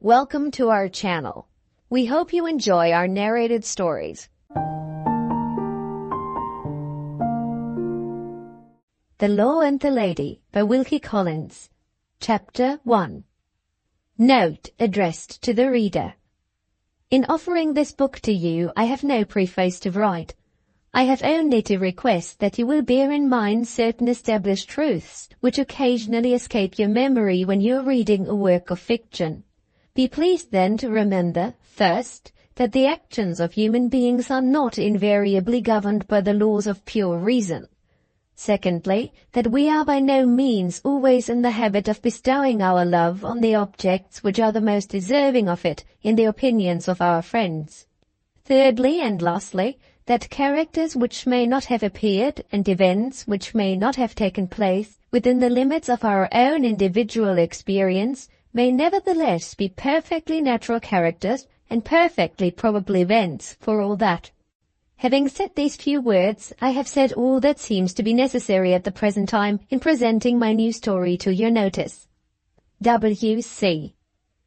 Welcome to our channel. We hope you enjoy our narrated stories. The Law and the Lady by Wilkie Collins. Chapter 1. Note addressed to the reader. In offering this book to you, I have no preface to write. I have only to request that you will bear in mind certain established truths which occasionally escape your memory when you are reading a work of fiction. Be pleased then to remember, first, that the actions of human beings are not invariably governed by the laws of pure reason. Secondly, that we are by no means always in the habit of bestowing our love on the objects which are the most deserving of it in the opinions of our friends. Thirdly and lastly, that characters which may not have appeared and events which may not have taken place within the limits of our own individual experience may nevertheless be perfectly natural characters and perfectly probable events for all that. Having said these few words, I have said all that seems to be necessary at the present time in presenting my new story to your notice. W.C.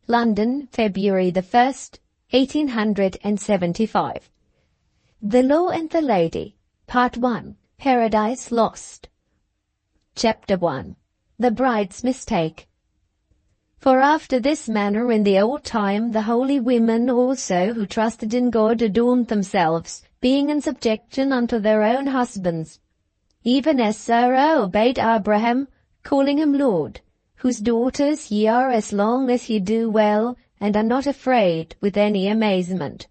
London, February the 1st, 1875. The Law and the Lady, Part 1, Paradise Lost. Chapter 1. The Bride's Mistake. For after this manner in the old time the holy women also who trusted in God adorned themselves, being in subjection unto their own husbands, even as Sarah obeyed Abraham, calling him Lord, whose daughters ye are as long as ye do well, and are not afraid with any amazement.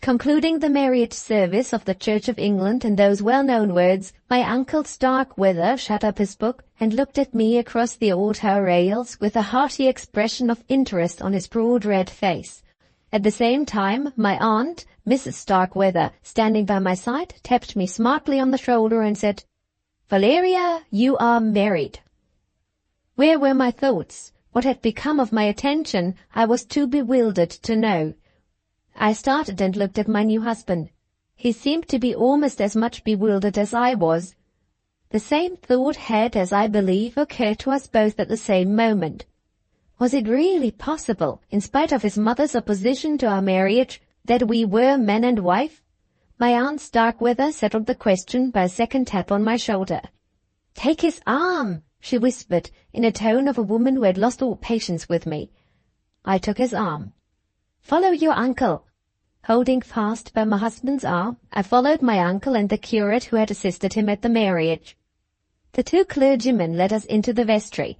Concluding the marriage service of the Church of England in those well-known words, my uncle Starkweather shut up his book and looked at me across the altar rails with a hearty expression of interest on his broad red face. At the same time, my aunt, Mrs. Starkweather, standing by my side, tapped me smartly on the shoulder and said, "Valeria, you are married." Where were my thoughts? What had become of my attention? I was too bewildered to know. I started and looked at my new husband. He seemed to be almost as much bewildered as I was. The same thought had, as I believe, occurred to us both at the same moment. Was it really possible, in spite of his mother's opposition to our marriage, that we were man and wife? My aunt Starkweather settled the question by a second tap on my shoulder. "Take his arm," she whispered, in a tone of a woman who had lost all patience with me. I took his arm. "Follow your uncle." Holding fast by my husband's arm, I followed my uncle and the curate who had assisted him at the marriage. The two clergymen led us into the vestry.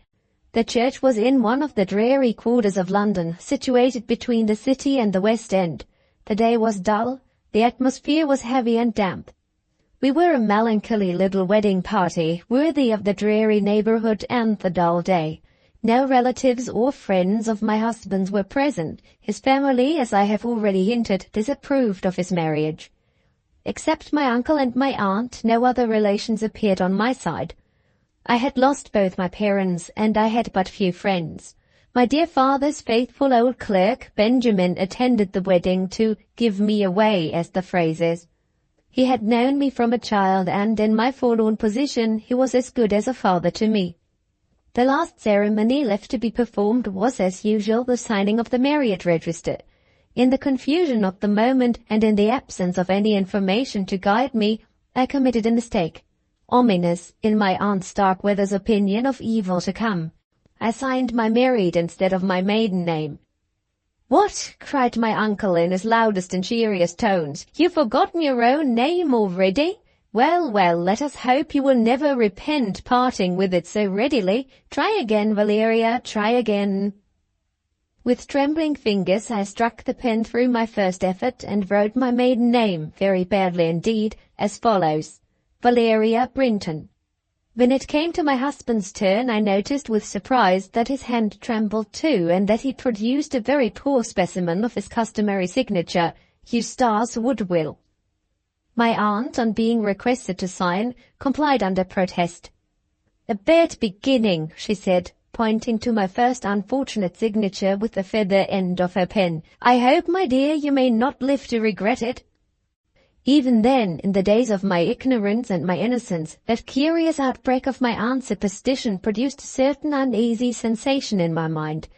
The church was in one of the dreary quarters of London, situated between the city and the West End. The day was dull, the atmosphere was heavy and damp. We were a melancholy little wedding party, worthy of the dreary neighborhood and the dull day. No relatives or friends of my husband's were present. His family, as I have already hinted, disapproved of his marriage. Except my uncle and my aunt, no other relations appeared on my side. I had lost both my parents, and I had but few friends. My dear father's faithful old clerk, Benjamin, attended the wedding to give me away, as the phrase is. He had known me from a child, and in my forlorn position he was as good as a father to me. The last ceremony left to be performed was, as usual, the signing of the marriage register. In the confusion of the moment, and in the absence of any information to guide me, I committed a mistake, ominous, in my aunt Starkweather's opinion, of evil to come. I signed my married instead of my maiden name. "What?" cried my uncle in his loudest and cheeriest tones. "You've forgotten your own name already? Well, well, let us hope you will never repent parting with it so readily. Try again, Valeria, try again." With trembling fingers I struck the pen through my first effort and wrote my maiden name, very badly indeed, as follows: Valeria Brinton. When it came to my husband's turn, I noticed with surprise that his hand trembled too, and that he produced a very poor specimen of his customary signature, Eustace Woodville. My aunt, on being requested to sign, complied under protest. "A bad beginning," she said, pointing to my first unfortunate signature with the feather end of her pen. "I hope, my dear, you may not live to regret it." Even then, in the days of my ignorance and my innocence, that curious outbreak of my aunt's superstition produced a certain uneasy sensation in my mind.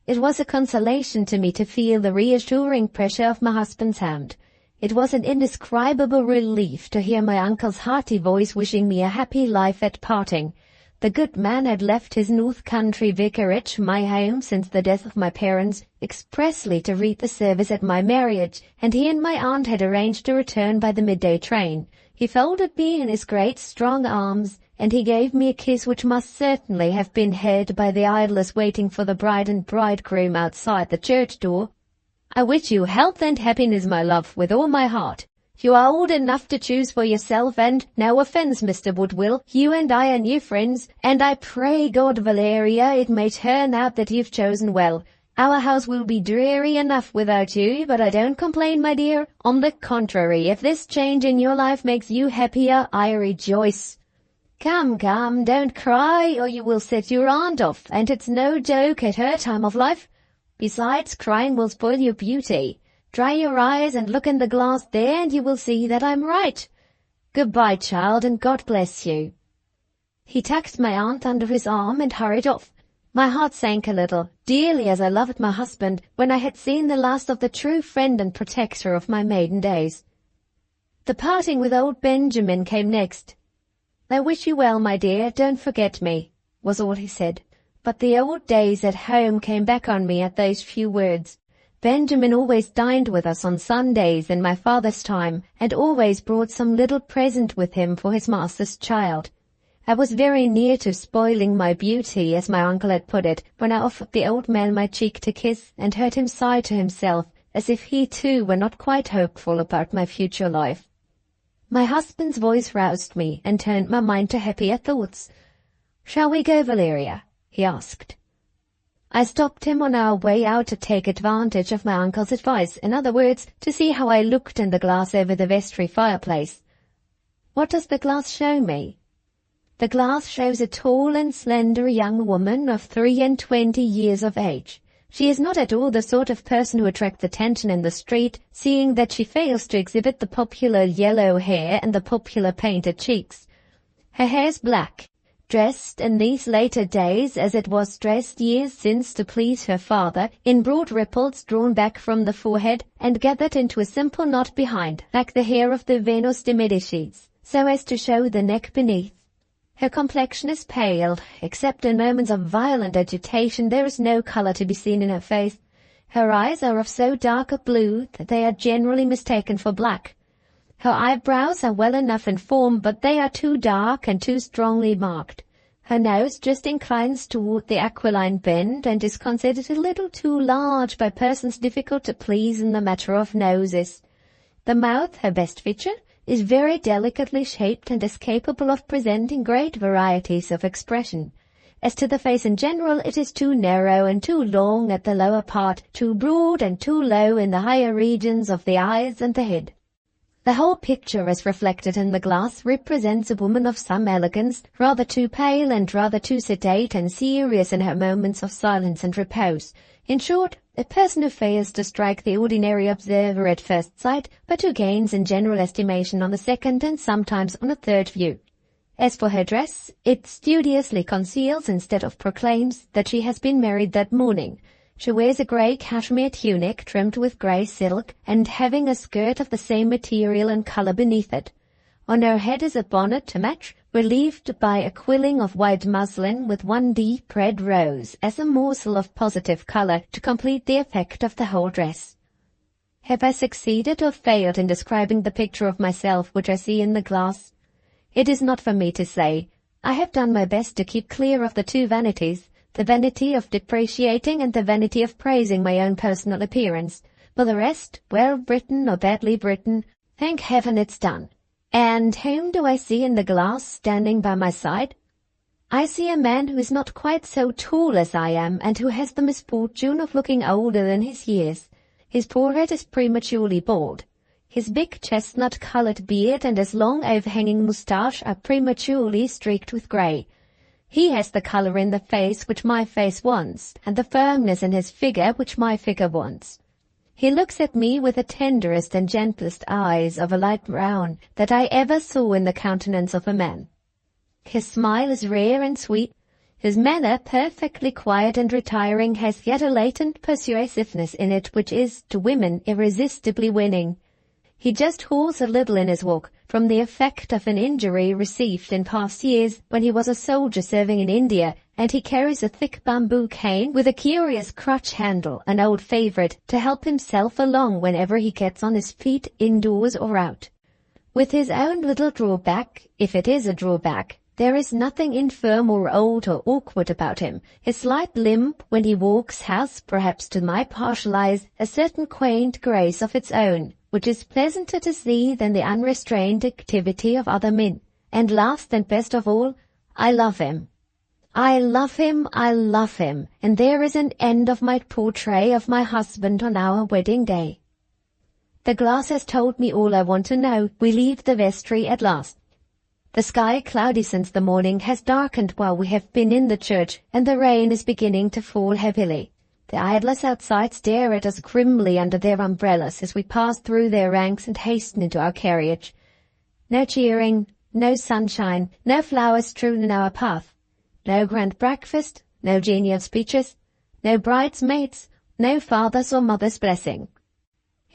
It was a consolation to me to feel the reassuring pressure of my husband's hand. It was an indescribable relief to hear my uncle's hearty voice wishing me a happy life at parting. The good man had left his North Country vicarage, my home since the death of my parents, expressly to read the service at my marriage, and he and my aunt had arranged to return by the midday train. He folded me in his great strong arms, and he gave me a kiss which must certainly have been heard by the idlers waiting for the bride and bridegroom outside the church door. "I wish you health and happiness, my love, with all my heart. You are old enough to choose for yourself, and, no offence, Mr. Woodville, you and I are new friends, and I pray God, Valeria, it may turn out that you've chosen well. Our house will be dreary enough without you, but I don't complain, my dear. On the contrary, if this change in your life makes you happier, I rejoice. Come, don't cry, or you will set your aunt off, and it's no joke at her time of life. Besides, crying will spoil your beauty. Dry your eyes and look in the glass there, and you will see that I'm right. Goodbye, child, and God bless you." He tucked my aunt under his arm and hurried off. My heart sank a little, dearly as I loved my husband, when I had seen the last of the true friend and protector of my maiden days. The parting with old Benjamin came next. "I wish you well, my dear, don't forget me," was all he said. But the old days at home came back on me at those few words. Benjamin always dined with us on Sundays in my father's time, and always brought some little present with him for his master's child. I was very near to spoiling my beauty, as my uncle had put it, when I offered the old man my cheek to kiss, and heard him sigh to himself, as if he too were not quite hopeful about my future life. My husband's voice roused me, and turned my mind to happier thoughts. "Shall we go, Valeria?" he asked. I stopped him on our way out to take advantage of my uncle's advice, in other words, to see how I looked in the glass over the vestry fireplace. "What does the glass show me?" "The glass shows a tall and slender young woman of 23 years of age. She is not at all the sort of person who attracts attention in the street, seeing that she fails to exhibit the popular yellow hair and the popular painted cheeks. Her hair is black, dressed in these later days as it was dressed years since to please her father, in broad ripples drawn back from the forehead and gathered into a simple knot behind, like the hair of the Venus de Medicis, so as to show the neck beneath. Her complexion is pale, except in moments of violent agitation there is no colour to be seen in her face. Her eyes are of so dark a blue that they are generally mistaken for black. Her eyebrows are well enough in form, but they are too dark and too strongly marked. Her nose just inclines toward the aquiline bend, and is considered a little too large by persons difficult to please in the matter of noses. The mouth, her best feature, is very delicately shaped and is capable of presenting great varieties of expression. As to the face in general, it is too narrow and too long at the lower part, too broad and too low in the higher regions of the eyes and the head. The whole picture, as reflected in the glass, represents a woman of some elegance, rather too pale and rather too sedate and serious in her moments of silence and repose. In short, a person who fails to strike the ordinary observer at first sight, but who gains in general estimation on the second and sometimes on a third view. As for her dress, it studiously conceals instead of proclaims that she has been married that morning. She wears a grey cashmere tunic trimmed with grey silk, and having a skirt of the same material and colour beneath it. On her head is a bonnet to match, relieved by a quilling of white muslin with one deep red rose as a morsel of positive colour to complete the effect of the whole dress. Have I succeeded or failed in describing the picture of myself which I see in the glass? It is not for me to say. I have done my best to keep clear of the two vanities, the vanity of depreciating and the vanity of praising my own personal appearance. For the rest, well written or badly written, thank heaven it's done. And whom do I see in the glass standing by my side? I see a man who is not quite so tall as I am, and who has the misfortune of looking older than his years. His forehead is prematurely bald. His big chestnut-coloured beard and his long overhanging moustache are prematurely streaked with grey. He has the colour in the face which my face wants, and the firmness in his figure which my figure wants. He looks at me with the tenderest and gentlest eyes of a light brown that I ever saw in the countenance of a man. His smile is rare and sweet. His manner, perfectly quiet and retiring, has yet a latent persuasiveness in it which is, to women, irresistibly winning. He just halts a little in his walk, from the effect of an injury received in past years when he was a soldier serving in India, and he carries a thick bamboo cane with a curious crutch handle, an old favorite, to help himself along whenever he gets on his feet indoors or out. With his own little drawback, if it is a drawback, there is nothing infirm or old or awkward about him. His slight limp when he walks has, perhaps to my partial eyes, a certain quaint grace of its own, which is pleasanter to see than the unrestrained activity of other men. And last and best of all, I love him. I love him, I love him, and there is an end of my portrait of my husband on our wedding day. The glass has told me all I want to know. We leave the vestry at last. The sky, cloudy since the morning, has darkened while we have been in the church, and the rain is beginning to fall heavily. The idlers outside stare at us grimly under their umbrellas as we pass through their ranks and hasten into our carriage. No cheering, no sunshine, no flowers strewn in our path, no grand breakfast, no genial speeches, no bridesmaids, no father's or mother's blessing.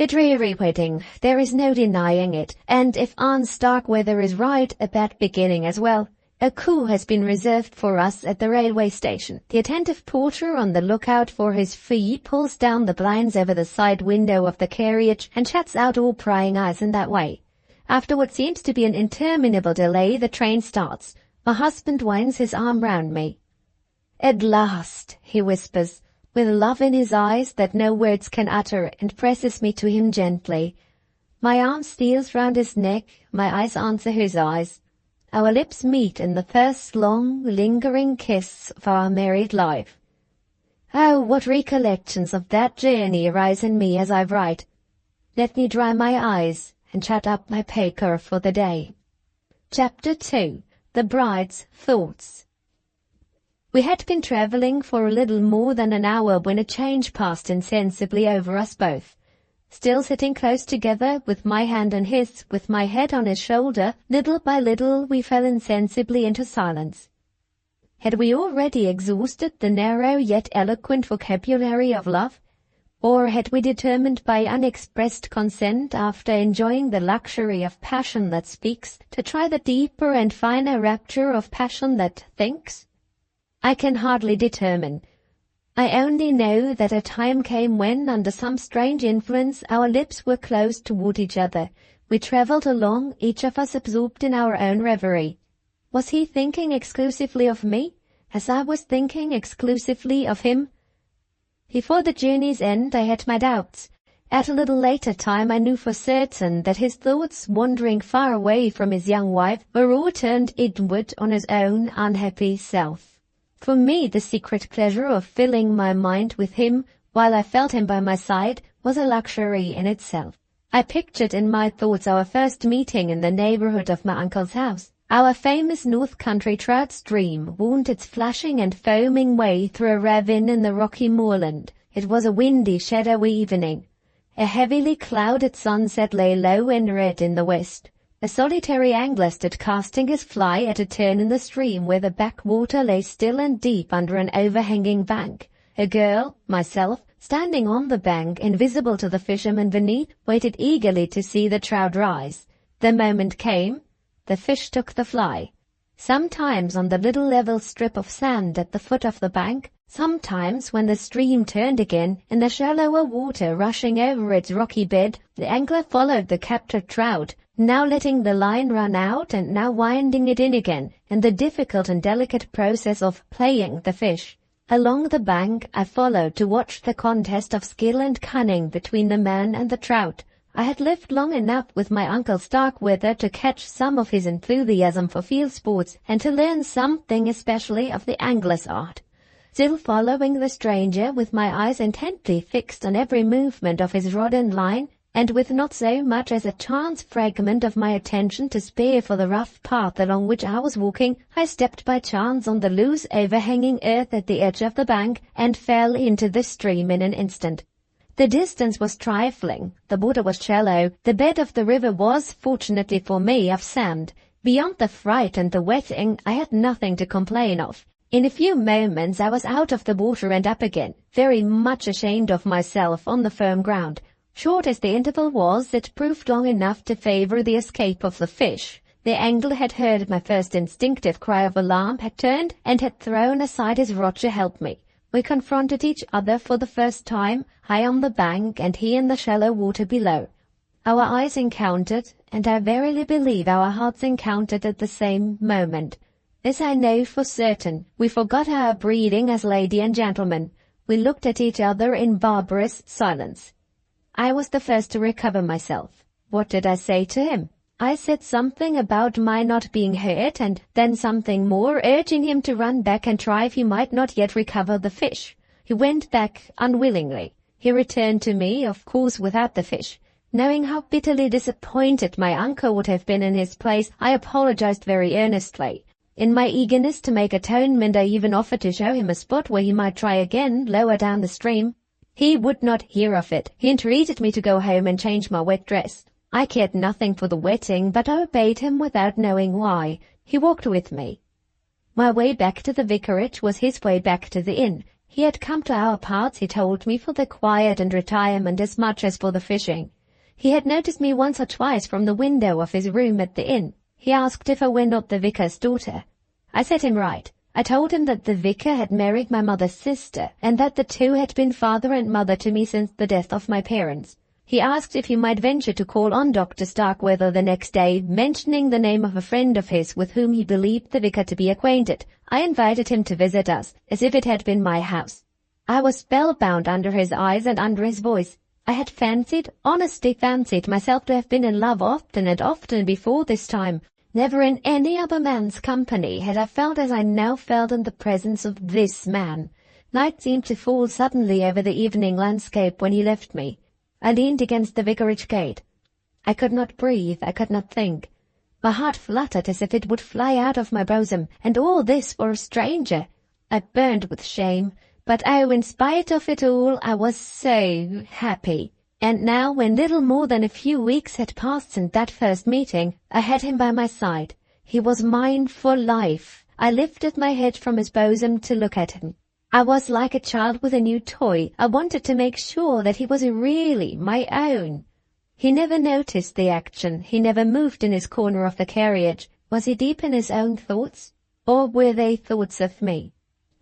A dreary wedding, there is no denying it, and if Aunt Starkweather is right, a bad beginning as well. A coup has been reserved for us at the railway station. The attentive porter on the lookout for his fee pulls down the blinds over the side window of the carriage and shuts out all prying eyes in that way. After what seems to be an interminable delay, the train starts. My husband winds his arm round me. "At last," he whispers, with love in his eyes that no words can utter, and presses me to him gently. My arm steals round his neck, my eyes answer his eyes. Our lips meet in the first long, lingering kiss of our married life. Oh, what recollections of that journey arise in me as I write. Let me dry my eyes and shut up my paper for the day. Chapter 2. The Bride's Thoughts. We had been travelling for a little more than an hour when a change passed insensibly over us both. Still sitting close together, with my hand on his, with my head on his shoulder, little by little we fell insensibly into silence. Had we already exhausted the narrow yet eloquent vocabulary of love? Or had we determined by unexpressed consent, after enjoying the luxury of passion that speaks, to try the deeper and finer rapture of passion that thinks? I can hardly determine. I only know that a time came when, under some strange influence, our lips were closed toward each other. We travelled along, each of us absorbed in our own reverie. Was he thinking exclusively of me, as I was thinking exclusively of him? Before the journey's end I had my doubts. At a little later time I knew for certain that his thoughts, wandering far away from his young wife, were all turned inward on his own unhappy self. For me the secret pleasure of filling my mind with him, while I felt him by my side, was a luxury in itself. I pictured in my thoughts our first meeting in the neighbourhood of my uncle's house. Our famous North Country trout stream wound its flashing and foaming way through a ravine in the rocky moorland. It was a windy, shadowy evening. A heavily clouded sunset lay low and red in the west. A solitary angler stood casting his fly at a turn in the stream where the backwater lay still and deep under an overhanging bank. A girl, myself, standing on the bank, invisible to the fishermen beneath, waited eagerly to see the trout rise. The moment came. The fish took the fly. Sometimes on the little level strip of sand at the foot of the bank, sometimes when the stream turned again, in the shallower water rushing over its rocky bed, the angler followed the captured trout, now letting the line run out and now winding it in again, in the difficult and delicate process of playing the fish. Along the bank I followed to watch the contest of skill and cunning between the man and the trout. I had lived long enough with my Uncle Starkweather to catch some of his enthusiasm for field sports and to learn something especially of the angler's art. Still following the stranger with my eyes intently fixed on every movement of his rod and line, and with not so much as a chance fragment of my attention to spare for the rough path along which I was walking, I stepped by chance on the loose overhanging earth at the edge of the bank, and fell into the stream in an instant. The distance was trifling, the water was shallow, the bed of the river was, fortunately for me, of sand. Beyond the fright and the wetting, I had nothing to complain of. In a few moments I was out of the water and up again, very much ashamed of myself on the firm ground. Short as the interval was, it proved long enough to favour the escape of the fish. The angler had heard my first instinctive cry of alarm, had turned, and had thrown aside his rod to help me. We confronted each other for the first time, I on the bank and he in the shallow water below. Our eyes encountered, and I verily believe our hearts encountered at the same moment. This I know for certain. We forgot our breeding as lady and gentleman. We looked at each other in barbarous silence. I was the first to recover myself. What did I say to him? I said something about my not being hurt, and then something more, urging him to run back and try if he might not yet recover the fish. He went back unwillingly. He returned to me, of course without the fish. Knowing how bitterly disappointed my uncle would have been in his place, I apologized very earnestly. In my eagerness to make atonement, I even offered to show him a spot where he might try again, lower down the stream. He would not hear of it. He entreated me to go home and change my wet dress. I cared nothing for the wetting, but I obeyed him without knowing why. He walked with me. My way back to the vicarage was his way back to the inn. He had come to our parts, he told me, for the quiet and retirement as much as for the fishing. He had noticed me once or twice from the window of his room at the inn. He asked if I were not the vicar's daughter. I set him right. I told him that the vicar had married my mother's sister, and that the two had been father and mother to me since the death of my parents. He asked if he might venture to call on Dr. Starkweather the next day, mentioning the name of a friend of his with whom he believed the vicar to be acquainted. I invited him to visit us, as if it had been my house. I was spellbound under his eyes and under his voice. I had fancied, honestly fancied, myself to have been in love often and often before this time. Never in any other man's company had I felt as I now felt in the presence of this man. Night seemed to fall suddenly over the evening landscape when he left me. I leaned against the vicarage gate. I could not breathe, I could not think. My heart fluttered as if it would fly out of my bosom, and all this for a stranger. I burned with shame, but oh, in spite of it all, I was so happy. And now, when little more than a few weeks had passed since that first meeting, I had him by my side. He was mine for life. I lifted my head from his bosom to look at him. I was like a child with a new toy. I wanted to make sure that he was really my own. He never noticed the action. He never moved in his corner of the carriage. Was he deep in his own thoughts, or were they thoughts of me?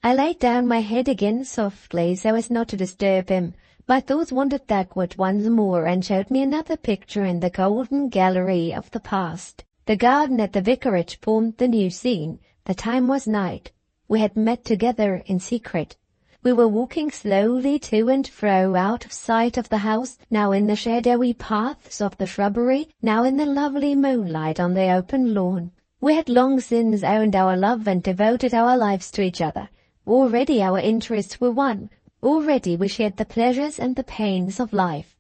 I laid down my head again softly so as not to disturb him. My thoughts wandered backward once more and showed me another picture in the golden gallery of the past. The garden at the vicarage formed the new scene. The time was night. We had met together in secret. We were walking slowly to and fro out of sight of the house, now in the shadowy paths of the shrubbery, now in the lovely moonlight on the open lawn. We had long since owned our love and devoted our lives to each other. Already our interests were one. Already we shared the pleasures and the pains of life.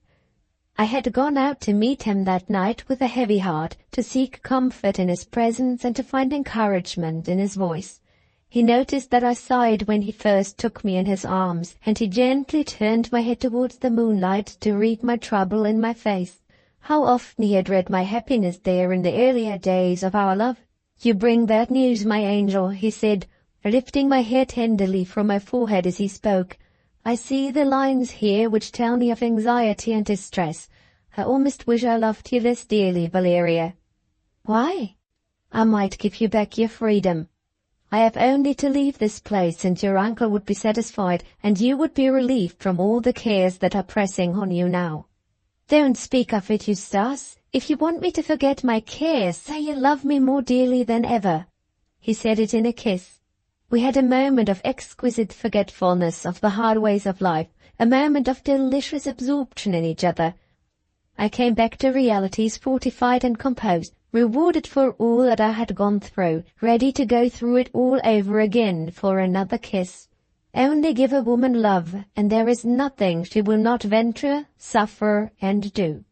I had gone out to meet him that night with a heavy heart, to seek comfort in his presence and to find encouragement in his voice. He noticed that I sighed when he first took me in his arms, and he gently turned my head towards the moonlight to read my trouble in my face. How often he had read my happiness there in the earlier days of our love. "You bring bad news, my angel," he said, lifting my hair tenderly from my forehead as he spoke. "I see the lines here which tell me of anxiety and distress. I almost wish I loved you less dearly, Valeria." "Why?" "I might give you back your freedom. I have only to leave this place, and your uncle would be satisfied, and you would be relieved from all the cares that are pressing on you now." "Don't speak of it, Eustace. If you want me to forget my cares, say you love me more dearly than ever." He said it in a kiss. We had a moment of exquisite forgetfulness of the hard ways of life, a moment of delicious absorption in each other. I came back to realities fortified and composed, rewarded for all that I had gone through, ready to go through it all over again for another kiss. Only give a woman love, and there is nothing she will not venture, suffer, and do.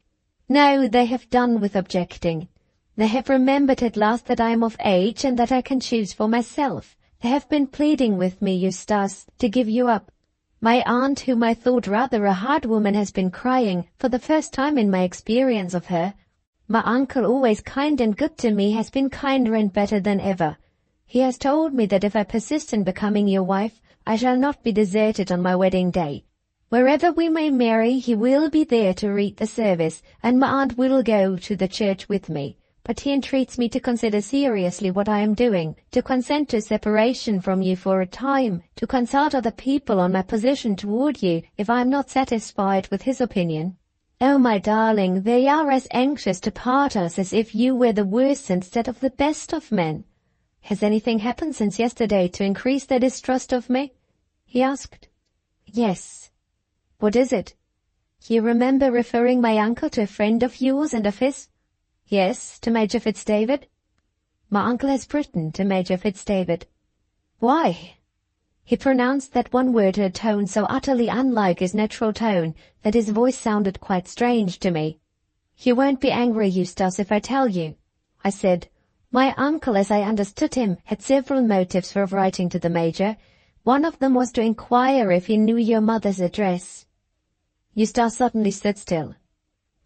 No, they have done with objecting. They have remembered at last that I am of age and that I can choose for myself. They have been pleading with me, Eustace, to give you up. My aunt, whom I thought rather a hard woman, has been crying, for the first time in my experience of her. My uncle, always kind and good to me, has been kinder and better than ever. He has told me that if I persist in becoming your wife, I shall not be deserted on my wedding day. Wherever we may marry, he will be there to read the service, and my aunt will go to the church with me. But he entreats me to consider seriously what I am doing, to consent to separation from you for a time, to consult other people on my position toward you if I am not satisfied with his opinion. Oh, my darling, they are as anxious to part us as if you were the worst instead of the best of men. Has anything happened since yesterday to increase their distrust of me? He asked. Yes. What is it? You remember referring my uncle to a friend of yours and of his? Yes, to Major Fitz-David. My uncle has written to Major Fitz-David. Why? He pronounced that one word in a tone so utterly unlike his natural tone that his voice sounded quite strange to me. You won't be angry, Eustace, if I tell you, I said. My uncle, as I understood him, had several motives for writing to the Major. One of them was to inquire if he knew your mother's address. Eustace suddenly stood still.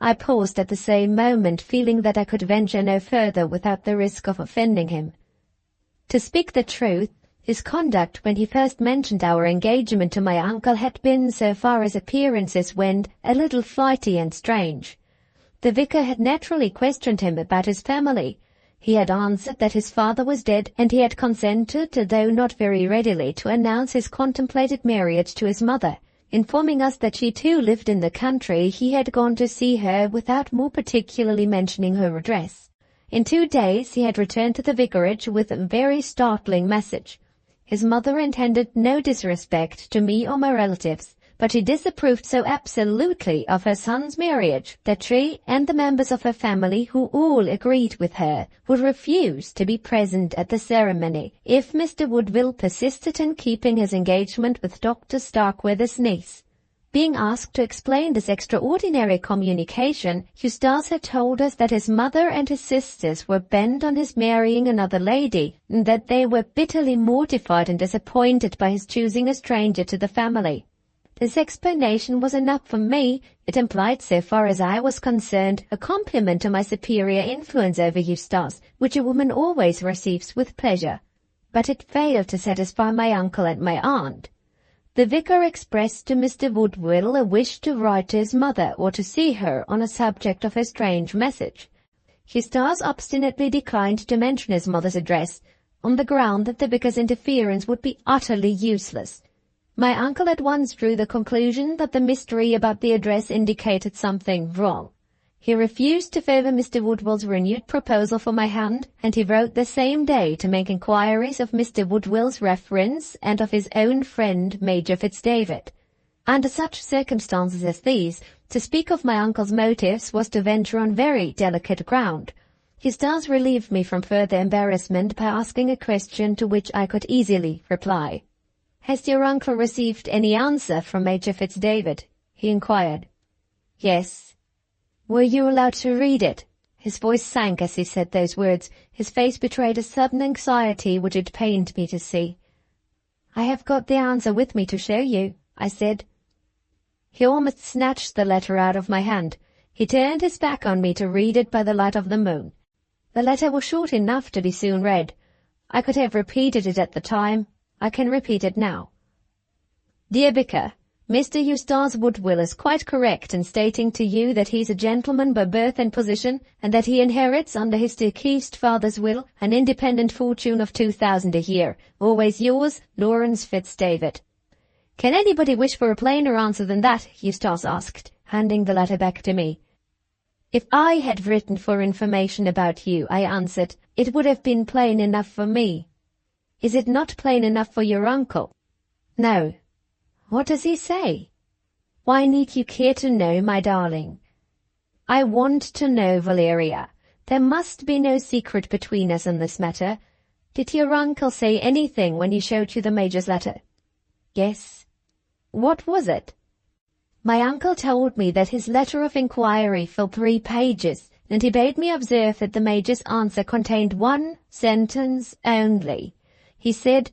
I paused at the same moment, feeling that I could venture no further without the risk of offending him. To speak the truth, his conduct when he first mentioned our engagement to my uncle had been, so far as appearances went, a little flighty and strange. The vicar had naturally questioned him about his family. He had answered that his father was dead, and he had consented, though not very readily, to announce his contemplated marriage to his mother. Informing us that she too lived in the country, he had gone to see her without more particularly mentioning her address. In 2 days he had returned to the vicarage with a very startling message. His mother intended no disrespect to me or my relatives, but she disapproved so absolutely of her son's marriage that she and the members of her family, who all agreed with her, would refuse to be present at the ceremony if Mr. Woodville persisted in keeping his engagement with Dr. Starkweather's niece. Being asked to explain this extraordinary communication, Eustace had told us that his mother and his sisters were bent on his marrying another lady, and that they were bitterly mortified and disappointed by his choosing a stranger to the family. This explanation was enough for me. It implied, so far as I was concerned, a compliment to my superior influence over Eustace, which a woman always receives with pleasure. But it failed to satisfy my uncle and my aunt. The vicar expressed to Mr. Woodville a wish to write to his mother or to see her on a subject of her strange message. Eustace obstinately declined to mention his mother's address, on the ground that the vicar's interference would be utterly useless. My uncle at once drew the conclusion that the mystery about the address indicated something wrong. He refused to favour Mr. Woodville's renewed proposal for my hand, and he wrote the same day to make inquiries of Mr. Woodville's reference and of his own friend Major Fitz-David. Under such circumstances as these, to speak of my uncle's motives was to venture on very delicate ground. Eustace relieved me from further embarrassment by asking a question to which I could easily reply. "Has your uncle received any answer from Major Fitz-David?" he inquired. "Yes." "Were you allowed to read it?" His voice sank as he said those words. His face betrayed a sudden anxiety which it pained me to see. "I have got the answer with me to show you," I said. He almost snatched the letter out of my hand. He turned his back on me to read it by the light of the moon. The letter was short enough to be soon read. I could have repeated it at the time. I can repeat it now. "Dear Vicar, Mr. Eustace Woodville is quite correct in stating to you that he is a gentleman by birth and position, and that he inherits, under his deceased father's will, an independent fortune of 2,000 a year. Always yours, Lawrence Fitz-David." "Can anybody wish for a plainer answer than that?" Eustace asked, handing the letter back to me. "If I had written for information about you," I answered, "it would have been plain enough for me." "Is it not plain enough for your uncle?" "No." "What does he say?" "Why need you care to know, my darling?" "I want to know, Valeria. There must be no secret between us in this matter. Did your uncle say anything when he showed you the Major's letter?" "Yes." "What was it?" "My uncle told me that his letter of inquiry filled 3 pages, and he bade me observe that the Major's answer contained 1 sentence only. He said,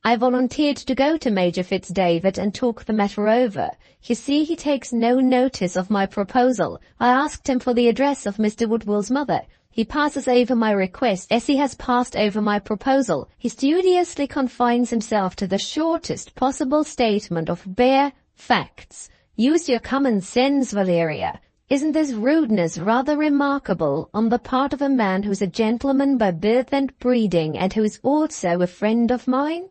'I volunteered to go to Major Fitz-David and talk the matter over. You see, he takes no notice of my proposal. I asked him for the address of Mr. Woodville's mother. He passes over my request as he has passed over my proposal. He studiously confines himself to the shortest possible statement of bare facts. Use your common sense, Valeria. Isn't this rudeness rather remarkable on the part of a man who's a gentleman by birth and breeding, and who is also a friend of mine?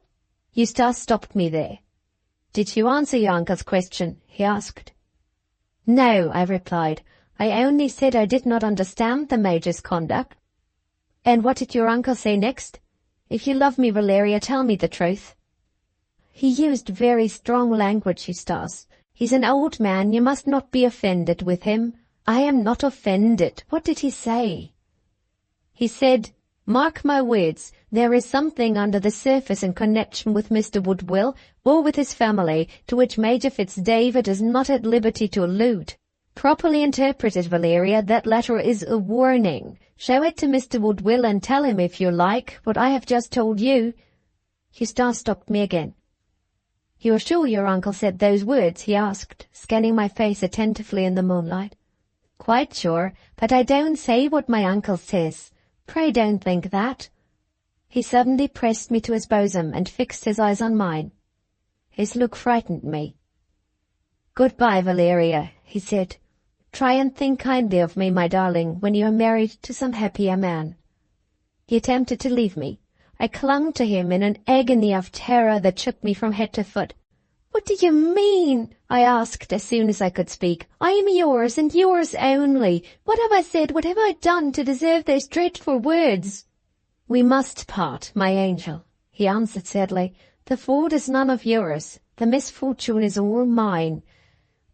Eustace stopped me there. Did you answer your uncle's question? He asked. No, I replied. I only said I did not understand the Major's conduct. And what did your uncle say next? If you love me, Valeria, tell me the truth. He used very strong language, Eustace. He's an old man, you must not be offended with him. I am not offended. What did he say? He said, mark my words, there is something under the surface in connection with Mr. Woodville, or with his family, to which Major Fitzdavid is not at liberty to allude. Properly interpreted, Valeria, that letter is a warning. Show it to Mr. Woodville and tell him, if you like, what I have just told you. Eustace stopped me again. You are sure your uncle said those words? He asked, scanning my face attentively in the moonlight. Quite sure, but I don't say what my uncle says. Pray don't think that. He suddenly pressed me to his bosom and fixed his eyes on mine. His look frightened me. Goodbye, Valeria, he said. Try and think kindly of me, my darling, when you are married to some happier man. He attempted to leave me. I clung to him in an agony of terror that shook me from head to foot. What do you mean? I asked as soon as I could speak. I am yours and yours only. What have I said, what have I done to deserve those dreadful words? We must part, my angel, he answered sadly. The fault is none of yours. The misfortune is all mine.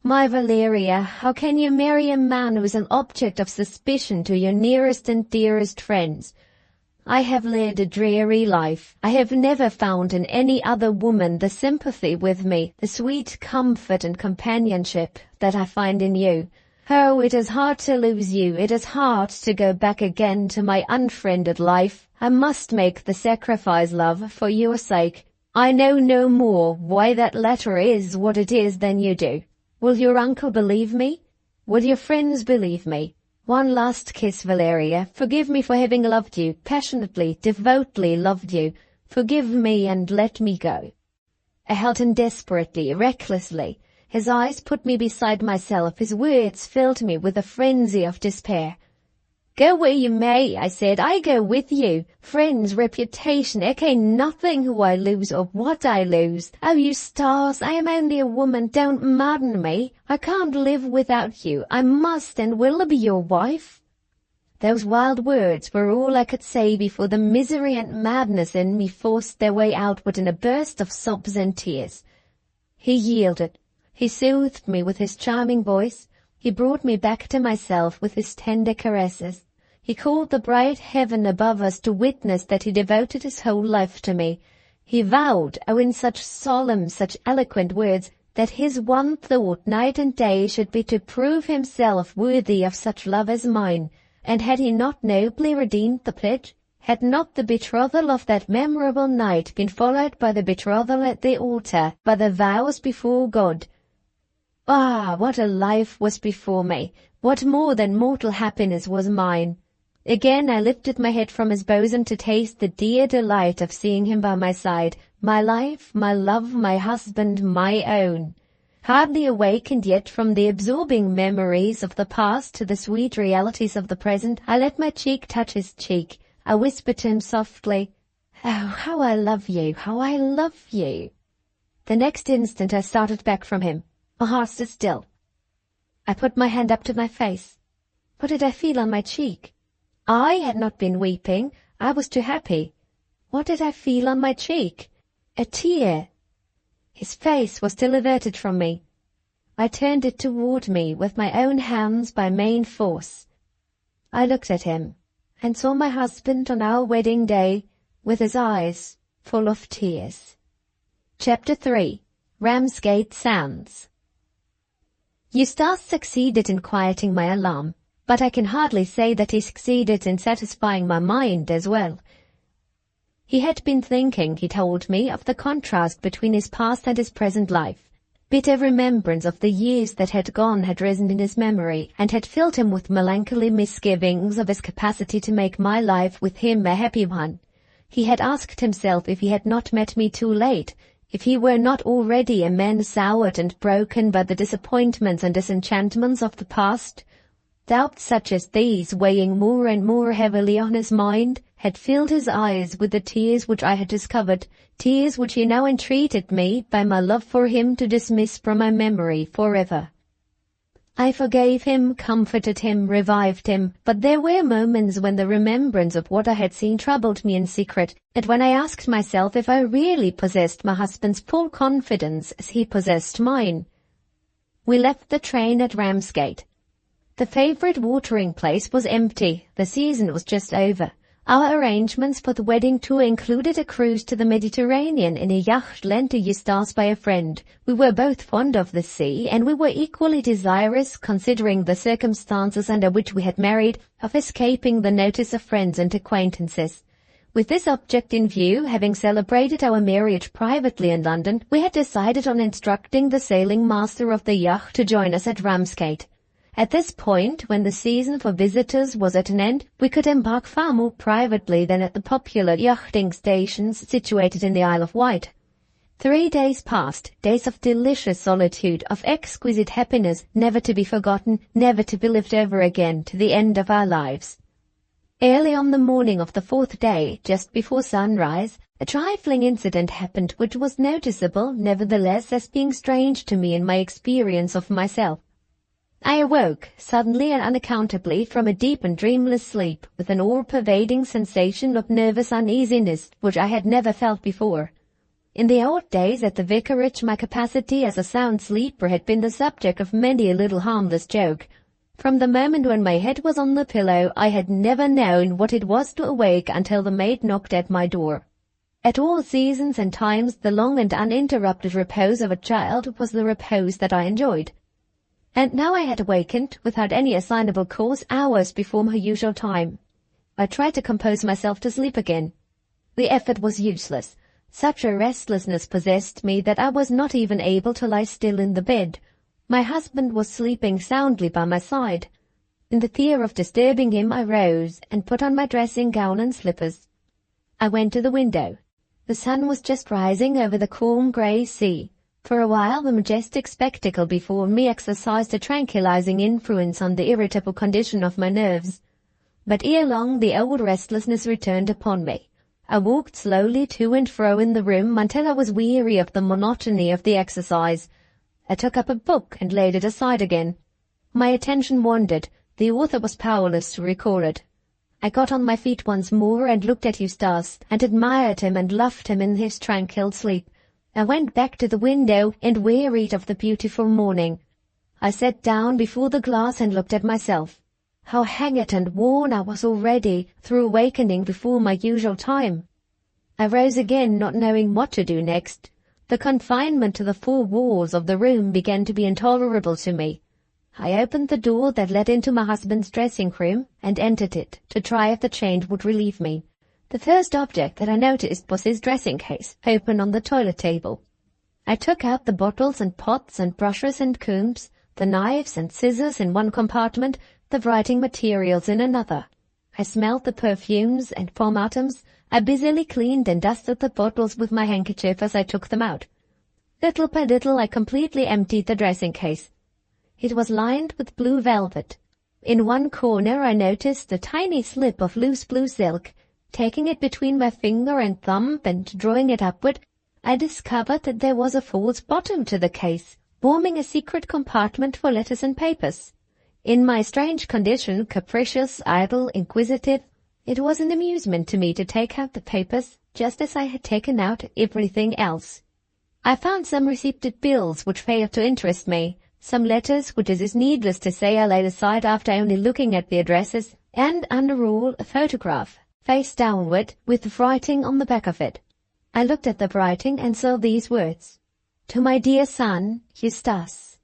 My Valeria, how can you marry a man who is an object of suspicion to your nearest and dearest friends? I have led a dreary life. I have never found in any other woman the sympathy with me, the sweet comfort and companionship that I find in you. Oh, it is hard to lose you. It is hard to go back again to my unfriended life. I must make the sacrifice, love, for your sake. I know no more why that letter is what it is than you do. Will your uncle believe me? Will your friends believe me? One last kiss, Valeria. Forgive me for having loved you, passionately, devotedly loved you. Forgive me and let me go. I held him desperately, recklessly. His eyes put me beside myself. His words filled me with a frenzy of despair. Go where you may, I said. I go with you. Friends, reputation, I care nothing who I lose or what I lose. Oh, Eustace, I am only a woman. Don't madden me. I can't live without you. I must and will be your wife. Those wild words were all I could say before the misery and madness in me forced their way outward in a burst of sobs and tears. He yielded. He soothed me with his charming voice. He brought me back to myself with his tender caresses. He called the bright heaven above us to witness that he devoted his whole life to me. He vowed, oh, in such solemn, such eloquent words, that his one thought night and day should be to prove himself worthy of such love as mine. And had he not nobly redeemed the pledge? Had not the betrothal of that memorable night been followed by the betrothal at the altar, by the vows before God? Ah, what a life was before me! What more than mortal happiness was mine! Again I lifted my head from his bosom to taste the dear delight of seeing him by my side, my life, my love, my husband, my own. Hardly awakened yet from the absorbing memories of the past to the sweet realities of the present, I let my cheek touch his cheek. I whispered to him softly, "Oh, how I love you, how I love you!" The next instant I started back from him. My heart stood still. I put my hand up to my face. What did I feel on my cheek? I had not been weeping. I was too happy. What did I feel on my cheek? A tear. His face was still averted from me. I turned it toward me with my own hands by main force. I looked at him, and saw my husband on our wedding day, with his eyes full of tears. Chapter 3. Ramsgate Sands. Eustace succeeded in quieting my alarm, but I can hardly say that he succeeded in satisfying my mind as well. He had been thinking, he told me, of the contrast between his past and his present life. Bitter remembrance of the years that had gone had risen in his memory, and had filled him with melancholy misgivings of his capacity to make my life with him a happy one. He had asked himself if he had not met me too late, if he were not already a man soured and broken by the disappointments and disenchantments of the past. Doubts such as these, weighing more and more heavily on his mind, had filled his eyes with the tears which I had discovered, tears which he now entreated me, by my love for him, to dismiss from my memory forever. I forgave him, comforted him, revived him, but there were moments when the remembrance of what I had seen troubled me in secret, and when I asked myself if I really possessed my husband's full confidence as he possessed mine. We left the train at Ramsgate. The favourite watering place was empty. The season was just over. Our arrangements for the wedding tour included a cruise to the Mediterranean in a yacht lent to Eustace by a friend. We were both fond of the sea, and we were equally desirous, considering the circumstances under which we had married, of escaping the notice of friends and acquaintances. With this object in view, having celebrated our marriage privately in London, we had decided on instructing the sailing master of the yacht to join us at Ramsgate. At this point, when the season for visitors was at an end, we could embark far more privately than at the popular yachting stations situated in the Isle of Wight. 3 days passed, days of delicious solitude, of exquisite happiness, never to be forgotten, never to be lived over again, to the end of our lives. Early on the morning of the 4th day, just before sunrise, a trifling incident happened which was noticeable, nevertheless, as being strange to me in my experience of myself. I awoke, suddenly and unaccountably, from a deep and dreamless sleep, with an all-pervading sensation of nervous uneasiness which I had never felt before. In the old days at the vicarage, my capacity as a sound sleeper had been the subject of many a little harmless joke. From the moment when my head was on the pillow, I had never known what it was to awake until the maid knocked at my door. At all seasons and times, the long and uninterrupted repose of a child was the repose that I enjoyed. And now I had awakened, without any assignable cause, hours before my usual time. I tried to compose myself to sleep again. The effort was useless. Such a restlessness possessed me that I was not even able to lie still in the bed. My husband was sleeping soundly by my side. In the fear of disturbing him, I rose, and put on my dressing gown and slippers. I went to the window. The sun was just rising over the calm grey sea. For a while the majestic spectacle before me exercised a tranquilizing influence on the irritable condition of my nerves. But ere long the old restlessness returned upon me. I walked slowly to and fro in the room until I was weary of the monotony of the exercise. I took up a book and laid it aside again. My attention wandered. The author was powerless to recall it. I got on my feet once more and looked at Eustace, and admired him and loved him in his tranquil sleep. I went back to the window and wearied of the beautiful morning. I sat down before the glass and looked at myself. How haggard and worn I was already, through awakening before my usual time. I rose again, not knowing what to do next. The confinement to the 4 walls of the room began to be intolerable to me. I opened the door that led into my husband's dressing-room, and entered it, to try if the change would relieve me. The first object that I noticed was his dressing-case, open on the toilet table. I took out the bottles and pots and brushes and combs, the knives and scissors in one compartment, the writing materials in another. I smelled the perfumes and pomatums. I busily cleaned and dusted the bottles with my handkerchief as I took them out. Little by little I completely emptied the dressing-case. It was lined with blue velvet. In one corner I noticed a tiny slip of loose blue silk. Taking it between my finger and thumb and drawing it upward, I discovered that there was a false bottom to the case, forming a secret compartment for letters and papers. In my strange condition, capricious, idle, inquisitive, it was an amusement to me to take out the papers, just as I had taken out everything else. I found some receipted bills which failed to interest me, some letters which it is needless to say I laid aside after only looking at the addresses, and under all a photograph, face downward, with writing on the back of it. I looked at the writing and saw these words: "To my dear son, Eustace."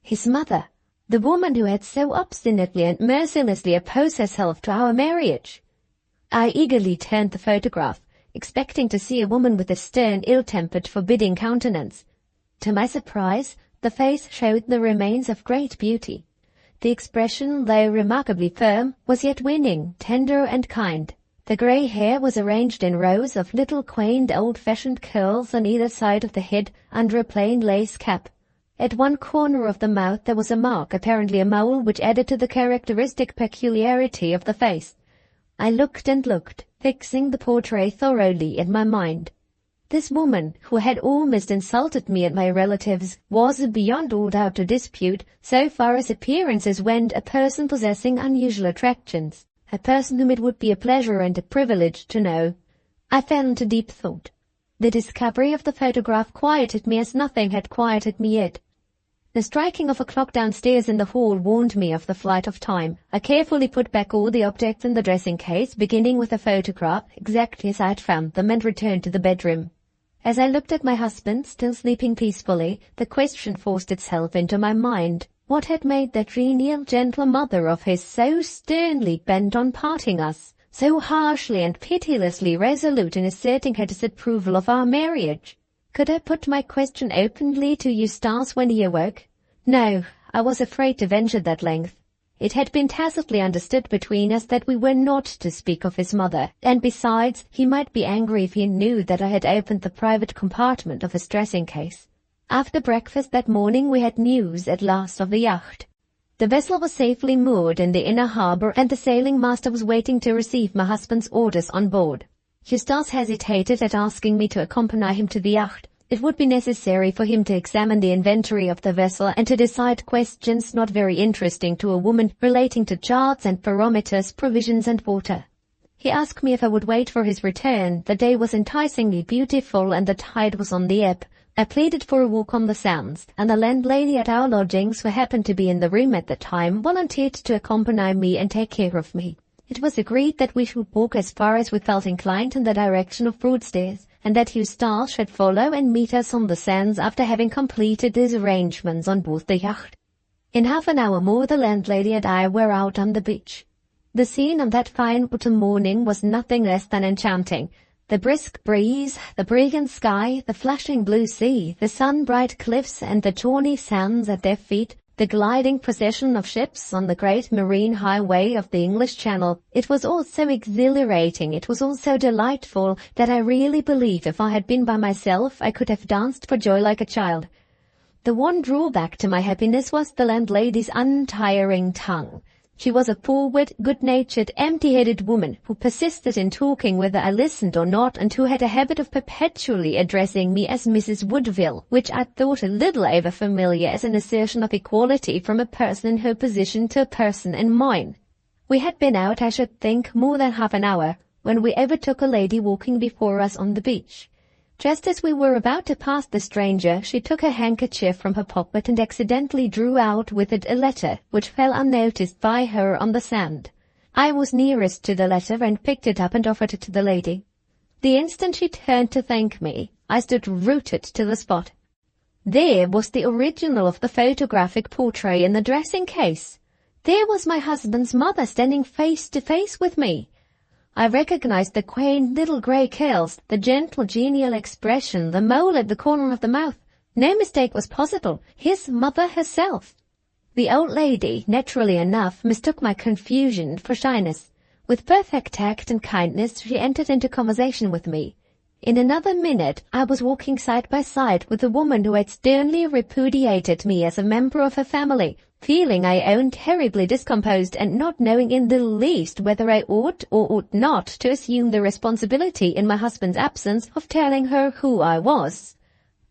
His mother, the woman who had so obstinately and mercilessly opposed herself to our marriage. I eagerly turned the photograph, expecting to see a woman with a stern, ill-tempered, forbidding countenance. To my surprise, The face showed the remains of great beauty. The expression, though remarkably firm, was yet winning, tender and kind. The grey hair was arranged in rows of little quaint old-fashioned curls on either side of the head under a plain lace cap. At one corner of the mouth there was a mark, apparently a mole, which added to the characteristic peculiarity of the face. I looked and looked, fixing the portrait thoroughly in my mind. This woman, who had almost insulted me and my relatives, was, beyond all doubt or dispute, so far as appearances went, a person possessing unusual attractions, a person whom it would be a pleasure and a privilege to know. I fell into deep thought. The discovery of the photograph quieted me as nothing had quieted me yet. The striking of a clock downstairs in the hall warned me of the flight of time. I carefully put back all the objects in the dressing-case, beginning with the photograph, exactly as I had found them, and returned to the bedroom. As I looked at my husband, still sleeping peacefully, the question forced itself into my mind. What had made that genial, gentle mother of his so sternly bent on parting us, so harshly and pitilessly resolute in asserting her disapproval of our marriage? Could I put my question openly to Eustace when he awoke? No, I was afraid to venture that length. It had been tacitly understood between us that we were not to speak of his mother, and besides, he might be angry if he knew that I had opened the private compartment of his dressing-case. After breakfast that morning we had news at last of the yacht. The vessel was safely moored in the inner harbour, and the sailing master was waiting to receive my husband's orders on board. Eustace hesitated at asking me to accompany him to the yacht. It would be necessary for him to examine the inventory of the vessel and to decide questions not very interesting to a woman relating to charts and barometers, provisions and water. He asked me if I would wait for his return. The day was enticingly beautiful and the tide was on the ebb. I pleaded for a walk on the sands, and the landlady at our lodgings, who happened to be in the room at the time, volunteered to accompany me and take care of me. It was agreed that we should walk as far as we felt inclined in the direction of Broadstairs, and that Eustace should follow and meet us on the sands after having completed his arrangements on board the yacht. In half an hour more the landlady and I were out on the beach. The scene on that fine autumn morning was nothing less than enchanting. The brisk breeze, the brilliant sky, the flashing blue sea, the sun-bright cliffs and the tawny sands at their feet, the gliding procession of ships on the great marine highway of the English Channel. It was all so exhilarating, it was all so delightful, that I really believe if I had been by myself I could have danced for joy like a child. The one drawback to my happiness was the landlady's untiring tongue. She was a forward, good-natured, empty-headed woman who persisted in talking whether I listened or not, and who had a habit of perpetually addressing me as Mrs. Woodville, which I thought a little over-familiar as an assertion of equality from a person in her position to a person in mine. We had been out, I should think, more than half an hour, when we overtook a lady walking before us on the beach. Just as we were about to pass the stranger, she took her handkerchief from her pocket and accidentally drew out with it a letter, which fell unnoticed by her on the sand. I was nearest to the letter and picked it up and offered it to the lady. The instant she turned to thank me, I stood rooted to the spot. There was the original of the photographic portrait in the dressing-case. There was my husband's mother standing face to face with me. I recognized the quaint little grey curls, the gentle genial expression, the mole at the corner of the mouth. No mistake was possible. His mother herself. The old lady, naturally enough, mistook my confusion for shyness. With perfect tact and kindness she entered into conversation with me. In another minute I was walking side by side with the woman who had sternly repudiated me as a member of her family, feeling, I own, terribly discomposed and not knowing in the least whether I ought or ought not to assume the responsibility in my husband's absence of telling her who I was.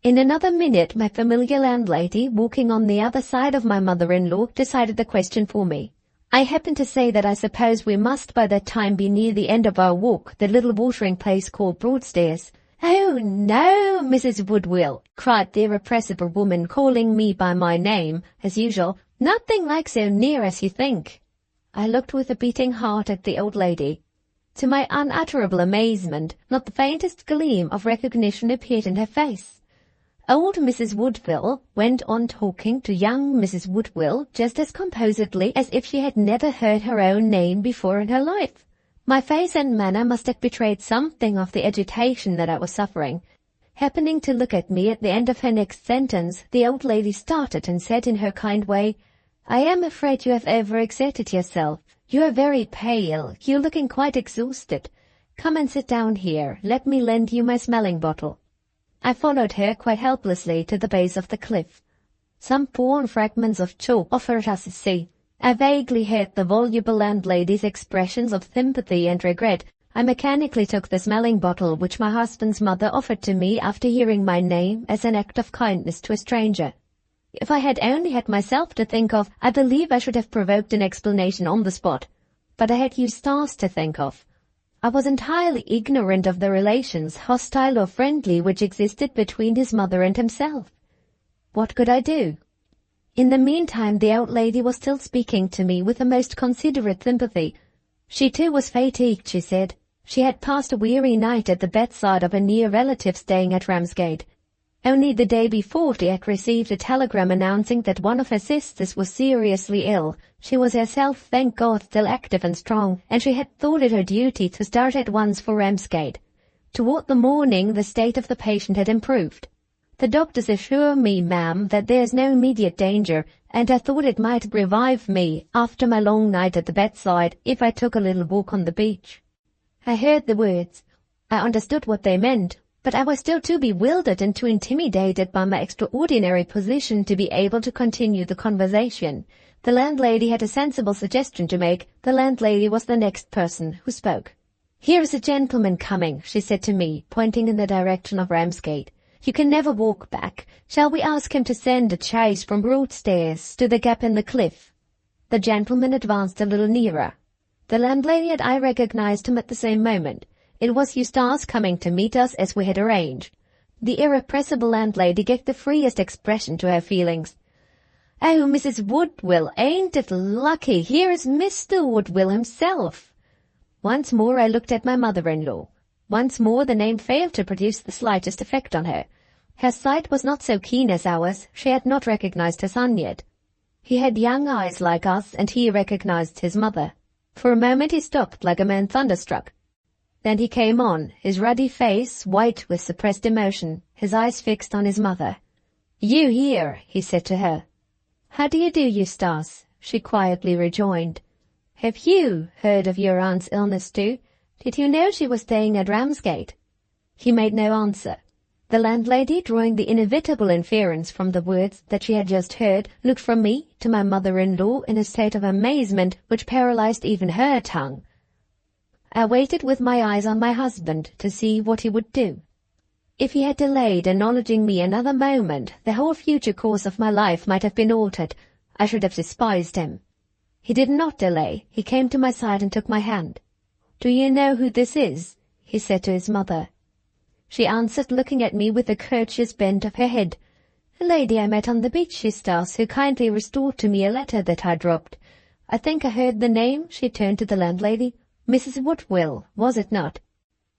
In another minute my familiar landlady, walking on the other side of my mother-in-law, decided the question for me. I happened to say that I suppose we must by that time be near the end of our walk, the little watering place called Broadstairs. "Oh, no, Mrs. Woodville," cried the irrepressible woman, calling me by my name, as usual. "Nothing like so near as you think." I looked with a beating heart at the old lady. To my unutterable amazement, not the faintest gleam of recognition appeared in her face. Old Mrs. Woodville went on talking to young Mrs. Woodville just as composedly as if she had never heard her own name before in her life. My face and manner must have betrayed something of the agitation that I was suffering. Happening to look at me at the end of her next sentence, the old lady started and said in her kind way, "I am afraid you have overexerted yourself. You are very pale. You're looking quite exhausted. Come and sit down here. Let me lend you my smelling bottle." I followed her quite helplessly to the base of the cliff. Some torn fragments of chalk offered us a sea. I vaguely heard the voluble landlady's expressions of sympathy and regret. I mechanically took the smelling bottle which my husband's mother offered to me after hearing my name as an act of kindness to a stranger. If I had only had myself to think of, I believe I should have provoked an explanation on the spot. But I had Eustace to think of. I was entirely ignorant of the relations, hostile or friendly, which existed between his mother and himself. What could I do? In the meantime, the old lady was still speaking to me with the most considerate sympathy. She too was fatigued, she said. She had passed a weary night at the bedside of a near relative staying at Ramsgate. Only the day before she had received a telegram announcing that one of her sisters was seriously ill. She was herself, thank God, still active and strong, and she had thought it her duty to start at once for Ramsgate. Toward the morning the state of the patient had improved. "The doctors assure me, ma'am, that there is no immediate danger, and I thought it might revive me, after my long night at the bedside, if I took a little walk on the beach." I heard the words. I understood what they meant, but I was still too bewildered and too intimidated by my extraordinary position to be able to continue the conversation. The landlady had a sensible suggestion to make. The landlady was the next person who spoke. "Here is a gentleman coming," she said to me, pointing in the direction of Ramsgate. "You can never walk back. Shall we ask him to send a chaise from Broadstairs to the gap in the cliff?" The gentleman advanced a little nearer. The landlady and I recognized him at the same moment. It was Eustace coming to meet us as we had arranged. The irrepressible landlady gave the freest expression to her feelings. "Oh, Mrs. Woodville, ain't it lucky? Here is Mr. Woodville himself." Once more I looked at my mother-in-law. Once more the name failed to produce the slightest effect on her. Her sight was not so keen as ours. She had not recognized her son yet. He had young eyes like us, and he recognized his mother. For a moment he stopped like a man thunderstruck. Then he came on, his ruddy face white with suppressed emotion, his eyes fixed on his mother. "You here," he said to her. "How do you do, Eustace?" she quietly rejoined. "Have you heard of your aunt's illness too? Did you know she was staying at Ramsgate?" He made no answer. The landlady, drawing the inevitable inference from the words that she had just heard, looked from me to my mother-in-law in a state of amazement which paralyzed even her tongue. I waited with my eyes on my husband to see what he would do. If he had delayed acknowledging me another moment, the whole future course of my life might have been altered. I should have despised him. He did not delay. He came to my side and took my hand. "Do you know who this is?" he said to his mother. She answered, looking at me with a courteous bend of her head. "A lady I met on the beach, Eustace, who kindly restored to me a letter that I dropped. I think I heard the name." She turned to the landlady. "Mrs. Woodville, was it not?"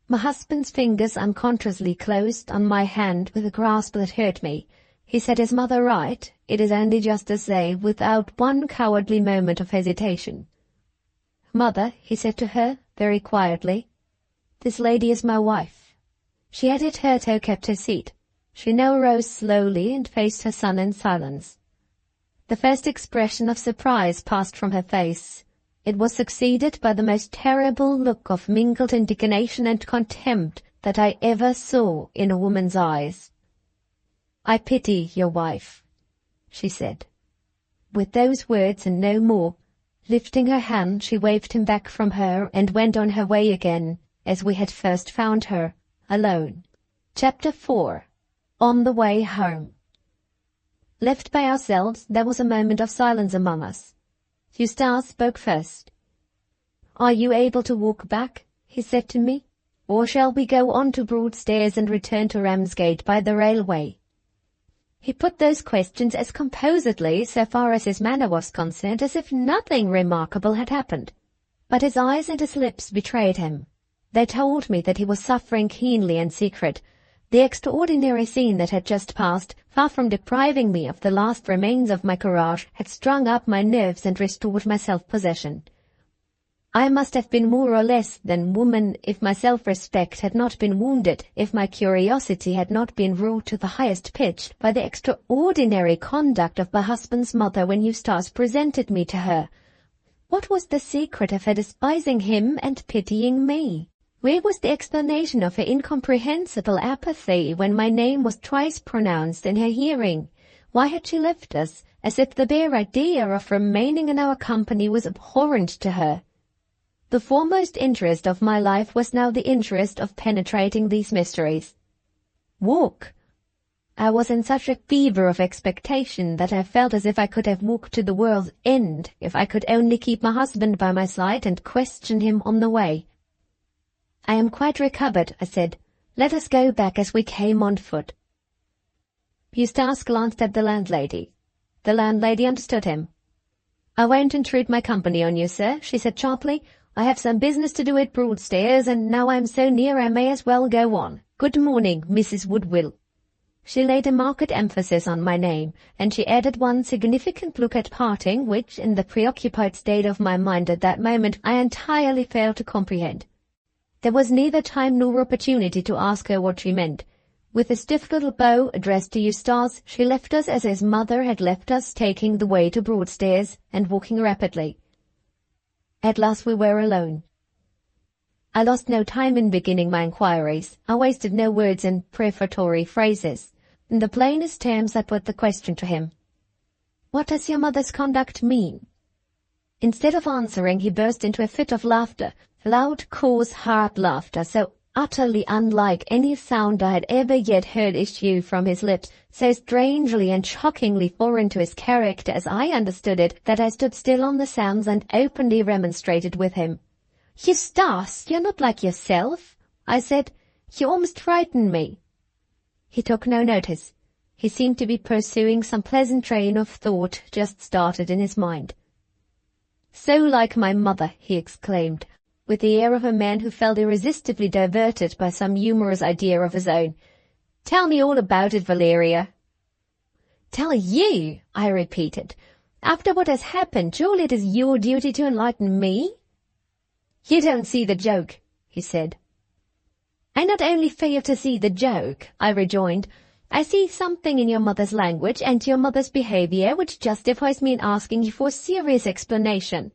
My husband's fingers unconsciously closed on my hand with a grasp that hurt me. He set his mother right, it is only just to say, without one cowardly moment of hesitation. "Mother," he said to her, very quietly, "this lady is my wife." She had hitherto kept her seat. She now rose slowly and faced her son in silence. The first expression of surprise passed from her face. It was succeeded by the most terrible look of mingled indignation and contempt that I ever saw in a woman's eyes. "I pity your wife," she said. With those words and no more, lifting her hand, she waved him back from her and went on her way again, as we had first found her, alone. Chapter 4. On the way home. Left by ourselves, there was a moment of silence among us. Eustace spoke first. "Are you able to walk back?" he said to me. "Or shall we go on to Broadstairs and return to Ramsgate by the railway?" He put those questions as composedly, so far as his manner was concerned, as if nothing remarkable had happened. But his eyes and his lips betrayed him. They told me that he was suffering keenly in secret. The extraordinary scene that had just passed, far from depriving me of the last remains of my courage, had strung up my nerves and restored my self-possession. I must have been more or less than woman if my self-respect had not been wounded, if my curiosity had not been wrought to the highest pitch by the extraordinary conduct of my husband's mother when Eustace presented me to her. What was the secret of her despising him and pitying me? Where was the explanation of her incomprehensible apathy when my name was twice pronounced in her hearing? Why had she left us, as if the bare idea of remaining in our company was abhorrent to her? The foremost interest of my life was now the interest of penetrating these mysteries. Walk! I was in such a fever of expectation that I felt as if I could have walked to the world's end if I could only keep my husband by my side and question him on the way. I am quite recovered, I said. Let us go back as we came on foot. Eustace glanced at the landlady. The landlady understood him. I won't intrude my company on you, sir, she said sharply. I have some business to do at Broadstairs, and now I am so near I may as well go on. Good morning, Mrs. Woodville. She laid a marked emphasis on my name, and she added one significant look at parting, which, in the preoccupied state of my mind at that moment, I entirely failed to comprehend. There was neither time nor opportunity to ask her what she meant. With a stiff little bow addressed to Eustace, she left us as his mother had left us, taking the way to Broadstairs, and walking rapidly. At last we were alone. I lost no time in beginning my inquiries. I wasted no words in prefatory phrases. In the plainest terms I put the question to him. What does your mother's conduct mean? Instead of answering, he burst into a fit of laughter, loud, coarse, hard laughter, so utterly unlike any sound I had ever yet heard issue from his lips, so strangely and shockingly foreign to his character as I understood it, that I stood still on the sounds and openly remonstrated with him. Eustace, you're not like yourself, I said. You almost frightened me. He took no notice. He seemed to be pursuing some pleasant train of thought just started in his mind. So like my mother, he exclaimed, with the air of a man who felt irresistibly diverted by some humorous idea of his own. Tell me all about it, Valeria. Tell you, I repeated. After what has happened, surely it is your duty to enlighten me? You don't see the joke, he said. I not only fail to see the joke, I rejoined. I see something in your mother's language and your mother's behavior which justifies me in asking you for a serious explanation.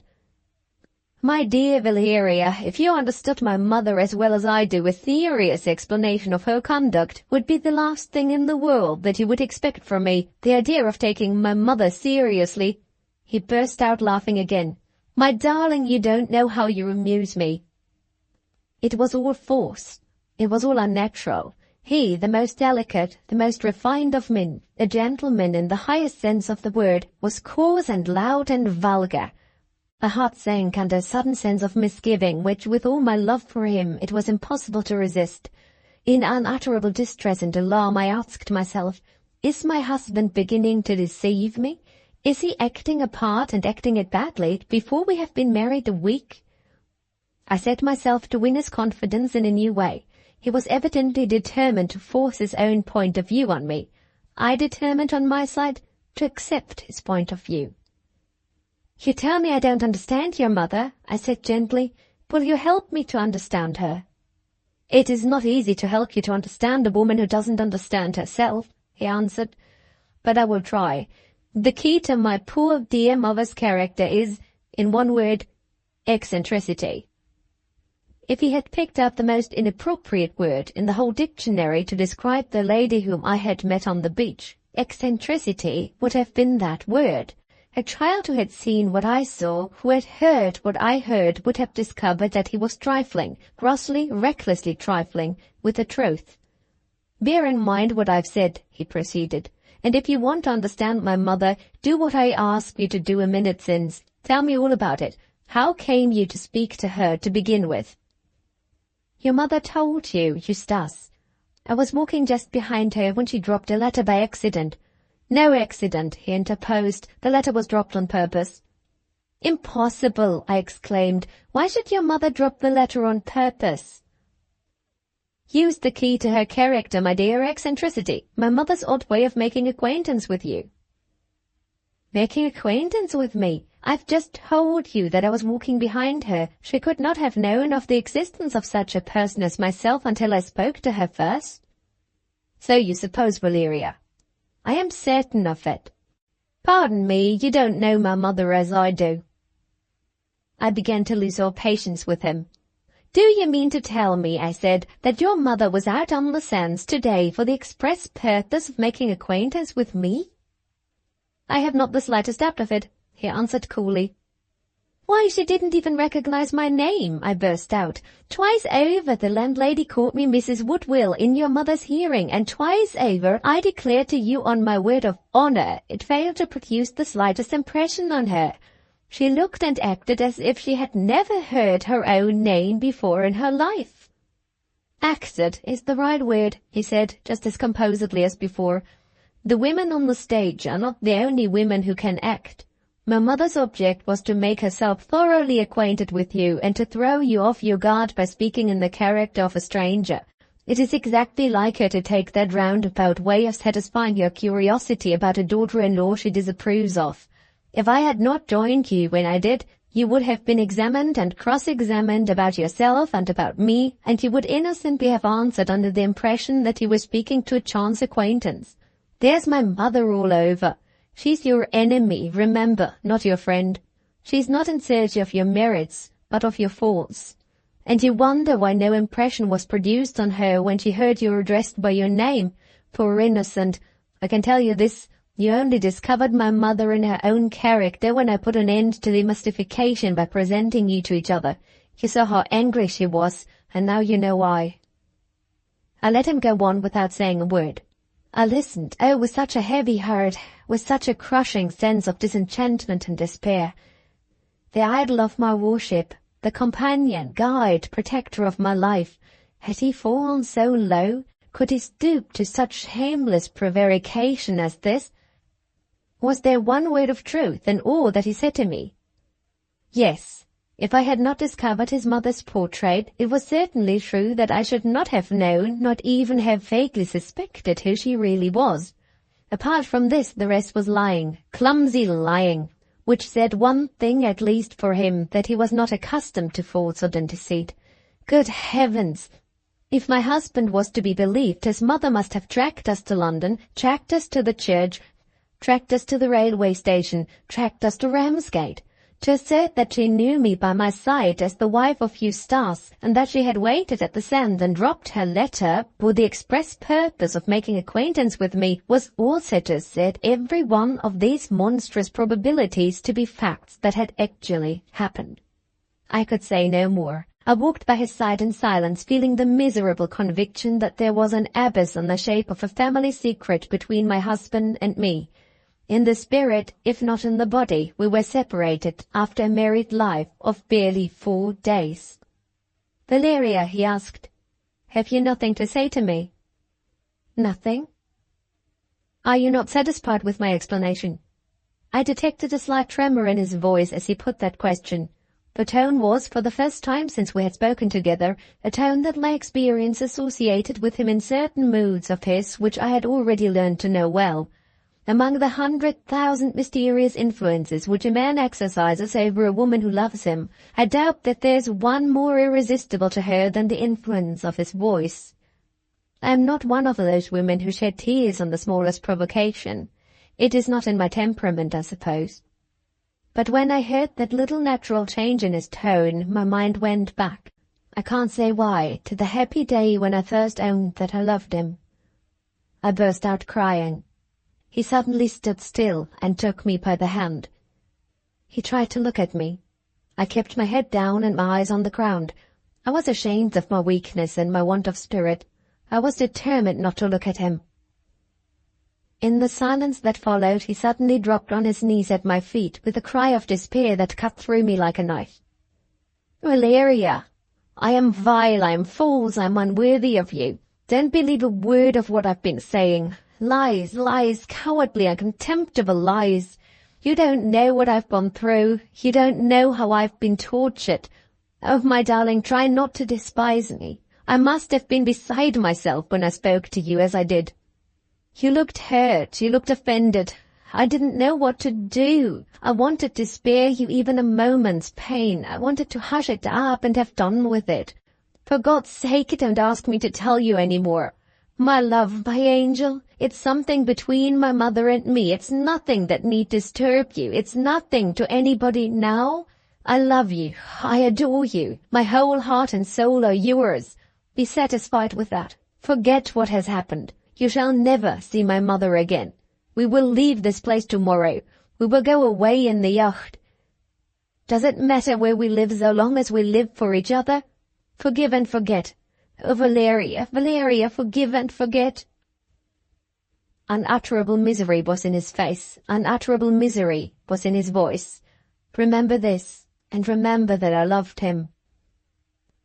My dear Valeria, if you understood my mother as well as I do, a serious explanation of her conduct would be the last thing in the world that you would expect from me. The idea of taking my mother seriously. He burst out laughing again. My darling, you don't know how you amuse me. It was all forced. It was all unnatural. He, the most delicate, the most refined of men, a gentleman in the highest sense of the word, was coarse and loud and vulgar. My heart sank under a sudden sense of misgiving, which, with all my love for him, it was impossible to resist. In unutterable distress and alarm, I asked myself, is my husband beginning to deceive me? Is he acting a part and acting it badly before we have been married a week? I set myself to win his confidence in a new way. He was evidently determined to force his own point of view on me. I determined on my side to accept his point of view. You tell me I don't understand your mother, I said gently. Will you help me to understand her? It is not easy to help you to understand a woman who doesn't understand herself, he answered. But I will try. The key to my poor dear mother's character is, in one word, eccentricity. If he had picked up the most inappropriate word in the whole dictionary to describe the lady whom I had met on the beach, eccentricity would have been that word. A child who had seen what I saw, who had heard what I heard, would have discovered that he was trifling, grossly, recklessly trifling, with the truth. Bear in mind what I've said, he proceeded, and if you want to understand my mother, do what I asked you to do a minute since. Tell me all about it. How came you to speak to her to begin with? Your mother told you, Eustace. I was walking just behind her when she dropped a letter by accident. No accident, he interposed. The letter was dropped on purpose. Impossible, I exclaimed. Why should your mother drop the letter on purpose? Use the key to her character, my dear, eccentricity. My mother's odd way of making acquaintance with you. Making acquaintance with me? I've just told you that I was walking behind her. She could not have known of the existence of such a person as myself until I spoke to her first. So you suppose, Valeria? I am certain of it. Pardon me, you don't know my mother as I do. I began to lose all patience with him. Do you mean to tell me, I said, that your mother was out on the sands today for the express purpose of making acquaintance with me? I have not the slightest doubt of it, he answered coolly. Why, she didn't even recognize my name, I burst out. Twice over the landlady called me Mrs. Woodville in your mother's hearing, and twice over I declare to you on my word of honor it failed to produce the slightest impression on her. She looked and acted as if she had never heard her own name before in her life. Acted is the right word, he said, just as composedly as before. The women on the stage are not the only women who can act. My mother's object was to make herself thoroughly acquainted with you and to throw you off your guard by speaking in the character of a stranger. It is exactly like her to take that roundabout way of satisfying your curiosity about a daughter-in-law she disapproves of. If I had not joined you when I did, you would have been examined and cross-examined about yourself and about me, and you would innocently have answered under the impression that you were speaking to a chance acquaintance. There's my mother all over. She's your enemy, remember, not your friend. She's not in search of your merits, but of your faults. And you wonder why no impression was produced on her when she heard you addressed by your name. Poor innocent. I can tell you this, you only discovered my mother in her own character when I put an end to the mystification by presenting you to each other. You saw how angry she was, and now you know why. I let him go on without saying a word. I listened, with such a heavy heart, with such a crushing sense of disenchantment and despair. The idol of my worship, the companion, guide, protector of my life, had he fallen so low? Could he stoop to such shameless prevarication as this? Was there one word of truth in all that he said to me? Yes. If I had not discovered his mother's portrait, it was certainly true that I should not have known, not even have vaguely suspected who she really was. Apart from this, the rest was lying, clumsy lying, which said one thing at least for him, that he was not accustomed to falsehood and deceit. Good heavens! If my husband was to be believed, his mother must have tracked us to London, tracked us to the church, tracked us to the railway station, tracked us to Ramsgate. To assert that she knew me by my side as the wife of Eustace, and that she had waited at the sand and dropped her letter for the express purpose of making acquaintance with me, was also to assert every one of these monstrous probabilities to be facts that had actually happened. I could say no more. I walked by his side in silence, feeling the miserable conviction that there was an abyss in the shape of a family secret between my husband and me. In the spirit, if not in the body, we were separated after a married life of barely 4 days. Valeria, he asked, have you nothing to say to me? Nothing? Are you not satisfied with my explanation? I detected a slight tremor in his voice as he put that question. The tone was, for the first time since we had spoken together, a tone that my experience associated with him in certain moods of his which I had already learned to know well. Among the 100,000 mysterious influences which a man exercises over a woman who loves him, I doubt that there's one more irresistible to her than the influence of his voice. I am not one of those women who shed tears on the smallest provocation. It is not in my temperament, I suppose. But when I heard that little natural change in his tone, my mind went back, I can't say why, to the happy day when I first owned that I loved him. I burst out crying. He suddenly stood still and took me by the hand. He tried to look at me. I kept my head down and my eyes on the ground. I was ashamed of my weakness and my want of spirit. I was determined not to look at him. In the silence that followed, he suddenly dropped on his knees at my feet with a cry of despair that cut through me like a knife. Valeria, I am vile, I am false, I am unworthy of you. Don't believe a word of what I've been saying. Lies, lies, cowardly and contemptible lies. You don't know what I've gone through. You don't know how I've been tortured. Oh, my darling, try not to despise me. I must have been beside myself when I spoke to you as I did. You looked hurt, you looked offended. I didn't know what to do. I wanted to spare you even a moment's pain. I wanted to hush it up and have done with it. For God's sake, don't ask me to tell you any more. My love, my angel, it's something between my mother and me. It's nothing that need disturb you. It's nothing to anybody now. I love you. I adore you. My whole heart and soul are yours. Be satisfied with that. Forget what has happened. You shall never see my mother again. We will leave this place tomorrow. We will go away in the yacht. Does it matter where we live so long as we live for each other? Forgive and forget. Oh, Valeria, Valeria, forgive and forget. Unutterable misery was in his face. Unutterable misery was in his voice. Remember this, and remember that I loved him.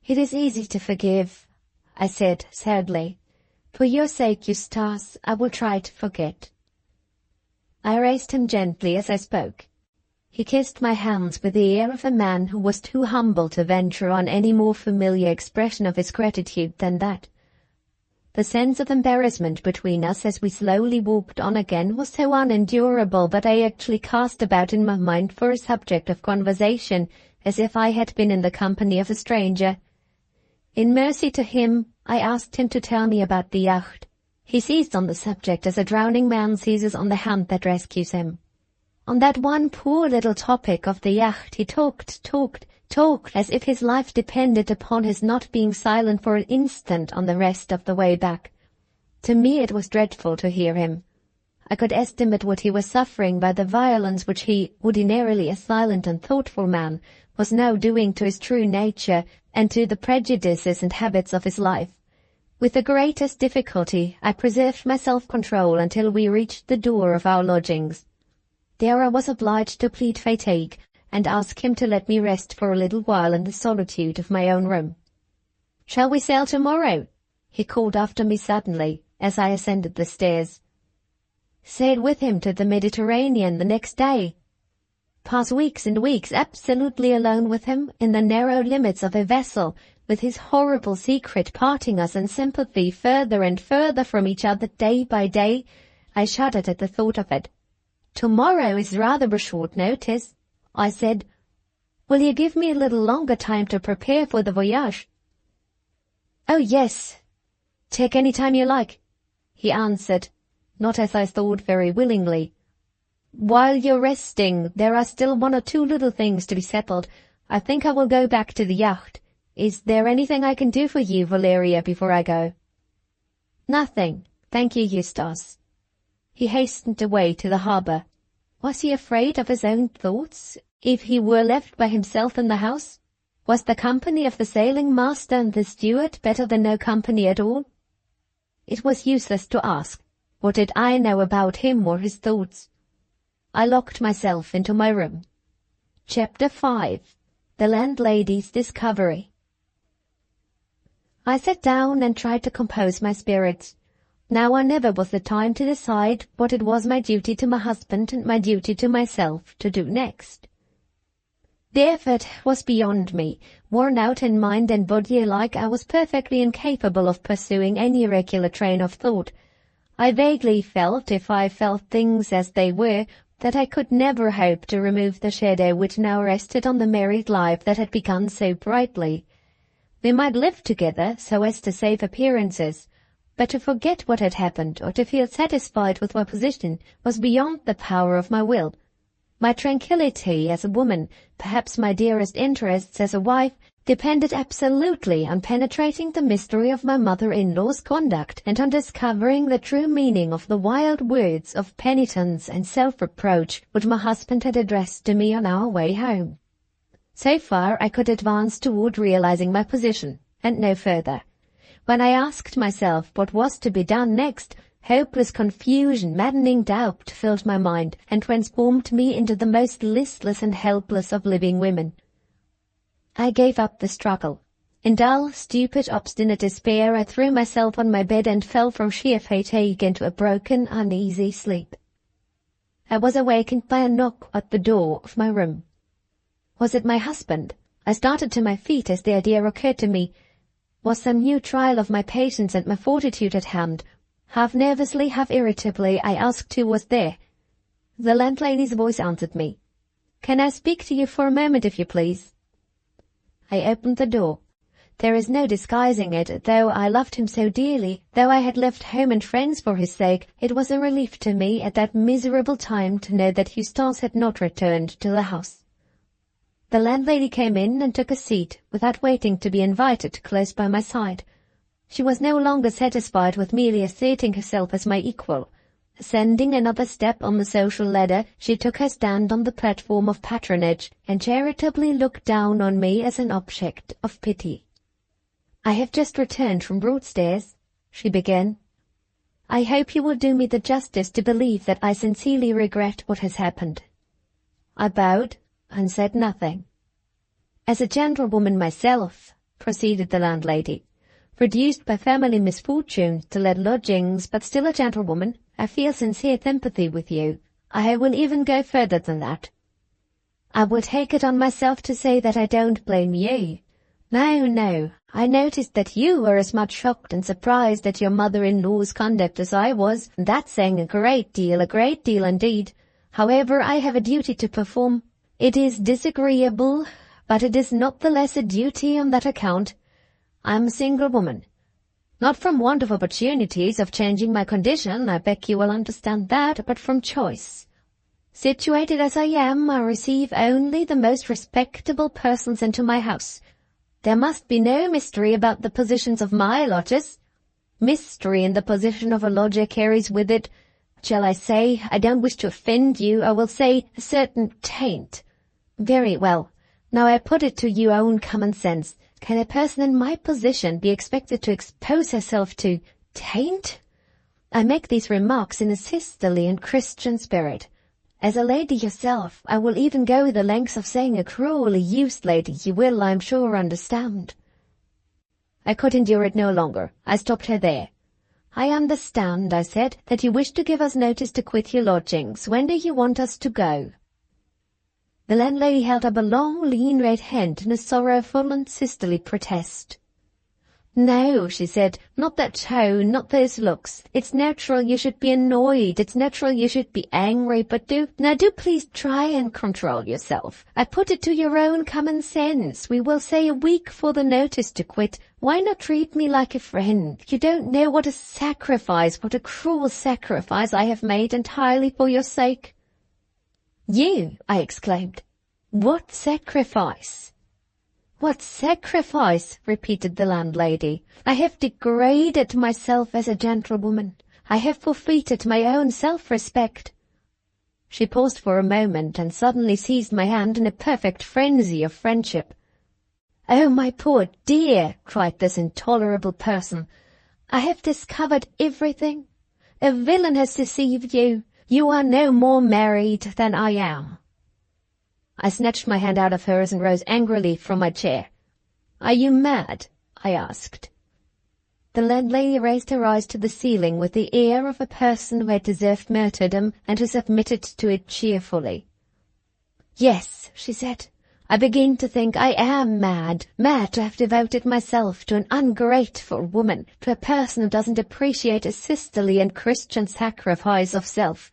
It is easy to forgive, I said sadly. For your sake, Eustace, I will try to forget. I raised him gently as I spoke. He kissed my hands with the air of a man who was too humble to venture on any more familiar expression of his gratitude than that. The sense of embarrassment between us as we slowly walked on again was so unendurable that I actually cast about in my mind for a subject of conversation, as if I had been in the company of a stranger. In mercy to him, I asked him to tell me about the yacht. He seized on the subject as a drowning man seizes on the hand that rescues him. On that one poor little topic of the yacht he talked as if his life depended upon his not being silent for an instant on the rest of the way back. To me it was dreadful to hear him. I could estimate what he was suffering by the violence which he, ordinarily a silent and thoughtful man, was now doing to his true nature and to the prejudices and habits of his life. With the greatest difficulty I preserved my self-control until we reached the door of our lodgings. There I was obliged to plead fatigue, and ask him to let me rest for a little while in the solitude of my own room. "Shall we sail tomorrow?" he called after me suddenly, as I ascended the stairs. Sail with him to the Mediterranean the next day. Pass weeks and weeks absolutely alone with him, in the narrow limits of a vessel, with his horrible secret parting us in sympathy further and further from each other day by day. I shuddered at the thought of it. "Tomorrow is rather a short notice," I said. "Will you give me a little longer time to prepare for the voyage?" "Oh, yes. Take any time you like," he answered, not as I thought very willingly. "While you're resting, there are still one or two little things to be settled. I think I will go back to the yacht. Is there anything I can do for you, Valeria, before I go?" "Nothing, thank you, Eustace." He hastened away to the harbour. Was he afraid of his own thoughts, if he were left by himself in the house? Was the company of the sailing master and the steward better than no company at all? It was useless to ask. What did I know about him or his thoughts? I locked myself into my room. Chapter 5. The Landlady's Discovery. I sat down and tried to compose my spirits. Now or never was the time to decide what it was my duty to my husband and my duty to myself to do next. The effort was beyond me. Worn out in mind and body alike, I was perfectly incapable of pursuing any regular train of thought. I vaguely felt, if I felt things as they were, that I could never hope to remove the shadow which now rested on the married life that had begun so brightly. We might live together so as to save appearances, but to forget what had happened or to feel satisfied with my position was beyond the power of my will. My tranquillity as a woman, perhaps my dearest interests as a wife, depended absolutely on penetrating the mystery of my mother-in-law's conduct and on discovering the true meaning of the wild words of penitence and self-reproach which my husband had addressed to me on our way home. So far I could advance toward realizing my position, and no further. When I asked myself what was to be done next, hopeless confusion, maddening doubt filled my mind and transformed me into the most listless and helpless of living women. I gave up the struggle. In dull, stupid, obstinate despair, I threw myself on my bed and fell from sheer fatigue into a broken, uneasy sleep. I was awakened by a knock at the door of my room. Was it my husband? I started to my feet as the idea occurred to me. Was some new trial of my patience and my fortitude at hand? Half nervously, half irritably, I asked who was there. The landlady's voice answered me. "Can I speak to you for a moment, if you please?" I opened the door. There is no disguising it, though I loved him so dearly, though I had left home and friends for his sake, it was a relief to me at that miserable time to know that Eustace had not returned to the house. The landlady came in and took a seat, without waiting to be invited, close by my side. She was no longer satisfied with merely asserting herself as my equal. Ascending another step on the social ladder, she took her stand on the platform of patronage, and charitably looked down on me as an object of pity. "I have just returned from Broadstairs," she began. "I hope you will do me the justice to believe that I sincerely regret what has happened." I bowed and said nothing. "As a gentlewoman myself," proceeded the landlady, "reduced by family misfortune to let lodgings, but still a gentlewoman, I feel sincere sympathy with you. I will even go further than that. I will take it on myself to say that I don't blame you. No, I noticed that you were as much shocked and surprised at your mother-in-law's conduct as I was, and that's saying a great deal indeed. However, I have a duty to perform. It is disagreeable, but it is not the less a duty on that account. I am a single woman. Not from want of opportunities of changing my condition, I beg you will understand that, but from choice. Situated as I am, I receive only the most respectable persons into my house. There must be no mystery about the positions of my lodgers. Mystery in the position of a lodger carries with it, shall I say, I don't wish to offend you, I will say, a certain taint. Very well. Now I put it to your own common sense. Can a person in my position be expected to expose herself to taint? I make these remarks in a sisterly and Christian spirit. As a lady yourself, I will even go the lengths of saying a cruelly used lady, you will, I am sure, understand. I could endure it no longer. I stopped her there. I understand, I said, that you wish to give us notice to quit your lodgings. When do you want us to go? The landlady held up a long, lean red hand in a sorrowful and sisterly protest. No, she said, not that tone, not those looks. It's natural you should be annoyed, it's natural you should be angry, but do please try and control yourself. I put it to your own common sense. We will say a week for the notice to quit. Why not treat me like a friend? You don't know what a sacrifice, what a cruel sacrifice I have made entirely for your sake. You, I exclaimed. What sacrifice? What sacrifice? Repeated the landlady. I have degraded myself as a gentlewoman. I have forfeited my own self-respect. She paused for a moment and suddenly seized my hand in a perfect frenzy of friendship. Oh, my poor dear, cried this intolerable person. I have discovered everything. A villain has deceived you. You are no more married than I am. I snatched my hand out of hers and rose angrily from my chair. Are you mad? I asked. The landlady raised her eyes to the ceiling with the air of a person who had deserved martyrdom and who submitted to it cheerfully. Yes, she said, I begin to think I am mad to have devoted myself to an ungrateful woman, to a person who doesn't appreciate a sisterly and Christian sacrifice of self.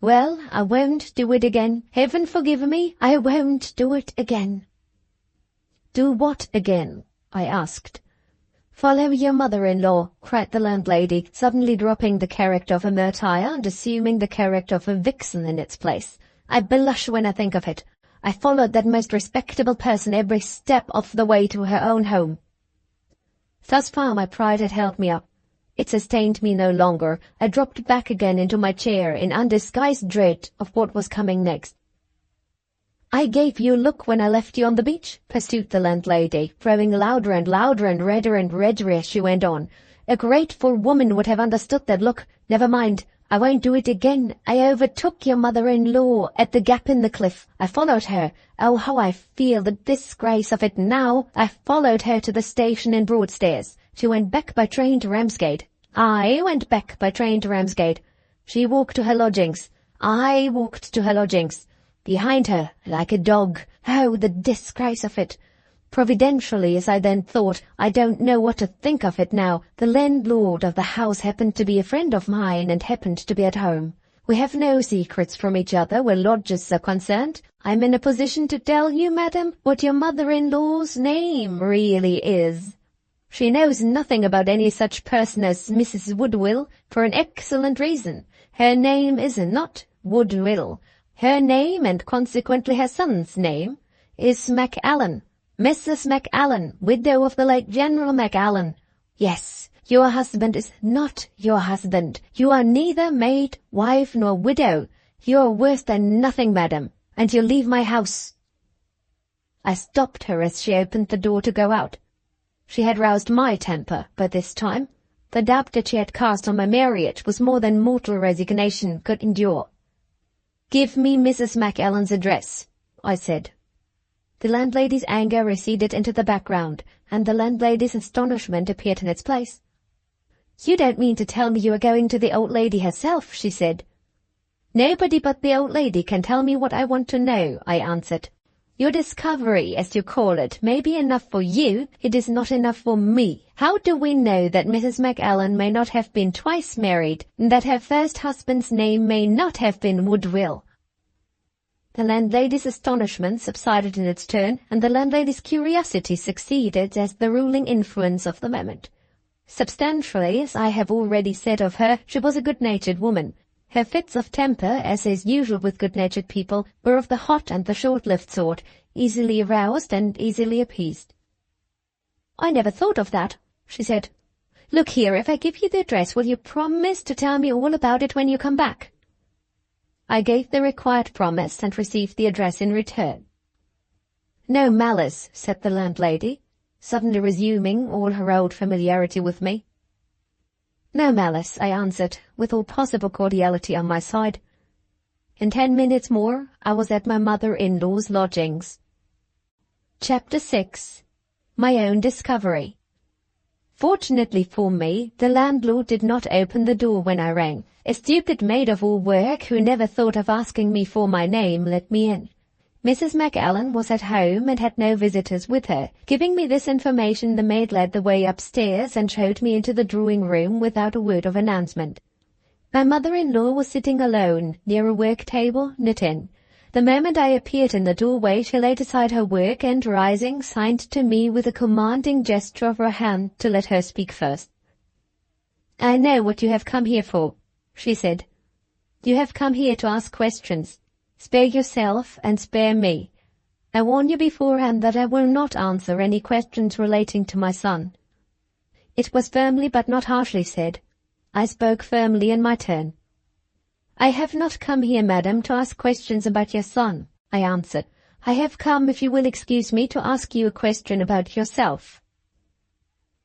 Well, I won't do it again. Heaven forgive me, I won't do it again. Do what again? I asked. Follow your mother-in-law, cried the landlady, suddenly dropping the character of a martyr and assuming the character of a vixen in its place. I blush when I think of it. I followed that most respectable person every step of the way to her own home. Thus far my pride had held me up. It sustained me no longer. I dropped back again into my chair in undisguised dread of what was coming next. I gave you a look when I left you on the beach, pursued the landlady, growing louder and redder as she went on. A grateful woman would have understood that look. Never mind. I won't do it again. I overtook your mother-in-law at the gap in the cliff. I followed her. Oh, how I feel the disgrace of it now. I followed her to the station in Broadstairs. She went back by train to Ramsgate. I went back by train to Ramsgate. She walked to her lodgings. I walked to her lodgings. Behind her, like a dog. Oh, the disgrace of it. Providentially, as I then thought, I don't know what to think of it now, the landlord of the house happened to be a friend of mine and happened to be at home. We have no secrets from each other where lodgers are concerned. I'm in a position to tell you, madam, what your mother-in-law's name really is. She knows nothing about any such person as Mrs. Woodville, for an excellent reason. Her name is not Woodville. Her name, and consequently her son's name, is MacAllan. Mrs. MacAllan, widow of the late General MacAllan. Yes, your husband is not your husband. You are neither maid, wife, nor widow. You are worse than nothing, madam, and you leave my house. I stopped her as she opened the door to go out. She had roused my temper by this time. The doubt that she had cast on my marriage was more than mortal resignation could endure. "Give me Mrs. MacAllan's address," I said. The landlady's anger receded into the background, and the landlady's astonishment appeared in its place. "You don't mean to tell me you are going to the old lady herself," she said. "Nobody but the old lady can tell me what I want to know," I answered. "Your discovery, as you call it, may be enough for you. It is not enough for me. How do we know that Mrs. MacAllan may not have been twice married, and that her first husband's name may not have been Woodville?" The landlady's astonishment subsided in its turn, and the landlady's curiosity succeeded as the ruling influence of the moment. Substantially, as I have already said of her, she was a good-natured woman. Her fits of temper, as is usual with good-natured people, were of the hot and the short-lived sort, easily aroused and easily appeased. "I never thought of that," she said. "Look here, if I give you the address, will you promise to tell me all about it when you come back?" I gave the required promise and received the address in return. "No malice," said the landlady, suddenly resuming all her old familiarity with me. "No malice," I answered, with all possible cordiality on my side. In 10 minutes more, I was at my mother-in-law's lodgings. Chapter 6. My own discovery. Fortunately for me, the landlord did not open the door when I rang. A stupid maid-of-all-work, who never thought of asking me for my name, let me in. Mrs. MacAllan was at home and had no visitors with her. Giving me this information, the maid led the way upstairs and showed me into the drawing-room without a word of announcement. My mother-in-law was sitting alone, near a work-table, knitting. The moment I appeared in the doorway, she laid aside her work and, rising, signed to me with a commanding gesture of her hand to let her speak first. "I know what you have come here for," she said. "You have come here to ask questions. Spare yourself and spare me. I warn you beforehand that I will not answer any questions relating to my son." It was firmly but not harshly said. I spoke firmly in my turn. "I have not come here, madam, to ask questions about your son," I answered. "I have come, if you will excuse me, to ask you a question about yourself."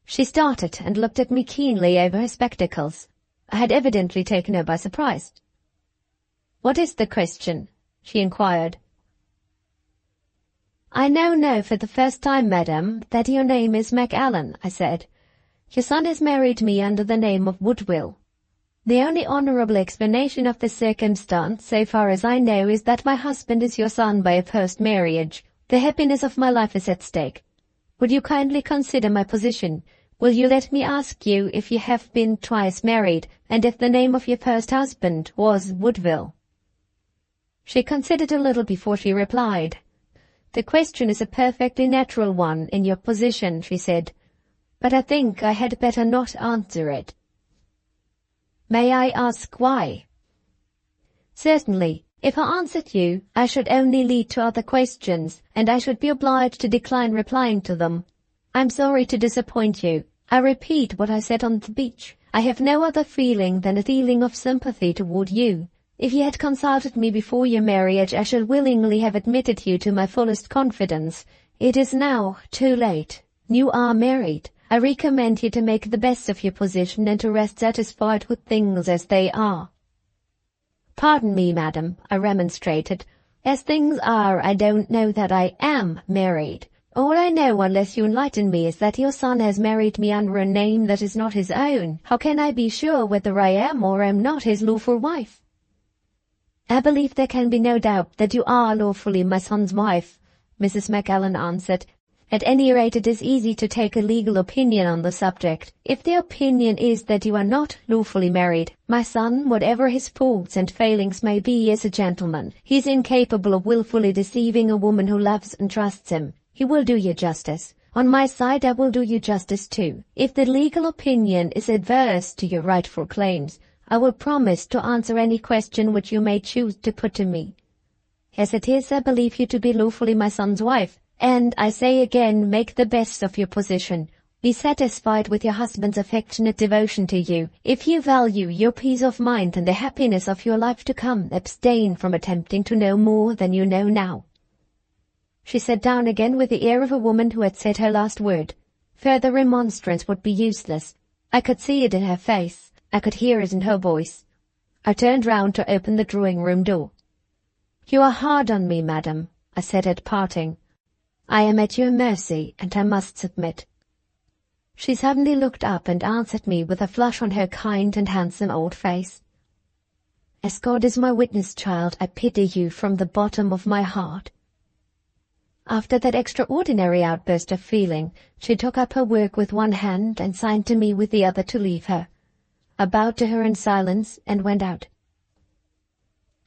She started and looked at me keenly over her spectacles. I had evidently taken her by surprise. "What is the question?" she inquired. "I now know for the first time, madam, that your name is MacAllan," I said. "Your son has married me under the name of Woodville. The only honourable explanation of this circumstance, so far as I know, is that my husband is your son by a first marriage. The happiness of my life is at stake. Will you kindly consider my position? Will you let me ask you if you have been twice married, and if the name of your first husband was Woodville?" She considered a little before she replied. "The question is a perfectly natural one in your position," she said, "but I think I had better not answer it." "May I ask why?" "Certainly. If I answered you, I should only lead to other questions, and I should be obliged to decline replying to them. I'm sorry to disappoint you. I repeat what I said on the beach. I have no other feeling than a feeling of sympathy toward you. If you had consulted me before your marriage, I should willingly have admitted you to my fullest confidence. It is now too late. You are married. I recommend you to make the best of your position and to rest satisfied with things as they are." "Pardon me, madam," I remonstrated. "As things are, I don't know that I am married. All I know, unless you enlighten me, is that your son has married me under a name that is not his own. How can I be sure whether I am or am not his lawful wife?" "I believe there can be no doubt that you are lawfully my son's wife," Mrs. MacAllan answered. At any rate, it is easy to take a legal opinion on the subject. If the opinion is that you are not lawfully married, my son, whatever his faults and failings may be, is a gentleman. He is incapable of wilfully deceiving a woman who loves and trusts him. He will do you justice. On my side, I will do you justice too. If the legal opinion is adverse to your rightful claims, I will promise to answer any question which you may choose to put to me. As it is, I believe you to be lawfully my son's wife, and I say again, make the best of your position. Be satisfied with your husband's affectionate devotion to you. If you value your peace of mind and the happiness of your life to come, abstain from attempting to know more than you know now." She sat down again with the air of a woman who had said her last word. Further remonstrance would be useless. I could see it in her face. I could hear it in her voice. I turned round to open the drawing-room door. "You are hard on me, madam," I said at parting. "I am at your mercy, and I must submit." She suddenly looked up and answered me with a flush on her kind and handsome old face. "As God is my witness, child, I pity you from the bottom of my heart." After that extraordinary outburst of feeling, she took up her work with one hand and signed to me with the other to leave her. I bowed to her in silence and went out.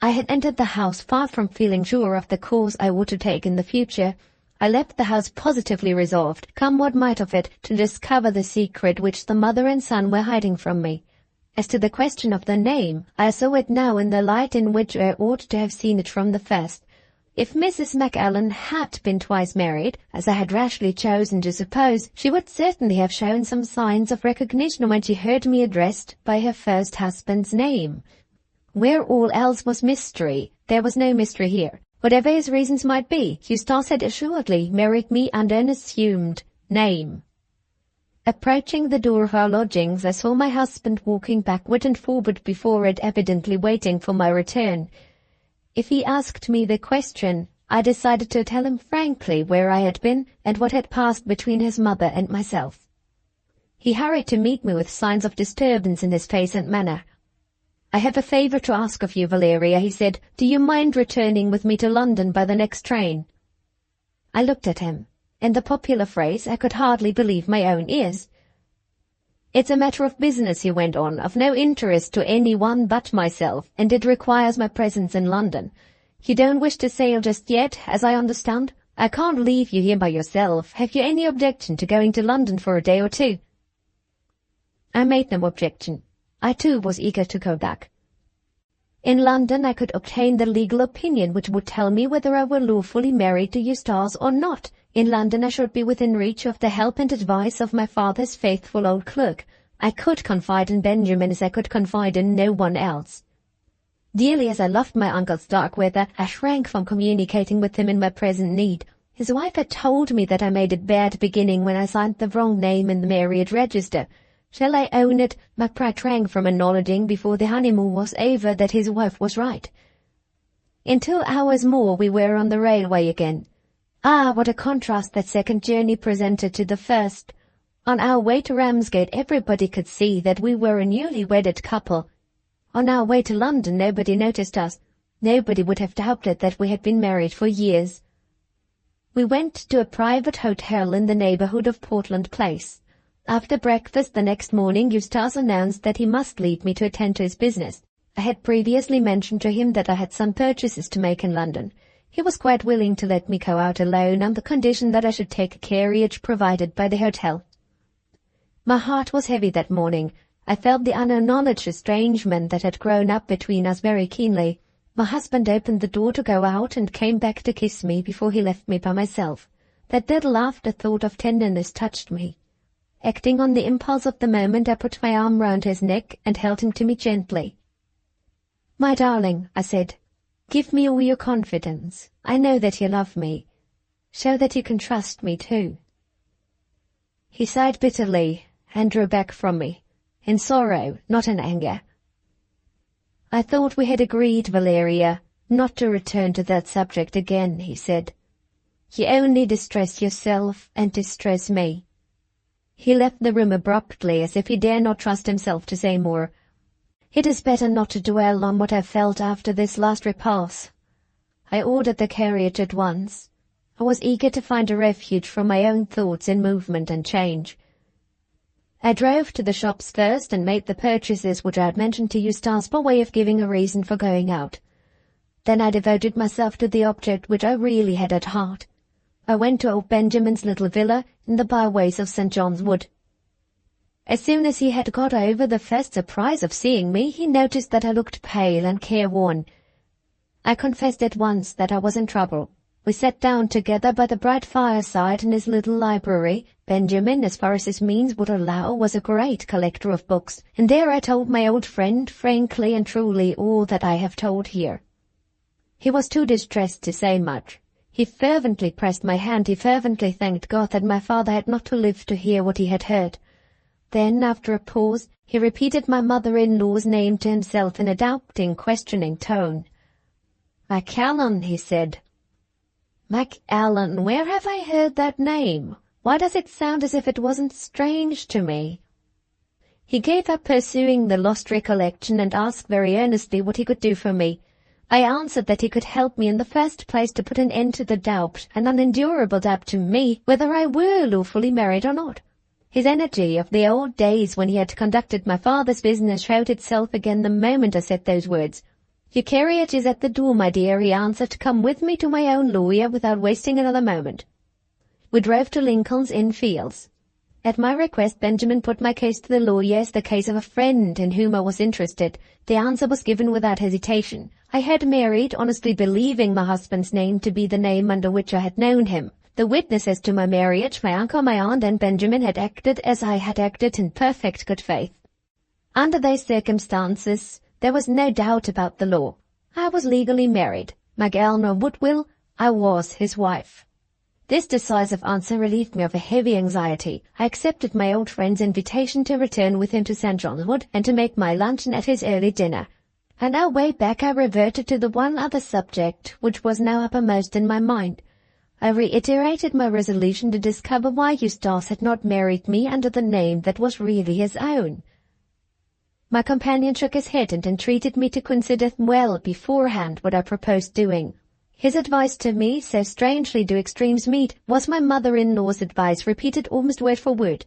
I had entered the house far from feeling sure of the course I ought to take in the future. I left the house positively resolved, come what might of it, to discover the secret which the mother and son were hiding from me. As to the question of the name, I saw it now in the light in which I ought to have seen it from the first. If Mrs. Macallan had been twice married, as I had rashly chosen to suppose, she would certainly have shown some signs of recognition when she heard me addressed by her first husband's name. Where all else was mystery, there was no mystery here. Whatever his reasons might be, Eustace had assuredly married me under an assumed name. Approaching the door of our lodgings, I saw my husband walking backward and forward before it, evidently waiting for my return. If he asked me the question, I decided to tell him frankly where I had been and what had passed between his mother and myself. He hurried to meet me with signs of disturbance in his face and manner. "I have a favour to ask of you, Valeria," he said. "Do you mind returning with me to London by the next train?" I looked at him. In the popular phrase, I could hardly believe my own ears. "It's a matter of business," he went on, "of no interest to any one but myself, and it requires my presence in London. You don't wish to sail just yet, as I understand? I can't leave you here by yourself. Have you any objection to going to London for a day or two?" I made no objection. I too was eager to go back. In London I could obtain the legal opinion which would tell me whether I were lawfully married to Eustace or not. In London I should be within reach of the help and advice of my father's faithful old clerk. I could confide in Benjamin as I could confide in no one else. Dearly as I loved my Uncle Starkweather, I shrank from communicating with him in my present need. His wife had told me that I made a bad beginning when I signed the wrong name in the marriage register. Shall I own it? My pride shrank from acknowledging before the honeymoon was over that his wife was right. In 2 hours more we were on the railway again. Ah, what a contrast that second journey presented to the first! On our way to Ramsgate everybody could see that we were a newly wedded couple. On our way to London nobody noticed us. Nobody would have doubted that we had been married for years. We went to a private hotel in the neighbourhood of Portland Place. After breakfast the next morning Eustace announced that he must leave me to attend to his business. I had previously mentioned to him that I had some purchases to make in London. He was quite willing to let me go out alone on the condition that I should take a carriage provided by the hotel. My heart was heavy that morning. I felt the unacknowledged estrangement that had grown up between us very keenly. My husband opened the door to go out and came back to kiss me before he left me by myself. That little afterthought of tenderness touched me. Acting on the impulse of the moment, I put my arm round his neck and held him to me gently. "My darling," I said, "give me all your confidence. I know that you love me. Show that you can trust me too." He sighed bitterly and drew back from me, in sorrow, not in anger. "I thought we had agreed, Valeria, not to return to that subject again," he said. "You only distress yourself and distress me." He left the room abruptly, as if he dare not trust himself to say more. It is better not to dwell on what I felt after this last repulse. I ordered the carriage at once. I was eager to find a refuge from my own thoughts in movement and change. I drove to the shops first and made the purchases which I had mentioned to Eustace by way of giving a reason for going out. Then I devoted myself to the object which I really had at heart. I went to old Benjamin's little villa in the byways of St. John's Wood. As soon as he had got over the first surprise of seeing me, he noticed that I looked pale and careworn. I confessed at once that I was in trouble. We sat down together by the bright fireside in his little library. Benjamin, as far as his means would allow, was a great collector of books, and there I told my old friend frankly and truly all that I have told here. He was too distressed to say much. He fervently pressed my hand, he fervently thanked God that my father had not to live to hear what he had heard. Then, after a pause, he repeated my mother-in-law's name to himself in a doubting, questioning tone. "MacAllan," he said. "MacAllan, where have I heard that name? Why does it sound as if it wasn't strange to me?" He gave up pursuing the lost recollection and asked very earnestly what he could do for me. I answered that he could help me in the first place to put an end to the doubt, an unendurable doubt to me, whether I were lawfully married or not. His energy of the old days when he had conducted my father's business showed itself again the moment I said those words. "Your carriage is at the door, my dear," he answered. "Come with me to my own lawyer without wasting another moment." We drove to Lincoln's Inn Fields. At my request, Benjamin put my case to the lawyer as the case of a friend in whom I was interested. The answer was given without hesitation. I had married, honestly believing my husband's name to be the name under which I had known him. The witnesses to my marriage, my uncle, my aunt, and Benjamin, had acted as I had acted in perfect good faith. Under these circumstances, there was no doubt about the law. I was legally married. Valeria Woodville, I was his wife. This decisive answer relieved me of a heavy anxiety. I accepted my old friend's invitation to return with him to St. John's Wood and to make my luncheon at his early dinner. On our way back I reverted to the one other subject which was now uppermost in my mind. I reiterated my resolution to discover why Eustace had not married me under the name that was really his own. My companion shook his head and entreated me to consider well beforehand what I proposed doing. His advice to me, so strangely do extremes meet, was my mother-in-law's advice, repeated almost word for word.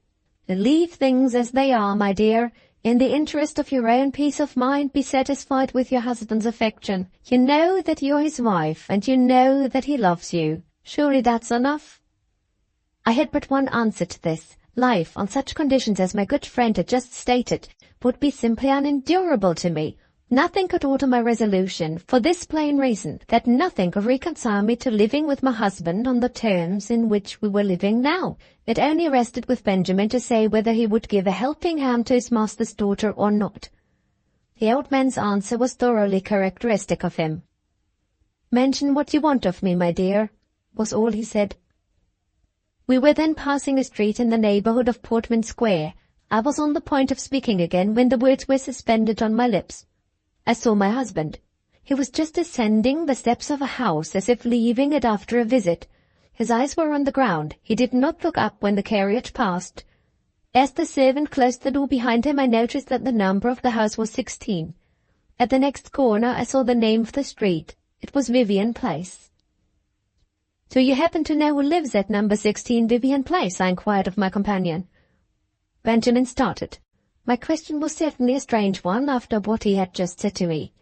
"Leave things as they are, my dear. In the interest of your own peace of mind, be satisfied with your husband's affection. You know that you're his wife, and you know that he loves you. Surely that's enough?" I had but one answer to this. Life, on such conditions as my good friend had just stated, would be simply unendurable to me. Nothing could alter my resolution, for this plain reason, that nothing could reconcile me to living with my husband on the terms in which we were living now. It only rested with Benjamin to say whether he would give a helping hand to his master's daughter or not. The old man's answer was thoroughly characteristic of him. "Mention what you want of me, my dear," was all he said. We were then passing a street in the neighbourhood of Portman Square. I was on the point of speaking again when the words were suspended on my lips. I saw my husband. He was just ascending the steps of a house as if leaving it after a visit. His eyes were on the ground. He did not look up when the carriage passed. As the servant closed the door behind him, I noticed that the number of the house was 16. At the next corner I saw the name of the street. It was Vivian Place. "So you happen to know who lives at number 16 Vivian Place?" I inquired of my companion. Benjamin started. My question was certainly a strange one after what he had just said to me.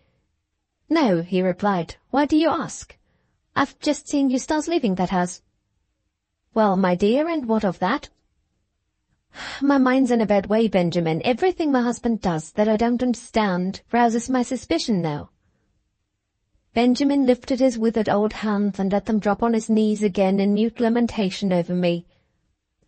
"No," he replied. "Why do you ask?" "I've just seen Eustace leaving that house." "Well, my dear, and what of that?" "My mind's in a bad way, Benjamin. Everything my husband does that I don't understand rouses my suspicion now." Benjamin lifted his withered old hands and let them drop on his knees again in mute lamentation over me.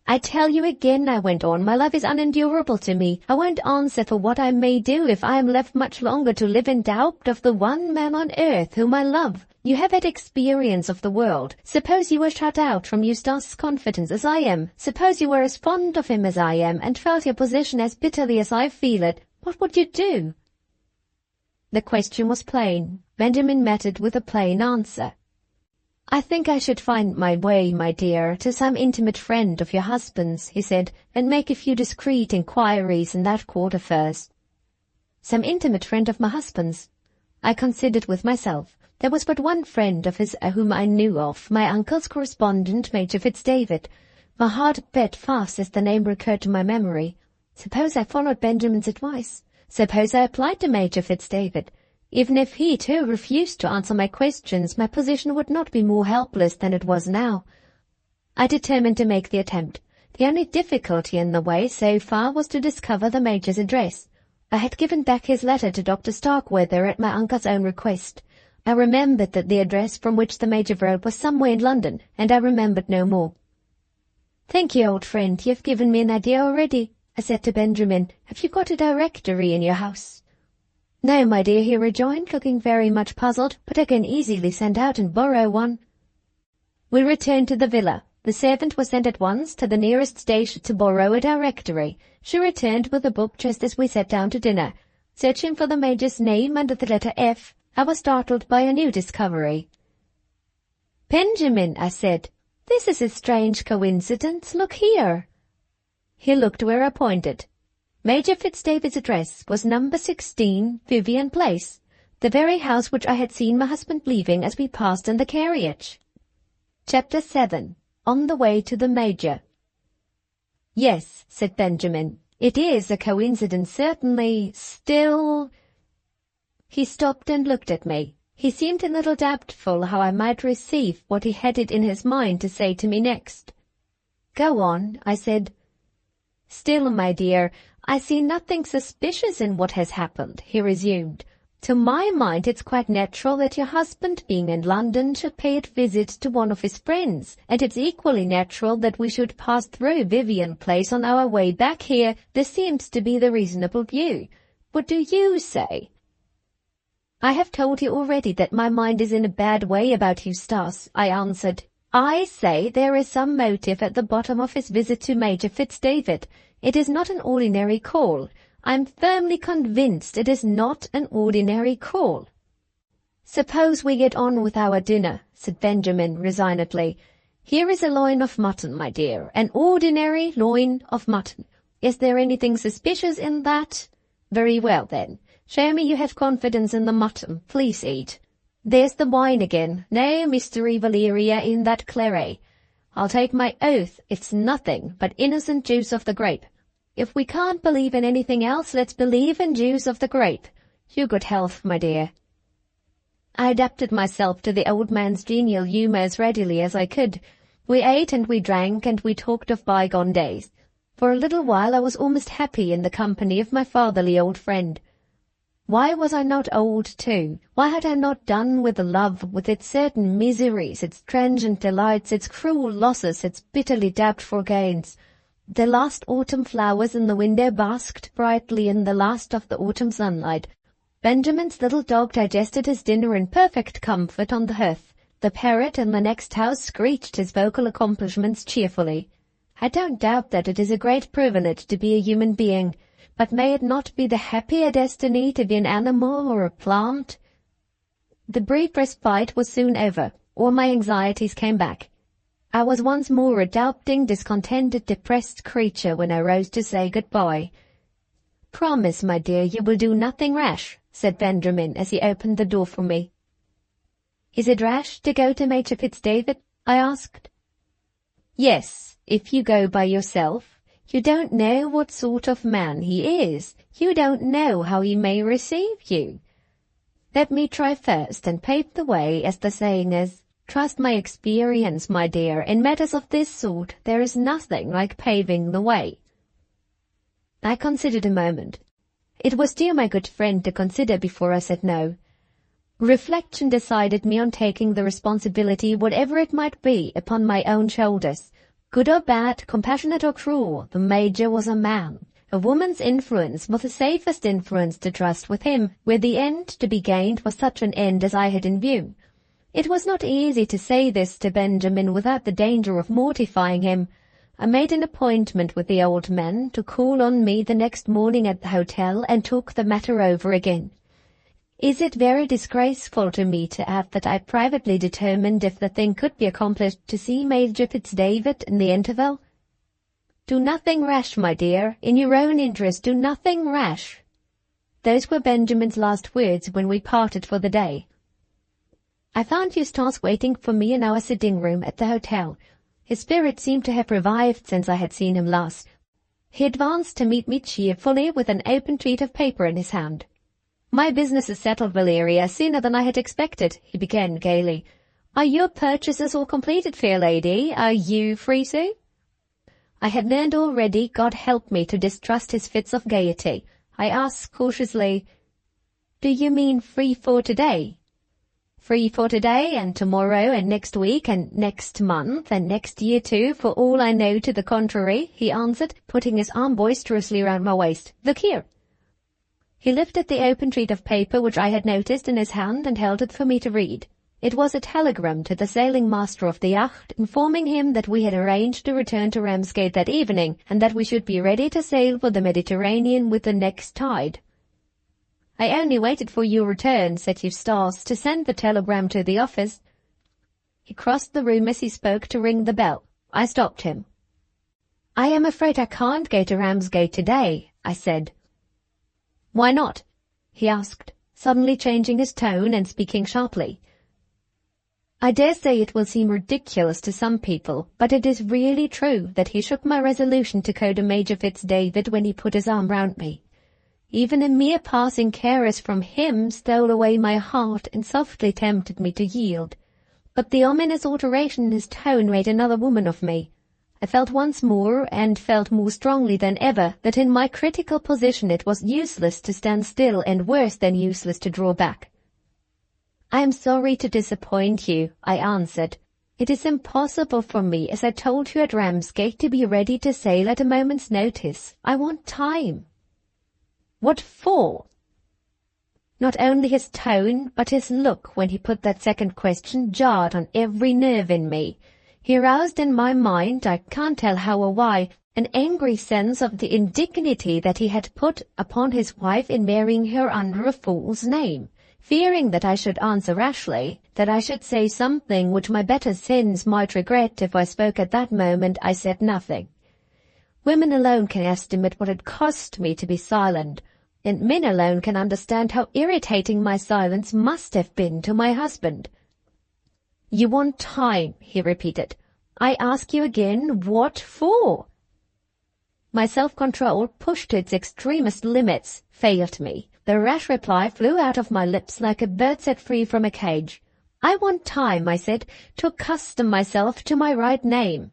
"I tell you again," I went on, "my life is unendurable to me. I won't answer for what I may do if I am left much longer to live in doubt of the one man on earth whom I love. You have had experience of the world. Suppose you were shut out from Eustace's confidence as I am. Suppose you were as fond of him as I am, and felt your position as bitterly as I feel it. What would you do?" The question was plain. Benjamin met it with a plain answer. "I think I should find my way, my dear, to some intimate friend of your husband's," he said, "and make a few discreet inquiries in that quarter first." Some intimate friend of my husband's? I considered with myself. There was but one friend of his whom I knew of, my uncle's correspondent, Major Fitzdavid. My heart beat fast as the name recurred to my memory. Suppose I followed Benjamin's advice? Suppose I applied to Major Fitzdavid? Even if he, too, refused to answer my questions, my position would not be more helpless than it was now. I determined to make the attempt. The only difficulty in the way, so far, was to discover the Major's address. I had given back his letter to Dr. Starkweather at my uncle's own request. I remembered that the address from which the Major wrote was somewhere in London, and I remembered no more. "Thank you, old friend, you've given me an idea already," I said to Benjamin. "Have you got a directory in your house?" "No, my dear," he rejoined, looking very much puzzled, "but I can easily send out and borrow one." We returned to the villa. The servant was sent at once to the nearest station to borrow a directory. She returned with a book just as we sat down to dinner. Searching for the Major's name under the letter F, I was startled by a new discovery. "Benjamin," I said, "this is a strange coincidence. Look here." He looked where I pointed. Major Fitzdavid's address was number 16, Vivian Place, the very house which I had seen my husband leaving as we passed in the carriage. Chapter 7. On the way to the Major. "Yes," said Benjamin, "it is a coincidence, certainly. Still—" He stopped and looked at me. He seemed a little doubtful how I might receive what he had it in his mind to say to me next. "Go on," I said. "Still, my dear, I see nothing suspicious in what has happened," he resumed. "To my mind it's quite natural that your husband, being in London, should pay a visit to one of his friends, and it's equally natural that we should pass through Vivian Place on our way back here. This seems to be the reasonable view. What do you say?" "I have told you already that my mind is in a bad way about Eustace," I answered. "I say there is some motive at the bottom of his visit to Major Fitzdavid. It is not an ordinary call. I am firmly convinced it is not an ordinary call." "Suppose we get on with our dinner," said Benjamin resignedly. "Here is a loin of mutton, my dear, an ordinary loin of mutton. Is there anything suspicious in that? Very well, then. Show me you have confidence in the mutton. Please eat. There's the wine again. No mystery, Valeria, in that claret. I'll take my oath it's nothing but innocent juice of the grape. If we can't believe in anything else, let's believe in juice of the grape. Your good health, my dear." I adapted myself to the old man's genial humour as readily as I could. We ate and we drank and we talked of bygone days. For a little while I was almost happy in the company of my fatherly old friend. Why was I not old too? Why had I not done with love, with its certain miseries, its transient delights, its cruel losses, its bitterly doubtful gains? The last autumn flowers in the window basked brightly in the last of the autumn sunlight. Benjamin's little dog digested his dinner in perfect comfort on the hearth. The parrot in the next house screeched his vocal accomplishments cheerfully. I don't doubt that it is a great privilege to be a human being, but may it not be the happier destiny to be an animal or a plant? The brief respite was soon over. All my anxieties came back. I was once more a doubting, discontented, depressed creature when I rose to say good-bye. "Promise, my dear, you will do nothing rash," said Benjamin as he opened the door for me. "Is it rash to go to Major Fitzdavid?" I asked. "Yes, if you go by yourself. You don't know what sort of man he is. You don't know how he may receive you. Let me try first and pave the way, as the saying is. Trust my experience, my dear. In matters of this sort, there is nothing like paving the way." I considered a moment. It was due my good friend to consider before I said no. Reflection decided me on taking the responsibility, whatever it might be, upon my own shoulders. Good or bad, compassionate or cruel, the Major was a man. A woman's influence was the safest influence to trust with him, where the end to be gained was such an end as I had in view. It was not easy to say this to Benjamin without the danger of mortifying him. I made an appointment with the old man to call on me the next morning at the hotel and talk the matter over again. Is it very disgraceful to me to add that I privately determined, if the thing could be accomplished, to see Major Fitzdavid in the interval? "Do nothing rash, my dear. In your own interest, do nothing rash." Those were Benjamin's last words when we parted for the day. I found Eustace waiting for me in our sitting room at the hotel. His spirits seemed to have revived since I had seen him last. He advanced to meet me cheerfully with an open sheet of paper in his hand. "My business is settled, Valeria, sooner than I had expected," he began gaily. "Are your purchases all completed, fair lady? Are you free to?" I had learned already, God help me, to distrust his fits of gaiety. I asked cautiously, "Do you mean free for today?" "Free for today, and tomorrow, and next week, and next month, and next year too, for all I know to the contrary," he answered, putting his arm boisterously round my waist. "Look here." He lifted the open sheet of paper which I had noticed in his hand and held it for me to read. It was a telegram to the sailing master of the yacht, informing him that we had arranged to return to Ramsgate that evening, and that we should be ready to sail for the Mediterranean with the next tide. "I only waited for your return," said Eustace, "to send the telegram to the office." He crossed the room as he spoke to ring the bell. I stopped him. "I am afraid I can't go to Ramsgate today," I said. "Why not?" he asked, suddenly changing his tone and speaking sharply. "I dare say it will seem ridiculous to some people, but it is really true that he shook my resolution to go to Major Fitz-David when he put his arm round me. Even a mere passing caress from him stole away my heart and softly tempted me to yield. But the ominous alteration in his tone made another woman of me. I felt once more, and felt more strongly than ever, that in my critical position it was useless to stand still and worse than useless to draw back. "I am sorry to disappoint you," I answered. "It is impossible for me, as I told you at Ramsgate, to be ready to sail at a moment's notice. I want time." "What for?" Not only his tone, but his look when he put that second question jarred on every nerve in me. He roused in my mind, I can't tell how or why, an angry sense of the indignity that he had put upon his wife in marrying her under a false name. Fearing that I should answer rashly, that I should say something which my better sense might regret if I spoke at that moment, I said nothing. Women alone can estimate what it cost me to be silent, and men alone can understand how irritating my silence must have been to my husband. "You want time," he repeated. "I ask you again, what for?" My self-control, pushed to its extremest limits, failed me. The rash reply flew out of my lips like a bird set free from a cage. "I want time," I said, "to accustom myself to my right name."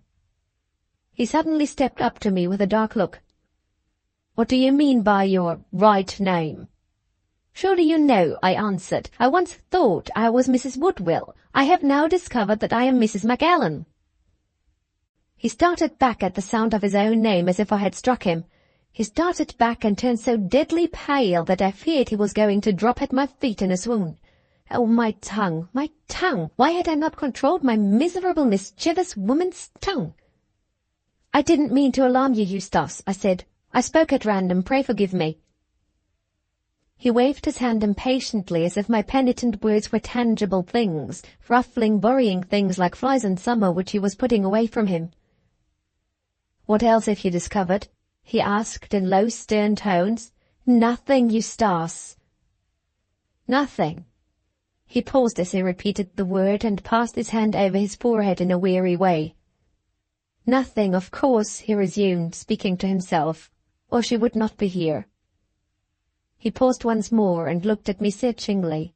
He suddenly stepped up to me with a dark look. "What do you mean by your right name?" "Surely you know," I answered. "I once thought I was Mrs. Woodville. I have now discovered that I am Mrs. Macallan." He started back at the sound of his own name as if I had struck him. He started back and turned so deadly pale that I feared he was going to drop at my feet in a swoon. Oh, my tongue, my tongue! Why had I not controlled my miserable, mischievous woman's tongue? "I didn't mean to alarm you, Eustace," I said. "I spoke at random. Pray forgive me." He waved his hand impatiently as if my penitent words were tangible things, ruffling, worrying things like flies in summer which he was putting away from him. "What else have you discovered?" he asked in low, stern tones. "Nothing, Eustace." "Nothing." He paused as he repeated the word and passed his hand over his forehead in a weary way. "Nothing, of course," he resumed, speaking to himself, "or she would not be here." He paused once more and looked at me searchingly.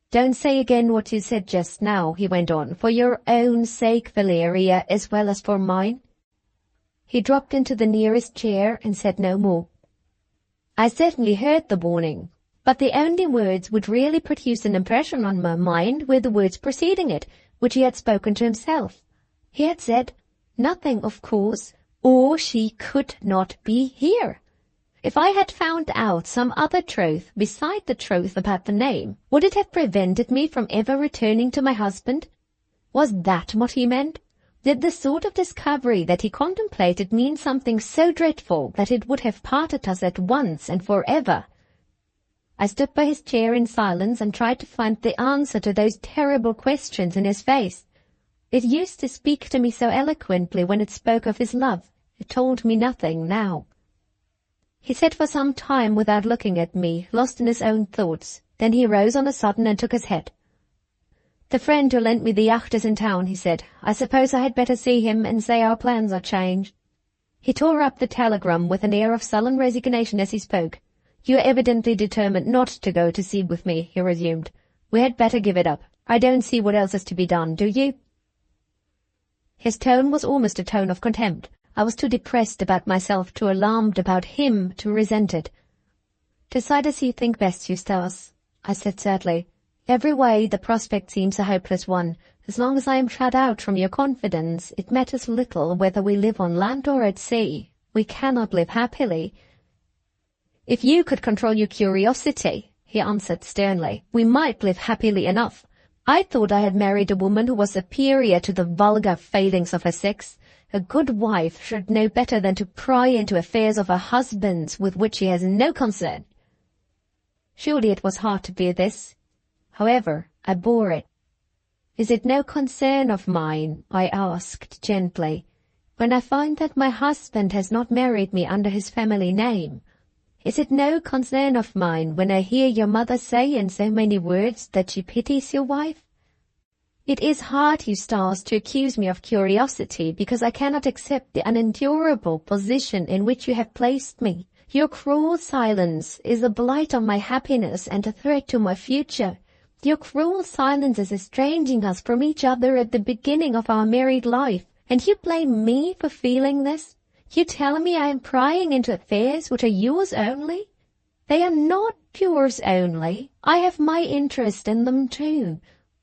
"Don't say again what you said just now," he went on, "for your own sake, Valeria, as well as for mine." He dropped into the nearest chair and said no more. I certainly heard the warning, but the only words which really produced an impression on my mind were the words preceding it, which he had spoken to himself. He had said, "Nothing, of course, or she could not be here." If I had found out some other truth beside the truth about the name, would it have prevented me from ever returning to my husband? Was that what he meant? Did the sort of discovery that he contemplated mean something so dreadful that it would have parted us at once and forever? I stood by his chair in silence and tried to find the answer to those terrible questions in his face. It used to speak to me so eloquently when it spoke of his love. It told me nothing now. He sat for some time without looking at me, lost in his own thoughts. Then he rose on a sudden and took his hat. "The friend who lent me the yacht is in town," he said. "I suppose I had better see him and say our plans are changed." He tore up the telegram with an air of sullen resignation as he spoke. "You are evidently determined not to go to sea with me," he resumed. "We had better give it up. I don't see what else is to be done, do you?" His tone was almost a tone of contempt. I was too depressed about myself, too alarmed about him, to resent it. "Decide as you think best, Eustace," I said sadly. "Every way the prospect seems a hopeless one. As long as I am shut out from your confidence, it matters little whether we live on land or at sea. We cannot live happily." "If you could control your curiosity," he answered sternly, "we might live happily enough. I thought I had married a woman who was superior to the vulgar failings of her sex. A good wife should know better than to pry into affairs of her husband's with which she has no concern." Surely it was hard to bear this. However, I bore it. "Is it no concern of mine," I asked gently, "when I find that my husband has not married me under his family name? Is it no concern of mine when I hear your mother say in so many words that she pities your wife? It is hard, Eustace, to accuse me of curiosity, because I cannot accept the unendurable position in which you have placed me. Your cruel silence is a blight on my happiness and a threat to my future. Your cruel silence is estranging us from each other at the beginning of our married life, and you blame me for feeling this? You tell me I am prying into affairs which are yours only? They are not yours only. I have my interest in them too.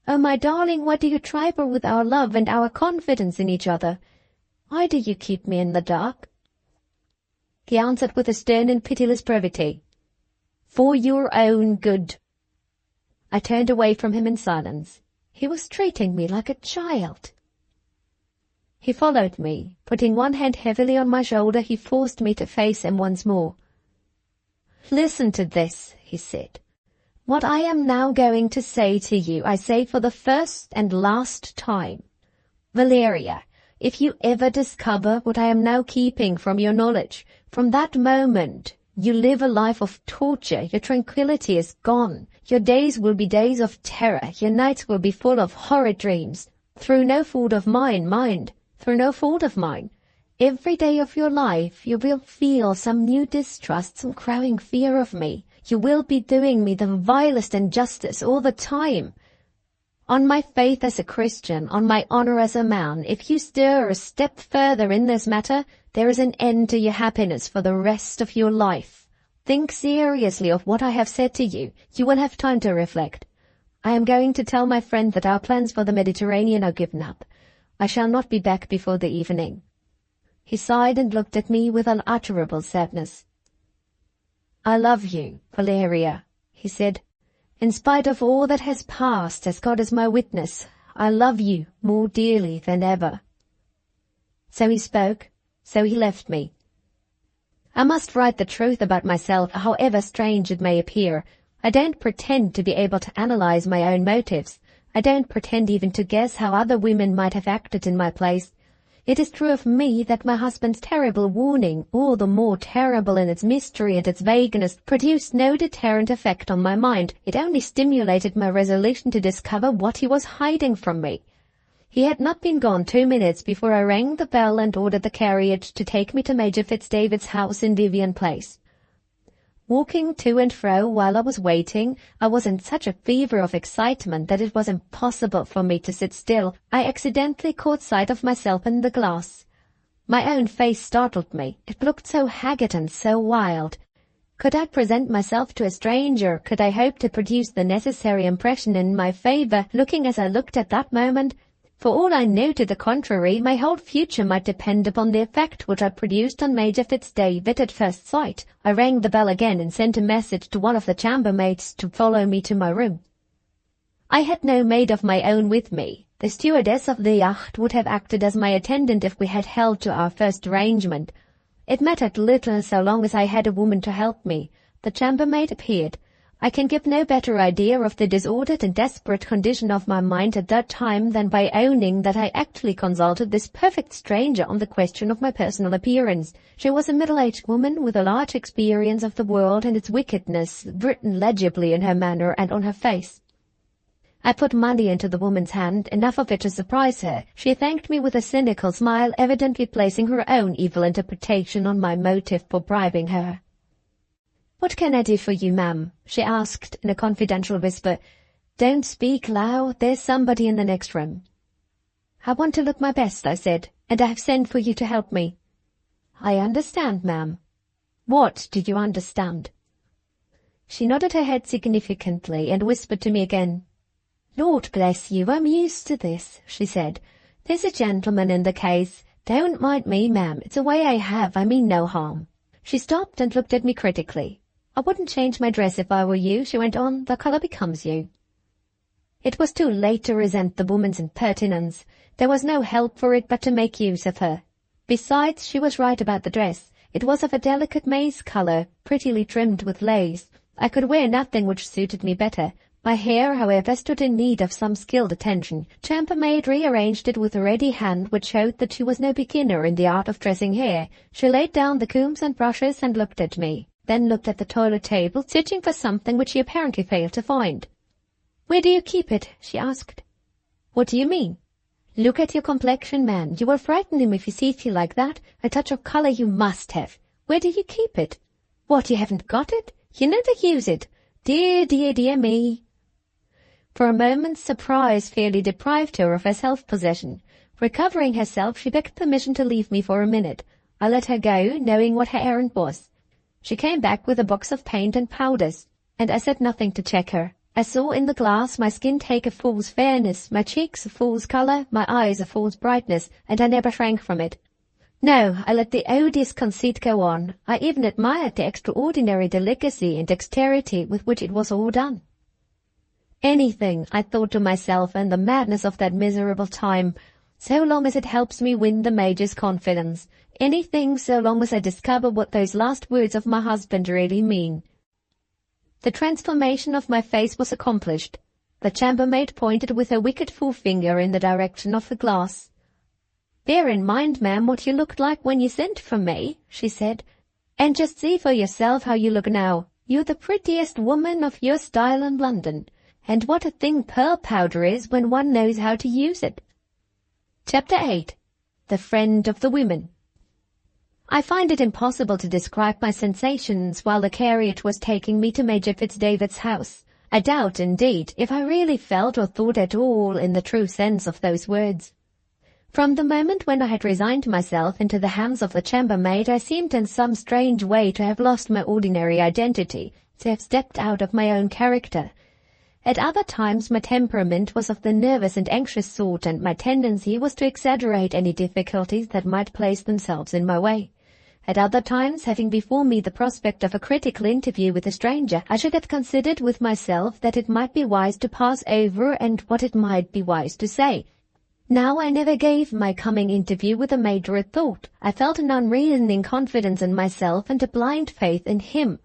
Oh, my darling, why do you trifle with our love and our confidence in each other? Why do you keep me in the dark?" He answered with a stern and pitiless brevity, "For your own good." I turned away from him in silence. He was treating me like a child. He followed me. Putting one hand heavily on my shoulder, he forced me to face him once more. "Listen to this," he said. "What I am now going to say to you, I say for the first and last time. Valeria, if you ever discover what I am now keeping from your knowledge, from that moment you live a life of torture. Your tranquility is gone. Your days will be days of terror. Your nights will be full of horrid dreams. Through no fault of mine, mind. Through no fault of mine. Every day of your life you will feel some new distrust, some growing fear of me. You will be doing me the vilest injustice all the time. On my faith as a Christian, on my honor as a man, if you stir a step further in this matter, there is an end to your happiness for the rest of your life. Think seriously of what I have said to you. You will have time to reflect. I am going to tell my friend that our plans for the Mediterranean are given up. I shall not be back before the evening." He sighed and looked at me with unutterable sadness. "I love you, Valeria," he said. "In spite of all that has passed, as God is my witness, I love you more dearly than ever." So he spoke, so he left me. I must write the truth about myself, however strange it may appear. I don't pretend to be able to analyze my own motives. I don't pretend even to guess how other women might have acted in my place. It is true of me that my husband's terrible warning, all the more terrible in its mystery and its vagueness, produced no deterrent effect on my mind. It only stimulated my resolution to discover what he was hiding from me. He had not been gone 2 minutes before I rang the bell and ordered the carriage to take me to Major Fitzdavid's house in Vivian Place. Walking to and fro while I was waiting, I was in such a fever of excitement that it was impossible for me to sit still. I accidentally caught sight of myself in the glass. My own face startled me. It looked so haggard and so wild. Could I present myself to a stranger? Could I hope to produce the necessary impression in my favor, looking as I looked at that moment? For all I knew to the contrary, my whole future might depend upon the effect which I produced on Major Fitzdavid at first sight. I rang the bell again and sent a message to one of the chambermaids to follow me to my room. I had no maid of my own with me. The stewardess of the yacht would have acted as my attendant if we had held to our first arrangement. It mattered little so long as I had a woman to help me. The chambermaid appeared. I can give no better idea of the disordered and desperate condition of my mind at that time than by owning that I actually consulted this perfect stranger on the question of my personal appearance. She was a middle-aged woman with a large experience of the world and its wickedness written legibly in her manner and on her face. I put money into the woman's hand, enough of it to surprise her. She thanked me with a cynical smile, evidently placing her own evil interpretation on my motive for bribing her. "What can I do for you, ma'am?" she asked in a confidential whisper. "Don't speak loud, there's somebody in the next room." "I want to look my best," I said, "and I have sent for you to help me." "I understand, ma'am." "What do you understand?" She nodded her head significantly and whispered to me again. "Lord bless you, I'm used to this," she said. "There's a gentleman in the case. Don't mind me, ma'am. It's a way I have. I mean no harm." She stopped and looked at me critically. "I wouldn't change my dress if I were you," she went on. "The color becomes you." It was too late to resent the woman's impertinence. There was no help for it but to make use of her. Besides, she was right about the dress. It was of a delicate maize color, prettily trimmed with lace. I could wear nothing which suited me better. My hair, however, stood in need of some skilled attention. Chambermaid rearranged it with a ready hand which showed that she was no beginner in the art of dressing hair. She laid down the combs and brushes and looked at me, then looked at the toilet table, searching for something which she apparently failed to find. "Where do you keep it?" she asked. "What do you mean?" "Look at your complexion, man. You will frighten him if you see you like that. A touch of color you must have. Where do you keep it?" "What, you haven't got it? You never use it. Dear, dear, dear me." For a moment, surprise fairly deprived her of her self-possession. Recovering herself, she begged permission to leave me for a minute. I let her go, knowing what her errand was. She came back with a box of paint and powders, and I said nothing to check her. I saw in the glass my skin take a fool's fairness, my cheeks a fool's color, my eyes a fool's brightness, and I never shrank from it. No, I let the odious conceit go on. I even admired the extraordinary delicacy and dexterity with which it was all done. Anything, I thought to myself, in the madness of that miserable time, so long as it helps me win the Major's confidence. Anything so long as I discover what those last words of my husband really mean. The transformation of my face was accomplished. The chambermaid pointed with her wicked forefinger in the direction of the glass. "Bear in mind, ma'am, what you looked like when you sent for me," she said, "and just see for yourself how you look now. You're the prettiest woman of your style in London. And what a thing pearl powder is when one knows how to use it." Chapter 8. The Friend of the Women. I find it impossible to describe my sensations while the carriage was taking me to Major Fitzdavid's house. I doubt, indeed, if I really felt or thought at all in the true sense of those words. From the moment when I had resigned myself into the hands of the chambermaid, I seemed in some strange way to have lost my ordinary identity, to have stepped out of my own character. At other times my temperament was of the nervous and anxious sort, and my tendency was to exaggerate any difficulties that might place themselves in my way. At other times, having before me the prospect of a critical interview with a stranger, I should have considered with myself that it might be wise to pass over and what it might be wise to say. Now I never gave my coming interview with the Major a thought. I felt an unreasoning confidence in myself and a blind faith in him.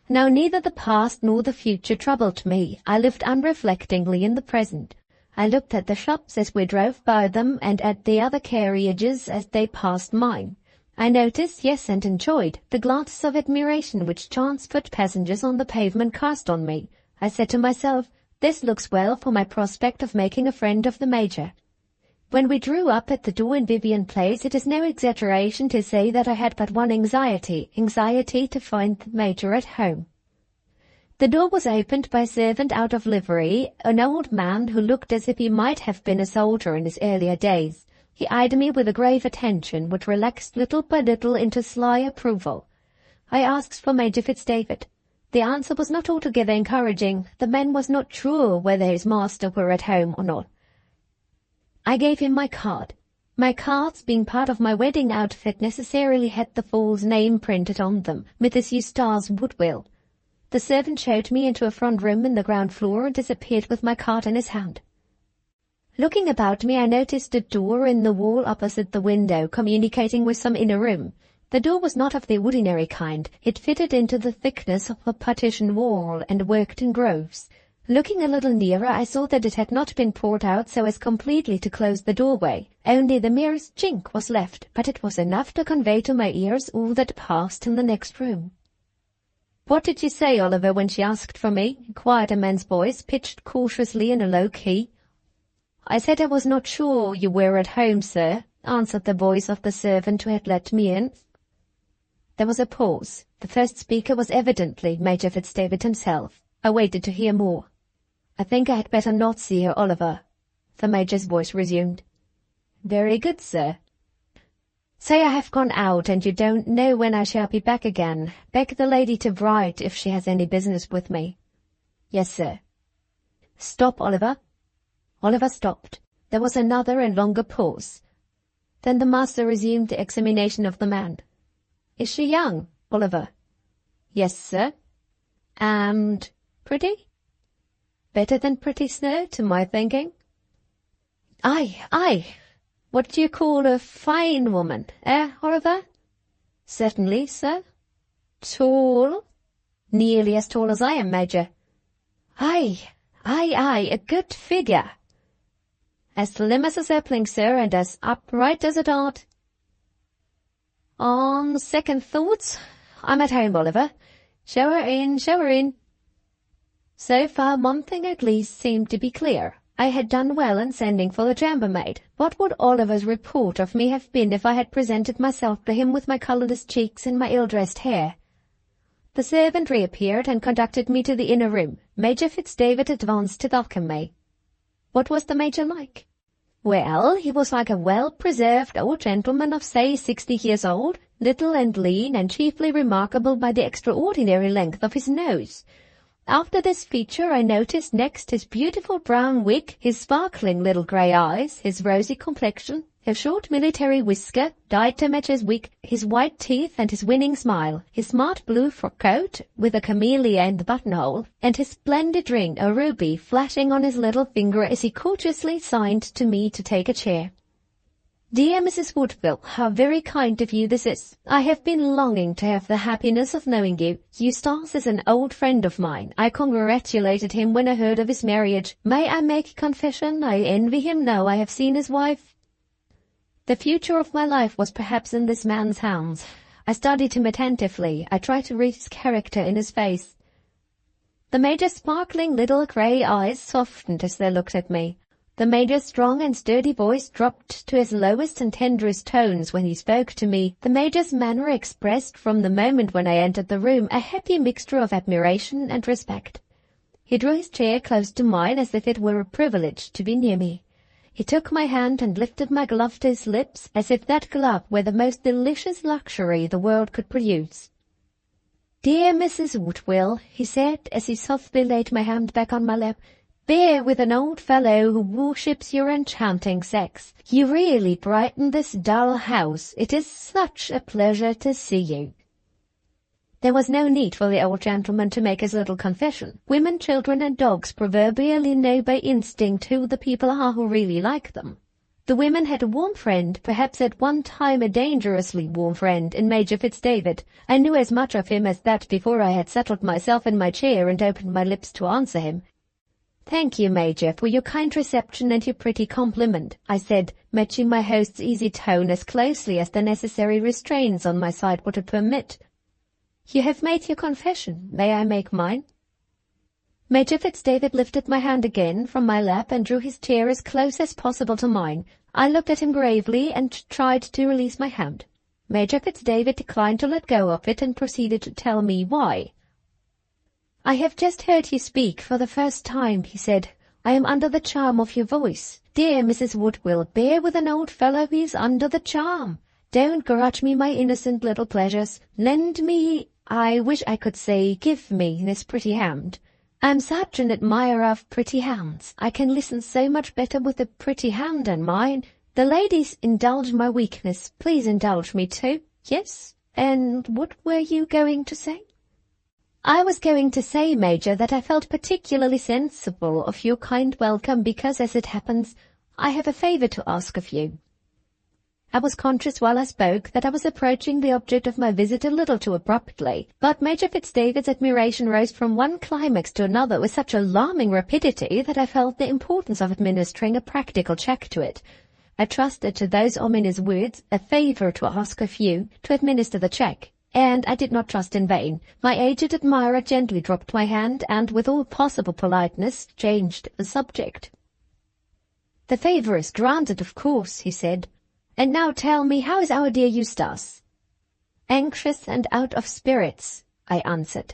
Now neither the past nor the future troubled me. I lived unreflectingly in the present. I looked at the shops as we drove by them, and at the other carriages as they passed mine. I noticed, yes, and enjoyed, the glances of admiration which chance foot passengers on the pavement cast on me. I said to myself, "This looks well for my prospect of making a friend of the Major." When we drew up at the door in Vivian Place, it is no exaggeration to say that I had but one anxiety to find the Major at home. The door was opened by a servant out of livery, an old man who looked as if he might have been a soldier in his earlier days. He eyed me with a grave attention, which relaxed little by little into sly approval. I asked for Major Fitzdavid. The answer was not altogether encouraging. The man was not sure whether his master were at home or not. I gave him my card. My cards, being part of my wedding outfit, necessarily had the fool's name printed on them, Mrs. Eustace Woodville. The servant showed me into a front room in the ground floor and disappeared with my card in his hand. Looking about me, I noticed a door in the wall opposite the window, communicating with some inner room. The door was not of the ordinary kind. It fitted into the thickness of a partition wall and worked in grooves. Looking a little nearer, I saw that it had not been poured out so as completely to close the doorway. Only the merest chink was left, but it was enough to convey to my ears all that passed in the next room. "What did you say, Oliver, when she asked for me?" inquired a man's voice, pitched cautiously in a low key. "I said I was not sure you were at home, sir," answered the voice of the servant who had let me in. There was a pause. The first speaker was evidently Major Fitzdavid himself. I waited to hear more. "I think I had better not see her, Oliver," the Major's voice resumed. "Very good, sir." "Say I have gone out and you don't know when I shall be back again. Beg the lady to write if she has any business with me." "Yes, sir." "Stop, Oliver." Oliver stopped. There was another and longer pause. Then the master resumed the examination of the man. "Is she young, Oliver?" "Yes, sir." "And pretty?" "Better than pretty, sir, to my thinking." Aye. What do you call a fine woman, Oliver?" "Certainly, sir." "Tall?" "Nearly as tall as I am, Major." Aye, a good figure." "As slim as a sapling, sir, and as upright as a dart." "On second thoughts, I'm at home, Oliver. Show her in. So far one thing at least seemed to be clear. I had done well in sending for the chambermaid. What would Oliver's report of me have been if I had presented myself to him with my colourless cheeks and my ill-dressed hair? The servant reappeared and conducted me to the inner room. Major Fitzdavid advanced to welcome me. What was the Major like? Well, he was like a well-preserved old gentleman of, say, 60 years old, little and lean, and chiefly remarkable by the extraordinary length of his nose. After this feature I noticed next his beautiful brown wig, his sparkling little grey eyes, his rosy complexion, his short military whisker, dyed to match his wig, his white teeth and his winning smile, his smart blue frock coat with a camellia in the buttonhole, and his splendid ring, a ruby, flashing on his little finger as he courteously signed to me to take a chair. "Dear Mrs. Woodville, how very kind of you this is. I have been longing to have the happiness of knowing you. Eustace is an old friend of mine. I congratulated him when I heard of his marriage. May I make confession? I envy him now I have seen his wife." The future of my life was perhaps in this man's hands. I studied him attentively. I tried to read his character in his face. The Major's sparkling little grey eyes softened as they looked at me. The Major's strong and sturdy voice dropped to his lowest and tenderest tones when he spoke to me. The Major's manner expressed from the moment when I entered the room a happy mixture of admiration and respect. He drew his chair close to mine as if it were a privilege to be near me. He took my hand and lifted my glove to his lips as if that glove were the most delicious luxury the world could produce. "Dear Mrs. Woodville," he said as he softly laid my hand back on my lap, "bear with an old fellow who worships your enchanting sex. You really brighten this dull house. It is such a pleasure to see you." There was no need for the old gentleman to make his little confession. Women, children, and dogs proverbially know by instinct who the people are who really like them. The women had a warm friend, perhaps at one time a dangerously warm friend, in Major Fitzdavid. I knew as much of him as that before I had settled myself in my chair and opened my lips to answer him. "Thank you, Major, for your kind reception and your pretty compliment," I said, matching my host's easy tone as closely as the necessary restraints on my side would permit. "You have made your confession. May I make mine?" Major Fitzdavid lifted my hand again from my lap and drew his chair as close as possible to mine. I looked at him gravely and tried to release my hand. Major Fitzdavid declined to let go of it and proceeded to tell me why. "I have just heard you speak for the first time," he said. "I am under the charm of your voice. Dear Mrs. Woodville, bear with an old fellow who is under the charm. Don't grudge me my innocent little pleasures. Lend me, I wish I could say give me, this pretty hand. I'm such an admirer of pretty hands. I can listen so much better with a pretty hand than mine. The ladies indulge my weakness. Please indulge me too. Yes? And what were you going to say?" "I was going to say, Major, that I felt particularly sensible of your kind welcome because, as it happens, I have a favour to ask of you." I was conscious while I spoke that I was approaching the object of my visit a little too abruptly, but Major Fitzdavid's admiration rose from one climax to another with such alarming rapidity that I felt the importance of administering a practical check to it. I trusted to those ominous words, "a favour to ask of you," to administer the check, and I did not trust in vain. My aged admirer gently dropped my hand, and with all possible politeness changed the subject. "The favour is granted, of course," he said. "And now tell me, how is our dear Eustace?" "Anxious and out of spirits," I answered.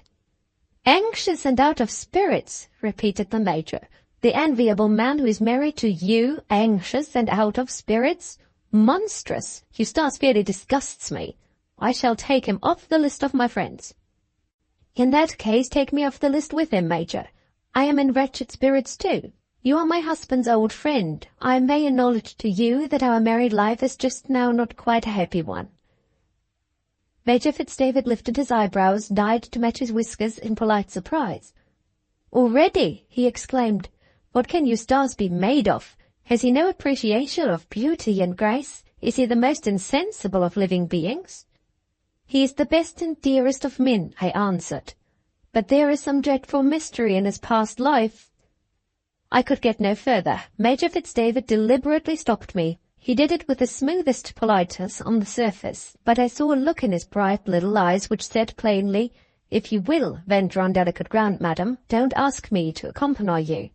"Anxious and out of spirits," repeated the Major. "The enviable man who is married to you, anxious and out of spirits? Monstrous! Eustace fairly disgusts me. I shall take him off the list of my friends." "In that case, take me off the list with him, Major. I am in wretched spirits too. You are my husband's old friend. I may acknowledge to you that our married life is just now not quite a happy one." Major Fitz-David lifted his eyebrows, dyed to match his whiskers, in polite surprise. "Already!" he exclaimed. "What can Eustace be made of? Has he no appreciation of beauty and grace? Is he the most insensible of living beings?" "He is the best and dearest of men," I answered. "But there is some dreadful mystery in his past life." I could get no further. Major Fitz-David deliberately stopped me. He did it with the smoothest politeness on the surface, but I saw a look in his bright little eyes which said plainly, "If you will venture on delicate ground, madam, don't ask me to accompany you."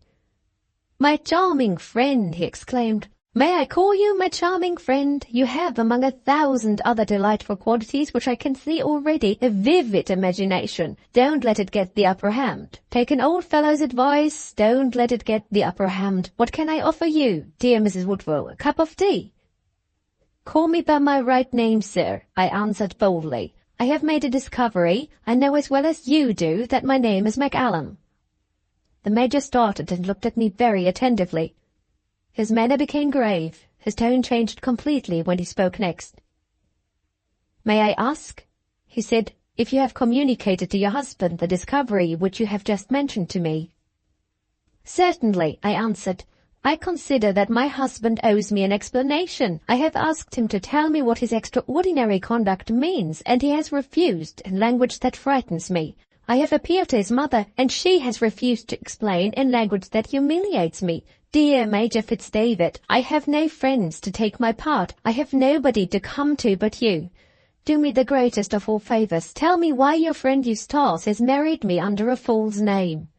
"My charming friend!" he exclaimed. "May I call you my charming friend? You have, among 1,000 other delightful qualities which I can see already, a vivid imagination. Don't let it get the upper hand. Take an old fellow's advice. Don't let it get the upper hand. What can I offer you, dear Mrs. Woodville? A cup of tea?" "Call me by my right name, sir," I answered boldly. "I have made a discovery. I know as well as you do that my name is MacAllan." The Major started and looked at me very attentively. His manner became grave. His tone changed completely when he spoke next. "May I ask," he said, "if you have communicated to your husband the discovery which you have just mentioned to me?" "Certainly," I answered. "I consider that my husband owes me an explanation. I have asked him to tell me what his extraordinary conduct means, and he has refused in language that frightens me. I have appealed to his mother, and she has refused to explain in language that humiliates me. Dear Major Fitz-David, I have no friends to take my part. I have nobody to come to but you. Do me the greatest of all favours. Tell me why your friend Eustace has married me under a false name."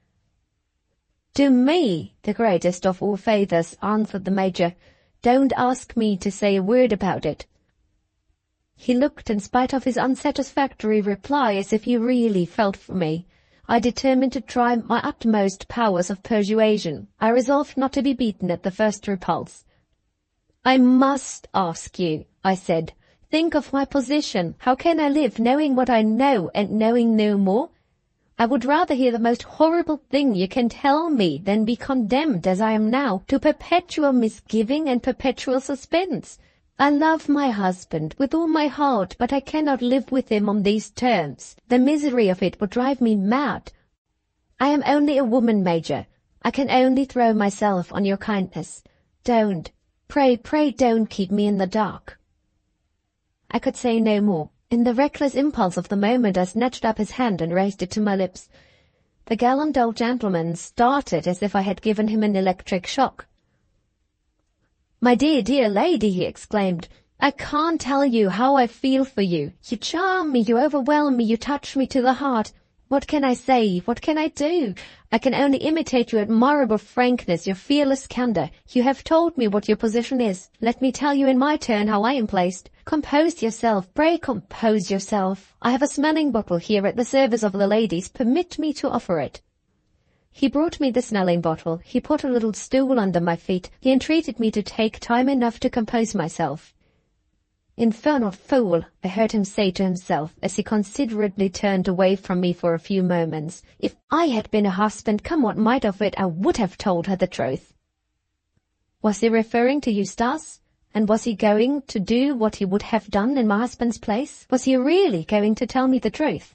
"Do me the greatest of all favours," answered the Major. "Don't ask me to say a word about it." He looked, in spite of his unsatisfactory reply, as if he really felt for me. I determined to try my utmost powers of persuasion. I resolved not to be beaten at the first repulse. "I must ask you," I said. "Think of my position. How can I live knowing what I know and knowing no more? I would rather hear the most horrible thing you can tell me than be condemned, as I am now, to perpetual misgiving and perpetual suspense. I love my husband with all my heart, but I cannot live with him on these terms. The misery of it would drive me mad. I am only a woman, Major. I can only throw myself on your kindness. Don't, pray don't keep me in the dark." I could say no more. In the reckless impulse of the moment I snatched up his hand and raised it to my lips. The gallant old gentleman started as if I had given him an electric shock. "My dear, dear lady," he exclaimed, "I can't tell you how I feel for you. You charm me, you overwhelm me, you touch me to the heart. What can I say? What can I do? I can only imitate your admirable frankness, your fearless candour. You have told me what your position is. Let me tell you in my turn how I am placed. Compose yourself, pray compose yourself. I have a smelling bottle here at the service of the ladies. Permit me to offer it." He brought me the smelling bottle. He put a little stool under my feet. He entreated me to take time enough to compose myself. "Infernal fool," I heard him say to himself as he considerately turned away from me for a few moments. "If I had been a husband, come what might of it, I would have told her the truth." Was he referring to Eustace? And was he going to do what he would have done in my husband's place? Was he really going to tell me the truth?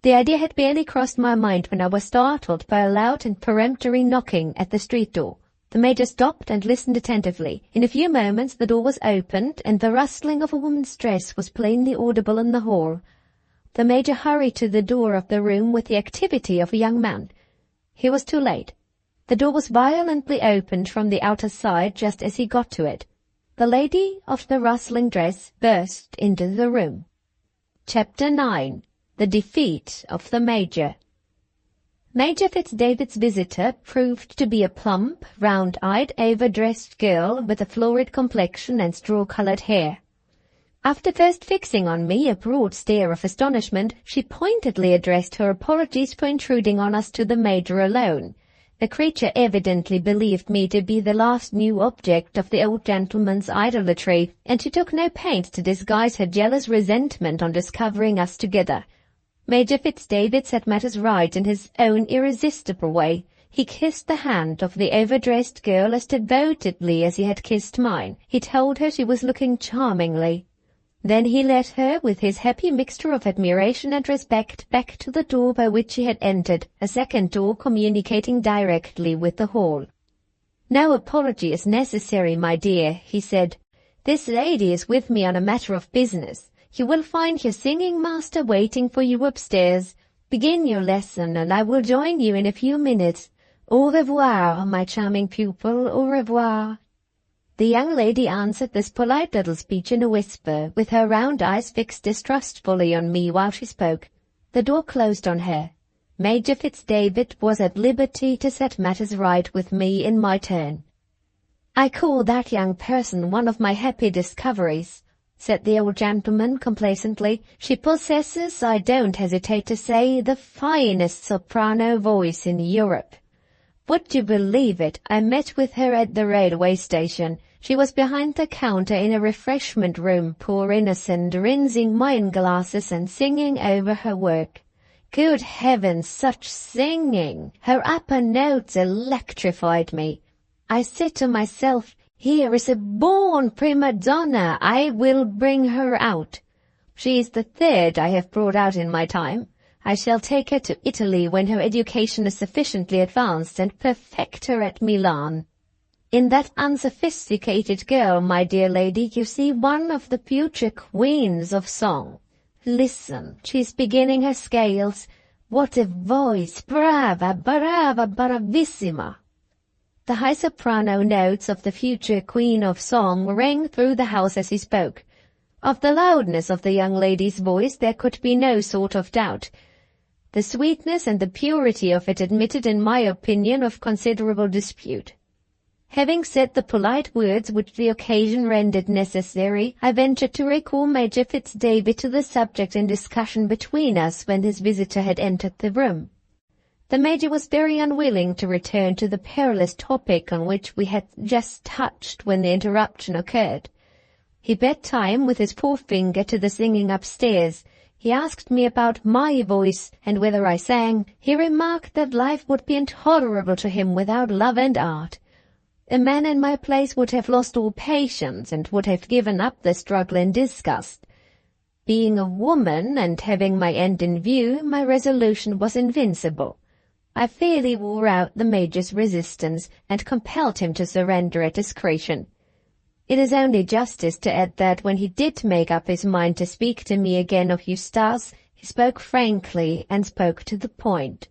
The idea had barely crossed my mind when I was startled by a loud and peremptory knocking at the street door. The Major stopped and listened attentively. In a few moments the door was opened, and the rustling of a woman's dress was plainly audible in the hall. The Major hurried to the door of the room with the activity of a young man. He was too late. The door was violently opened from the outer side just as he got to it. The lady of the rustling dress burst into the room. Chapter 9. The Defeat of the Major. Major Fitzdavid's visitor proved to be a plump, round-eyed, overdressed girl with a florid complexion and straw-colored hair. After first fixing on me a broad stare of astonishment, she pointedly addressed her apologies for intruding on us to the Major alone. The creature evidently believed me to be the last new object of the old gentleman's idolatry, and she took no pains to disguise her jealous resentment on discovering us together. Major Fitzdavid set matters right in his own irresistible way. He kissed the hand of the overdressed girl as devotedly as he had kissed mine. He told her she was looking charmingly. Then he led her, with his happy mixture of admiration and respect, back to the door by which she had entered, a second door communicating directly with the hall. "No apology is necessary, my dear," he said. "This lady is with me on a matter of business. You will find your singing master waiting for you upstairs. Begin your lesson, and I will join you in a few minutes. Au revoir, my charming pupil, au revoir." The young lady answered this polite little speech in a whisper, with her round eyes fixed distrustfully on me while she spoke. The door closed on her. Major Fitzdavid was at liberty to set matters right with me in my turn. "I call that young person one of my happy discoveries," said the old gentleman complacently. "She possesses, I don't hesitate to say, the finest soprano voice in Europe. Would you believe it, I met with her at the railway station. She was behind the counter in a refreshment room, poor innocent, rinsing wine glasses and singing over her work. Good heavens, such singing! Her upper notes electrified me. I said to myself, here is a born prima donna, I will bring her out. She is the third I have brought out in my time. I shall take her to Italy when her education is sufficiently advanced, and perfect her at Milan. In that unsophisticated girl, my dear lady, you see one of the future queens of song. Listen, she is beginning her scales. What a voice! Brava, brava, bravissima!" The high soprano notes of the future queen of song rang through the house as he spoke. Of the loudness of the young lady's voice there could be no sort of doubt. The sweetness and the purity of it admitted, in my opinion, of considerable dispute. Having said the polite words which the occasion rendered necessary, I ventured to recall Major Fitzdavid to the subject in discussion between us when his visitor had entered the room. The Major was very unwilling to return to the perilous topic on which we had just touched when the interruption occurred. He bet time with his forefinger to the singing upstairs. He asked me about my voice, and whether I sang. He remarked that life would be intolerable to him without love and art. A man in my place would have lost all patience, and would have given up the struggle in disgust. Being a woman, and having my end in view, my resolution was invincible. I fairly wore out the Major's resistance, and compelled him to surrender at discretion. It is only justice to add that when he did make up his mind to speak to me again of Eustace, he spoke frankly and spoke to the point.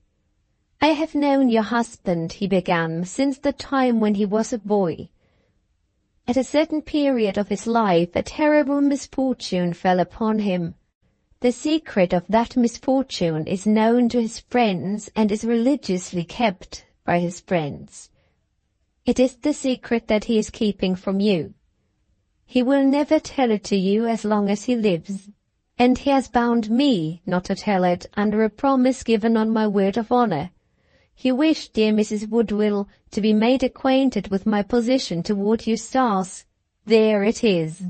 "I have known your husband," he began, "since the time when he was a boy. At a certain period of his life a terrible misfortune fell upon him. The secret of that misfortune is known to his friends and is religiously kept by his friends. It is the secret that he is keeping from you. He will never tell it to you as long as he lives, and he has bound me not to tell it under a promise given on my word of honor. He wished, dear Mrs. Woodville, to be made acquainted with my position toward Eustace. There it is."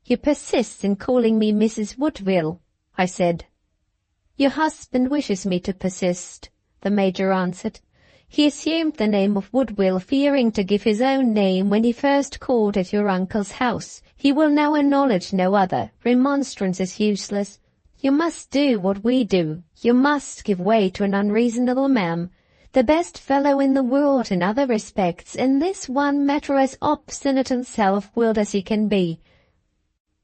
"You persist in calling me Mrs. Woodville," I said. "Your husband wishes me to persist," the Major answered. "He assumed the name of Woodville, fearing to give his own name when he first called at your uncle's house. He will now acknowledge no other. Remonstrance is useless. You must do what we do. You must give way to an unreasonable man. The best fellow in the world in other respects, in this one matter as obstinate and self-willed as he can be.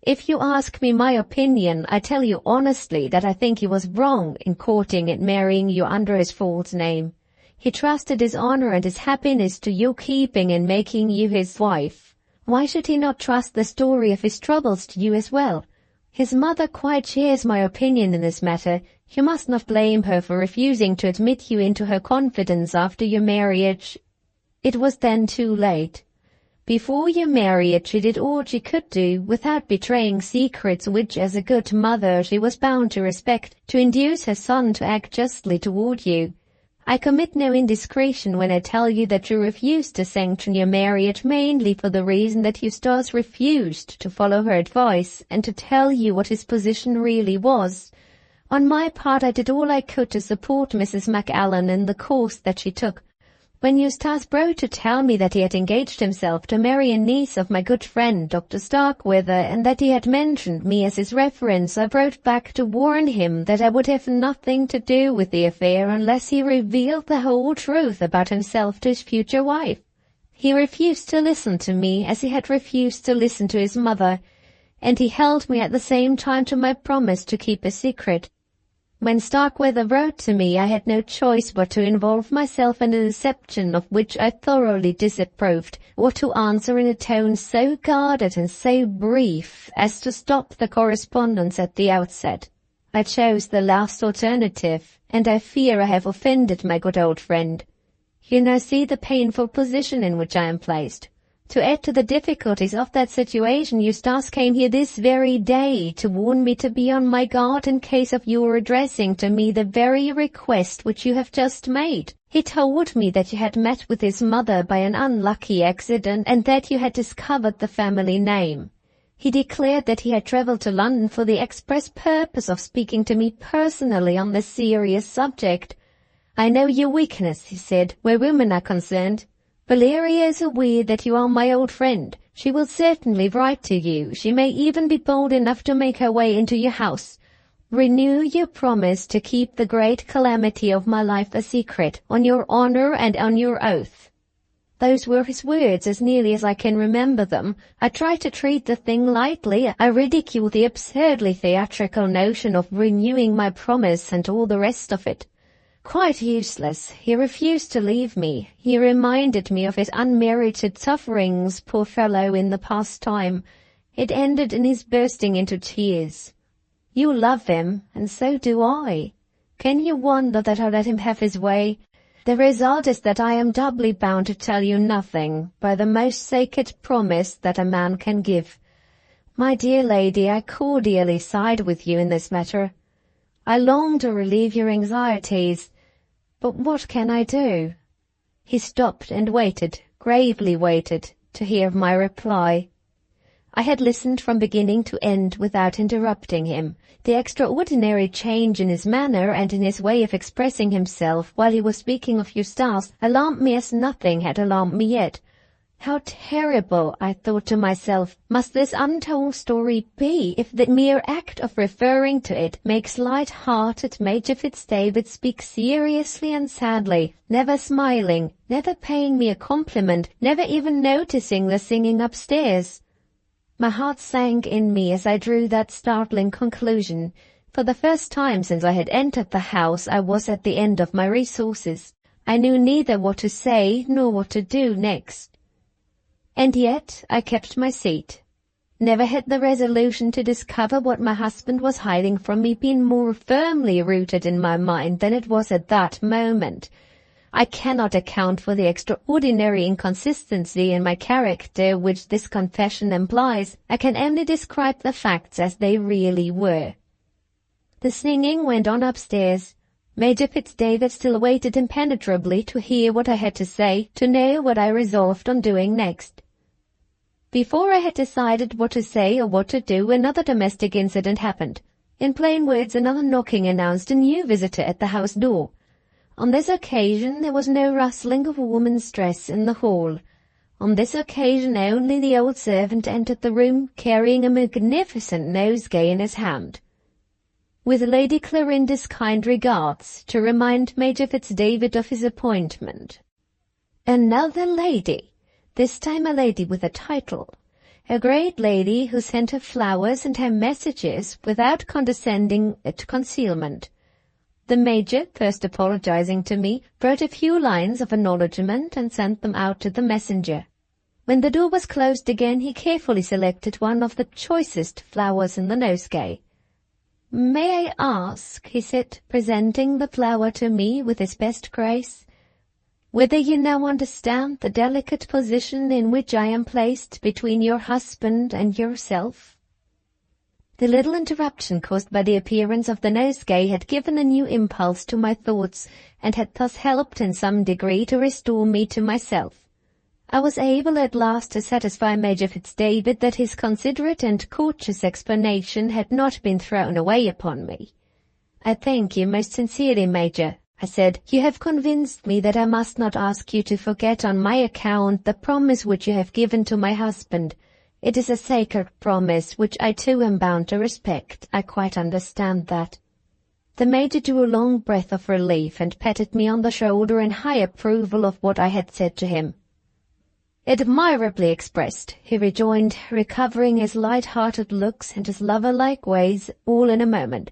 If you ask me my opinion, I tell you honestly that I think he was wrong in courting and marrying you under his false name. He trusted his honor and his happiness to your keeping in making you his wife. Why should he not trust the story of his troubles to you as well? His mother quite shares my opinion in this matter. You must not blame her for refusing to admit you into her confidence after your marriage. It was then too late. Before your marriage she did all she could do, without betraying secrets which as a good mother she was bound to respect, to induce her son to act justly toward you. I commit no indiscretion when I tell you that you refused to sanction your marriage mainly for the reason that Eustace refused to follow her advice and to tell you what his position really was. On my part I did all I could to support Mrs. Macallan in the course that she took. When Eustace wrote to tell me that he had engaged himself to marry a niece of my good friend Dr. Starkweather, and that he had mentioned me as his reference, I wrote back to warn him that I would have nothing to do with the affair unless he revealed the whole truth about himself to his future wife. He refused to listen to me, as he had refused to listen to his mother, and he held me at the same time to my promise to keep a secret. When Starkweather wrote to me, I had no choice but to involve myself in a deception of which I thoroughly disapproved, or to answer in a tone so guarded and so brief as to stop the correspondence at the outset. I chose the last alternative, and I fear I have offended my good old friend. You now see the painful position in which I am placed. To add to the difficulties of that situation, Eustace came here this very day to warn me to be on my guard in case of your addressing to me the very request which you have just made. He told me that you had met with his mother by an unlucky accident, and that you had discovered the family name. He declared that he had travelled to London for the express purpose of speaking to me personally on this serious subject. I know your weakness, he said, where women are concerned. Valeria is aware that you are my old friend. She will certainly write to you. She may even be bold enough to make her way into your house. Renew your promise to keep the great calamity of my life a secret, on your honor and on your oath. Those were his words, as nearly as I can remember them. I tried to treat the thing lightly. I ridiculed the absurdly theatrical notion of renewing my promise and all the rest of it. Quite useless. He refused to leave me. He reminded me of his unmerited sufferings, poor fellow, in the past time. It ended in his bursting into tears. You love him, and so do I. Can you wonder that I let him have his way? The result is that I am doubly bound to tell you nothing, by the most sacred promise that a man can give. My dear lady, I cordially side with you in this matter. I long to relieve your anxieties, but what can I do? He stopped and waited, gravely waited, to hear my reply. I had listened from beginning to end without interrupting him. The extraordinary change in his manner and in his way of expressing himself while he was speaking of Eustace alarmed me as nothing had alarmed me yet. How terrible, I thought to myself, must this untold story be, if the mere act of referring to it makes light-hearted Major Fitz-David speak seriously and sadly, never smiling, never paying me a compliment, never even noticing the singing upstairs. My heart sank in me as I drew that startling conclusion. For the first time since I had entered the house, I was at the end of my resources. I knew neither what to say nor what to do next. And yet I kept my seat. Never had the resolution to discover what my husband was hiding from me been more firmly rooted in my mind than it was at that moment. I cannot account for the extraordinary inconsistency in my character which this confession implies. I can only describe the facts as they really were. The singing went on upstairs. Major Fitz-David still waited impenetrably to hear what I had to say, to know what I resolved on doing next. Before I had decided what to say or what to do, another domestic incident happened. In plain words, another knocking announced a new visitor at the house door. On this occasion there was no rustling of a woman's dress in the hall. On this occasion only the old servant entered the room, carrying a magnificent nosegay in his hand. With Lady Clarinda's kind regards, to remind Major Fitz-David of his appointment. Another lady, this time a lady with a title, a great lady who sent her flowers and her messages without condescending to concealment. The Major, first apologizing to me, wrote a few lines of acknowledgment and sent them out to the messenger. When the door was closed again, he carefully selected one of the choicest flowers in the nosegay. "May I ask," he said, presenting the flower to me with his best grace, "whether you now understand the delicate position in which I am placed between your husband and yourself?" The little interruption caused by the appearance of the nosegay had given a new impulse to my thoughts, and had thus helped in some degree to restore me to myself. I was able at last to satisfy Major Fitz-David that his considerate and courteous explanation had not been thrown away upon me. "I thank you most sincerely, Major," I said. "You have convinced me that I must not ask you to forget on my account the promise which you have given to my husband. It is a sacred promise, which I too am bound to respect. I quite understand that." The Major drew a long breath of relief and patted me on the shoulder in high approval of what I had said to him. "Admirably expressed," he rejoined, recovering his light-hearted looks and his lover-like ways all in a moment.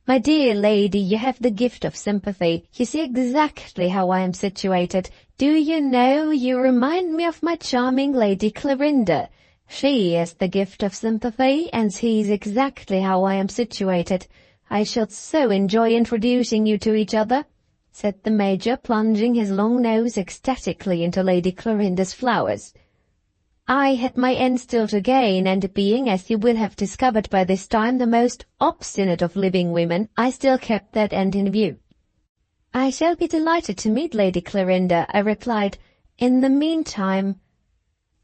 "My dear lady, you have the gift of sympathy. You see exactly how I am situated. Do you know, you remind me of my charming Lady Clorinda. She has the gift of sympathy, and sees exactly how I am situated. I shall so enjoy introducing you to each other," said the Major, plunging his long nose ecstatically into Lady Clorinda's flowers. I had my end still to gain, and being, as you will have discovered by this time, the most obstinate of living women, I still kept that end in view. "I shall be delighted to meet Lady Clorinda," I replied. "In the meantime—"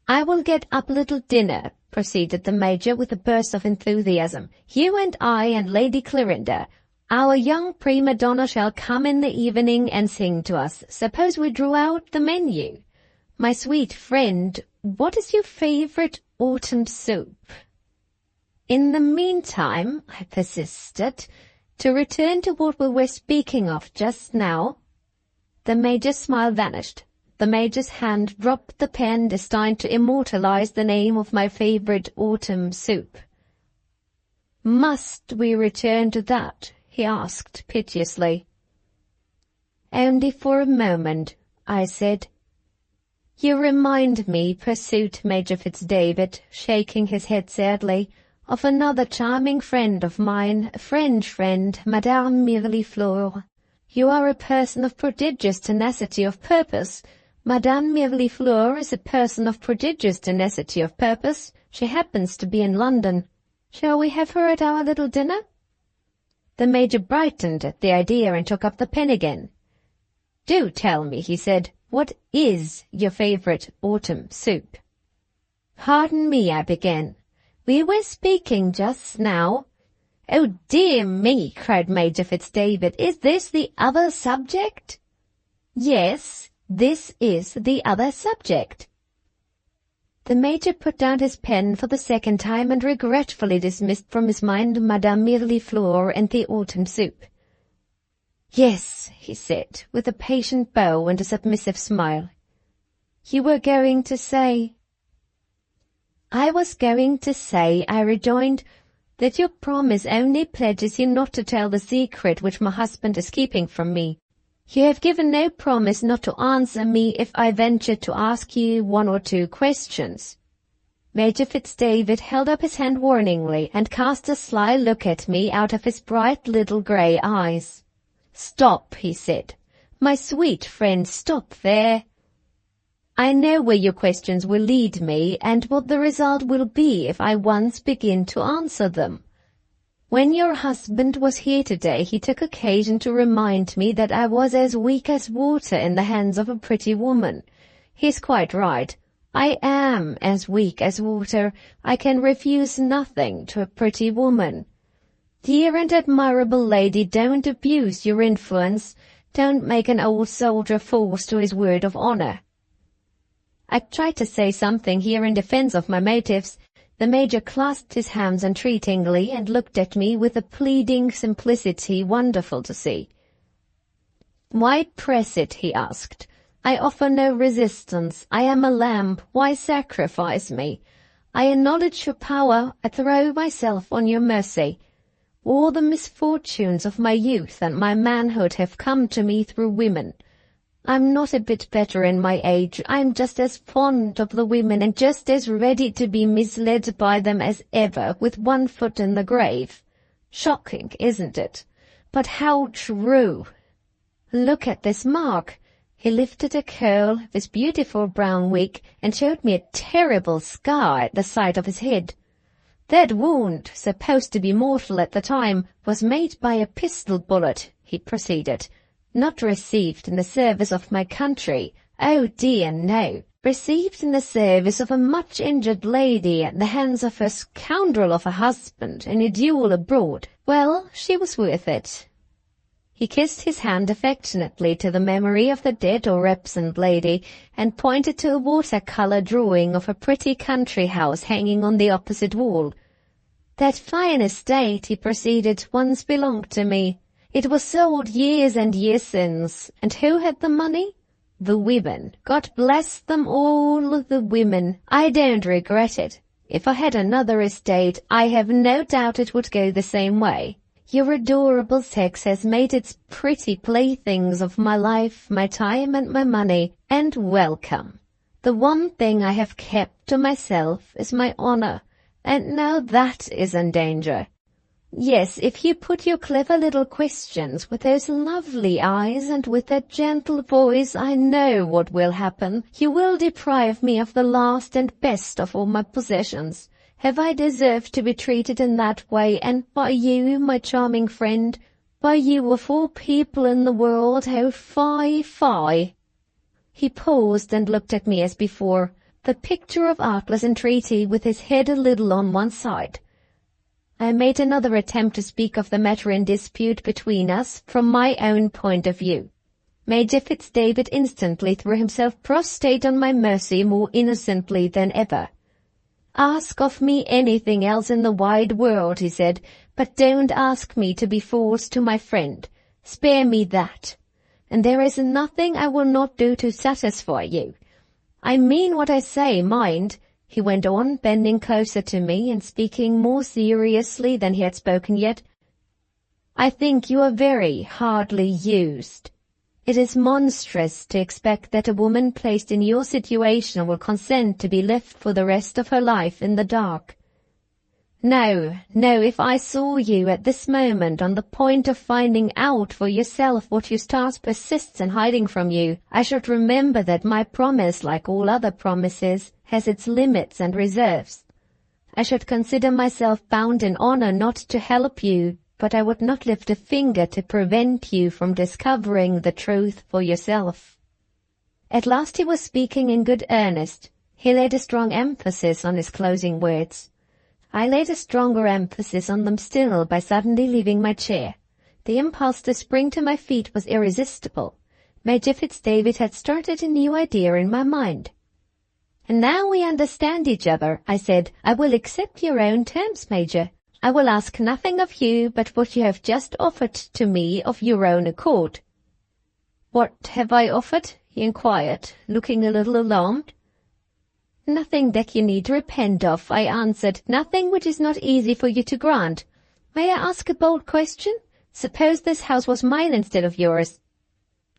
"I will get up a little dinner," proceeded the Major with a burst of enthusiasm. "You and I and Lady Clorinda. Our young prima donna shall come in the evening and sing to us. Suppose we draw out the menu. My sweet friend, what is your favorite autumn soup?" "In the meantime," I persisted, "to return to what we were speaking of just now." The Major's smile vanished. The Major's hand dropped the pen destined to immortalize the name of my favorite autumn soup. "Must we return to that?" he asked piteously. "Only for a moment," I said. "You remind me," pursued Major Fitz-David, shaking his head sadly, "of another charming friend of mine, a French friend, Madame Mirliflor. You are a person of prodigious tenacity of purpose. Madame Mirliflor is a person of prodigious tenacity of purpose. She happens to be in London. Shall we have her at our little dinner?" The Major brightened at the idea and took up the pen again. "Do tell me," he said, "what is your favorite autumn soup?" "Pardon me," I began. "We were speaking just now—" "Oh, dear me," cried Major Fitz-David, "is this the other subject?" "Yes, this is the other subject." The Major put down his pen for the second time and regretfully dismissed from his mind Madame Mirliflor and the autumn soup. "Yes," he said, with a patient bow and a submissive smile. "You were going to say—" "I was going to say," I rejoined, "that your promise only pledges you not to tell the secret which my husband is keeping from me. You have given no promise not to answer me if I venture to ask you one or two questions." Major Fitz-David held up his hand warningly and cast a sly look at me out of his bright little grey eyes. "Stop," he said. "My sweet friend, stop there. I know where your questions will lead me, and what the result will be if I once begin to answer them. When your husband was here today, he took occasion to remind me that I was as weak as water in the hands of a pretty woman. He's quite right. I am as weak as water. I can refuse nothing to a pretty woman. Dear and admirable lady, don't abuse your influence. Don't make an old soldier false to his word of honor." I tried to say something here in defense of my motives. The Major clasped his hands entreatingly and looked at me with a pleading simplicity wonderful to see. "Why press it?" he asked. "I offer no resistance. I am a lamb. Why sacrifice me? I acknowledge your power. I throw myself on your mercy. All the misfortunes of my youth and my manhood have come to me through women. I'm not a bit better in my age. I'm just as fond of the women and just as ready to be misled by them as ever, with one foot in the grave. Shocking, isn't it? But how true! Look at this mark. He lifted a curl of his beautiful brown wig and showed me a terrible scar at the side of his head. That wound, supposed to be mortal at the time, was made by a pistol bullet, he proceeded. Not received in the service of my country. Oh dear, no. Received in the service of a much-injured lady at the hands of her scoundrel of a husband in a duel abroad. Well, she was worth it. He kissed his hand affectionately to the memory of the dead or absent lady, and pointed to a water-colour drawing of a pretty country house hanging on the opposite wall. That fine estate, he proceeded, once belonged to me. It was sold years and years since. And who had the money? The women. God bless them all, the women. I don't regret it. If I had another estate, I have no doubt it would go the same way. Your adorable sex has made its pretty playthings of my life, my time and my money, and welcome. The one thing I have kept to myself is my honor, and now that is in danger. Yes, if you put your clever little questions with those lovely eyes and with that gentle voice, I know what will happen. You will deprive me of the last and best of all my possessions. Have I deserved to be treated in that way, and by you, my charming friend? By you of all people in the world? Oh, fie, fie! He paused and looked at me as before, the picture of artless entreaty, with his head a little on one side. I made another attempt to speak of the matter in dispute between us from my own point of view. Major Fitz-David instantly threw himself prostrate on my mercy more innocently than ever. "Ask of me anything else in the wide world," he said, "but don't ask me to be false to my friend. Spare me that. And there is nothing I will not do to satisfy you. I mean what I say, mind," he went on, bending closer to me and speaking more seriously than he had spoken yet. "I think you are very hardly used. It is monstrous to expect that a woman placed in your situation will consent to be left for the rest of her life in the dark. No, if I saw you at this moment on the point of finding out for yourself what Eustace persists in hiding from you, I should remember that my promise, like all other promises, has its limits and reserves. I should consider myself bound in honor not to help you, but I would not lift a finger to prevent you from discovering the truth for yourself." At last he was speaking in good earnest. He laid a strong emphasis on his closing words. I laid a stronger emphasis on them still by suddenly leaving my chair. The impulse to spring to my feet was irresistible. Major Fitz-David had started a new idea in my mind. "And now we understand each other," I said. "I will accept your own terms, Major. I will ask nothing of you but what you have just offered to me of your own accord." "What have I offered?" he inquired, looking a little alarmed. "Nothing that you need repent of," I answered. "Nothing which is not easy for you to grant. May I ask a bold question? Suppose this house was mine instead of yours."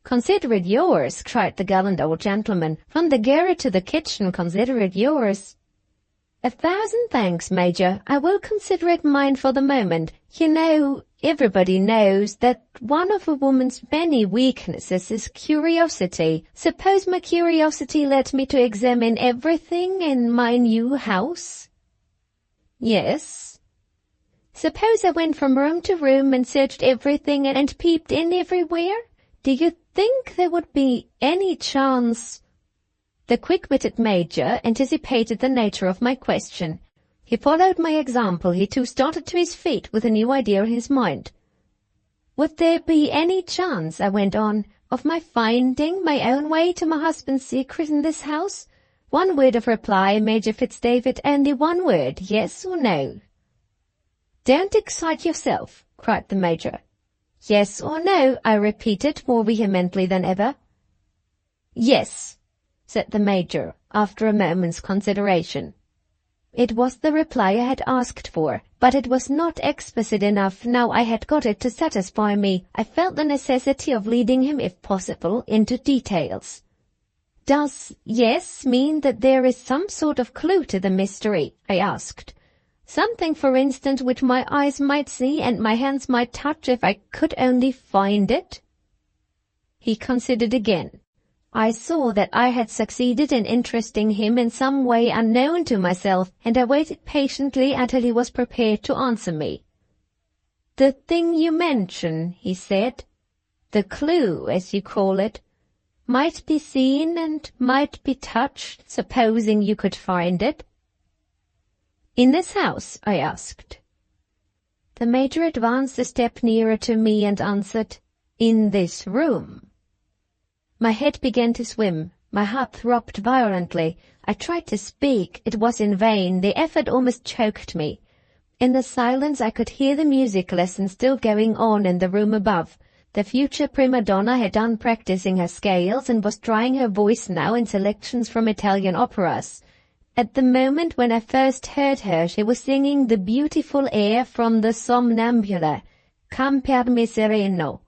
"Consider it yours," cried the gallant old gentleman. "From the garret to the kitchen, consider it yours." "1,000 thanks, Major. I will consider it mine for the moment. You know, everybody knows that one of a woman's many weaknesses is curiosity. Suppose my curiosity led me to examine everything in my new house?" "Yes." "Suppose I went from room to room and searched everything and peeped in everywhere? Do you think there would be any chance—" The quick-witted Major anticipated the nature of my question. He followed my example. He too started to his feet with a new idea in his mind. "Would there be any chance," I went on, "of my finding my own way to my husband's secret in this house? One word of reply, Major Fitz-David, only one word, yes or no." "Don't excite yourself," cried the Major. "Yes or no," I repeated more vehemently than ever. "Yes," said the Major, after a moment's consideration. It was the reply I had asked for, but it was not explicit enough. Now I had got it to satisfy me. I felt the necessity of leading him, if possible, into details. "Does 'yes' mean that there is some sort of clue to the mystery?" I asked. "Something, for instance, which my eyes might see and my hands might touch if I could only find it?" He considered again. I saw that I had succeeded in interesting him in some way unknown to myself, and I waited patiently until he was prepared to answer me. "The thing you mention," he said, "the clue, as you call it, might be seen and might be touched, supposing you could find it." "In this house?" I asked. The Major advanced a step nearer to me and answered, "In this room." My head began to swim. My heart throbbed violently. I tried to speak. It was in vain. The effort almost choked me. In the silence I could hear the music lesson still going on in the room above. The future prima donna had done practicing her scales and was trying her voice now in selections from Italian operas. At the moment when I first heard her, she was singing the beautiful air from the Somnambula, Camper me sereno.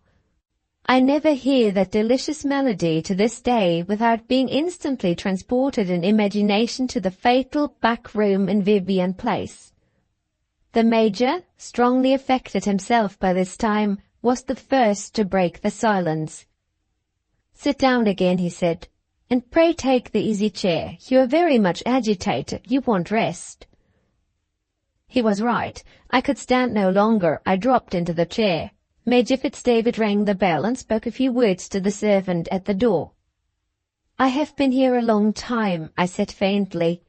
I never hear that delicious melody to this day without being instantly transported in imagination to the fatal back room in Vivian Place. The Major, strongly affected himself by this time, was the first to break the silence. "Sit down again," he said, "and pray take the easy chair. You are very much agitated. You want rest." He was right. I could stand no longer. I dropped into the chair. Major Fitzdavid rang the bell and spoke a few words to the servant at the door. "I have been here a long time," I said faintly.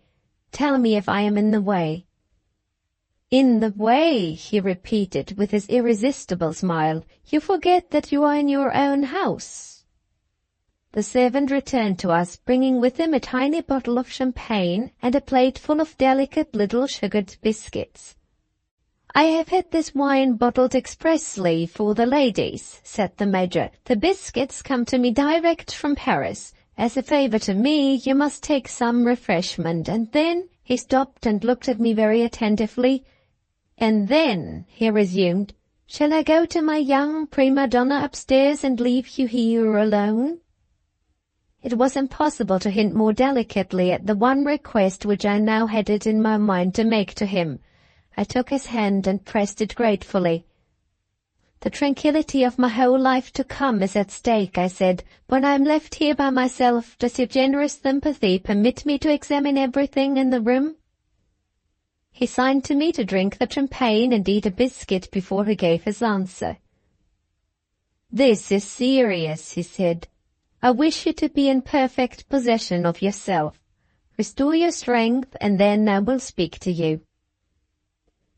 "Tell me if I am in the way." "In the way," he repeated with his irresistible smile. "You forget that you are in your own house." The servant returned to us, bringing with him a tiny bottle of champagne and a plate full of delicate little sugared biscuits. "I have had this wine bottled expressly for the ladies," said the Major. "The biscuits come to me direct from Paris. As a favor to me, you must take some refreshment, and then—" He stopped and looked at me very attentively. "And then," he resumed, "shall I go to my young prima donna upstairs and leave you here alone?" It was impossible to hint more delicately at the one request which I now had it in my mind to make to him. I took his hand and pressed it gratefully. "The tranquillity of my whole life to come is at stake," I said. "When I am left here by myself, does your generous sympathy permit me to examine everything in the room?" He signed to me to drink the champagne and eat a biscuit before he gave his answer. "This is serious," he said. "I wish you to be in perfect possession of yourself. Restore your strength, and then I will speak to you."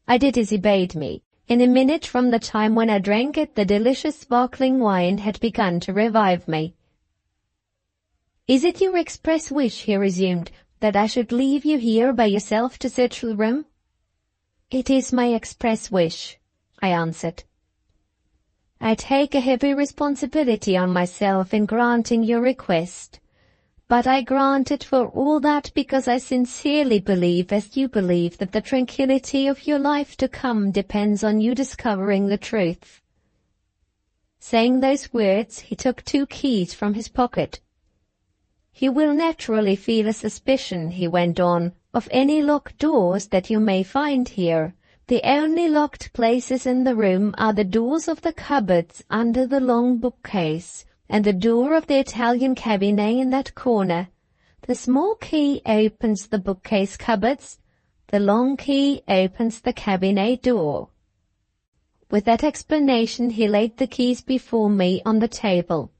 I did as he bade me. In a minute from the time when I drank it, the delicious sparkling wine had begun to revive me. "Is it your express wish," he resumed, "that I should leave you here by yourself to search the room?" "It is my express wish," I answered. "I take a heavy responsibility on myself in granting your request, but I grant it for all that because I sincerely believe, as you believe, that the tranquillity of your life to come depends on you discovering the truth." Saying those words, he took 2 keys from his pocket. "You will naturally feel a suspicion," he went on, "of any locked doors that you may find here. The only locked places in the room are the doors of the cupboards under the long bookcase, and the door of the Italian cabinet in that corner. The small key opens the bookcase cupboards, the long key opens the cabinet door." With that explanation he laid the keys before me on the table.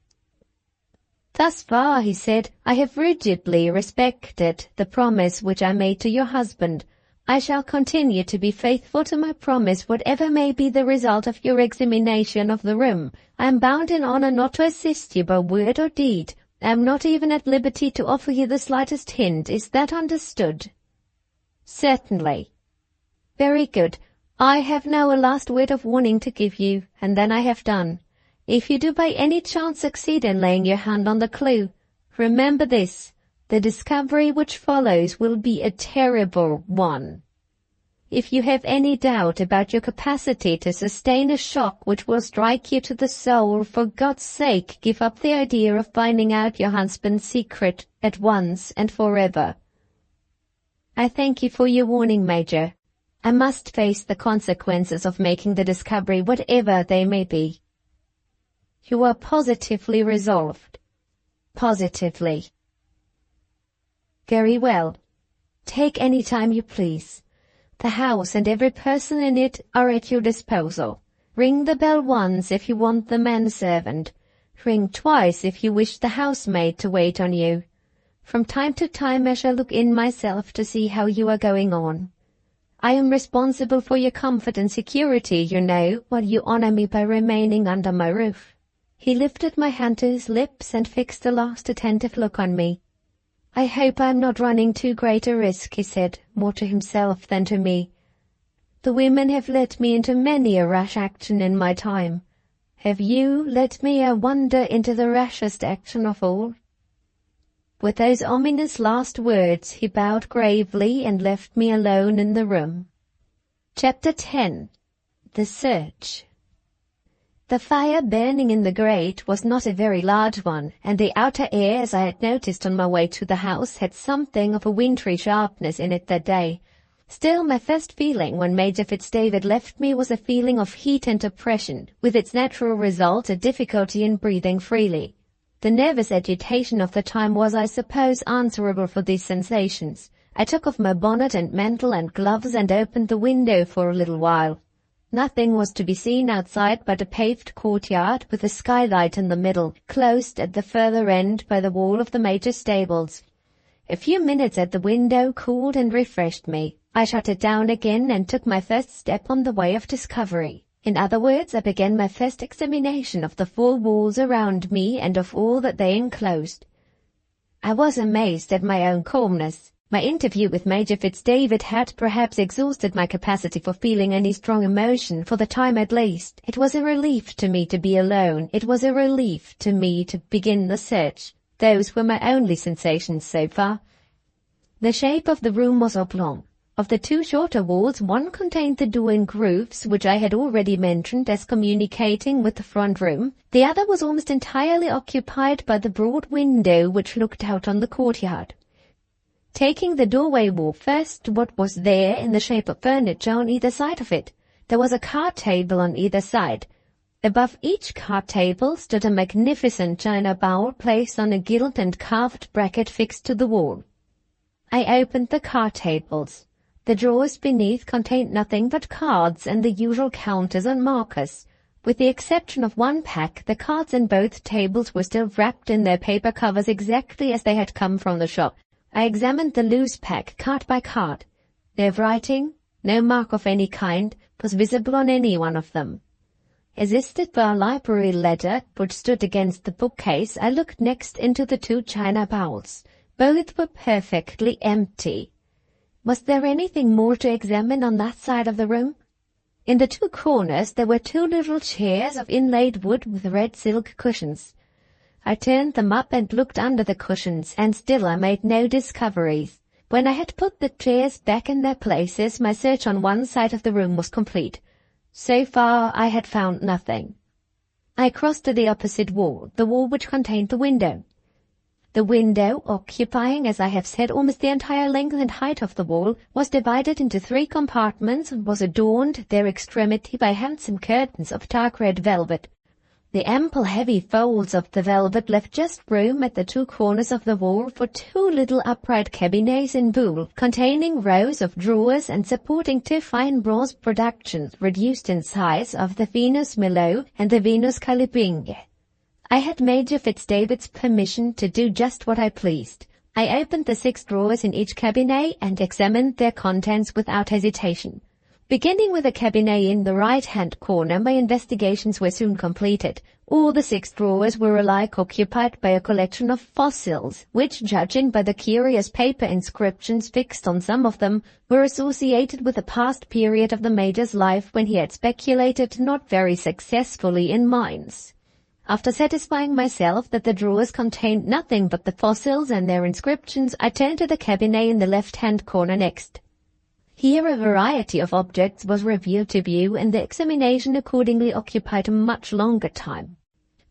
"Thus far," he said, "I have rigidly respected the promise which I made to your husband. I shall continue to be faithful to my promise, whatever may be the result of your examination of the room. I am bound in honor not to assist you by word or deed. I am not even at liberty to offer you the slightest hint. Is that understood?" "Certainly." "Very good. I have now a last word of warning to give you, and then I have done. If you do by any chance succeed in laying your hand on the clue, remember this: The discovery which follows will be a terrible one. If you have any doubt about your capacity to sustain a shock which will strike you to the soul, for God's sake give up the idea of finding out your husband's secret at once and forever. I thank you for your warning, Major. I must face the consequences of making the discovery, whatever they may be. You are positively resolved. Positively. Very well. Take any time you please. The house and every person in it are at your disposal. Ring the bell once if you want the manservant. Ring twice if you wish the housemaid to wait on you. From time to time I shall look in myself to see how you are going on. I am responsible for your comfort and security, you know, while you honor me by remaining under my roof. He lifted my hand to his lips and fixed a last attentive look on me. I hope I am not running too great a risk, he said, more to himself than to me. The women have led me into many a rash action in my time. Have you led me, I wonder, into the rashest action of all? With those ominous last words he bowed gravely and left me alone in the room. Chapter 10. The Search. The fire burning in the grate was not a very large one, and the outer air, as I had noticed on my way to the house, had something of a wintry sharpness in it that day. Still, my first feeling when Major Fitzdavid left me was a feeling of heat and oppression, with its natural result a difficulty in breathing freely. The nervous agitation of the time was, I suppose, answerable for these sensations. I took off my bonnet and mantle and gloves and opened the window for a little while. Nothing was to be seen outside but a paved courtyard with a skylight in the middle, closed at the further end by the wall of the Major's stables. A few minutes at the window cooled and refreshed me. I shut it down again and took my first step on the way of discovery. In other words, I began my first examination of the four walls around me and of all that they enclosed. I was amazed at my own calmness. My interview with Major Fitzdavid had perhaps exhausted my capacity for feeling any strong emotion, for the time at least. It was a relief to me to be alone. It was a relief to me to begin the search. Those were my only sensations so far. The shape of the room was oblong. Of the two shorter walls, one contained the door in grooves, which I had already mentioned as communicating with the front room. The other was almost entirely occupied by the broad window which looked out on the courtyard. Taking the doorway wall first, what was there in the shape of furniture on either side of it? There was a card table on either side. Above each card table stood a magnificent china bowl placed on a gilt and carved bracket fixed to the wall. I opened the card tables. The drawers beneath contained nothing but cards and the usual counters and markers. With the exception of one pack, the cards in both tables were still wrapped in their paper covers exactly as they had come from the shop. I examined the loose pack card by card. No writing, no mark of any kind, was visible on any one of them. Assisted by a library ladder which stood against the bookcase, I looked next into the two china bowls. Both were perfectly empty. Was there anything more to examine on that side of the room? In the two corners there were two little chairs of inlaid wood with red silk cushions. I turned them up and looked under the cushions, and still I made no discoveries. When I had put the chairs back in their places, my search on one side of the room was complete. So far I had found nothing. I crossed to the opposite wall, the wall which contained the window. The window, occupying, as I have said, almost the entire length and height of the wall, was divided into three compartments and was adorned at their extremity by handsome curtains of dark red velvet. The ample heavy folds of the velvet left just room at the two corners of the wall for two little upright cabinets in buhl, containing rows of drawers and supporting two fine bronze productions reduced in size of the Venus Milo and the Venus Calipinge. I had Major Fitzdavid's permission to do just what I pleased. I opened the 6 drawers in each cabinet and examined their contents without hesitation. Beginning with a cabinet in the right-hand corner, my investigations were soon completed. All the 6 drawers were alike occupied by a collection of fossils, which, judging by the curious paper inscriptions fixed on some of them, were associated with a past period of the Major's life when he had speculated not very successfully in mines. After satisfying myself that the drawers contained nothing but the fossils and their inscriptions, I turned to the cabinet in the left-hand corner next. Here a variety of objects was revealed to view, and the examination accordingly occupied a much longer time.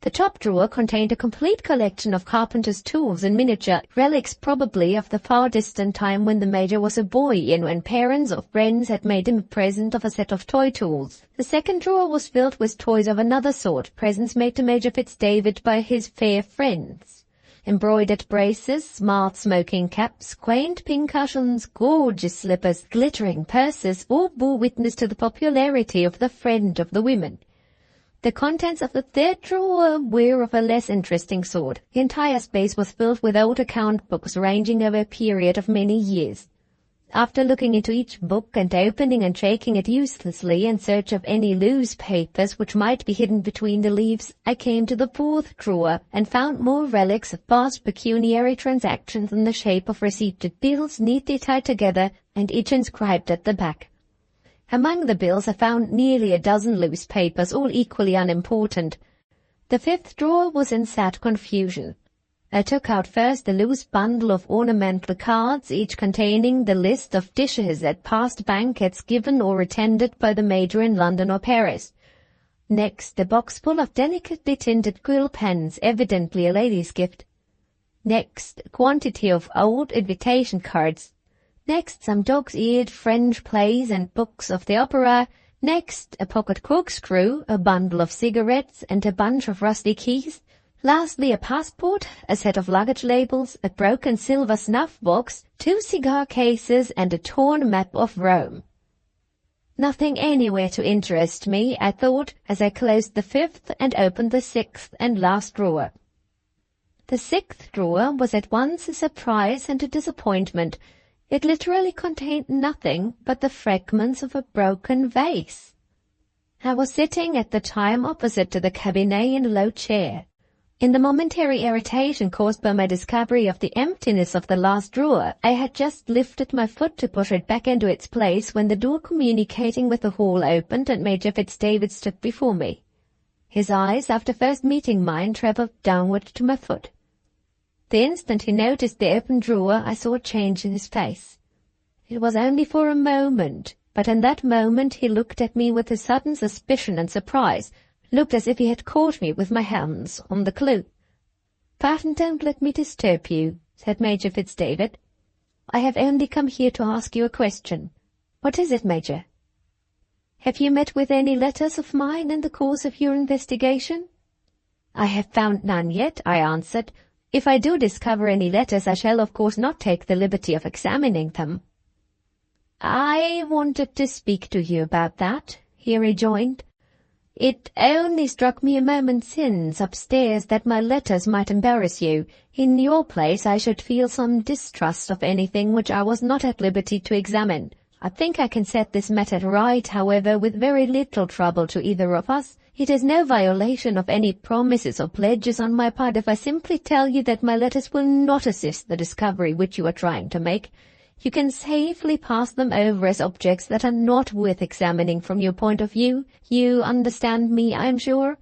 The top drawer contained a complete collection of carpenter's tools and miniature relics, probably of the far distant time when the Major was a boy and when parents or friends had made him a present of a set of toy tools. The second drawer was filled with toys of another sort, presents made to Major Fitzdavid by his fair friends. Embroidered braces, smart smoking caps, quaint pincushions, gorgeous slippers, glittering purses, all bore witness to the popularity of the friend of the women. The contents of the third drawer were of a less interesting sort. The entire space was filled with old account books ranging over a period of many years. After looking into each book and opening and shaking it uselessly in search of any loose papers which might be hidden between the leaves, I came to the fourth drawer and found more relics of past pecuniary transactions in the shape of receipted bills neatly tied together and each inscribed at the back. Among the bills I found nearly a dozen loose papers, all equally unimportant. The fifth drawer was in sad confusion. I took out first a loose bundle of ornamental cards, each containing the list of dishes at past banquets given or attended by the Major in London or Paris. Next, a box full of delicately tinted quill pens, evidently a lady's gift. Next, a quantity of old invitation cards. Next, some dog's-eared French plays and books of the opera. Next, a pocket corkscrew, a bundle of cigarettes, and a bunch of rusty keys. Lastly, a passport, a set of luggage labels, a broken silver snuff-box, 2 cigar cases, and a torn map of Rome. Nothing anywhere to interest me, I thought, as I closed the fifth and opened the sixth and last drawer. The sixth drawer was at once a surprise and a disappointment. It literally contained nothing but the fragments of a broken vase. I was sitting at the time opposite to the cabinet in a low chair. In the momentary irritation caused by my discovery of the emptiness of the last drawer, I had just lifted my foot to push it back into its place when the door communicating with the hall opened and Major Fitzdavid stood before me. His eyes, after first meeting mine, travelled downward to my foot. The instant he noticed the open drawer, I saw a change in his face. It was only for a moment, but in that moment he looked at me with a sudden suspicion and surprise, looked as if he had caught me with my hands on the clue. "Pardon, don't let me disturb you," said Major Fitzdavid. "I have only come here to ask you a question." "What is it, Major?" "Have you met with any letters of mine in the course of your investigation?" "I have found none yet," I answered. "If I do discover any letters, I shall of course not take the liberty of examining them." "I wanted to speak to you about that," he rejoined. "It only struck me a moment since upstairs that my letters might embarrass you. In your place I should feel some distrust of anything which I was not at liberty to examine. I think I can set this matter right, however, with very little trouble to either of us. It is no violation of any promises or pledges on my part if I simply tell you that my letters will not assist the discovery which you are trying to make. You can safely pass them over as objects that are not worth examining from your point of view. You understand me, I am sure?"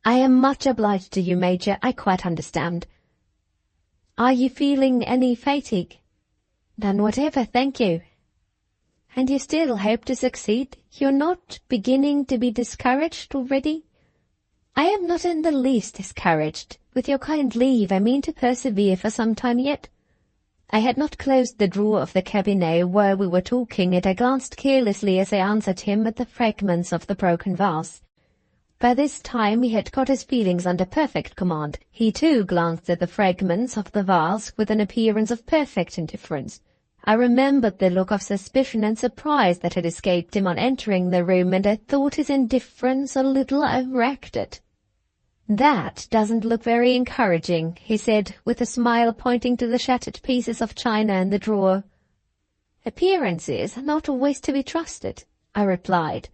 "I am much obliged to you, Major. I quite understand." "Are you feeling any fatigue?" "None whatever, thank you." "And you still hope to succeed? You're not beginning to be discouraged already?" "I am not in the least discouraged. With your kind leave, I mean to persevere for some time yet." I had not closed the drawer of the cabinet where we were talking, yet I glanced carelessly as I answered him at the fragments of the broken vase. By this time he had got his feelings under perfect command. He too glanced at the fragments of the vase with an appearance of perfect indifference. I remembered the look of suspicion and surprise that had escaped him on entering the room, and I thought his indifference a little overacted. "That doesn't look very encouraging," he said, with a smile, pointing to the shattered pieces of china in the drawer. "Appearances are not always to be trusted," I replied.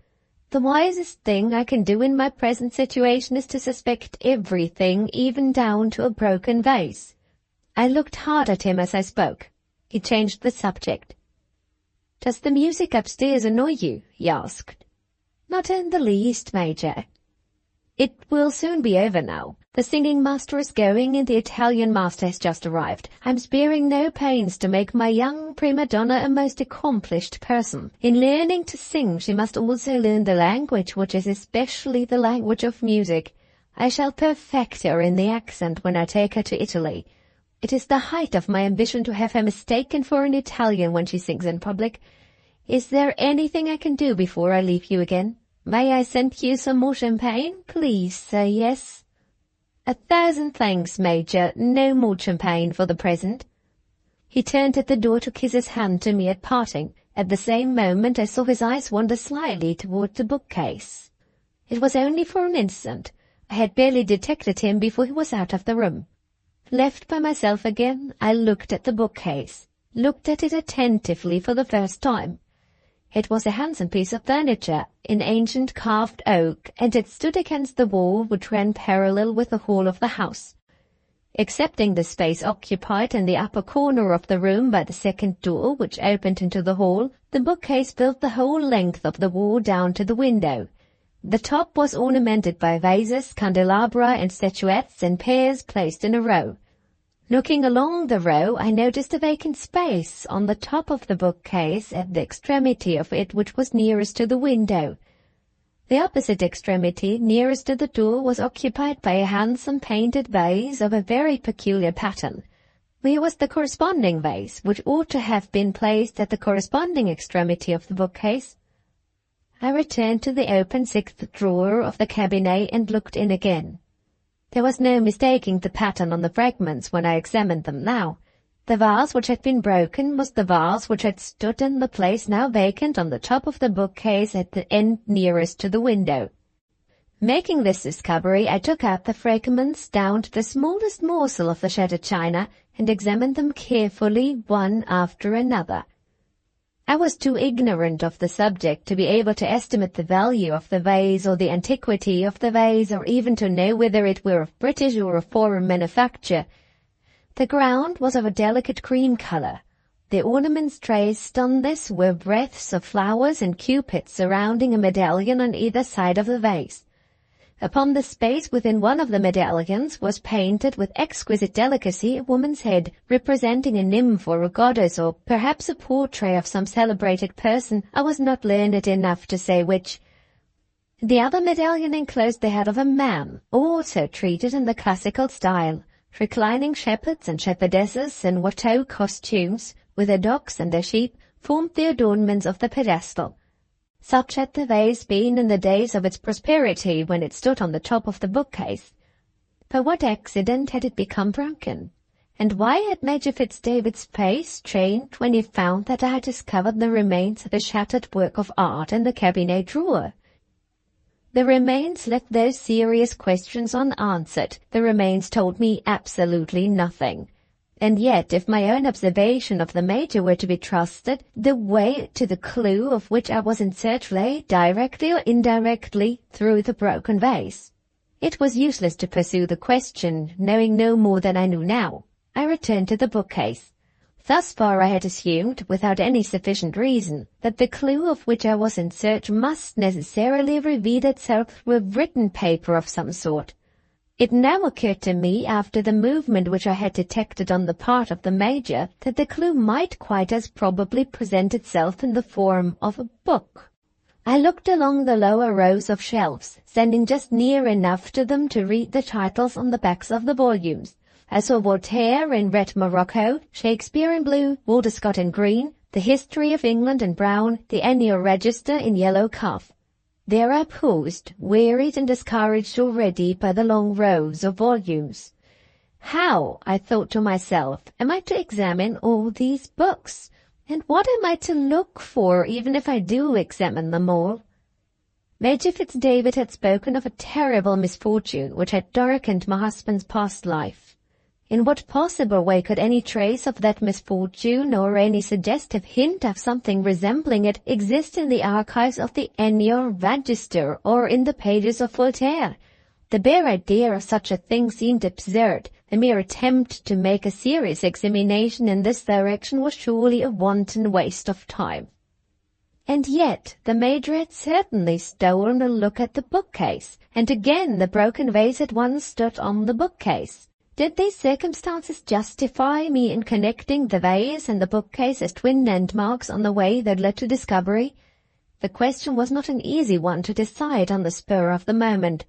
"The wisest thing I can do in my present situation is to suspect everything, even down to a broken vase." I looked hard at him as I spoke. He changed the subject. "Does the music upstairs annoy you?" he asked. "Not in the least, Major." It will soon be over now. The singing master is going and the Italian master has just arrived. I'm sparing no pains to make my young prima donna a most accomplished person. In learning to sing, she must also learn the language, which is especially the language of music. I shall perfect her in the accent when I take her to Italy. It is the height of my ambition to have her mistaken for an Italian when she sings in public. Is there anything I can do before I leave you again? May I send you some more champagne? Please say yes. 1,000 thanks, Major. No more champagne for the present. He turned at the door to kiss his hand to me at parting. At the same moment I saw his eyes wander slyly toward the bookcase. It was only for an instant. I had barely detected him before he was out of the room. Left by myself again, I looked at the bookcase, looked at it attentively for the first time. It was a handsome piece of furniture, in ancient carved oak, and it stood against the wall which ran parallel with the hall of the house. Excepting the space occupied in the upper corner of the room by the second door which opened into the hall, the bookcase filled the whole length of the wall down to the window. The top was ornamented by vases, candelabra, and statuettes in pairs placed in a row. Looking along the row, I noticed a vacant space on the top of the bookcase at the extremity of it which was nearest to the window. The opposite extremity, nearest to the door, was occupied by a handsome painted vase of a very peculiar pattern. Where was the corresponding vase, which ought to have been placed at the corresponding extremity of the bookcase? I returned to the open sixth drawer of the cabinet and looked in again. There was no mistaking the pattern on the fragments when I examined them now. The vase which had been broken was the vase which had stood in the place now vacant on the top of the bookcase at the end nearest to the window. Making this discovery, I took out the fragments down to the smallest morsel of the shattered china and examined them carefully one after another. I was too ignorant of the subject to be able to estimate the value of the vase or the antiquity of the vase, or even to know whether it were of British or of foreign manufacture. The ground was of a delicate cream color. The ornaments traced on this were wreaths of flowers and cupids surrounding a medallion on either side of the vase. Upon the space within one of the medallions was painted with exquisite delicacy a woman's head, representing a nymph or a goddess, or perhaps a portrait of some celebrated person. I was not learned enough to say which. The other medallion enclosed the head of a man, also treated in the classical style. Reclining shepherds and shepherdesses in Watteau costumes, with their dogs and their sheep, formed the adornments of the pedestal. Such had the vase been in the days of its prosperity when it stood on the top of the bookcase. By what accident had it become broken? And why had Major Fitz-David's face changed when he found that I had discovered the remains of a shattered work of art in the cabinet drawer? The remains left those serious questions unanswered. The remains told me absolutely nothing. And yet, if my own observation of the Major were to be trusted, the way to the clue of which I was in search lay, directly or indirectly, through the broken vase. It was useless to pursue the question, knowing no more than I knew now. I returned to the bookcase. Thus far I had assumed, without any sufficient reason, that the clue of which I was in search must necessarily reveal itself through a written paper of some sort. It now occurred to me, after the movement which I had detected on the part of the Major, that the clue might quite as probably present itself in the form of a book. I looked along the lower rows of shelves, standing just near enough to them to read the titles on the backs of the volumes. I saw Voltaire in red morocco, Shakespeare in blue, Walter Scott in green, the History of England in brown, the Annual Register in yellow calf. There I paused, wearied and discouraged already by the long rows of volumes. How, I thought to myself, am I to examine all these books? And what am I to look for, even if I do examine them all? Major Fitz-David had spoken of a terrible misfortune which had darkened my husband's past life. In what possible way could any trace of that misfortune, or any suggestive hint of something resembling it, exist in the archives of the Annual Register or in the pages of Voltaire? The bare idea of such a thing seemed absurd. The mere attempt to make a serious examination in this direction was surely a wanton waste of time. And yet the Major had certainly stolen a look at the bookcase, and again the broken vase had once stood on the bookcase. Did these circumstances justify me in connecting the vase and the bookcase as twin landmarks on the way that led to discovery? The question was not an easy one to decide on the spur of the moment.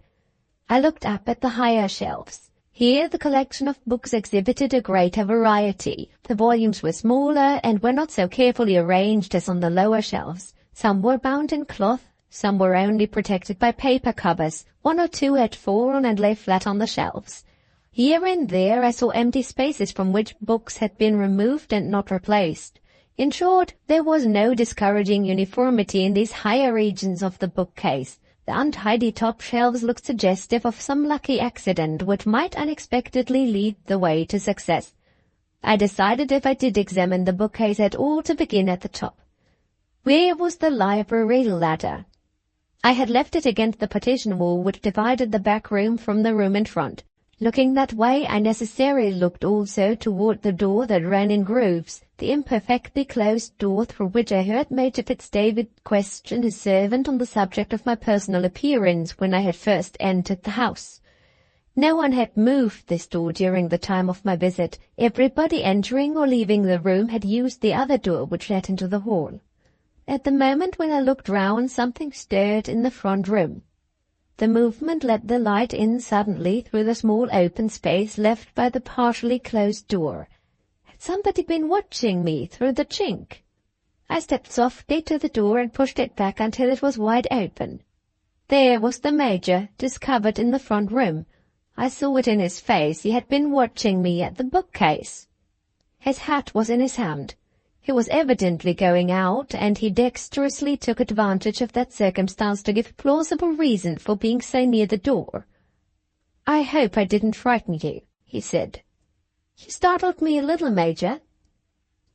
I looked up at the higher shelves. Here the collection of books exhibited a greater variety. The volumes were smaller and were not so carefully arranged as on the lower shelves. Some were bound in cloth, some were only protected by paper covers. One or two had fallen and lay flat on the shelves. Here and there I saw empty spaces from which books had been removed and not replaced. In short, there was no discouraging uniformity in these higher regions of the bookcase. The untidy top shelves looked suggestive of some lucky accident which might unexpectedly lead the way to success. I decided if I did examine the bookcase at all to begin at the top. Where was the library ladder? I had left it against the partition wall which divided the back room from the room in front. Looking that way, I necessarily looked also toward the door that ran in grooves, the imperfectly closed door through which I heard Major Fitzdavid question his servant on the subject of my personal appearance when I had first entered the house. No one had moved this door during the time of my visit. Everybody entering or leaving the room had used the other door which led into the hall. At the moment when I looked round, something stirred in the front room. The movement let the light in suddenly through the small open space left by the partially closed door. Had somebody been watching me through the chink? I stepped softly to the door and pushed it back until it was wide open. There was the Major, discovered in the front room. I saw it in his face. He had been watching me at the bookcase. His hat was in his hand. He was evidently going out, and he dexterously took advantage of that circumstance to give plausible reason for being so near the door. "I hope I didn't frighten you," he said. "You startled me a little, Major."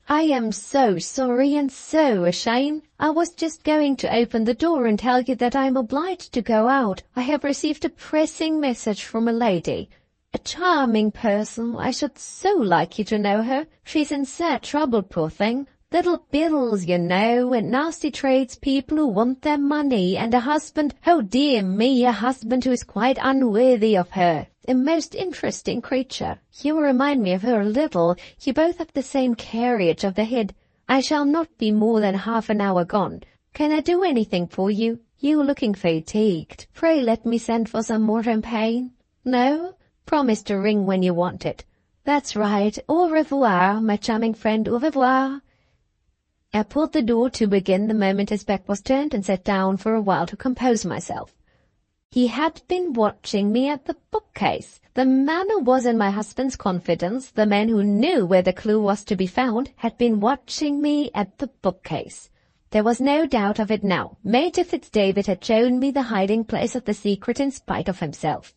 "I am so sorry and so ashamed. I was just going to open the door and tell you that I am obliged to go out. I have received a pressing message from a lady. A charming person. I should so like you to know her. She's in sad trouble, poor thing. Little bills, you know, and nasty tradespeople who want their money, and a husband, oh dear me, a husband who is quite unworthy of her. A most interesting creature. You remind me of her a little. You both have the same carriage of the head. I shall not be more than half an hour gone. Can I do anything for you? You are looking fatigued. Pray let me send for some more champagne. No? Promise to ring when you want it. That's right. Au revoir, my charming friend. Au revoir." I pulled the door to begin the moment his back was turned and sat down for a while to compose myself. He had been watching me at the bookcase. The man who was in my husband's confidence, the man who knew where the clue was to be found, had been watching me at the bookcase. There was no doubt of it now. Major Fitzdavid had shown me the hiding place of the secret in spite of himself.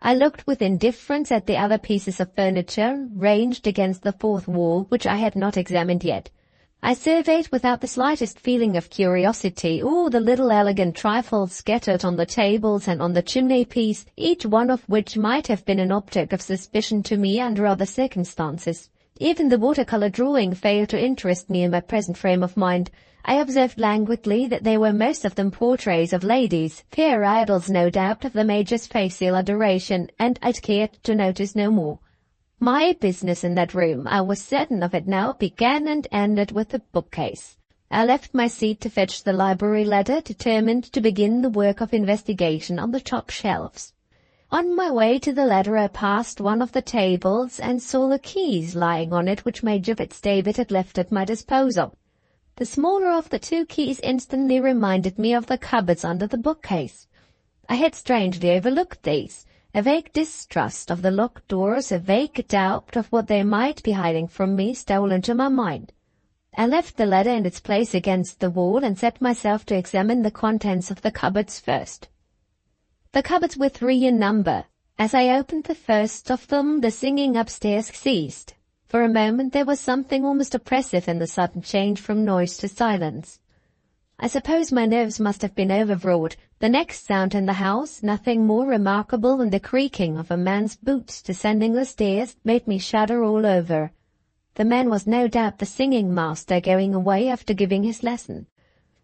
I looked with indifference at the other pieces of furniture, ranged against the fourth wall, which I had not examined yet. I surveyed without the slightest feeling of curiosity all the little elegant trifles scattered on the tables and on the chimney-piece, each one of which might have been an object of suspicion to me under other circumstances. Even the watercolour drawing failed to interest me in my present frame of mind. I observed languidly that they were most of them portraits of ladies, fair idols no doubt of the Major's facile adoration, and I cared to notice no more. My business in that room, I was certain of it now, began and ended with the bookcase. I left my seat to fetch the library ladder, determined to begin the work of investigation on the top shelves. On my way to the ladder I passed one of the tables and saw the keys lying on it which Major Fitzdavid had left at my disposal. The smaller of the two keys instantly reminded me of the cupboards under the bookcase. I had strangely overlooked these. A vague distrust of the locked doors, a vague doubt of what they might be hiding from me stole into my mind. I left the ladder in its place against the wall and set myself to examine the contents of the cupboards first. The cupboards were 3 in number. As I opened the first of them, the singing upstairs ceased. For a moment there was something almost oppressive in the sudden change from noise to silence. I suppose my nerves must have been overwrought. The next sound in the house, nothing more remarkable than the creaking of a man's boots descending the stairs, made me shudder all over. The man was no doubt the singing master going away after giving his lesson.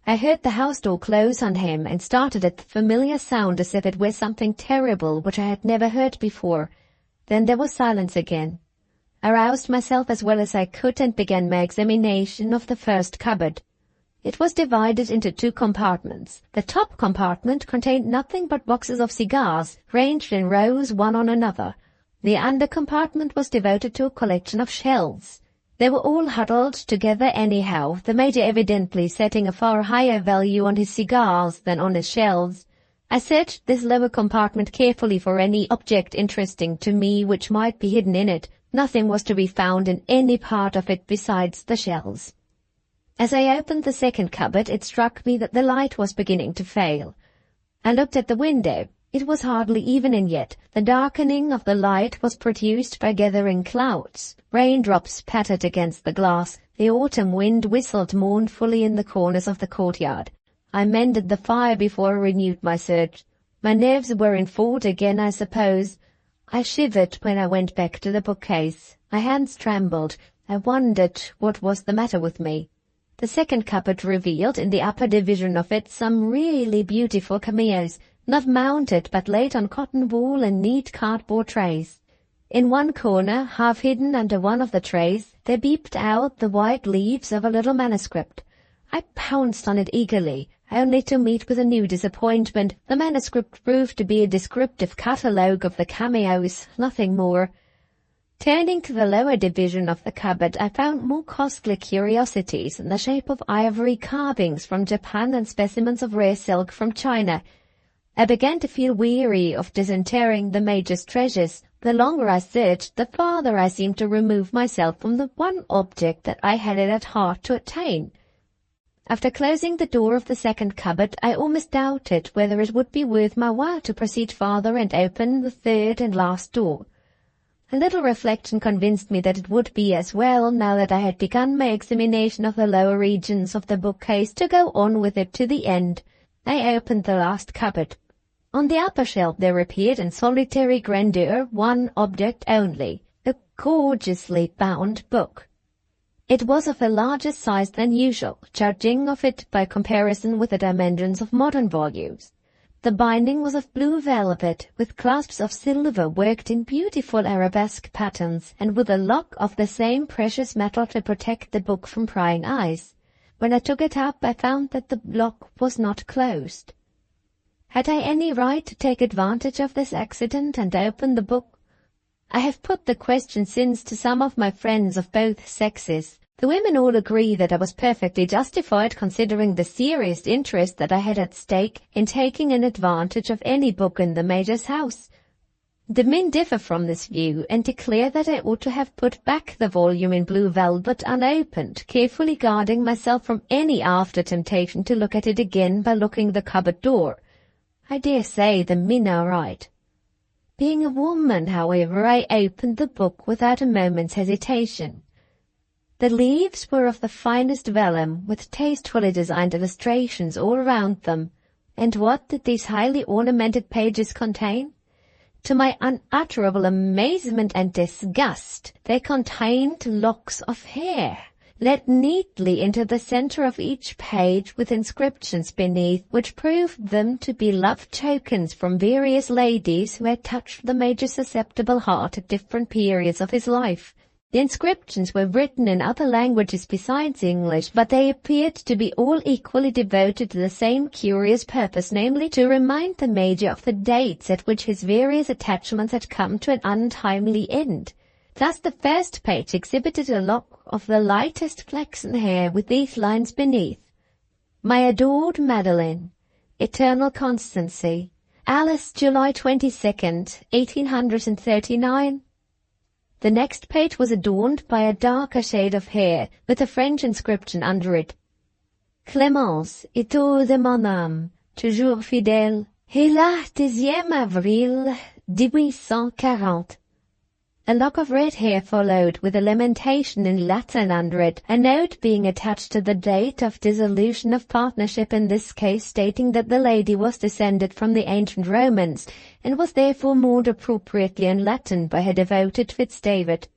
I heard the house door close on him and started at the familiar sound as if it were something terrible which I had never heard before. Then there was silence again. I roused myself as well as I could and began my examination of the first cupboard. It was divided into 2 compartments. The top compartment contained nothing but boxes of cigars, ranged in rows one on another. The under compartment was devoted to a collection of shells. They were all huddled together anyhow, the Major evidently setting a far higher value on his cigars than on his shells. I searched this lower compartment carefully for any object interesting to me which might be hidden in it. Nothing was to be found in any part of it besides the shells. As I opened the second cupboard, it struck me that the light was beginning to fail. I looked at the window. It was hardly evening yet. The darkening of the light was produced by gathering clouds. Raindrops pattered against the glass. The autumn wind whistled mournfully in the corners of the courtyard. I mended the fire before I renewed my search. My nerves were in fault again, I suppose. I shivered when I went back to the bookcase. My hands trembled. I wondered what was the matter with me. The second cupboard revealed in the upper division of it some really beautiful cameos, not mounted but laid on cotton wool and neat cardboard trays. In one corner, half hidden under one of the trays, there peeped out the white leaves of a little manuscript. I pounced on it eagerly, only to meet with a new disappointment. The manuscript proved to be a descriptive catalogue of the cameos, nothing more. Turning to the lower division of the cupboard, I found more costly curiosities in the shape of ivory carvings from Japan and specimens of rare silk from China. I began to feel weary of disinterring the Major's treasures. The longer I searched, the farther I seemed to remove myself from the one object that I had it at heart to attain. After closing the door of the second cupboard, I almost doubted whether it would be worth my while to proceed farther and open the third and last door. A little reflection convinced me that it would be as well, now that I had begun my examination of the lower regions of the bookcase, to go on with it to the end. I opened the last cupboard. On the upper shelf there appeared in solitary grandeur one object only, a gorgeously bound book. It was of a larger size than usual, judging of it by comparison with the dimensions of modern volumes. The binding was of blue velvet, with clasps of silver worked in beautiful arabesque patterns, and with a lock of the same precious metal to protect the book from prying eyes. When I took it up, I found that the lock was not closed. Had I any right to take advantage of this accident and open the book? I have put the question since to some of my friends of both sexes. The women all agree that I was perfectly justified, considering the serious interest that I had at stake in taking an advantage of any book in the Major's house. The men differ from this view and declare that I ought to have put back the volume in blue velvet unopened, carefully guarding myself from any after temptation to look at it again by locking the cupboard door. I dare say the men are right. Being a woman, however, I opened the book without a moment's hesitation. The leaves were of the finest vellum, with tastefully designed illustrations all around them. And what did these highly ornamented pages contain? To my unutterable amazement and disgust, they contained locks of hair, let neatly into the center of each page with inscriptions beneath, which proved them to be love tokens from various ladies who had touched the Major's susceptible heart at different periods of his life. The inscriptions were written in other languages besides English, but they appeared to be all equally devoted to the same curious purpose, namely to remind the Major of the dates at which his various attachments had come to an untimely end. Thus the first page exhibited a lock of the lightest flaxen hair with these lines beneath: "My adored Madeline, eternal constancy, Alice, July 22nd, 1839. The next page was adorned by a darker shade of hair, with a French inscription under it: Clémence, étoile de mon âme, toujours fidèle, et la 10e avril 1840. A lock of red hair followed, with a lamentation in Latin under it, a note being attached to the date of dissolution of partnership, in this case stating that the lady was descended from the ancient Romans, and was therefore mourned appropriately in Latin by her devoted Fitzdavid.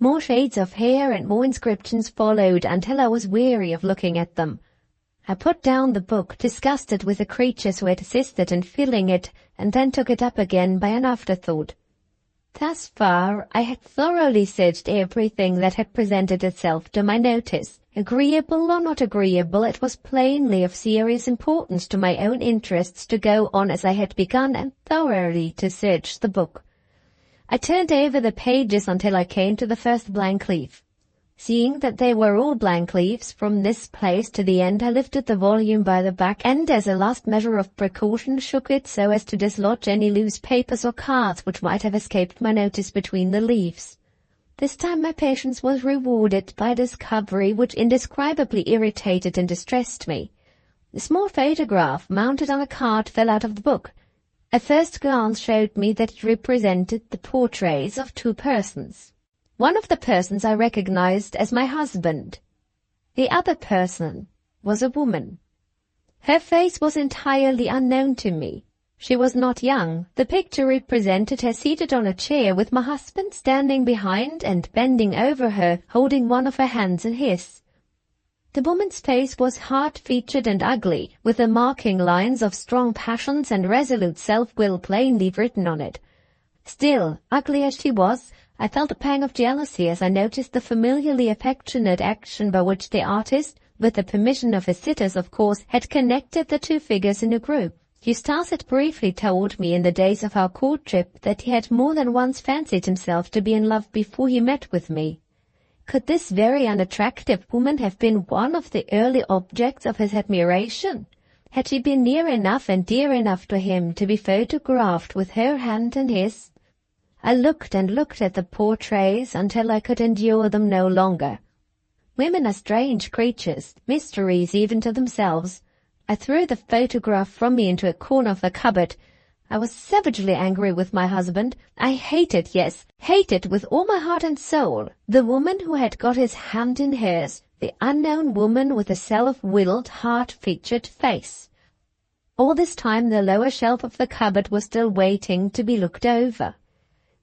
More shades of hair and more inscriptions followed, until I was weary of looking at them. I put down the book, disgusted with the creatures who had assisted in filling it, and then took it up again by an afterthought. Thus far, I had thoroughly searched everything that had presented itself to my notice. Agreeable or not agreeable, it was plainly of serious importance to my own interests to go on as I had begun and thoroughly to search the book. I turned over the pages until I came to the first blank leaf. Seeing that they were all blank leaves from this place to the end, I lifted the volume by the back and, as a last measure of precaution, shook it so as to dislodge any loose papers or cards which might have escaped my notice between the leaves. This time my patience was rewarded by a discovery which indescribably irritated and distressed me. A small photograph mounted on a card fell out of the book. A first glance showed me that it represented the portraits of two persons. One of the persons I recognized as my husband. The other person was a woman. Her face was entirely unknown to me. She was not young. The picture represented her seated on a chair with my husband standing behind and bending over her, holding one of her hands in his. The woman's face was hard-featured and ugly, with the marking lines of strong passions and resolute self-will plainly written on it. Still, ugly as she was, I felt a pang of jealousy as I noticed the familiarly affectionate action by which the artist, with the permission of his sitters of course, had connected the two figures in a group. Eustace had briefly told me in the days of our courtship that he had more than once fancied himself to be in love before he met with me. Could this very unattractive woman have been one of the early objects of his admiration? Had she been near enough and dear enough to him to be photographed with her hand in his? I looked and looked at the portraits until I could endure them no longer. Women are strange creatures, mysteries even to themselves. I threw the photograph from me into a corner of the cupboard. I was savagely angry with my husband. I hated, yes, hated with all my heart and soul, the woman who had got his hand in hers, the unknown woman with a self-willed, hard-featured face. All this time the lower shelf of the cupboard was still waiting to be looked over.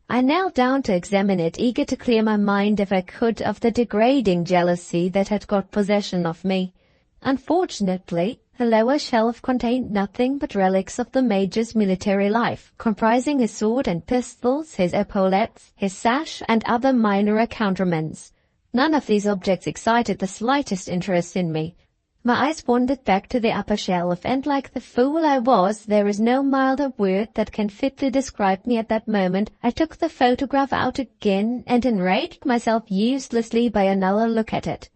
I knelt down to examine it, eager to clear my mind if I could of the degrading jealousy that had got possession of me. Unfortunately, the lower shelf contained nothing but relics of the Major's military life, comprising his sword and pistols, his epaulettes, his sash, and other minor accoutrements. None of these objects excited the slightest interest in me. My eyes wandered back to the upper shelf, and like the fool I was, there is no milder word that can fitly describe me at that moment, I took the photograph out again and enraged myself uselessly by another look at it.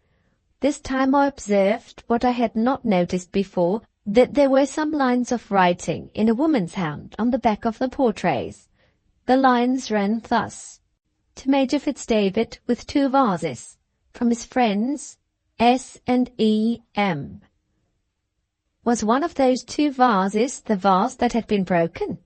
This time I observed, what I had not noticed before, that there were some lines of writing in a woman's hand on the back of the portraits. The lines ran thus: To Major Fitzdavid with 2 vases, from his friends, S and E M. Was one of those 2 vases the vase that had been broken?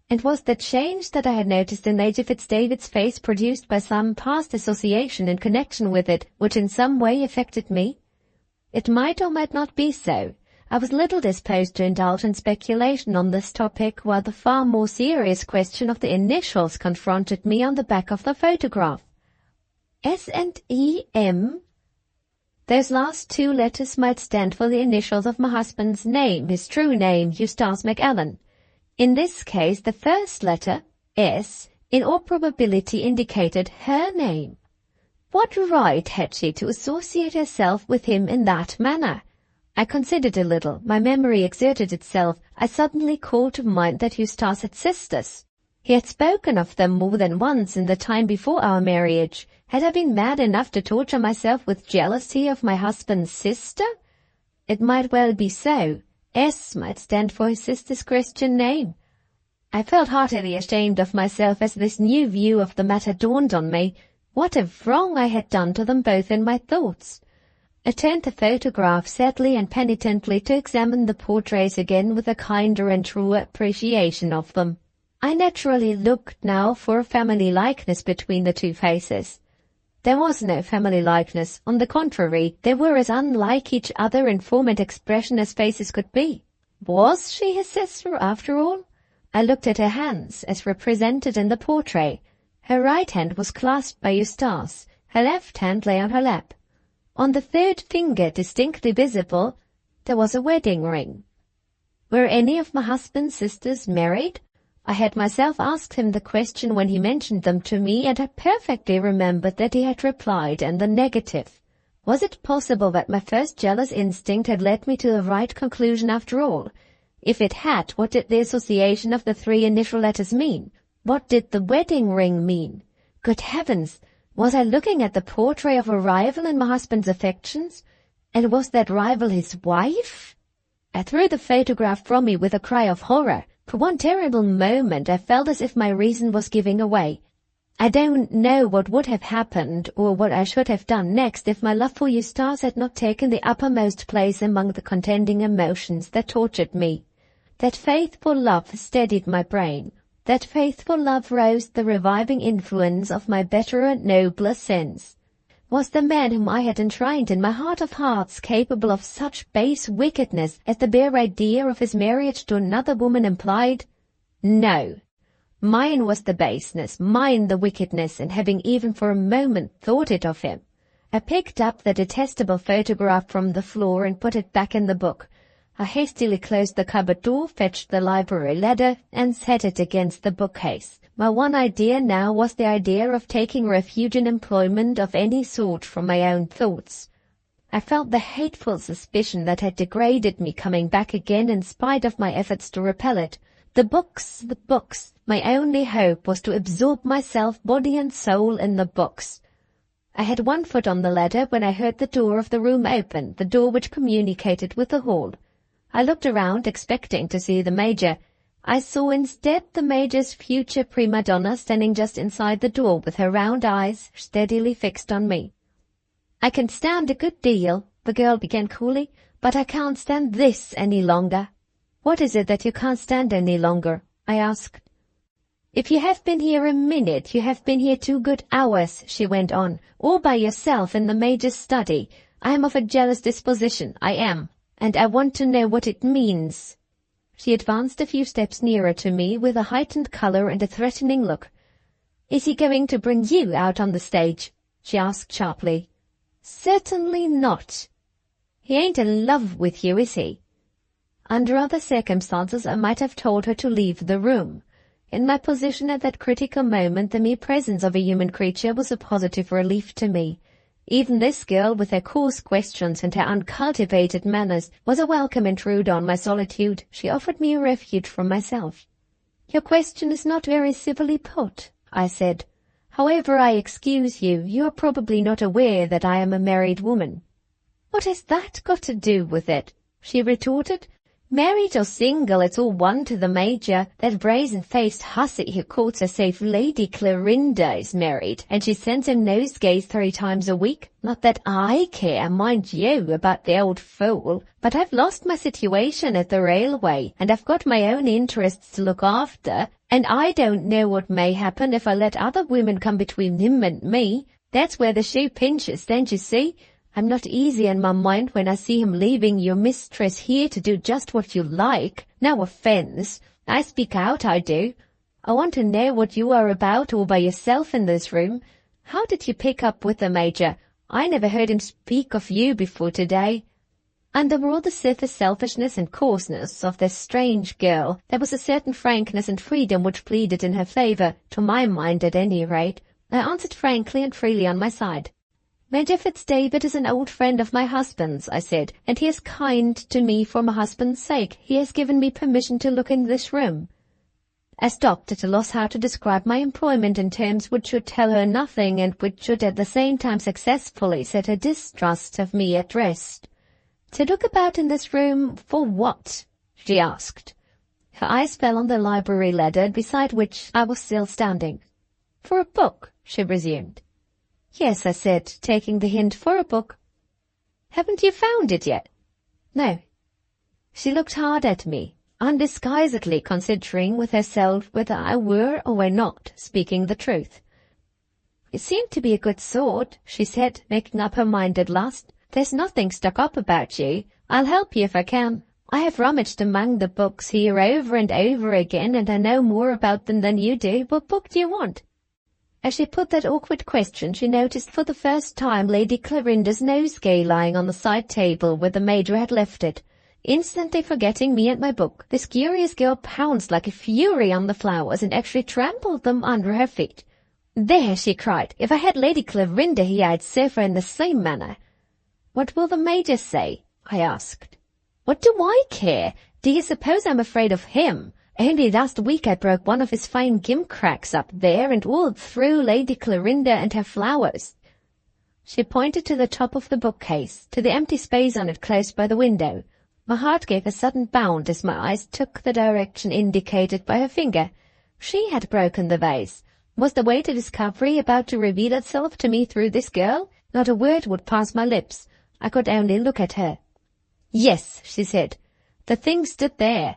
And was the change that I had noticed in Major Fitzdavid's face produced by some past association in connection with it, which in some way affected me? It might or might not be so. I was little disposed to indulge in speculation on this topic, while the far more serious question of the initials confronted me on the back of the photograph. S and E M? Those last 2 letters might stand for the initials of my husband's name, his true name, Eustace McAllen. In this case, the first letter, S, in all probability indicated her name. What right had she to associate herself with him in that manner? I considered a little. My memory exerted itself. I suddenly called to mind that Eustace had sisters. He had spoken of them more than once in the time before our marriage. Had I been mad enough to torture myself with jealousy of my husband's sister? It might well be so. S might stand for his sister's Christian name. I felt heartily ashamed of myself as this new view of the matter dawned on me. What a wrong I had done to them both in my thoughts. I turned the photograph sadly and penitently to examine the portraits again with a kinder and truer appreciation of them. I naturally looked now for a family likeness between the 2 faces. There was no family likeness. On the contrary, they were as unlike each other in form and expression as faces could be. Was she his sister, after all? I looked at her hands, as represented in the portrait. Her right hand was clasped by Eustace. Her left hand lay on her lap. On the 3rd finger, distinctly visible, There was a wedding ring. Were any of my husband's sisters married? I had myself asked him the question when he mentioned them to me, and I perfectly remembered that he had replied in the negative. Was it possible that my first jealous instinct had led me to the right conclusion after all? If it had, what did the association of the 3 initial letters mean? What did the wedding ring mean? Good heavens! Was I looking at the portrait of a rival in my husband's affections? And was that rival his wife? I threw the photograph from me with a cry of horror. For one terrible moment I felt as if my reason was giving away. I don't know what would have happened or what I should have done next if my love for Eustace had not taken the uppermost place among the contending emotions that tortured me. That faithful love steadied my brain. That faithful love roused the reviving influence of my better and nobler sense. Was the man whom I had enshrined in my heart of hearts capable of such base wickedness as the bare idea of his marriage to another woman implied? No. Mine was the baseness, mine the wickedness, in having even for a moment thought it of him. I picked up the detestable photograph from the floor and put it back in the book. I hastily closed the cupboard door, fetched the library ladder, and set it against the bookcase. My one idea now was the idea of taking refuge in employment of any sort from my own thoughts. I felt the hateful suspicion that had degraded me coming back again in spite of my efforts to repel it. The books, the books. My only hope was to absorb myself, body and soul, in the books. I had one foot on the ladder when I heard the door of the room open, the door which communicated with the hall. I looked around, expecting to see the Major. I saw instead the Major's future prima donna standing just inside the door with her round eyes steadily fixed on me. "I can stand a good deal," the girl began coolly, "but I can't stand this any longer." "What is it that you can't stand any longer?" I asked. "If you have been here a minute, you have been here 2 good hours," she went on, "all by yourself in the Major's study. I am of a jealous disposition, I am, and I want to know what it means." She advanced a few steps nearer to me with a heightened color and a threatening look. "Is he going to bring you out on the stage?" she asked sharply. "Certainly not." "He ain't in love with you, is he?" Under other circumstances I might have told her to leave the room. In my position at that critical moment, the mere presence of a human creature was a positive relief to me. Even this girl, with her coarse questions and her uncultivated manners, was a welcome intruder on my solitude. She offered me a refuge from myself. "Your question is not very civilly put," I said. "However, I excuse you. You are probably not aware that I am a married woman." "What has that got to do with it?" she retorted. "Married or single, it's all one to the Major. That brazen-faced hussy who calls herself Lady Clorinda is married, and she sends him nosegays 3 times a week. Not that I care, mind you, about the old fool, but I've lost my situation at the railway, and I've got my own interests to look after, and I don't know what may happen if I let other women come between him and me. That's where the shoe pinches, don't you see? I'm not easy in my mind when I see him leaving your mistress here to do just what you like. No offence. I speak out, I do. I want to know what you are about all by yourself in this room. How did you pick up with the Major? I never heard him speak of you before today." Under all the surface selfishness and coarseness of this strange girl, there was a certain frankness and freedom which pleaded in her favour, to my mind at any rate. I answered frankly and freely on my side. "Major Fitzdavid is an old friend of my husband's," I said, "and he is kind to me for my husband's sake. He has given me permission to look in this room." I stopped at a loss how to describe my employment in terms which should tell her nothing and which should at the same time successfully set her distrust of me at rest. "To look about in this room for what?" she asked. Her eyes fell on the library ladder beside which I was still standing. "For a book," she resumed. "Yes," I said, taking the hint, "for a book." "Haven't you found it yet?" "No." She looked hard at me, undisguisedly considering with herself whether I were or were not speaking the truth. "You seem to be a good sort," she said, making up her mind at last. "There's nothing stuck up about you. I'll help you if I can. I have rummaged among the books here over and over again, and I know more about them than you do. What book do you want?" As she put that awkward question, she noticed for the first time Lady Clorinda's nosegay lying on the side table where the Major had left it. Instantly forgetting me and my book, this curious girl pounced like a fury on the flowers and actually trampled them under her feet. "There," she cried, "if I had Lady Clarinda here I'd serve her in the same manner." "What will the Major say?" I asked. "What do I care? Do you suppose I'm afraid of him? Only last week I broke one of his fine gimcracks up there and all through Lady Clarinda and her flowers." She pointed to the top of the bookcase, to the empty space on it close by the window. My heart gave a sudden bound as my eyes took the direction indicated by her finger. She had broken the vase. Was the way to discovery about to reveal itself to me through this girl? Not a word would pass my lips. I could only look at her. "Yes," she said, "the thing stood there.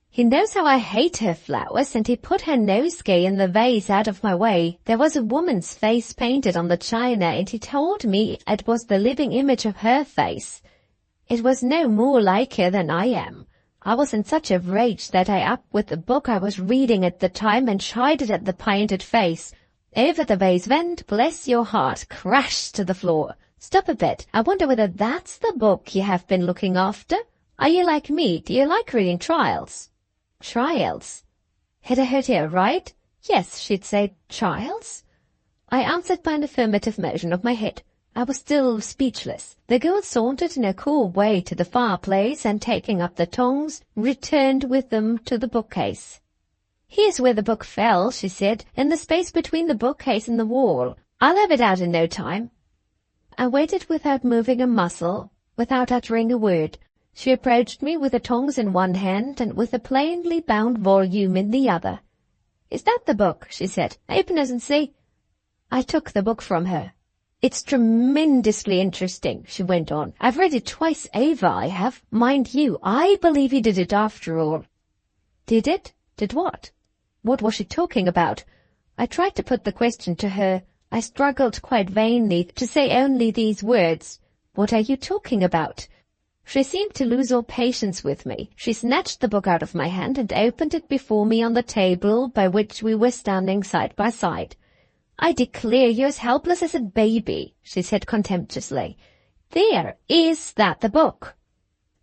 He knows how I hate her flowers, and he put her nosegay in the vase out of my way. There was a woman's face painted on the china, and he told me it was the living image of her face. It was no more like her than I am. I was in such a rage that I up with the book I was reading at the time and shied it at the painted face. Over the vase went, bless your heart, crashed to the floor. Stop a bit. I wonder whether that's the book you have been looking after? Are you like me? Do you like reading trials?" Trials? Had I heard her right? Yes, she'd say trials. I answered by an affirmative motion of my head. I was still speechless. The girl sauntered in a cool way to the fireplace and, taking up the tongs, returned with them to the bookcase. "Here's where the book fell," she said, "in the space between the bookcase and the wall. I'll have it out in no time." I waited without moving a muscle, without uttering a word. She approached me with the tongs in one hand and with a plainly bound volume in the other. "Is that the book?" she said. "Open it and see." I took the book from her. "It's tremendously interesting," she went on. "I've read it twice over, I have. Mind you, I believe he did it after all." Did it? Did what? What was she talking about? I tried to put the question to her. I struggled quite vainly to say only these words. "What are you talking about?" She seemed to lose all patience with me. She snatched the book out of my hand and opened it before me on the table by which we were standing side by side. "I declare you're as helpless as a baby," she said contemptuously. "There, is that the book?"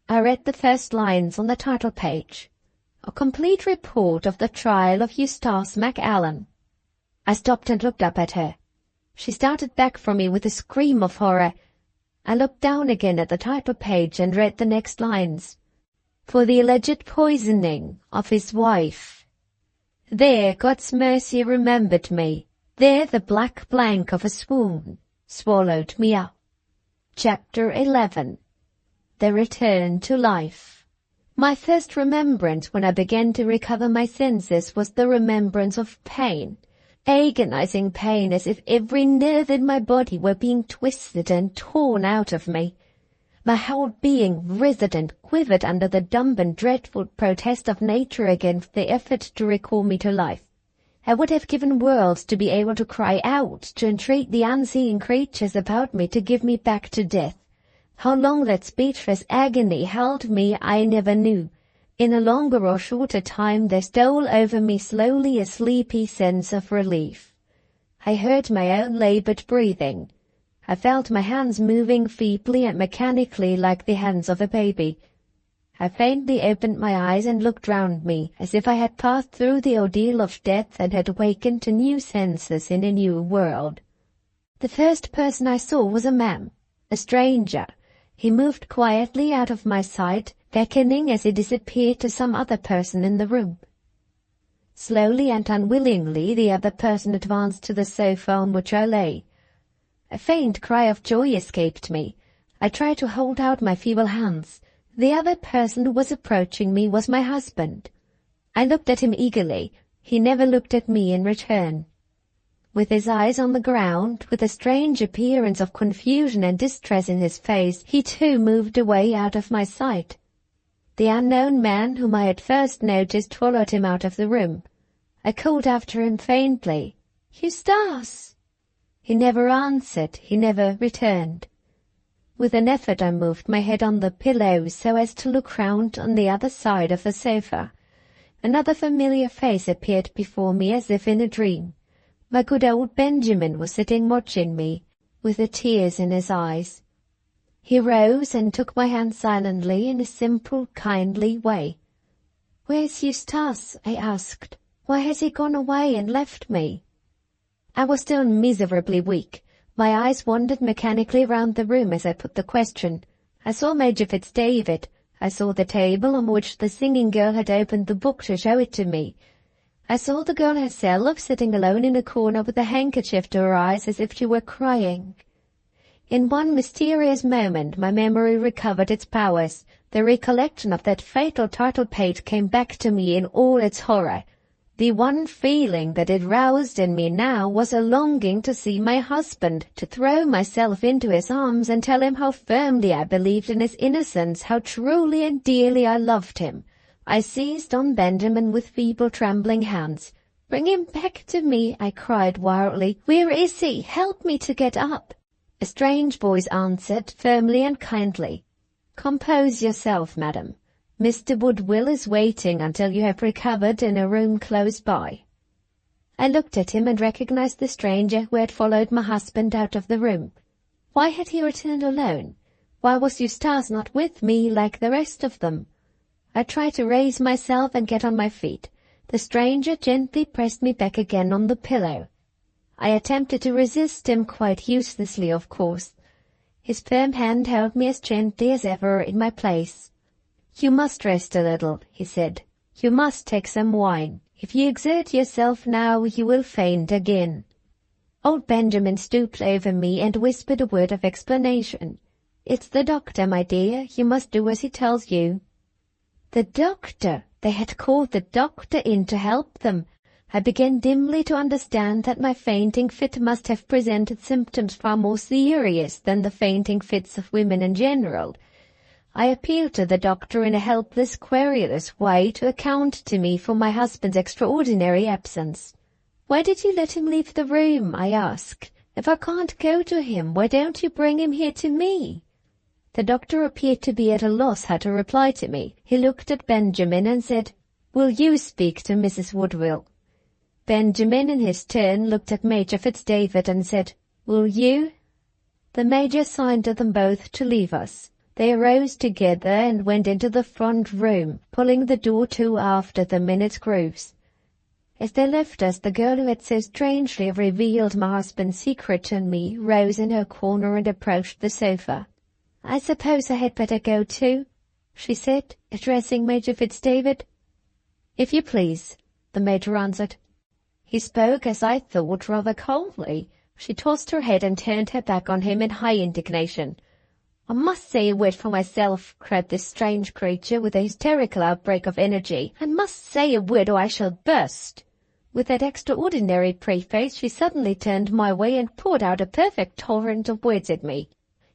I read the first lines on the title page. "A complete report of the trial of Eustace MacAllan." I stopped and looked up at her. She started back from me with a scream of horror. I looked down again at the title page and read the next lines. "For the alleged poisoning of his wife." There God's mercy remembered me. There the black blank of a swoon swallowed me up. Chapter 11. The Return to Life. My first remembrance when I began to recover my senses was the remembrance of pain. Agonizing pain, as if every nerve in my body were being twisted and torn out of me. My whole being writhed and quivered under the dumb and dreadful protest of nature against the effort to recall me to life. I would have given worlds to be able to cry out, to entreat the unseen creatures about me to give me back to death. How long that speechless agony held me I never knew. In a longer or shorter time there stole over me slowly a sleepy sense of relief. I heard my own laboured breathing. I felt my hands moving feebly and mechanically like the hands of a baby. I faintly opened my eyes and looked round me, as if I had passed through the ordeal of death and had awakened to new senses in a new world. The first person I saw was a man, a stranger. He moved quietly out of my sight, beckoning as he disappeared to some other person in the room. Slowly and unwillingly the other person advanced to the sofa on which I lay. A faint cry of joy escaped me. I tried to hold out my feeble hands. The other person who was approaching me was my husband. I looked at him eagerly. He never looked at me in return. With his eyes on the ground, with a strange appearance of confusion and distress in his face, he too moved away out of my sight. The unknown man whom I had first noticed followed him out of the room. I called after him faintly, "Eustace!" He never answered, he never returned. With an effort I moved my head on the pillow so as to look round on the other side of the sofa. Another familiar face appeared before me as if in a dream. My good old Benjamin was sitting watching me, with the tears in his eyes. He rose and took my hand silently in a simple, kindly way. "Where's Eustace?" I asked. "Why has he gone away and left me?" I was still miserably weak. My eyes wandered mechanically round the room as I put the question. I saw Major Fitzdavid. I saw the table on which the singing girl had opened the book to show it to me. I saw the girl herself sitting alone in a corner with a handkerchief to her eyes as if she were crying. In one mysterious moment my memory recovered its powers. The recollection of that fatal title page came back to me in all its horror. The one feeling that it roused in me now was a longing to see my husband, to throw myself into his arms and tell him how firmly I believed in his innocence, how truly and dearly I loved him. I seized on Benjamin with feeble trembling hands. "Bring him back to me," I cried wildly. "Where is he? Help me to get up." A strange voice answered, firmly and kindly. "Compose yourself, madam. Mr. Woodville is waiting until you have recovered in a room close by." I looked at him and recognized the stranger who had followed my husband out of the room. Why had he returned alone? Why was Eustace not with me like the rest of them? I tried to raise myself and get on my feet. The stranger gently pressed me back again on the pillow. I attempted to resist him, quite uselessly, of course. His firm hand held me as gently as ever in my place. "You must rest a little," he said. "You must take some wine. If you exert yourself now, you will faint again." Old Benjamin stooped over me and whispered a word of explanation. "It's the doctor, my dear. You must do as he tells you." The doctor! They had called the doctor in to help them. I began dimly to understand that my fainting fit must have presented symptoms far more serious than the fainting fits of women in general. I appealed to the doctor in a helpless, querulous way to account to me for my husband's extraordinary absence. "Why did you let him leave the room?" I asked. "If I can't go to him, why don't you bring him here to me?" The doctor appeared to be at a loss how to reply to me. He looked at Benjamin and said, "Will you speak to Mrs. Woodville?" Benjamin in his turn looked at Major Fitzdavid and said, "Will you?" The Major signed to them both to leave us. They arose together and went into the front room, pulling the door to after them in its grooves. As they left us, the girl who had so strangely revealed my husband's secret to me rose in her corner and approached the sofa. "I suppose I had better go too," she said, addressing Major Fitzdavid. "If you please," the Major answered. He spoke, as I thought, rather coldly. She tossed her head and turned her back on him in high indignation. "I must say a word for myself," cried this strange creature with a hysterical outbreak of energy. "I must say a word or I shall burst." With that extraordinary preface, she suddenly turned my way and poured out a perfect torrent of words at me.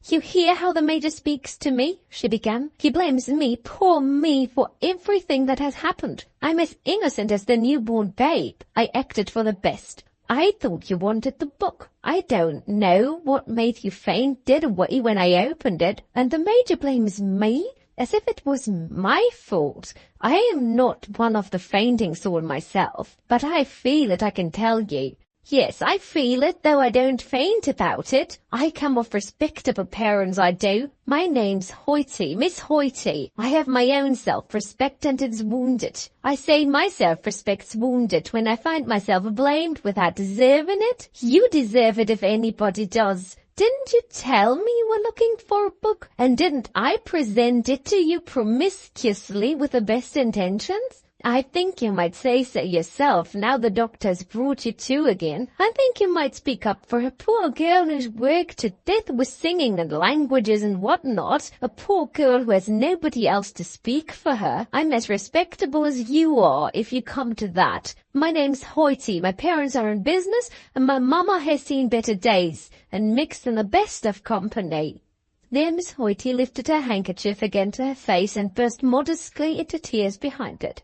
"You hear how the Major speaks to me," she began. "He blames me, poor me, for everything that has happened. I'm as innocent as the newborn babe. I acted for the best. I thought you wanted the book. I don't know what made you faint dead away when I opened it, and the Major blames me, as if it was my fault. I am not one of the fainting sort myself, but I feel it, I can tell you. Yes, I feel it, though I don't faint about it. I come of respectable parents, I do. My name's Hoyty, Miss Hoyty. I have my own self-respect and it's wounded. I say my self-respect's wounded when I find myself blamed without deserving it. You deserve it if anybody does. Didn't you tell me you were looking for a book? And didn't I present it to you promiscuously with the best intentions? I think you might say so yourself, now the doctor's brought you to again. I think you might speak up for a poor girl who's worked to death with singing and languages and what-not, a poor girl who has nobody else to speak for her. I'm as respectable as you are, if you come to that. My name's Hoyty, my parents are in business, and my mamma has seen better days, and mixed in the best of company." There Miss Hoyty lifted her handkerchief again to her face and burst modestly into tears behind it.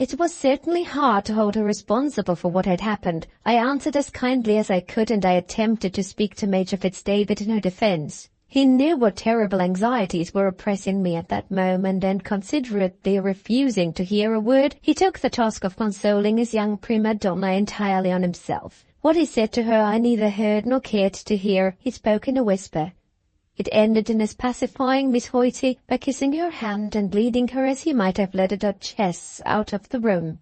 It was certainly hard to hold her responsible for what had happened. I answered as kindly as I could, and I attempted to speak to Major Fitzdavid in her defence. He knew what terrible anxieties were oppressing me at that moment, and considerately refusing to hear a word, he took the task of consoling his young prima donna entirely on himself. What he said to her I neither heard nor cared to hear. He spoke in a whisper. It ended in his pacifying Miss Hoyty by kissing her hand and leading her as he might have led a duchess out of the room.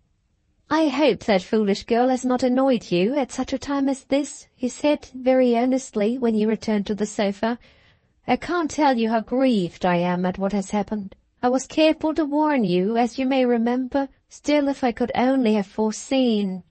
"I hope that foolish girl has not annoyed you at such a time as this," he said very earnestly when he returned to the sofa. "I can't tell you how grieved I am at what has happened. I was careful to warn you, as you may remember. Still, if I could only have foreseen—"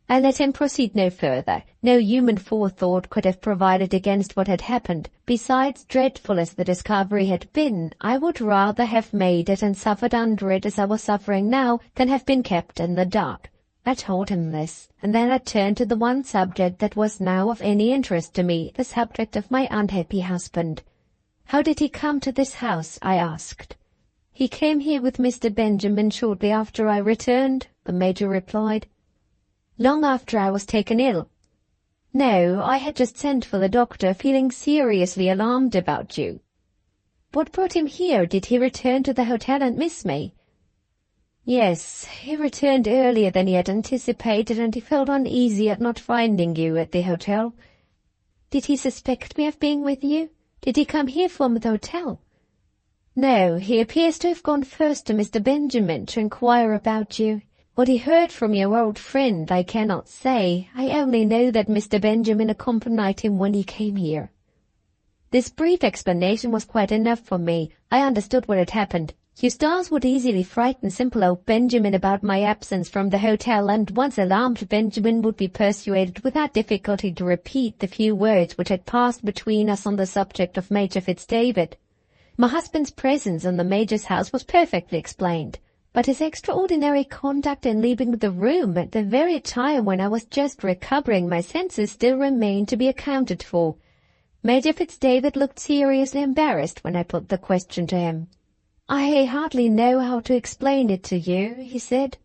I let him proceed no further. No human forethought could have provided against what had happened. Besides, dreadful as the discovery had been, I would rather have made it and suffered under it as I was suffering now than have been kept in the dark. I told him this, and then I turned to the one subject that was now of any interest to me, the subject of my unhappy husband. "How did he come to this house?" I asked. "He came here with Mr. Benjamin shortly after I returned," the Major replied. "Long after I was taken ill?" "No, I had just sent for the doctor, feeling seriously alarmed about you." "What brought him here? Did he return to the hotel and miss me?" "Yes, he returned earlier than he had anticipated, and he felt uneasy at not finding you at the hotel." "Did he suspect me of being with you? Did he come here from the hotel?" "No, he appears to have gone first to Mr. Benjamin to inquire about you. What he heard from your old friend I cannot say. I only know that Mr. Benjamin accompanied him when he came here." This brief explanation was quite enough for me. I understood what had happened. Eustace would easily frighten simple old Benjamin about my absence from the hotel, and once alarmed, Benjamin would be persuaded without difficulty to repeat the few words which had passed between us on the subject of Major Fitzdavid. My husband's presence in the Major's house was perfectly explained, but his extraordinary conduct in leaving the room at the very time when I was just recovering my senses still remained to be accounted for. Major Fitzdavid looked seriously embarrassed when I put the question to him. "I hardly know how to explain it to you," he said.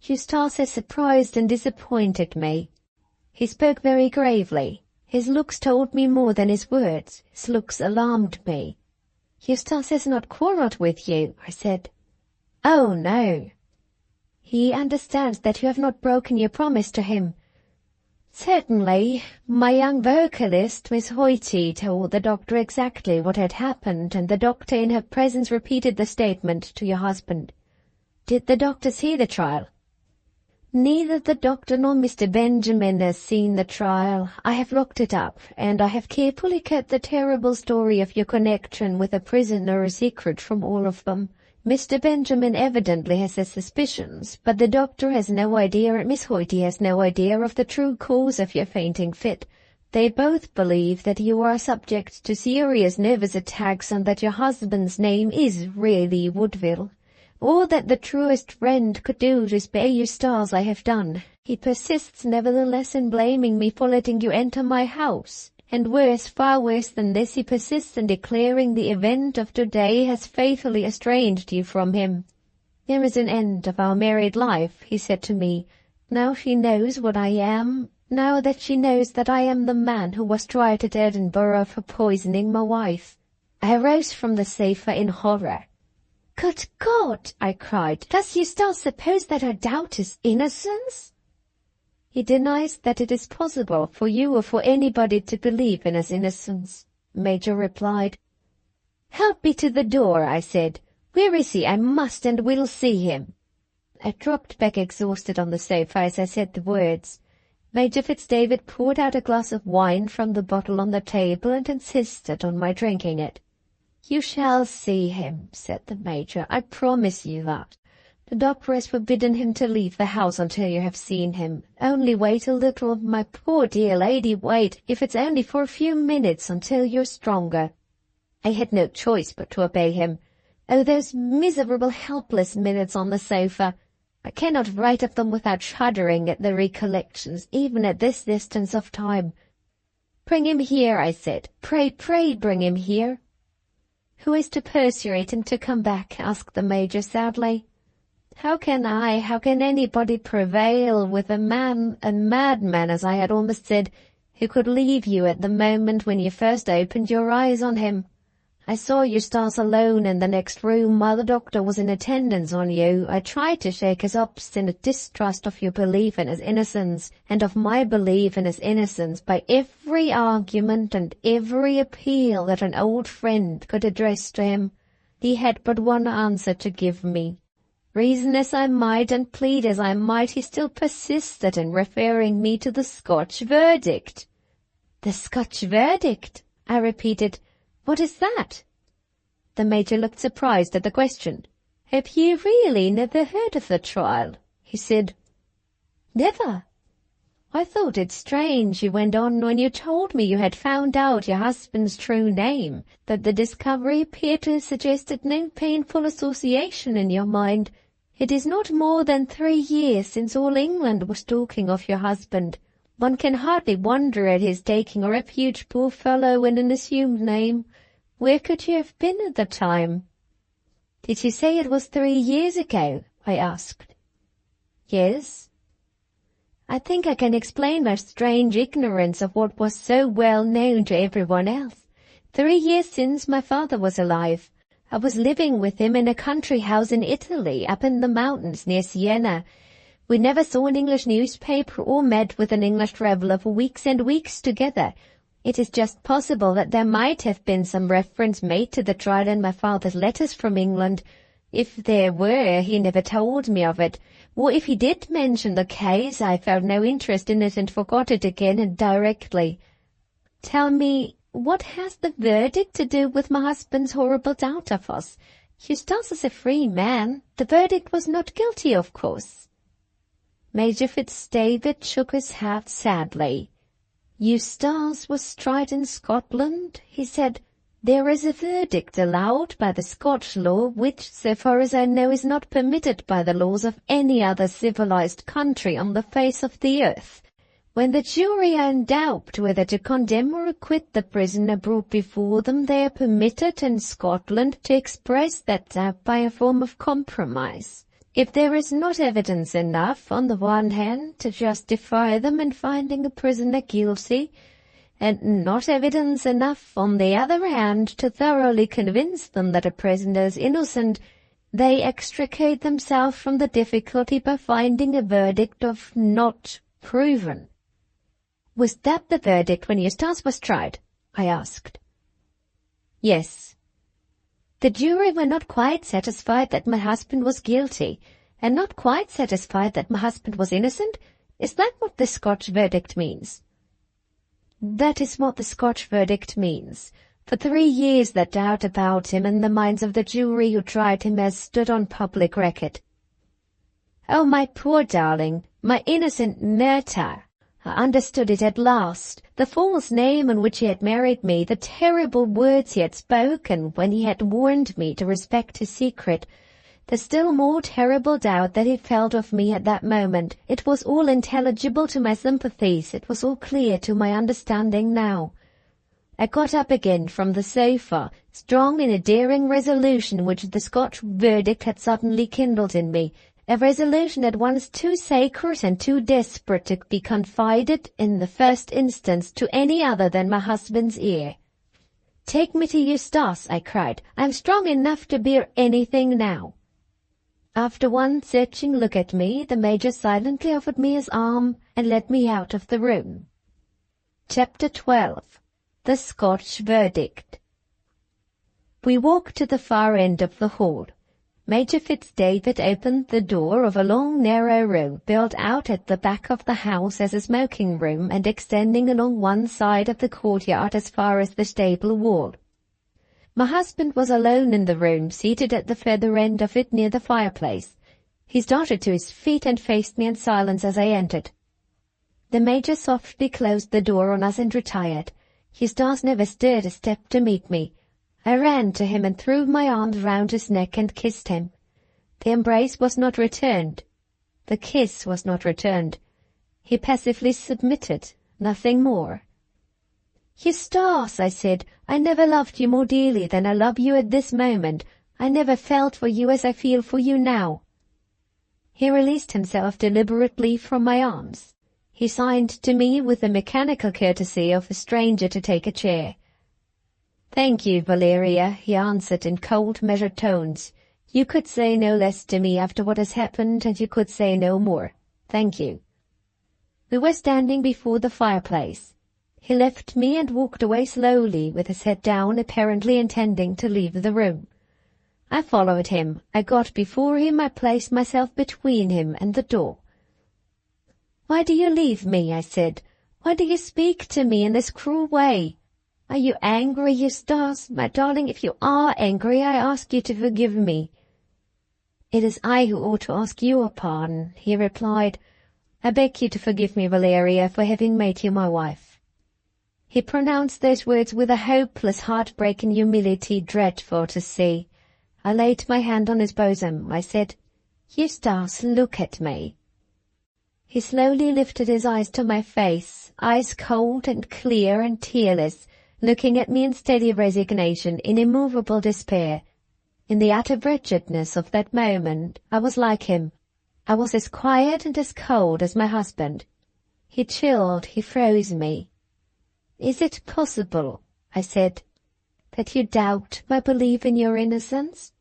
"Eustace has surprised and disappointed me." He spoke very gravely. His looks told me more than his words. His looks alarmed me. "Eustace has not quarrelled with you," I said. "Oh, no." "He understands that you have not broken your promise to him." "Certainly. My young vocalist, Miss Hoyty, told the doctor exactly what had happened, and the doctor in her presence repeated the statement to your husband." "Did the doctor see the trial?" "Neither the doctor nor Mr. Benjamin has seen the trial. I have looked it up, and I have carefully kept the terrible story of your connection with a prisoner a secret from all of them. Mr. Benjamin evidently has his suspicions, but the doctor has no idea and Miss Hoyty has no idea of the true cause of your fainting fit. They both believe that you are subject to serious nervous attacks and that your husband's name is really Woodville. All that the truest friend could do to spare Eustace I have done. He persists nevertheless in blaming me for letting you enter my house. And worse, far worse than this, he persists in declaring the event of today has fatally estranged you from him. There is an end of our married life, he said to me. Now she knows what I am, now that she knows that I am the man who was tried at Edinburgh for poisoning my wife. I rose from the sofa in horror. "Good God!" I cried. "Does Eustace suppose that I doubt his innocence?" "He denies that it is possible for you or for anybody to believe in his innocence," Major replied. "Help me to the door," I said. "Where is he? I must and will see him." I dropped back exhausted on the sofa as I said the words. Major Fitzdavid poured out a glass of wine from the bottle on the table and insisted on my drinking it. "You shall see him," said the Major. "I promise you that. The doctor has forbidden him to leave the house until you have seen him. Only wait a little, my poor dear lady, wait, if it's only for a few minutes until you're stronger." I had no choice but to obey him. Oh, those miserable, helpless minutes on the sofa! I cannot write of them without shuddering at the recollections, even at this distance of time. "Bring him here," I said. "Pray, pray bring him here." "Who is to persuade him to come back?" asked the Major sadly. How can anybody prevail with a madman, as I had almost said, who could leave you at the moment when you first opened your eyes on him? I saw Eustace alone in the next room while the doctor was in attendance on you. I tried to shake his obstinate distrust of your belief in his innocence and of my belief in his innocence by every argument and every appeal that an old friend could address to him. He had but one answer to give me. Reason as I might and plead as I might, he still persisted in referring me to the Scotch verdict. "The Scotch verdict?" I repeated. "What is that?" The Major looked surprised at the question. "Have you really never heard of the trial?" he said. "Never." "I thought it strange," he went on, "when you told me you had found out your husband's true name, that the discovery appeared to have suggested no painful association in your mind. It is not more than 3 years since all England was talking of your husband. One can hardly wonder at his taking refuge, poor fellow, in an assumed name. Where could you have been at the time?" "Did you say it was 3 years ago?" I asked. "Yes." "I think I can explain my strange ignorance of what was so well known to everyone else. 3 years since my father was alive. I was living with him in a country house in Italy, up in the mountains near Siena. We never saw an English newspaper or met with an English traveller for weeks and weeks together. It is just possible that there might have been some reference made to the trial in my father's letters from England. If there were, he never told me of it. Or if he did mention the case, I felt no interest in it and forgot it again and directly. Tell me, what has the verdict to do with my husband's horrible doubt of us? Eustace is a free man. The verdict was not guilty, of course." Major Fitzdavid shook his head sadly. "Eustace was tried in Scotland," he said. "There is a verdict allowed by the Scotch law which, so far as I know, is not permitted by the laws of any other civilized country on the face of the earth. When the jury are in doubt whether to condemn or acquit the prisoner brought before them, they are permitted in Scotland to express that doubt by a form of compromise. If there is not evidence enough, on the one hand, to justify them in finding the prisoner guilty, and not evidence enough, on the other hand, to thoroughly convince them that a prisoner is innocent, they extricate themselves from the difficulty by finding a verdict of not proven." "Was that the verdict when Eustace was tried?" I asked. "Yes." "The jury were not quite satisfied that my husband was guilty, and not quite satisfied that my husband was innocent? Is that what the Scotch verdict means?" "That is what the Scotch verdict means. For 3 years that doubt about him in the minds of the jury who tried him has stood on public record." "Oh, my poor darling, my innocent Myrta! I understood it at last. The false name on which he had married me, the terrible words he had spoken when he had warned me to respect his secret, the still more terrible doubt that he felt of me at that moment. It was all intelligible to my sympathies. It was all clear to my understanding now. I got up again from the sofa, strong in a daring resolution which the Scotch verdict had suddenly kindled in me, a resolution at once too sacred and too desperate to be confided in the first instance to any other than my husband's ear. "Take me to Eustace," I cried. "I am strong enough to bear anything now." After one searching look at me, the Major silently offered me his arm and led me out of the room. Chapter 12. The Scotch Verdict. We walked to the far end of the hall. Major Fitzdavid opened the door of a long narrow room built out at the back of the house as a smoking room and extending along one side of the courtyard as far as the stable wall. My husband was alone in the room, seated at the further end of it near the fireplace. He started to his feet and faced me in silence as I entered. The Major softly closed the door on us and retired. Eustace never stirred a step to meet me. I ran to him and threw my arms round his neck and kissed him. The embrace was not returned. The kiss was not returned. He passively submitted, nothing more. "Eustace," I said, "I never loved you more dearly than I love you at this moment. I never felt for you as I feel for you now." He released himself deliberately from my arms. He signed to me with the mechanical courtesy of a stranger to take a chair. "Thank you, Valeria," he answered in cold, measured tones. "You could say no less to me after what has happened, and you could say no more. Thank you." We were standing before the fireplace. He left me and walked away slowly, with his head down, apparently intending to leave the room. I followed him. I got before him. I placed myself between him and the door. "Why do you leave me?" I said. "Why do you speak to me in this cruel way? Are you angry, Eustace? My darling, if you are angry, I ask you to forgive me." "It is I who ought to ask your pardon," he replied. "I beg you to forgive me, Valeria, for having made you my wife." He pronounced those words with a hopeless, heartbreaking humility dreadful to see. I laid my hand on his bosom. I said, "Eustace, look at me." He slowly lifted his eyes to my face, eyes cold and clear and tearless, looking at me in steady resignation, in immovable despair. In the utter wretchedness of that moment, I was like him. I was as quiet and as cold as my husband. He chilled, he froze me. "Is it possible," I said, "that you doubt my belief in your innocence?"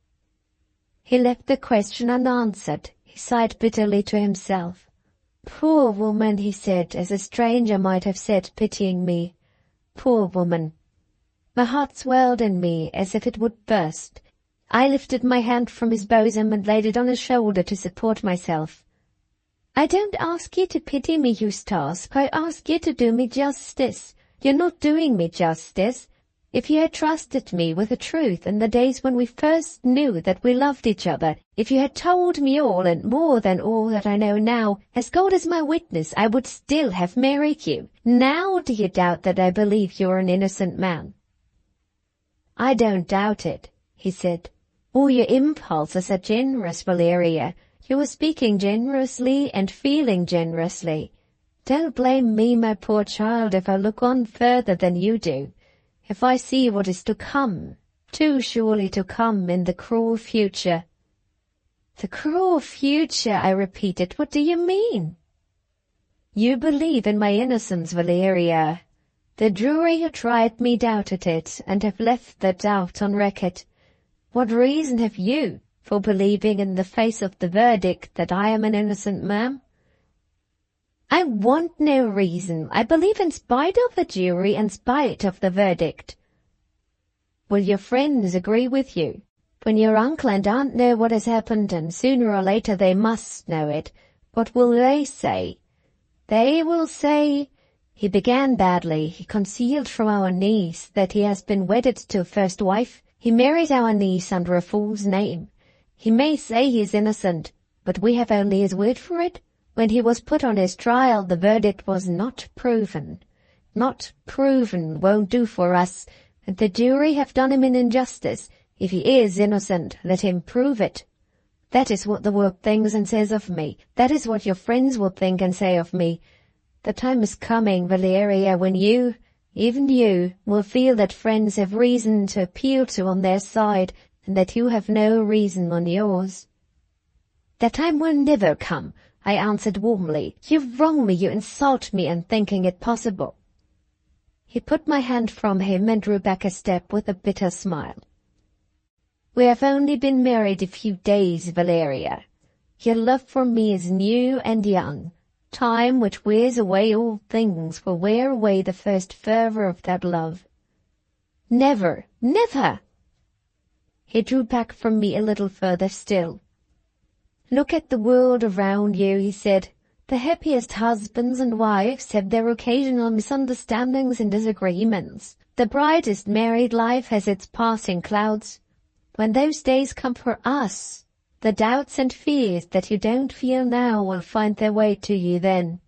He left the question unanswered. He sighed bitterly to himself. "Poor woman," he said, as a stranger might have said, pitying me. "Poor woman." My heart swelled in me as if it would burst. I lifted my hand from his bosom and laid it on his shoulder to support myself. "I don't ask you to pity me, Eustace. I ask you to do me justice. You're not doing me justice. If you had trusted me with the truth in the days when we first knew that we loved each other, if you had told me all and more than all that I know now, as God is my witness, I would still have married you. Now do you doubt that I believe you're an innocent man?" "I don't doubt it," he said. "All your impulses are generous, Valeria. You are speaking generously and feeling generously. Don't blame me, my poor child, if I look on further than you do. If I see what is to come, too surely to come in the cruel future." "The cruel future," I repeated. "What do you mean?" "You believe in my innocence, Valeria. The jury who tried me doubted it, and have left their doubt on record. What reason have you for believing in the face of the verdict that I am an innocent man?" "I want no reason. I believe in spite of the jury, in spite of the verdict." "Will your friends agree with you? When your uncle and aunt know what has happened, and sooner or later they must know it, what will they say?" "They will say—" He began badly. He concealed from our niece that he has been wedded to a first wife. He married our niece under a false name. He may say he is innocent, but we have only his word for it. When he was put on his trial, the verdict was not proven. Not proven won't do for us, and the jury have done him an injustice. If he is innocent, let him prove it. That is what the world thinks and says of me. That is what your friends will think and say of me. The time is coming, Valeria, when you, even you, will feel that friends have reason to appeal to on their side, and that you have no reason on yours." "That time will never come," I answered warmly. "You wrong me, you insult me in thinking it possible." He put my hand from him and drew back a step with a bitter smile. "We have only been married a few days, Valeria. Your love for me is new and young. Time which wears away all things will wear away the first fervor of that love." "Never, never!" He drew back from me a little further still. "Look at the world around you," he said. "The happiest husbands and wives have their occasional misunderstandings and disagreements. The brightest married life has its passing clouds. When those days come for us, the doubts and fears that you don't feel now will find their way to you then.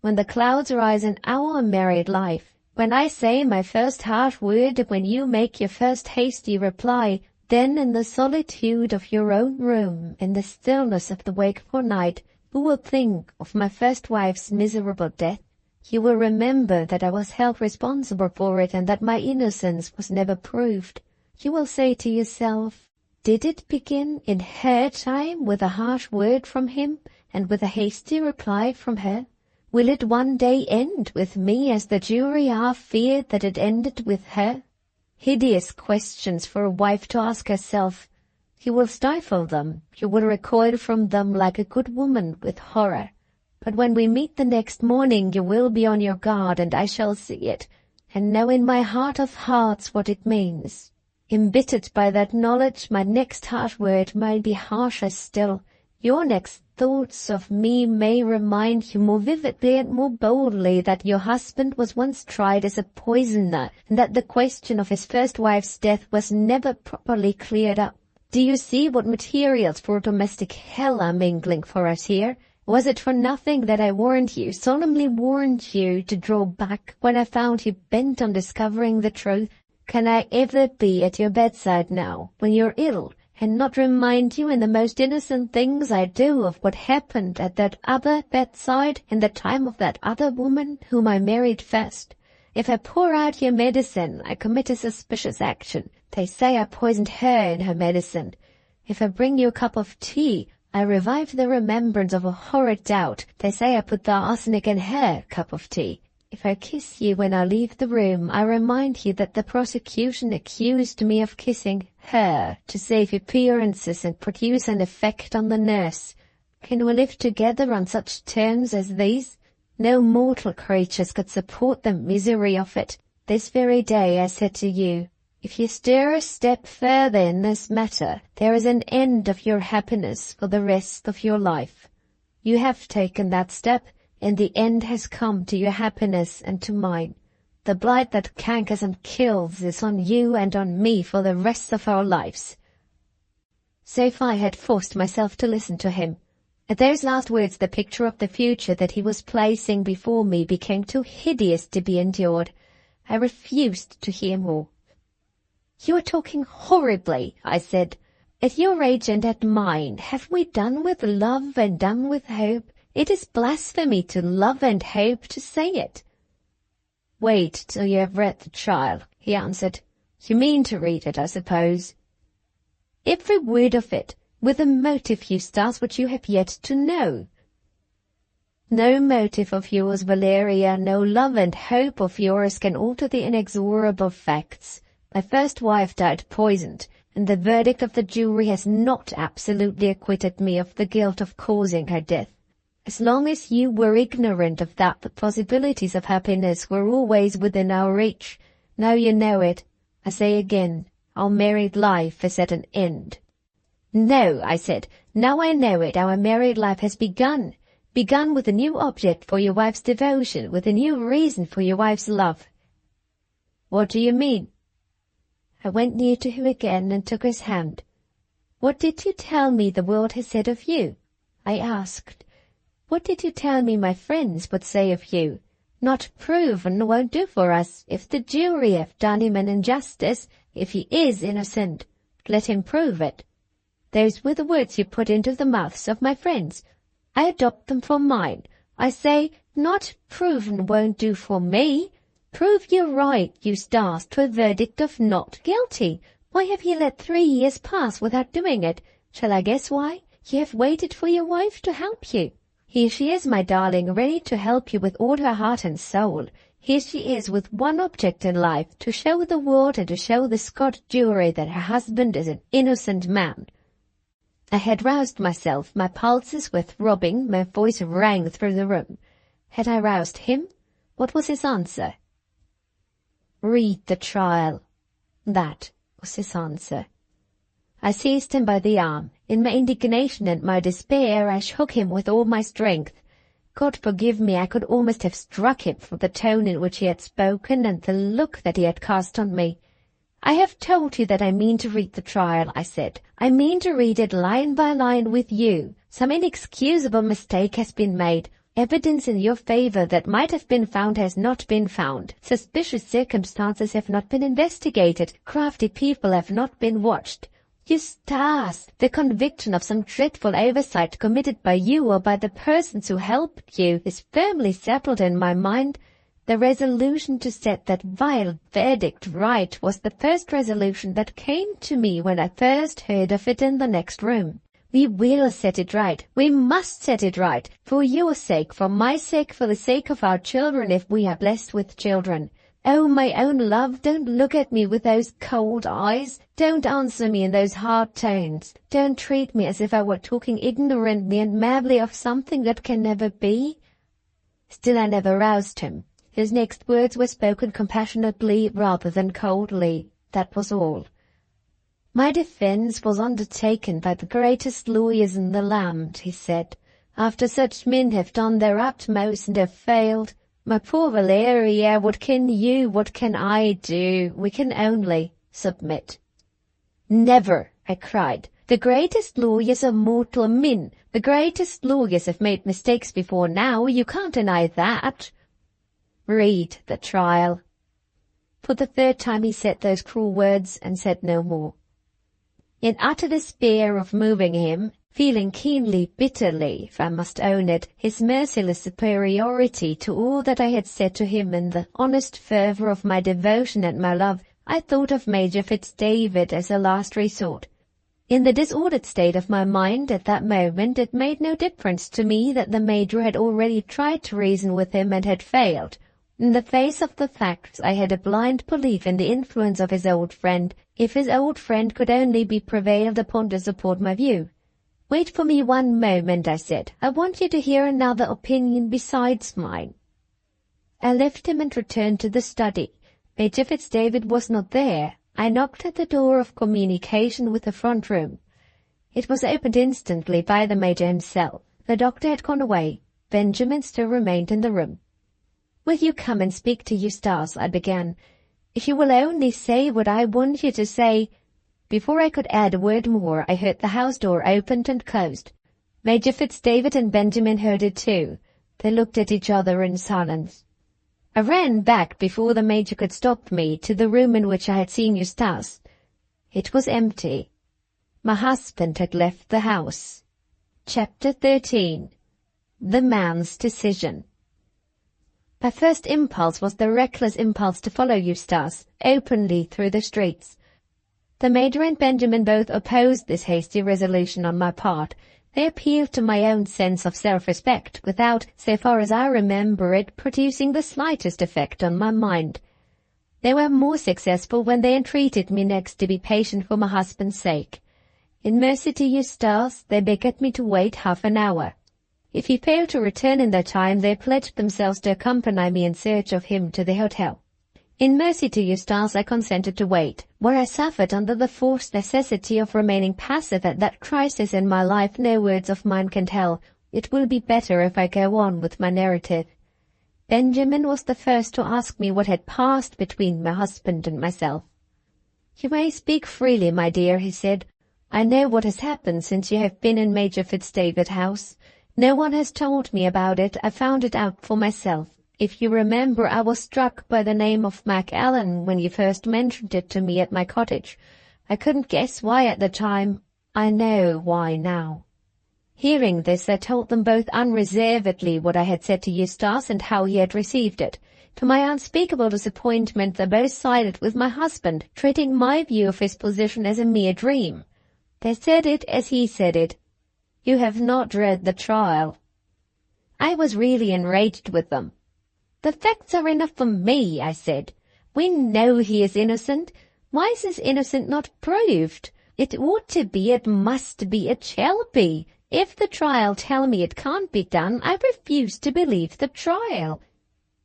When the clouds rise in our married life, when I say my first harsh word, when you make your first hasty reply, then in the solitude of your own room, in the stillness of the wakeful night, who will think of my first wife's miserable death? You will remember that I was held responsible for it and that my innocence was never proved. You will say to yourself, did it begin in her time with a harsh word from him and with a hasty reply from her? Will it one day end with me as the jury half feared that it ended with her? hideous questions for a wife to ask herself. You will stifle them, you will recoil from them like a good woman with horror. But when we meet the next morning you will be on your guard, and I shall see it, and know in my heart of hearts what it means. Embittered by that knowledge, my next harsh word may be harsher still. Your next thoughts of me may remind you more vividly and more boldly that your husband was once tried as a poisoner, and that the question of his first wife's death was never properly cleared up. Do you see what materials for domestic hell are mingling for us here? Was it for nothing that I warned you, solemnly warned you, to draw back when I found you bent on discovering the truth? Can I ever be at your bedside now, when you're ill, and not remind you in the most innocent things I do of what happened at that other bedside in the time of that other woman whom I married first? If I pour out your medicine, I commit a suspicious action. They say I poisoned her in her medicine. If I bring you a cup of tea, I revive the remembrance of a horrid doubt. They say I put the arsenic in her cup of tea. If I kiss you when I leave the room, I remind you that the prosecution accused me of kissing her to save appearances and produce an effect on the nurse. Can we live together on such terms as these? No mortal creatures could support the misery of it. This very day I said to you, if you stir a step further in this matter, there is an end of your happiness for the rest of your life. You have taken that step, and the end has come to your happiness and to mine. The blight that cankers and kills is on you and on me for the rest of our lives. So far I had forced myself to listen to him. At those last words the picture of the future that he was placing before me became too hideous to be endured. I refused to hear more. You are talking horribly, I said. At your age and at mine, have we done with love and done with hope? It is blasphemy to love and hope to say it. Wait till you have read the trial, he answered. You mean to read it, I suppose. Every word of it, with a motive, Eustace, which you have yet to know. No motive of yours, Valeria, no love and hope of yours can alter the inexorable facts. My first wife died poisoned, and the verdict of the jury has not absolutely acquitted me of the guilt of causing her death. As long as you were ignorant of that, the possibilities of happiness were always within our reach. Now you know it. I say again, our married life is at an end. No, I said, now I know it, our married life has begun. Begun with a new object for your wife's devotion, with a new reason for your wife's love. What do you mean? I went near to him again and took his hand. What did you tell me the world has said of you? I asked. What did you tell me my friends would say of you? Not proven won't do for us. If the jury have done him an injustice, if he is innocent, let him prove it. Those were the words you put into the mouths of my friends. I adopt them for mine. I say, not proven won't do for me. Prove you're right, Eustace, to a verdict of not guilty. Why have you let 3 years pass without doing it? Shall I guess why? You have waited for your wife to help you. Here she is, my darling, ready to help you with all her heart and soul. Here she is with one object in life, to show the world and to show the Scotch jury that her husband is an innocent man. I had roused myself, my pulses were throbbing, my voice rang through the room. Had I roused him? What was his answer? Read the trial. That was his answer. I seized him by the arm. In my indignation and my despair, I shook him with all my strength. God forgive me, I could almost have struck him for the tone in which he had spoken and the look that he had cast on me. I have told you that I mean to read the trial, I said. I mean to read it line by line with you. Some inexcusable mistake has been made. Evidence in your favor that might have been found has not been found. Suspicious circumstances have not been investigated. Crafty people have not been watched. Eustace, the conviction of some dreadful oversight committed by you or by the persons who helped you is firmly settled in my mind. The resolution to set that vile verdict right was the first resolution that came to me when I first heard of it in the next room. We will set it right. We must set it right. For your sake, for my sake, for the sake of our children if we are blessed with children. Oh, my own love, don't look at me with those cold eyes. Don't answer me in those hard tones. Don't treat me as if I were talking ignorantly and madly of something that can never be. Still I never roused him. His next words were spoken compassionately rather than coldly. That was all. My defense was undertaken by the greatest lawyers in the land, he said. After such men have done their utmost and have failed, my poor Valeria, what can you, what can I do? We can only submit. Never, I cried. The greatest lawyers are mortal men. The greatest lawyers have made mistakes before now. You can't deny that. Read the trial. For the third time he said those cruel words and said no more. In utter despair of moving him, feeling keenly, bitterly, if I must own it, his merciless superiority to all that I had said to him in the honest fervour of my devotion and my love, I thought of Major Fitz-David as a last resort. In the disordered state of my mind at that moment, it made no difference to me that the Major had already tried to reason with him and had failed. In the face of the facts, I had a blind belief in the influence of his old friend, if his old friend could only be prevailed upon to support my view. Wait for me one moment, I said. I want you to hear another opinion besides mine. I left him and returned to the study. Major Fitz-David was not there. I knocked at the door of communication with the front room. It was opened instantly by the Major himself. The doctor had gone away. Benjamin still remained in the room. "Will you come and speak to Eustace?" I began. "If you will only say what I want you to say—" Before I could add a word more, I heard the house door opened and closed. Major Fitz-David and Benjamin heard it too. They looked at each other in silence. I ran back before the Major could stop me to the room in which I had seen Eustace. It was empty. My husband had left the house. Chapter 13. The Man's Decision. My first impulse was the reckless impulse to follow Eustace openly through the streets. The Major and Benjamin both opposed this hasty resolution on my part. They appealed to my own sense of self-respect, without, so far as I remember it, producing the slightest effect on my mind. They were more successful when they entreated me next to be patient for my husband's sake. In mercy to Eustace, they begged me to wait half an hour. If he failed to return in that time, they pledged themselves to accompany me in search of him to the hotel. In mercy to Eustace, I consented to wait. Where I suffered under the forced necessity of remaining passive at that crisis in my life, no words of mine can tell. It will be better if I go on with my narrative. Benjamin was the first to ask me what had passed between my husband and myself. "You may speak freely, my dear," he said. "I know what has happened since you have been in Major Fitz-David's house. No one has told me about it. I found it out for myself. If you remember, I was struck by the name of Macallan when you first mentioned it to me at my cottage. I couldn't guess why at the time. I know why now." Hearing this, I told them both unreservedly what I had said to Eustace and how he had received it. To my unspeakable disappointment, they both sided with my husband, treating my view of his position as a mere dream. They said it as he said it. "You have not read the trial." I was really enraged with them. "The facts are enough for me," I said. "We know he is innocent. Why is his innocence not proved? It ought to be, it must be, it shall be. If the trial tell me it can't be done, I refuse to believe the trial.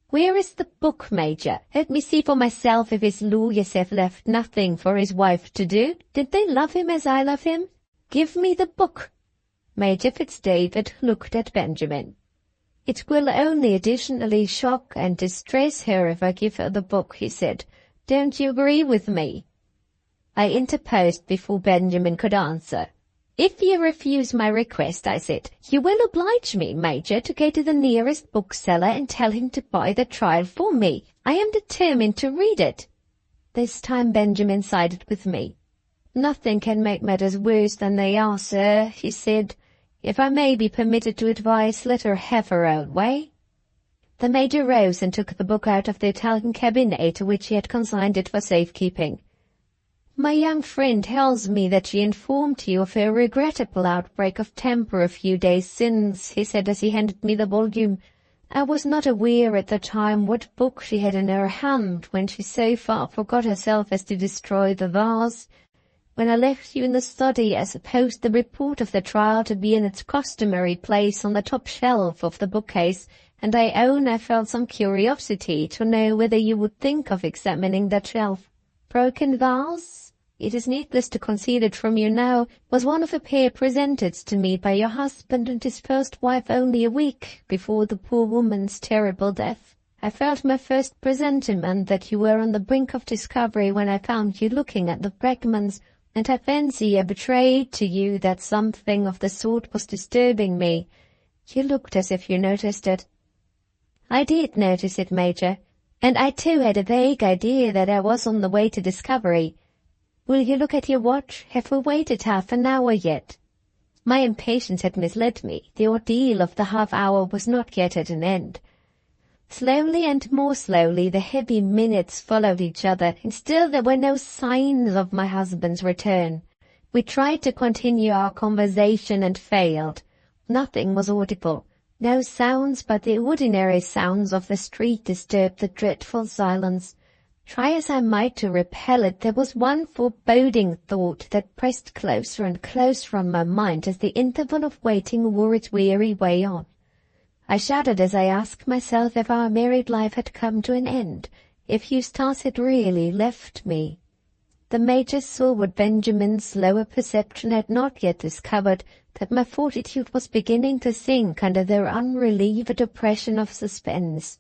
Where is the book, Major? Let me see for myself if his lawyers have left nothing for his wife to do. Did they love him as I love him? Give me the book." Major Fitz-David looked at Benjamin. "It will only additionally shock and distress her if I give her the book," he said. "Don't you agree with me?" I interposed before Benjamin could answer. "If you refuse my request," I said, "you will oblige me, Major, to go to the nearest bookseller and tell him to buy the trial for me. I am determined to read it." This time Benjamin sided with me. "Nothing can make matters worse than they are, sir," he said. "If I may be permitted to advise, let her have her own way." The Major rose and took the book out of the Italian cabinet to which he had consigned it for safekeeping. "My young friend tells me that she informed you of her regrettable outbreak of temper a few days since," he said as he handed me the volume. I was not aware at the time what book she had in her hand when she so far forgot herself as to destroy the vase. When I left you in the study, I supposed the report of the trial to be in its customary place on the top shelf of the bookcase, and I own I felt some curiosity to know whether you would think of examining that shelf. Broken vase? It is needless to conceal it from you now, was one of a pair presented to me by your husband and his first wife only a week before the poor woman's terrible death. I felt my first presentiment that you were on the brink of discovery when I found you looking at the fragments, and I fancy I betrayed to you that something of the sort was disturbing me. You looked as if you noticed it. I did notice it, Major, and I too had a vague idea that I was on the way to discovery. Will you look at your watch? Have we waited half an hour yet? My impatience had misled me. The ordeal of the half-hour was not yet at an end. Slowly and more slowly the heavy minutes followed each other, and still there were no signs of my husband's return. We tried to continue our conversation and failed. Nothing was audible. No sounds but the ordinary sounds of the street disturbed the dreadful silence. Try as I might to repel it, there was one foreboding thought that pressed closer and closer on my mind as the interval of waiting wore its weary way on. I shuddered as I asked myself if our married life had come to an end, if Eustace had really left me. The Major saw what Benjamin's slower perception had not yet discovered, that my fortitude was beginning to sink under the unrelieved oppression of suspense.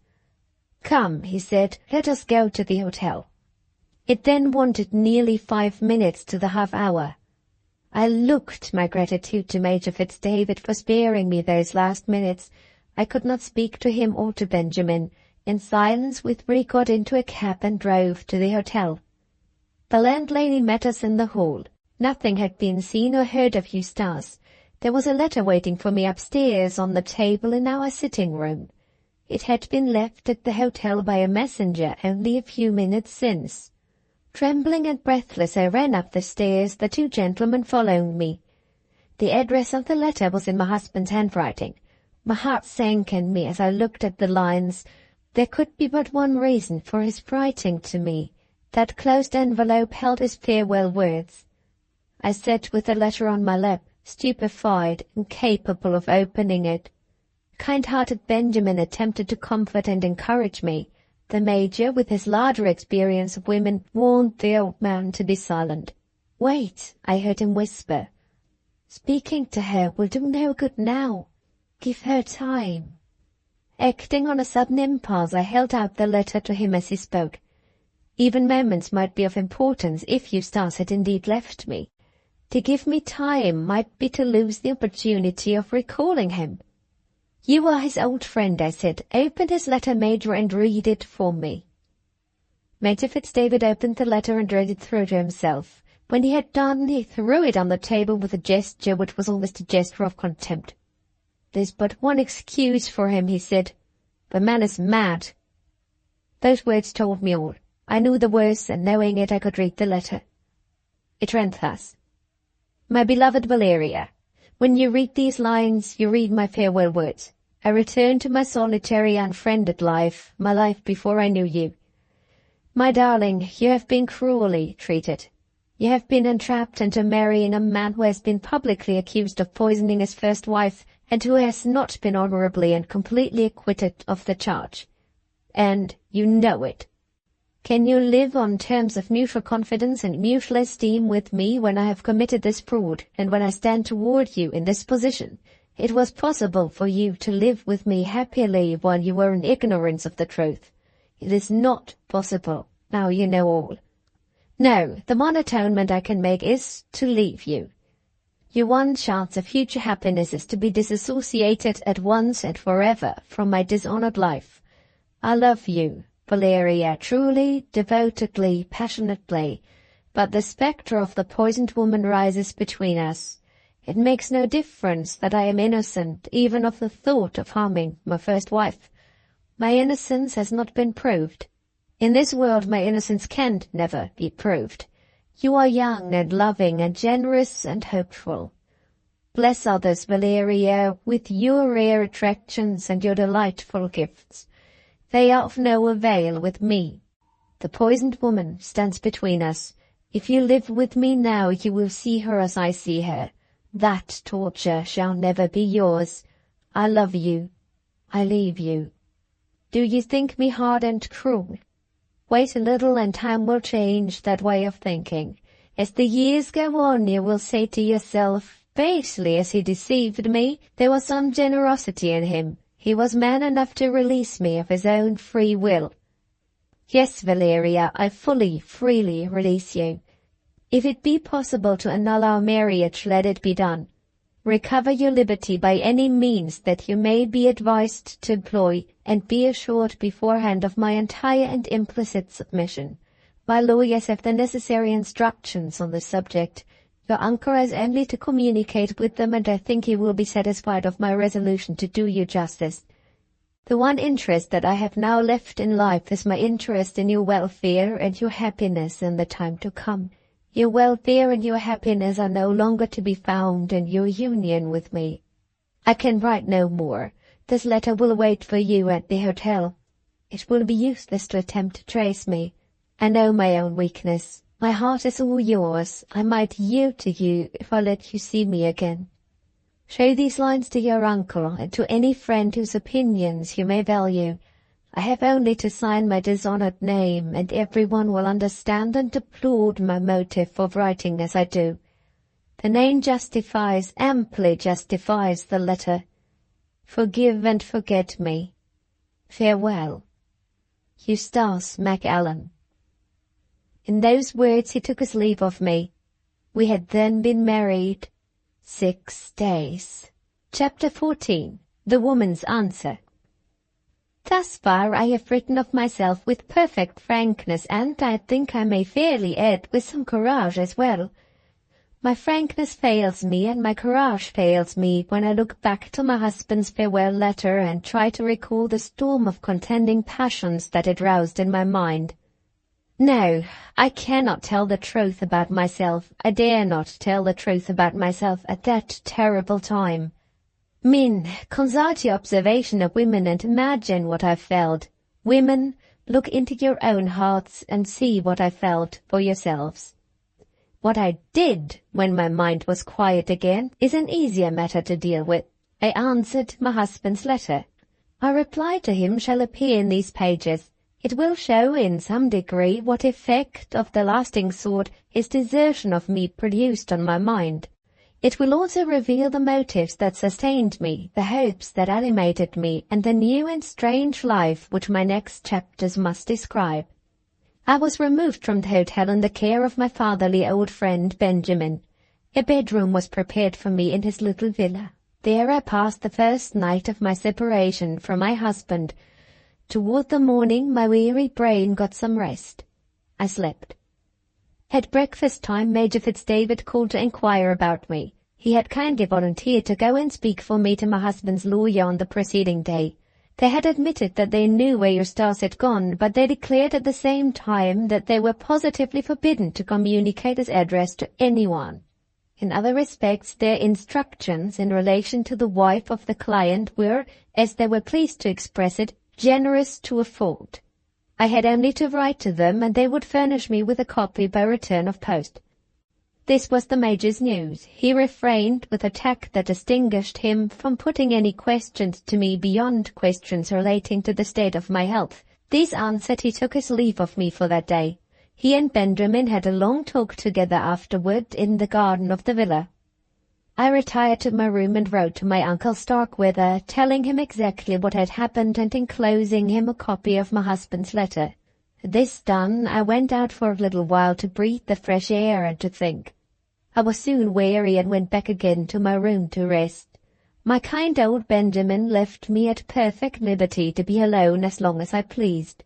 "Come," he said, "let us go to the hotel." It then wanted nearly 5 minutes to the half-hour. I looked my gratitude to Major Fitzdavid for sparing me those last minutes. I could not speak to him or to Benjamin. In silence we three got into a cab and drove to the hotel. The landlady met us in the hall. Nothing had been seen or heard of Eustace. There was a letter waiting for me upstairs on the table in our sitting-room. It had been left at the hotel by a messenger only a few minutes since. Trembling and breathless I ran up the stairs, the two gentlemen following me. The address of the letter was in my husband's handwriting. My heart sank in me as I looked at the lines. There could be but one reason for his writing to me. That closed envelope held his farewell words. I sat with the letter on my lap, stupefied, incapable of opening it. Kind-hearted Benjamin attempted to comfort and encourage me. The Major, with his larger experience of women, warned the old man to be silent. "Wait," I heard him whisper. "Speaking to her will do no good now. Give her time." Acting on a sudden impulse, I held out the letter to him as he spoke. Even moments might be of importance if Eustace had indeed left me. To give me time might be to lose the opportunity of recalling him. "You are his old friend," I said. "Open his letter, Major, and read it for me." Major Fitzdavid opened the letter and read it through to himself. When he had done, he threw it on the table with a gesture which was almost a gesture of contempt. "There's but one excuse for him," he said. "The man is mad." Those words told me all. I knew the worst, and knowing it I could read the letter. It ran thus. "My beloved Valeria, when you read these lines, you read my farewell words. I return to my solitary, unfriended life, my life before I knew you. My darling, you have been cruelly treated. You have been entrapped into marrying a man who has been publicly accused of poisoning his first wife, and who has not been honorably and completely acquitted of the charge. And you know it. Can you live on terms of mutual confidence and mutual esteem with me when I have committed this fraud, and when I stand toward you in this position? It was possible for you to live with me happily while you were in ignorance of the truth. It is not possible, now you know all. No, the one atonement I can make is to leave you. Your one chance of future happiness is to be disassociated at once and forever from my dishonored life. I love you, Valeria, truly, devotedly, passionately, but the spectre of the poisoned woman rises between us. It makes no difference that I am innocent even of the thought of harming my first wife. My innocence has not been proved. In this world my innocence can never be proved. You are young and loving and generous and hopeful. Bless others, Valeria, with your rare attractions and your delightful gifts. They are of no avail with me. The poisoned woman stands between us. If you live with me now, you will see her as I see her. That torture shall never be yours. I love you. I leave you. Do you think me hard and cruel? Wait a little and time will change that way of thinking. As the years go on, you will say to yourself, basely as he deceived me, there was some generosity in him. He was man enough to release me of his own free will. Yes, Valeria, I freely release you. If it be possible to annul our marriage, let it be done. Recover your liberty by any means that you may be advised to employ, and be assured beforehand of my entire and implicit submission. My lawyers have the necessary instructions on the subject. Your uncle has only to communicate with them, and I think he will be satisfied of my resolution to do you justice. The one interest that I have now left in life is my interest in your welfare and your happiness in the time to come. Your welfare and your happiness are no longer to be found in your union with me. I can write no more. This letter will wait for you at the hotel. It will be useless to attempt to trace me. I know my own weakness. My heart is all yours. I might yield to you if I let you see me again. Show these lines to your uncle and to any friend whose opinions you may value. I have only to sign my dishonored name, and everyone will understand and applaud my motive for writing as I do. The name amply justifies the letter. Forgive and forget me. Farewell. Eustace MacAllan. In those words he took his leave of me. We had then been married 6 days. Chapter 14. The Woman's Answer. Thus far I have written of myself with perfect frankness, and I think I may fairly add with some courage as well. My frankness fails me, and my courage fails me, when I look back to my husband's farewell letter and try to recall the storm of contending passions that it roused in my mind. No, I cannot tell the truth about myself. I dare not tell the truth about myself at that terrible time. Men, consult your observation of women and imagine what I felt. Women, look into your own hearts and see what I felt for yourselves. What I did when my mind was quiet again is an easier matter to deal with. I answered my husband's letter. My reply to him shall appear in these pages. It will show in some degree what effect of the lasting sort his desertion of me produced on my mind. It will also reveal the motives that sustained me, the hopes that animated me, and the new and strange life which my next chapters must describe. I was removed from the hotel in the care of my fatherly old friend Benjamin. A bedroom was prepared for me in his little villa. There I passed the first night of my separation from my husband. Toward the morning my weary brain got some rest. I slept. At breakfast time Major Fitzdavid called to inquire about me. He had kindly volunteered to go and speak for me to my husband's lawyer on the preceding day. They had admitted that they knew where Eustace had gone, but they declared at the same time that they were positively forbidden to communicate his address to anyone. In other respects, their instructions in relation to the wife of the client were, as they were pleased to express it, generous to a fault. I had only to write to them, and they would furnish me with a copy by return of post. This was the Major's news. He refrained with a tact that distinguished him from putting any questions to me beyond questions relating to the state of my health. These answered, he took his leave of me for that day. He and Benjamin had a long talk together afterward in the garden of the villa. I retired to my room and wrote to my uncle Starkweather, telling him exactly what had happened and enclosing him a copy of my husband's letter. This done, I went out for a little while to breathe the fresh air and to think. I was soon weary and went back again to my room to rest. My kind old Benjamin left me at perfect liberty to be alone as long as I pleased.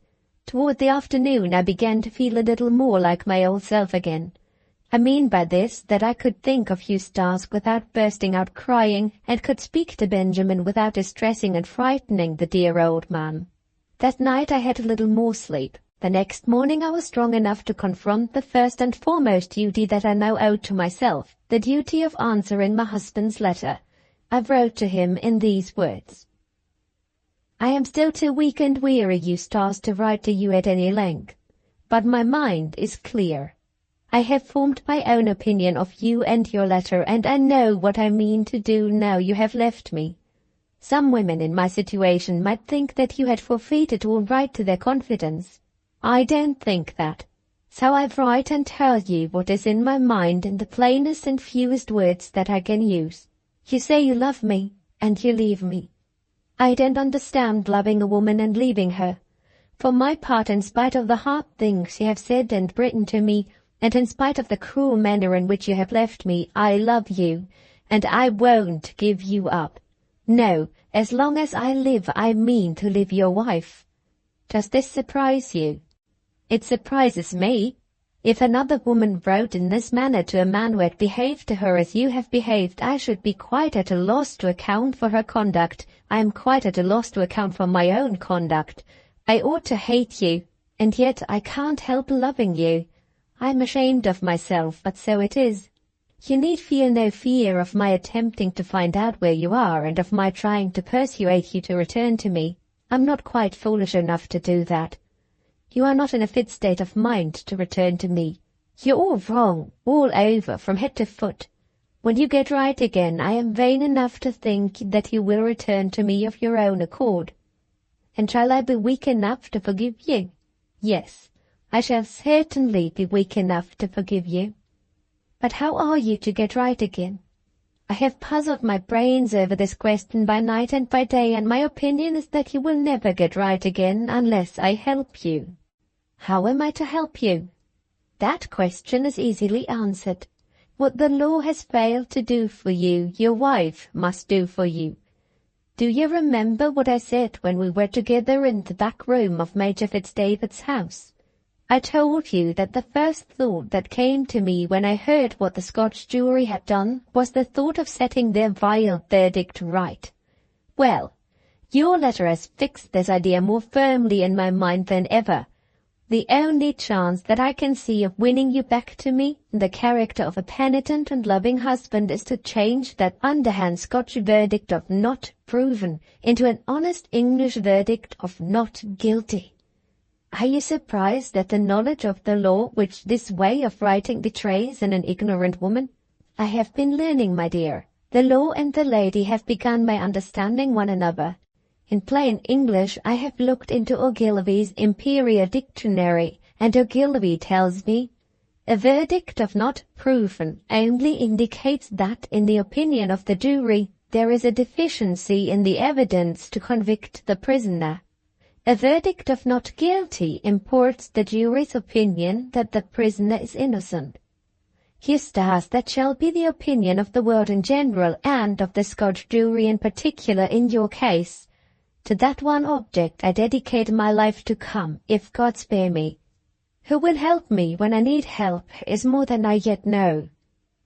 Toward the afternoon I began to feel a little more like my old self again. I mean by this that I could think of Eustace without bursting out crying, and could speak to Benjamin without distressing and frightening the dear old man. That night I had a little more sleep. The next morning I was strong enough to confront the first and foremost duty that I now owed to myself, the duty of answering my husband's letter. I wrote to him in these words. I am still too weak and weary, Eustace, to write to you at any length, but my mind is clear. I have formed my own opinion of you and your letter, and I know what I mean to do now you have left me. Some women in my situation might think that you had forfeited all right to their confidence. I don't think that. So I write and tell you what is in my mind in the plainest and fewest words that I can use. You say you love me, and you leave me. I don't understand loving a woman and leaving her. For my part, in spite of the hard things you have said and written to me, and in spite of the cruel manner in which you have left me, I love you, and I won't give you up. No, as long as I live, I mean to live your wife. Does this surprise you? It surprises me. If another woman wrote in this manner to a man who had behaved to her as you have behaved, I should be quite at a loss to account for her conduct. I am quite at a loss to account for my own conduct. I ought to hate you, and yet I can't help loving you. I am ashamed of myself, but so it is. You need feel no fear of my attempting to find out where you are, and of my trying to persuade you to return to me. I'm not quite foolish enough to do that. You are not in a fit state of mind to return to me. You're all wrong, all over, from head to foot. When you get right again, I am vain enough to think that you will return to me of your own accord. And shall I be weak enough to forgive you? Yes, I shall certainly be weak enough to forgive you. But how are you to get right again? I have puzzled my brains over this question by night and by day, and my opinion is that you will never get right again unless I help you. How am I to help you? That question is easily answered. What the law has failed to do for you, your wife must do for you. Do you remember what I said when we were together in the back room of Major Fitzdavid's house? I told you that the first thought that came to me when I heard what the Scotch jury had done was the thought of setting their vile verdict right. Well, your letter has fixed this idea more firmly in my mind than ever. The only chance that I can see of winning you back to me in the character of a penitent and loving husband is to change that underhand Scotch verdict of not proven into an honest English verdict of not guilty. Are you surprised at the knowledge of the law which this way of writing betrays in an ignorant woman? I have been learning, my dear. The law and the lady have begun by understanding one another. In plain English, I have looked into Ogilvy's Imperial Dictionary, and Ogilvy tells me, a verdict of not proven only indicates that, in the opinion of the jury, there is a deficiency in the evidence to convict the prisoner. A verdict of not guilty imports the jury's opinion that the prisoner is innocent. Eustace, that shall be the opinion of the world in general, and of the Scotch jury in particular in your case. To that one object I dedicate my life to come, if God spare me. Who will help me when I need help is more than I yet know.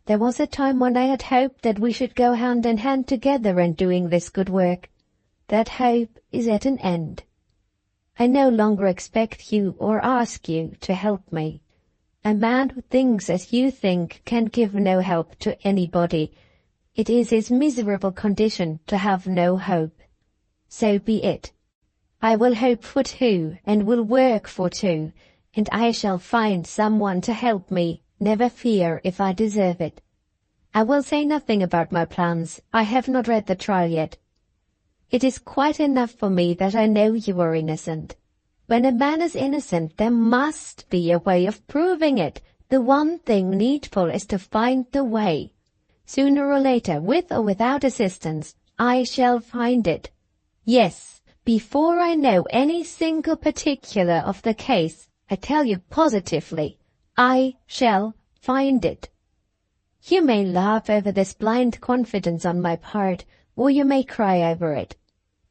There was a time when I had hoped that we should go hand in hand together in doing this good work. That hope is at an end. I no longer expect you or ask you to help me. A man who thinks as you think can give no help to anybody. It is his miserable condition to have no hope. So be it. I will hope for two, and will work for two, and I shall find someone to help me, never fear if I deserve it. I will say nothing about my plans. I have not read the trial yet. It is quite enough for me that I know you are innocent. When a man is innocent, there must be a way of proving it. The one thing needful is to find the way. Sooner or later, with or without assistance, I shall find it. Yes, before I know any single particular of the case, I tell you positively, I shall find it. You may laugh over this blind confidence on my part, or you may cry over it.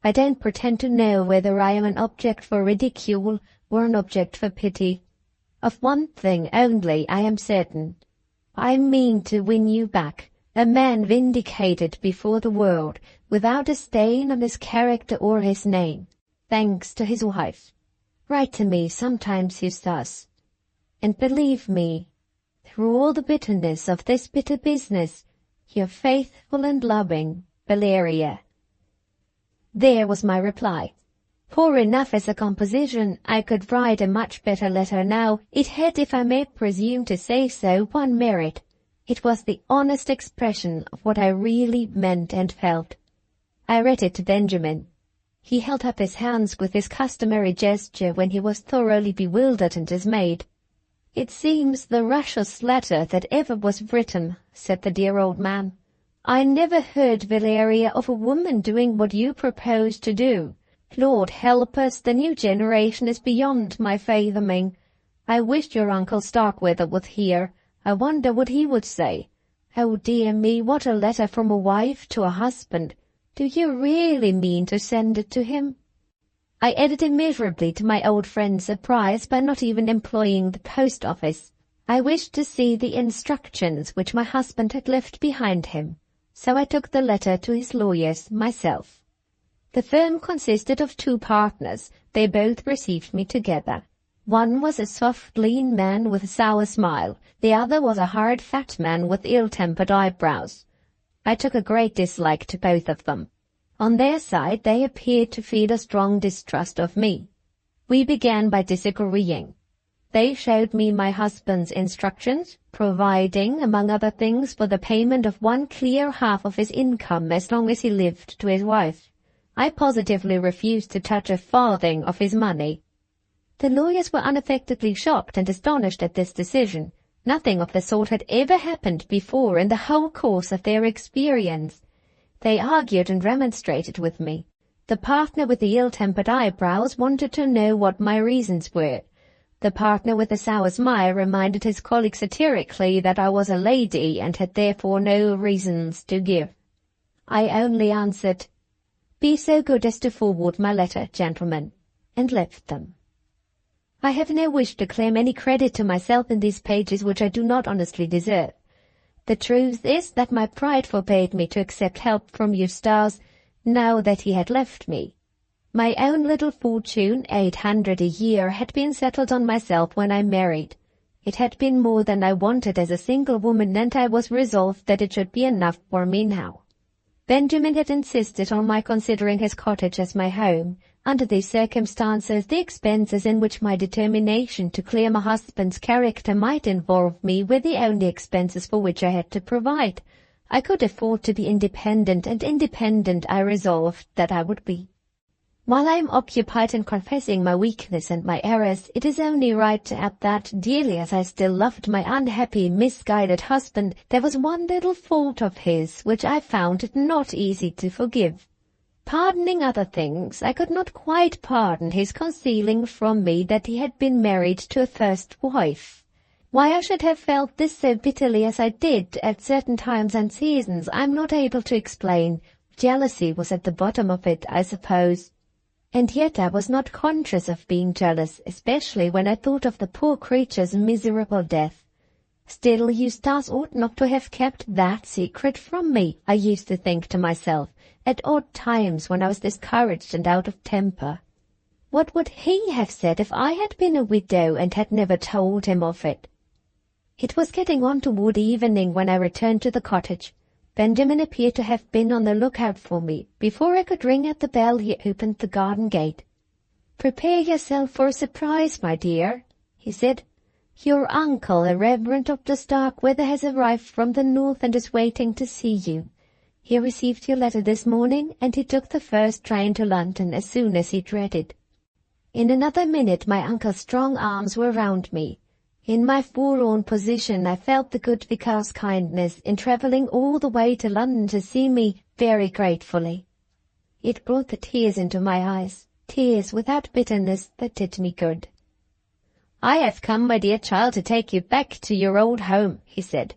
I don't pretend to know whether I am an object for ridicule or an object for pity. Of one thing only I am certain. I mean to win you back, a man vindicated before the world, without a stain on his character or his name, thanks to his wife. Write to me sometimes, Eustace. And believe me, through all the bitterness of this bitter business, your faithful and loving Valeria. There was my reply. Poor enough as a composition, I could write a much better letter now. It had, if I may presume to say so, one merit. It was the honest expression of what I really meant and felt. I read it to Benjamin. He held up his hands with his customary gesture when he was thoroughly bewildered and dismayed. "It seems the rashest letter that ever was written," said the dear old man. "I never heard, Valeria, of a woman doing what you propose to do. Lord help us, the new generation is beyond my fathoming. I wish your Uncle Starkweather was here. I wonder what he would say. Oh dear me, what a letter from a wife to a husband. Do you really mean to send it to him?" I added immeasurably to my old friend's surprise by not even employing the post office. I wished to see the instructions which my husband had left behind him, so I took the letter to his lawyers myself. The firm consisted of 2 partners. They both received me together. One was a soft, lean man with a sour smile. The other was a hard, fat man with ill-tempered eyebrows. I took a great dislike to both of them. On their side, they appeared to feel a strong distrust of me. We began by disagreeing. They showed me my husband's instructions, providing, among other things, for the payment of 1 clear half of his income as long as he lived, to his wife. I positively refused to touch a farthing of his money. The lawyers were unaffectedly shocked and astonished at this decision. Nothing of the sort had ever happened before in the whole course of their experience. They argued and remonstrated with me. The partner with the ill-tempered eyebrows wanted to know what my reasons were. The partner with the sour smile reminded his colleague satirically that I was a lady and had therefore no reasons to give. I only answered, "Be so good as to forward my letter, gentlemen," and left them. I have no wish to claim any credit to myself in these pages which I do not honestly deserve. The truth is that my pride forbade me to accept help from Eustace now that he had left me. My own little fortune, 800 a year, had been settled on myself when I married. It had been more than I wanted as a single woman, and I was resolved that it should be enough for me now. Benjamin had insisted on my considering his cottage as my home. Under these circumstances, the expenses in which my determination to clear my husband's character might involve me were the only expenses for which I had to provide. I could afford to be independent, and independent I resolved that I would be. While I am occupied in confessing my weakness and my errors, it is only right to add that, dearly as I still loved my unhappy, misguided husband, there was one little fault of his which I found it not easy to forgive. Pardoning other things, I could not quite pardon his concealing from me that he had been married to a first wife. Why I should have felt this so bitterly as I did at certain times and seasons, I am not able to explain. Jealousy was at the bottom of it, I suppose. And yet I was not conscious of being jealous, especially when I thought of the poor creature's miserable death. Still, Eustace ought not to have kept that secret from me, I used to think to myself, at odd times when I was discouraged and out of temper. What would he have said if I had been a widow and had never told him of it? It was getting on toward evening when I returned to the cottage. Benjamin appeared to have been on the lookout for me. Before I could ring at the bell, he opened the garden gate. "Prepare yourself for a surprise, my dear," he said. "Your uncle, the Reverend Dr. Starkweather, has arrived from the north and is waiting to see you. He received your letter this morning, and he took the first train to London as soon as he'd read it." In another minute my uncle's strong arms were round me. In my forlorn position I felt the good vicar's kindness in travelling all the way to London to see me very gratefully. It brought the tears into my eyes, tears without bitterness that did me good. "I have come, my dear child, to take you back to your old home," he said.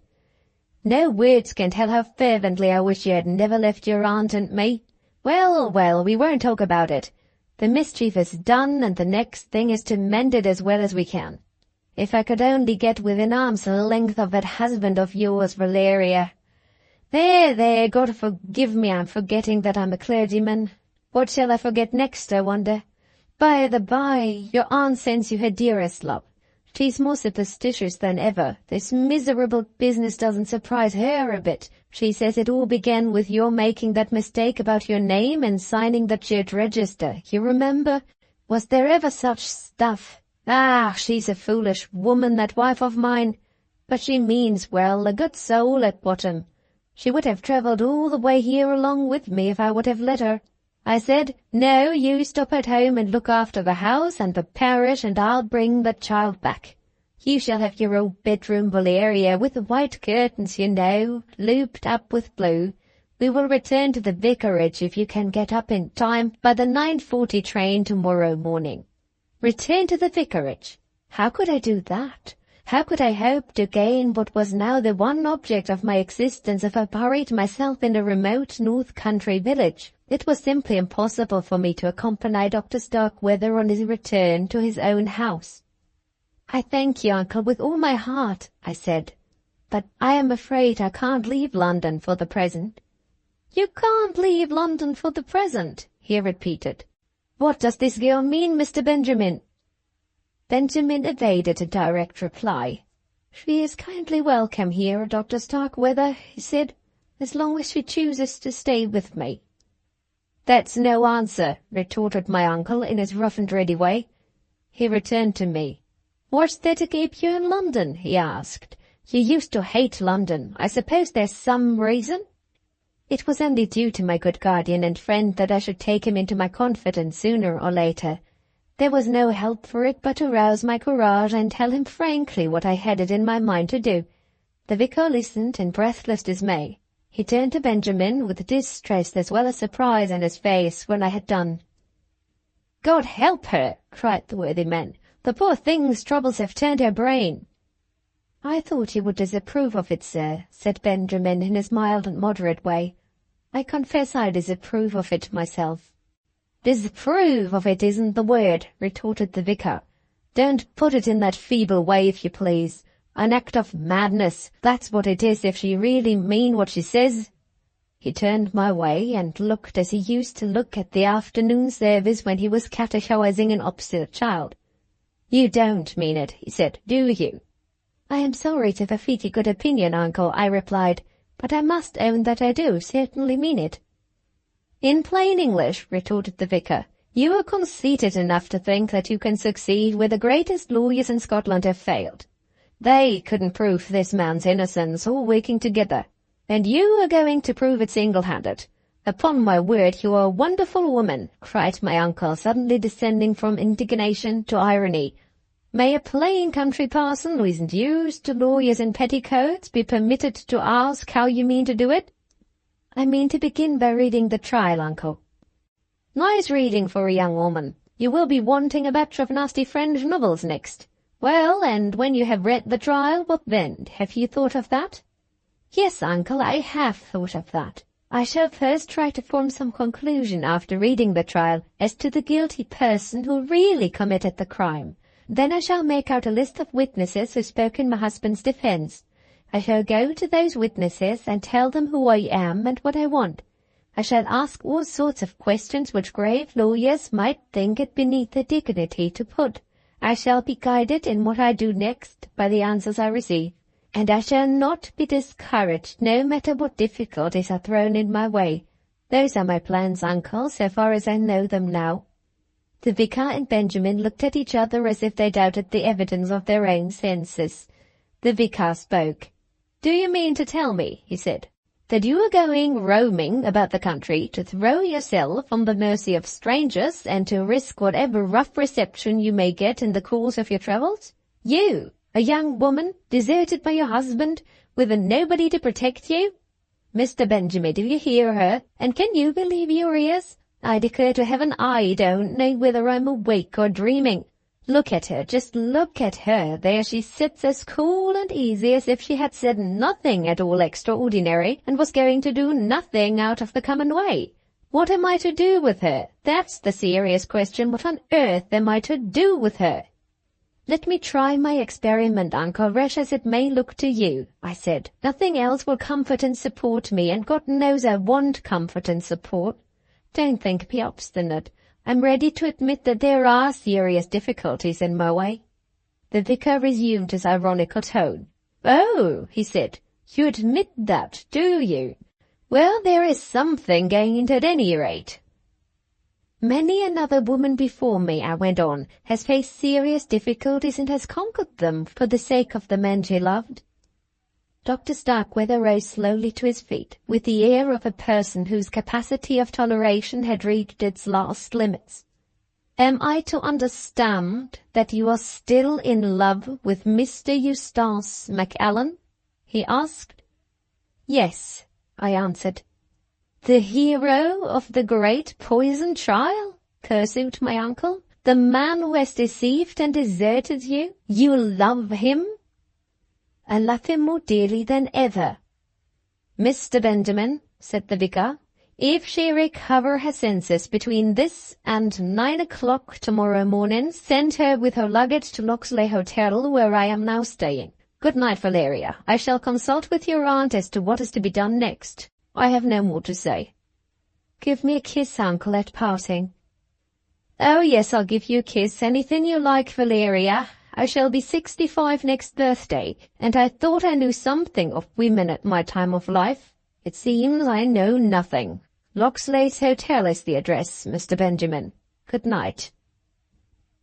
"No words can tell how fervently I wish you had never left your aunt and me. Well, well, we won't talk about it. The mischief is done, and the next thing is to mend it as well as we can. If I could only get within arm's length of that husband of yours, Valeria. There, God forgive me, I'm forgetting that I'm a clergyman. What shall I forget next, I wonder? By the by, your aunt sends you her dearest love. She's more superstitious than ever. This miserable business doesn't surprise her a bit. She says it all began with your making that mistake about your name and signing the church register. You remember? Was there ever such stuff? Ah, she's a foolish woman, that wife of mine. But she means well, a good soul at bottom. She would have travelled all the way here along with me if I would have let her. I said, no, you stop at home and look after the house and the parish, and I'll bring the child back. You shall have your old bedroom, Valeria, with the white curtains, you know, looped up with blue. We will return to the vicarage if you can get up in time by the 9:40 train tomorrow morning. Return to the vicarage? How could I do that? How could I hope to gain what was now the one object of my existence if I buried myself in a remote north country village? It was simply impossible for me to accompany Dr. Starkweather on his return to his own house. I thank you, uncle, with all my heart, I said, but I am afraid I can't leave London for the present. You can't leave London for the present, he repeated. What does this girl mean, Mr. Benjamin? Benjamin evaded a direct reply. She is kindly welcome here, Dr. Starkweather, he said, as long as she chooses to stay with me. That's no answer, retorted my uncle in his rough and ready way. He returned to me. What's there to keep you in London? He asked. You used to hate London. I suppose there's some reason? It was only due to my good guardian and friend that I should take him into my confidence sooner or later. There was no help for it but to rouse my courage and tell him frankly what I had it in my mind to do. The vicar listened in breathless dismay. He turned to Benjamin with distress as well as surprise in his face when I had done. God help her, cried the worthy man. The poor thing's troubles have turned her brain. I thought you would disapprove of it, sir, said Benjamin in his mild and moderate way. I confess I disapprove of it myself. Disapprove of it isn't the word, retorted the vicar. Don't put it in that feeble way, if you please. An act of madness, that's what it is if she really mean what she says. He turned my way and looked as he used to look at the afternoon service when he was catechizing an obstinate child. You don't mean it, he said, do you? I am sorry to forfeit your good opinion, uncle, I replied, but I must own that I do certainly mean it. In plain English, retorted the vicar, you are conceited enough to think that you can succeed where the greatest lawyers in Scotland have failed. They couldn't prove this man's innocence all working together, and you are going to prove it single-handed. Upon my word, you are a wonderful woman, cried my uncle, suddenly descending from indignation to irony. May a plain country parson who isn't used to lawyers in petticoats be permitted to ask how you mean to do it? I mean to begin by reading the trial, uncle. Nice reading for a young woman. You will be wanting a batch of nasty French novels next. Well, and when you have read the trial, what then? Have you thought of that? Yes, uncle, I have thought of that. I shall first try to form some conclusion after reading the trial as to the guilty person who really committed the crime. Then I shall make out a list of witnesses who spoke in my husband's defense. I shall go to those witnesses and tell them who I am and what I want. I shall ask all sorts of questions which grave lawyers might think it beneath their dignity to put. I shall be guided in what I do next by the answers I receive, and I shall not be discouraged no matter what difficulties are thrown in my way. Those are my plans, uncle, so far as I know them now. The vicar and Benjamin looked at each other as if they doubted the evidence of their own senses. The vicar spoke. Do you mean to tell me, he said, that you are going roaming about the country to throw yourself on the mercy of strangers and to risk whatever rough reception you may get in the course of your travels? You, a young woman, deserted by your husband, with nobody to protect you? Mr. Benjamin, do you hear her, and can you believe your ears? I declare to heaven I don't know whether I'm awake or dreaming. Look at her, just look at her. There she sits as cool and easy as if she had said nothing at all extraordinary and was going to do nothing out of the common way. What am I to do with her? That's the serious question. What on earth am I to do with her? Let me try my experiment, uncle, rash as it may look to you, I said. Nothing else will comfort and support me, and God knows I want comfort and support. Don't think me obstinate. I'm ready to admit that there are serious difficulties in my way." The vicar resumed his ironical tone. "Oh," he said, "you admit that, do you? Well, there is something gained at any rate." "Many another woman before me," I went on, "has faced serious difficulties and has conquered them for the sake of the man she loved." Dr. Starkweather rose slowly to his feet, with the air of a person whose capacity of toleration had reached its last limits. "Am I to understand that you are still in love with Mr. Eustace McAllen?" he asked. "Yes," I answered. "The hero of the great poison trial?" pursued my uncle. "The man who has deceived and deserted you? You love him?" "I love him more dearly than ever." "Mr. Benjamin," said the vicar, "if she recover her senses between this and 9 o'clock tomorrow morning, send her with her luggage to Loxley Hotel, where I am now staying. Good night, Valeria. I shall consult with your aunt as to what is to be done next. I have no more to say." "Give me a kiss, uncle, at parting." "Oh, yes, I'll give you a kiss. Anything you like, Valeria. I shall be 65 next birthday, and I thought I knew something of women at my time of life. It seems I know nothing. Loxley's Hotel is the address, Mr. Benjamin. Good night."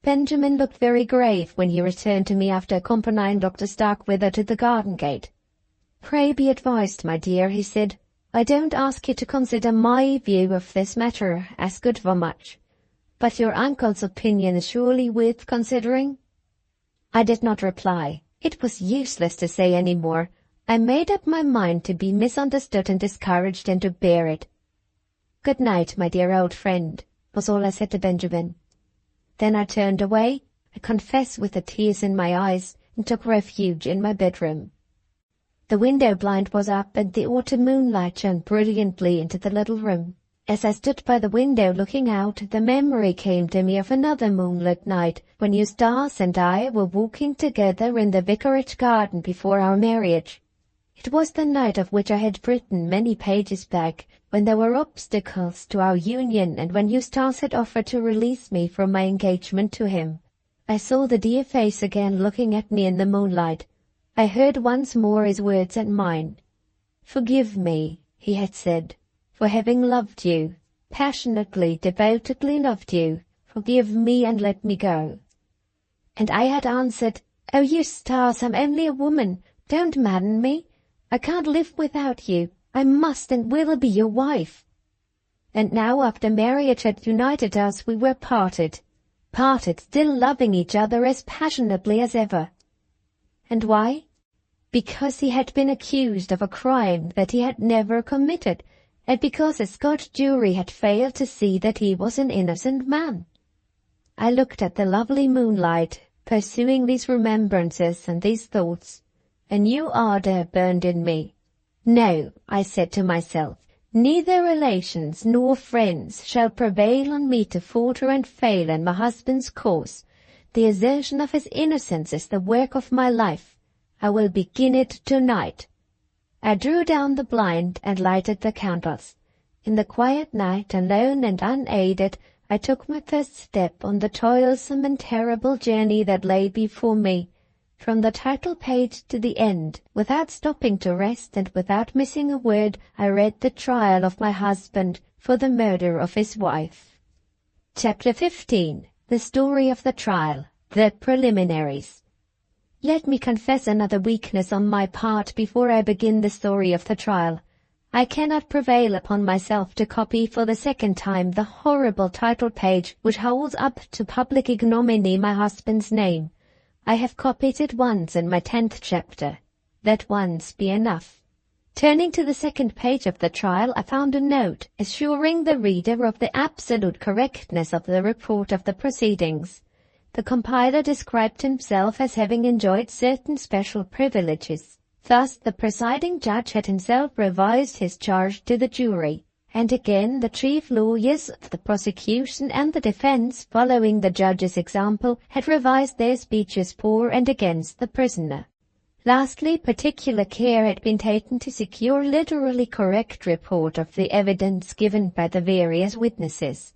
Benjamin looked very grave when he returned to me after accompanying Dr. Starkweather to the garden gate. "Pray be advised, my dear," he said. "I don't ask you to consider my view of this matter as good for much, but your uncle's opinion is surely worth considering." I did not reply. It was useless to say any more. I made up my mind to be misunderstood and discouraged and to bear it. "Good night, my dear old friend," was all I said to Benjamin. Then I turned away, I confess with the tears in my eyes, and took refuge in my bedroom. The window blind was up, and the autumn moonlight shone brilliantly into the little room. As I stood by the window looking out, the memory came to me of another moonlit night, when Eustace and I were walking together in the vicarage garden before our marriage. It was the night of which I had written many pages back, when there were obstacles to our union, and when Eustace had offered to release me from my engagement to him. I saw the dear face again looking at me in the moonlight. I heard once more his words and mine. "Forgive me," he had said, "for having loved you, passionately, devotedly loved you. Forgive me and let me go." And I had answered, "Oh, Eustace, I'm only a woman. Don't madden me. I can't live without you. I must and will be your wife." And now, after marriage had united us, we were parted. Parted, still loving each other as passionately as ever. And why? Because he had been accused of a crime that he had never committed, and because a Scotch jury had failed to see that he was an innocent man. I looked at the lovely moonlight, pursuing these remembrances and these thoughts. A new ardor burned in me. "No," I said to myself, "neither relations nor friends shall prevail on me to falter and fail in my husband's cause. The assertion of his innocence is the work of my life. I will begin it tonight." I drew down the blind and lighted the candles. In the quiet night, alone and unaided, I took my first step on the toilsome and terrible journey that lay before me. From the title page to the end, without stopping to rest and without missing a word, I read the trial of my husband for the murder of his wife. Chapter 15. The story of the trial. The preliminaries. Let me confess another weakness on my part before I begin the story of the trial. I cannot prevail upon myself to copy for the second time the horrible title page which holds up to public ignominy my husband's name. I have copied it once in my 10th chapter. Let once be enough. Turning to the second page of the trial, I found a note assuring the reader of the absolute correctness of the report of the proceedings. The compiler described himself as having enjoyed certain special privileges. Thus, the presiding judge had himself revised his charge to the jury, and again the chief lawyers of the prosecution and the defense, following the judge's example, had revised their speeches for and against the prisoner. Lastly, particular care had been taken to secure literally correct report of the evidence given by the various witnesses.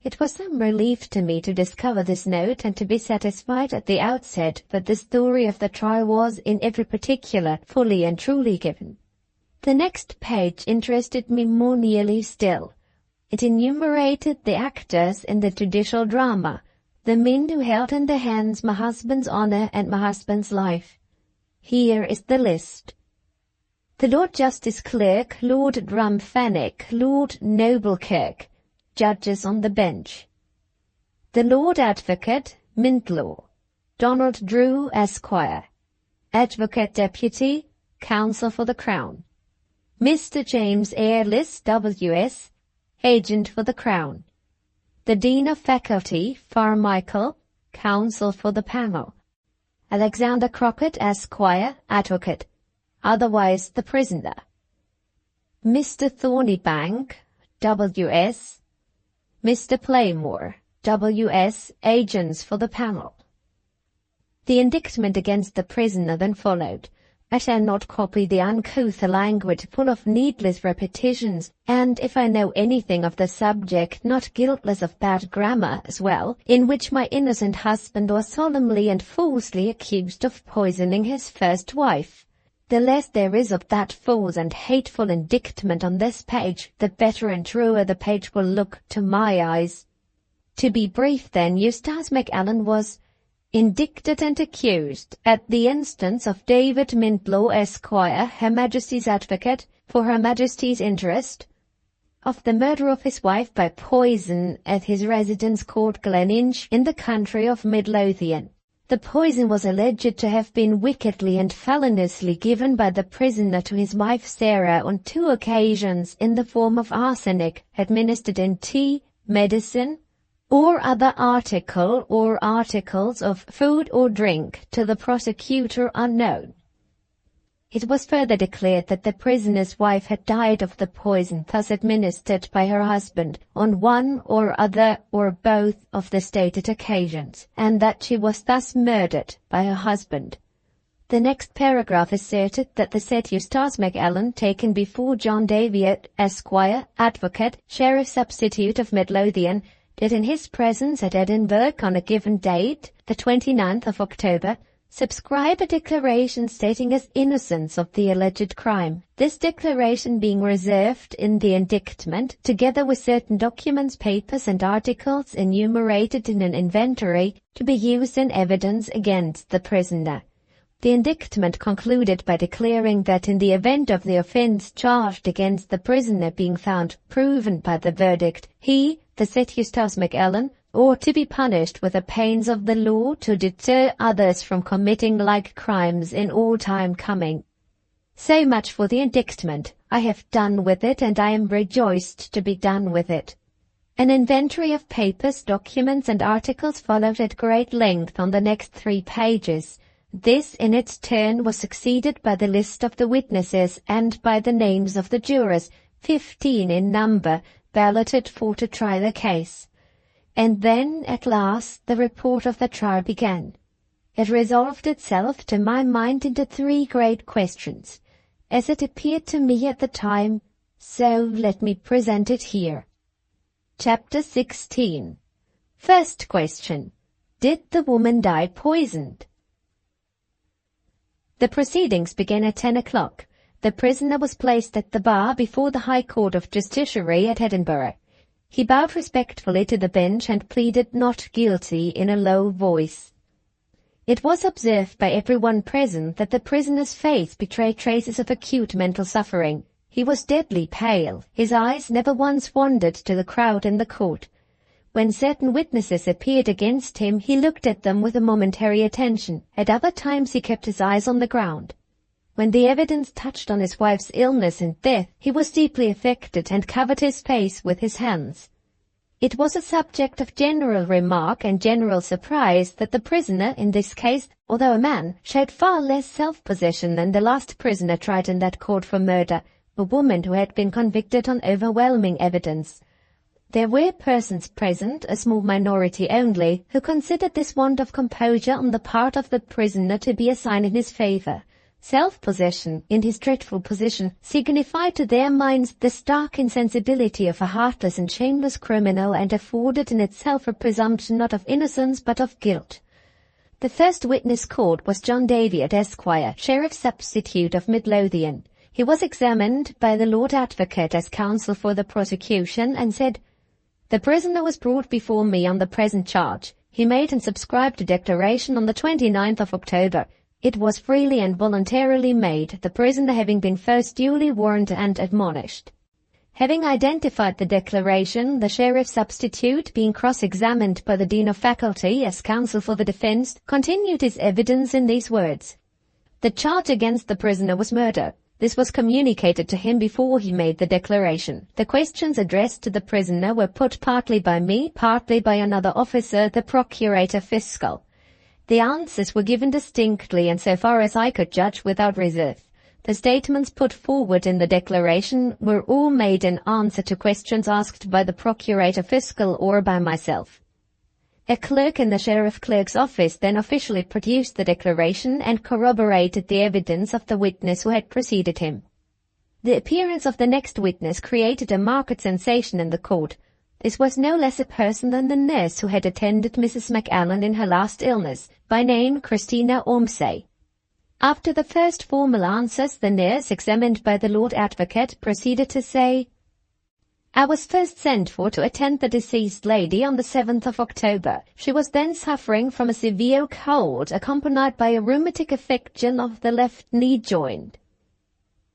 It was some relief to me to discover this note and to be satisfied at the outset that the story of the trial was, in every particular, fully and truly given. The next page interested me more nearly still. It enumerated the actors in the judicial drama, the men who held in their hands my husband's honour and my husband's life. Here is the list. The Lord Justice Clerk, Lord Drumfenwick, Lord Noblecirk, judges on the bench. The Lord Advocate, Mintlaw, Donald Drew, Esquire, Advocate Deputy, Counsel for the Crown. Mr. James Airless, W.S., Agent for the Crown. The Dean of Faculty, Farmichael, Counsel for the Panel. Alexander Crockett, Esquire, Advocate, otherwise the prisoner. Mr. Thornybank, W.S., Mr. Playmore, W.S., agents for the panel. The indictment against the prisoner then followed. I shall not copy the uncouth language full of needless repetitions, and if I know anything of the subject, not guiltless of bad grammar as well, in which my innocent husband was solemnly and falsely accused of poisoning his first wife. The less there is of that false and hateful indictment on this page, the better and truer the page will look to my eyes. To be brief then, Eustace Macallan was indicted and accused, at the instance of David Mintlaw, Esquire, Her Majesty's Advocate, for Her Majesty's interest, of the murder of his wife by poison at his residence called Gleninch in the country of Midlothian. The poison was alleged to have been wickedly and feloniously given by the prisoner to his wife Sarah on 2 occasions in the form of arsenic, administered in tea, medicine, or other article or articles of food or drink, to the prosecutor unknown. It was further declared that the prisoner's wife had died of the poison thus administered by her husband on one or other or both of the stated occasions, and that she was thus murdered by her husband. The next paragraph asserted that the said Eustace Macallan, taken before John Daviot, Esquire, Advocate, Sheriff Substitute of Midlothian, did in his presence at Edinburgh on a given date, the 29th of October, subscribe a declaration stating his innocence of the alleged crime, this declaration being reserved in the indictment, together with certain documents, papers, and articles enumerated in an inventory, to be used in evidence against the prisoner. The indictment concluded by declaring that in the event of the offence charged against the prisoner being found proven by the verdict, he, the said Eustace Macallan, ought to be punished with the pains of the law to deter others from committing like crimes in all time coming. So much for the indictment. I have done with it, and I am rejoiced to be done with it. An inventory of papers, documents, and articles followed at great length on the next 3 pages. This, in its turn, was succeeded by the list of the witnesses and by the names of the jurors, 15 in number, balloted for to try the case. And then, at last, the report of the trial began. It resolved itself, to my mind, into 3 great questions, as it appeared to me at the time, so let me present it here. Chapter 16. First question. Did the woman die poisoned? The proceedings began at 10 o'clock. The prisoner was placed at the bar before the High Court of Justiciary at Edinburgh. He bowed respectfully to the bench and pleaded not guilty in a low voice. It was observed by everyone present that the prisoner's face betrayed traces of acute mental suffering. He was deadly pale. His eyes never once wandered to the crowd in the court. When certain witnesses appeared against him, he looked at them with a momentary attention. At other times he kept his eyes on the ground. When the evidence touched on his wife's illness and death, he was deeply affected and covered his face with his hands. It was a subject of general remark and general surprise that the prisoner, in this case, although a man, showed far less self-possession than the last prisoner tried in that court for murder, a woman who had been convicted on overwhelming evidence. There were persons present, a small minority only, who considered this want of composure on the part of the prisoner to be a sign in his favour. Self-possession, in his dreadful position, signified to their minds the stark insensibility of a heartless and shameless criminal, and afforded in itself a presumption not of innocence but of guilt. The first witness called was John Daviot, Esquire, Sheriff Substitute of Midlothian. He was examined by the Lord Advocate as counsel for the prosecution, and said, "The prisoner was brought before me on the present charge. He made and subscribed a declaration on the 29th of October. It was freely and voluntarily made, the prisoner having been first duly warned and admonished." Having identified the declaration, the Sheriff Substitute, being cross-examined by the Dean of Faculty as counsel for the defence, continued his evidence in these words. The charge against the prisoner was murder. This was communicated to him before he made the declaration. The questions addressed to the prisoner were put partly by me, partly by another officer, the Procurator Fiscal. The answers were given distinctly and, so far as I could judge, without reserve. The statements put forward in the declaration were all made in answer to questions asked by the Procurator Fiscal or by myself. A clerk in the Sheriff Clerk's office then officially produced the declaration and corroborated the evidence of the witness who had preceded him. The appearance of the next witness created a marked sensation in the court. This was no less a person than the nurse who had attended Mrs. Macallan in her last illness, by name Christina Ormsay. After the first formal answers, the nurse, examined by the Lord Advocate, proceeded to say, "I was first sent for to attend the deceased lady on the 7th of October. She was then suffering from a severe cold, accompanied by a rheumatic affection of the left knee joint.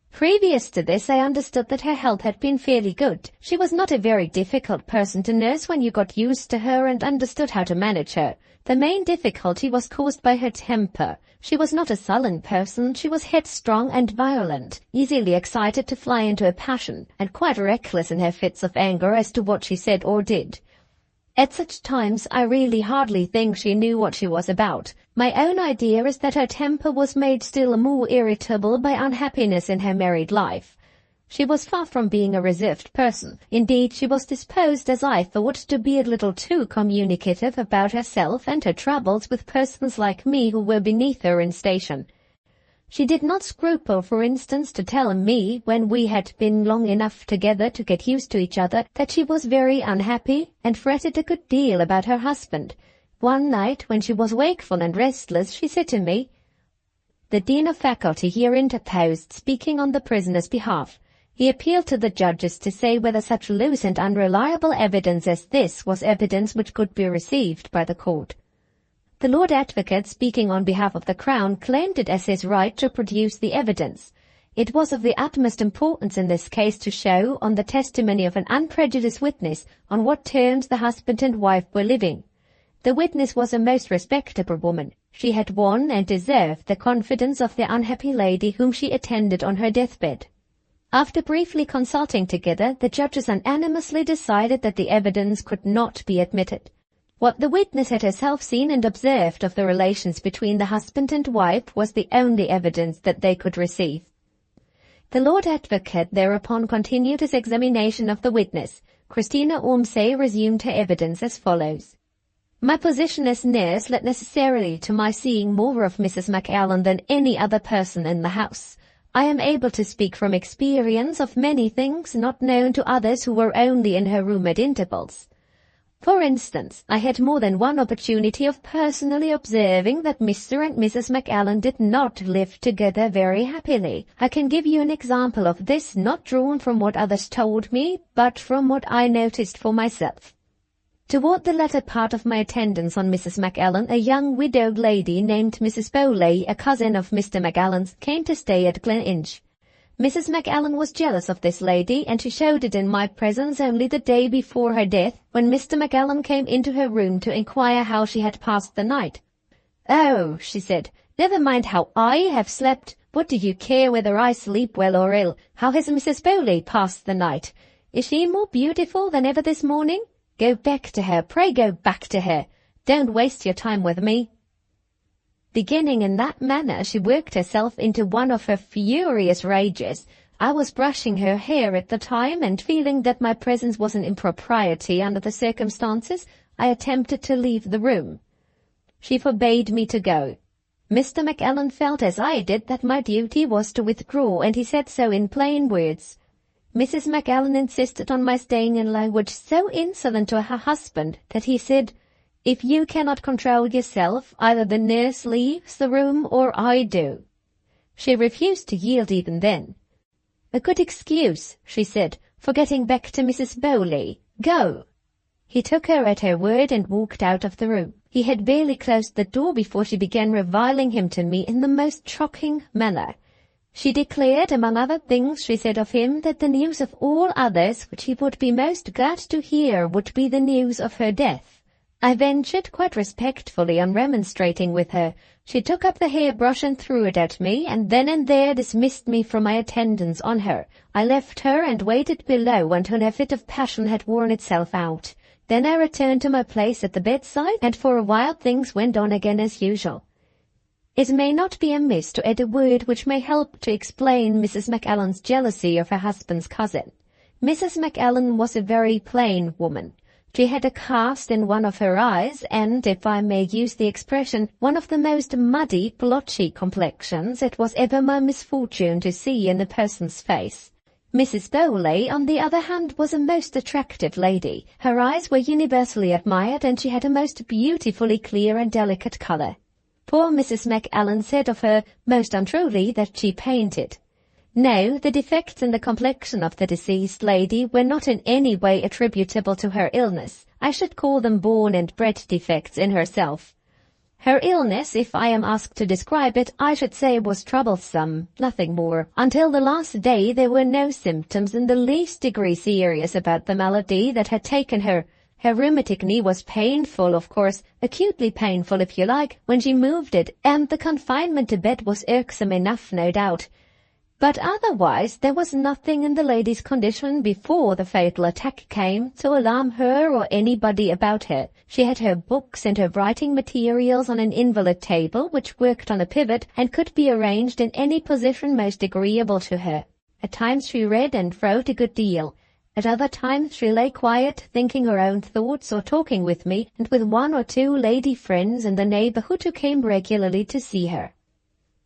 Previous to this, I understood that her health had been fairly good. She was not a very difficult person to nurse when you got used to her and understood how to manage her. The main difficulty was caused by her temper. She was not a sullen person, she was headstrong and violent, easily excited to fly into a passion, and quite reckless in her fits of anger as to what she said or did. At such times I really hardly think she knew what she was about. My own idea is that her temper was made still more irritable by unhappiness in her married life. She was far from being a reserved person. Indeed, she was disposed, as I thought, to be a little too communicative about herself and her troubles with persons like me who were beneath her in station. She did not scruple, for instance, to tell me, when we had been long enough together to get used to each other, that she was very unhappy, and fretted a good deal about her husband. One night, when she was wakeful and restless, she said to me—" The Dean of Faculty here interposed, speaking on the prisoner's behalf. He appealed to the judges to say whether such loose and unreliable evidence as this was evidence which could be received by the court. The Lord Advocate, speaking on behalf of the Crown, claimed it as his right to produce the evidence. It was of the utmost importance in this case to show, on the testimony of an unprejudiced witness, on what terms the husband and wife were living. The witness was a most respectable woman. She had won and deserved the confidence of the unhappy lady whom she attended on her deathbed. After briefly consulting together, the judges unanimously decided that the evidence could not be admitted. What the witness had herself seen and observed of the relations between the husband and wife was the only evidence that they could receive. The Lord Advocate thereupon continued his examination of the witness. Christina Ormsay resumed her evidence as follows. My position as nurse led necessarily to my seeing more of Mrs. Macallan than any other person in the house. I am able to speak from experience of many things not known to others who were only in her room at intervals. For instance, I had more than one opportunity of personally observing that Mr. and Mrs. Macallan did not live together very happily. I can give you an example of this, not drawn from what others told me, but from what I noticed for myself. Toward the latter part of my attendance on Mrs. Macallan, a young widowed lady named Mrs. Bowley, a cousin of Mr. Macallan's, came to stay at Gleninch. Mrs. Macallan was jealous of this lady, and she showed it in my presence only the day before her death, when Mr. Macallan came into her room to inquire how she had passed the night. "Oh," she said, "never mind how I have slept. What do you care whether I sleep well or ill? How has Mrs. Bowley passed the night? Is she more beautiful than ever this morning? Go back to her, pray go back to her. Don't waste your time with me." Beginning in that manner, she worked herself into one of her furious rages. I was brushing her hair at the time, and feeling that my presence was an impropriety under the circumstances, I attempted to leave the room. She forbade me to go. Mr. McAllen felt as I did that my duty was to withdraw, and he said so in plain words. Mrs. McAllen insisted on my staying in language so insolent to her husband that he said, "If you cannot control yourself, either the nurse leaves the room or I do." She refused to yield even then. "A good excuse," she said, "for getting back to Mrs. Bowley. Go." He took her at her word and walked out of the room. He had barely closed the door before she began reviling him to me in the most shocking manner. She declared, among other things she said of him, that the news of all others which he would be most glad to hear would be the news of her death. I ventured quite respectfully on remonstrating with her. She took up the hairbrush and threw it at me, and then and there dismissed me from my attendance on her. I left her and waited below until her fit of passion had worn itself out. Then I returned to my place at the bedside, and for a while things went on again as usual. It may not be amiss to add a word which may help to explain Mrs. McAllen's jealousy of her husband's cousin. Mrs. McAllen was a very plain woman. She had a cast in one of her eyes, and, if I may use the expression, one of the most muddy, blotchy complexions it was ever my misfortune to see in a person's face. Mrs. Bowley, on the other hand, was a most attractive lady. Her eyes were universally admired, and she had a most beautifully clear and delicate colour. Poor Mrs. McAllen said of her, most untruly, that she painted. No, the defects in the complexion of the deceased lady were not in any way attributable to her illness. I should call them born and bred defects in herself. Her illness, if I am asked to describe it, I should say was troublesome, nothing more. Until the last day there were no symptoms in the least degree serious about the malady that had taken her. Her rheumatic knee was painful, of course, acutely painful if you like, when she moved it, and the confinement to bed was irksome enough, no doubt. But otherwise there was nothing in the lady's condition before the fatal attack came to alarm her or anybody about her. She had her books and her writing materials on an invalid table which worked on a pivot and could be arranged in any position most agreeable to her. At times she read and wrote a good deal. At other times she lay quiet, thinking her own thoughts or talking with me and with one or two lady friends in the neighbourhood who came regularly to see her.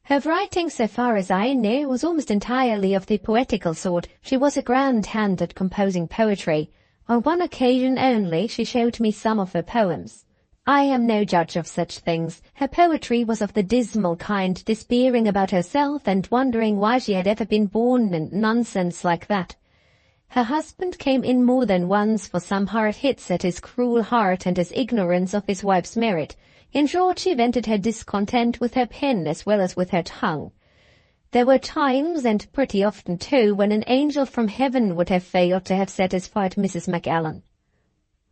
Her writing, so far as I knew, was almost entirely of the poetical sort. She was a grand hand at composing poetry. On one occasion only she showed me some of her poems. I am no judge of such things. Her poetry was of the dismal kind, despairing about herself and wondering why she had ever been born, and nonsense like that. Her husband came in more than once for some hard hits at his cruel heart and his ignorance of his wife's merit. In short, she vented her discontent with her pen as well as with her tongue. There were times, and pretty often too, when an angel from heaven would have failed to have satisfied Mrs. McAllen.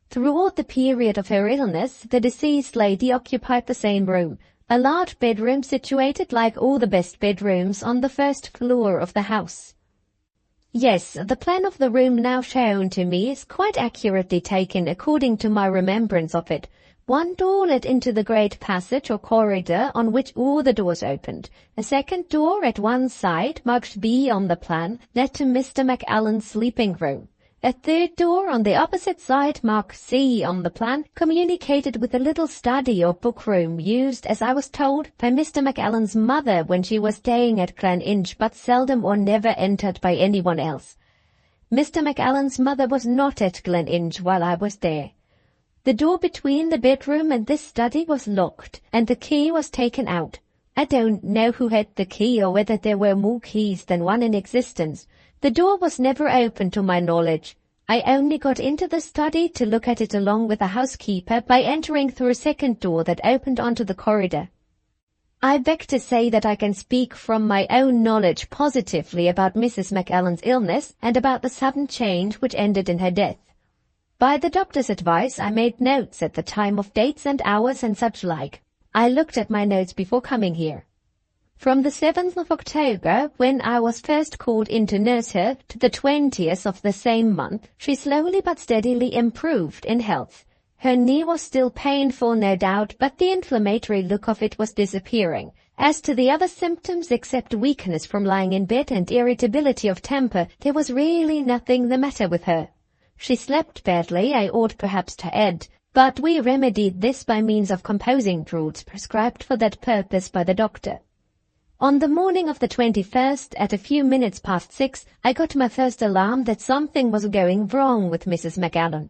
Throughout the period of her illness, the deceased lady occupied the same room, a large bedroom situated, like all the best bedrooms, on the first floor of the house. Yes, the plan of the room now shown to me is quite accurately taken according to my remembrance of it. One door led into the great passage or corridor on which all the doors opened. A second door at one side, marked B on the plan, led to Mr. McAllen's sleeping room. A third door on the opposite side, marked C on the plan, communicated with a little study or book room used, as I was told, by Mr. McAllen's mother when she was staying at Gleninch, but seldom or never entered by anyone else. Mr. McAllen's mother was not at Gleninch while I was there. The door between the bedroom and this study was locked, and the key was taken out. I don't know who had the key or whether there were more keys than one in existence. The door was never opened to my knowledge. I only got into the study to look at it along with the housekeeper by entering through a second door that opened onto the corridor. I beg to say that I can speak from my own knowledge positively about Mrs. McAllen's illness and about the sudden change which ended in her death. By the doctor's advice, I made notes at the time of dates and hours and such like. I looked at my notes before coming here. From the 7th of October, when I was first called in to nurse her, to the 20th of the same month, she slowly but steadily improved in health. Her knee was still painful, no doubt, but the inflammatory look of it was disappearing. As to the other symptoms, except weakness from lying in bed and irritability of temper, there was really nothing the matter with her. She slept badly, I ought perhaps to add. but we remedied this by means of composing draughts prescribed for that purpose by the doctor. On the morning of the 21st, at a few minutes past 6, I got my first alarm that something was going wrong with Mrs. McAllen.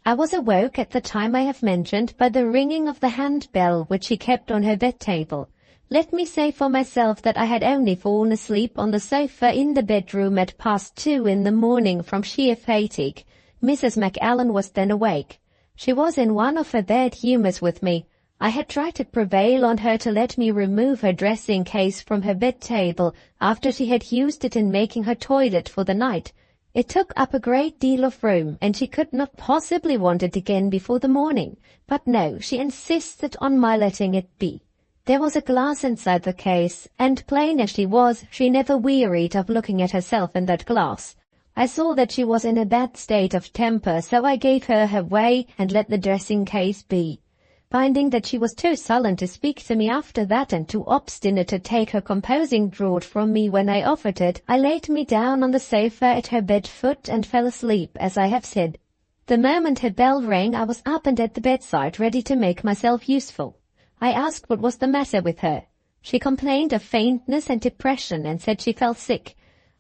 I was awoke at the time I have mentioned by the ringing of the hand-bell which she kept on her bed-table. Let me say for myself that I had only fallen asleep on the sofa in the bedroom at past 2 in the morning from sheer fatigue. Mrs. McAllen was then awake. She was in one of her bad humours with me. I had tried to prevail on her to let me remove her dressing-case from her bed-table after she had used it in making her toilet for the night. It took up a great deal of room, and she could not possibly want it again before the morning. But no, she insisted on my letting it be. There was a glass inside the case, and plain as she was, she never wearied of looking at herself in that glass. I saw that she was in a bad state of temper, so I gave her her way and let the dressing-case be. Finding that she was too sullen to speak to me after that and too obstinate to take her composing draught from me when I offered it, I laid me down on the sofa at her bed foot and fell asleep, as I have said. The moment her bell rang, I was up and at the bedside, ready to make myself useful. I asked what was the matter with her. She complained of faintness and depression and said she felt sick.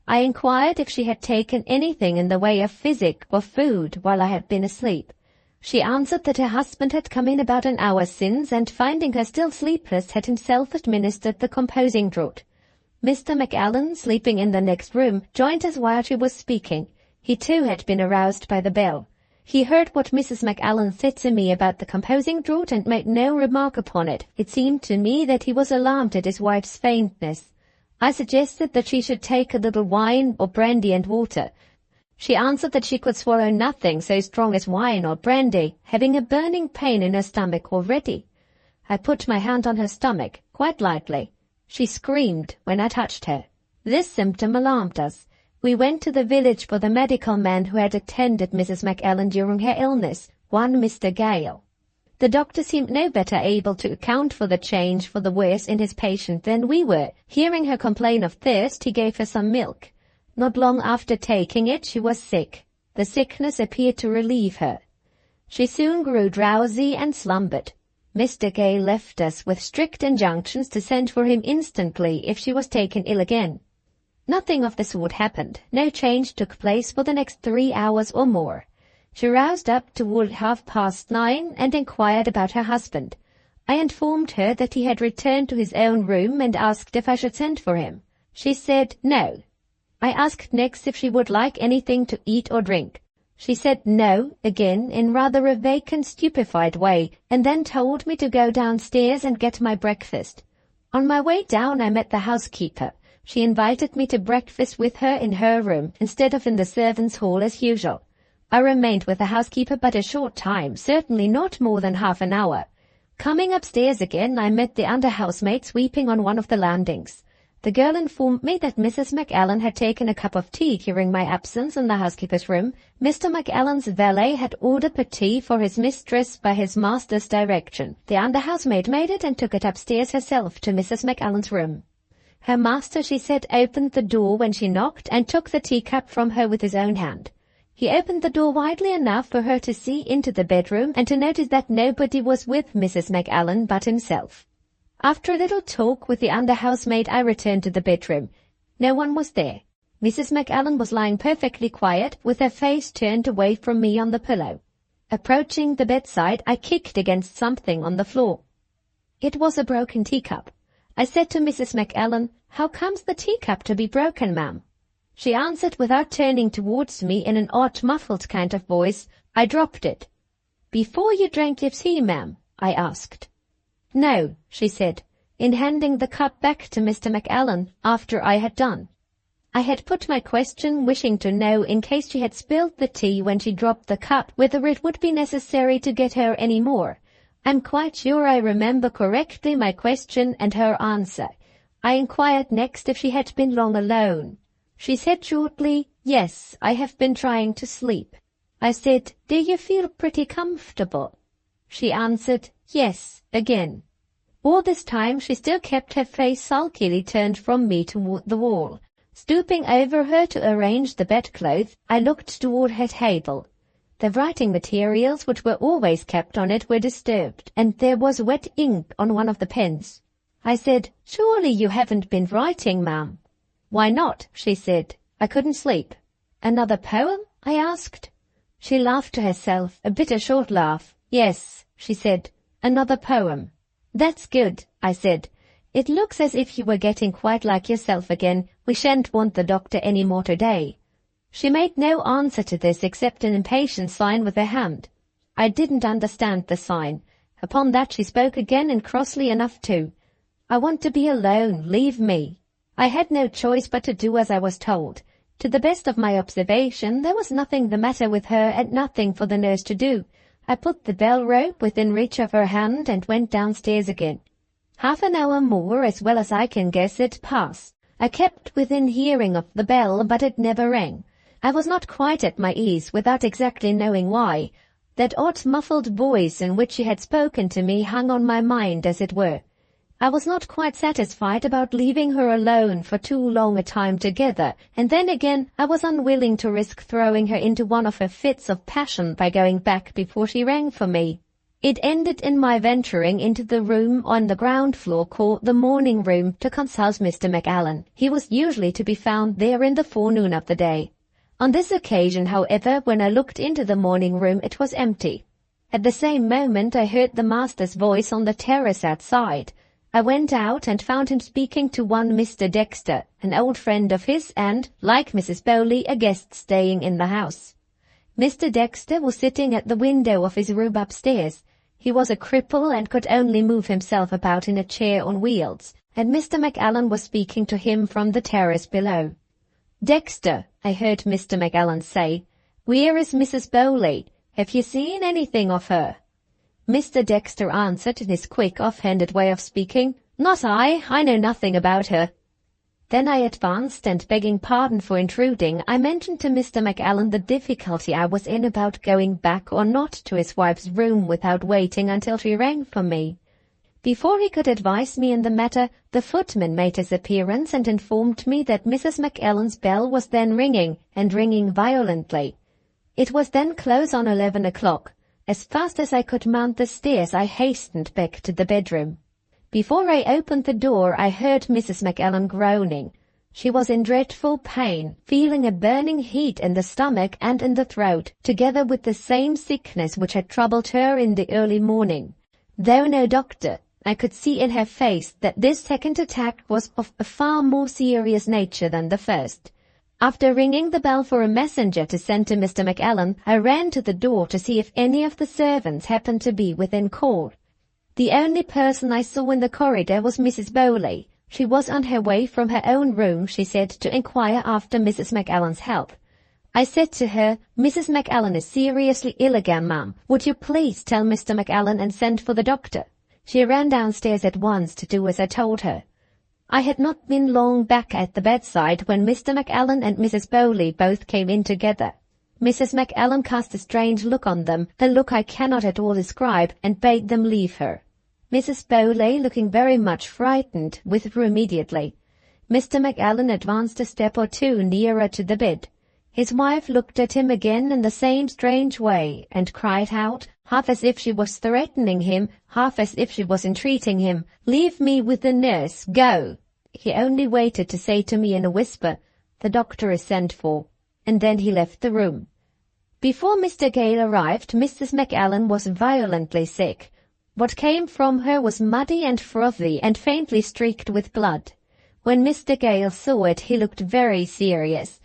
I inquired if she had taken anything in the way of physic or food while I had been asleep. She answered that her husband had come in about an hour since, and finding her still sleepless, had himself administered the composing draught. Mr. McAllen, sleeping in the next room, joined us while she was speaking. He too had been aroused by the bell. He heard what Mrs. McAllen said to me about the composing draught and made no remark upon it. It seemed to me that he was alarmed at his wife's faintness. I suggested that she should take a little wine or brandy and water. She answered that she could swallow nothing so strong as wine or brandy, having a burning pain in her stomach already. I put my hand on her stomach, quite lightly. She screamed when I touched her. This symptom alarmed us. We went to the village for the medical man who had attended Mrs. McAllen during her illness, one Mr. Gale. The doctor seemed no better able to account for the change for the worse in his patient than we were. Hearing her complain of thirst, he gave her some milk. Not long after taking it, she was sick. The sickness appeared to relieve her. She soon grew drowsy and slumbered. Mr. Gale left us with strict injunctions to send for him instantly if she was taken ill again. Nothing of the sort happened. No change took place for the next 3 hours or more. She roused up toward 9:30 and inquired about her husband. I informed her that he had returned to his own room and asked if I should send for him. She said no. I asked next if she would like anything to eat or drink. She said no, again, in rather a vacant, stupefied way, and then told me to go downstairs and get my breakfast. On my way down I met the housekeeper. She invited me to breakfast with her in her room, instead of in the servants' hall as usual. I remained with the housekeeper but a short time, certainly not more than half an hour. Coming upstairs again, I met the under-housemaid sweeping on one of the landings. The girl informed me that Mrs. McAllen had taken a cup of tea during my absence in the housekeeper's room. Mr. McAllen's valet had ordered the tea for his mistress by his master's direction. The under-housemaid made it and took it upstairs herself to Mrs. McAllen's room. Her master, she said, opened the door when she knocked and took the teacup from her with his own hand. He opened the door widely enough for her to see into the bedroom and to notice that nobody was with Mrs. McAllen but himself. After a little talk with the under-housemaid, I returned to the bedroom. No one was there. Mrs. McAllen was lying perfectly quiet, with her face turned away from me on the pillow. Approaching the bedside, I kicked against something on the floor. It was a broken teacup. I said to Mrs. McAllen, "How comes the teacup to be broken, ma'am?" She answered without turning towards me in an odd muffled kind of voice, "I dropped it." "Before you drank your tea, ma'am?" I asked. "No," she said, in handing the cup back to Mr. McAllen after I had done. I had put my question wishing to know, in case she had spilled the tea when she dropped the cup, whether it would be necessary to get her any more. I'm quite sure I remember correctly my question and her answer. I inquired next if she had been long alone. She said shortly, "Yes, I have been trying to sleep." I said, "Do you feel pretty comfortable?" She answered, "Yes," again. All this time she still kept her face sulkily turned from me toward the wall. Stooping over her to arrange the bedclothes, I looked toward her table. The writing materials which were always kept on it were disturbed, and there was wet ink on one of the pens. I said, "Surely you haven't been writing, ma'am?" "Why not?" she said. "I couldn't sleep." "Another poem?" I asked. She laughed to herself, a bitter short laugh. "Yes," she said, "another poem." "That's good," I said. "It looks as if you were getting quite like yourself again. We shan't want the doctor any more today." She made no answer to this except an impatient sign with her hand. I didn't understand the sign. Upon that she spoke again, and crossly enough too. "I want to be alone. Leave me." I had no choice but to do as I was told. To the best of my observation, there was nothing the matter with her and nothing for the nurse to do. I put the bell rope within reach of her hand and went downstairs again. Half an hour more, as well as I can guess it, passed. I kept within hearing of the bell, but it never rang. I was not quite at my ease, without exactly knowing why. That odd muffled voice in which she had spoken to me hung on my mind, as it were. I was not quite satisfied about leaving her alone for too long a time together, and then again I was unwilling to risk throwing her into one of her fits of passion by going back before she rang for me. It ended in my venturing into the room on the ground floor called the morning room to consult Mr. McAllen. He was usually to be found there in the forenoon of the day. On this occasion, however, when I looked into the morning room, it was empty. At the same moment I heard the master's voice on the terrace outside. I went out and found him speaking to one Mr. Dexter, an old friend of his and, like Mrs. Bowley, a guest staying in the house. Mr. Dexter was sitting at the window of his room upstairs. He was a cripple and could only move himself about in a chair on wheels, and Mr. McAllen was speaking to him from the terrace below. "Dexter," I heard Mr. McAllen say, "where is Mrs. Bowley? Have you seen anything of her?" Mr. Dexter answered in his quick, off-handed way of speaking, "Not I know nothing about her." Then I advanced, and begging pardon for intruding, I mentioned to Mr. McAllen the difficulty I was in about going back or not to his wife's room without waiting until she rang for me. Before he could advise me in the matter, the footman made his appearance and informed me that Mrs. McAllen's bell was then ringing, and ringing violently. It was then close on 11 o'clock. As fast as I could mount the stairs, I hastened back to the bedroom. Before I opened the door, I heard Mrs. McAllen groaning. She was in dreadful pain, feeling a burning heat in the stomach and in the throat, together with the same sickness which had troubled her in the early morning. Though no doctor, I could see in her face that this second attack was of a far more serious nature than the first. After ringing the bell for a messenger to send to Mr. McAllen, I ran to the door to see if any of the servants happened to be within call. The only person I saw in the corridor was Mrs. Bowley. She was on her way from her own room, she said, to inquire after Mrs. McAllen's health. I said to her, "Mrs. McAllen is seriously ill again, ma'am. Would you please tell Mr. McAllen and send for the doctor?" She ran downstairs at once to do as I told her. I had not been long back at the bedside when Mr. McAllen and Mrs. Bowley both came in together. Mrs. McAllen cast a strange look on them, a look I cannot at all describe, and bade them leave her. Mrs. Bowley, looking very much frightened, withdrew immediately. Mr. McAllen advanced a step or two nearer to the bed. His wife looked at him again in the same strange way, and cried out, half as if she was threatening him, half as if she was entreating him, "Leave me with the nurse, go!" He only waited to say to me in a whisper, "The doctor is sent for," and then he left the room. Before Mr. Gale arrived, Mrs. McAllen was violently sick. What came from her was muddy and frothy and faintly streaked with blood. When Mr. Gale saw it, he looked very serious.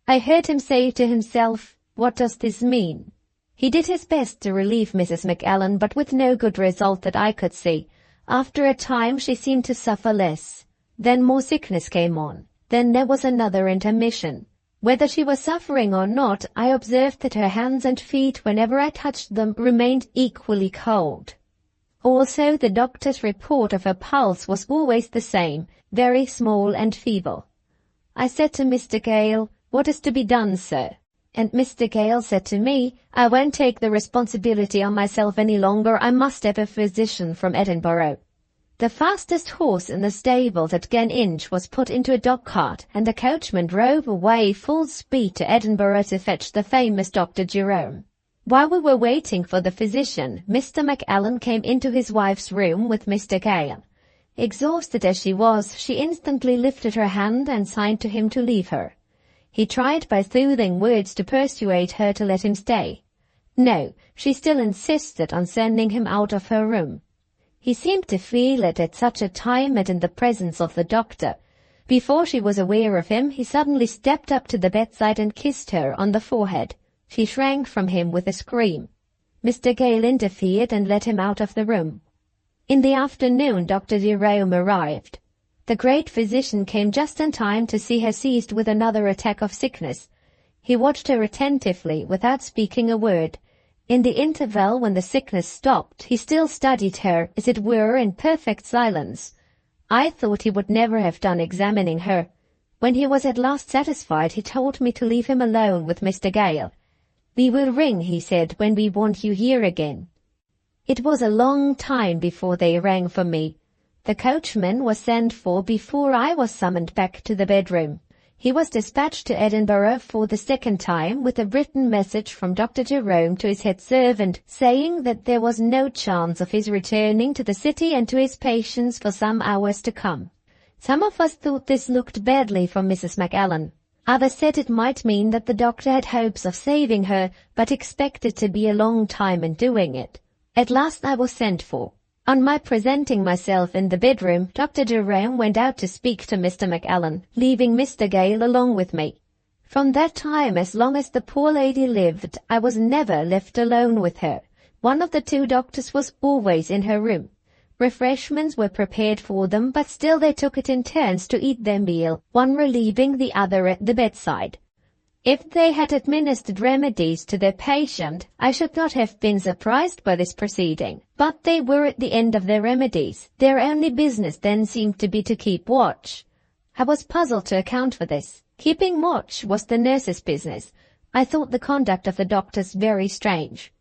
I heard him say to himself, "What does this mean?" He did his best to relieve Mrs. McAllen, but with no good result that I could see. After a time she seemed to suffer less. Then more sickness came on. Then there was another intermission. Whether she was suffering or not, I observed that her hands and feet, whenever I touched them, remained equally cold. Also, the doctor's report of her pulse was always the same, very small and feeble. I said to Mr. Gale, "What is to be done, sir?" And Mr. Gale said to me, "I won't take the responsibility on myself any longer. I must have a physician from Edinburgh." The fastest horse in the stables at Gleninch was put into a dog-cart, and the coachman drove away full speed to Edinburgh to fetch the famous Dr. Jerome. While we were waiting for the physician, Mr. McAllen came into his wife's room with Mr. Gale. Exhausted as she was, she instantly lifted her hand and signed to him to leave her. He tried by soothing words to persuade her to let him stay. No, she still insisted on sending him out of her room. He seemed to feel it at such a time and in the presence of the doctor. Before she was aware of him, he suddenly stepped up to the bedside and kissed her on the forehead. She shrank from him with a scream. Mr. Gale interfered and let him out of the room. In the afternoon, Dr. Jerome arrived. The great physician came just in time to see her seized with another attack of sickness. He watched her attentively without speaking a word. In the interval when the sickness stopped, he still studied her, as it were, in perfect silence. I thought he would never have done examining her. When he was at last satisfied, he told me to leave him alone with Mr. Gale. "We will ring," he said, "when we want you here again." It was a long time before they rang for me. The coachman was sent for before I was summoned back to the bedroom. He was dispatched to Edinburgh for the second time with a written message from Dr. Jerome to his head servant, saying that there was no chance of his returning to the city and to his patients for some hours to come. Some of us thought this looked badly for Mrs. McAllen. Others said it might mean that the doctor had hopes of saving her, but expected to be a long time in doing it. At last I was sent for. On my presenting myself in the bedroom, Dr. Jerome went out to speak to Mr. McAllen, leaving Mr. Gale along with me. From that time, as long as the poor lady lived, I was never left alone with her. One of the two doctors was always in her room. Refreshments were prepared for them, but still they took it in turns to eat their meal, one relieving the other at the bedside. If they had administered remedies to their patient, I should not have been surprised by this proceeding. But they were at the end of their remedies. Their only business then seemed to be to keep watch. I was puzzled to account for this. Keeping watch was the nurse's business. I thought the conduct of the doctors very strange.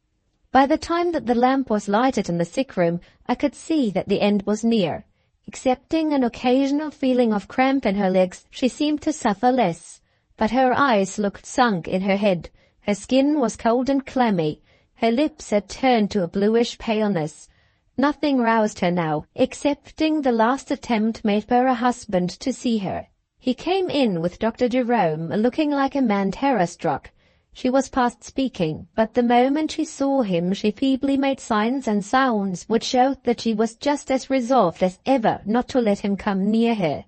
By the time that the lamp was lighted in the sick room, I could see that the end was near. Excepting an occasional feeling of cramp in her legs, she seemed to suffer less. But her eyes looked sunk in her head. Her skin was cold and clammy. Her lips had turned to a bluish paleness. Nothing roused her now, excepting the last attempt made by her husband to see her. He came in with Dr. Jerome, looking like a man terror-struck. She was past speaking, but the moment she saw him she feebly made signs and sounds which showed that she was just as resolved as ever not to let him come near her.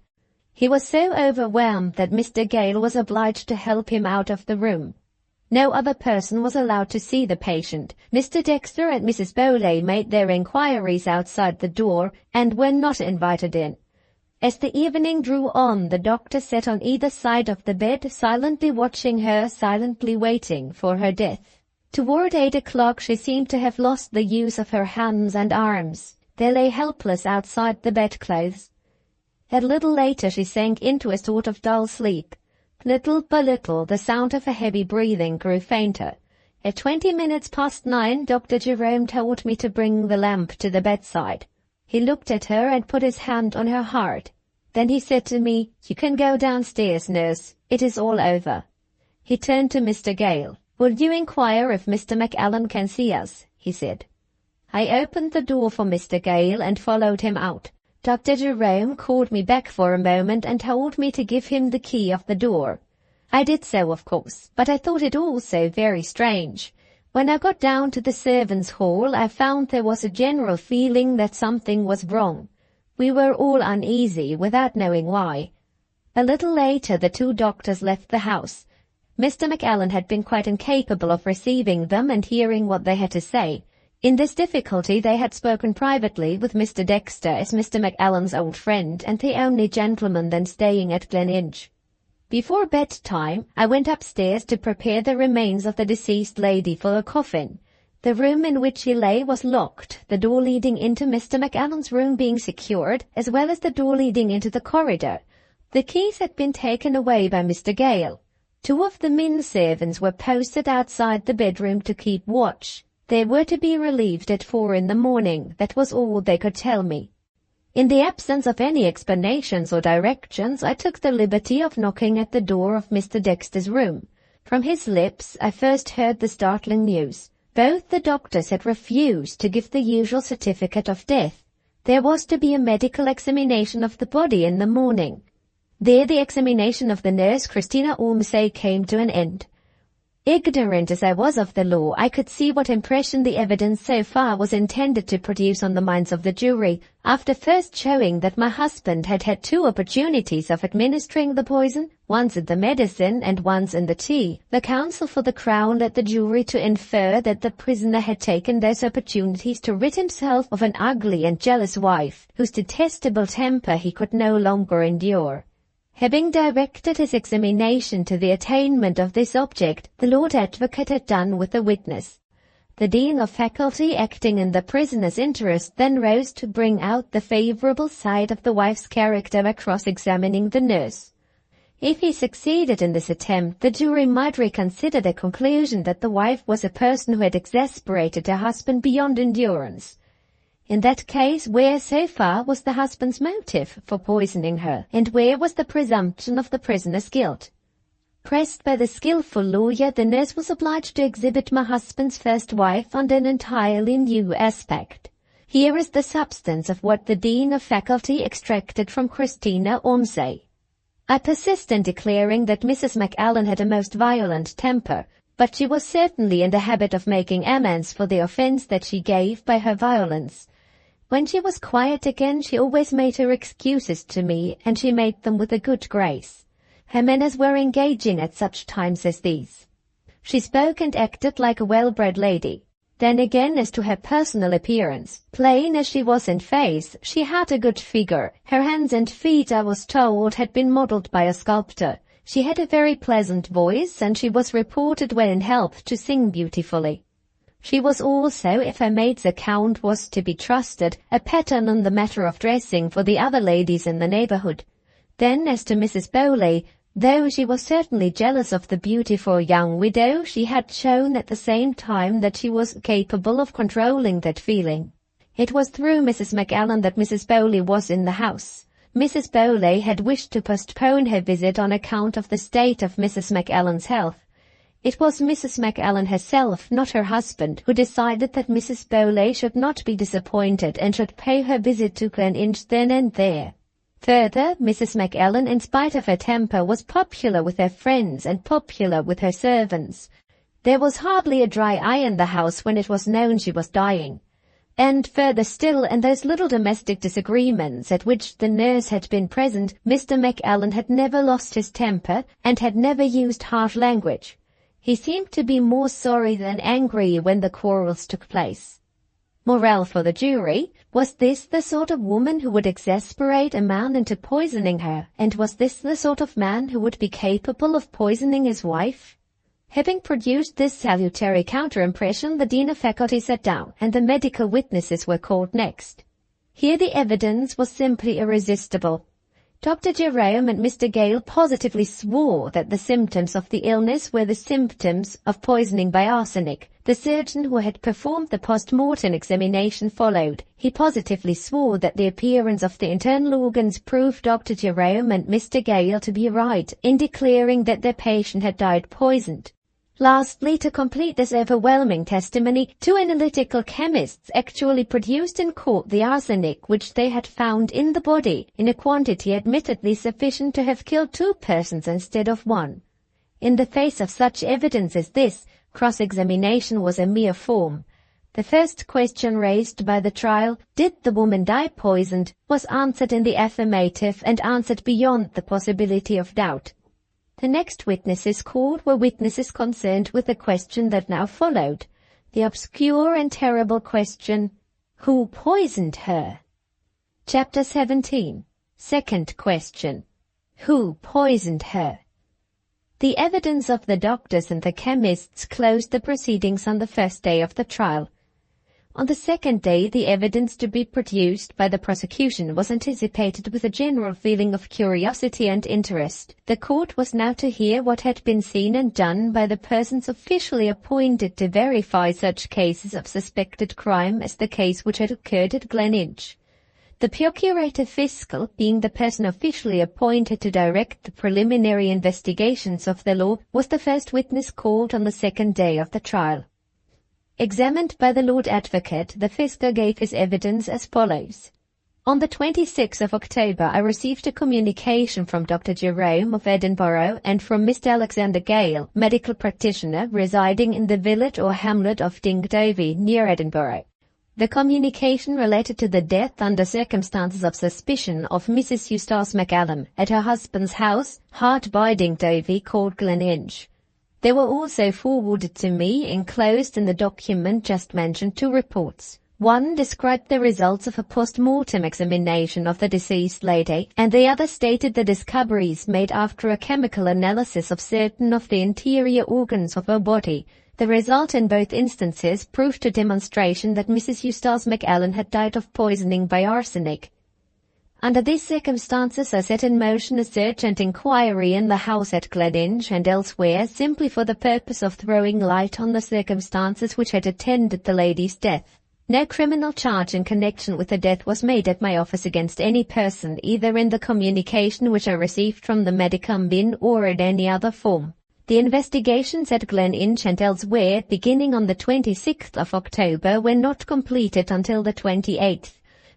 He was so overwhelmed that Mr. Gale was obliged to help him out of the room. No other person was allowed to see the patient. Mr. Dexter and Mrs. Bowley made their inquiries outside the door and were not invited in. As the evening drew on, the doctor sat on either side of the bed, silently watching her, silently waiting for her death. Toward 8 o'clock she seemed to have lost the use of her hands and arms. They lay helpless outside the bedclothes. A little later she sank into a sort of dull sleep. Little by little the sound of her heavy breathing grew fainter. At 20 minutes past 9, Dr. Jerome told me to bring the lamp to the bedside. He looked at her and put his hand on her heart. Then he said to me, "You can go downstairs, nurse. It is all over." He turned to Mr. Gale. "Will you inquire if Mr. McAllen can see us?" he said. I opened the door for Mr. Gale and followed him out. Dr. Jerome called me back for a moment and told me to give him the key of the door. I did so, of course, but I thought it also very strange. When I got down to the servants' hall, I found there was a general feeling that something was wrong. We were all uneasy, without knowing why. A little later the two doctors left the house. Mr. McAllen had been quite incapable of receiving them and hearing what they had to say. In this difficulty they had spoken privately with Mr. Dexter as Mr. McAllen's old friend and the only gentleman then staying at Gleninch. Before bedtime, I went upstairs to prepare the remains of the deceased lady for a coffin. The room in which she lay was locked, the door leading into Mr. McAllen's room being secured, as well as the door leading into the corridor. The keys had been taken away by Mr. Gale. 2 of the men servants were posted outside the bedroom to keep watch. They were to be relieved at 4 in the morning. That was all they could tell me. In the absence of any explanations or directions, I took the liberty of knocking at the door of Mr. Dexter's room. From his lips I first heard the startling news. Both the doctors had refused to give the usual certificate of death. There was to be a medical examination of the body in the morning. There the examination of the nurse Christina Ormsay came to an end. Ignorant as I was of the law, I could see what impression the evidence so far was intended to produce on the minds of the jury. After first showing that my husband had had 2 opportunities of administering the poison, once in the medicine and once in the tea, the counsel for the Crown led the jury to infer that the prisoner had taken those opportunities to rid himself of an ugly and jealous wife, whose detestable temper he could no longer endure. Having directed his examination to the attainment of this object, the Lord Advocate had done with the witness. The Dean of Faculty, acting in the prisoner's interest, then rose to bring out the favourable side of the wife's character by cross-examining the nurse. If he succeeded in this attempt, the jury might reconsider the conclusion that the wife was a person who had exasperated her husband beyond endurance. In that case, where so far was the husband's motive for poisoning her, and where was the presumption of the prisoner's guilt? Pressed by the skilful lawyer, the nurse was obliged to exhibit my husband's first wife under an entirely new aspect. Here is the substance of what the Dean of Faculty extracted from Christina Ormsay. I persist in declaring that Mrs. Macallan had a most violent temper, but she was certainly in the habit of making amends for the offence that she gave by her violence. When she was quiet again, she always made her excuses to me, and she made them with a good grace. Her manners were engaging at such times as these. She spoke and acted like a well-bred lady. Then again, as to her personal appearance, plain as she was in face, she had a good figure. Her hands and feet, I was told, had been modelled by a sculptor. She had a very pleasant voice, and she was reported when in health to sing beautifully. She was also, if her maid's account was to be trusted, a pattern on the matter of dressing for the other ladies in the neighbourhood. Then, as to Mrs. Bowley, though she was certainly jealous of the beautiful young widow, she had shown at the same time that she was capable of controlling that feeling. It was through Mrs. Macallan that Mrs. Bowley was in the house. Mrs. Bowley had wished to postpone her visit on account of the state of Mrs. Macallan's health. It was Mrs. Macallan herself, not her husband, who decided that Mrs. Bowley should not be disappointed and should pay her visit to Gleninch then and there. Further, Mrs. Macallan, in spite of her temper, was popular with her friends and popular with her servants. There was hardly a dry eye in the house when it was known she was dying. And further still, in those little domestic disagreements at which the nurse had been present, Mr. Macallan had never lost his temper and had never used harsh language. He seemed to be more sorry than angry when the quarrels took place. Morale for the jury: was this the sort of woman who would exasperate a man into poisoning her, and was this the sort of man who would be capable of poisoning his wife? Having produced this salutary counter-impression, the Dean of Faculty sat down, and the medical witnesses were called next. Here the evidence was simply irresistible. Dr. Jerome and Mr. Gale positively swore that the symptoms of the illness were the symptoms of poisoning by arsenic. The surgeon who had performed the post-mortem examination followed. He positively swore that the appearance of the internal organs proved Dr. Jerome and Mr. Gale to be right in declaring that their patient had died poisoned. Lastly, to complete this overwhelming testimony, 2 analytical chemists actually produced in court the arsenic which they had found in the body, in a quantity admittedly sufficient to have killed 2 persons instead of 1. In the face of such evidence as this, cross-examination was a mere form. The first question raised by the trial, did the woman die poisoned, was answered in the affirmative and answered beyond the possibility of doubt. The next witnesses called were witnesses concerned with the question that now followed, the obscure and terrible question, who poisoned her? Chapter 17. Second question, who poisoned her? The evidence of the doctors and the chemists closed the proceedings on the first day of the trial. On the second day, the evidence to be produced by the prosecution was anticipated with a general feeling of curiosity and interest. The court was now to hear what had been seen and done by the persons officially appointed to verify such cases of suspected crime as the case which had occurred at Gleninch. The procurator fiscal, being the person officially appointed to direct the preliminary investigations of the law, was the first witness called on the second day of the trial. Examined by the Lord Advocate, the fiscal gave his evidence as follows. On the 26th of October, I received a communication from Dr. Jerome of Edinburgh and from Mr. Alexander Gale, medical practitioner residing in the village or hamlet of Dingdovie near Edinburgh. The communication related to the death under circumstances of suspicion of Mrs. Eustace McAllen at her husband's house, hard by Dingdovie, called Gleninch. They were also forwarded to me, enclosed in the document just mentioned, two reports. One described the results of a post-mortem examination of the deceased lady, and the other stated the discoveries made after a chemical analysis of certain of the interior organs of her body. The result in both instances proved to demonstration that Mrs. Eustace McAllen had died of poisoning by arsenic. Under these circumstances, I set in motion a search and inquiry in the house at Gleninch and elsewhere, simply for the purpose of throwing light on the circumstances which had attended the lady's death. No criminal charge in connection with the death was made at my office against any person, either in the communication which I received from the medicum bin or in any other form. The investigations at Gleninch and elsewhere, beginning on the 26th of October, were not completed until the 28th.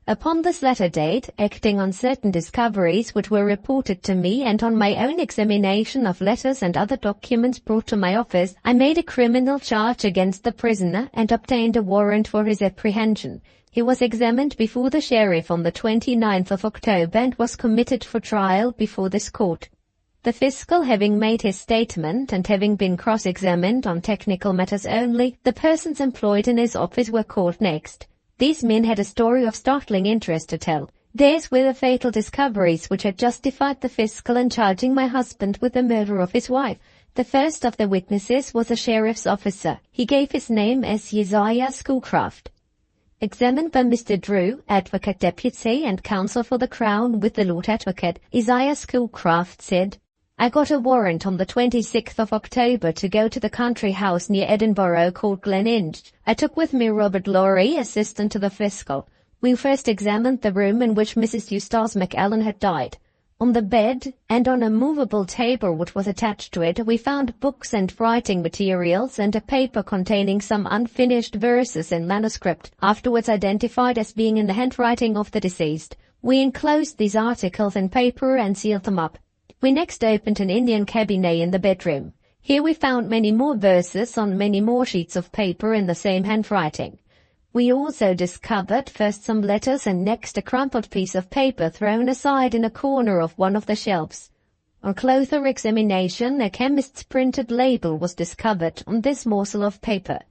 Upon this latter date, acting on certain discoveries which were reported to me and on my own examination of letters and other documents brought to my office, I made a criminal charge against the prisoner and obtained a warrant for his apprehension. He was examined before the sheriff on the 29th of October and was committed for trial before this court. The fiscal having made his statement and having been cross-examined on technical matters only, the persons employed in his office were called next. These men had a story of startling interest to tell. Theirs were the fatal discoveries which had justified the fiscal in charging my husband with the murder of his wife. The first of the witnesses was a sheriff's officer. He gave his name as Isaiah Schoolcraft. Examined by Mr. Drew, Advocate Deputy and Counsel for the Crown with the Lord Advocate, Isaiah Schoolcraft said, I got a warrant on the 26th of October to go to the country house near Edinburgh called Gleninch. I took with me Robert Lorry, assistant to the fiscal. We first examined the room in which Mrs. Eustace McAllen had died. On the bed and on a movable table which was attached to it, we found books and writing materials and a paper containing some unfinished verses in manuscript, afterwards identified as being in the handwriting of the deceased. We enclosed these articles in paper and sealed them up. We next opened an Indian cabinet in the bedroom. Here we found many more verses on many more sheets of paper in the same handwriting. We also discovered first some letters and next a crumpled piece of paper thrown aside in a corner of one of the shelves. On closer examination, a chemist's printed label was discovered on this morsel of paper.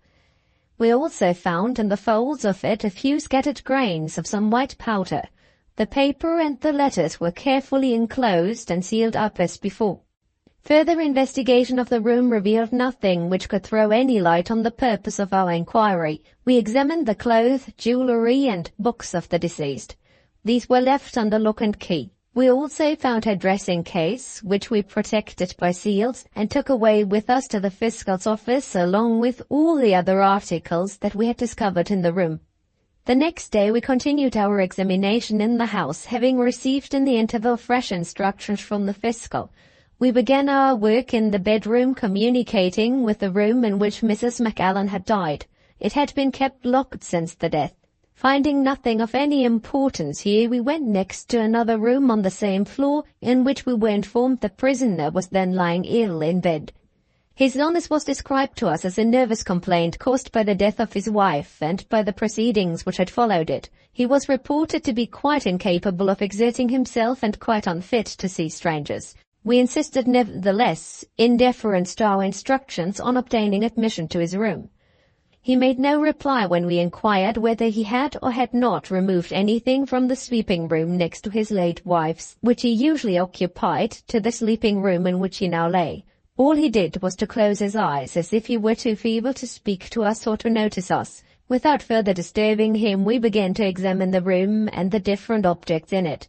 We also found in the folds of it a few scattered grains of some white powder. The paper and the letters were carefully enclosed and sealed up as before. Further investigation of the room revealed nothing which could throw any light on the purpose of our inquiry. We examined the clothes, jewellery and books of the deceased. These were left under lock and key. We also found her dressing case, which we protected by seals, and took away with us to the fiscal's office along with all the other articles that we had discovered in the room. The next day we continued our examination in the house, having received in the interval fresh instructions from the fiscal. We began our work in the bedroom communicating with the room in which Mrs. McAllen had died. It had been kept locked since the death. Finding nothing of any importance here, we went next to another room on the same floor, in which we were informed the prisoner was then lying ill in bed. His illness was described to us as a nervous complaint caused by the death of his wife and by the proceedings which had followed it. He was reported to be quite incapable of exerting himself and quite unfit to see strangers. We insisted nevertheless, in deference to our instructions, on obtaining admission to his room. He made no reply when we inquired whether he had or had not removed anything from the sleeping room next to his late wife's, which he usually occupied, to the sleeping room in which he now lay. All he did was to close his eyes as if he were too feeble to speak to us or to notice us. Without further disturbing him, we began to examine the room and the different objects in it.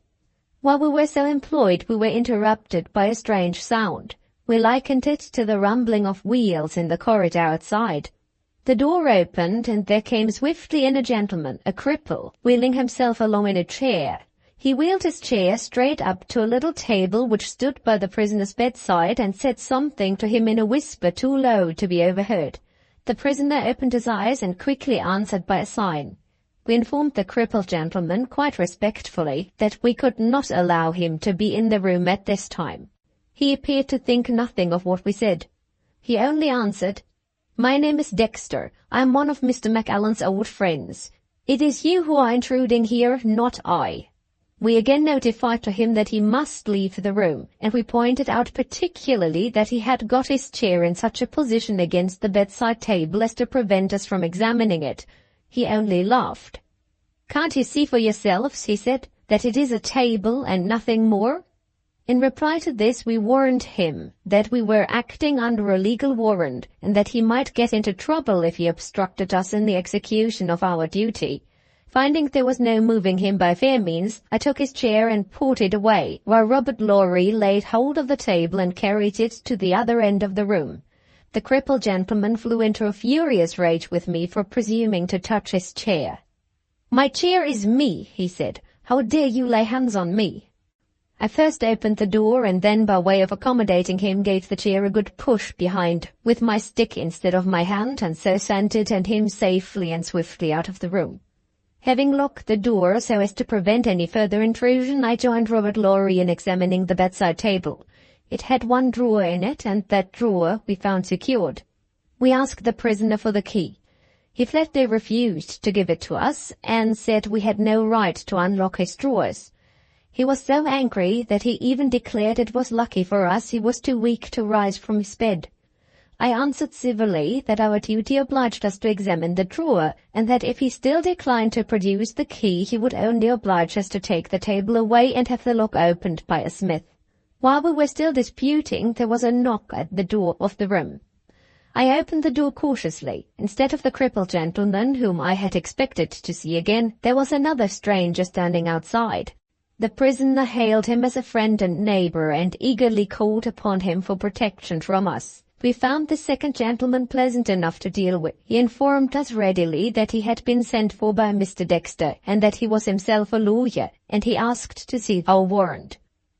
While we were so employed, we were interrupted by a strange sound. We likened it to the rumbling of wheels in the corridor outside. The door opened, and there came swiftly in a gentleman, a cripple, wheeling himself along in a chair. He wheeled his chair straight up to a little table which stood by the prisoner's bedside and said something to him in a whisper too low to be overheard. The prisoner opened his eyes and quickly answered by a sign. We informed the crippled gentleman quite respectfully that we could not allow him to be in the room at this time. He appeared to think nothing of what we said. He only answered, "My name is Dexter. I am one of Mr. Macallan's old friends. It is you who are intruding here, not I." We again notified to him that he must leave the room, and we pointed out particularly that he had got his chair in such a position against the bedside table as to prevent us from examining it. He only laughed. "Can't you see for yourselves," he said, "that it is a table and nothing more?" In reply to this we warned him that we were acting under a legal warrant, and that he might get into trouble if he obstructed us in the execution of our duty. Finding there was no moving him by fair means, I took his chair and pulled it away, while Robert Lorry laid hold of the table and carried it to the other end of the room. The crippled gentleman flew into a furious rage with me for presuming to touch his chair. "My chair is me," he said. "How dare you lay hands on me?" I first opened the door and then, by way of accommodating him, gave the chair a good push behind with my stick instead of my hand, and so sent it and him safely and swiftly out of the room. Having locked the door so as to prevent any further intrusion, I joined Robert Lorry in examining the bedside table. It had one drawer in it, and that drawer we found secured. We asked the prisoner for the key. He flatly refused to give it to us, and said we had no right to unlock his drawers. He was so angry that he even declared it was lucky for us he was too weak to rise from his bed. I answered civilly that our duty obliged us to examine the drawer, and that if he still declined to produce the key he would only oblige us to take the table away and have the lock opened by a smith. While we were still disputing, there was a knock at the door of the room. I opened the door cautiously. Instead of the crippled gentleman whom I had expected to see again, there was another stranger standing outside. The prisoner hailed him as a friend and neighbor, and eagerly called upon him for protection from us. We found the second gentleman pleasant enough to deal with. He informed us readily that he had been sent for by Mr. Dexter, and that he was himself a lawyer, and he asked to see our warrant.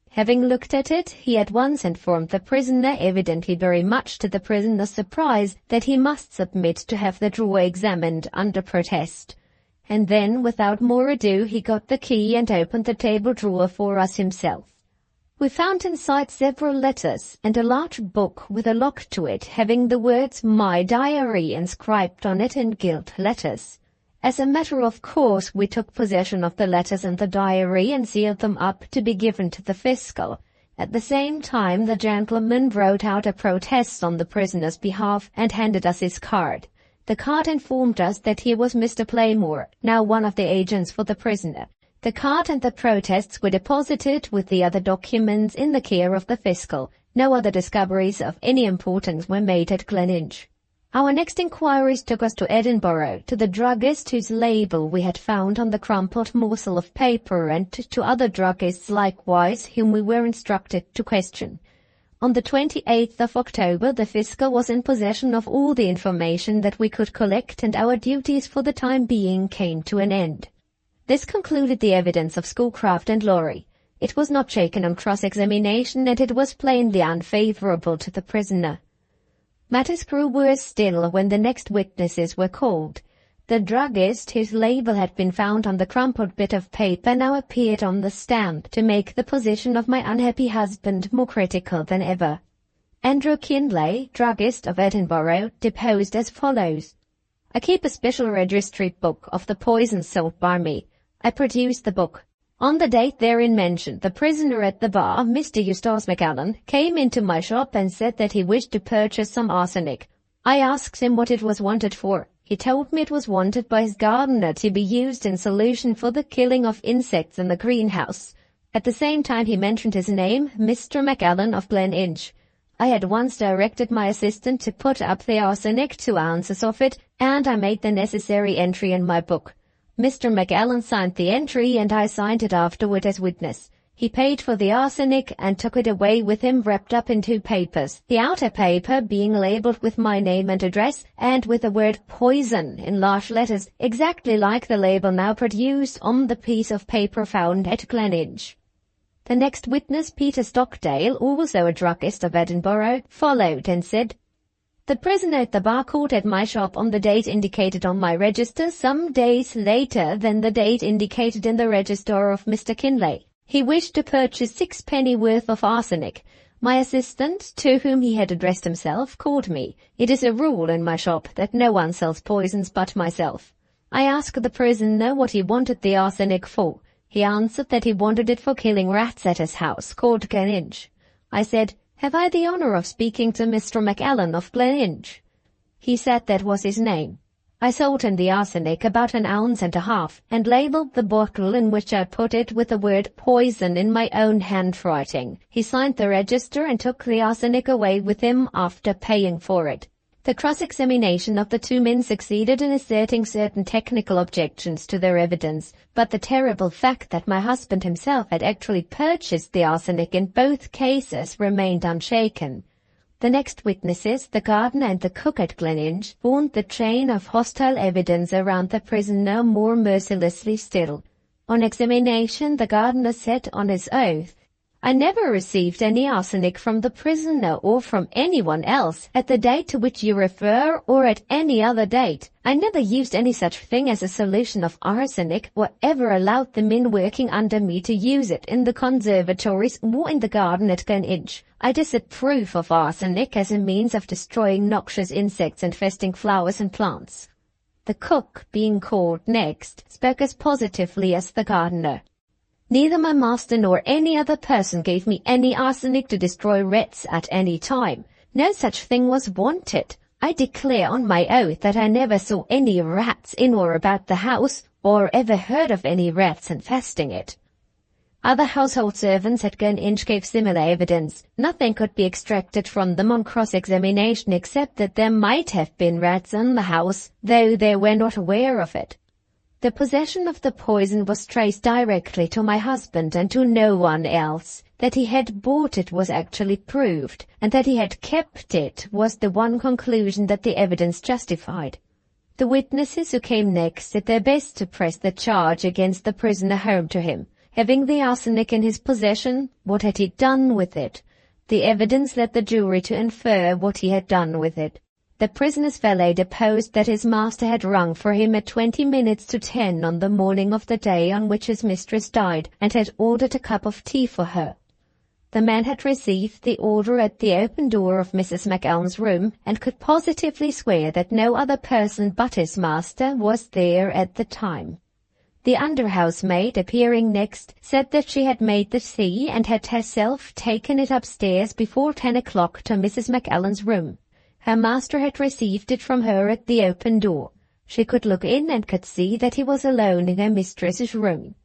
Having looked at it, he at once informed the prisoner, evidently very much to the prisoner's surprise, that he must submit to have the drawer examined under protest. And then, without more ado, he got the key and opened the table drawer for us himself. We found inside several letters and a large book with a lock to it, having the words "My Diary" inscribed on it in gilt letters. As a matter of course, we took possession of the letters and the diary and sealed them up to be given to the fiscal. At the same time, the gentleman wrote out a protest on the prisoner's behalf and handed us his card. The card informed us that he was Mr. Playmore, now one of the agents for the prisoner. The card and the protests were deposited with the other documents in the care of the fiscal. No other discoveries of any importance were made at Gleninch. Our next inquiries took us to Edinburgh, to the druggist whose label we had found on the crumpled morsel of paper, and to other druggists likewise whom we were instructed to question. On the 28th of October, the fiscal was in possession of all the information that we could collect, and our duties for the time being came to an end. This concluded the evidence of Schoolcraft and Lorry. It was not shaken on cross-examination, and it was plainly unfavourable to the prisoner. Matters grew worse still when the next witnesses were called. The druggist, whose label had been found on the crumpled bit of paper, now appeared on the stand to make the position of my unhappy husband more critical than ever. Andrew Kinlay, druggist of Edinburgh, deposed as follows. I keep a special registry book of the poison sold by me. I produced the book. On the date therein mentioned, the prisoner at the bar, Mr. Eustace Macallan, came into my shop and said that he wished to purchase some arsenic. I asked him what it was wanted for. He told me it was wanted by his gardener to be used in solution for the killing of insects in the greenhouse. At the same time he mentioned his name, Mr. Macallan of Gleninch. I had once directed my assistant to put up the arsenic, 2 ounces of it, and I made the necessary entry in my book. Mr. Macallan signed the entry, and I signed it afterward as witness. He paid for the arsenic and took it away with him wrapped up in 2 papers, the outer paper being labelled with my name and address, and with the word poison in large letters, exactly like the label now produced on the piece of paper found at Gleninch. The next witness, Peter Stockdale, also a druggist of Edinburgh, followed and said, The prisoner at the bar called at my shop on the date indicated on my register some days later than the date indicated in the register of Mr. Kinlay. He wished to purchase 6 penny worth of arsenic. My assistant, to whom he had addressed himself, called me. It is a rule in my shop that no one sells poisons but myself. I asked the prisoner what he wanted the arsenic for. He answered that he wanted it for killing rats at his house, called Gleninch. I said, "Have I the honor of speaking to Mr. McAllen of Gleninch?" He said that was his name. I sold him the arsenic, about 1.5 ounces, and labelled the bottle in which I put it with the word poison in my own handwriting. He signed the register and took the arsenic away with him after paying for it. The cross-examination of the 2 men succeeded in asserting certain technical objections to their evidence, but the terrible fact that my husband himself had actually purchased the arsenic in both cases remained unshaken. The next witnesses, the gardener and the cook at Gleninch, wound the chain of hostile evidence around the prisoner more mercilessly still. On examination, the gardener said on his oath, "I never received any arsenic from the prisoner or from anyone else at the date to which you refer or at any other date. I never used any such thing as a solution of arsenic or ever allowed the men working under me to use it in the conservatories or in the garden at Gleninch. I disapprove of arsenic as a means of destroying noxious insects infesting flowers and plants." The cook, being called next, spoke as positively as the gardener. "Neither my master nor any other person gave me any arsenic to destroy rats at any time. No such thing was wanted. I declare on my oath that I never saw any rats in or about the house, or ever heard of any rats infesting it." Other household servants at Gleninch gave similar evidence. Nothing could be extracted from them on cross-examination except that there might have been rats in the house, though they were not aware of it. The possession of the poison was traced directly to my husband and to no one else. That he had bought it was actually proved, and that he had kept it was the one conclusion that the evidence justified. The witnesses who came next did their best to press the charge against the prisoner home to him. Having the arsenic in his possession, what had he done with it? The evidence led the jury to infer what he had done with it. The prisoner's valet deposed that his master had rung for him at 20 minutes to 10 on the morning of the day on which his mistress died, and had ordered a cup of tea for her. The man had received the order at the open door of Mrs. McAllen's room, and could positively swear that no other person but his master was there at the time. The under-housemaid, appearing next, said that she had made the tea and had herself taken it upstairs before 10 o'clock to Mrs. McAllen's room. Her master had received it from her at the open door. She could look in and could see that he was alone in her mistress's room.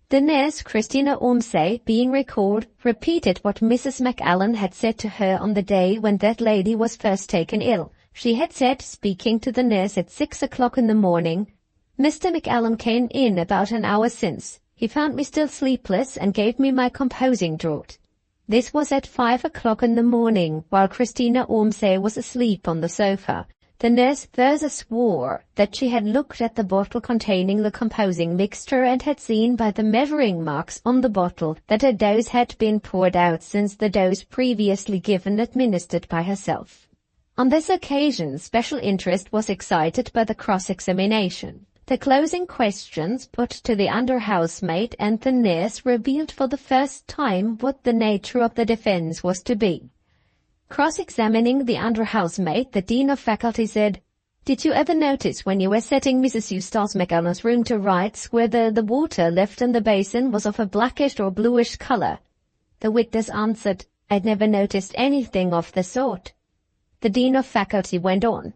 The nurse, Christina Ormsay, being recalled, repeated what Mrs. McAllen had said to her on the day when that lady was first taken ill. She had said, speaking to the nurse at 6 o'clock in the morning, "Mr. McAllen came in about an hour since. He found me still sleepless and gave me my composing draught." This was at 5 o'clock in the morning, while Christina Ormsay was asleep on the sofa. The nurse further swore that she had looked at the bottle containing the composing mixture and had seen by the measuring marks on the bottle that a dose had been poured out since the dose previously given administered by herself. On this occasion, special interest was excited by the cross-examination. The closing questions put to the under-housemaid and the nurse revealed for the first time what the nature of the defense was to be. Cross-examining the under-housemaid, the Dean of Faculty said, "Did you ever notice when you were setting Mrs. Eustace McAllen's room to rights whether the water left in the basin was of a blackish or bluish color?" The witness answered, "I'd never noticed anything of the sort." The Dean of Faculty went on,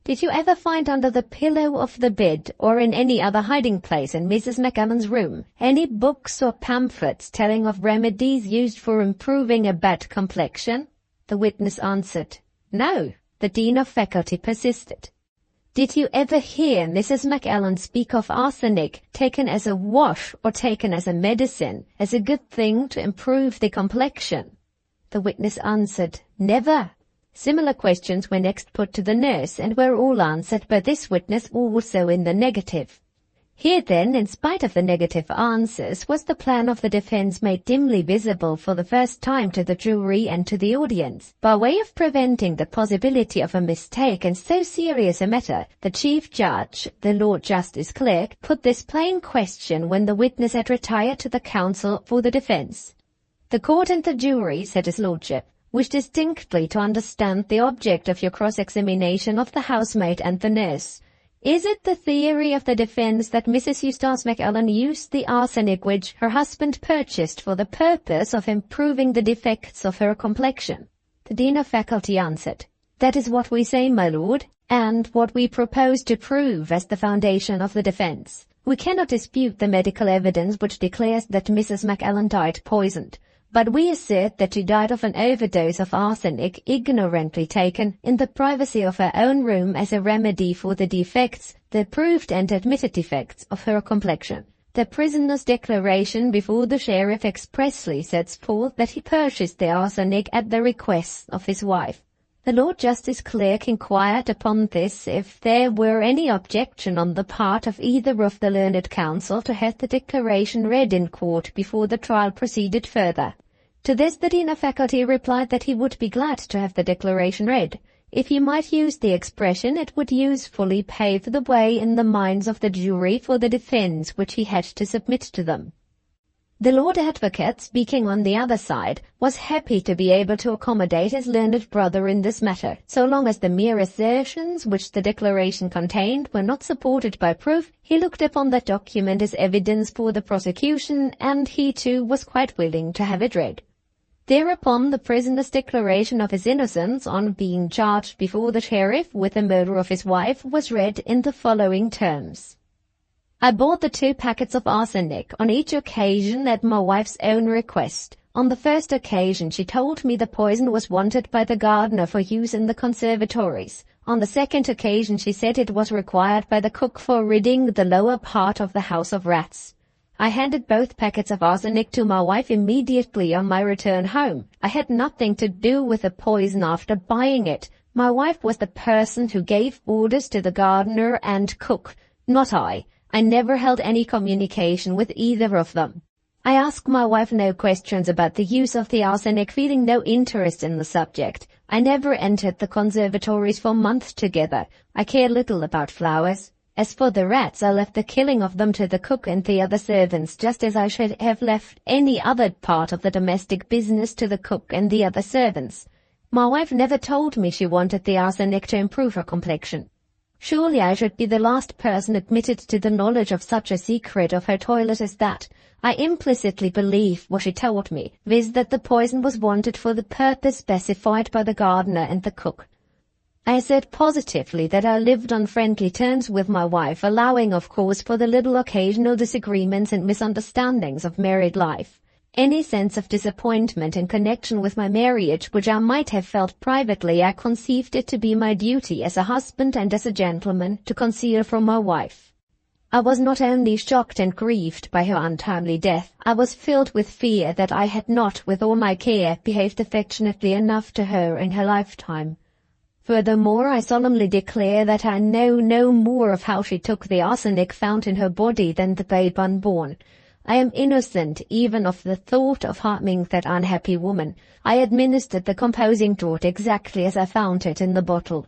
"Did you ever find under the pillow of the bed or in any other hiding place in Mrs. McAllen's room any books or pamphlets telling of remedies used for improving a bad complexion?" The witness answered, "No." The Dean of Faculty persisted. "Did you ever hear Mrs. McAllen speak of arsenic taken as a wash or taken as a medicine, as a good thing to improve the complexion?" The witness answered, "Never." Similar questions were next put to the nurse and were all answered by this witness also in the negative. Here then, in spite of the negative answers, was the plan of the defense made dimly visible for the first time to the jury and to the audience. By way of preventing the possibility of a mistake in so serious a matter, the Chief Judge, the Lord Justice Clerk, put this plain question when the witness had retired to the counsel for the defense. "The court and the jury," said his lordship, "wish distinctly to understand the object of your cross-examination of the housemaid and the nurse. Is it the theory of the defense that Mrs. Eustace Macallan used the arsenic which her husband purchased for the purpose of improving the defects of her complexion?" The Dean of Faculty answered, "That is what we say, my lord, and what we propose to prove as the foundation of the defense. We cannot dispute the medical evidence which declares that Mrs. Macallan died poisoned, but we assert that she died of an overdose of arsenic ignorantly taken in the privacy of her own room as a remedy for the defects, the proved and admitted defects, of her complexion. The prisoner's declaration before the sheriff expressly sets forth that he purchased the arsenic at the request of his wife." The Lord Justice Clerk inquired upon this if there were any objection on the part of either of the learned counsel to have the declaration read in court before the trial proceeded further. To this the Dean of Faculty replied that he would be glad to have the declaration read. If he might use the expression, it would usefully pave the way in the minds of the jury for the defense which he had to submit to them. The Lord Advocate, speaking on the other side, was happy to be able to accommodate his learned brother in this matter, so long as the mere assertions which the declaration contained were not supported by proof. He looked upon that document as evidence for the prosecution, and he too was quite willing to have it read. Thereupon the prisoner's declaration of his innocence on being charged before the sheriff with the murder of his wife was read in the following terms. "I bought the 2 packets of arsenic on each occasion at my wife's own request. On the first occasion she told me the poison was wanted by the gardener for use in the conservatories. On the second occasion she said it was required by the cook for ridding the lower part of the house of rats. I handed both packets of arsenic to my wife immediately on my return home. I had nothing to do with the poison after buying it. My wife was the person who gave orders to the gardener and cook, not I. I never held any communication with either of them. I asked my wife no questions about the use of the arsenic, feeling no interest in the subject. I never entered the conservatories for months together. I care little about flowers. As for the rats, I left the killing of them to the cook and the other servants, just as I should have left any other part of the domestic business to the cook and the other servants. My wife never told me she wanted the arsenic to improve her complexion. Surely I should be the last person admitted to the knowledge of such a secret of her toilet as that. I implicitly believe what she told me, viz. That the poison was wanted for the purpose specified by the gardener and the cook. I assert positively that I lived on friendly terms with my wife, allowing of course for the little occasional disagreements and misunderstandings of married life. Any sense of disappointment in connection with my marriage which I might have felt privately, I conceived it to be my duty as a husband and as a gentleman to conceal from my wife. I was not only shocked and grieved by her untimely death, I was filled with fear that I had not, with all my care, behaved affectionately enough to her in her lifetime. Furthermore, I solemnly declare that I know no more of how she took the arsenic found in her body than the babe unborn. I am innocent even of the thought of harming that unhappy woman. I administered the composing draught exactly as I found it in the bottle.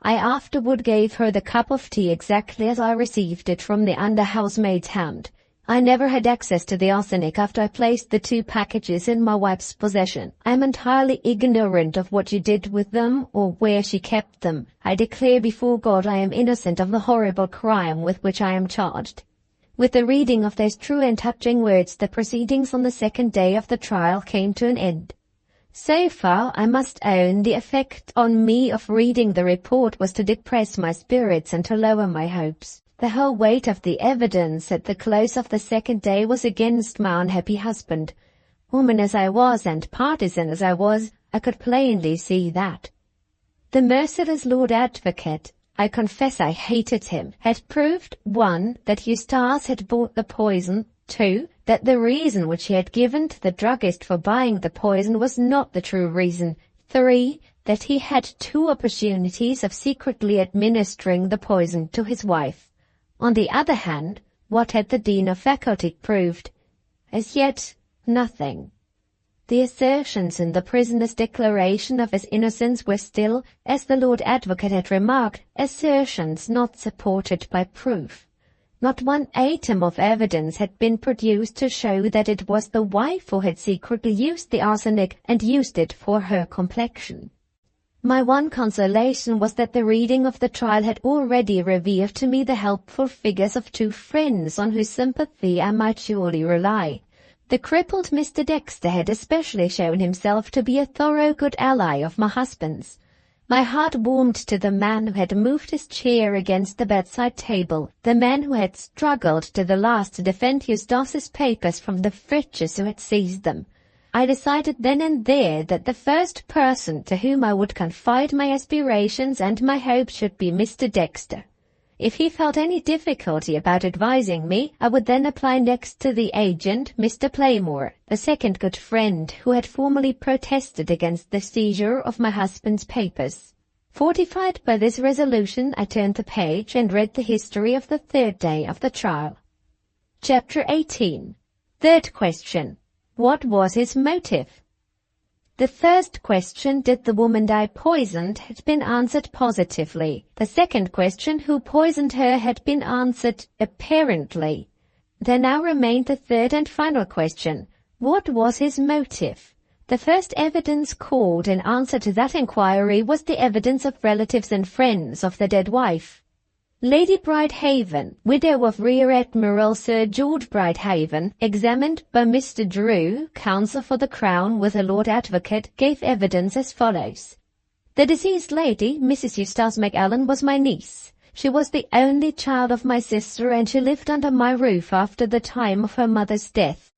I afterward gave her the cup of tea exactly as I received it from the under-housemaid's hand. I never had access to the arsenic after I placed the 2 packages in my wife's possession. I am entirely ignorant of what she did with them or where she kept them. I declare before God I am innocent of the horrible crime with which I am charged." With the reading of those true and touching words, the proceedings on the second day of the trial came to an end. So far, I must own, the effect on me of reading the report was to depress my spirits and to lower my hopes. The whole weight of the evidence at the close of the second day was against my unhappy husband. Woman as I was, and partisan as I was, I could plainly see that. The merciless Lord Advocate, I confess I hated him, had proved 1. That Eustace had bought the poison, 2. That the reason which he had given to the druggist for buying the poison was not the true reason, 3. That he had 2 opportunities of secretly administering the poison to his wife. On the other hand, What had the Dean of Faculty proved? As yet, nothing. The assertions in the prisoner's declaration of his innocence were still, as the Lord Advocate had remarked, assertions not supported by proof. Not one atom of evidence had been produced to show that it was the wife who had secretly used the arsenic and used it for her complexion. My one consolation was that the reading of the trial had already revealed to me the helpful figures of two friends on whose sympathy I might surely rely. The crippled Mr. Dexter had especially shown himself to be a thorough good ally of my husband's. My heart warmed to the man who had moved his chair against the bedside table, the man who had struggled to the last to defend Eustace's papers from the wretches who had seized them. I decided then and there that the first person to whom I would confide my aspirations and my hopes should be Mr. Dexter. If he felt any difficulty about advising me, I would then apply next to the agent, Mr. Playmore, the second good friend who had formerly protested against the seizure of my husband's papers. Fortified by this resolution, I turned the page and read the history of the third day of the trial. Chapter 18. Third question. What was his motive? The first question, did the woman die poisoned, had been answered positively. The second question, who poisoned her, had been answered apparently. There now remained the third and final question. What was his motive? The first evidence called in answer to that inquiry was the evidence of relatives and friends of the dead wife. Lady Bridehaven, widow of Rear Admiral Sir George Bridehaven, examined by Mr. Drew, counsel for the Crown with the Lord Advocate, gave evidence as follows. The deceased lady, Mrs. Eustace MacAllan, was my niece. She was the only child of my sister, and she lived under my roof after the time of her mother's death.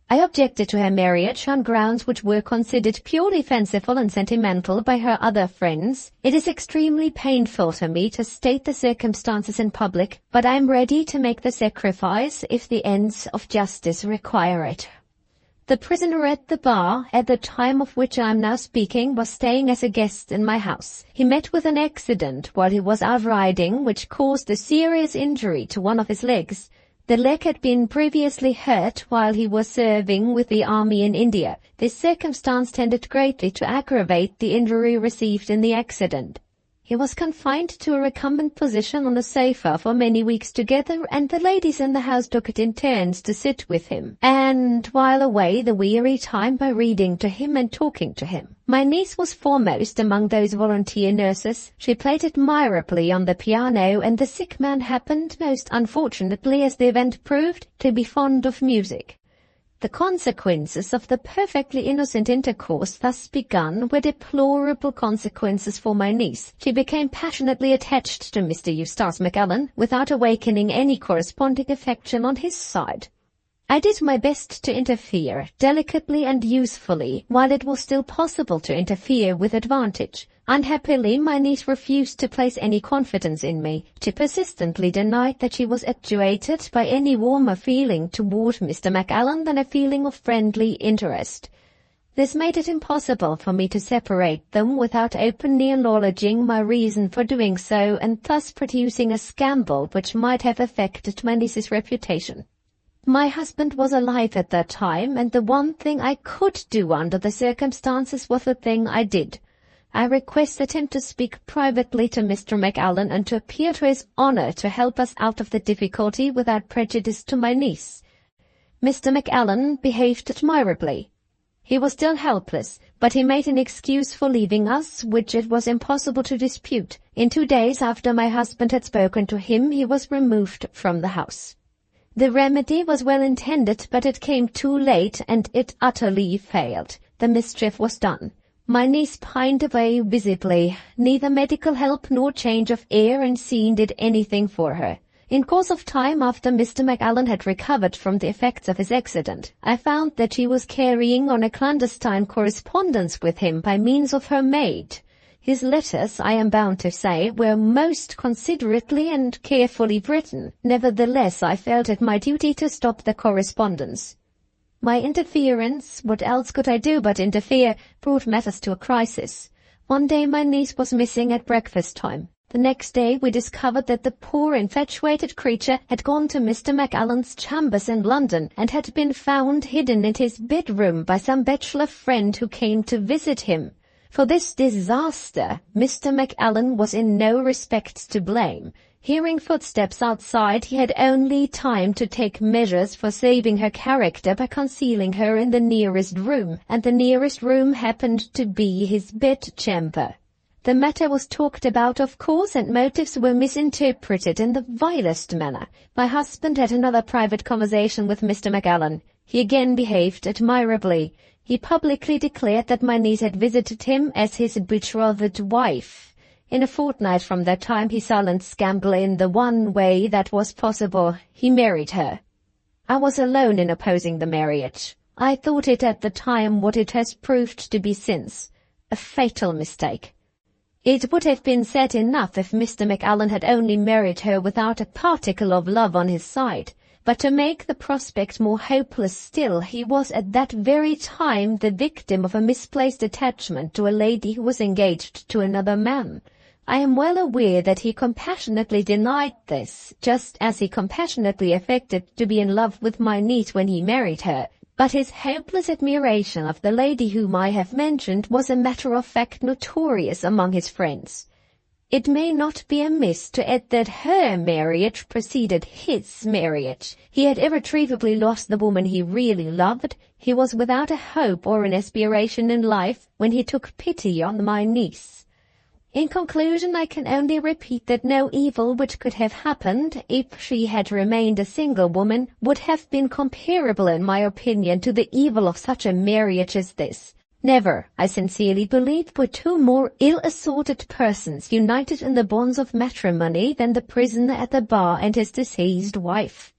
I objected to her marriage on grounds which were considered purely fanciful and sentimental by her other friends. It is extremely painful to me to state the circumstances in public, but I am ready to make the sacrifice if the ends of justice require it. The prisoner at the bar, at the time of which I am now speaking, was staying as a guest in my house. He met with an accident while he was out riding, which caused a serious injury to one of his legs. The leg had been previously hurt while he was serving with the army in India. This circumstance tended greatly to aggravate the injury received in the accident. He was confined to a recumbent position on the sofa for many weeks together, and the ladies in the house took it in turns to sit with him, and while away the weary time by reading to him and talking to him. My niece was foremost among those volunteer nurses. She played admirably on the piano, and the sick man happened, most unfortunately as the event proved, to be fond of music. The consequences of the perfectly innocent intercourse thus begun were deplorable consequences for my niece. She became passionately attached to Mr. Eustace MacAllan, without awakening any corresponding affection on his side. I did my best to interfere, delicately and usefully, while it was still possible to interfere with advantage. Unhappily, my niece refused to place any confidence in me. She persistently denied that she was actuated by any warmer feeling toward Mr. MacAllan than a feeling of friendly interest. This made it impossible for me to separate them without openly acknowledging my reason for doing so, and thus producing a scandal which might have affected my niece's reputation. My husband was alive at that time, and the one thing I could do under the circumstances was the thing I did. I requested him to speak privately to Mr. MacAllan and to appeal to his honour to help us out of the difficulty without prejudice to my niece. Mr. MacAllan behaved admirably. He was still helpless, but he made an excuse for leaving us, which it was impossible to dispute. In 2 days after my husband had spoken to him, he was removed from the house. The remedy was well intended, but it came too late, and it utterly failed. The mischief was done. My niece pined away visibly. Neither medical help nor change of air and scene did anything for her. In course of time, after Mr. MacAllan had recovered from the effects of his accident, I found that she was carrying on a clandestine correspondence with him by means of her maid. His letters, I am bound to say, were most considerately and carefully written. Nevertheless, I felt it my duty to stop the correspondence. My interference, what else could I do but interfere, brought matters to a crisis. One day my niece was missing at breakfast time. The next day we discovered that the poor infatuated creature had gone to Mr. Macallan's chambers in London and had been found hidden in his bedroom by some bachelor friend who came to visit him. For this disaster, Mr. Macallan was in no respect to blame. Hearing footsteps outside, he had only time to take measures for saving her character by concealing her in the nearest room, and the nearest room happened to be his bedchamber. The matter was talked about, of course, and motives were misinterpreted in the vilest manner. My husband had another private conversation with Mr. Macallan. He again behaved admirably. He publicly declared that my niece had visited him as his betrothed wife. In a fortnight from that time he silenced scandal in the one way that was possible. He married her. I was alone in opposing the marriage. I thought it at the time what it has proved to be since, a fatal mistake. It would have been said enough if Mr. Macallan had only married her without a particle of love on his side. But to make the prospect more hopeless still, he was at that very time the victim of a misplaced attachment to a lady who was engaged to another man. I am well aware that he compassionately denied this, just as he compassionately affected to be in love with my niece when he married her. But his hopeless admiration of the lady whom I have mentioned was a matter of fact notorious among his friends. It may not be amiss to add that her marriage preceded his marriage. He had irretrievably lost the woman he really loved. He was without a hope or an aspiration in life when he took pity on my niece. In conclusion, I can only repeat that no evil which could have happened, if she had remained a single woman, would have been comparable in my opinion to the evil of such a marriage as this. Never, I sincerely believe, were two more ill-assorted persons united in the bonds of matrimony than the prisoner at the bar and his deceased wife.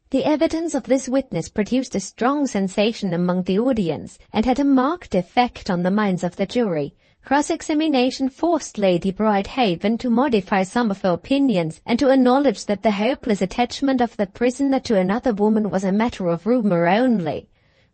The evidence of this witness produced a strong sensation among the audience, and had a marked effect on the minds of the jury. Cross-examination forced Lady Brydehaven to modify some of her opinions, and to acknowledge that the hopeless attachment of the prisoner to another woman was a matter of rumour only.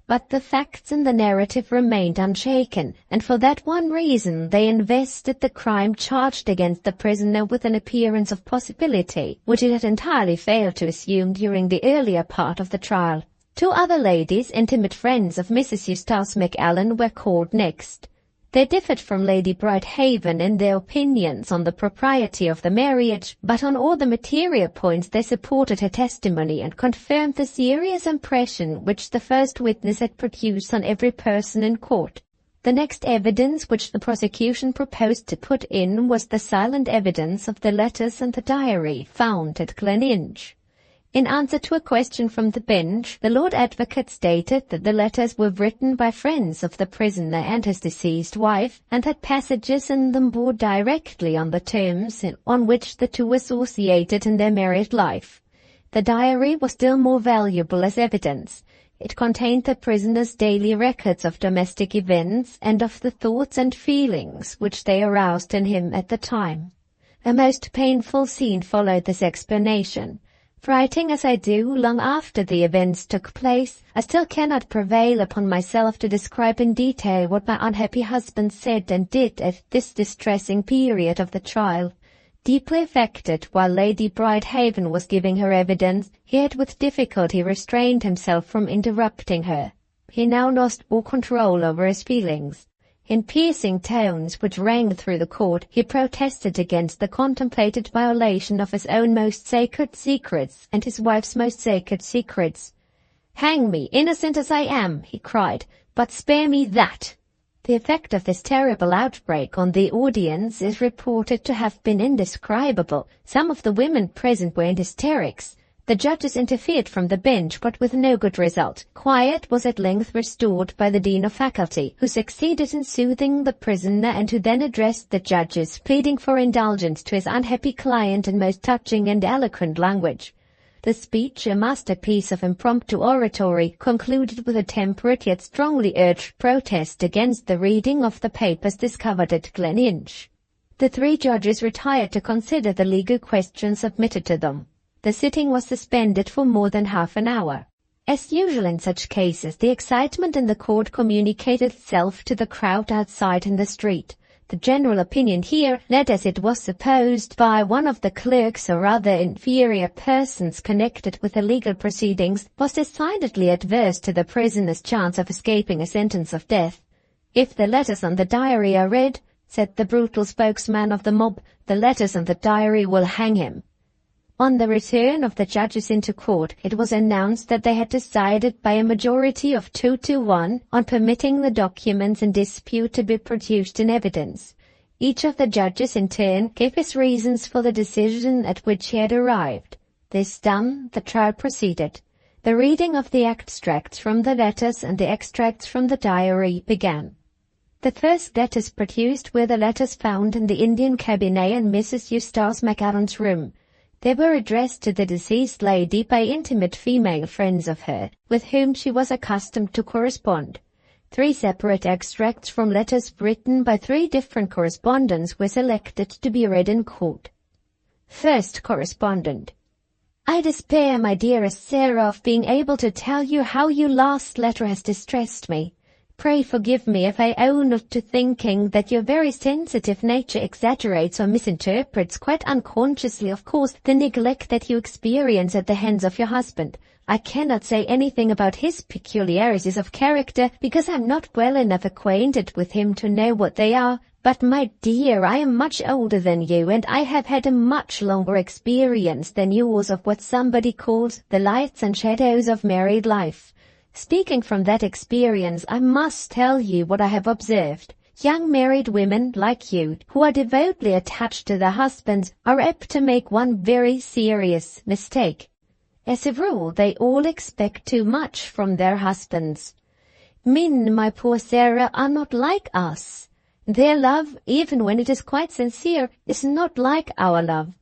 But the facts in the narrative remained unshaken, and for that one reason they invested the crime charged against the prisoner with an appearance of possibility, which it had entirely failed to assume during the earlier part of the trial. Two other ladies, intimate friends of Mrs. Eustace Macallan, were called next. They differed from Lady Brydehaven in their opinions on the propriety of the marriage, but on all the material points they supported her testimony and confirmed the serious impression which the first witness had produced on every person in court. The next evidence which the prosecution proposed to put in was the silent evidence of the letters and the diary found at Gleninch. In answer to a question from the bench, the Lord Advocate stated that the letters were written by friends of the prisoner and his deceased wife, and that passages in them bore directly on the terms on which the two associated in their married life. The diary was still more valuable as evidence. It contained the prisoner's daily records of domestic events and of the thoughts and feelings which they aroused in him at the time. A most painful scene followed this explanation. Writing as I do, long after the events took place, I still cannot prevail upon myself to describe in detail what my unhappy husband said and did at this distressing period of the trial. Deeply affected while Lady Brydehaven was giving her evidence, he had with difficulty restrained himself from interrupting her. He now lost all control over his feelings. In piercing tones which rang through the court, he protested against the contemplated violation of his own most sacred secrets and his wife's most sacred secrets. "Hang me, innocent as I am," he cried, "but spare me that!" The effect of this terrible outbreak on the audience is reported to have been indescribable. Some of the women present were in hysterics. The judges interfered from the bench, but with no good result. Quiet was at length restored by the Dean of Faculty, who succeeded in soothing the prisoner and who then addressed the judges, pleading for indulgence to his unhappy client in most touching and eloquent language. The speech, a masterpiece of impromptu oratory, concluded with a temperate yet strongly urged protest against the reading of the papers discovered at Gleninch. The three judges retired to consider the legal questions submitted to them. The sitting was suspended for more than half an hour. As usual in such cases, the excitement in the court communicated itself to the crowd outside in the street. The general opinion here, led as it was supposed by one of the clerks or other inferior persons connected with the legal proceedings, was decidedly adverse to the prisoner's chance of escaping a sentence of death. "If the letters on the diary are read," said the brutal spokesman of the mob, "the letters on the diary will hang him." On the return of the judges into court, it was announced that they had decided by a majority of 2 to 1 on permitting the documents in dispute to be produced in evidence. Each of the judges in turn gave his reasons for the decision at which he had arrived. This done, the trial proceeded. The reading of the extracts from the letters and the extracts from the diary began. The first letters produced were the letters found in the Indian cabinet in Mrs. Eustace Macallan's room. They were addressed to the deceased lady by intimate female friends of her, with whom she was accustomed to correspond. 3 separate extracts from letters written by 3 different correspondents were selected to be read in court. First correspondent: "I despair, my dearest Sarah, of being able to tell you how your last letter has distressed me. Pray forgive me if I own up to thinking that your very sensitive nature exaggerates or misinterprets, quite unconsciously of course, the neglect that you experience at the hands of your husband. I cannot say anything about his peculiarities of character, because I am not well enough acquainted with him to know what they are. But, my dear, I am much older than you, and I have had a much longer experience than yours of what somebody calls the lights and shadows of married life. Speaking from that experience, I must tell you what I have observed. Young married women, like you, who are devotedly attached to their husbands, are apt to make one very serious mistake. As a rule, they all expect too much from their husbands. Men, my poor Sarah, are not like us. Their love, even when it is quite sincere, is not like our love.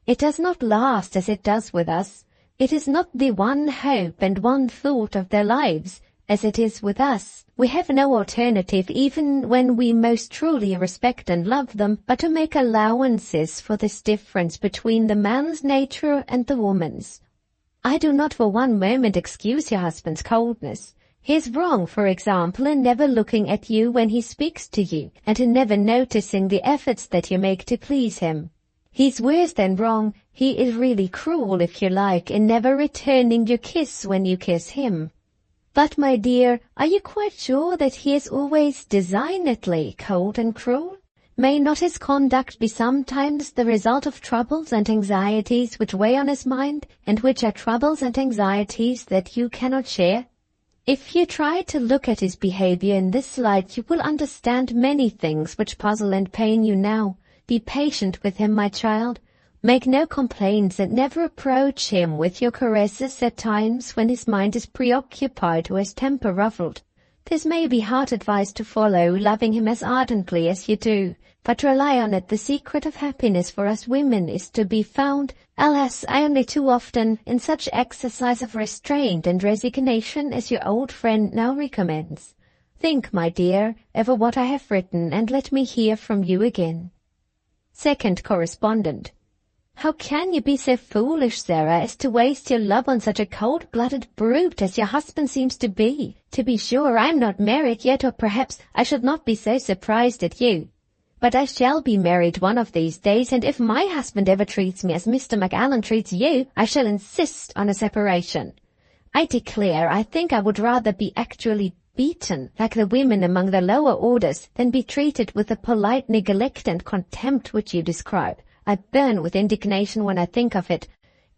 It does not last as it does with us. It is not the one hope and one thought of their lives, as it is with us. We have no alternative, even when we most truly respect and love them, but to make allowances for this difference between the man's nature and the woman's. I do not for one moment excuse your husband's coldness. He is wrong, for example, in never looking at you when he speaks to you, and in never noticing the efforts that you make to please him. He's worse than wrong. He is really cruel, if you like, in never returning your kiss when you kiss him. But, my dear, are you quite sure that he is always designedly cold and cruel? May not his conduct be sometimes the result of troubles and anxieties which weigh on his mind, and which are troubles and anxieties that you cannot share? If you try to look at his behavior in this light, you will understand many things which puzzle and pain you now. Be patient with him, my child. Make no complaints, and never approach him with your caresses at times when his mind is preoccupied or his temper ruffled. This may be hard advice to follow, loving him as ardently as you do, but rely on it. The secret of happiness for us women is to be found, alas, only too often, in such exercise of restraint and resignation as your old friend now recommends. Think, my dear, over what I have written, and let me hear from you again. Second correspondent: How can you be so foolish, Sarah, as to waste your love on such a cold-blooded brute as your husband seems to be? To be sure, I am not married yet, or perhaps I should not be so surprised at you. But I shall be married one of these days, and if my husband ever treats me as Mr. Macallan treats you, I shall insist on a separation. I declare, I think I would rather be actually beaten, like the women among the lower orders, than be treated with the polite neglect and contempt which you describe. I burn with indignation when I think of it.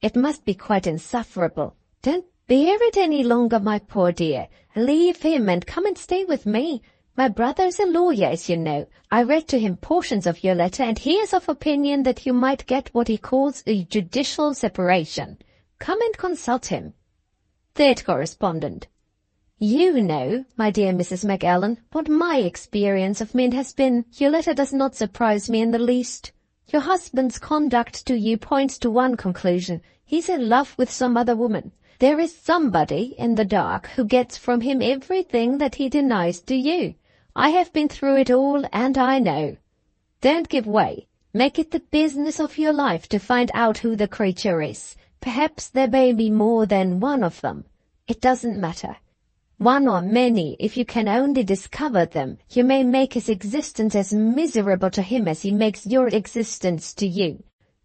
It must be quite insufferable. Don't bear it any longer, my poor dear. Leave him and come and stay with me. My brother is a lawyer, as you know. I read to him portions of your letter, and he is of opinion that you might get what he calls a judicial separation. Come and consult him. Third correspondent: You know, my dear Mrs. Macallan, what my experience of men has been. Your letter does not surprise me in the least. Your husband's conduct to you points to one conclusion. He's in love with some other woman. There is somebody in the dark who gets from him everything that he denies to you. I have been through it all, and I know. Don't give way. Make it the business of your life to find out who the creature is. Perhaps there may be more than one of them. It doesn't matter. One or many, if you can only discover them, you may make his existence as miserable to him as he makes your existence to you.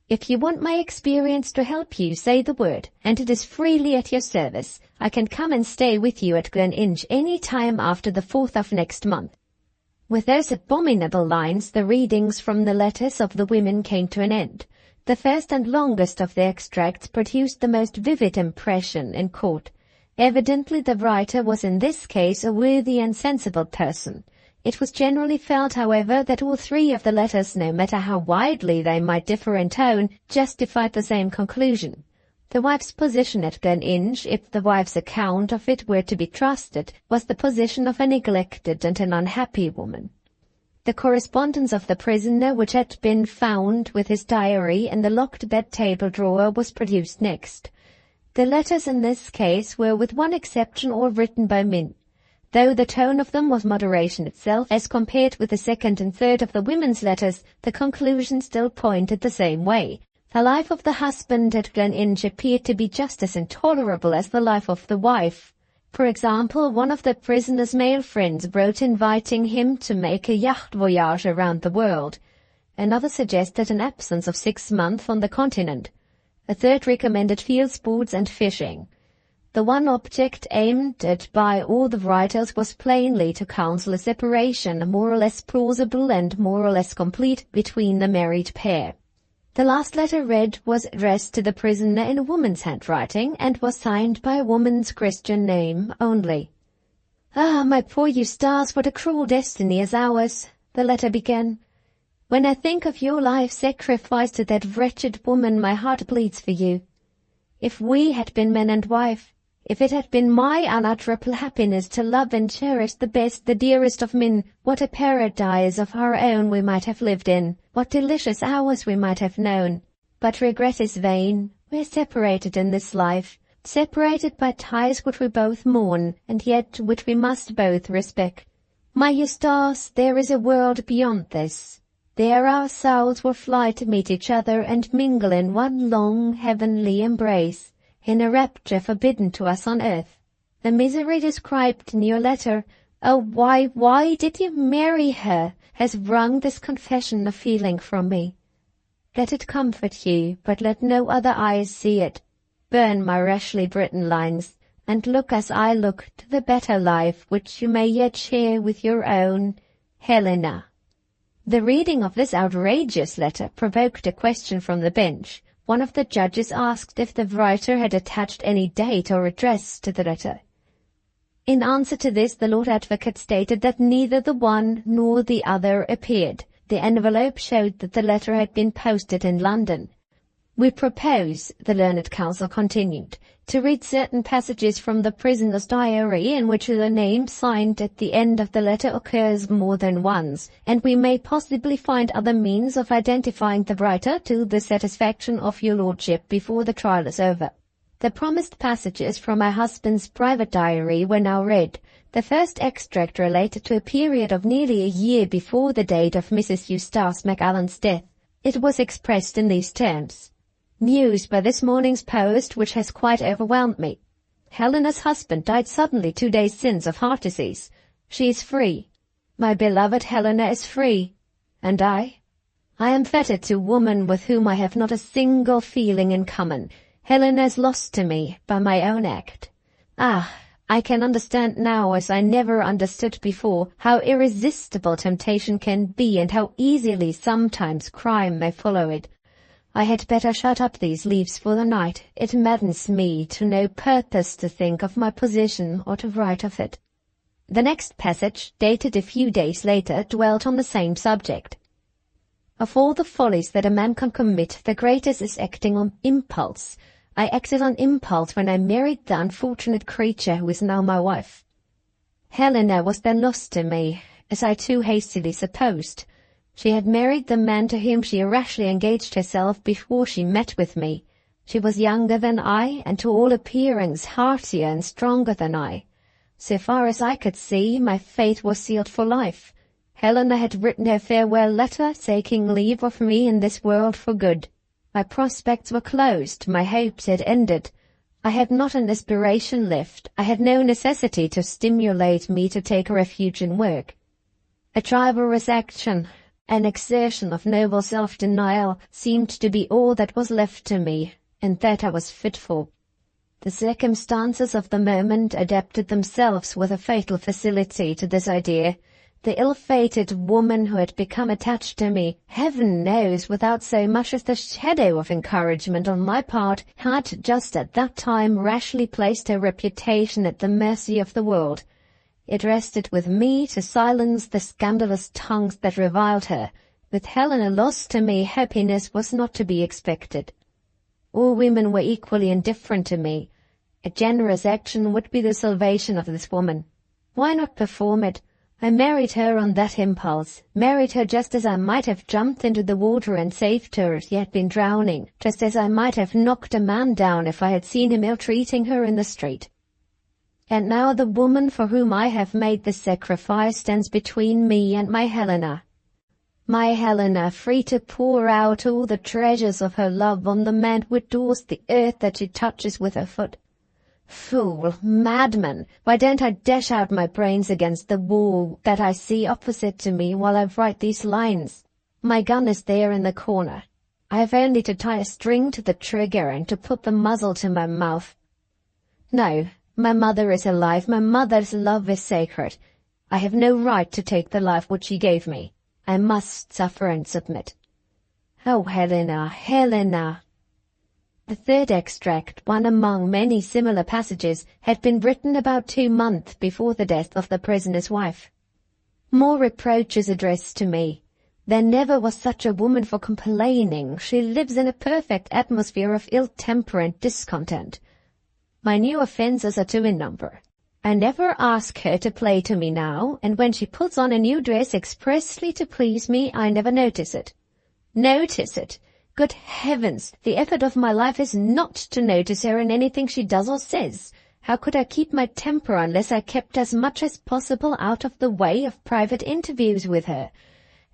If you want my experience to help you, say the word, and it is freely at your service. I can come and stay with you at Gleninch any time after the 4th of next month." With those abominable lines, the readings from the letters of the women came to an end. The first and longest of the extracts produced the most vivid impression in court. Evidently the writer was in this case a worthy and sensible person. It was generally felt, however, that all three of the letters, no matter how widely they might differ in tone, justified the same conclusion. The wife's position at Gleninch, if the wife's account of it were to be trusted, was the position of a neglected and an unhappy woman. The correspondence of the prisoner, which had been found with his diary in the locked bed-table drawer, was produced next. The letters in this case were, with one exception, all written by men. Though the tone of them was moderation itself, as compared with the second and third of the women's letters, the conclusion still pointed the same way. The life of the husband at Gleninch appeared to be just as intolerable as the life of the wife. For example, one of the prisoner's male friends wrote inviting him to make a yacht voyage around the world. Another suggested an absence of 6 months on the continent. A third recommended field sports and fishing. The one object aimed at by all the writers was plainly to counsel a separation more or less plausible and more or less complete between the married pair. The last letter read was addressed to the prisoner in a woman's handwriting, and was signed by a woman's Christian name only. "Ah, my poor Eustace, what a cruel destiny is ours," the letter began. "When I think of your life sacrificed to that wretched woman, my heart bleeds for you. If we had been man and wife, if it had been my unutterable happiness to love and cherish the best, the dearest of men, what a paradise of our own we might have lived in, what delicious hours we might have known. But regret is vain. We are separated in this life, separated by ties which we both mourn, and yet which we must both respect. My Eustace, there is a world beyond this. There our souls will fly to meet each other and mingle in one long heavenly embrace, in a rapture forbidden to us on earth. The misery described in your letter, oh, why did you marry her, has wrung this confession of feeling from me. Let it comfort you, but let no other eyes see it. Burn my rashly written lines, and look as I look to the better life which you may yet share with your own Helena." The reading of this outrageous letter provoked a question from the bench. One of the judges asked if the writer had attached any date or address to the letter. In answer to this, the Lord Advocate stated that neither the one nor the other appeared. The envelope showed that the letter had been posted in London. "We propose," the learned counsel continued, "to read certain passages from the prisoner's diary in which the name signed at the end of the letter occurs more than once, and we may possibly find other means of identifying the writer to the satisfaction of your lordship before the trial is over." The promised passages from my husband's private diary were now read. The first extract related to a period of nearly a year before the date of Mrs. Eustace McAllen's death. It was expressed in these terms: "News by this morning's post which has quite overwhelmed me. Helena's husband died suddenly 2 days since of heart disease. She is free. My beloved Helena is free. And I am fettered to a woman with whom I have not a single feeling in common. Helena is lost to me by my own act. Ah, I can understand now, as I never understood before, how irresistible temptation can be, and how easily sometimes crime may follow it. I had better shut up these leaves for the night. It maddens me to no purpose to think of my position or to write of it." The next passage, dated a few days later, dwelt on the same subject. "Of all the follies that a man can commit, the greatest is acting on impulse. I acted on impulse when I married the unfortunate creature who is now my wife. Helena was then lost to me, as I too hastily supposed. She had married the man to whom she rashly engaged herself before she met with me. She was younger than I, and to all appearance heartier and stronger than I. So far as I could see, my fate was sealed for life. Helena had written her farewell letter, taking leave of me in this world for good. My prospects were closed, my hopes had ended. I had not an aspiration left. I had no necessity to stimulate me to take refuge in work. A chivalrous action, an exertion of noble self-denial, seemed to be all that was left to me, and that I was fit for. The circumstances of the moment adapted themselves with a fatal facility to this idea. The ill-fated woman who had become attached to me, heaven knows without so much as the shadow of encouragement on my part, had just at that time rashly placed her reputation at the mercy of the world. It rested with me to silence the scandalous tongues that reviled her. With Helena lost to me, happiness was not to be expected. All women were equally indifferent to me. A generous action would be the salvation of this woman. Why not perform it? I married her on that impulse, married her just as I might have jumped into the water and saved her if she had been drowning, just as I might have knocked a man down if I had seen him ill-treating her in the street. And now the woman for whom I have made this sacrifice stands between me and my Helena. My Helena, free to pour out all the treasures of her love on the man who adores the earth that she touches with her foot. Fool, madman, why don't I dash out my brains against the wall that I see opposite to me while I write these lines? My gun is there in the corner. I have only to tie a string to the trigger and to put the muzzle to my mouth. No, my mother is alive, my mother's love is sacred. I have no right to take the life which she gave me. I must suffer and submit. Oh, Helena, Helena! The third extract, one among many similar passages, had been written about 2 months before the death of the prisoner's wife. More reproaches addressed to me. There never was such a woman for complaining. She lives in a perfect atmosphere of ill-temper and discontent. My new offences are 2 in number. I never ask her to play to me now, and when she puts on a new dress expressly to please me, I never notice it. Notice it! Good heavens, the effort of my life is not to notice her in anything she does or says. How could I keep my temper unless I kept as much as possible out of the way of private interviews with her?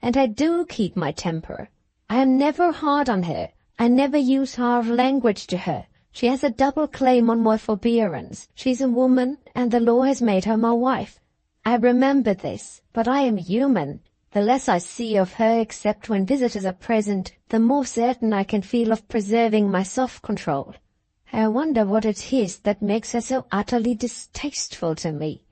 And I do keep my temper. I am never hard on her. I never use hard language to her. She has a double claim on my forbearance. She's a woman, and the law has made her my wife. I remember this, but I am human. The less I see of her except when visitors are present, the more certain I can feel of preserving my self-control. I wonder what it is that makes her so utterly distasteful to me.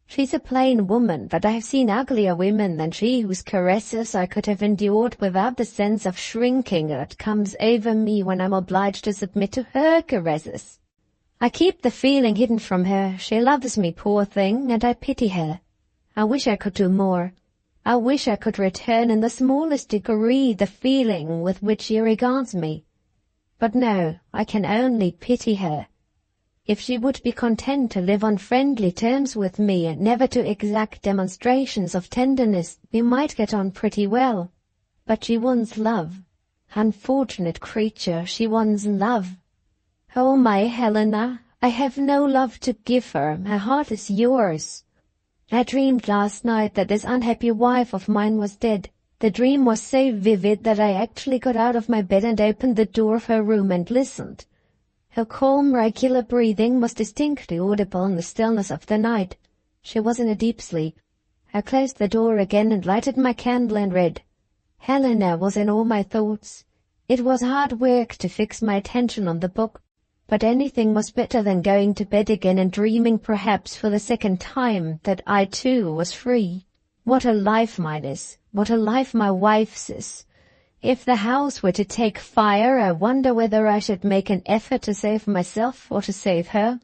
She's a plain woman, but I have seen uglier women than she whose caresses I could have endured without the sense of shrinking that comes over me when I'm obliged to submit to her caresses. I keep the feeling hidden from her. She loves me, poor thing, and I pity her. I wish I could do more. I wish I could return in the smallest degree the feeling with which she regards me. But no, I can only pity her. If she would be content to live on friendly terms with me and never to exact demonstrations of tenderness, we might get on pretty well. But she wants love. Unfortunate creature, she wants love. Oh, my Helena, I have no love to give her. My heart is yours. I dreamed last night that this unhappy wife of mine was dead. The dream was so vivid that I actually got out of my bed and opened the door of her room and listened. Her calm, regular breathing was distinctly audible in the stillness of the night. She was in a deep sleep. I closed the door again and lighted my candle and read. Helena was in all my thoughts. It was hard work to fix my attention on the book, but anything was better than going to bed again and dreaming perhaps for the second time that I too was free. What a life mine is! What a life my wife's is! If the house were to take fire, I wonder whether I should make an effort to save myself or to save her.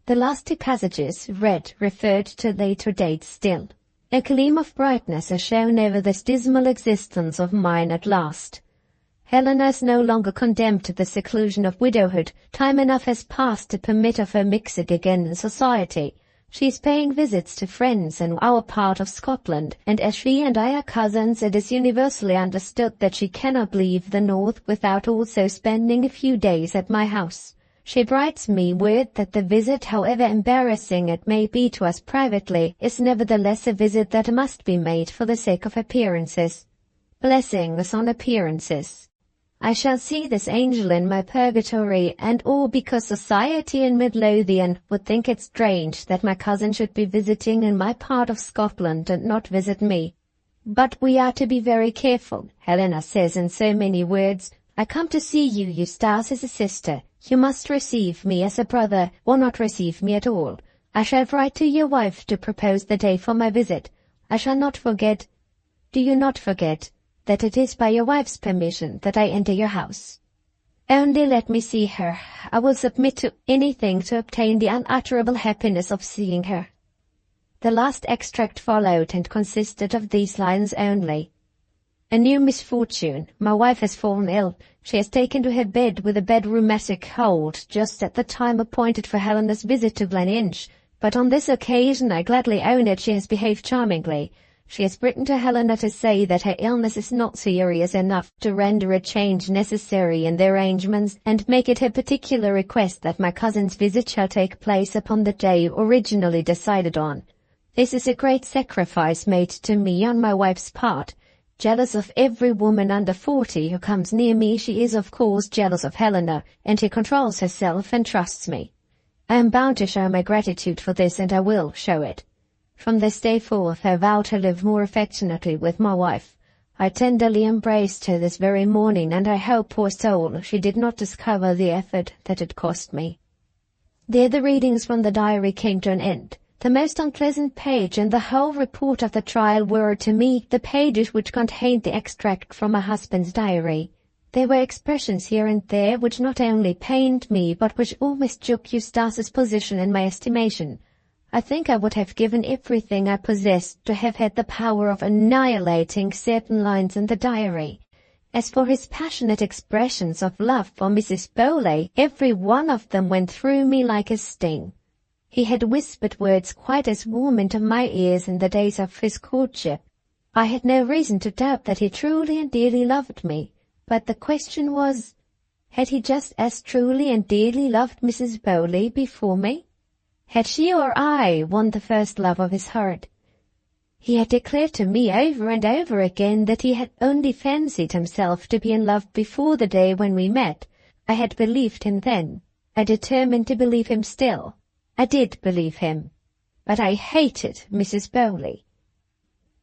The last 2 passages read referred to later dates still. A gleam of brightness has shone over this dismal existence of mine at last. Helena is no longer condemned to the seclusion of widowhood. Time enough has passed to permit of her mixing again in society. She is paying visits to friends in our part of Scotland, and as she and I are cousins, it is universally understood that she cannot leave the north without also spending a few days at my house. She writes me word that the visit, however embarrassing it may be to us privately, is nevertheless a visit that must be made for the sake of appearances. Blessings on appearances. I shall see this angel in my purgatory, and all because society in Midlothian would think it strange that my cousin should be visiting in my part of Scotland and not visit me. But we are to be very careful, Helena says in so many words. I come to see you, Eustace, as a sister. You must receive me as a brother, or not receive me at all. I shall write to your wife to propose the day for my visit. I shall not forget. Do you not forget that it is by your wife's permission that I enter your house? Only let me see her. I will submit to anything to obtain the unutterable happiness of seeing her. The last extract followed and consisted of these lines only. A new misfortune. My wife has fallen ill. She has taken to her bed with a bad rheumatic cold just at the time appointed for Helena's visit to Gleninch, but on this occasion I gladly own it, she has behaved charmingly. She has written to Helena to say that her illness is not serious enough to render a change necessary in the arrangements, and make it her particular request that my cousin's visit shall take place upon the day originally decided on. This is a great sacrifice made to me on my wife's part. Jealous of every woman under 40 who comes near me, she is of course jealous of Helena, and she controls herself and trusts me. I am bound to show my gratitude for this, and I will show it. From this day forth I vow to live more affectionately with my wife. I tenderly embraced her this very morning, and I hope, poor soul, she did not discover the effort that it cost me. There the readings from the diary came to an end. The most unpleasant page in the whole report of the trial were, to me, the pages which contained the extract from my husband's diary. There were expressions here and there which not only pained me, but which almost shook Eustace's position in my estimation. I think I would have given everything I possessed to have had the power of annihilating certain lines in the diary. As for his passionate expressions of love for Mrs. Bowley, every one of them went through me like a sting. He had whispered words quite as warm into my ears in the days of his courtship. I had no reason to doubt that he truly and dearly loved me, but the question was, had he just as truly and dearly loved Mrs. Bowley before me? Had she or I won the first love of his heart? He had declared to me over and over again that he had only fancied himself to be in love before the day when we met. I had believed him then. I determined to believe him still. I did believe him, but I hated Mrs. Bowley.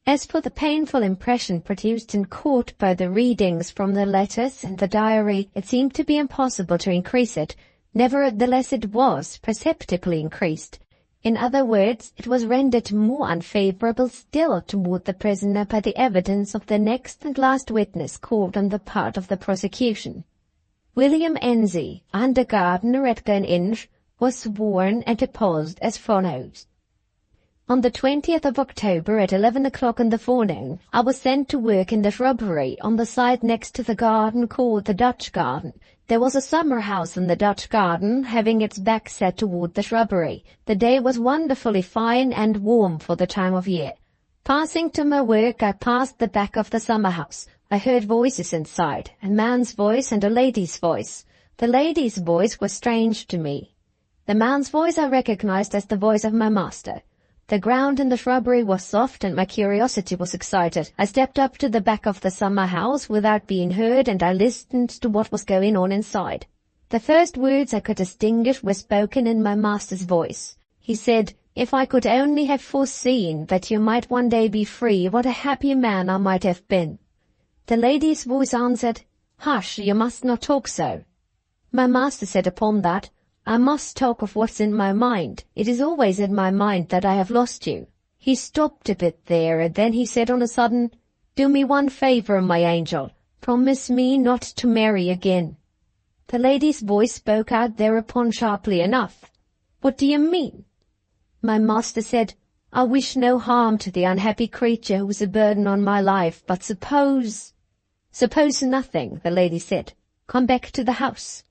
As for the painful impression produced in court by the readings from the letters and the diary, it seemed to be impossible to increase it. Nevertheless, it was perceptibly increased. In other words, it was rendered more unfavourable still toward the prisoner by the evidence of the next and last witness called on the part of the prosecution. William Enzie, under gardener at Gleninch, was sworn and deposed as follows. On the 20th of October at 11 o'clock in the forenoon, I was sent to work in the shrubbery on the side next to the garden called the Dutch Garden. There was a summer house in the Dutch Garden, having its back set toward the shrubbery. The day was wonderfully fine and warm for the time of year. Passing to my work, I passed the back of the summer house. I heard voices inside, a man's voice and a lady's voice. The lady's voice was strange to me. The man's voice I recognized as the voice of my master. The ground in the shrubbery was soft, and my curiosity was excited. I stepped up to the back of the summer house without being heard, and I listened to what was going on inside. The first words I could distinguish were spoken in my master's voice. He said, "If I could only have foreseen that you might one day be free, what a happy man I might have been." The lady's voice answered, "Hush, you must not talk so." My master said upon that, "I must talk of what's in my mind. It is always in my mind that I have lost you." He stopped a bit there, and then he said on a sudden, "Do me one favour, my angel. Promise me not to marry again." The lady's voice spoke out thereupon sharply enough. "What do you mean?" My master said, "I wish no harm to the unhappy creature who is a burden on my life, but suppose—" "Suppose nothing," the lady said. "Come back to the house."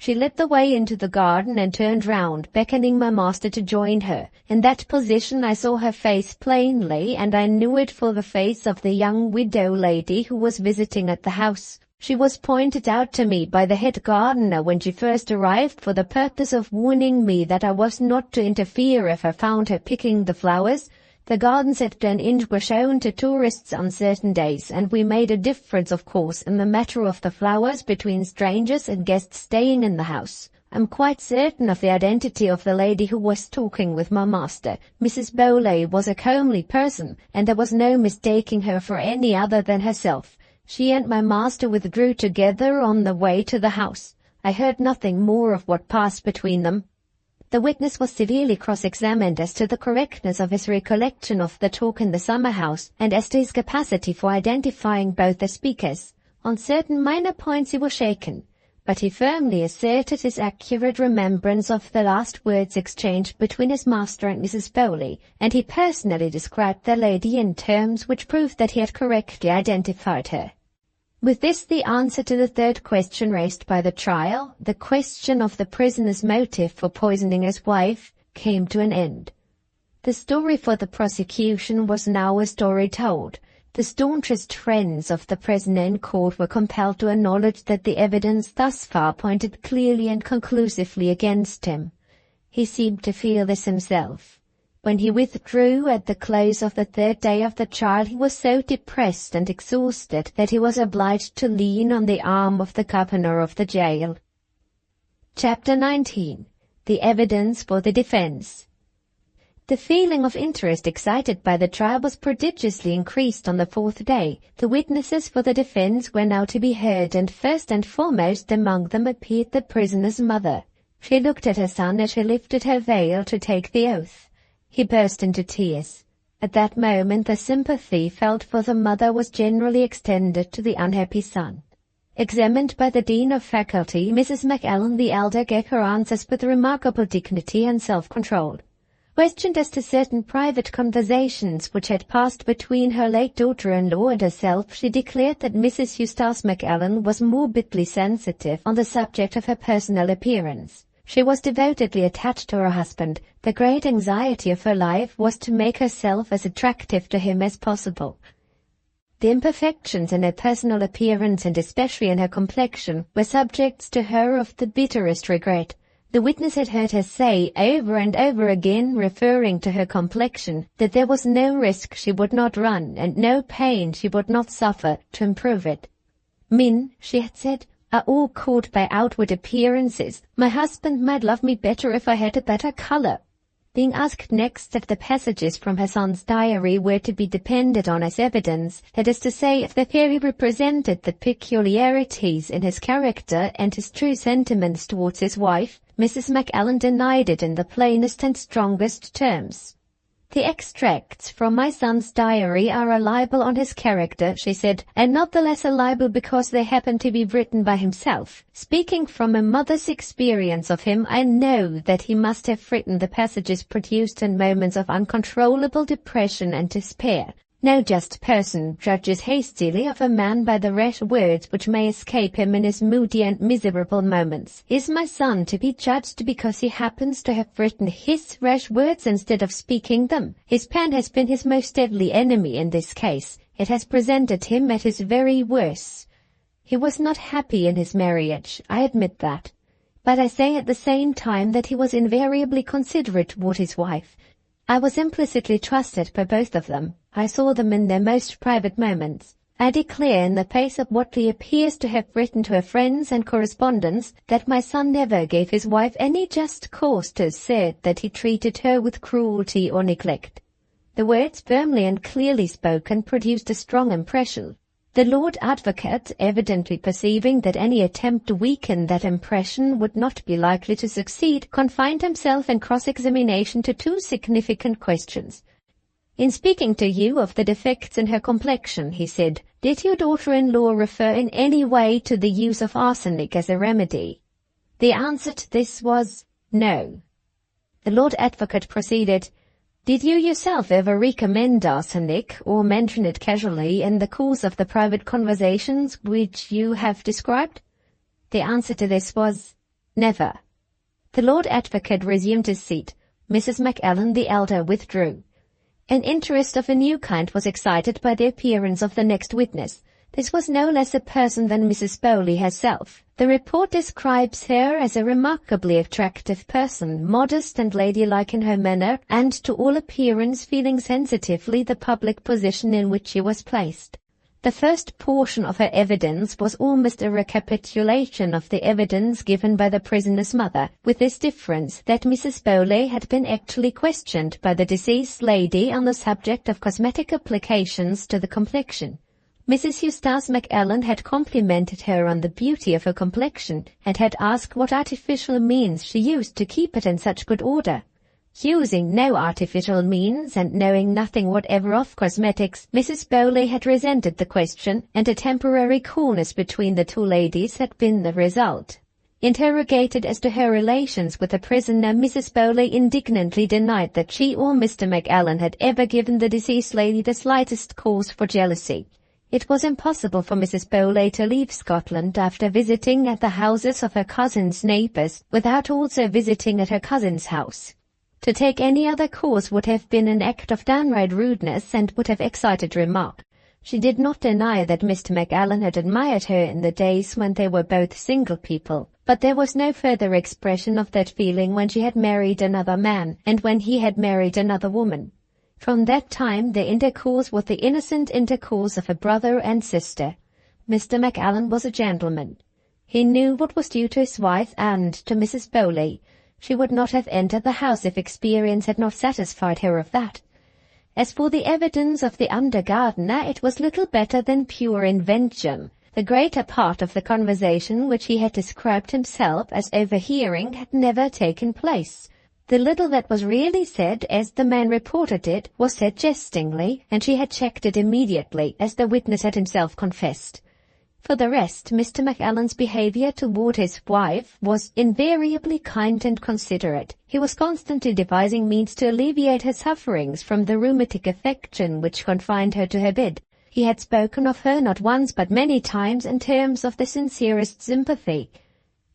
She led the way into the garden and turned round, beckoning my master to join her. In that position I saw her face plainly, and I knew it for the face of the young widow lady who was visiting at the house. She was pointed out to me by the head gardener when she first arrived for the purpose of warning me that I was not to interfere if I found her picking the flowers. The gardens at Gleninch were shown to tourists on certain days, and we made a difference, of course, in the matter of the flowers between strangers and guests staying in the house. I'm quite certain of the identity of the lady who was talking with my master. Mrs. Bowley was a comely person, and there was no mistaking her for any other than herself. She and my master withdrew together on the way to the house. I heard nothing more of what passed between them. The witness was severely cross-examined as to the correctness of his recollection of the talk in the summer house, and as to his capacity for identifying both the speakers. On certain minor points he was shaken, but he firmly asserted his accurate remembrance of the last words exchanged between his master and Mrs. Bowley, and he personally described the lady in terms which proved that he had correctly identified her. With this, the answer to the third question raised by the trial, the question of the prisoner's motive for poisoning his wife, came to an end. The story for the prosecution was now a story told. The staunchest friends of the prisoner in court were compelled to acknowledge that the evidence thus far pointed clearly and conclusively against him. He seemed to feel this himself. When he withdrew at the close of the third day of the trial, he was so depressed and exhausted that he was obliged to lean on the arm of the governor of the jail. Chapter 19. The evidence for the defense. The feeling of interest excited by the trial was prodigiously increased on the fourth day. The witnesses for the defense were now to be heard, and first and foremost among them appeared the prisoner's mother. She looked at her son as she lifted her veil to take the oath. He burst into tears. At that moment the sympathy felt for the mother was generally extended to the unhappy son. Examined by the Dean of Faculty, Mrs. Macallan the elder gave her answers with remarkable dignity and self-control. Questioned as to certain private conversations which had passed between her late daughter-in-law and herself, she declared that Mrs. Eustace Macallan was morbidly sensitive on the subject of her personal appearance. She was devotedly attached to her husband. The great anxiety of her life was to make herself as attractive to him as possible. The imperfections in her personal appearance, and especially in her complexion, were subjects to her of the bitterest regret. The witness had heard her say over and over again, referring to her complexion, that there was no risk she would not run, and no pain she would not suffer, to improve it. "Men," she had said, "are all caught by outward appearances. My husband might love me better if I had a better color." Being asked next if the passages from her son's diary were to be depended on as evidence, that is to say, if they fairly represented the peculiarities in his character and his true sentiments towards his wife, Mrs. Macallan denied it in the plainest and strongest terms. "The extracts from my son's diary are a libel on his character," she said, "and not the less a libel because they happen to be written by himself. Speaking from a mother's experience of him, I know that he must have written the passages produced in moments of uncontrollable depression and despair. No just person judges hastily of a man by the rash words which may escape him in his moody and miserable moments. Is my son to be judged because he happens to have written his rash words instead of speaking them? His pen has been his most deadly enemy in this case. It has presented him at his very worst. He was not happy in his marriage, I admit that. But I say at the same time that he was invariably considerate toward his wife. I was implicitly trusted by both of them. I saw them in their most private moments. I declare in the face of what he appears to have written to her friends and correspondents that my son never gave his wife any just cause to assert that he treated her with cruelty or neglect." The words, firmly and clearly spoken, produced a strong impression. The Lord Advocate, evidently perceiving that any attempt to weaken that impression would not be likely to succeed, confined himself in cross-examination to two significant questions. "In speaking to you of the defects in her complexion," he said, "did your daughter-in-law refer in any way to the use of arsenic as a remedy?" The answer to this was no. The Lord Advocate proceeded, "Did you yourself ever recommend arsenic, or mention it casually in the course of the private conversations which you have described?" The answer to this was never. The Lord Advocate resumed his seat. Mrs. Macallan the elder withdrew. An interest of a new kind was excited by the appearance of the next witness. This was no less a person than Mrs. Bowley herself. The report describes her as a remarkably attractive person, modest and ladylike in her manner, and to all appearance feeling sensitively the public position in which she was placed. The first portion of her evidence was almost a recapitulation of the evidence given by the prisoner's mother, with this difference that Mrs. Bowley had been actually questioned by the deceased lady on the subject of cosmetic applications to the complexion. Mrs. Eustace Macallan had complimented her on the beauty of her complexion, and had asked what artificial means she used to keep it in such good order. Using no artificial means and knowing nothing whatever of cosmetics, Mrs. Bowley had resented the question, and a temporary coolness between the two ladies had been the result. Interrogated as to her relations with the prisoner, Mrs. Bowley indignantly denied that she or Mr. Macallan had ever given the deceased lady the slightest cause for jealousy. It was impossible for Mrs. Bowley to leave Scotland after visiting at the houses of her cousin's neighbours without also visiting at her cousin's house. To take any other course would have been an act of downright rudeness and would have excited remark. She did not deny that Mr. Macallan had admired her in the days when they were both single people, but there was no further expression of that feeling when she had married another man, and when he had married another woman. From that time their intercourse was the innocent intercourse of a brother and sister. Mr. Macallan was a gentleman. He knew what was due to his wife and to Mrs. Bowley. She would not have entered the house if experience had not satisfied her of that. As for the evidence of the under-gardener, it was little better than pure invention. The greater part of the conversation which he had described himself as overhearing had never taken place. The little that was really said, as the man reported it, was said jestingly, and she had checked it immediately, as the witness had himself confessed. For the rest, Mr. Macallan's behaviour toward his wife was invariably kind and considerate. He was constantly devising means to alleviate her sufferings from the rheumatic affection which confined her to her bed. He had spoken of her not once but many times in terms of the sincerest sympathy.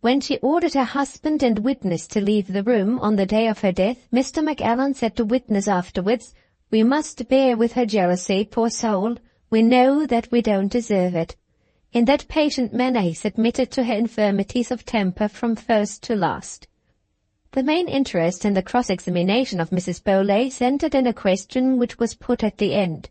When she ordered her husband and witness to leave the room on the day of her death, Mr. Macallan said to witness afterwards, "We must bear with her jealousy, poor soul. We know that we don't deserve it." In that patient manner he submitted to her infirmities of temper from first to last. The main interest in the cross-examination of Mrs. Bowley centred in a question which was put at the end.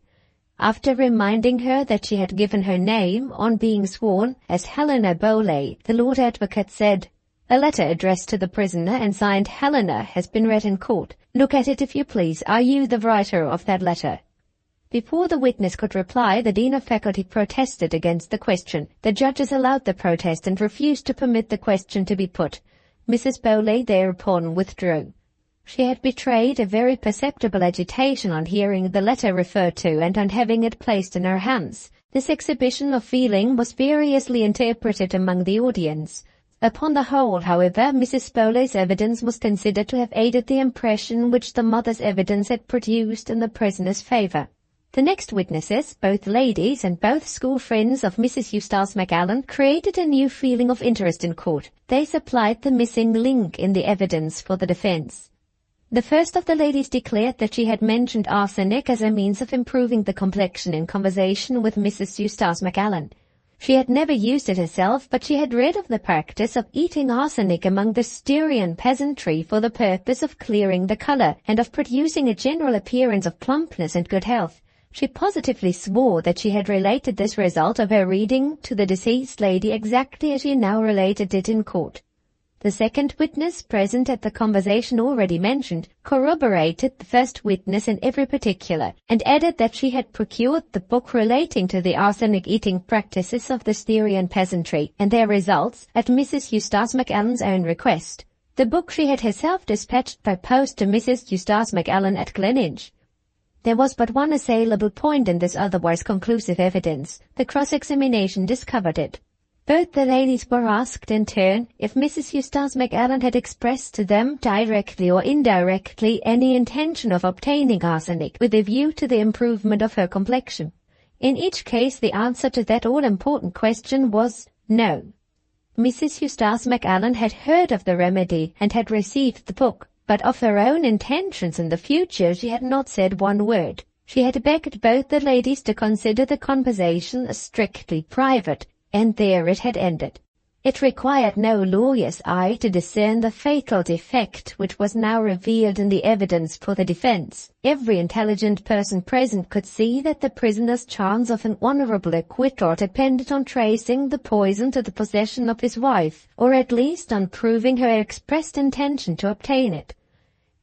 After reminding her that she had given her name, on being sworn, as Helena Bowley, the Lord Advocate said, "A letter addressed to the prisoner and signed Helena has been read in court. Look at it if you please. Are you the writer of that letter?" Before the witness could reply, the Dean of Faculty protested against the question. The judges allowed the protest and refused to permit the question to be put. Mrs. Bowley thereupon withdrew. She had betrayed a very perceptible agitation on hearing the letter referred to and on having it placed in her hands. This exhibition of feeling was variously interpreted among the audience. Upon the whole, however, Mrs. Bowley's evidence was considered to have aided the impression which the mother's evidence had produced in the prisoner's favour. The next witnesses, both ladies and both school friends of Mrs. Eustace Macallan, created a new feeling of interest in court. They supplied the missing link in the evidence for the defence. The first of the ladies declared that she had mentioned arsenic as a means of improving the complexion in conversation with Mrs. Eustace Macallan. She had never used it herself, but she had read of the practice of eating arsenic among the Styrian peasantry for the purpose of clearing the colour and of producing a general appearance of plumpness and good health. She positively swore that she had related this result of her reading to the deceased lady exactly as she now related it in court. The second witness, present at the conversation already mentioned, corroborated the first witness in every particular, and added that she had procured the book relating to the arsenic-eating practices of the Styrian peasantry, and their results, at Mrs. Eustace Macallan's own request. The book she had herself dispatched by post to Mrs. Eustace Macallan at Gleninch. There was but one assailable point in this otherwise conclusive evidence. The cross-examination discovered it. Both the ladies were asked in turn if Mrs. Eustace Macallan had expressed to them, directly or indirectly, any intention of obtaining arsenic with a view to the improvement of her complexion. In each case the answer to that all-important question was no. Mrs. Eustace Macallan had heard of the remedy and had received the book, but of her own intentions in the future she had not said one word. She had begged both the ladies to consider the conversation as strictly private, and there it had ended. It required no lawyer's eye to discern the fatal defect which was now revealed in the evidence for the defense. Every intelligent person present could see that the prisoner's chance of an honorable acquittal depended on tracing the poison to the possession of his wife, or at least on proving her expressed intention to obtain it.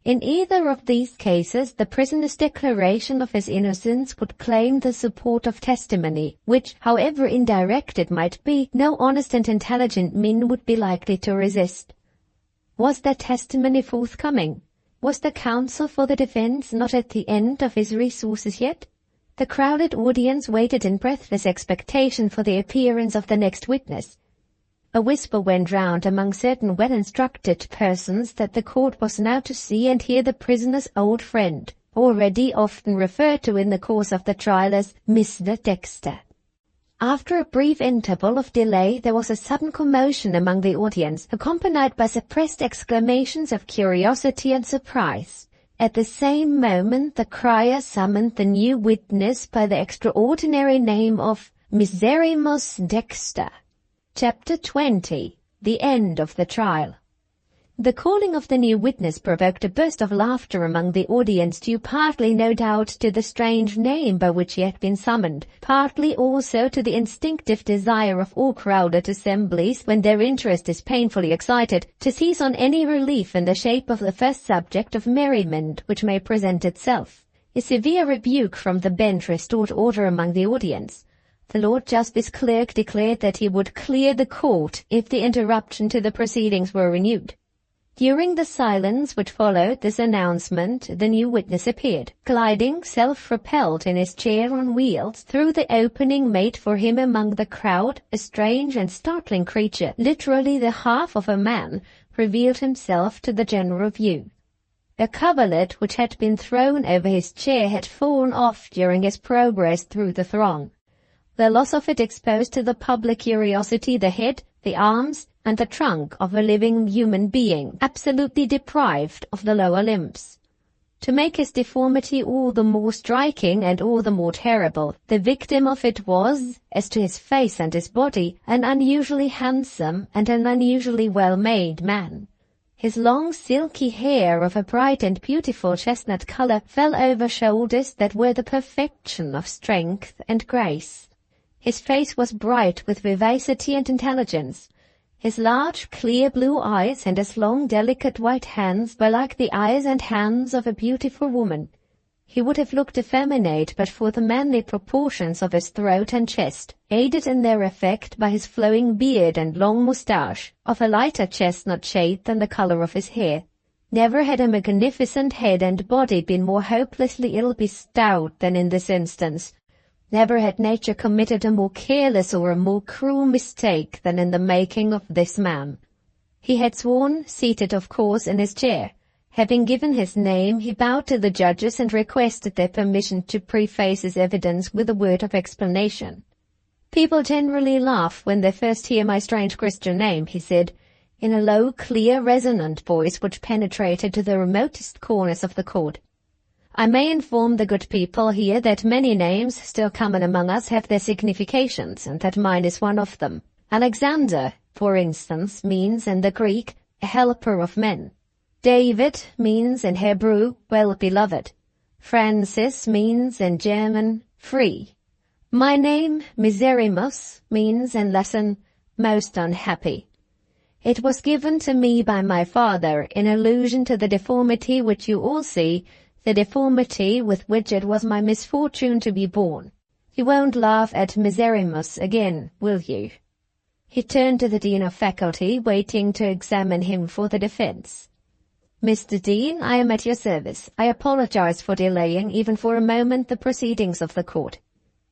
In either of these cases, the prisoner's declaration of his innocence would claim the support of testimony, which, however indirect it might be, no honest and intelligent man would be likely to resist. Was that testimony forthcoming? Was the counsel for the defense not at the end of his resources yet? The crowded audience waited in breathless expectation for the appearance of the next witness. A whisper went round among certain well-instructed persons that the court was now to see and hear the prisoner's old friend, already often referred to in the course of the trial as Mr. Dexter. After a brief interval of delay, there was a sudden commotion among the audience, accompanied by suppressed exclamations of curiosity and surprise. At the same moment, the crier summoned the new witness by the extraordinary name of Miserrimus Dexter. Chapter 20. The End of the Trial. The calling of the new witness provoked a burst of laughter among the audience, due partly, no doubt, to the strange name by which he had been summoned, partly also to the instinctive desire of all crowded assemblies, when their interest is painfully excited, to seize on any relief in the shape of the first subject of merriment which may present itself. A severe rebuke from the bench restored order among the audience. The Lord Justice Clerk declared that he would clear the court if the interruption to the proceedings were renewed. During the silence which followed this announcement, the new witness appeared, gliding self-propelled in his chair on wheels through the opening made for him among the crowd. A strange and startling creature, literally the half of a man, revealed himself to the general view. A coverlet which had been thrown over his chair had fallen off during his progress through the throng. The loss of it exposed to the public curiosity the head, the arms, and the trunk of a living human being, absolutely deprived of the lower limbs. To make his deformity all the more striking and all the more terrible, the victim of it was, as to his face and his body, an unusually handsome and an unusually well-made man. His long silky hair of a bright and beautiful chestnut color fell over shoulders that were the perfection of strength and grace. His face was bright with vivacity and intelligence. His large, clear blue eyes and his long, delicate white hands were like the eyes and hands of a beautiful woman. He would have looked effeminate but for the manly proportions of his throat and chest, aided in their effect by his flowing beard and long moustache, of a lighter chestnut shade than the color of his hair. Never had a magnificent head and body been more hopelessly ill bestowed than in this instance. Never had nature committed a more careless or a more cruel mistake than in the making of this man. He had sworn, seated of course in his chair. Having given his name, he bowed to the judges and requested their permission to preface his evidence with a word of explanation. "People generally laugh when they first hear my strange Christian name," he said, in a low, clear, resonant voice which penetrated to the remotest corners of the court. "I may inform the good people here that many names still common among us have their significations, and that mine is one of them. Alexander, for instance, means in the Greek, a helper of men. David means in Hebrew, well-beloved. Francis means in German, free. My name, Miserrimus, means in Latin, most unhappy. It was given to me by my father in allusion to the deformity which you all see, the deformity with which it was my misfortune to be born. You won't laugh at Miserrimus again, will you?" He turned to the Dean of Faculty, waiting to examine him for the defense. "Mr. Dean, I am at your service. I apologize for delaying even for a moment the proceedings of the court."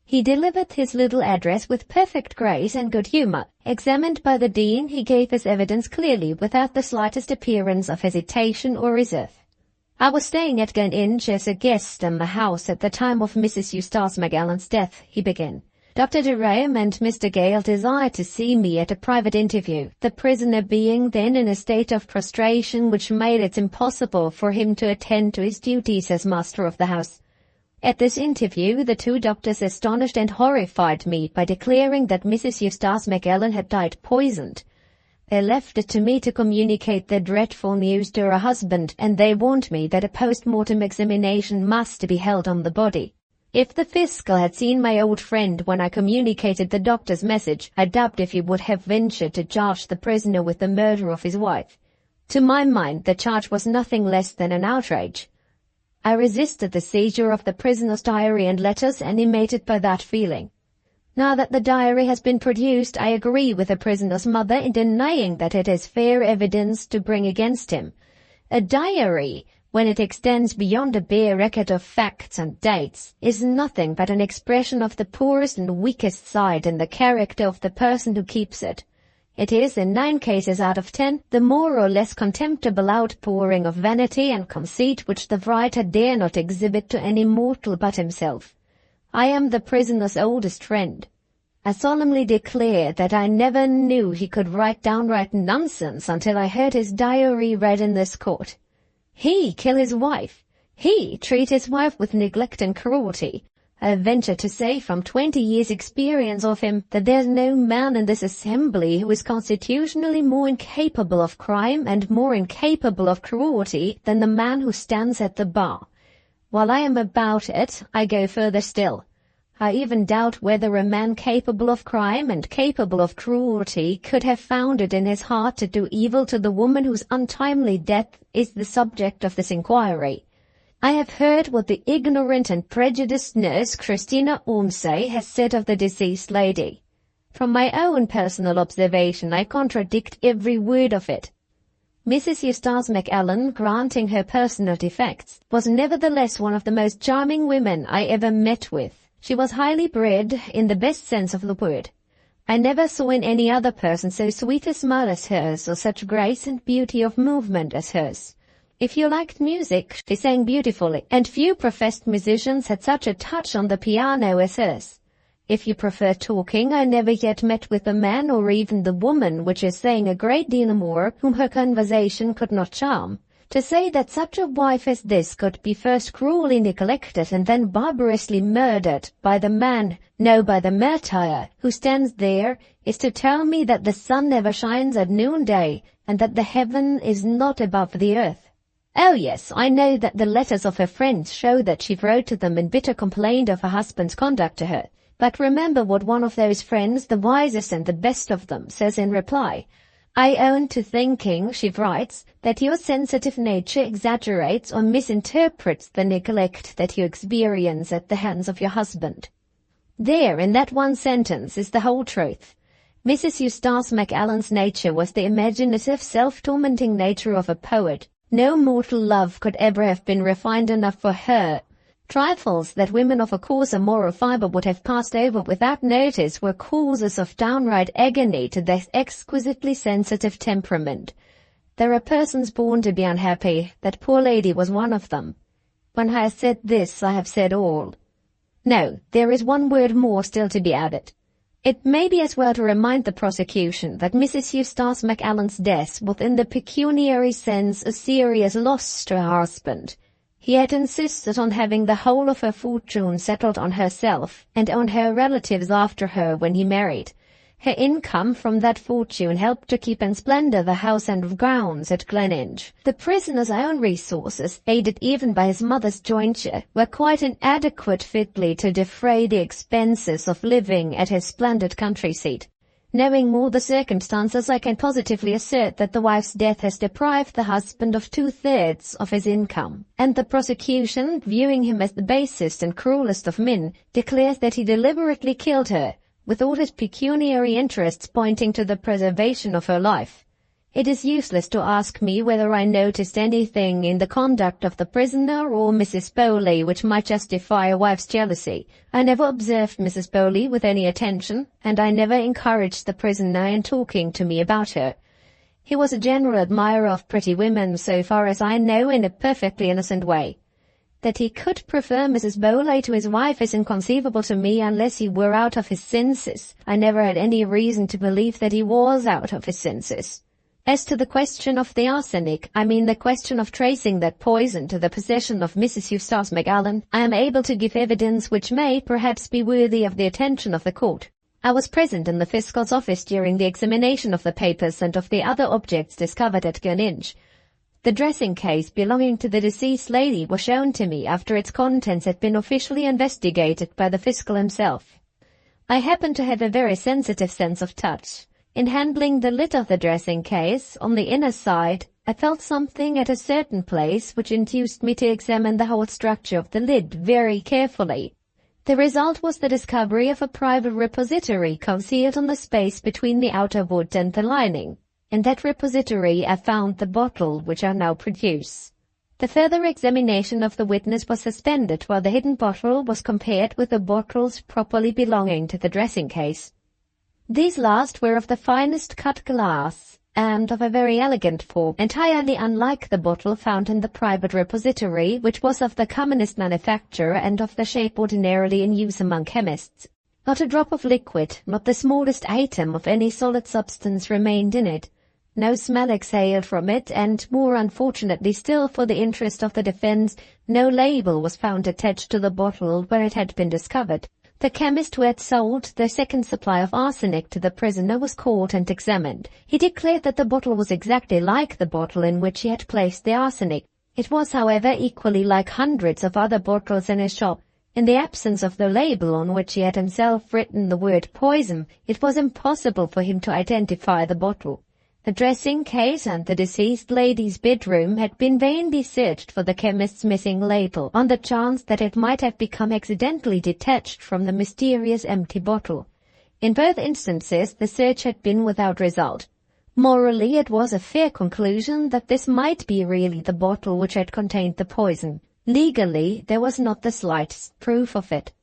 He delivered his little address with perfect grace and good humor. Examined by the Dean, he gave his evidence clearly, without the slightest appearance of hesitation or reserve. "I was staying at Gleninch as a guest in the house at the time of Mrs. Eustace Magellan's death," he began. "Dr. Jerome and Mr. Gale desired to see me at a private interview, the prisoner being then in a state of prostration which made it impossible for him to attend to his duties as master of the house. At this interview, the two doctors astonished and horrified me by declaring that Mrs. Eustace Macallan had died poisoned. They left it to me to communicate their dreadful news to her husband, and they warned me that a post-mortem examination must be held on the body. If the fiscal had seen my old friend when I communicated the doctor's message, I doubt if he would have ventured to charge the prisoner with the murder of his wife. To my mind, the charge was nothing less than an outrage. I resisted the seizure of the prisoner's diary and letters animated by that feeling. Now that the diary has been produced, I agree with the prisoner's mother in denying that it is fair evidence to bring against him. A diary, when it extends beyond a bare record of facts and dates, is nothing but an expression of the poorest and weakest side in the character of the person who keeps it. It is, in 9 cases out of 10, the more or less contemptible outpouring of vanity and conceit which the writer dare not exhibit to any mortal but himself. I am the prisoner's oldest friend. I solemnly declare that I never knew he could write downright nonsense until I heard his diary read in this court. He kill his wife. He treat his wife with neglect and cruelty. I venture to say from 20 years' experience of him that there's no man in this assembly who is constitutionally more incapable of crime and more incapable of cruelty than the man who stands at the bar. While I am about it, I go further still. I even doubt whether a man capable of crime and capable of cruelty could have found it in his heart to do evil to the woman whose untimely death is the subject of this inquiry. I have heard what the ignorant and prejudiced nurse Christina Ormsay has said of the deceased lady. From my own personal observation, I contradict every word of it. Mrs. Eustace Macallan, granting her personal defects, was nevertheless one of the most charming women I ever met with. She was highly bred, in the best sense of the word. I never saw in any other person so sweet a smile as hers, or such grace and beauty of movement as hers. If you liked music, she sang beautifully, and few professed musicians had such a touch on the piano as hers. If you prefer talking, I never yet met with the man or even the woman which is saying a great deal more, whom her conversation could not charm. To say that such a wife as this could be first cruelly neglected and then barbarously murdered by the man, no, by the martyr, who stands there, is to tell me that the sun never shines at noonday, and that the heaven is not above the earth. Oh yes, I know that the letters of her friends show that she wrote to them in bitter complaint of her husband's conduct to her. But remember what one of those friends, the wisest and the best of them, says in reply. I own to thinking, she writes, that your sensitive nature exaggerates or misinterprets the neglect that you experience at the hands of your husband. There, in that one sentence, is the whole truth. Mrs. Eustace Macallan's nature was the imaginative, self-tormenting nature of a poet. No mortal love could ever have been refined enough for her. Trifles that women of a coarser moral fibre would have passed over without notice were causes of downright agony to this exquisitely sensitive temperament. There are persons born to be unhappy. That poor lady was one of them. When I have said this, I have said all. No, there is one word more still to be added. It may be as well to remind the prosecution that Mrs. Eustace Macallan's death was in the pecuniary sense a serious loss to her husband. He had insisted on having the whole of her fortune settled on herself and on her relatives after her when he married. Her income from that fortune helped to keep in splendor the house and grounds at Gleninch. The prisoner's own resources, aided even by his mother's jointure, were quite inadequate fitly to defray the expenses of living at his splendid country seat. Knowing more the circumstances, I can positively assert that the wife's death has deprived the husband of 2/3 of his income, and the prosecution, viewing him as the basest and cruelest of men, declares that he deliberately killed her, with all his pecuniary interests pointing to the preservation of her life. It is useless to ask me whether I noticed anything in the conduct of the prisoner or Mrs. Bowley which might justify a wife's jealousy. I never observed Mrs. Bowley with any attention, and I never encouraged the prisoner in talking to me about her. He was a general admirer of pretty women, so far as I know, in a perfectly innocent way. That he could prefer Mrs. Bowley to his wife is inconceivable to me unless he were out of his senses. I never had any reason to believe that he was out of his senses. As to the question of the arsenic, I mean the question of tracing that poison to the possession of Mrs. Eustace Macallan, I am able to give evidence which may perhaps be worthy of the attention of the court. I was present in the fiscal's office during the examination of the papers and of the other objects discovered at Greenwich. The dressing case belonging to the deceased lady was shown to me after its contents had been officially investigated by the fiscal himself. I happen to have a very sensitive sense of touch. In handling the lid of the dressing case, on the inner side, I felt something at a certain place which induced me to examine the whole structure of the lid very carefully. The result was the discovery of a private repository concealed on the space between the outer wood and the lining. In that repository I found the bottle which I now produce. The further examination of the witness was suspended while the hidden bottle was compared with the bottles properly belonging to the dressing case. These last were of the finest cut glass, and of a very elegant form, entirely unlike the bottle found in the private repository, which was of the commonest manufacture and of the shape ordinarily in use among chemists. Not a drop of liquid, not the smallest atom of any solid substance remained in it. No smell exhaled from it, and, more unfortunately still for the interest of the defence, no label was found attached to the bottle where it had been discovered. The chemist who had sold the second supply of arsenic to the prisoner was called and examined. He declared that the bottle was exactly like the bottle in which he had placed the arsenic. It was, however, equally like hundreds of other bottles in his shop. In the absence of the label on which he had himself written the word poison, it was impossible for him to identify the bottle. The dressing case and the deceased lady's bedroom had been vainly searched for the chemist's missing label, on the chance that it might have become accidentally detached from the mysterious empty bottle. In both instances the search had been without result. Morally, it was a fair conclusion that this might be really the bottle which had contained the poison. Legally, there was not the slightest proof of it.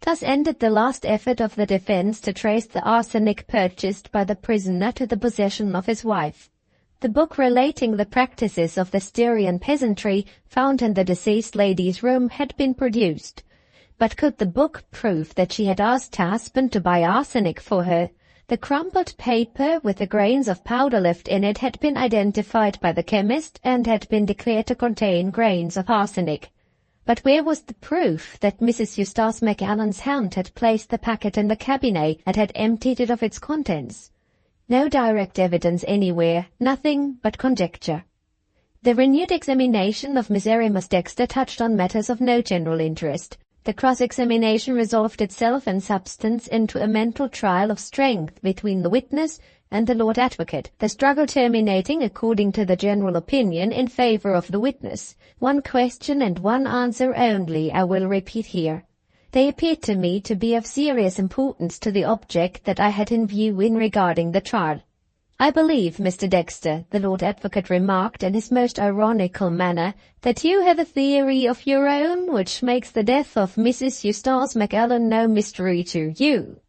Thus ended the last effort of the defence to trace the arsenic purchased by the prisoner to the possession of his wife. The book relating the practices of the Styrian peasantry found in the deceased lady's room had been produced. But could the book prove that she had asked her husband to buy arsenic for her? The crumpled paper with the grains of powder left in it had been identified by the chemist and had been declared to contain grains of arsenic. But where was the proof that Mrs. Eustace Macallan's hand had placed the packet in the cabinet and had emptied it of its contents? No direct evidence anywhere, nothing but conjecture. The renewed examination of Miserrimus Dexter touched on matters of no general interest. The cross-examination resolved itself in substance into a mental trial of strength between the witness and the Lord Advocate, the struggle terminating, according to the general opinion, in favour of the witness. One question and one answer only I will repeat here. They appeared to me to be of serious importance to the object that I had in view in regarding the trial. "I believe, Mr. Dexter," the Lord Advocate remarked in his most ironical manner, "that you have a theory of your own which makes the death of Mrs. Eustace Macallan no mystery to you."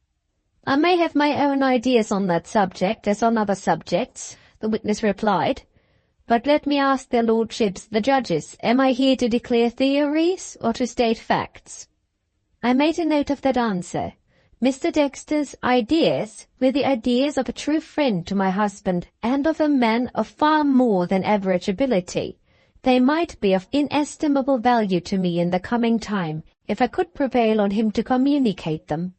"I may have my own ideas on that subject as on other subjects," the witness replied. "But let me ask their lordships, the judges, am I here to declare theories or to state facts?" I made a note of that answer. Mr. Dexter's ideas were the ideas of a true friend to my husband and of a man of far more than average ability. They might be of inestimable value to me in the coming time, if I could prevail on him to communicate them.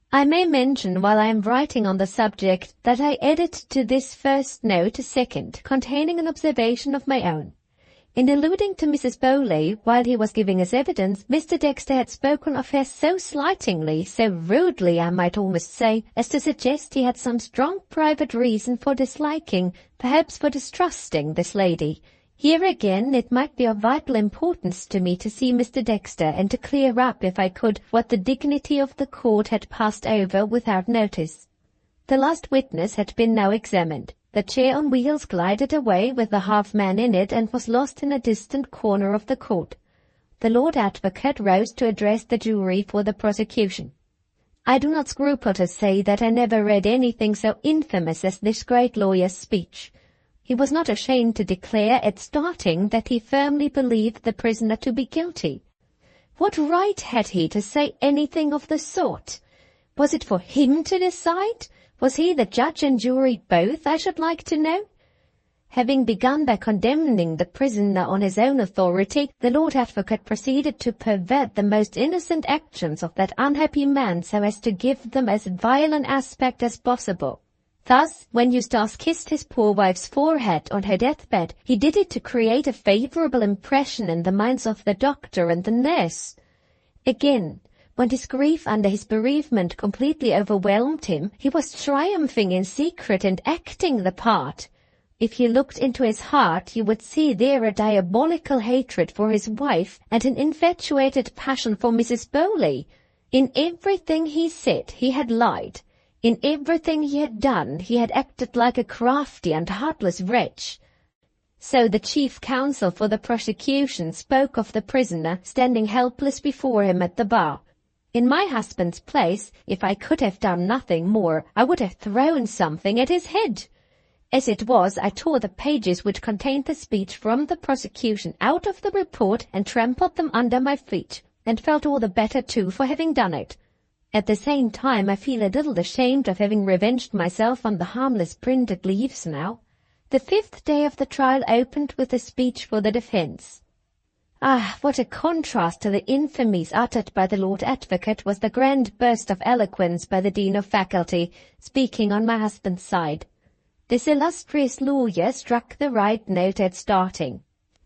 I may mention while I am writing on the subject that I added to this first note a second, containing an observation of my own. In alluding to Mrs. Bowley while he was giving his evidence, Mr. Dexter had spoken of her so slightingly, so rudely I might almost say, as to suggest he had some strong private reason for disliking, perhaps for distrusting, this lady. Here again it might be of vital importance to me to see Mr. Dexter and to clear up, if I could, what the dignity of the court had passed over without notice. The last witness had been now examined. The chair on wheels glided away with the half-man in it and was lost in a distant corner of the court. The Lord Advocate rose to address the jury for the prosecution. I do not scruple to say that I never read anything so infamous as this great lawyer's speech. He was not ashamed to declare at starting that he firmly believed the prisoner to be guilty. What right had he to say anything of the sort? Was it for him to decide? Was he the judge and jury both, I should like to know? Having begun by condemning the prisoner on his own authority, the Lord Advocate proceeded to pervert the most innocent actions of that unhappy man so as to give them as vile an aspect as possible. Thus, when Eustace kissed his poor wife's forehead on her deathbed, he did it to create a favourable impression in the minds of the doctor and the nurse. Again, when his grief under his bereavement completely overwhelmed him, he was triumphing in secret and acting the part. If you looked into his heart, you would see there a diabolical hatred for his wife and an infatuated passion for Mrs. Bowley. In everything he said, he had lied. In everything he had done, he had acted like a crafty and heartless wretch. So the chief counsel for the prosecution spoke of the prisoner standing helpless before him at the bar. In my husband's place, if I could have done nothing more, I would have thrown something at his head. As it was, I tore the pages which contained the speech from the prosecution out of the report and trampled them under my feet, and felt all the better too for having done it. At the same time, I feel a little ashamed of having revenged myself on the harmless printed leaves now. The 5th day of the trial opened with a speech for the defence. Ah, what a contrast to the infamies uttered by the Lord Advocate was the grand burst of eloquence by the Dean of Faculty, speaking on my husband's side. This illustrious lawyer struck the right note at starting.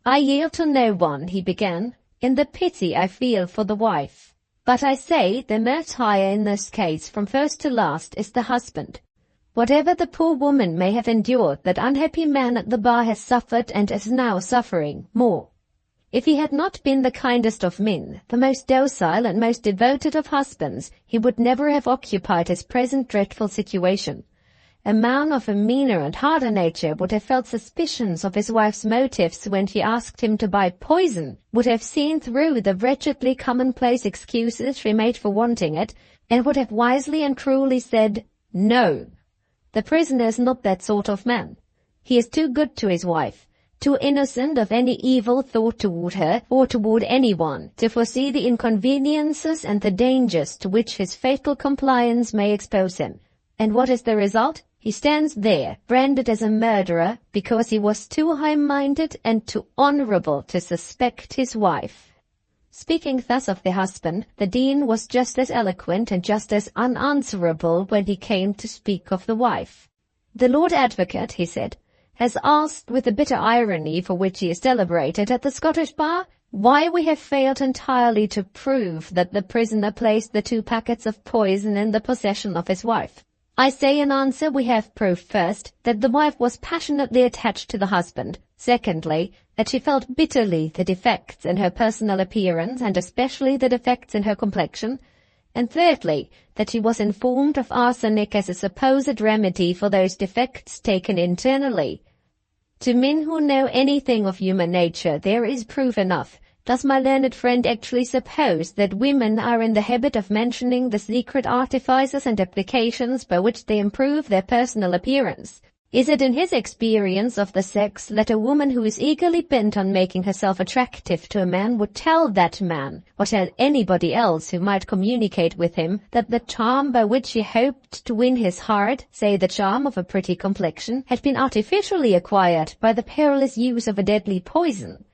"I yield to no one," he began, "in the pity I feel for the wife. But I say the martyr in this case from first to last is the husband. Whatever the poor woman may have endured, that unhappy man at the bar has suffered and is now suffering more. If he had not been the kindest of men, the most docile and most devoted of husbands, he would never have occupied his present dreadful situation. A man of a meaner and harder nature would have felt suspicions of his wife's motives when she asked him to buy poison, would have seen through the wretchedly commonplace excuses she made for wanting it, and would have wisely and truly said, 'No. The prisoner is not that sort of man. He is too good to his wife, too innocent of any evil thought toward her or toward anyone, to foresee the inconveniences and the dangers to which his fatal compliance may expose him.' And what is the result? He stands there, branded as a murderer, because he was too high-minded and too honourable to suspect his wife." Speaking thus of the husband, the Dean was just as eloquent and just as unanswerable when he came to speak of the wife. "The Lord Advocate," he said, "has asked with the bitter irony for which he is celebrated at the Scottish bar, why we have failed entirely to prove that the prisoner placed the 2 packets of poison in the possession of his wife. I say in answer, we have proved first, that the wife was passionately attached to the husband, secondly, that she felt bitterly the defects in her personal appearance and especially the defects in her complexion, and thirdly, that she was informed of arsenic as a supposed remedy for those defects taken internally. To men who know anything of human nature, there is proof enough. Does my learned friend actually suppose that women are in the habit of mentioning the secret artifices and applications by which they improve their personal appearance? Is it in his experience of the sex that a woman who is eagerly bent on making herself attractive to a man would tell that man, or tell anybody else who might communicate with him, that the charm by which she hoped to win his heart, say the charm of a pretty complexion, had been artificially acquired by the perilous use of a deadly poison?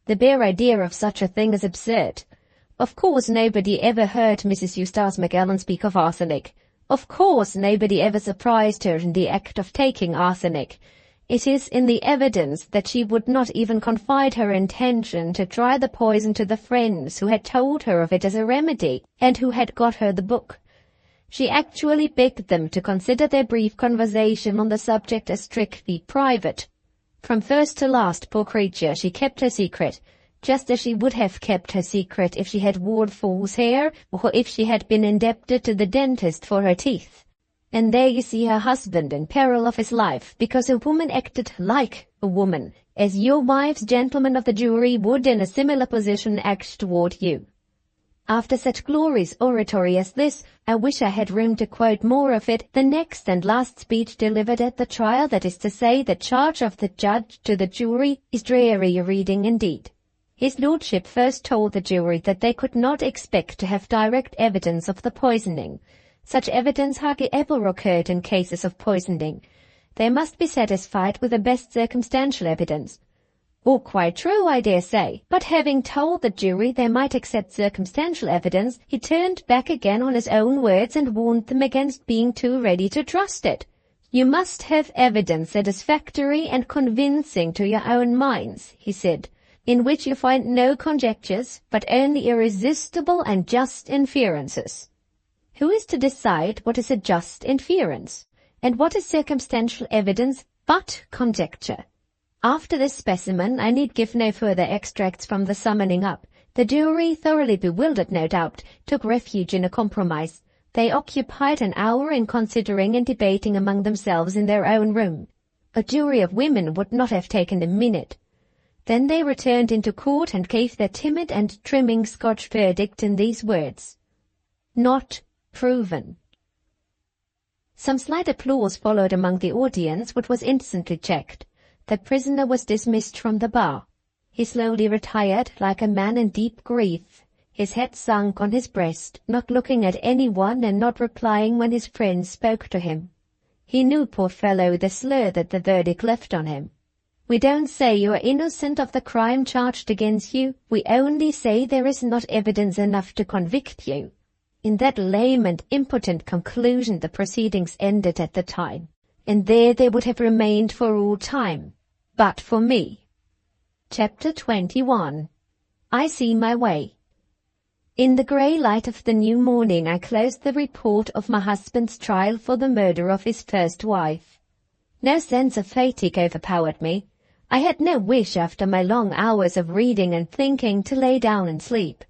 The bare idea of such a thing is absurd. Of course nobody ever heard Mrs. Eustace Macallan speak of arsenic. Of course nobody ever surprised her in the act of taking arsenic. It is in the evidence that she would not even confide her intention to try the poison to the friends who had told her of it as a remedy, and who had got her the book. She actually begged them to consider their brief conversation on the subject as strictly private. From first to last, poor creature, she kept her secret, just as she would have kept her secret if she had worn false hair, or if she had been indebted to the dentist for her teeth. And there you see her husband in peril of his life, because a woman acted like a woman, as your wives, gentlemen of the jury, would in a similar position act toward you. After such glorious oratory as this, I wish I had room to quote more of it. The next and last speech delivered at the trial, that is to say, the charge of the judge to the jury, is dreary reading indeed. His lordship first told the jury that they could not expect to have direct evidence of the poisoning. Such evidence hardly ever occurred in cases of poisoning. They must be satisfied with the best circumstantial evidence. All quite true, I dare say, but having told the jury they might accept circumstantial evidence, he turned back again on his own words and warned them against being too ready to trust it. You must have evidence satisfactory and convincing to your own minds, he said, in which you find no conjectures, but only irresistible and just inferences. Who is to decide what is a just inference, and what is circumstantial evidence but conjecture? After this specimen, I need give no further extracts from the summoning up. The jury, thoroughly bewildered no doubt, took refuge in a compromise. They occupied an hour in considering and debating among themselves in their own room. A jury of women would not have taken a minute. Then they returned into court and gave their timid and trimming Scotch verdict in these words: "Not proven." Some slight applause followed among the audience, which was instantly checked. The prisoner was dismissed from the bar. He slowly retired like a man in deep grief, his head sunk on his breast, not looking at anyone and not replying when his friends spoke to him. He knew, poor fellow, the slur that the verdict left on him. We don't say you are innocent of the crime charged against you, we only say there is not evidence enough to convict you. In that lame and impotent conclusion the proceedings ended at the time, and there they would have remained for all time, but for me. Chapter 21. I see my way. In the grey light of the new morning I closed the report of my husband's trial for the murder of his first wife. No sense of fatigue overpowered me. I had no wish after my long hours of reading and thinking to lay down and sleep.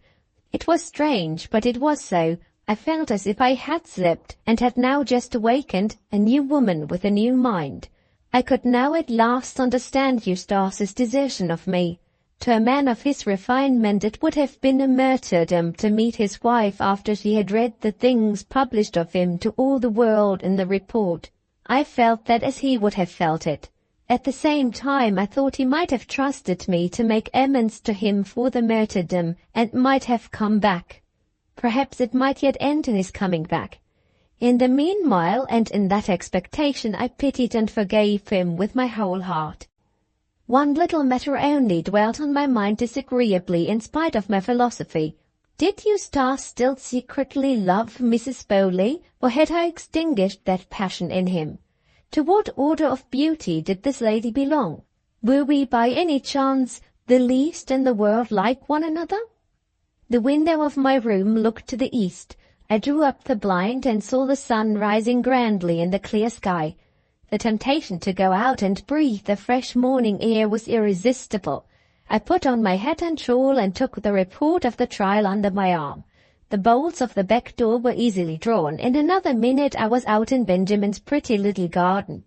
It was strange, but it was so. I felt as if I had slept and had now just awakened, a new woman with a new mind. I could now at last understand Eustace's desertion of me. To a man of his refinement it would have been a martyrdom to meet his wife after she had read the things published of him to all the world in the report. I felt that as he would have felt it. At the same time I thought he might have trusted me to make amends to him for the martyrdom, and might have come back. Perhaps it might yet end in his coming back. In the meanwhile, and in that expectation, I pitied and forgave him with my whole heart. One little matter only dwelt on my mind disagreeably in spite of my philosophy. Did Eustace still secretly love Mrs. Bowley, or had I extinguished that passion in him? To what order of beauty did this lady belong? Were we by any chance the least in the world like one another? The window of my room looked to the east. I drew up the blind and saw the sun rising grandly in the clear sky. The temptation to go out and breathe the fresh morning air was irresistible. I put on my hat and shawl and took the report of the trial under my arm. The bolts of the back door were easily drawn. In another minute I was out in Benjamin's pretty little garden.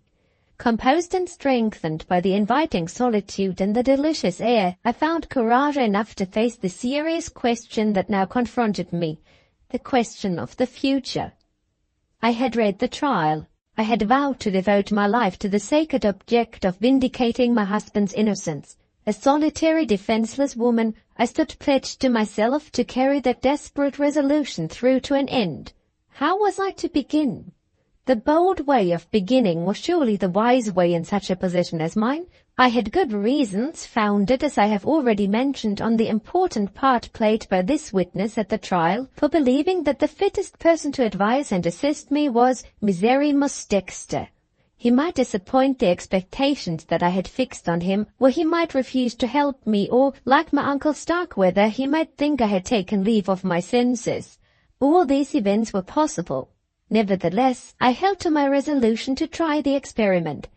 Composed and strengthened by the inviting solitude and the delicious air, I found courage enough to face the serious question that now confronted me, the question of the future. I had read the trial. I had vowed to devote my life to the sacred object of vindicating my husband's innocence. A solitary, defenseless woman, I stood pledged to myself to carry that desperate resolution through to an end. How was I to begin? The bold way of beginning was surely the wise way in such a position as mine. I had good reasons, founded, as I have already mentioned, on the important part played by this witness at the trial, for believing that the fittest person to advise and assist me was Miserrimus Dexter. He might disappoint the expectations that I had fixed on him, or he might refuse to help me, or, like my uncle Starkweather, he might think I had taken leave of my senses. All these events were possible. Nevertheless, I held to my resolution to try the experiment.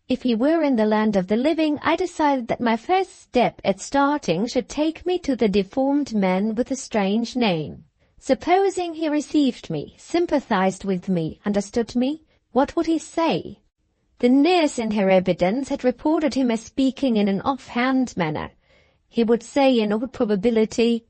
If he were in the land of the living, I decided that my first step at starting should take me to the deformed man with a strange name. Supposing he received me, sympathized with me, understood me, what would he say? The nurse in her evidence had reported him as speaking in an off-hand manner. He would say in all probability,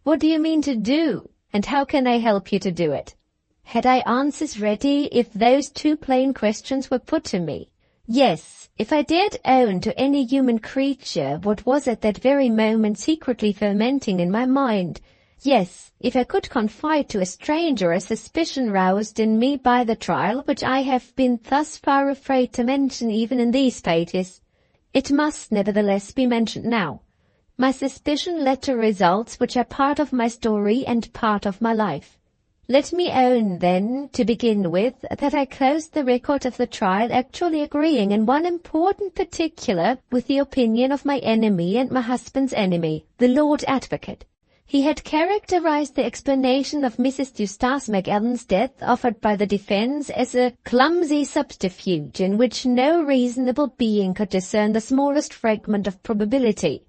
"What do you mean to do, and how can I help you to do it?" Had I answers ready if those two plain questions were put to me? Yes, if I dared own to any human creature what was at that very moment secretly fermenting in my mind. Yes, if I could confide to a stranger a suspicion roused in me by the trial, which I have been thus far afraid to mention even in these pages, it must nevertheless be mentioned now. My suspicion led to results which are part of my story and part of my life. Let me own, then, to begin with, that I closed the record of the trial actually agreeing in one important particular with the opinion of my enemy and my husband's enemy, the Lord Advocate. He had characterized the explanation of Mrs. Eustace Macallan's death offered by the defense as a clumsy subterfuge in which no reasonable being could discern the smallest fragment of probability.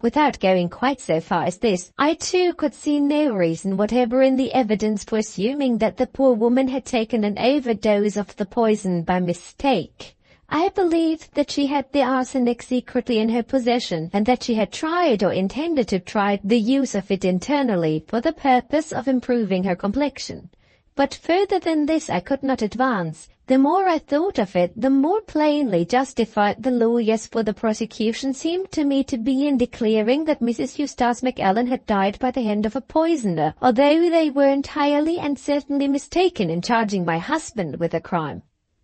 Without going quite so far as this, I too could see no reason whatever in the evidence for assuming that the poor woman had taken an overdose of the poison by mistake. I believed that she had the arsenic secretly in her possession, and that she had tried or intended to try the use of it internally for the purpose of improving her complexion. But further than this I could not advance. The more I thought of it, the more plainly justified the lawyers for the prosecution seemed to me to be in declaring that Mrs. Eustace Macallan had died by the hand of a poisoner, although they were entirely and certainly mistaken in charging my husband with the crime.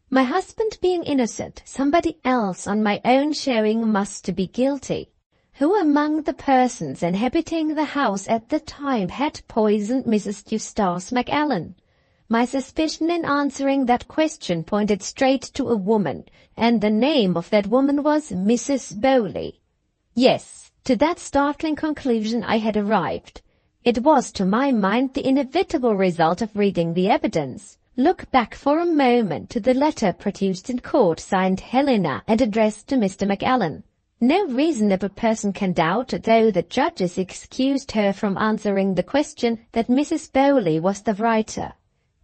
My husband being innocent, somebody else on my own showing must be guilty. Who among the persons inhabiting the house at the time had poisoned Mrs. Eustace Macallan? My suspicion in answering that question pointed straight to a woman, and the name of that woman was Mrs. Bowley. Yes, to that startling conclusion I had arrived. It was, to my mind, the inevitable result of reading the evidence. Look back for a moment to the letter produced in court, signed Helena, and addressed to Mr. Macallan. No reasonable person can doubt, though the judges excused her from answering the question, that Mrs. Bowley was the writer.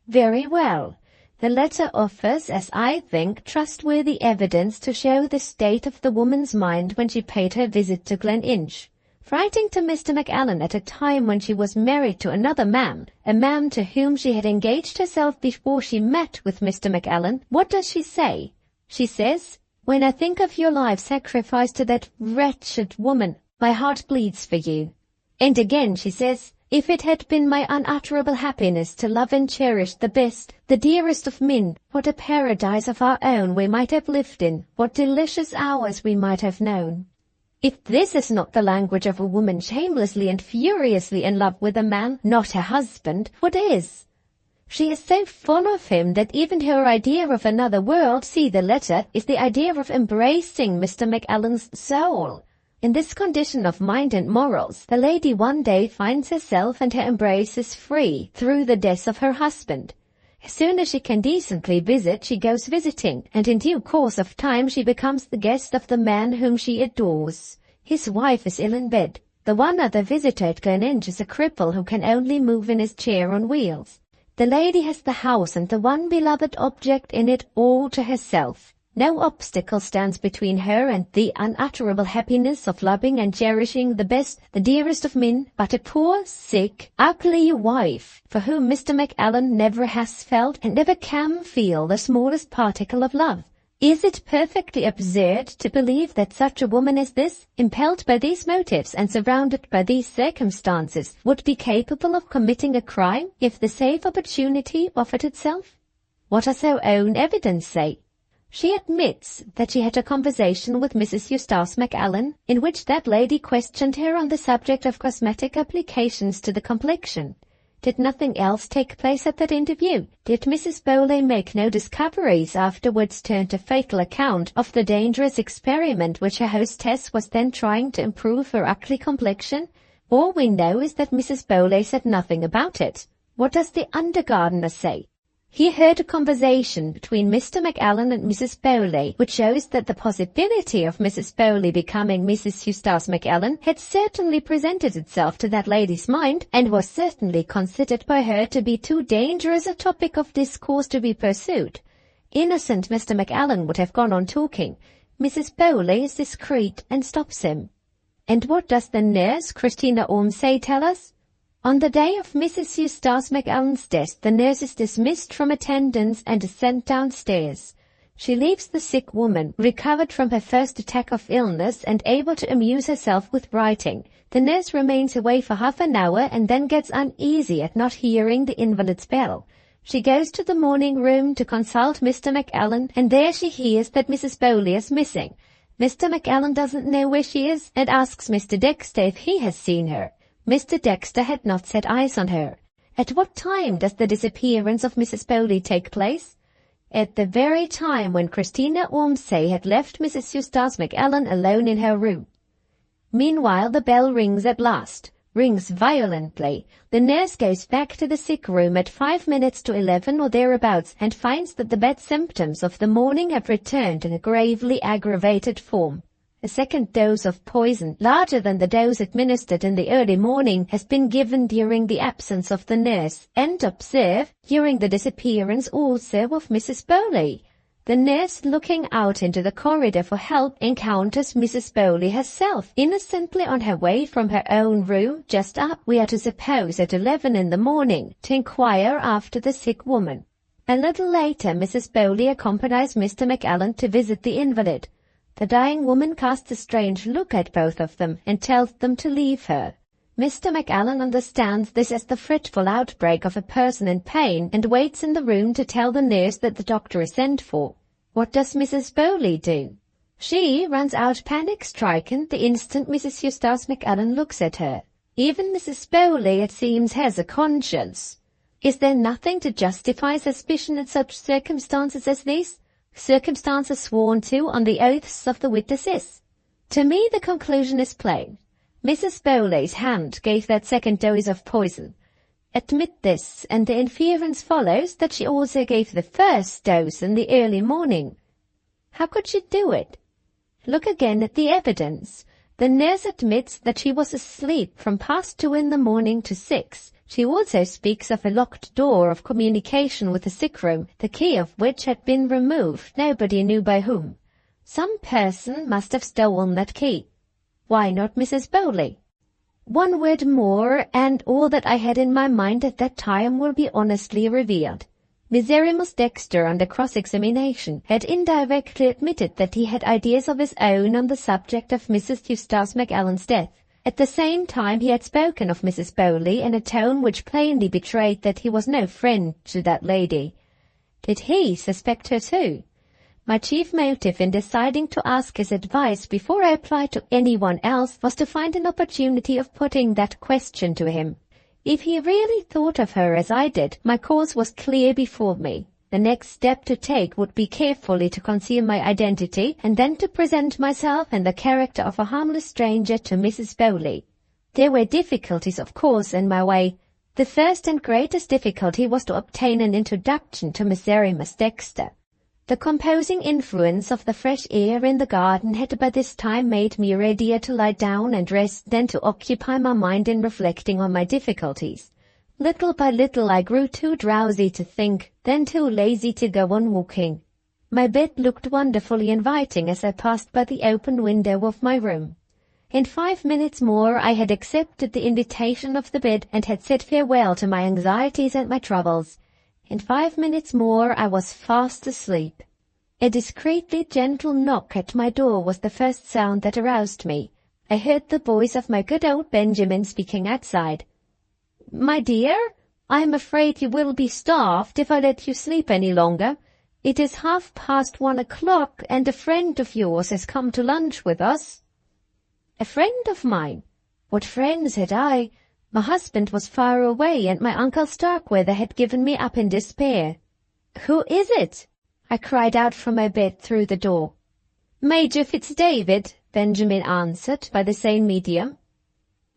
Very well. The letter offers, as I think, trustworthy evidence to show the state of the woman's mind when she paid her visit to Gleninch. Writing to Mr. Macallan at a time when she was married to another man, a man to whom she had engaged herself before she met with Mr. Macallan, what does she say? She says, "When I think of your life sacrificed to that wretched woman, my heart bleeds for you." And again she says, "If it had been my unutterable happiness to love and cherish the best, the dearest of men, what a paradise of our own we might have lived in, what delicious hours we might have known." If this is not the language of a woman shamelessly and furiously in love with a man, not her husband, what is? She is so full of him that even her idea of another world, see the letter, is the idea of embracing Mr. Macallan's soul. In this condition of mind and morals, the lady one day finds herself and her embraces free through the death of her husband. As soon as she can decently visit, she goes visiting, and in due course of time she becomes the guest of the man whom she adores. His wife is ill in bed. The one other visitor at Gleninch is a cripple who can only move in his chair on wheels. The lady has the house and the one beloved object in it all to herself. No obstacle stands between her and the unutterable happiness of loving and cherishing the best, the dearest of men, but a poor, sick, ugly wife, for whom Mr. Macallan never has felt and never can feel the smallest particle of love. Is it perfectly absurd to believe that such a woman as this, impelled by these motives and surrounded by these circumstances, would be capable of committing a crime if the safe opportunity offered itself? What does her own evidence say? She admits that she had a conversation with Mrs. Eustace Macallan, in which that lady questioned her on the subject of cosmetic applications to the complexion. Did nothing else take place at that interview? Did Mrs. Bowley make no discoveries afterwards turn to fatal account of the dangerous experiment which her hostess was then trying to improve her ugly complexion? All we know is that Mrs. Bowley said nothing about it. What does the under-gardener say? He heard a conversation between Mr. Macallan and Mrs. Bowley, which shows that the possibility of Mrs. Bowley becoming Mrs. Eustace Macallan had certainly presented itself to that lady's mind, and was certainly considered by her to be too dangerous a topic of discourse to be pursued. Innocent Mr. Macallan would have gone on talking. Mrs. Bowley is discreet and stops him. And what does the nurse, Christina Ormsay, tell us? On the day of Mrs. Eustace Macallan's death, the nurse is dismissed from attendance and is sent downstairs. She leaves the sick woman, recovered from her first attack of illness and able to amuse herself with writing. The nurse remains away for half an hour and then gets uneasy at not hearing the invalid's bell. She goes to the morning room to consult Mr. McAllen, and there she hears that Mrs. Bowley is missing. Mr. McAllen doesn't know where she is and asks Mr. Dexter if he has seen her. Mr. Dexter had not set eyes on her. At what time does the disappearance of Mrs. Bowley take place? At the very time when Christina Ormsay had left Mrs. Eustace McAllen alone in her room. Meanwhile the bell rings at last, rings violently. The nurse goes back to the sick room at 5 minutes to 11 or thereabouts and finds that the bad symptoms of the morning have returned in a gravely aggravated form. A second dose of poison, larger than the dose administered in the early morning, has been given during the absence of the nurse, and observe, during the disappearance also of Mrs. Bowley. The nurse, looking out into the corridor for help, encounters Mrs. Bowley herself, innocently on her way from her own room, just up, we are to suppose, at 11 in the morning, to inquire after the sick woman. A little later, Mrs. Bowley accompanies Mr. McAllen to visit the invalid. The dying woman casts a strange look at both of them and tells them to leave her. Mr. McAllen understands this as the fretful outbreak of a person in pain and waits in the room to tell the nurse that the doctor is sent for. What does Mrs. Bowley do? She runs out panic-stricken the instant Mrs. Eustace McAllen looks at her. Even Mrs. Bowley, it seems, has a conscience. Is there nothing to justify suspicion in such circumstances as these? Circumstances sworn to on the oaths of the witnesses? To me the conclusion is plain. Mrs. Bowley's hand gave that second dose of poison. Admit this, and the inference follows that she also gave the first dose in the early morning. How could she do it? Look again at the evidence. The nurse admits that she was asleep from past 2 in the morning to 6. She also speaks of a locked door of communication with the sick room, the key of which had been removed, nobody knew by whom. Some person must have stolen that key. Why not Mrs. Bowley? One word more, and all that I had in my mind at that time will be honestly revealed. Miserrimus Dexter, under cross-examination, had indirectly admitted that he had ideas of his own on the subject of Mrs. Eustace McAllen's death. At the same time he had spoken of Mrs. Bowley in a tone which plainly betrayed that he was no friend to that lady. Did he suspect her too? My chief motive in deciding to ask his advice before I applied to anyone else was to find an opportunity of putting that question to him. If he really thought of her as I did, my course was clear before me. The next step to take would be carefully to conceal my identity and then to present myself in the character of a harmless stranger to Mrs. Bowley. There were difficulties, of course, in my way. The first and greatest difficulty was to obtain an introduction to Miserrimus Dexter. The composing influence of the fresh air in the garden had by this time made me readier to lie down and rest than to occupy my mind in reflecting on my difficulties. Little by little I grew too drowsy to think, then too lazy to go on walking. My bed looked wonderfully inviting as I passed by the open window of my room. In 5 minutes more I had accepted the invitation of the bed and had said farewell to my anxieties and my troubles. In 5 minutes more I was fast asleep. A discreetly gentle knock at my door was the first sound that aroused me. I heard the voice of my good old Benjamin speaking outside. "My dear, I am afraid you will be starved if I let you sleep any longer. It is 1:30, and a friend of yours has come to lunch with us." A friend of mine? What friends had I? My husband was far away, and my uncle Starkweather had given me up in despair. "Who is it?" I cried out from my bed through the door. "Major Fitzdavid," Benjamin answered by the same medium.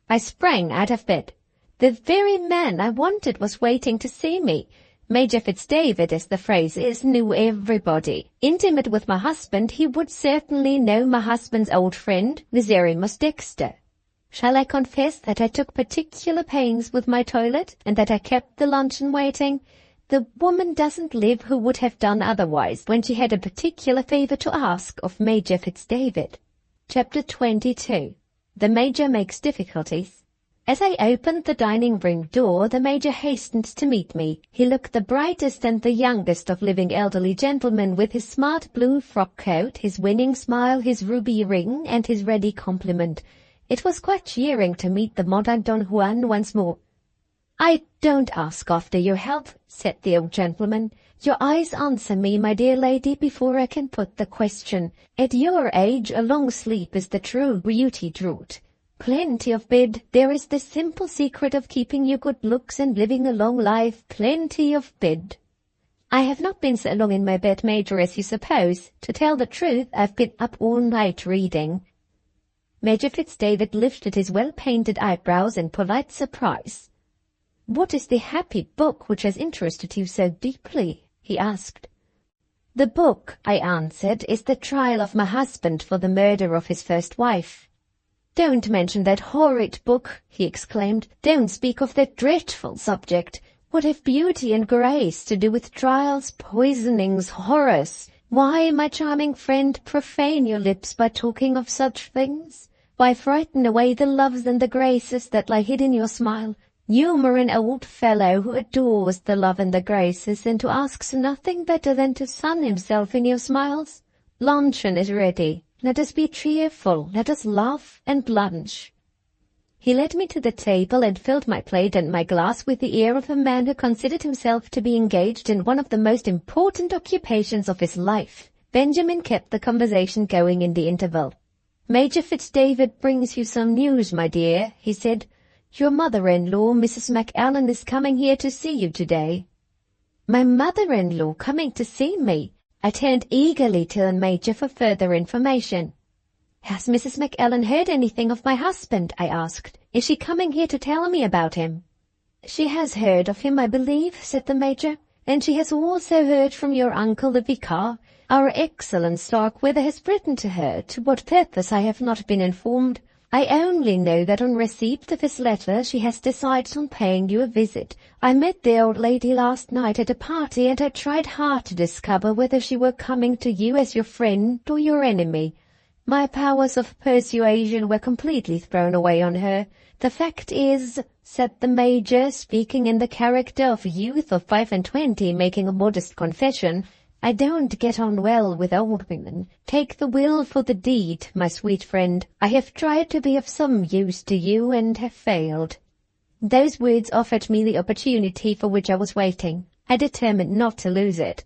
I sprang out of bed. The very man I wanted was waiting to see me. Major Fitzdavid, as the phrase is, knew everybody. Intimate with my husband, he would certainly know my husband's old friend, Miserrimus Dexter. Shall I confess that I took particular pains with my toilet, and that I kept the luncheon waiting? The woman doesn't live who would have done otherwise when she had a particular favor to ask of Major Fitzdavid. Chapter 22. The Major Makes Difficulties. As I opened the dining-room door, the Major hastened to meet me. He looked the brightest and the youngest of living elderly gentlemen, with his smart blue frock coat, his winning smile, his ruby ring, and his ready compliment. It was quite cheering to meet the modern Don Juan once more. "I don't ask after your health," said the old gentleman. "Your eyes answer me, my dear lady, before I can put the question. At your age, a long sleep is the true beauty draught. Plenty of bed, there is the simple secret of keeping your good looks and living a long life. Plenty of bed." "I have not been so long in my bed, Major, as you suppose. To tell the truth, I've been up all night reading." Major Fitz-David lifted his well-painted eyebrows in polite surprise. "What is the happy book which has interested you so deeply?" he asked. "The book," I answered, "is the trial of my husband for the murder of his first wife." "Don't mention that horrid book," he exclaimed. "Don't speak of that dreadful subject. What have beauty and grace to do with trials, poisonings, horrors? Why, my charming friend, profane your lips by talking of such things? Why frighten away the loves and the graces that lie hid in your smile? You are an old fellow who adores the love and the graces, and who asks nothing better than to sun himself in your smiles. Luncheon is ready. Let us be cheerful, let us laugh and lunch." He led me to the table and filled my plate and my glass with the air of a man who considered himself to be engaged in one of the most important occupations of his life. Benjamin kept the conversation going in the interval. "Major Fitz-David brings you some news, my dear," he said. "Your mother-in-law, Mrs. McAllen, is coming here to see you today." "My mother-in-law coming to see me?" I turned eagerly to the Major for further information. "Has Mrs. McAllen heard anything of my husband?" I asked. "Is she coming here to tell me about him?" "She has heard of him, I believe," said the Major, "and she has also heard from your uncle the vicar. Our excellent Starkweather has written to her. To what purpose I have not been informed. I only know that on receipt of his letter she has decided on paying you a visit. I met the old lady last night at a party, and I tried hard to discover whether she were coming to you as your friend or your enemy. My powers of persuasion were completely thrown away on her. The fact is," said the Major, speaking in the character of a youth of 25, making a modest confession, "I don't get on well with old women. Take the will for the deed, my sweet friend. I have tried to be of some use to you and have failed." Those words offered me the opportunity for which I was waiting. I determined not to lose it.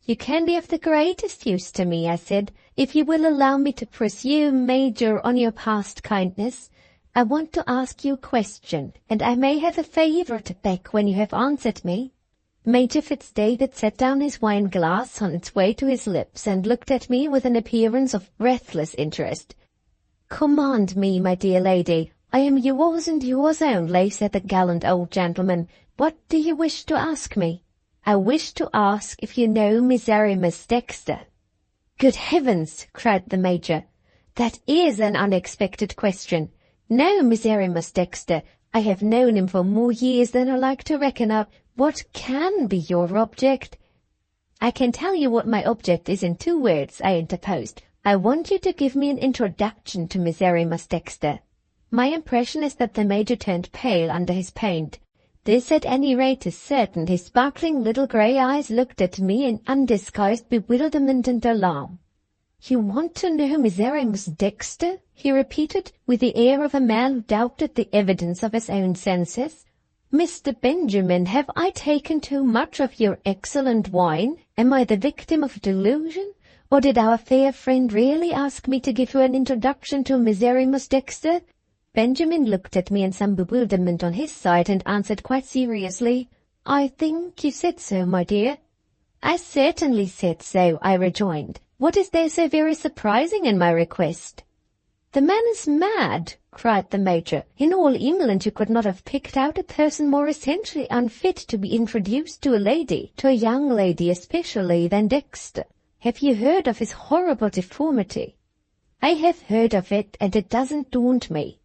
"You can be of the greatest use to me," I said, "if you will allow me to presume, Major, on your past kindness. I want to ask you a question, and I may have a favor to beg when you have answered me." Major Fitz-David set down his wine-glass on its way to his lips and looked at me with an appearance of breathless interest. "Command me, my dear lady. I am yours and yours only," said the gallant old gentleman. "What do you wish to ask me?" "I wish to ask if you know Miserrimus Dexter." "Good heavens!" cried the Major. "That is an unexpected question. No, Miserrimus Dexter. I have known him for more years than I like to reckon up. What can be your object?" "I can tell you what my object is in 2 words," I interposed. "I want you to give me an introduction to Miserrimus Dexter." My impression is that the Major turned pale under his paint. This at any rate is certain. His sparkling little grey eyes looked at me in undisguised bewilderment and alarm. "You want to know Miserrimus Dexter?" he repeated, with the air of a man who doubted the evidence of his own senses. "Mr. Benjamin, have I taken too much of your excellent wine? Am I the victim of delusion? Or did our fair friend really ask me to give you an introduction to Miserrimus Dexter?" Benjamin looked at me in some bewilderment on his side and answered quite seriously, "I think you said so, my dear." "I certainly said so," I rejoined. "What is there so very surprising in my request?" "The man is mad," cried the Major. "In all England you could not have picked out a person more essentially unfit to be introduced to a lady, to a young lady especially, than Dexter. Have you heard of his horrible deformity?" "I have heard of it, and it doesn't daunt me."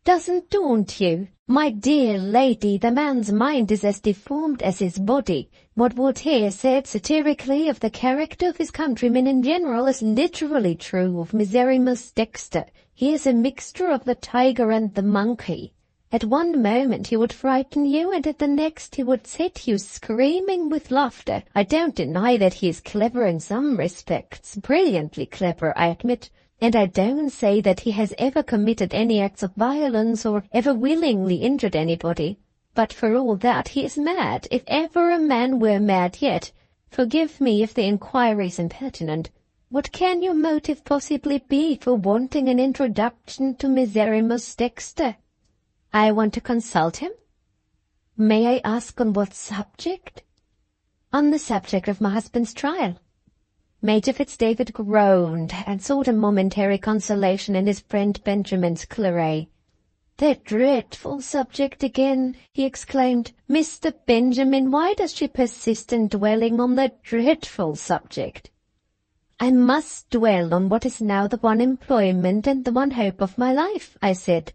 "Doesn't daunt you? My dear lady, the man's mind is as deformed as his body. What Voltaire said satirically of the character of his countrymen in general is literally true of Miserrimus Dexter. He is a mixture of the tiger and the monkey. At one moment he would frighten you, and at the next he would set you screaming with laughter. I don't deny that he is clever in some respects, brilliantly clever, I admit, and I don't say that he has ever committed any acts of violence or ever willingly injured anybody. But for all that, he is mad, if ever a man were mad yet. Forgive me if the inquiry is impertinent. What can your motive possibly be for wanting an introduction to Miserrimus Dexter? I want to consult him. May I ask on what subject? On the subject of my husband's trial. Major Fitzdavid groaned and sought a momentary consolation in his friend Benjamin's claret. "That dreadful subject again," he exclaimed. "Mr. Benjamin, why does she persist in dwelling on that dreadful subject?" "I must dwell on what is now the one employment and the one hope of my life," I said.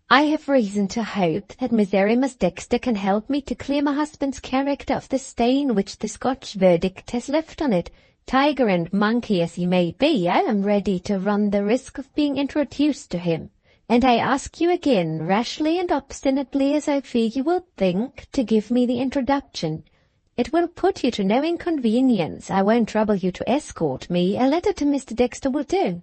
"I have reason to hope that Miserrimus Dexter can help me to clear my husband's character of the stain which the Scotch verdict has left on it. Tiger and monkey as he may be, I am ready to run the risk of being introduced to him. And I ask you again, rashly and obstinately as I fear you will think, to give me the introduction. It will put you to no inconvenience. I won't trouble you to escort me. A letter to Mr. Dexter will do."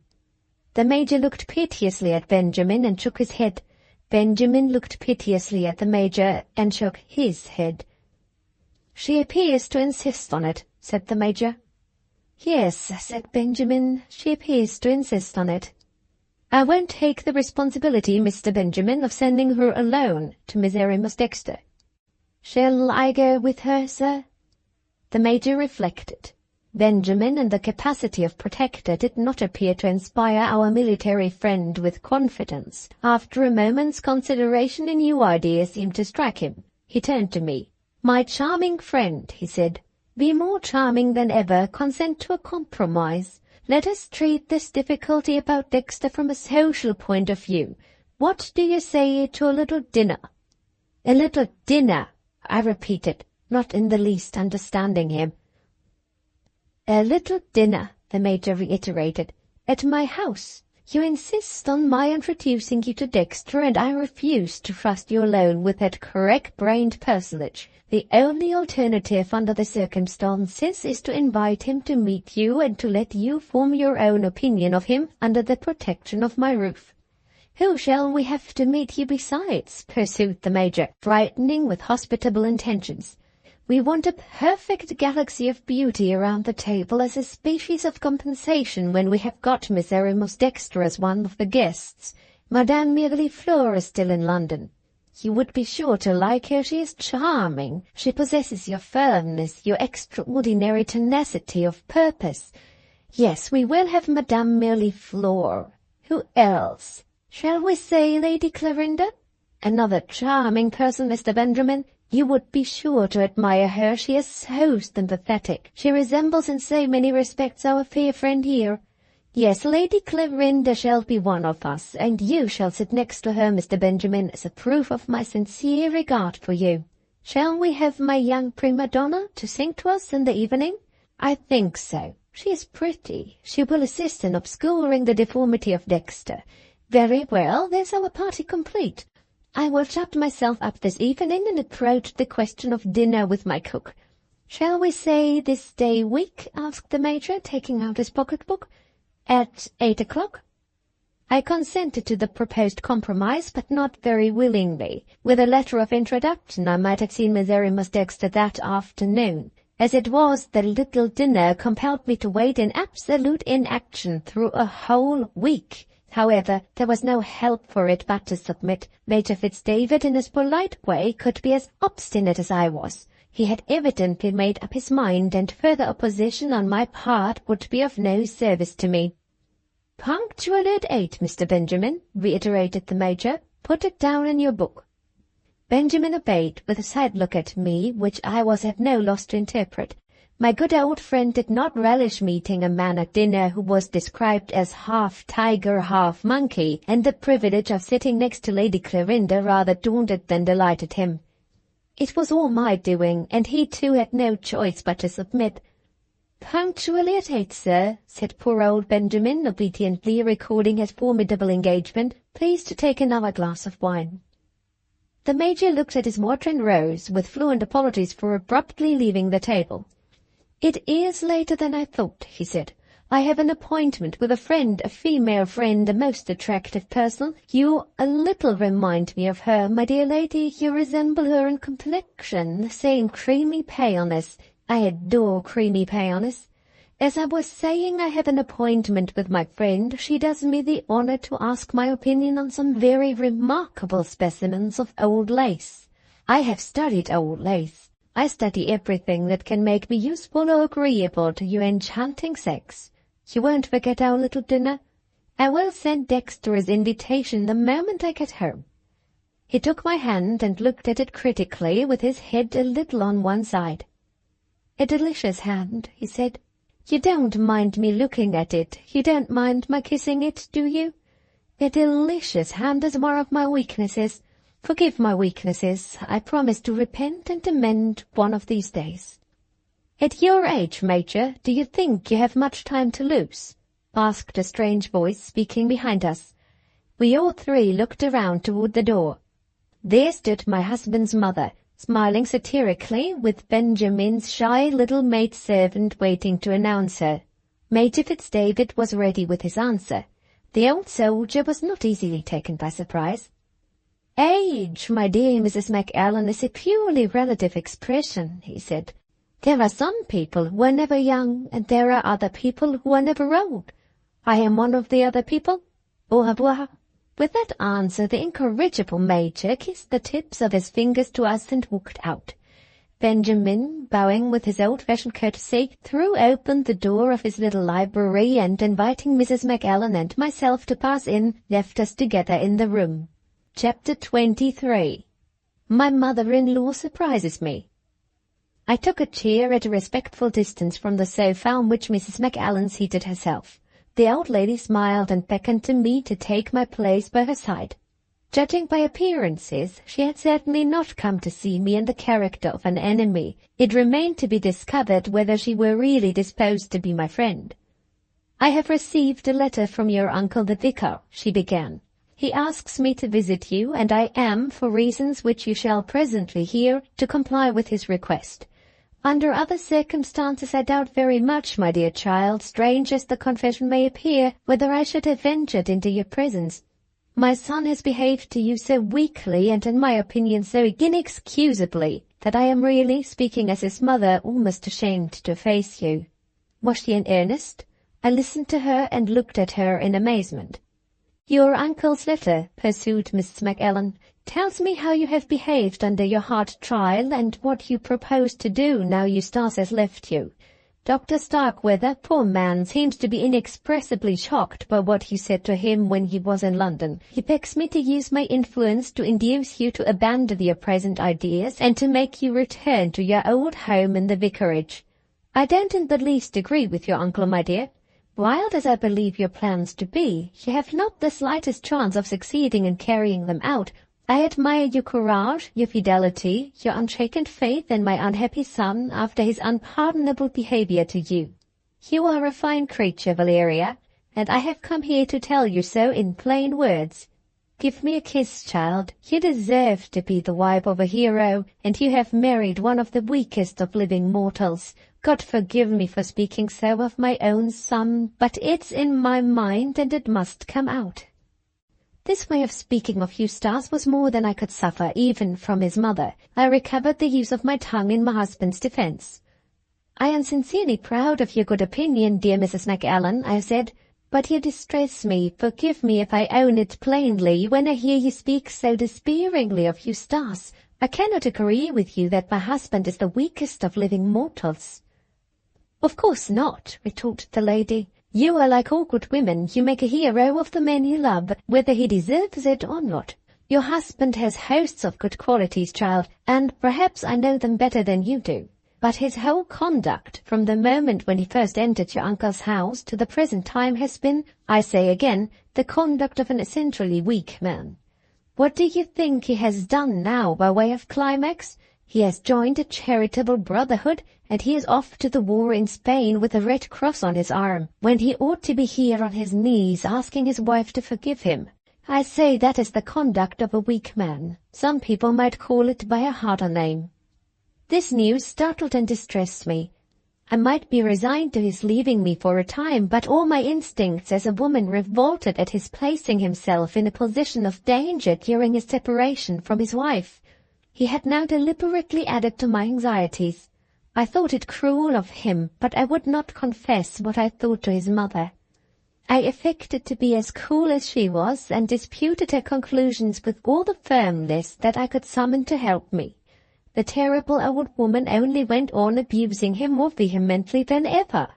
The Major looked piteously at Benjamin and shook his head. Benjamin looked piteously at the Major and shook his head. "She appears to insist on it," said the Major. "Yes," said Benjamin, "she appears to insist on it. I won't take the responsibility, Mr. Benjamin, of sending her alone to Miserrimus Dexter." "Shall I go with her, sir?" The Major reflected. Benjamin, in the capacity of protector, did not appear to inspire our military friend with confidence. After a moment's consideration, a new idea seemed to strike him. He turned to me. "My charming friend," he said, "be more charming than ever, consent to a compromise. Let us treat this difficulty about Dexter from a social point of view. What do you say to a little dinner?" "A little dinner," I repeated, not in the least understanding him. "A little dinner," the Major reiterated, "at my house. You insist on my introducing you to Dexter, and I refuse to trust you alone with that correct-brained personage. The only alternative under the circumstances is to invite him to meet you and to let you form your own opinion of him under the protection of my roof." "Who shall we have to meet you besides?" pursued the Major, brightening with hospitable intentions. "We want a perfect galaxy of beauty around the table as a species of compensation when we have got Miserrimus Dexter as one of the guests. Madame Mirlifleur is still in London. You would be sure to like her. She is charming. She possesses your firmness, your extraordinary tenacity of purpose. Yes, we will have Madame Mirlifleur. Who else? Shall we say Lady Clarinda? Another charming person, Mr. Benjamin. You would be sure to admire her. She is so sympathetic. She resembles in so many respects our fair friend here. Yes, Lady Clarinda shall be one of us, and you shall sit next to her, Mr. Benjamin, as a proof of my sincere regard for you. Shall we have my young prima donna to sing to us in the evening? I think so. She is pretty. She will assist in obscuring the deformity of Dexter. Very well, there's our party complete. I will shut myself up this evening and approach the question of dinner with my cook. Shall we say this day week? Asked the Major, taking out his pocket-book. At 8 o'clock? I consented to the proposed compromise, but not very willingly. With a letter of introduction, I might have seen Miserrimus Dexter that afternoon. As it was, the little dinner compelled me to wait in absolute inaction through a whole week. However, there was no help for it but to submit. Major Fitzdavid, in his polite way, could be as obstinate as I was. He had evidently made up his mind, and further opposition on my part would be of no service to me. "Punctually at 8, Mr. Benjamin," reiterated the Major. "Put it down in your book." Benjamin obeyed, with a side look at me, which I was at no loss to interpret. My good old friend did not relish meeting a man at dinner who was described as half tiger, half monkey, and the privilege of sitting next to Lady Clarinda rather daunted than delighted him. It was all my doing, and he too had no choice but to submit. "Punctually at 8, sir," said poor old Benjamin, obediently recording his formidable engagement. "Please to take another glass of wine." The Major looked at his watch and rose, with fluent apologies for abruptly leaving the table. "It is later than I thought," he said. "I have an appointment with a friend, a female friend, a most attractive person. You a little remind me of her, my dear lady. You resemble her in complexion, the same creamy paleness. I adore creamy paleness. As I was saying, I have an appointment with my friend. She does me the honor to ask my opinion on some very remarkable specimens of old lace. I have studied old lace. I study everything that can make me useful or agreeable to your enchanting sex. You won't forget our little dinner? I will send Dexter his invitation the moment I get home." He took my hand and looked at it critically, with his head a little on one side. "A delicious hand," he said. "You don't mind me looking at it? You don't mind my kissing it, do you? A delicious hand is one of my weaknesses. Forgive my weaknesses. I promise to repent and amend one of these days." "At your age, Major, do you think you have much time to lose?" asked a strange voice speaking behind us. We all three looked around toward the door. There stood my husband's mother, smiling satirically, with Benjamin's shy little maid-servant waiting to announce her. Major Fitzdavid was ready with his answer. The old soldier was not easily taken by surprise. "Age, my dear Mrs. McAllen, is a purely relative expression," he said. "There are some people who are never young, and there are other people who are never old. I am one of the other people. Au revoir." With that answer, the incorrigible Major kissed the tips of his fingers to us and walked out. Benjamin, bowing with his old-fashioned courtesy, threw open the door of his little library and, inviting Mrs. McAllen and myself to pass in, left us together in the room. Chapter 23. My mother-in-law surprises me. I took a chair at a respectful distance from the sofa on which Mrs. McAllen seated herself. The old lady smiled and beckoned to me to take my place by her side. Judging by appearances, she had certainly not come to see me in the character of an enemy. It remained to be discovered whether she were really disposed to be my friend. "I have received a letter from your uncle the vicar," she began. "He asks me to visit you, and I am, for reasons which you shall presently hear, to comply with his request. Under other circumstances I doubt very much, my dear child, strange as the confession may appear, whether I should have ventured into your presence. My son has behaved to you so weakly and, in my opinion, so inexcusably, that I am really, speaking as his mother, almost ashamed to face you." Was she in earnest? I listened to her and looked at her in amazement. "Your uncle's letter," pursued Mrs. McAllen, "tells me how you have behaved under your hard trial and what you propose to do now Eustace has left you. Dr. Starkweather, poor man, seems to be inexpressibly shocked by what you said to him when he was in London. He begs me to use my influence to induce you to abandon your present ideas and to make you return to your old home in the vicarage. I don't in the least agree with your uncle, my dear. Wild as I believe your plans to be, you have not the slightest chance of succeeding in carrying them out. I admire your courage, your fidelity, your unshaken faith in my unhappy son after his unpardonable behavior to you. You are a fine creature, Valeria, and I have come here to tell you so in plain words. Give me a kiss, child. You deserve to be the wife of a hero, and you have married one of the weakest of living mortals. God forgive me for speaking so of my own son, but it's in my mind and it must come out." This way of speaking of Eustace was more than I could suffer, even from his mother. I recovered the use of my tongue in my husband's defence. "I am sincerely proud of your good opinion, dear Mrs. McAllen," I said, "but you distress me, forgive me if I own it plainly, when I hear you speak so despairingly of Eustace. I cannot agree with you that my husband is the weakest of living mortals." "Of course not," retorted the lady. "You are like all good women. You make a hero of the man you love, whether he deserves it or not. Your husband has hosts of good qualities, child, and perhaps I know them better than you do. But his whole conduct, from the moment when he first entered your uncle's house to the present time, has been, I say again, the conduct of an essentially weak man. What do you think he has done now by way of climax? He has joined a charitable brotherhood, and he is off to the war in Spain with a red cross on his arm, when he ought to be here on his knees asking his wife to forgive him. I say that is the conduct of a weak man. Some people might call it by a harder name. This news startled and distressed me. I might be resigned to his leaving me for a time, but all my instincts as a woman revolted at his placing himself in a position of danger during his separation from his wife. He had now deliberately added to my anxieties. I thought it cruel of him, but I would not confess what I thought to his mother. I affected to be as cool as she was, and disputed her conclusions with all the firmness that I could summon to help me. The terrible old woman only went on abusing him more vehemently than ever.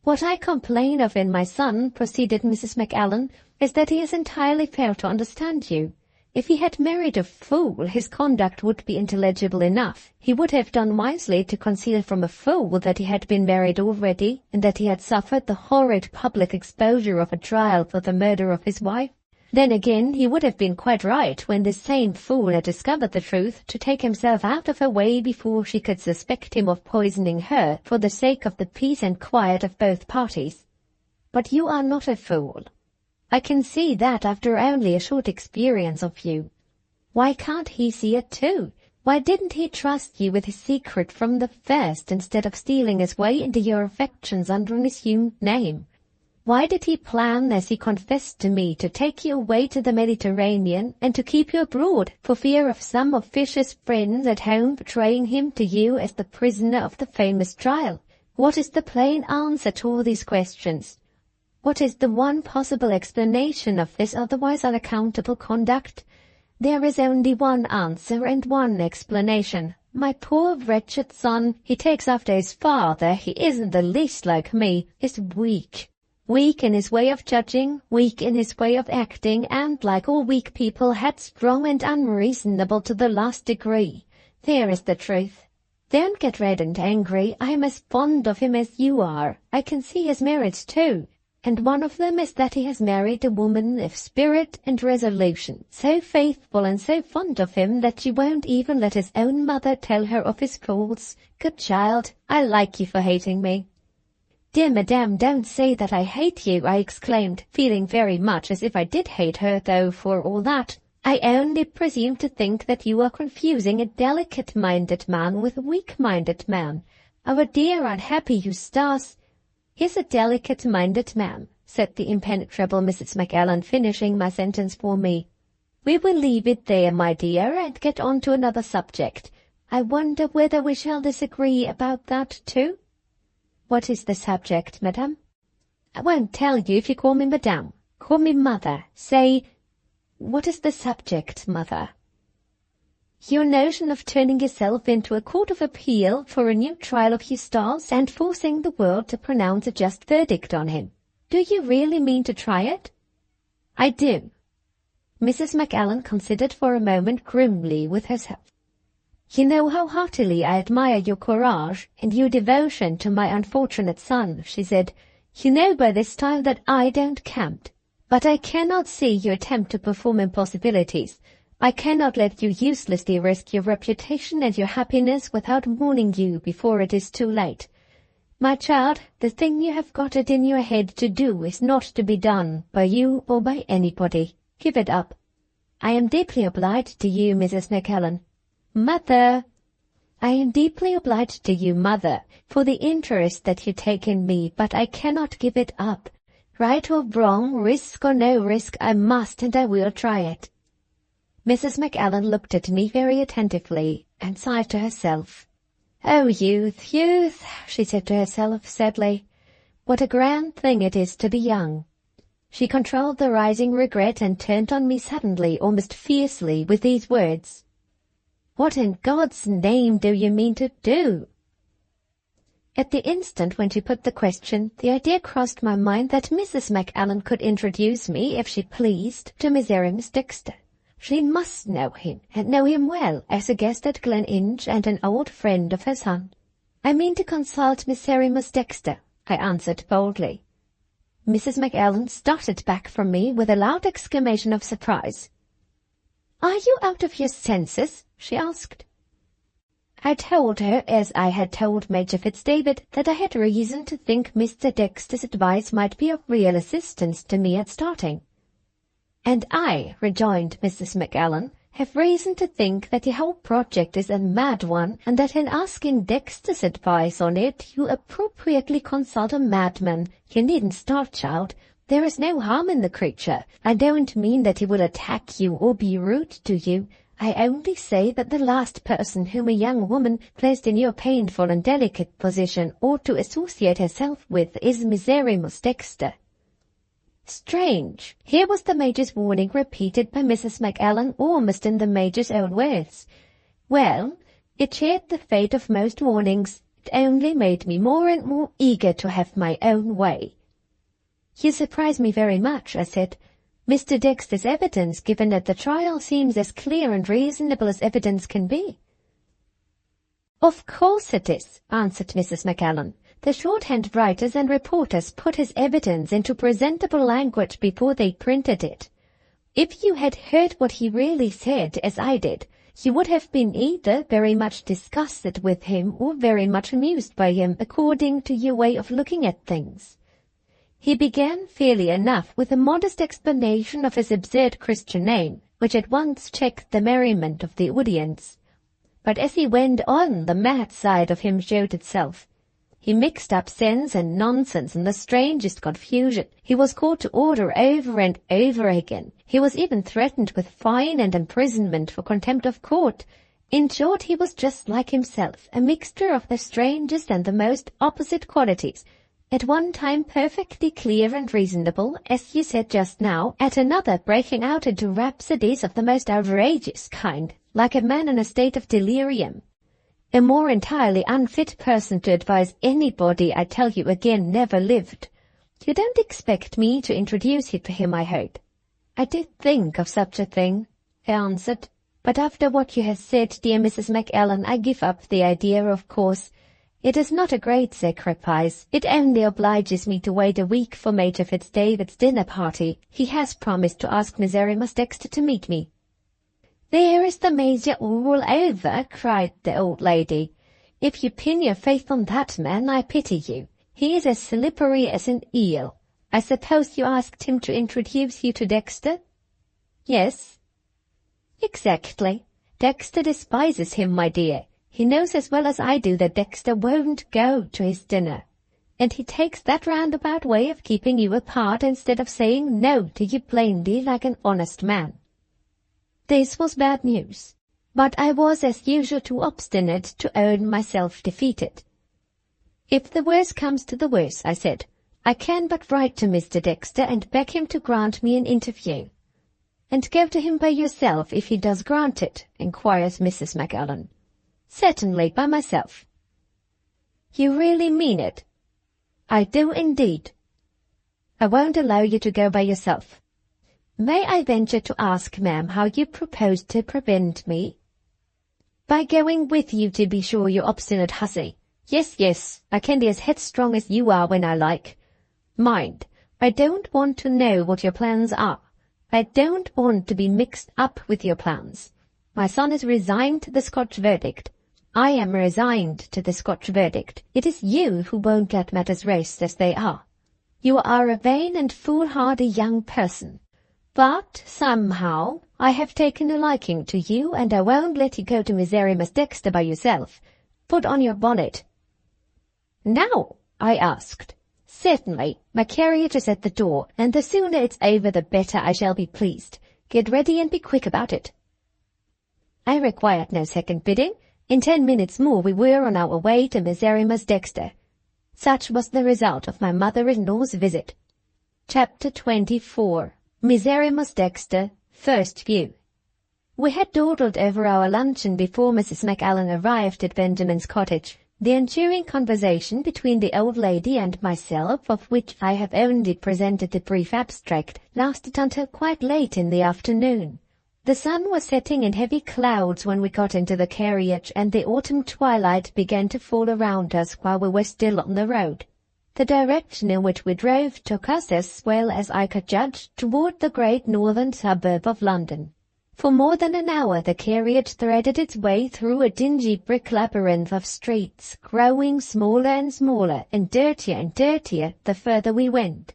"What I complain of in my son," proceeded Mrs. Macallan, "is that he has entirely failed to understand you. If he had married a fool, his conduct would be intelligible enough. He would have done wisely to conceal from a fool that he had been married already, and that he had suffered the horrid public exposure of a trial for the murder of his wife. Then again, he would have been quite right, when this same fool had discovered the truth, to take himself out of her way before she could suspect him of poisoning her, for the sake of the peace and quiet of both parties. But you are not a fool. I can see that after only a short experience of you. Why can't he see it too? Why didn't he trust you with his secret from the first, instead of stealing his way into your affections under an assumed name? Why did he plan, as he confessed to me, to take you away to the Mediterranean, and to keep you abroad, for fear of some officious friends at home betraying him to you as the prisoner of the famous trial? What is the plain answer to all these questions? What is the one possible explanation of this otherwise unaccountable conduct? There is only one answer and one explanation. My poor wretched son, he takes after his father, he isn't the least like me, is weak. Weak in his way of judging, weak in his way of acting, and, like all weak people, headstrong and unreasonable to the last degree. There is the truth. Don't get red and angry. I am as fond of him as you are. I can see his merits too. And one of them is that he has married a woman of spirit and resolution, so faithful and so fond of him that she won't even let his own mother tell her of his faults. Good child, I like you for hating me." "Dear madame, don't say that I hate you," I exclaimed, feeling very much as if I did hate her, though for all that. "I only presume to think that you are confusing a delicate-minded man with a weak-minded man. Our dear unhappy Eustace—" "He's a delicate-minded man," said the impenetrable Mrs. Macallan, finishing my sentence for me. "We will leave it there, my dear, and get on to another subject. I wonder whether we shall disagree about that too?" "What is the subject, madame?" "I won't tell you if you call me madame. Call me mother. Say—" "What is the subject, mother?" "Your notion of turning yourself into a court of appeal for a new trial of Eustace, and forcing the world to pronounce a just verdict on him. Do you really mean to try it?" "I do." Mrs. Macallan considered for a moment grimly with herself. "You know how heartily I admire your courage and your devotion to my unfortunate son," she said. "You know by this time that I don't count. But I cannot see you attempt to perform impossibilities. I cannot let you uselessly risk your reputation and your happiness without warning you before it is too late. My child, the thing you have got it in your head to do is not to be done by you or by anybody. Give it up." "I am deeply obliged to you, Mrs. Macallan." "Mother!" "I am deeply obliged to you, mother, for the interest that you take in me, but I cannot give it up. Right or wrong, risk or no risk, I must and I will try it." Mrs. Macallan looked at me very attentively, and sighed to herself. "Oh, youth, youth," she said to herself sadly. "What a grand thing it is to be young." She controlled the rising regret and turned on me suddenly, almost fiercely, with these words. "What in God's name do you mean to do?" At the instant when she put the question, the idea crossed my mind that Mrs. Macallan could introduce me, if she pleased, to Miserrimus Dexter. She must know him, and know him well, as a guest at Gleninch and an old friend of her son. "I mean to consult Miserrimus Dexter," I answered boldly. Mrs. Macallan started back from me with a loud exclamation of surprise. "Are you out of your senses?" she asked. I told her, as I had told Major Fitzdavid, that I had reason to think Mr. Dexter's advice might be of real assistance to me at starting. "And I," rejoined Mrs. Macallan, "have reason to think that the whole project is a mad one, and that in asking Dexter's advice on it you appropriately consult a madman. You needn't start, child. There is no harm in the creature. I don't mean that he will attack you or be rude to you. I only say that the last person whom a young woman placed in your painful and delicate position ought to associate herself with is Miserrimus Dexter." Strange. Here was the Major's warning repeated by Mrs. Macallan almost in the Major's own words. Well, it shared the fate of most warnings. It only made me more and more eager to have my own way. "You surprise me very much," I said. "Mr. Dexter's evidence given at the trial seems as clear and reasonable as evidence can be." "Of course it is," answered Mrs. Macallan. "The shorthand writers and reporters put his evidence into presentable language before they printed it. If you had heard what he really said, as I did, you would have been either very much disgusted with him or very much amused by him, according to your way of looking at things. He began fairly enough with a modest explanation of his absurd Christian name, which at once checked the merriment of the audience. But as he went on, the mad side of him showed itself. He mixed up sense and nonsense in the strangest confusion. He was called to order over and over again. He was even threatened with fine and imprisonment for contempt of court. In short, he was just like himself, a mixture of the strangest and the most opposite qualities. At one time perfectly clear and reasonable, as you said just now, at another breaking out into rhapsodies of the most outrageous kind, like a man in a state of delirium. A more entirely unfit person to advise anybody, I tell you again, never lived. You don't expect me to introduce you to him, I hope." "I did think of such a thing," I answered. "But after what you have said, dear Mrs. Macallan, I give up the idea, of course. It is not a great sacrifice. It only obliges me to wait a week for Major Fitzdavid's dinner party. He has promised to ask Miserrimus Dexter to meet me." "There is the Major all over," cried the old lady. "If you pin your faith on that man, I pity you. He is as slippery as an eel. I suppose you asked him to introduce you to Dexter?" "Yes." "Exactly. Dexter despises him, my dear. He knows as well as I do that Dexter won't go to his dinner. And he takes that roundabout way of keeping you apart instead of saying no to you plainly like an honest man." This was bad news, but I was as usual too obstinate to own myself defeated. "If the worst comes to the worst," I said, "I can but write to Mr. Dexter and beg him to grant me an interview." "And go to him by yourself if he does grant it?" inquires Mrs. Macallan. "Certainly, by myself." "You really mean it?" "I do indeed." "I won't allow you to go by yourself." "May I venture to ask, ma'am, how you propose to prevent me?" "By going with you, to be sure, you obstinate hussy. Yes, I can be as headstrong as you are when I like. Mind, I don't want to know what your plans are. I don't want to be mixed up with your plans. My son is resigned to the Scotch verdict. I am resigned to the Scotch verdict. It is you who won't let matters rest as they are. You are a vain and foolhardy young person. But, somehow, I have taken a liking to you, and I won't let you go to Miserrimus Dexter by yourself. Put on your bonnet." "Now?" I asked. "Certainly. My carriage is at the door, and the sooner it's over the better I shall be pleased. Get ready and be quick about it." I required no second bidding. In 10 minutes more we were on our way to Miserrimus Dexter. Such was the result of my mother-in-law's visit. Chapter 24. Miserrimus Dexter, First View. We had dawdled over our luncheon before Mrs. Macallan arrived at Benjamin's cottage. The ensuing conversation between the old lady and myself, of which I have only presented a brief abstract, lasted until quite late in the afternoon. The sun was setting in heavy clouds when we got into the carriage, and the autumn twilight began to fall around us while we were still on the road. The direction in which we drove took us, as well as I could judge, toward the great northern suburb of London. For more than an hour the carriage threaded its way through a dingy brick labyrinth of streets, growing smaller and smaller and dirtier the further we went.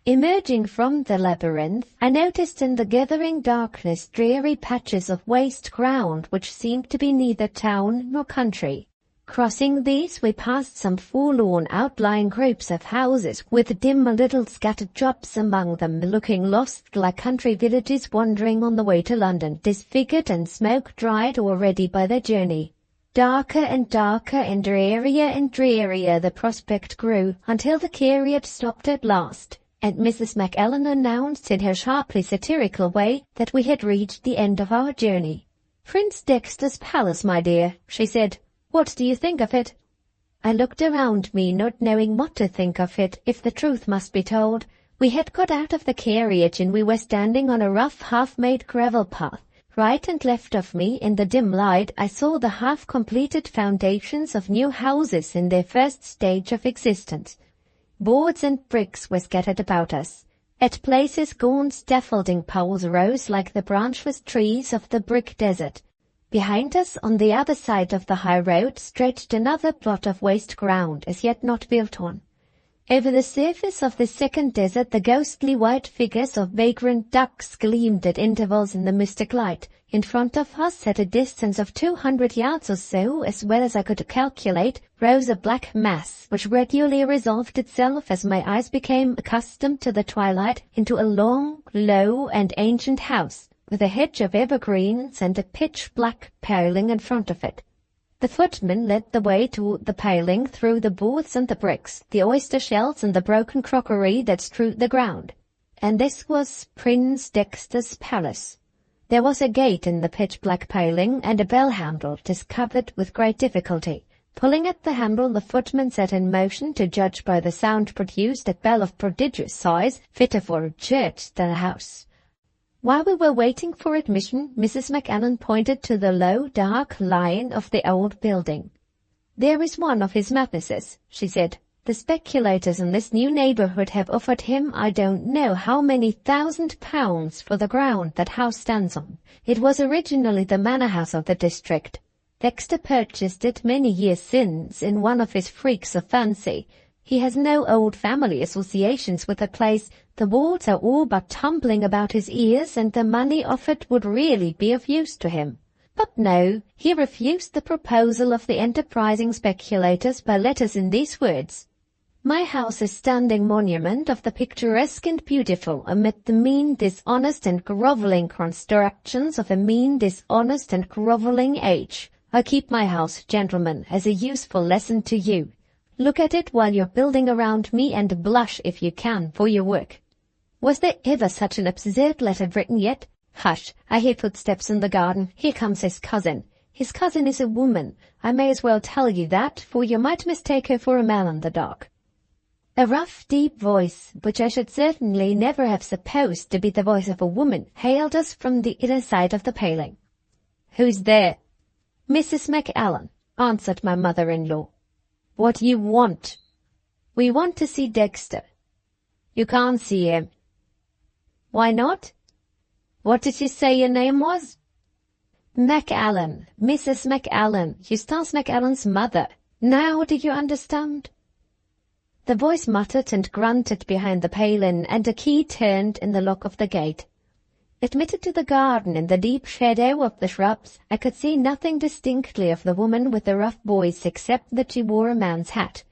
Emerging from the labyrinth, I noticed in the gathering darkness dreary patches of waste ground which seemed to be neither town nor country. Crossing these, we passed some forlorn outlying groups of houses with dim little scattered shops among them, looking lost like country villages wandering on the way to London, disfigured and smoke-dried already by their journey. Darker and darker and drearier the prospect grew, until the carriage stopped at last, and Mrs. Macallan announced in her sharply satirical way that we had reached the end of our journey. "Prince Dexter's palace, my dear," she said. "What do you think of it?" I looked around me, not knowing what to think of it, if the truth must be told. We had got out of the carriage and we were standing on a rough, half-made gravel path. Right and left of me, in the dim light, I saw the half-completed foundations of new houses in their first stage of existence. Boards and bricks were scattered about us. At places gaunt scaffolding poles rose like the branchless trees of the brick desert. Behind us, on the other side of the high road, stretched another plot of waste ground, as yet not built on. Over the surface of the second desert, the ghostly white figures of vagrant ducks gleamed at intervals in the mystic light. In front of us, at a distance of 200 yards or so, as well as I could calculate, rose a black mass, which gradually resolved itself, as my eyes became accustomed to the twilight, into a long, low, and ancient house, with a hedge of evergreens and a pitch-black paling in front of it. The footman led the way toward the paling through the boards and the bricks, the oyster shells and the broken crockery that strewed the ground. And this was Prince Dexter's palace. There was a gate in the pitch-black paling and a bell handle discovered with great difficulty. Pulling at the handle, the footman set in motion, to judge by the sound produced, a bell of prodigious size, fitter for a church than a house. While we were waiting for admission, Mrs. Macallan pointed to the low, dark line of the old building. "There is one of his madnesses," she said. "The speculators in this new neighborhood have offered him I don't know how many £1,000 for the ground that house stands on. It was originally the manor house of the district. Dexter purchased it many years since in one of his freaks of fancy. He has no old family associations with the place. The walls are all but tumbling about his ears, and the money offered would really be of use to him. But no, he refused the proposal of the enterprising speculators by letters in these words: 'My house is standing monument of the picturesque and beautiful amid the mean, dishonest and grovelling constructions of a mean, dishonest and grovelling age. I keep my house, gentlemen, as a useful lesson to you. Look at it while you're building around me, and blush, if you can, for your work.' Was there ever such an absurd letter written yet? Hush, I hear footsteps in the garden. Here comes his cousin. His cousin is a woman. I may as well tell you that, for you might mistake her for a man in the dark." A rough, deep voice, which I should certainly never have supposed to be the voice of a woman, hailed us from the inner side of the paling. "Who's there?" "Mrs. Macallan," answered my mother-in-law. "What do you want?" "We want to see Dexter." "You can't see him." "Why not?" "What did you say your name was?" "Macallan, Mrs. Macallan, Eustace Macallan's mother. Now do you understand?" The voice muttered and grunted behind the paling, and a key turned in the lock of the gate. Admitted to the garden in the deep shadow of the shrubs, I could see nothing distinctly of the woman with the rough voice, except that she wore a man's hat.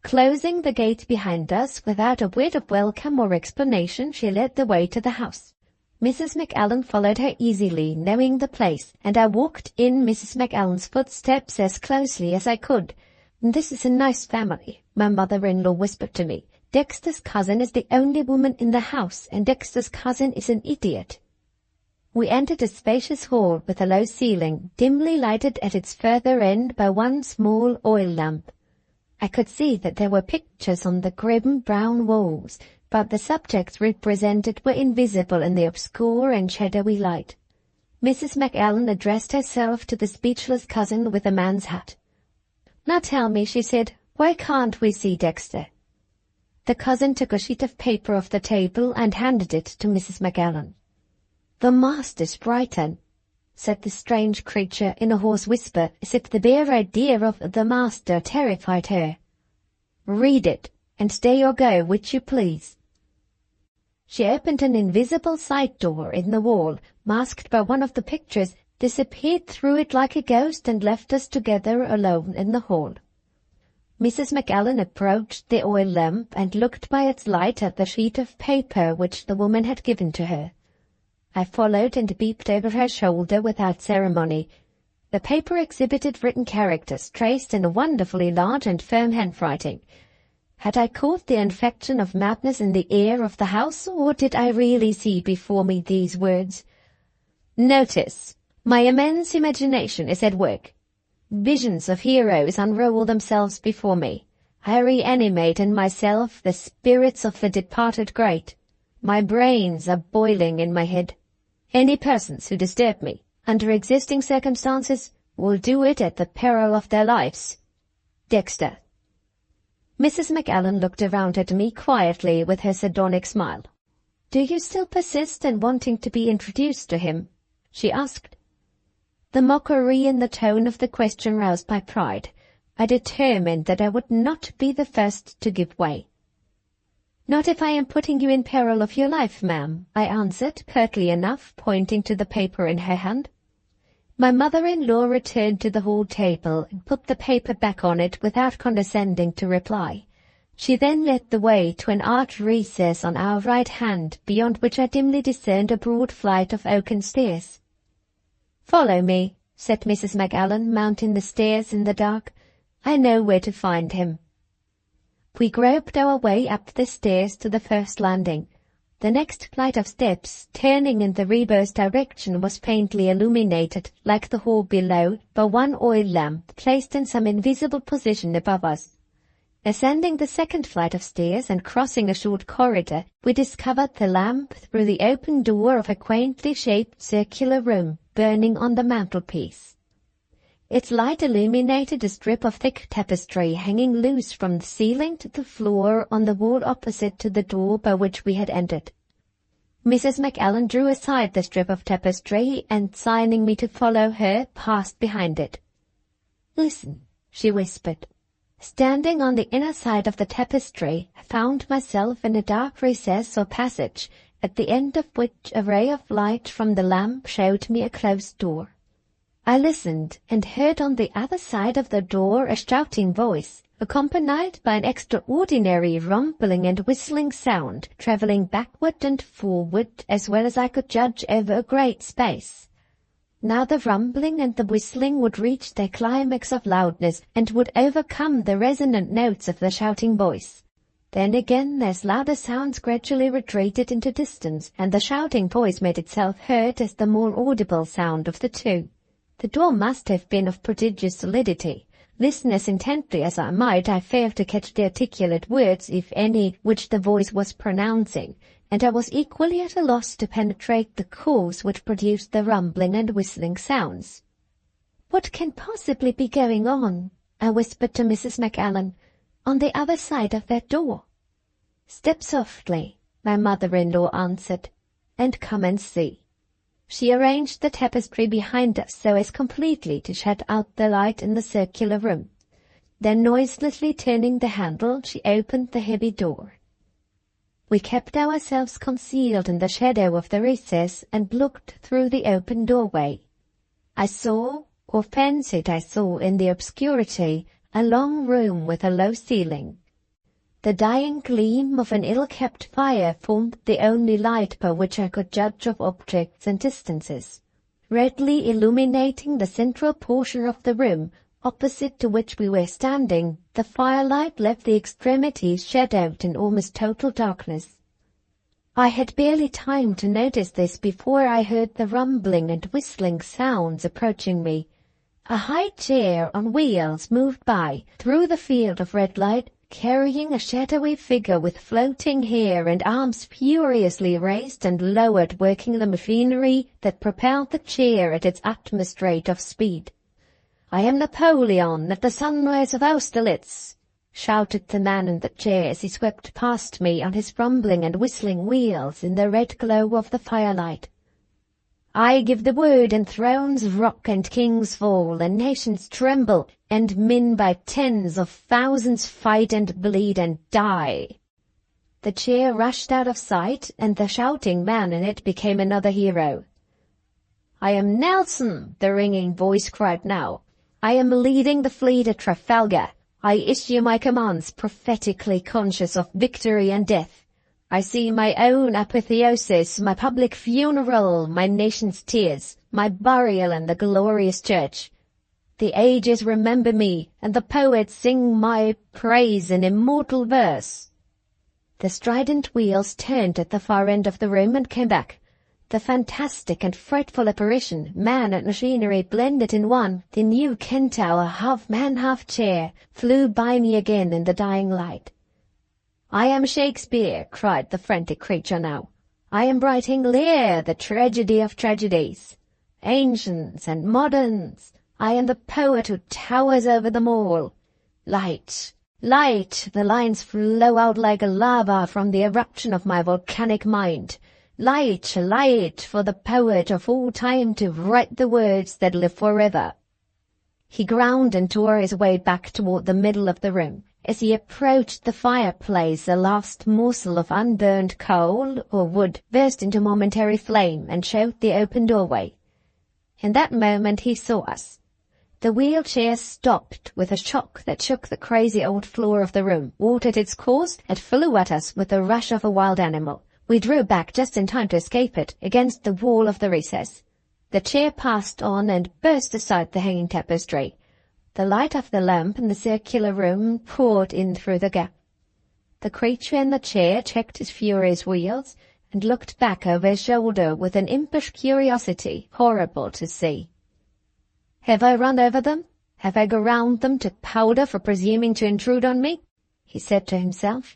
Closing the gate behind us, without a word of welcome or explanation, she led the way to the house. Mrs. Macallan followed her easily, knowing the place, and I walked in Mrs. Macallan's footsteps as closely as I could. "This is a nice family," my mother-in-law whispered to me. "Dexter's cousin is the only woman in the house, and Dexter's cousin is an idiot." We entered a spacious hall with a low ceiling, dimly lighted at its further end by one small oil lamp. I could see that there were pictures on the grim brown walls, but the subjects represented were invisible in the obscure and shadowy light. Mrs. Macallan addressed herself to the speechless cousin with the man's hat. "Now tell me," she said, "why can't we see Dexter?" The cousin took a sheet of paper off the table and handed it to Mrs. Macallan. "The master's writing," said the strange creature in a hoarse whisper, as if the bare idea of the master terrified her. "Read it, and stay or go which you please." She opened an invisible side door in the wall, masked by one of the pictures, disappeared through it like a ghost, and left us together alone in the hall. Mrs. McAllen approached the oil lamp and looked by its light at the sheet of paper which the woman had given to her. I followed and peeped over her shoulder without ceremony. The paper exhibited written characters traced in a wonderfully large and firm handwriting. Had I caught the infection of madness in the air of the house, or did I really see before me these words? Notice, my immense imagination is at work. Visions of heroes unroll themselves before me. I reanimate in myself the spirits of the departed great. My brains are boiling in my head. Any persons who disturb me, under existing circumstances, will do it at the peril of their lives. Dexter. Mrs. McAllen looked around at me quietly with her sardonic smile. "Do you still persist in wanting to be introduced to him?" she asked. The mockery in the tone of the question roused my pride. I determined that I would not be the first to give way. "Not if I am putting you in peril of your life, ma'am," I answered, curtly enough, pointing to the paper in her hand. My mother-in-law returned to the hall table and put the paper back on it without condescending to reply. She then led the way to an arched recess on our right hand, beyond which I dimly discerned a broad flight of oaken stairs. "Follow me," said Mrs. McAllen, mounting the stairs in the dark. "I know where to find him." We groped our way up the stairs to the first landing. The next flight of steps, turning in the reverse direction, was faintly illuminated, like the hall below, by one oil lamp placed in some invisible position above us. Ascending the second flight of stairs and crossing a short corridor, we discovered the lamp through the open door of a quaintly shaped circular room burning on the mantelpiece. Its light illuminated a strip of thick tapestry hanging loose from the ceiling to the floor on the wall opposite to the door by which we had entered. Mrs. McAllen drew aside the strip of tapestry and, signing me to follow her, passed behind it. "Listen," she whispered. Standing on the inner side of the tapestry, I found myself in a dark recess or passage, at the end of which a ray of light from the lamp showed me a closed door. I listened, and heard on the other side of the door a shouting voice, accompanied by an extraordinary rumbling and whistling sound, travelling backward and forward, as well as I could judge, over a great space. Now the rumbling and the whistling would reach their climax of loudness, and would overcome the resonant notes of the shouting voice. Then again their louder sounds gradually retreated into distance, and the shouting voice made itself heard as the more audible sound of the two. The door must have been of prodigious solidity. Listen as intently as I might, I failed to catch the articulate words, if any, which the voice was pronouncing, and I was equally at a loss to penetrate the cause which produced the rumbling and whistling sounds. "What can possibly be going on?" I whispered to Mrs. McAllen, "on the other side of that door?" "Step softly," my mother-in-law answered, "and come and see." She arranged the tapestry behind us so as completely to shut out the light in the circular room. Then, noiselessly turning the handle, she opened the heavy door. We kept ourselves concealed in the shadow of the recess and looked through the open doorway. I saw, or fancied I saw in the obscurity, a long room with a low ceiling. The dying gleam of an ill-kept fire formed the only light by which I could judge of objects and distances. Redly illuminating the central portion of the room, opposite to which we were standing, the firelight left the extremities shadowed in almost total darkness. I had barely time to notice this before I heard the rumbling and whistling sounds approaching me. A high chair on wheels moved by, through the field of red light, carrying a shadowy figure with floating hair and arms furiously raised and lowered, working the machinery that propelled the chair at its utmost rate of speed. "I am Napoleon at the sunrise of Austerlitz," shouted the man in the chair as he swept past me on his rumbling and whistling wheels in the red glow of the firelight. "I give the word, and thrones rock and kings fall, and nations tremble, and men by tens of thousands fight and bleed and die." The chair rushed out of sight, and the shouting man in it became another hero. "I am Nelson," the ringing voice cried now. "I am leading the fleet at Trafalgar. I issue my commands prophetically conscious of victory and death. I see my own apotheosis, my public funeral, my nation's tears, my burial in the glorious church. The ages remember me, and the poets sing my praise in immortal verse." The strident wheels turned at the far end of the room and came back. The fantastic and frightful apparition, man and machinery blended in one, the new centaur, half man, half chair, flew by me again in the dying light. "I am Shakespeare," cried the frantic creature now. "I am writing Lear, the tragedy of tragedies. Ancients and moderns, I am the poet who towers over them all. Light, light, the lines flow out like lava from the eruption of my volcanic mind. Light, light, for the poet of all time to write the words that live forever." He ground and tore his way back toward the middle of the room. As he approached the fireplace, a last morsel of unburned coal or wood burst into momentary flame and showed the open doorway. In that moment he saw us. The wheelchair stopped with a shock that shook the crazy old floor of the room, altered its course, and flew at us with the rush of a wild animal. We drew back just in time to escape it, against the wall of the recess. The chair passed on and burst aside the hanging tapestry. The light of the lamp in the circular room poured in through the gap. The creature in the chair checked his furious wheels and looked back over his shoulder with an impish curiosity horrible to see. "Have I run over them? Have I ground them to powder for presuming to intrude on me?" he said to himself.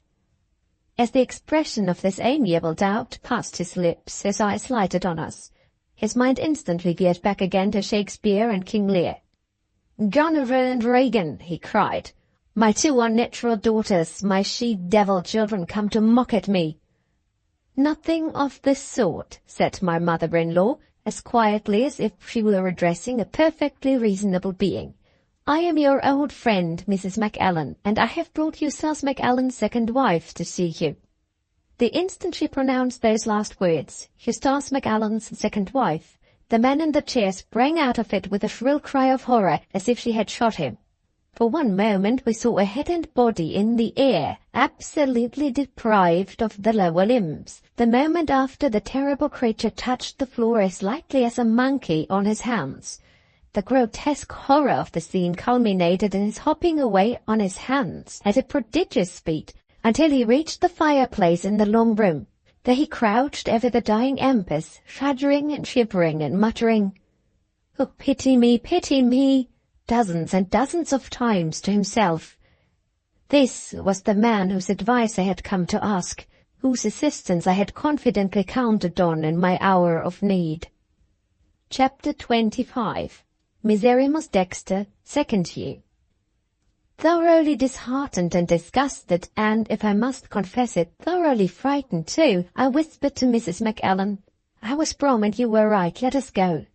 As the expression of this amiable doubt passed his lips, his eyes lighted on us. His mind instantly veered back again to Shakespeare and King Lear. "Goneril and Regan," he cried, "my two unnatural daughters, my she-devil children come to mock at me." "Nothing of the sort," said my mother-in-law, as quietly as if she were addressing a perfectly reasonable being. "I am your old friend, Mrs. Macallan, and I have brought Eustace Macallan's second wife to see you." The instant she pronounced those last words, Eustace Macallan's second wife, the man in the chair sprang out of it with a shrill cry of horror, as if she had shot him. For one moment we saw a head and body in the air, absolutely deprived of the lower limbs. The moment after, the terrible creature touched the floor as lightly as a monkey on his hands. The grotesque horror of the scene culminated in his hopping away on his hands at a prodigious speed until he reached the fireplace in the long room. There he crouched over the dying embers, shuddering and shivering and muttering, "Oh, pity me," dozens and dozens of times to himself. This was the man whose advice I had come to ask, whose assistance I had confidently counted on in my hour of need. Chapter 25. Miserrimus Dexter, second year. Thoroughly disheartened and disgusted, and, if I must confess it, thoroughly frightened too, I whispered to Mrs. Macallan, "I was Brom and you were right, let us go."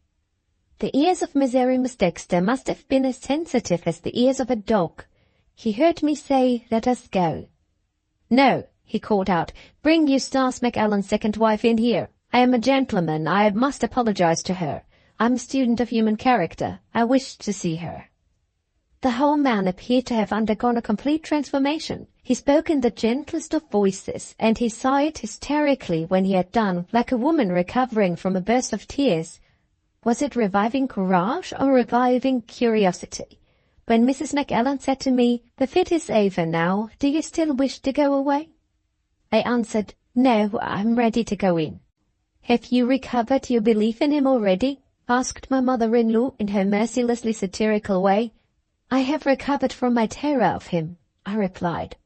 The ears of Miserrimus Dexter must have been as sensitive as the ears of a dog. He heard me say, "Let us go." "No," he called out, "bring Eustace Macallan's second wife in here. I am a gentleman, I must apologize to her. I'm a student of human character. I wish to see her." The whole man appeared to have undergone a complete transformation. He spoke in the gentlest of voices, and he sighed hysterically when he had done, like a woman recovering from a burst of tears. Was it reviving courage or reviving curiosity? When Mrs. Macallan said to me, "The fit is over now, do you still wish to go away?" I answered, "No, I'm ready to go in." "Have you recovered your belief in him already?" asked my mother-in-law in her mercilessly satirical way. "I have recovered from my terror of him," I replied.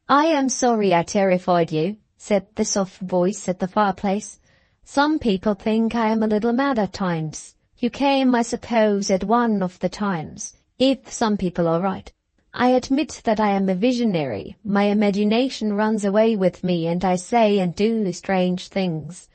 "I am sorry I terrified you," said the soft voice at the fireplace. "Some people think I am a little mad at times. You came, I suppose, at one of the times, if some people are right. I admit that I am a visionary. My imagination runs away with me, and I say and do strange things.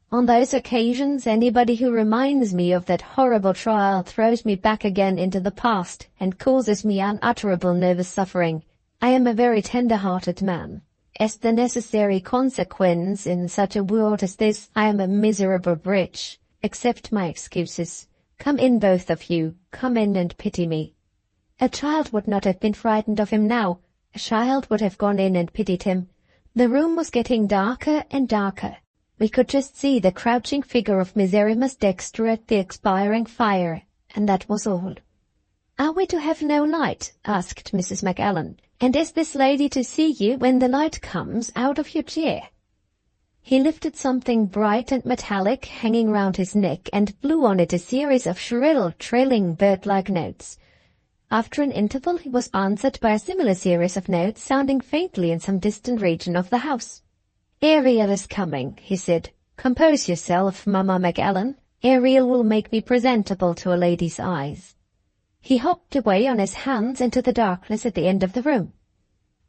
On those occasions, anybody who reminds me of that horrible trial throws me back again into the past and causes me unutterable nervous suffering. I am a very tender-hearted man. As the necessary consequence in such a world as this, I am a miserable wretch. Accept my excuses. Come in, both of you. Come in and pity me." A child would not have been frightened of him now. A child would have gone in and pitied him. The room was getting darker and darker. We could just see the crouching figure of Miserrimus Dexter at the expiring fire, and that was all. "Are we to have no light?" asked Mrs. Macallan. "And is this lady to see you when the light comes out of your chair?" He lifted something bright and metallic hanging round his neck and blew on it a series of shrill, trilling, bird-like notes. After an interval he was answered by a similar series of notes sounding faintly in some distant region of the house. "Ariel is coming," he said. "Compose yourself, Mamma Macallan. Ariel will make me presentable to a lady's eyes." He hopped away on his hands into the darkness at the end of the room.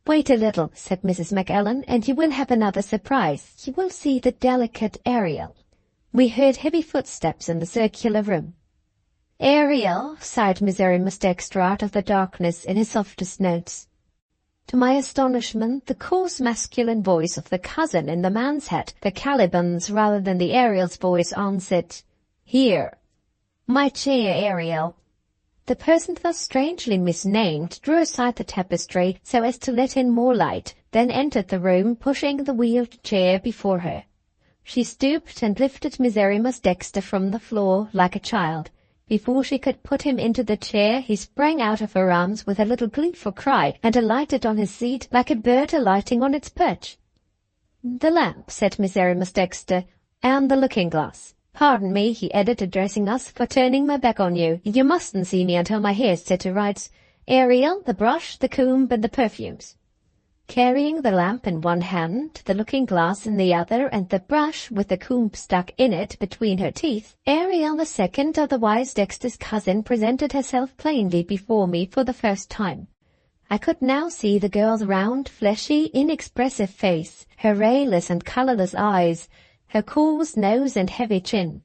"Wait a little," said Mrs. Macallan, "and you will have another surprise. You will see the delicate Ariel." We heard heavy footsteps in the circular room. "Ariel," sighed Miserrimus Dexter out of the darkness in his softest notes. To my astonishment, the coarse masculine voice of the cousin in the man's hat, the Caliban's rather than the Ariel's voice, answered, "Here." "My chair, Ariel." The person thus strangely misnamed drew aside the tapestry so as to let in more light, then entered the room, pushing the wheeled chair before her. She stooped and lifted Miserrimus Dexter from the floor like a child. Before she could put him into the chair, he sprang out of her arms with a little gleeful cry and alighted on his seat like a bird alighting on its perch. "The lamp," said Miserrimus Dexter, "and the looking-glass. Pardon me," he added, addressing us, "for turning my back on you. You mustn't see me until my hair's set to rights. Ariel, the brush, the comb, and the perfumes." Carrying the lamp in one hand, the looking-glass in the other, and the brush with the comb stuck in it between her teeth, Ariel the second, otherwise Dexter's cousin, presented herself plainly before me for the first time. I could now see the girl's round, fleshy, inexpressive face, her rayless and colourless eyes, her coarse nose and heavy chin.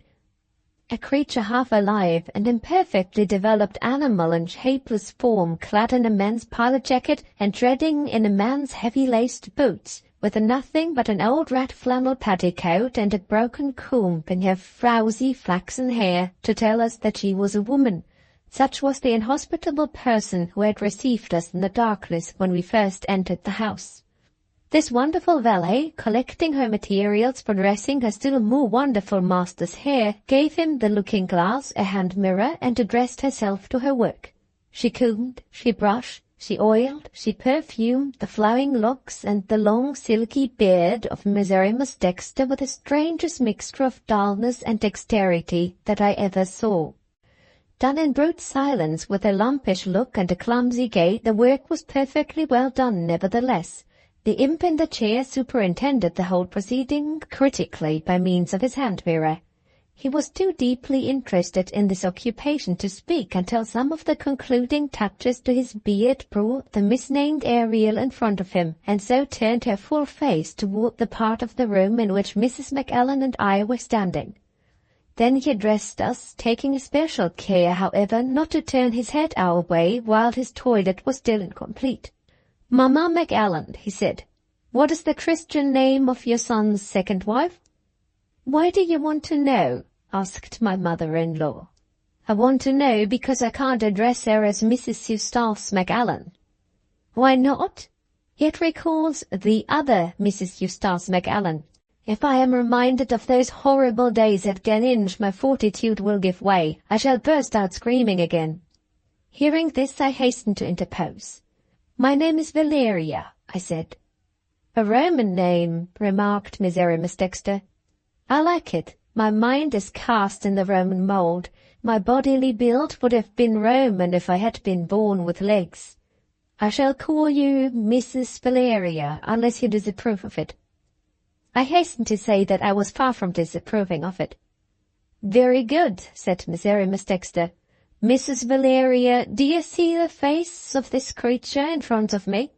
A creature half alive, an imperfectly developed animal in shapeless form, clad in a man's pilot jacket and treading in a man's heavy-laced boots, with nothing but an old red flannel petticoat and a broken comb in her frowsy flaxen hair to tell us that she was a woman. Such was the inhospitable person who had received us in the darkness when we first entered the house. This wonderful valet, collecting her materials for dressing her still more wonderful master's hair, gave him the looking-glass, a hand-mirror, and addressed herself to her work. She combed, she brushed, she oiled, she perfumed the flowing locks and the long silky beard of Miserrimus Dexter with the strangest mixture of dullness and dexterity that I ever saw. Done in brute silence, with a lumpish look and a clumsy gait, the work was perfectly well done nevertheless. The imp in the chair superintended the whole proceeding critically by means of his hand-mirror. He was too deeply interested in this occupation to speak until some of the concluding touches to his beard brought the misnamed Ariel in front of him, and so turned her full face toward the part of the room in which Mrs. Macallan and I were standing. Then he addressed us, taking especial care, however, not to turn his head our way while his toilet was still incomplete. "Mamma Macallan," he said, "what is the Christian name of your son's second wife?" "Why do you want to know?" asked my mother-in-law. "I want to know because I can't address her as Mrs. Eustace Macallan." "Why not?" "It recalls the other Mrs. Eustace Macallan. If I am reminded of those horrible days at Gleninch, my fortitude will give way. I shall burst out screaming again." Hearing this, I hastened to interpose. "My name is Valeria," I said. "A Roman name," remarked Miserrimus Dexter. "I like it. My mind is cast in the Roman mould. My bodily build would have been Roman if I had been born with legs. I shall call you Mrs. Valeria, unless you disapprove of it." I hastened to say that I was far from disapproving of it. "Very good," said Miserrimus Dexter. "Mrs. Valeria, do you see the face of this creature in front of me?"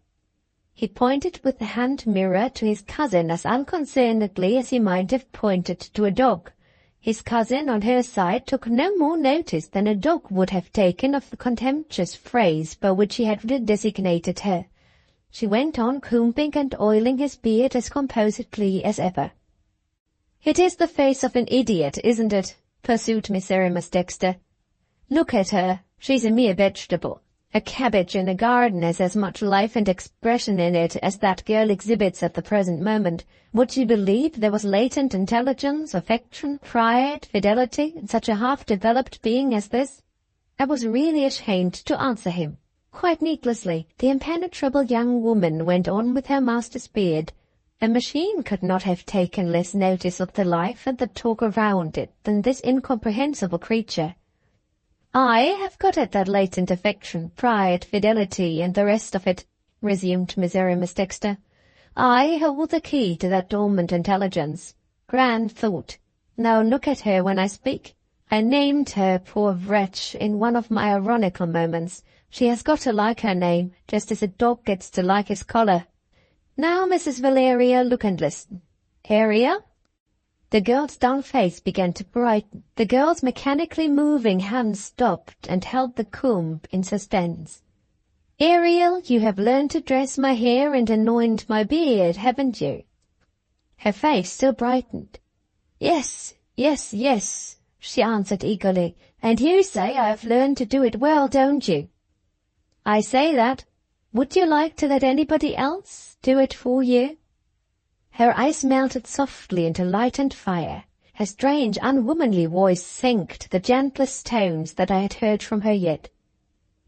He pointed with the hand-mirror to his cousin as unconcernedly as he might have pointed to a dog. His cousin, on her side, took no more notice than a dog would have taken of the contemptuous phrase by which he had designated her. She went on combing and oiling his beard as composedly as ever. "It is the face of an idiot, isn't it?" pursued Miserrimus Dexter. "Look at her. She's a mere vegetable. A cabbage in a garden has as much life and expression in it as that girl exhibits at the present moment. Would you believe there was latent intelligence, affection, pride, fidelity in such a half-developed being as this?" I was really ashamed to answer him. Quite needlessly, the impenetrable young woman went on with her master's beard. A machine could not have taken less notice of the life and the talk around it than this incomprehensible creature. "I have got at that latent affection, pride, fidelity, and the rest of it," resumed Miserrimus Dexter. "I hold the key to that dormant intelligence. Grand thought. Now look at her when I speak. I named her, poor wretch, in one of my ironical moments. She has got to like her name, just as a dog gets to like his collar. Now, Mrs. Valeria, look and listen. Ariel?" The girl's dull face began to brighten. The girl's mechanically moving hands stopped and held the comb in suspense. "Ariel, you have learned to dress my hair and anoint my beard, haven't you?" Her face still brightened. "Yes, yes, yes," she answered eagerly. "And you say I have learned to do it well, don't you?" "I say that. Would you like to let anybody else do it for you?" Her eyes melted softly into light and fire. Her strange, unwomanly voice sank to the gentlest tones that I had heard from her yet.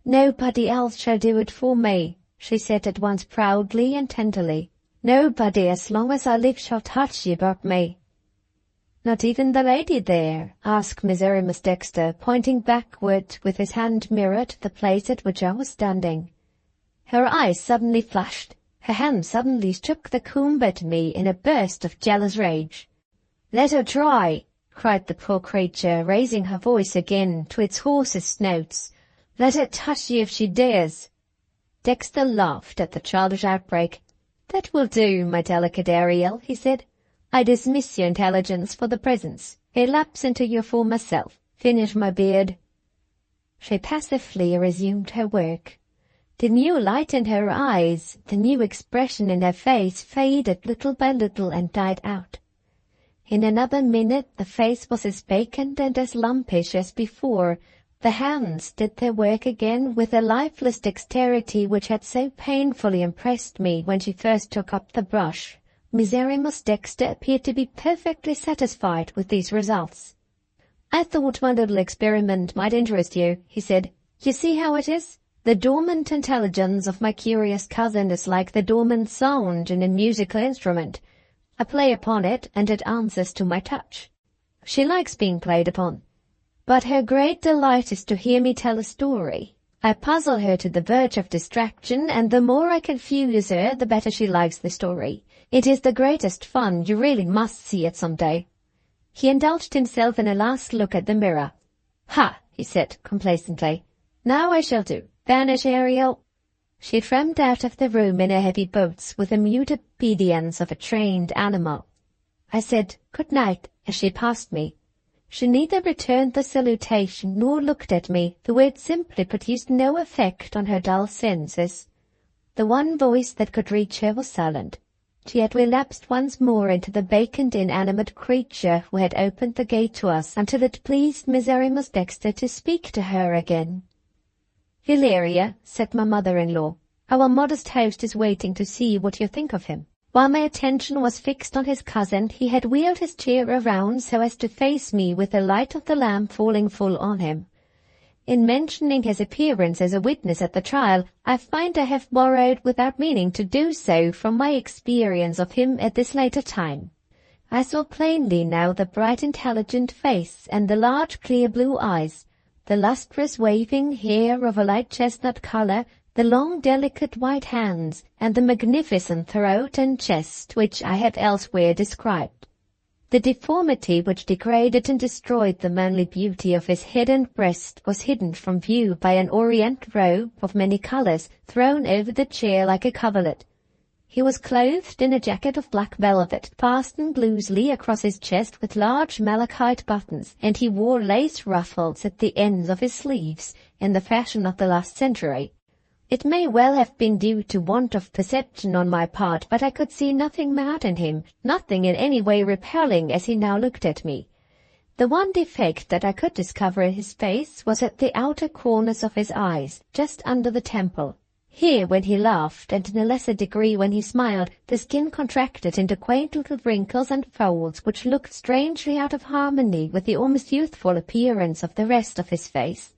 "Nobody else shall do it for me," she said at once proudly and tenderly. "Nobody as long as I live shall touch you but me." "Not even the lady there?" asked Miserrimus Dexter, pointing backward with his hand mirror to the place at which I was standing. Her eyes suddenly flashed. Her hand suddenly shook the comb at me in a burst of jealous rage. "Let her try," cried the poor creature, raising her voice again to its hoarsest notes. "Let her touch you if she dares." Dexter laughed at the childish outbreak. "That will do, my delicate Ariel," he said. "I dismiss your intelligence for the present. Relapse into your former self. Finish my beard." She passively resumed her work. The new light in her eyes, the new expression in her face faded little by little and died out. In another minute the face was as vacant and as lumpish as before. The hands did their work again with the lifeless dexterity which had so painfully impressed me when she first took up the brush. Miserrimus Dexter appeared to be perfectly satisfied with these results. "I thought my little experiment might interest you," he said. "You see how it is? The dormant intelligence of my curious cousin is like the dormant sound in a musical instrument. I play upon it, and it answers to my touch. She likes being played upon. But her great delight is to hear me tell a story. I puzzle her to the verge of distraction, and the more I confuse her, the better she likes the story. It is the greatest fun. You really must see it some day." He indulged himself in a last look at the mirror. "Ha!" he said complacently. "Now I shall do. Vanish, Ariel." She tramped out of the room in her heavy boots with the mute obedience of a trained animal. I said "Good night" as she passed me. She neither returned the salutation nor looked at me, the word simply produced no effect on her dull senses. The one voice that could reach her was silent. She had relapsed once more into the vacant, inanimate creature who had opened the gate to us until it pleased Miserrimus Dexter to speak to her again. "Valeria," said my mother-in-law, "our modest host is waiting to see what you think of him." While my attention was fixed on his cousin, he had wheeled his chair around so as to face me with the light of the lamp falling full on him. In mentioning his appearance as a witness at the trial, I find I have borrowed without meaning to do so from my experience of him at this later time. I saw plainly now the bright intelligent face and the large clear blue eyes, the lustrous waving hair of a light chestnut color, the long delicate white hands, and the magnificent throat and chest which I have elsewhere described. The deformity which degraded and destroyed the manly beauty of his head and breast was hidden from view by an orient robe of many colors thrown over the chair like a coverlet. He was clothed in a jacket of black velvet, fastened loosely across his chest with large malachite buttons, and he wore lace ruffles at the ends of his sleeves, in the fashion of the last century. It may well have been due to want of perception on my part, but I could see nothing mad in him, nothing in any way repelling as he now looked at me. The one defect that I could discover in his face was at the outer corners of his eyes, just under the temple. Here, when he laughed, and in a lesser degree when he smiled, the skin contracted into quaint little wrinkles and folds which looked strangely out of harmony with the almost youthful appearance of the rest of his face.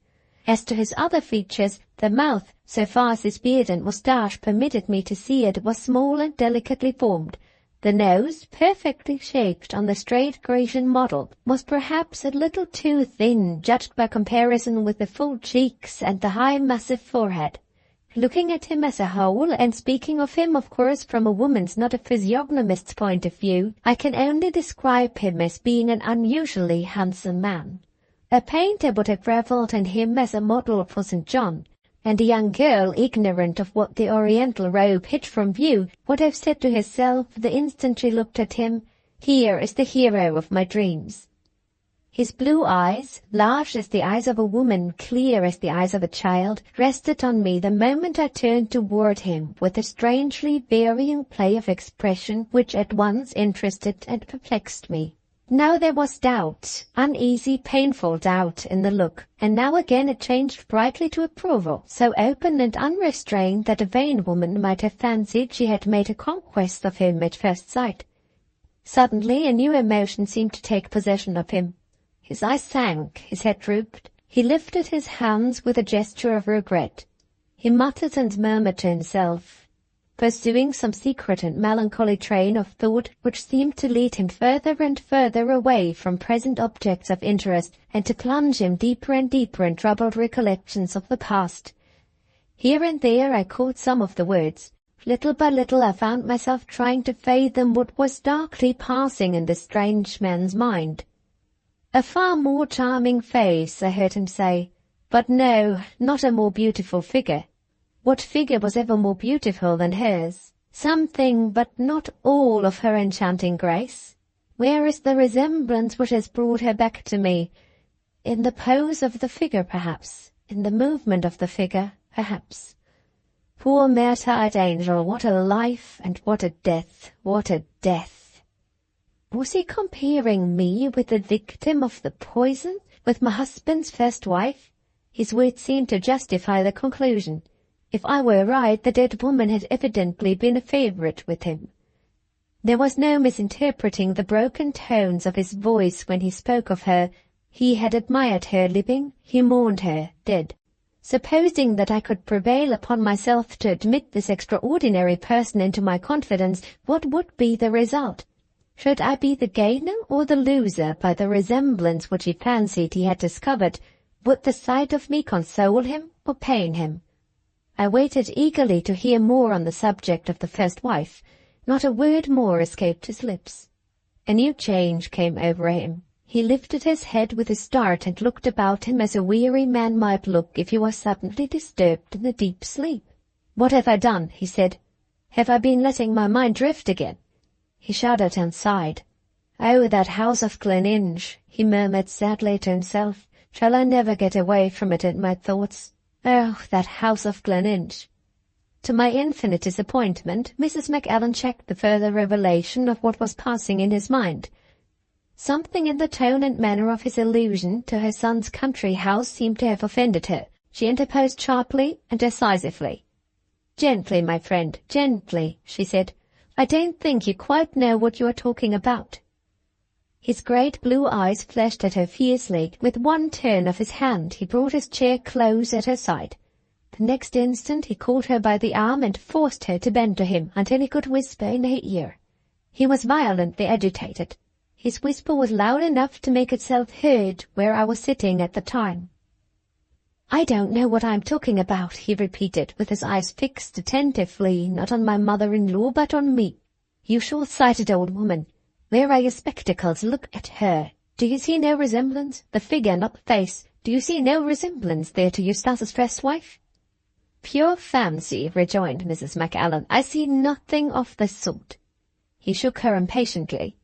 As to his other features, the mouth, so far as his beard and moustache permitted me to see it, was small and delicately formed. The nose, perfectly shaped on the straight Grecian model, was perhaps a little too thin, judged by comparison with the full cheeks and the high massive forehead. Looking at him as a whole, and speaking of him, of course, from a woman's, not a physiognomist's point of view, I can only describe him as being an unusually handsome man. A painter would have revelled in him as a model for St. John, and a young girl, ignorant of what the oriental robe hid from view, would have said to herself the instant she looked at him, "Here is the hero of my dreams." His blue eyes, large as the eyes of a woman, clear as the eyes of a child, rested on me the moment I turned toward him with a strangely varying play of expression which at once interested and perplexed me. Now there was doubt, uneasy, painful doubt in the look, and now again it changed brightly to approval, so open and unrestrained that a vain woman might have fancied she had made a conquest of him at first sight. Suddenly a new emotion seemed to take possession of him. His eyes sank, his head drooped. He lifted his hands with a gesture of regret. He muttered and murmured to himself, pursuing some secret and melancholy train of thought which seemed to lead him further and further away from present objects of interest, and to plunge him deeper and deeper in troubled recollections of the past. Here and there I caught some of the words. Little by little I found myself trying to fathom what was darkly passing in this strange man's mind. "A far more charming face," I heard him say, "but no, not a more beautiful figure." What figure was ever more beautiful than hers? Something, but not all, of her enchanting grace. Where is the resemblance which has brought her back to me? In the pose of the figure, perhaps. In the movement of the figure, perhaps. Poor martyred angel, what a life, and what a death, what a death! Was he comparing me with the victim of the poison, with my husband's first wife? His words seemed to justify the conclusion. If I were right, the dead woman had evidently been a favorite with him. There was no misinterpreting the broken tones of his voice when he spoke of her. He had admired her living, he mourned her dead. Supposing that I could prevail upon myself to admit this extraordinary person into my confidence, what would be the result? Should I be the gainer or the loser by the resemblance which he fancied he had discovered? Would the sight of me console him or pain him? I waited eagerly to hear more on the subject of the first wife. Not a word more escaped his lips. A new change came over him. He lifted his head with a start and looked about him as a weary man might look if he was suddenly disturbed in a deep sleep. "What have I done?" he said. "Have I been letting my mind drift again?" He shuddered and sighed. "Oh, that house of Gleninch," he murmured sadly to himself. "Shall I never get away from it in my thoughts? Oh, that house of Gleninch." To my infinite disappointment, Mrs. Macallan checked the further revelation of what was passing in his mind. Something in the tone and manner of his allusion to her son's country house seemed to have offended her. She interposed sharply and decisively. "Gently, my friend, gently," she said. "I don't think you quite know what you are talking about." His great blue eyes flashed at her fiercely. With one turn of his hand he brought his chair close at her side. The next instant he caught her by the arm and forced her to bend to him until he could whisper in her ear. He was violently agitated. His whisper was loud enough to make itself heard where I was sitting at the time. "I don't know what I am talking about," he repeated, with his eyes fixed attentively, not on my mother-in-law, but on me. "You short-sighted old woman. Where are your spectacles? Look at her. Do you see no resemblance? The figure, not the face. Do you see no resemblance there to Eustace's first wife?" "Pure fancy," rejoined Mrs. Macallan. "I see nothing of the sort." He shook her impatiently.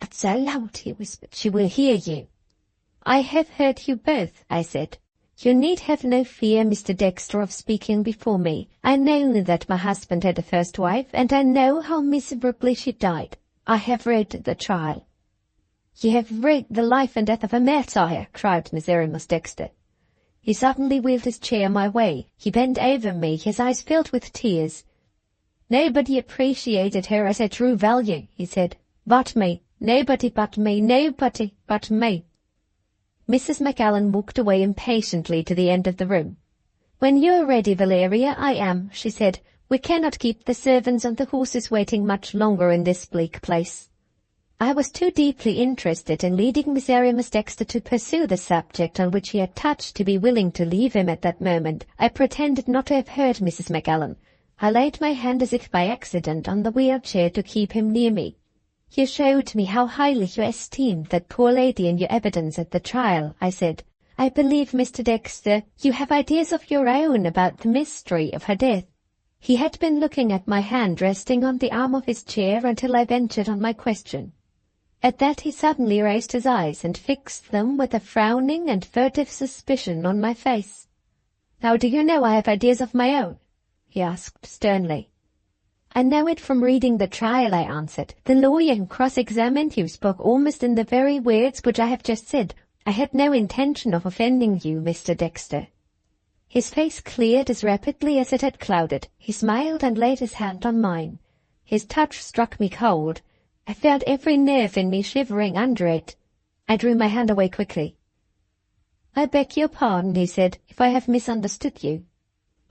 "Not so loud," he whispered. "She will hear you." "I have heard you both," I said. You need have no fear, Mr. Dexter, of speaking before me. I know that my husband had a first wife, and I know how miserably she died. I have read the trial." "You have read the life and death of a martyr," cried Miserrimus Dexter. He suddenly wheeled his chair my way. He bent over me, his eyes filled with tears. "Nobody appreciated her at her true value," he said. "But me. Nobody but me. Nobody but me." Mrs. McAllen walked away impatiently to the end of the room. "When you are ready, Valeria, I am," she said. "We cannot keep the servants and the horses waiting much longer in this bleak place." I was too deeply interested in leading Miserrimus Dexter to pursue the subject on which he had touched to be willing to leave him at that moment. I pretended not to have heard Mrs. McAllen. I laid my hand as if by accident on the wheelchair to keep him near me. "You showed me how highly you esteemed that poor lady in your evidence at the trial," I said. "I believe, Mr. Dexter, you have ideas of your own about the mystery of her death." He had been looking at my hand resting on the arm of his chair until I ventured on my question. At that he suddenly raised his eyes and fixed them with a frowning and furtive suspicion on my face. "How do you know I have ideas of my own?" he asked sternly. "I know it from reading the trial," I answered. "The lawyer who cross-examined you spoke almost in the very words which I have just said. I had no intention of offending you, Mr. Dexter." His face cleared as rapidly as it had clouded. He smiled and laid his hand on mine. His touch struck me cold. I felt every nerve in me shivering under it. I drew my hand away quickly. "I beg your pardon," he said, "if I have misunderstood you.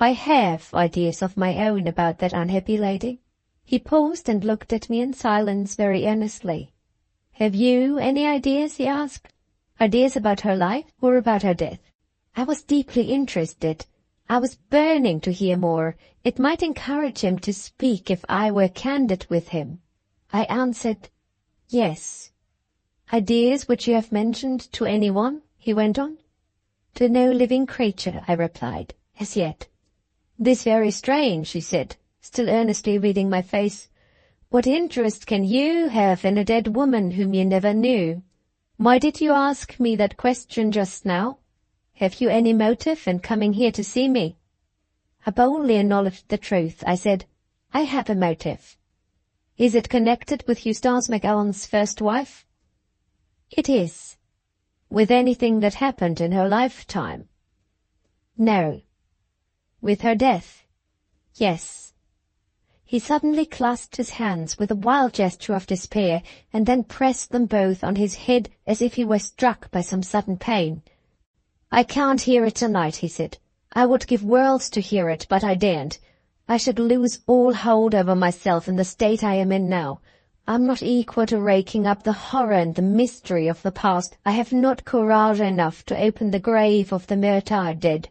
I have ideas of my own about that unhappy lady." He paused and looked at me in silence very earnestly. "Have you any ideas?" he asked. "Ideas about her life or about her death?" I was deeply interested. I was burning to hear more. It might encourage him to speak if I were candid with him. I answered, "Yes." "Ideas which you have mentioned to anyone?" he went on. "To no living creature," I replied, "as yet." "This very strange," he said, still earnestly reading my face. "What interest can you have in a dead woman whom you never knew? Why did you ask me that question just now? Have you any motive in coming here to see me?" I boldly acknowledged the truth. I said, "I have a motive." "Is it connected with Eustace McAllen's first wife?" "It is." "With anything that happened in her lifetime?" "No." "With her death?" "Yes." He suddenly clasped his hands with a wild gesture of despair, and then pressed them both on his head as if he were struck by some sudden pain. "I can't hear it tonight," he said. "I would give worlds to hear it, but I daren't. I should lose all hold over myself in the state I am in now. I'm not equal to raking up the horror and the mystery of the past. I have not courage enough to open the grave of the martyr dead.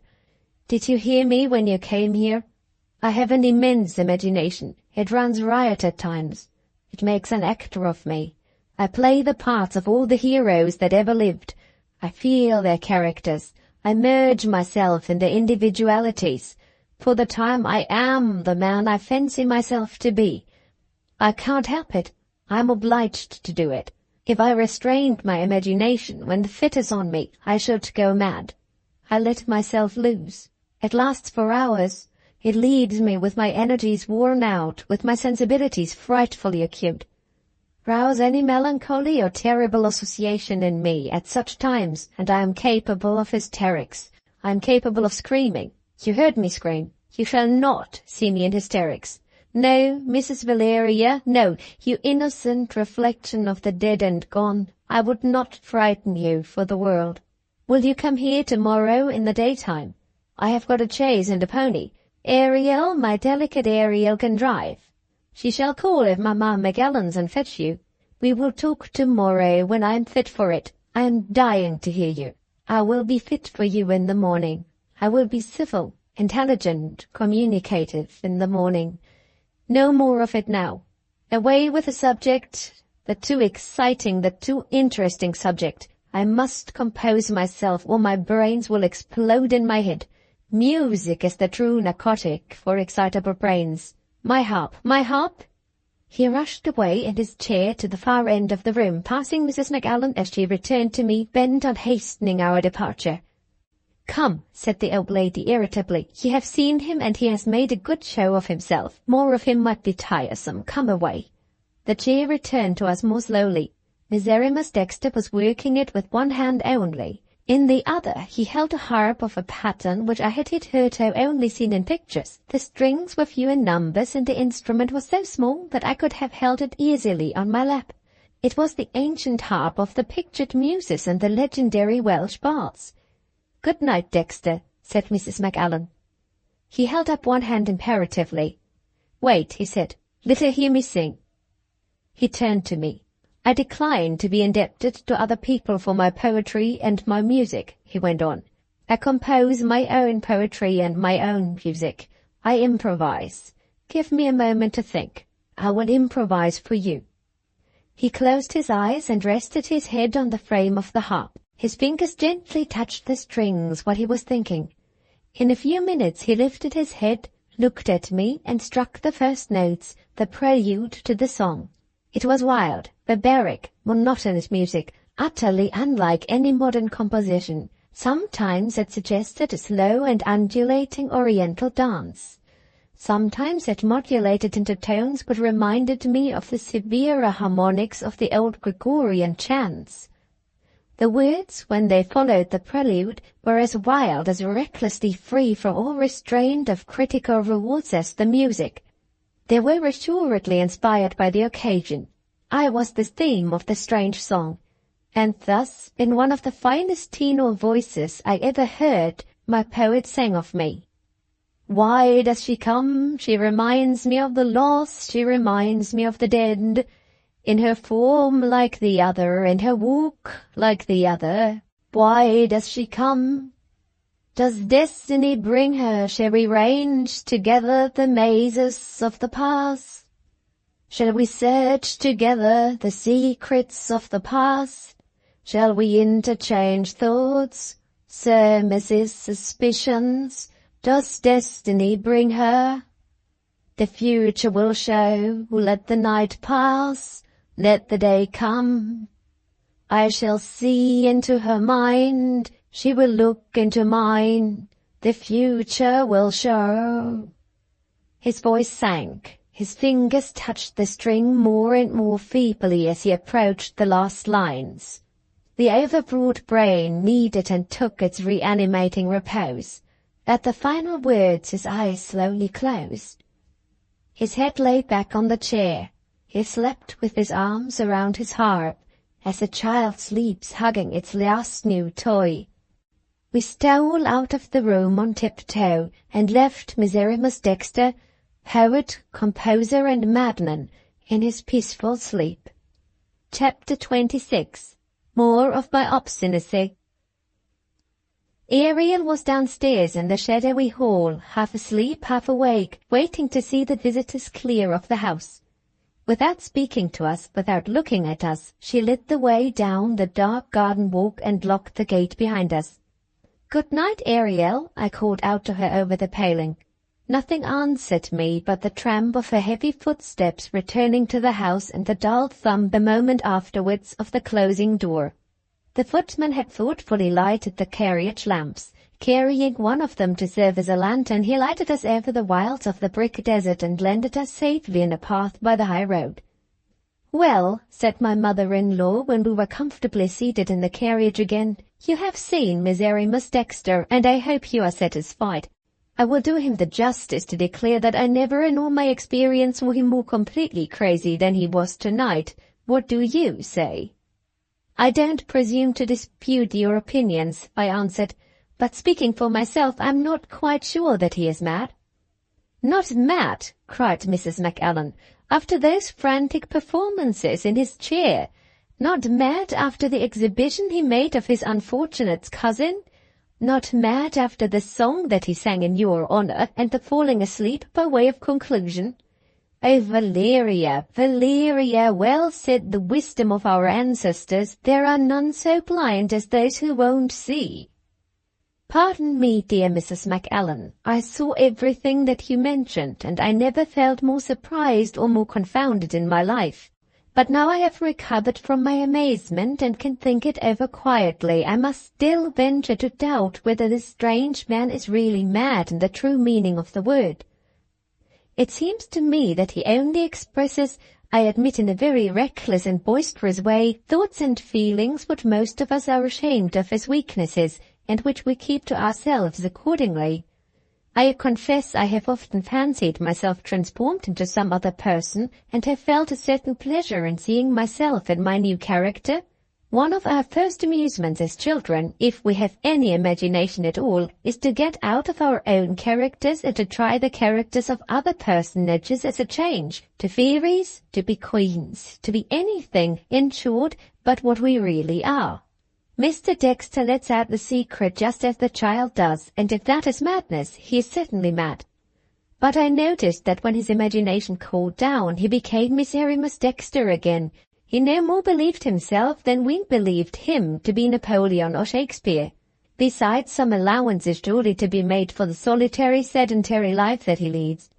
Did you hear me when you came here? I have an immense imagination. It runs riot at times. It makes an actor of me. I play the parts of all the heroes that ever lived. I feel their characters. I merge myself in their individualities. For the time I am the man I fancy myself to be. I can't help it. I am obliged to do it. If I restrained my imagination when the fit is on me, I should go mad. I let myself loose. It lasts for hours. It leaves me with my energies worn out, with my sensibilities frightfully acute. Rouse any melancholy or terrible association in me at such times, and I am capable of hysterics. I am capable of screaming. You heard me scream. You shall not see me in hysterics. No, Mrs. Valeria, no, you innocent reflection of the dead and gone. I would not frighten you for the world. Will you come here tomorrow in the daytime? I have got a chaise and a pony. Ariel, my delicate Ariel, can drive. She shall call at Mamma McAllen's and fetch you. We will talk tomorrow when I am fit for it. I am dying to hear you. I will be fit for you in the morning. I will be civil, intelligent, communicative in the morning. No more of it now. Away with the subject, the too exciting, the too interesting subject. I must compose myself or my brains will explode in my head. Music is the true narcotic for excitable brains. My harp, my harp! He rushed away in his chair to the far end of the room, passing Mrs. McAllen as she returned to me, bent on hastening our departure. "Come," said the old lady irritably. "You have seen him, and he has made a good show of himself. More of him might be tiresome. Come away." The chair returned to us more slowly. Miserrimus Dexter was working it with one hand only. In the other he held a harp of a pattern which I had hitherto only seen in pictures. The strings were few in numbers, and the instrument was so small that I could have held it easily on my lap. It was the ancient harp of the pictured muses and the legendary Welsh bards. "Good night, Dexter," said Mrs. McAllen. He held up one hand imperatively. "Wait," he said. "Let her hear me sing." He turned to me. "I decline to be indebted to other people for my poetry and my music," he went on. "I compose my own poetry and my own music. I improvise. Give me a moment to think. I will improvise for you." He closed his eyes and rested his head on the frame of the harp. His fingers gently touched the strings while he was thinking. In a few minutes he lifted his head, looked at me, and struck the first notes, the prelude to the song. It was wild, barbaric, monotonous music, utterly unlike any modern composition. Sometimes it suggested a slow and undulating oriental dance. Sometimes it modulated into tones which reminded me of the severer harmonics of the old Gregorian chants. The words, when they followed the prelude, were as wild, as recklessly free from all restraint of critical rules as the music. They were assuredly inspired by the occasion. I was the theme of the strange song, and thus, in one of the finest tenor voices I ever heard, my poet sang of me. "Why does she come? She reminds me of the lost, she reminds me of the dead. In her form like the other, in her walk like the other. Why does she come? Does destiny bring her? Shall we range together the mazes of the past? Shall we search together the secrets of the past? Shall we interchange thoughts, surmises, suspicions? Does destiny bring her? The future will show. Let the night pass. Let the day come. I shall see into her mind. She will look into mine. The future will show." His voice sank. His fingers touched the string more and more feebly as he approached the last lines. The overwrought brain needed and took its reanimating repose. At the final words his eyes slowly closed. His head lay back on the chair. He slept with his arms around his harp, as a child sleeps hugging its last new toy. We stole out of the room on tiptoe and left Miserrimus Dexter, poet, composer, and madman, in his peaceful sleep. Chapter 26. More of my obstinacy. Ariel was downstairs in the shadowy hall, half asleep, half awake, waiting to see the visitors clear of the house. Without speaking to us, without looking at us, she lit the way down the dark garden walk and locked the gate behind us. "Good night, Ariel," I called out to her over the paling. Nothing answered me but the tramp of her heavy footsteps returning to the house and the dull thump a moment afterwards of the closing door. The footman had thoughtfully lighted the carriage lamps. Carrying one of them to serve as a lantern, he lighted us over the wilds of the brick desert and landed us safely in a path by the high road. "Well," said my mother-in-law when we were comfortably seated in the carriage again, "you have seen Miserrimus Dexter, and I hope you are satisfied. I will do him the justice to declare that I never in all my experience saw him more completely crazy than he was tonight. What do you say?" "I don't presume to dispute your opinions," I answered. "But speaking for myself, I'm not quite sure that he is mad." "Not mad!" cried Mrs. McAllen. "After those frantic performances in his chair? Not mad after the exhibition he made of his unfortunate cousin? Not mad after the song that he sang in your honor and the falling asleep by way of conclusion? Oh, Valeria, Valeria, well said the wisdom of our ancestors, there are none so blind as those who won't see." "Pardon me, dear Mrs. McAllen, I saw everything that you mentioned, and I never felt more surprised or more confounded in my life. But now I have recovered from my amazement and can think it over quietly, I must still venture to doubt whether this strange man is really mad in the true meaning of the word. It seems to me that he only expresses, I admit in a very reckless and boisterous way, thoughts and feelings which most of us are ashamed of as weaknesses, and which we keep to ourselves accordingly. I confess I have often fancied myself transformed into some other person, and have felt a certain pleasure in seeing myself in my new character. One of our first amusements as children, if we have any imagination at all, is to get out of our own characters and to try the characters of other personages as a change, to fairies, to be queens, to be anything, in short, but what we really are. Mr. Dexter lets out the secret just as the child does, and if that is madness, he is certainly mad. But I noticed that when his imagination cooled down, he became Miserrimus Dexter again. He no more believed himself than we believed him to be Napoleon or Shakespeare. Besides, some allowance is surely to be made for the solitary, sedentary life that he leads.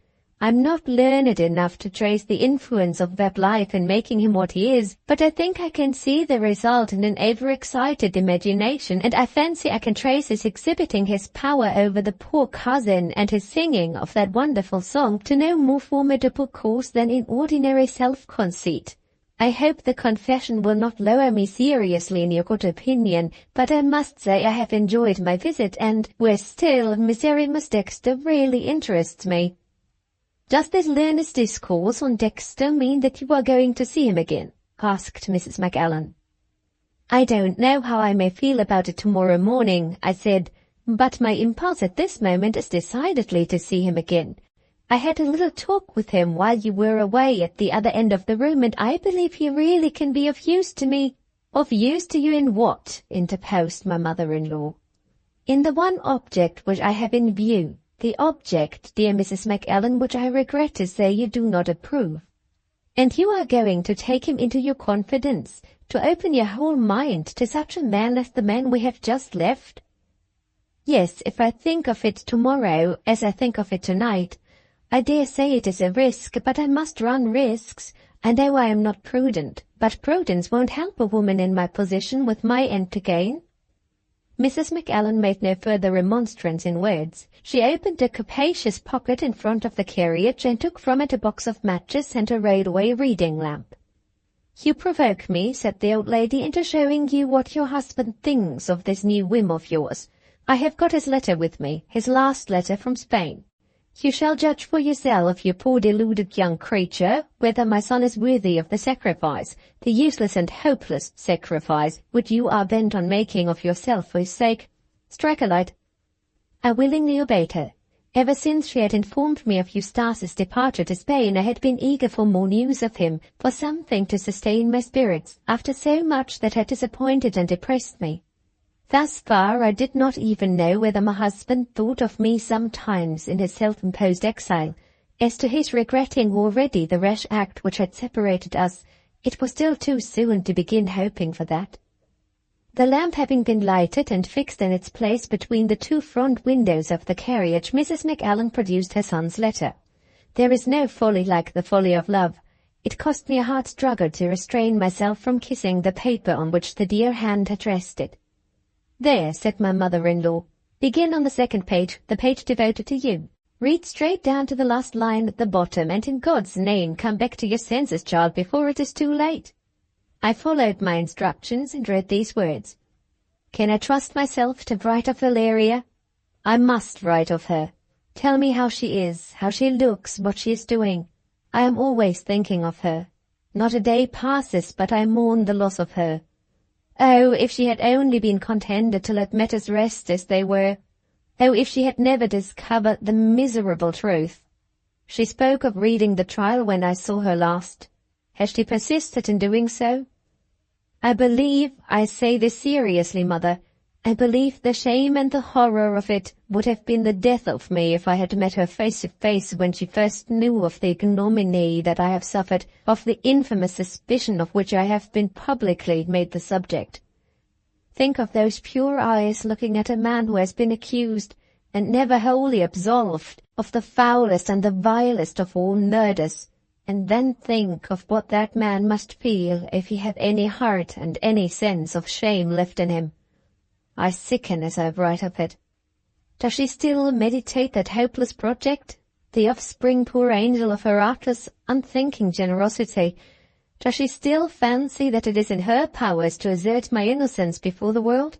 I'm not learned enough to trace the influence of that life in making him what he is, but I think I can see the result in an overexcited imagination, and I fancy I can trace his exhibiting his power over the poor cousin and his singing of that wonderful song to no more formidable cause than in ordinary self-conceit. I hope the confession will not lower me seriously in your good opinion, but I must say I have enjoyed my visit, and, worse still, Miserrimus Dexter really interests me. Does this learned discourse on Dexter mean that you are going to see him again? Asked Mrs. Macallan. I don't know how I may feel about it tomorrow morning, I said, but my impulse at this moment is decidedly to see him again. I had a little talk with him while you were away at the other end of the room, and I believe he really can be of use to me. Of use to you in what? Interposed my mother-in-law. In the one object which I have in view. The object, dear Mrs. Macallan, which I regret to say you do not approve. And you are going to take him into your confidence, to open your whole mind to such a man as the man we have just left? Yes, if I think of it tomorrow, as I think of it tonight. I dare say it is a risk, but I must run risks. I know I am not prudent, but prudence won't help a woman in my position with my end to gain. Mrs. Macallan made no further remonstrance in words. She opened a capacious pocket in front of the carriage and took from it a box of matches and a railway reading lamp. You provoke me, said the old lady, into showing you what your husband thinks of this new whim of yours. I have got his letter with me, his last letter from Spain. You shall judge for yourself, you poor deluded young creature, whether my son is worthy of the sacrifice, the useless and hopeless sacrifice, which you are bent on making of yourself for his sake. Strike a light. I willingly obeyed her. Ever since she had informed me of Eustace's departure to Spain, I had been eager for more news of him, for something to sustain my spirits, after so much that had disappointed and depressed me. Thus far I did not even know whether my husband thought of me sometimes in his self-imposed exile. As to his regretting already the rash act which had separated us, it was still too soon to begin hoping for that. The lamp having been lighted and fixed in its place between the two front windows of the carriage, Mrs. Macallan produced her son's letter. There is no folly like the folly of love. It cost me a hard struggle to restrain myself from kissing the paper on which the dear hand had rested. There, said my mother-in-law, begin on the second page, the page devoted to you. Read straight down to the last line at the bottom, and in God's name come back to your senses, child, before it is too late. I followed my instructions and read these words. Can I trust myself to write of Valeria? I must write of her. Tell me how she is, how she looks, what she is doing. I am always thinking of her. Not a day passes but I mourn the loss of her. Oh, if she had only been contented to let matters rest as they were. Oh, if she had never discovered the miserable truth. She spoke of reading the trial when I saw her last. Has she persisted in doing so? I believe, I say this seriously, mother, I believe the shame and the horror of it would have been the death of me if I had met her face to face when she first knew of the ignominy that I have suffered, of the infamous suspicion of which I have been publicly made the subject. Think of those pure eyes looking at a man who has been accused, and never wholly absolved, of the foulest and the vilest of all murders, and then think of what that man must feel if he had any heart and any sense of shame left in him. I sicken as I write of it. Does she still meditate that hopeless project, the offspring, poor angel, of her artless, unthinking generosity? Does she still fancy that it is in her powers to assert my innocence before the world?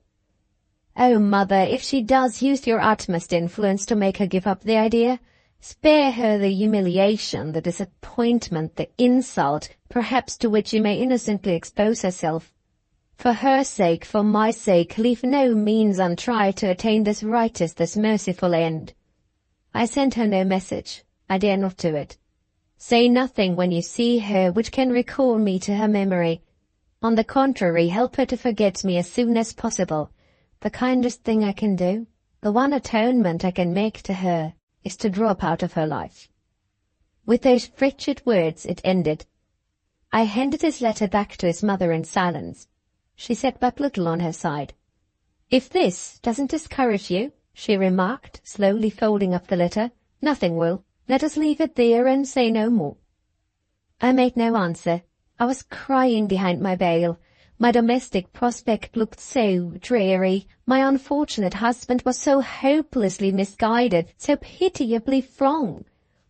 Oh, mother, if she does, use your utmost influence to make her give up the idea. Spare her the humiliation, the disappointment, the insult, perhaps to which she may innocently expose herself. For her sake, for my sake, leave no means untried to attain this righteous, this merciful end. I send her no message. I dare not do it. Say nothing when you see her which can recall me to her memory. On the contrary, help her to forget me as soon as possible. The kindest thing I can do, the one atonement I can make to her, is to drop out of her life. With those wretched words it ended. I handed his letter back to his mother in silence. She said but little on her side. "If this doesn't discourage you," she remarked, slowly folding up the letter, "nothing will. Let us leave it there and say no more." I made no answer. I was crying behind my veil. My domestic prospect looked so dreary. My unfortunate husband was so hopelessly misguided, so pitiably wrong.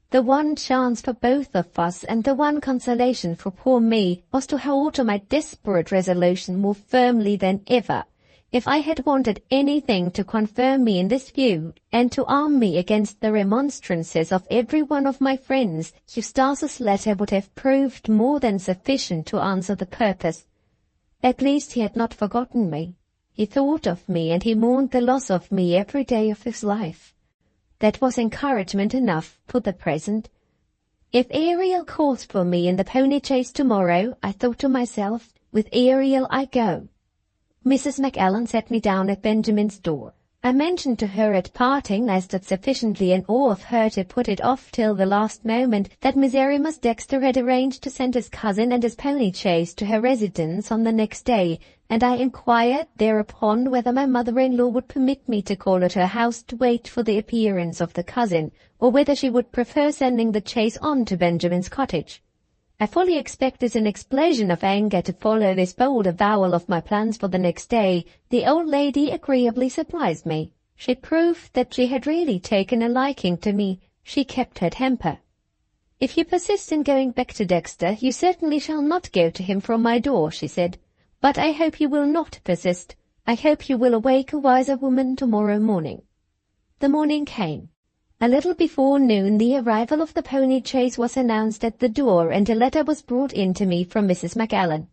The one chance for both of us, and the one consolation for poor me, was to hold to my desperate resolution more firmly than ever. If I had wanted anything to confirm me in this view, and to arm me against the remonstrances of every one of my friends, Eustace's letter would have proved more than sufficient to answer the purpose. At least he had not forgotten me. He thought of me, and he mourned the loss of me every day of his life. That was encouragement enough for the present. If Ariel calls for me in the pony chaise tomorrow, I thought to myself, with Ariel I go. Mrs. Macallan set me down at Benjamin's door. I mentioned to her at parting, I stood sufficiently in awe of her to put it off till the last moment, that Miserrimus Dexter had arranged to send his cousin and his pony chaise to her residence on the next day, and I inquired thereupon whether my mother-in-law would permit me to call at her house to wait for the appearance of the cousin, or whether she would prefer sending the chaise on to Benjamin's cottage. I fully expected an explosion of anger to follow this bold avowal of my plans for the next day. The old lady agreeably surprised me. She proved that she had really taken a liking to me. She kept her temper. "If you persist in going back to Dexter, you certainly shall not go to him from my door," she said. "But I hope you will not persist. I hope you will awake a wiser woman tomorrow morning." The morning came. A little before noon the arrival of the pony chaise was announced at the door, and a letter was brought in to me from Mrs. Macallan.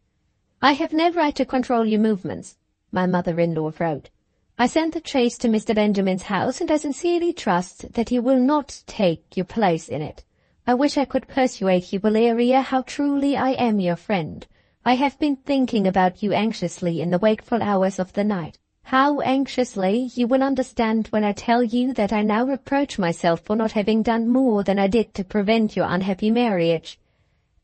"I have no right to control your movements," my mother-in-law wrote. "I sent the chaise to Mr. Benjamin's house, and I sincerely trust that he will not take your place in it. I wish I could persuade you, Valeria, how truly I am your friend. I have been thinking about you anxiously in the wakeful hours of the night. How anxiously you will understand when I tell you that I now reproach myself for not having done more than I did to prevent your unhappy marriage.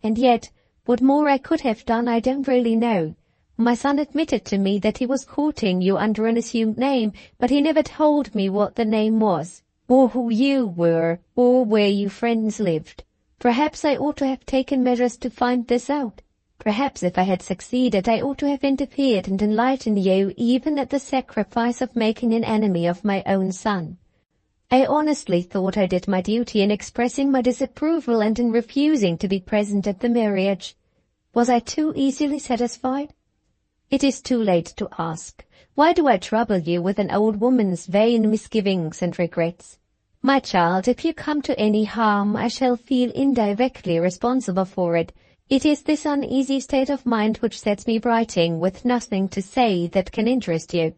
And yet, what more I could have done I don't really know. My son admitted to me that he was courting you under an assumed name, but he never told me what the name was, or who you were, or where you friends lived. Perhaps I ought to have taken measures to find this out. Perhaps if I had succeeded, I ought to have interfered and enlightened you, even at the sacrifice of making an enemy of my own son. I honestly thought I did my duty in expressing my disapproval and in refusing to be present at the marriage. Was I too easily satisfied? It is too late to ask. Why do I trouble you with an old woman's vain misgivings and regrets? My child, if you come to any harm, I shall feel indirectly responsible for it. It is this uneasy state of mind which sets me writing with nothing to say that can interest you.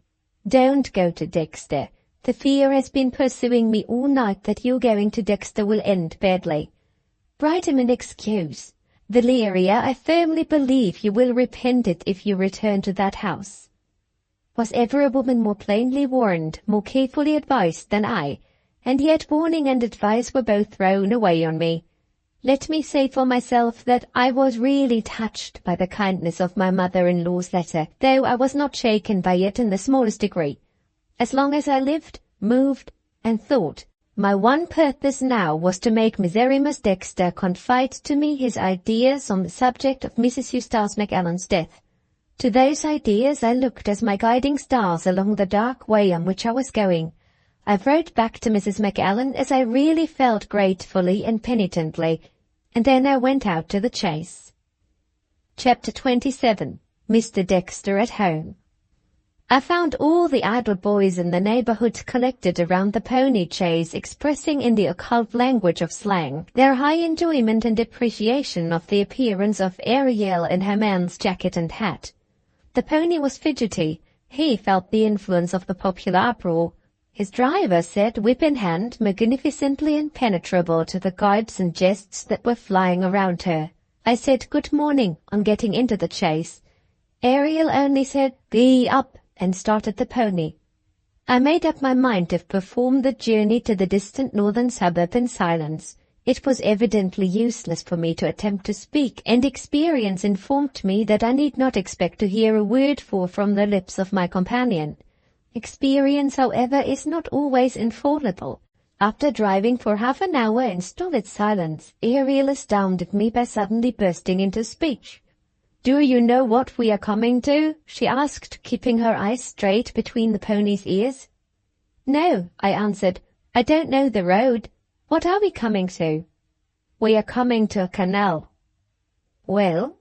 Don't go to Dexter. The fear has been pursuing me all night that your going to Dexter will end badly. Write him an excuse. Valeria, I firmly believe you will repent it if you return to that house. Was ever a woman more plainly warned, more carefully advised than I? And yet warning and advice were both thrown away on me. Let me say for myself that I was really touched by the kindness of my mother-in-law's letter, though I was not shaken by it in the smallest degree. As long as I lived, moved, and thought, My one purpose now was to make Miserrimus Dexter confide to me his ideas on the subject of Mrs. Eustace Macallan's death. To those ideas I looked as my guiding stars along the dark way on which I was going. I wrote back to Mrs. Macallan as I really felt gratefully and penitently, and then I went out to the chase. Chapter 27. Mr. Dexter at Home. I found all the idle boys in the neighborhood collected around the pony chase, expressing in the occult language of slang their high enjoyment and appreciation of the appearance of Ariel in her man's jacket and hat. The pony was fidgety. He felt the influence of the popular uproar. His driver sat, whip in hand, magnificently impenetrable to the gibes and jests that were flying around her. I said good morning on getting into the chase. Ariel only said, "Gee up," and started the pony. I made up my mind to perform the journey to the distant northern suburb in silence. It was evidently useless for me to attempt to speak, and experience informed me that I need not expect to hear a word from the lips of my companion. Experience, however, is not always infallible. After driving for half an hour in stolid silence, Ariel astounded me by suddenly bursting into speech. "Do you know what we are coming to?" she asked, keeping her eyes straight between the pony's ears. "No," I answered. "I don't know the road. What are we coming to?" "We are coming to a canal." Well,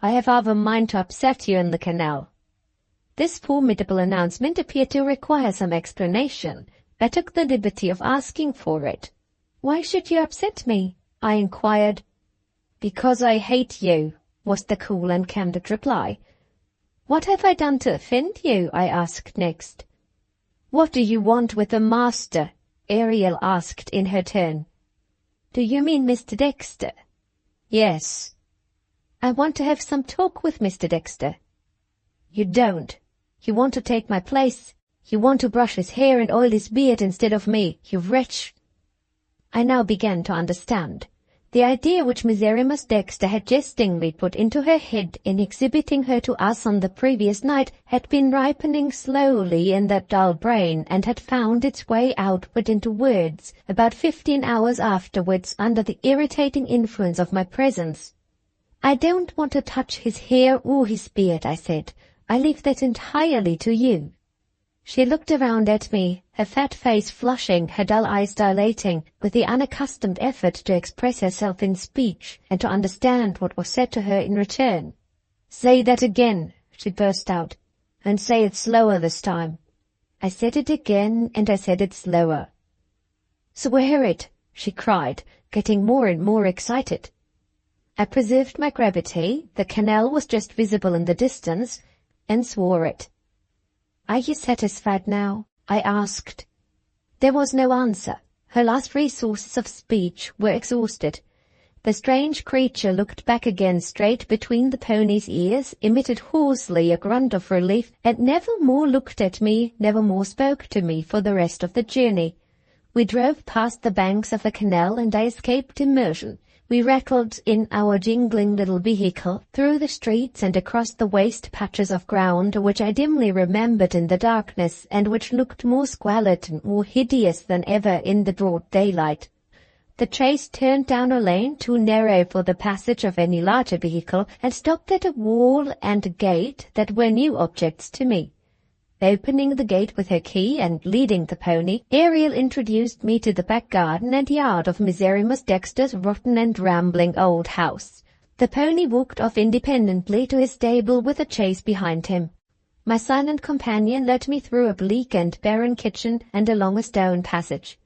I have half a mind to upset you in the canal." This formidable announcement appeared to require some explanation. I took the liberty of asking for it. "Why should you upset me?" I inquired. "Because I hate you," was the cool and candid reply. "What have I done to offend you?" I asked next. "What do you want with the master?" Ariel asked in her turn. "Do you mean Mr. Dexter?" "Yes." "I want to have some talk with Mr. Dexter." "You don't. You want to take my place. You want to brush his hair and oil his beard instead of me, you wretch." I now began to understand. The idea which Miserrimus Dexter had jestingly put into her head in exhibiting her to us on the previous night had been ripening slowly in that dull brain, and had found its way outward into words about 15 hours afterwards under the irritating influence of my presence. "I don't want to touch his hair or his beard," I said. "I leave that entirely to you." She looked around at me, her fat face flushing, her dull eyes dilating, with the unaccustomed effort to express herself in speech, and to understand what was said to her in return. "Say that again," she burst out, "and say it slower this time." I said it again, and I said it slower. "Swear it," she cried, getting more and more excited. I preserved my gravity, the canal was just visible in the distance, and swore it. "Are you satisfied now?" I asked. There was no answer. Her last resources of speech were exhausted. The strange creature looked back again straight between the pony's ears, emitted hoarsely a grunt of relief, and never more looked at me, never more spoke to me for the rest of the journey. We drove past the banks of the canal, and I escaped immersion. We rattled in our jingling little vehicle through the streets and across the waste patches of ground which I dimly remembered in the darkness, and which looked more squalid and more hideous than ever in the broad daylight. The chase turned down a lane too narrow for the passage of any larger vehicle, and stopped at a wall and a gate that were new objects to me. Opening the gate with her key and leading the pony, Ariel introduced me to the back garden and yard of Miserrimus Dexter's rotten and rambling old house. The pony walked off independently to his stable with the chase behind him. My silent companion led me through a bleak and barren kitchen and along a stone passage.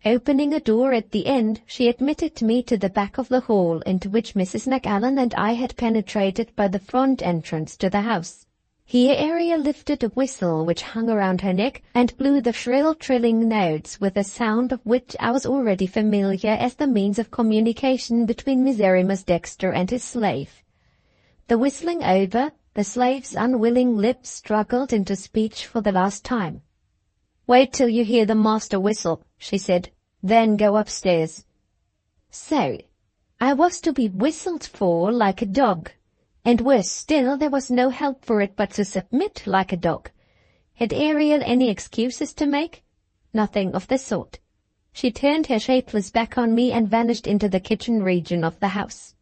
Opening a door at the end, she admitted me to the back of the hall into which Mrs. Macallan and I had penetrated by the front entrance to the house. Here Ariel lifted a whistle which hung around her neck, and blew the shrill trilling notes with a sound of which I was already familiar as the means of communication between Miserrimus Dexter and his slave. The whistling over, the slave's unwilling lips struggled into speech for the last time. "Wait till you hear the master whistle," she said, "then go upstairs." So, I was to be whistled for like a dog. And worse still, there was no help for it but to submit like a dog. Had Ariel any excuses to make? Nothing of the sort. She turned her shapeless back on me and vanished into the kitchen region of the house.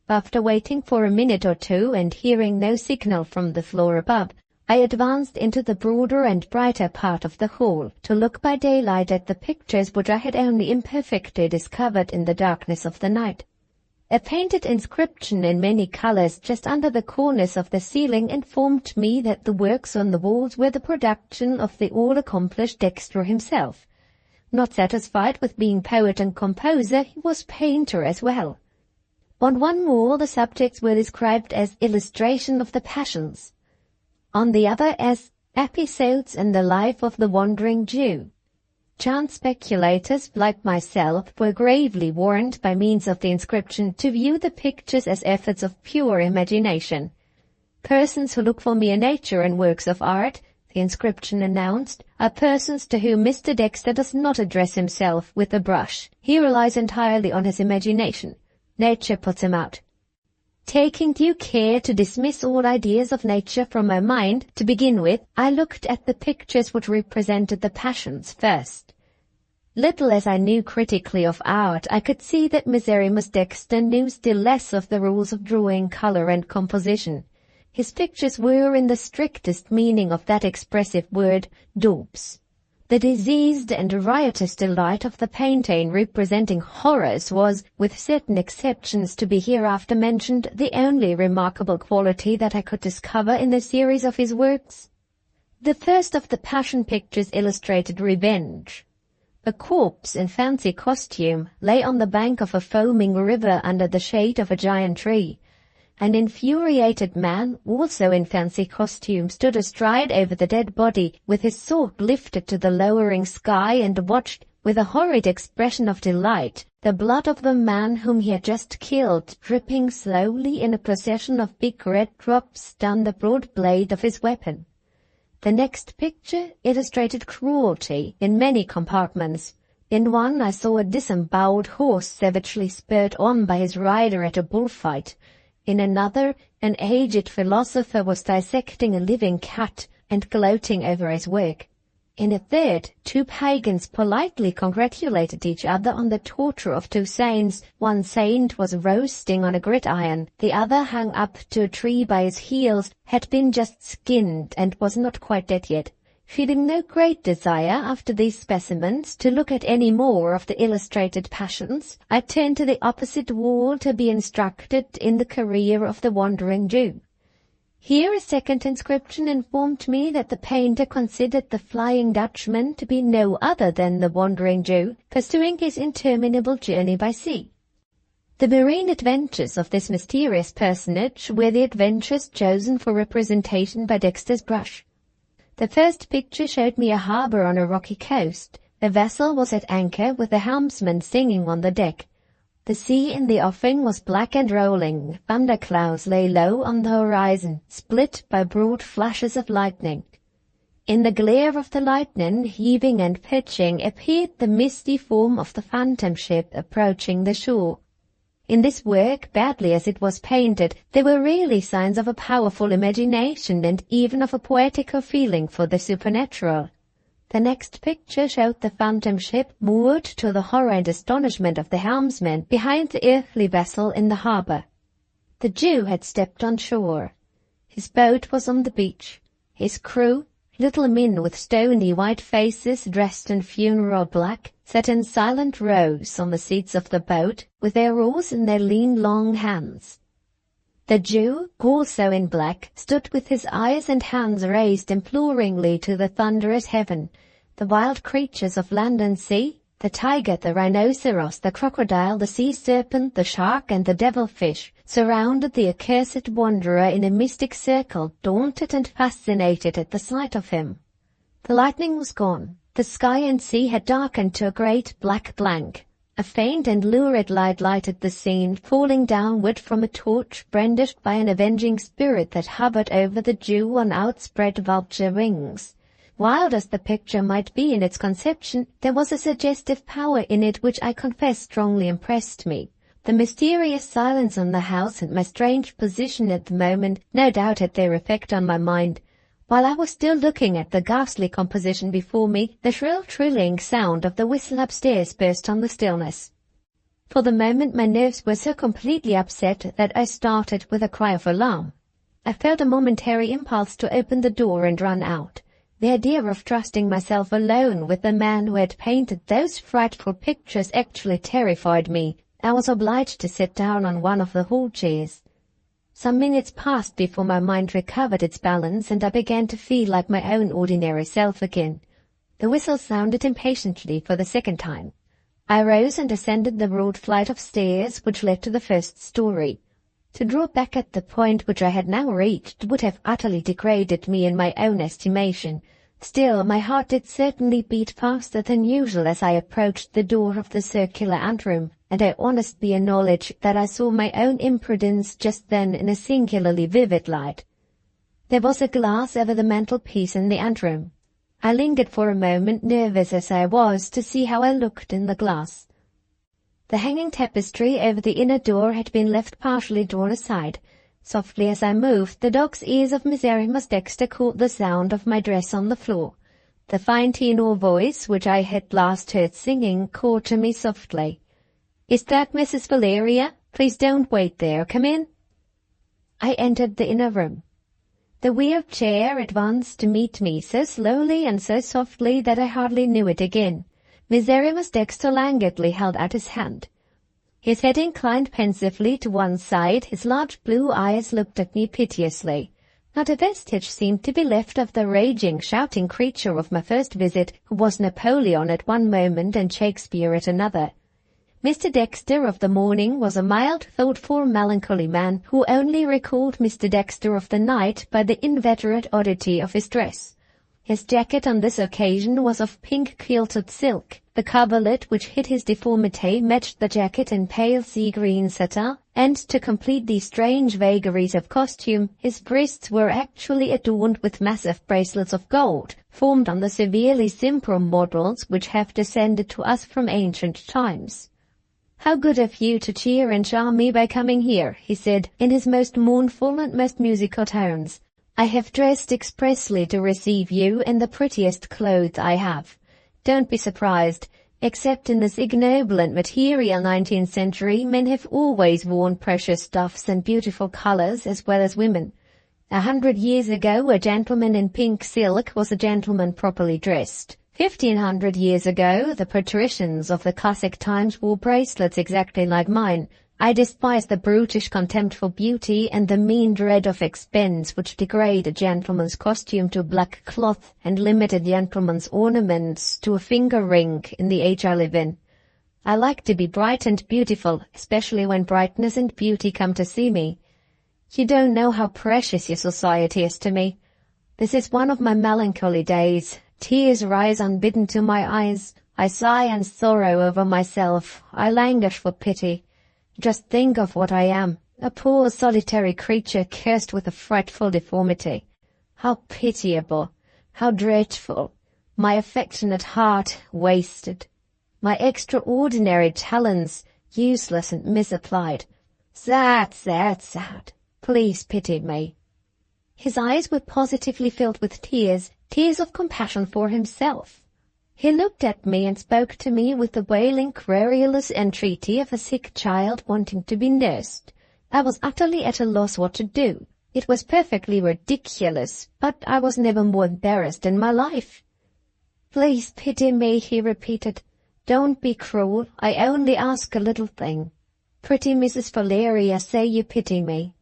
After waiting for a minute or two and hearing no signal from the floor above, I advanced into the broader and brighter part of the hall to look by daylight at the pictures which I had only imperfectly discovered in the darkness of the night. A painted inscription in many colors just under the cornice of the ceiling informed me that the works on the walls were the production of the all-accomplished Dexter himself. Not satisfied with being poet and composer, he was painter as well. On one wall the subjects were described as illustration of the passions, on the other as episodes in the life of the wandering Jew. Chance speculators, like myself, were gravely warned by means of the inscription to view the pictures as efforts of pure imagination. Persons who look for mere nature in works of art, the inscription announced, are persons to whom Mr. Dexter does not address himself with a brush. He relies entirely on his imagination. Nature puts him out. Taking due care to dismiss all ideas of nature from my mind, to begin with, I looked at the pictures which represented the passions first. Little as I knew critically of art, I could see that Miserrimus Dexter knew still less of the rules of drawing, color, and composition. His pictures were, in the strictest meaning of that expressive word, daubs. The diseased and riotous delight of the painter in representing horrors was, with certain exceptions to be hereafter mentioned, the only remarkable quality that I could discover in the series of his works. The first of the Passion pictures illustrated revenge. A corpse in fancy costume lay on the bank of a foaming river under the shade of a giant tree. An infuriated man, also in fancy costume, stood astride over the dead body, with his sword lifted to the lowering sky, and watched, with a horrid expression of delight, the blood of the man whom he had just killed, dripping slowly in a procession of big red drops down the broad blade of his weapon. The next picture illustrated cruelty in many compartments. In one I saw a disemboweled horse savagely spurred on by his rider at a bullfight. In another, an aged philosopher was dissecting a living cat and gloating over his work. In a third, two pagans politely congratulated each other on the torture of two saints. One saint was roasting on a gridiron, the other hung up to a tree by his heels, had been just skinned, and was not quite dead yet. Feeling no great desire, after these specimens, to look at any more of the illustrated passions, I turned to the opposite wall to be instructed in the career of the wandering Jew. Here a second inscription informed me that the painter considered the Flying Dutchman to be no other than the wandering Jew, pursuing his interminable journey by sea. The marine adventures of this mysterious personage were the adventures chosen for representation by Dexter's brush. The first picture showed me a harbor on a rocky coast. The vessel was at anchor with the helmsman singing on the deck. The sea in the offing was black and rolling. Thunderclouds lay low on the horizon, split by broad flashes of lightning. In the glare of the lightning, heaving and pitching, appeared the misty form of the phantom ship approaching the shore. In this work, badly as it was painted, there were really signs of a powerful imagination and even of a poetical feeling for the supernatural. The next picture showed the phantom ship moored, to the horror and astonishment of the helmsman, behind the earthly vessel in the harbor. The Jew had stepped on shore. His boat was on the beach. His crew, little men with stony white faces dressed in funeral black, sat in silent rows on the seats of the boat, with their oars in their lean long hands. The Jew, also in black, stood with his eyes and hands raised imploringly to the thunderous heaven. The wild creatures of land and sea, the tiger, the rhinoceros, the crocodile, the sea serpent, the shark, and the devilfish, surrounded the accursed wanderer in a mystic circle, daunted and fascinated at the sight of him. The lightning was gone. The sky and sea had darkened to a great black blank. A faint and lurid light lighted the scene, falling downward from a torch brandished by an avenging spirit that hovered over the Jew on outspread vulture wings. Wild as the picture might be in its conception, there was a suggestive power in it which I confess strongly impressed me. The mysterious silence on the house and my strange position at the moment no doubt had their effect on my mind. While I was still looking at the ghastly composition before me, the shrill trilling sound of the whistle upstairs burst on the stillness. For the moment my nerves were so completely upset that I started with a cry of alarm. I felt a momentary impulse to open the door and run out. The idea of trusting myself alone with the man who had painted those frightful pictures actually terrified me. I was obliged to sit down on one of the hall chairs. Some minutes passed before my mind recovered its balance and I began to feel like my own ordinary self again. The whistle sounded impatiently for the second time. I rose and ascended the broad flight of stairs which led to the first story. To draw back at the point which I had now reached would have utterly degraded me in my own estimation. Still, my heart did certainly beat faster than usual as I approached the door of the circular anteroom, and I honestly acknowledge that I saw my own imprudence just then in a singularly vivid light. There was a glass over the mantelpiece in the anteroom. I lingered for a moment, nervous as I was, to see how I looked in the glass. The hanging tapestry over the inner door had been left partially drawn aside. Softly as I moved, the dog's ears of Miserrimus Dexter caught the sound of my dress on the floor. The fine tenor voice, which I had last heard singing, called to me softly. "Is that Mrs. Valeria? Please don't wait there. Come in." I entered the inner room. The wheeled chair advanced to meet me so slowly and so softly that I hardly knew it again. Miserrimus Dexter languidly held out his hand. His head inclined pensively to one side, his large blue eyes looked at me piteously. Not a vestige seemed to be left of the raging, shouting creature of my first visit, who was Napoleon at one moment and Shakespeare at another. Mr. Dexter of the morning was a mild, thoughtful, melancholy man, who only recalled Mr. Dexter of the night by the inveterate oddity of his dress. His jacket on this occasion was of pink quilted silk. The coverlet which hid his deformity matched the jacket in pale sea-green satin, and to complete these strange vagaries of costume, his breasts were actually adorned with massive bracelets of gold, formed on the severely simple models which have descended to us from ancient times. "How good of you to cheer and charm me by coming here," he said, in his most mournful and most musical tones. "I have dressed expressly to receive you in the prettiest clothes I have. Don't be surprised. Except in this ignoble and material 19th century, men have always worn precious stuffs and beautiful colors as well as women. 100 years ago, a gentleman in pink silk was a gentleman properly dressed. 1500 years ago, the patricians of the classic times wore bracelets exactly like mine. I despise the brutish contempt for beauty and the mean dread of expense which degrade a gentleman's costume to black cloth and limit a gentleman's ornaments to a finger ring in the age I live in. I like to be bright and beautiful, especially when brightness and beauty come to see me. You don't know how precious your society is to me. This is one of my melancholy days. Tears rise unbidden to my eyes. I sigh and sorrow over myself. I languish for pity. Just think of what I am, a poor solitary creature cursed with a frightful deformity. How pitiable, how dreadful, my affectionate heart wasted, my extraordinary talents useless and misapplied. Sad, sad, sad. Please pity me." His eyes were positively filled with tears, tears of compassion for himself. He looked at me and spoke to me with the wailing, querulous entreaty of a sick child wanting to be nursed. I was utterly at a loss what to do. It was perfectly ridiculous, but I was never more embarrassed in my life. "Please pity me," he repeated. "Don't be cruel. I only ask a little thing. Pretty Mrs. Valeria, say you pity me."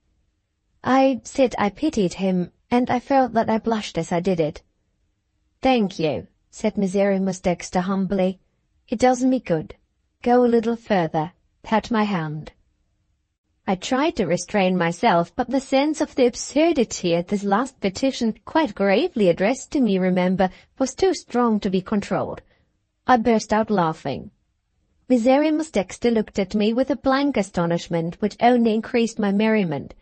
I said I pitied him, and I felt that I blushed as I did it. "Thank you," said Miserrimus Dexter humbly. "It does me good. Go a little further. Pat my hand." I tried to restrain myself, but the sense of the absurdity of this last petition, quite gravely addressed to me, remember, was too strong to be controlled. I burst out laughing. Miserrimus Dexter looked at me with a blank astonishment which only increased my merriment.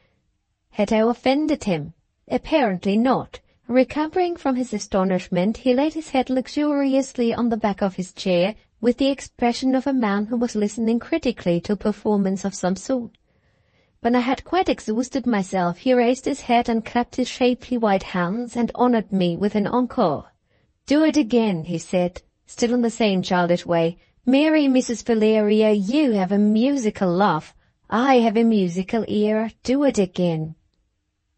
Had I offended him? Apparently not. Recovering from his astonishment, he laid his head luxuriously on the back of his chair, with the expression of a man who was listening critically to a performance of some sort. When I had quite exhausted myself, he raised his head and clapped his shapely white hands and honored me with an encore. "Do it again," he said, still in the same childish way. "Merry Mrs. Valeria, you have a musical laugh. I have a musical ear. Do it again."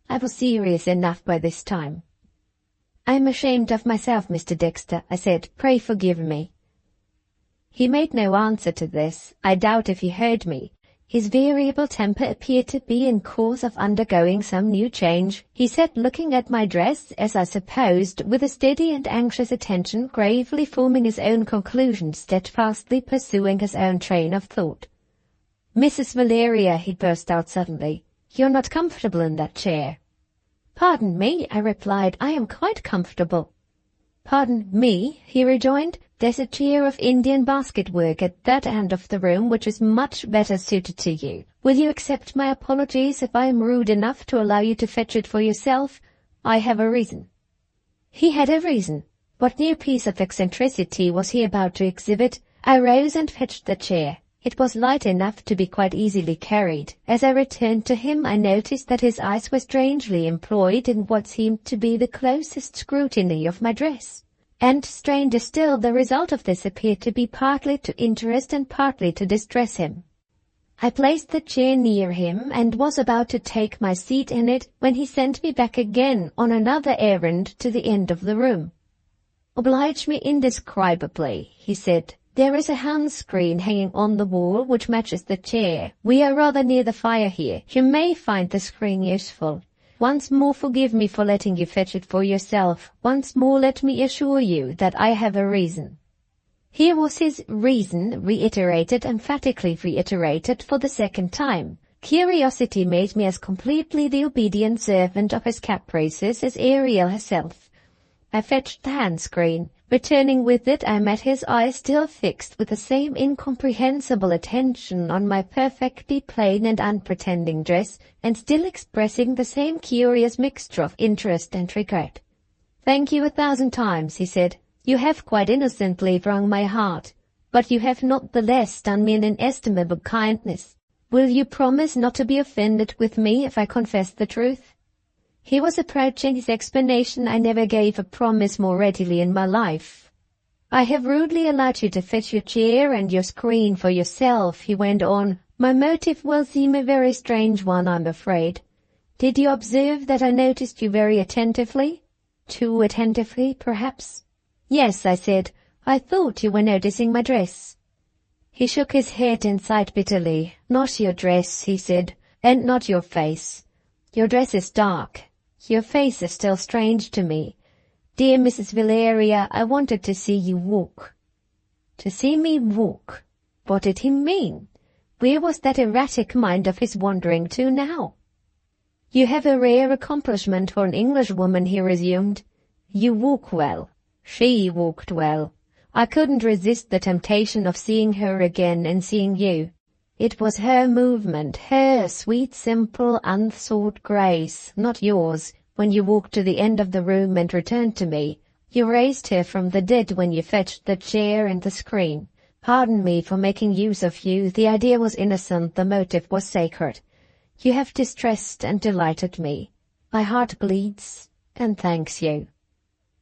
I was serious enough by this time. "I am ashamed of myself, Mr. Dexter," I said. "Pray forgive me." He made no answer to this. I doubt if he heard me. His variable temper appeared to be in course of undergoing some new change. He sat looking at my dress, as I supposed, with a steady and anxious attention, gravely forming his own conclusions, steadfastly pursuing his own train of thought. "Mrs. Valeria," he burst out suddenly, "you're not comfortable in that chair." "Pardon me," I replied, "I am quite comfortable." "Pardon me," he rejoined, "there's a chair of Indian basket-work at that end of the room which is much better suited to you. Will you accept my apologies if I am rude enough to allow you to fetch it for yourself? I have a reason." He had a reason. What new piece of eccentricity was he about to exhibit? I rose and fetched the chair. It was light enough to be quite easily carried. As I returned to him, I noticed that his eyes were strangely employed in what seemed to be the closest scrutiny of my dress. And, stranger still, the result of this appeared to be partly to interest and partly to distress him. I placed the chair near him, and was about to take my seat in it, when he sent me back again on another errand to the end of the room. "Oblige me indescribably," he said. "There is a hand-screen hanging on the wall which matches the chair. We are rather near the fire here. You may find the screen useful. Once more forgive me for letting you fetch it for yourself. Once more let me assure you that I have a reason." Here was his reason, reiterated, emphatically reiterated, for the second time. Curiosity made me as completely the obedient servant of his caprices as Ariel herself. I fetched the hand-screen. Returning with it, I met his eye still fixed with the same incomprehensible attention on my perfectly plain and unpretending dress, and still expressing the same curious mixture of interest and regret. "Thank you 1,000 times," he said. "You have quite innocently wrung my heart, but you have not the less done me an inestimable kindness. Will you promise not to be offended with me if I confess the truth?" He was approaching his explanation. I never gave a promise more readily in my life. "I have rudely allowed you to fetch your chair and your screen for yourself," he went on. "My motive will seem a very strange one, I'm afraid. Did you observe that I noticed you very attentively? Too attentively, perhaps?" "Yes," I said. "I thought you were noticing my dress." He shook his head and sighed bitterly. "Not your dress," he said, "and not your face. Your dress is dark. Your face is still strange to me. Dear Mrs. Valeria, I wanted to see you walk." To see me walk? What did he mean? Where was that erratic mind of his wandering to now? "You have a rare accomplishment for an Englishwoman," he resumed. "You walk well. She walked well. I couldn't resist the temptation of seeing her again and seeing you. It was her movement, her sweet, simple, unsought grace, not yours, when you walked to the end of the room and returned to me. You raised her from the dead when you fetched the chair and the screen. Pardon me for making use of you. The idea was innocent, the motive was sacred. You have distressed and delighted me. My heart bleeds and thanks you."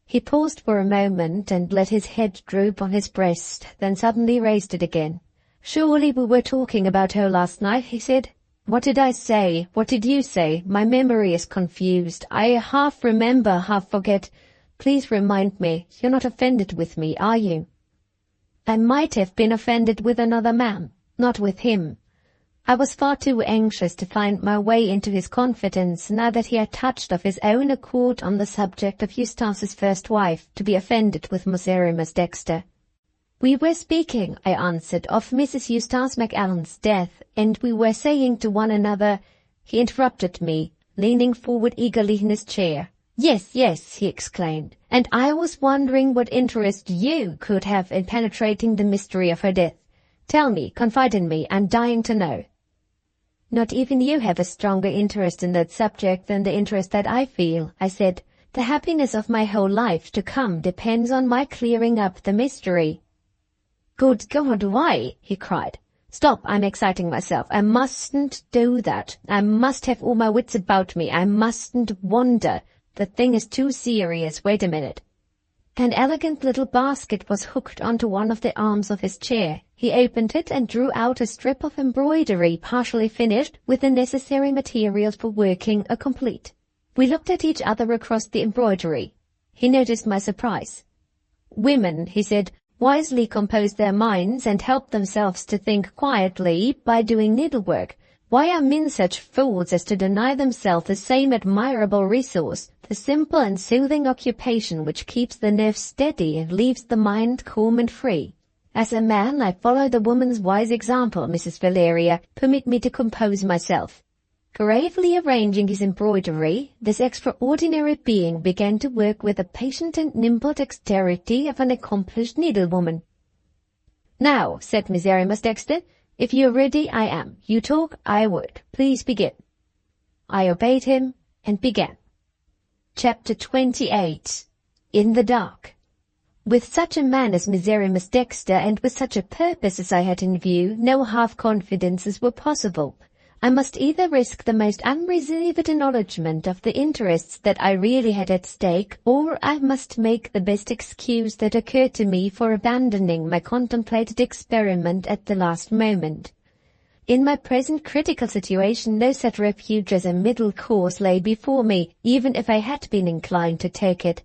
He paused for a moment and let his head droop on his breast, then suddenly raised it again. "Surely we were talking about her last night," he said. "What did I say? What did you say? My memory is confused. I half remember, half forget. Please remind me. You're not offended with me, are you?" I might have been offended with another man, not with him. I was far too anxious to find my way into his confidence now that he had touched of his own accord on the subject of Eustace's first wife, to be offended with Miserrimus Dexter. "We were speaking," I answered, "of Mrs. Eustace Macallan's death, and we were saying to one another—" He interrupted me, leaning forward eagerly in his chair. "Yes, yes," he exclaimed, "and I was wondering what interest you could have in penetrating the mystery of her death. Tell me, confide in me, I'm dying to know." "Not even you have a stronger interest in that subject than the interest that I feel," I said. "The happiness of my whole life to come depends on my clearing up the mystery." "Good God, why?" he cried. Stop, I'm exciting myself. I mustn't do that. I must have all my wits about me. I mustn't wander. The thing is too serious. Wait a minute. An elegant little basket was hooked onto one of the arms of his chair. He opened it and drew out a strip of embroidery partially finished with the necessary materials for working a complete. We looked at each other across the embroidery. He noticed my surprise. Women, he said, wisely compose their minds and help themselves to think quietly by doing needlework. Why are men such fools as to deny themselves the same admirable resource, the simple and soothing occupation which keeps the nerves steady and leaves the mind calm and free? As a man, I follow the woman's wise example, Mrs. Valeria. Permit me to compose myself. Gravely arranging his embroidery, this extraordinary being began to work with the patient and nimble dexterity of an accomplished needlewoman. "Now," said Miserrimus Dexter, "if you're ready, I am. You talk, I would. Please begin." I obeyed him and began. Chapter 28. In the Dark. With such a man as Miserrimus Dexter, and with such a purpose as I had in view, no half-confidences were possible. I must either risk the most unreserved acknowledgment of the interests that I really had at stake, or I must make the best excuse that occurred to me for abandoning my contemplated experiment at the last moment. In my present critical situation, no such refuge as a middle course lay before me, even if I had been inclined to take it.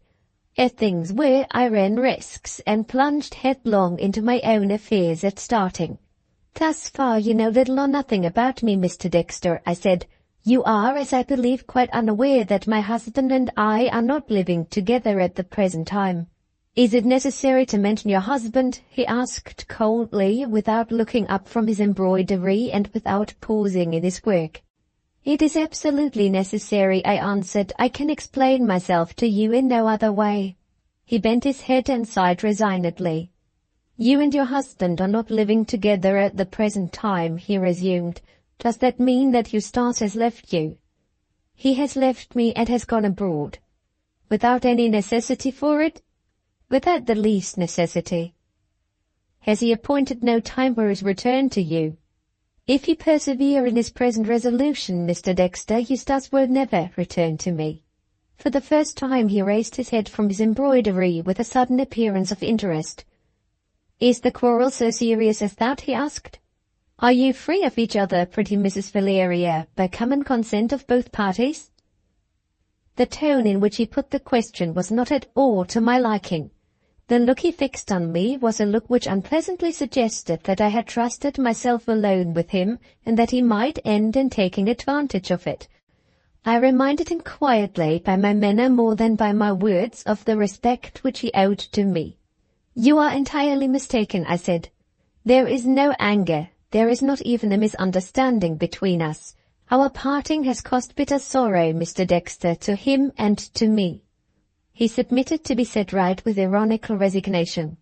As things were, I ran risks, and plunged headlong into my own affairs at starting. "Thus far you know little or nothing about me, Mr. Dexter," I said. "You are, as I believe, quite unaware that my husband and I are not living together at the present time." "Is it necessary to mention your husband?" he asked coldly, without looking up from his embroidery and without pausing in his work. "It is absolutely necessary," I answered. "I can explain myself to you in no other way." He bent his head and sighed resignedly. "You and your husband are not living together at the present time," he resumed. "Does that mean that Eustace has left you?" "He has left me and has gone abroad." "Without any necessity for it?" "Without the least necessity." "Has he appointed no time for his return to you?" "If he persevere in his present resolution, Mr. Dexter, Eustace will never return to me." For the first time he raised his head from his embroidery with a sudden appearance of interest. "Is the quarrel so serious as that?" he asked. "Are you free of each other, pretty Mrs. Valeria, by common consent of both parties?" The tone in which he put the question was not at all to my liking. The look he fixed on me was a look which unpleasantly suggested that I had trusted myself alone with him, and that he might end in taking advantage of it. I reminded him quietly, by my manner more than by my words, of the respect which he owed to me. "You are entirely mistaken," I said. "There is no anger. There is not even a misunderstanding between us. Our parting has caused bitter sorrow, Mr. Dexter, to him and to me." He submitted to be set right with ironical resignation.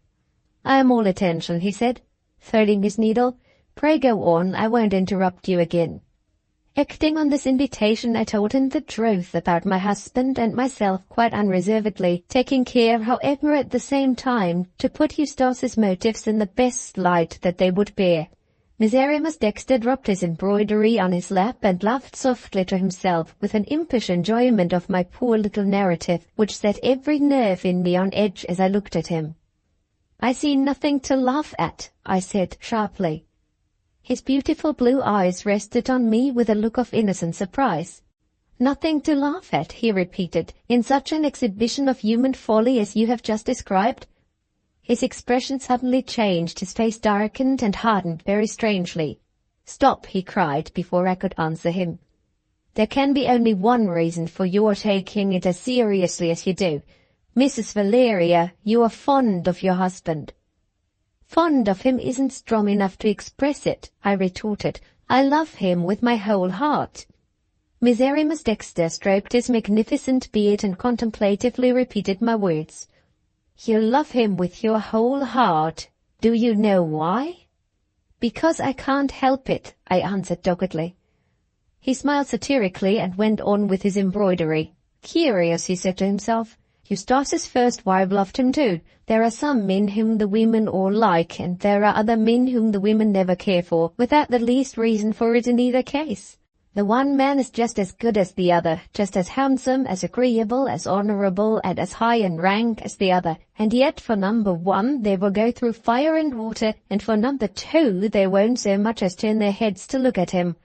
"I am all attention," he said, threading his needle. "Pray go on, I won't interrupt you again." Acting on this invitation, I told him the truth about my husband and myself quite unreservedly, taking care, however, at the same time, to put Eustace's motives in the best light that they would bear. Miserrimus Dexter dropped his embroidery on his lap and laughed softly to himself with an impish enjoyment of my poor little narrative, which set every nerve in me on edge as I looked at him. "I see nothing to laugh at," I said sharply. His beautiful blue eyes rested on me with a look of innocent surprise. "Nothing to laugh at," he repeated, "in such an exhibition of human folly as you have just described?" His expression suddenly changed, his face darkened and hardened very strangely. "Stop," he cried before I could answer him. "There can be only one reason for your taking it as seriously as you do. Mrs. Valeria, you are fond of your husband." "Fond of him isn't strong enough to express it," I retorted. "I love him with my whole heart." Miserrimus Dexter stroked his magnificent beard and contemplatively repeated my words. "You love him with your whole heart. Do you know why?" "Because I can't help it," I answered doggedly. He smiled satirically and went on with his embroidery. "Curious," he said to himself. Eustace's first wife loved him too. There are some men whom the women all like, and there are other men whom the women never care for, without the least reason for it in either case. The one man is just as good as the other, just as handsome, as agreeable, as honourable, and as high in rank as the other, and yet for number one they will go through fire and water, and for number two they won't so much as turn their heads to look at him.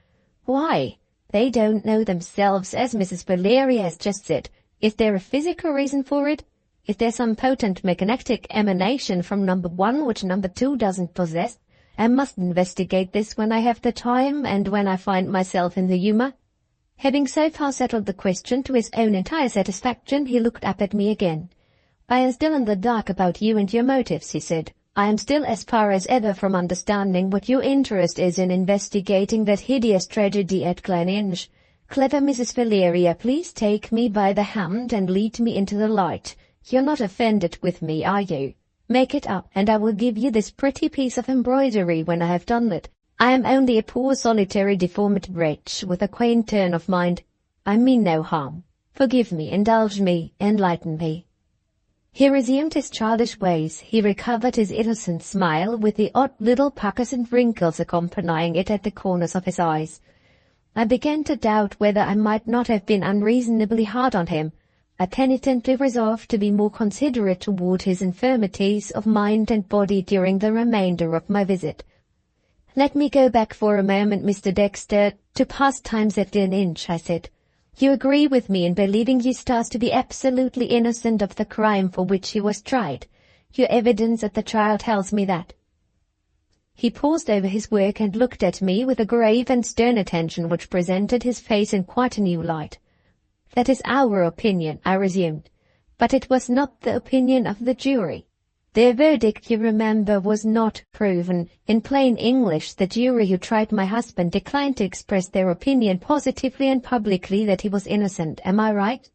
Why? They don't know themselves, as Mrs. Valeria has just said. Is there a physical reason for it? Is there some potent magnetic emanation from number one which number two doesn't possess? I must investigate this when I have the time and when I find myself in the humour. Having so far settled the question to his own entire satisfaction, he looked up at me again. I am still in the dark about you and your motives, he said. I am still as far as ever from understanding what your interest is in investigating that hideous tragedy at Gleninch. Clever Mrs. Valeria, please take me by the hand and lead me into the light. You're not offended with me, are you? Make it up, and I will give you this pretty piece of embroidery when I have done it. I am only a poor solitary deformed wretch with a quaint turn of mind. I mean no harm. Forgive me, indulge me, enlighten me. He resumed his childish ways. He recovered his innocent smile, with the odd little puckers and wrinkles accompanying it at the corners of his eyes. I began to doubt whether I might not have been unreasonably hard on him. I penitently resolved to be more considerate toward his infirmities of mind and body during the remainder of my visit. Let me go back for a moment, Mr. Dexter, to pastimes at Gleninch, I said. You agree with me in believing Eustace to be absolutely innocent of the crime for which he was tried. Your evidence at the trial tells me that. He paused over his work and looked at me with a grave and stern attention which presented his face in quite a new light. That is our opinion, I resumed, but it was not the opinion of the jury. Their verdict, you remember, was not proven. In plain English, the jury who tried my husband declined to express their opinion positively and publicly that he was innocent. Am I right?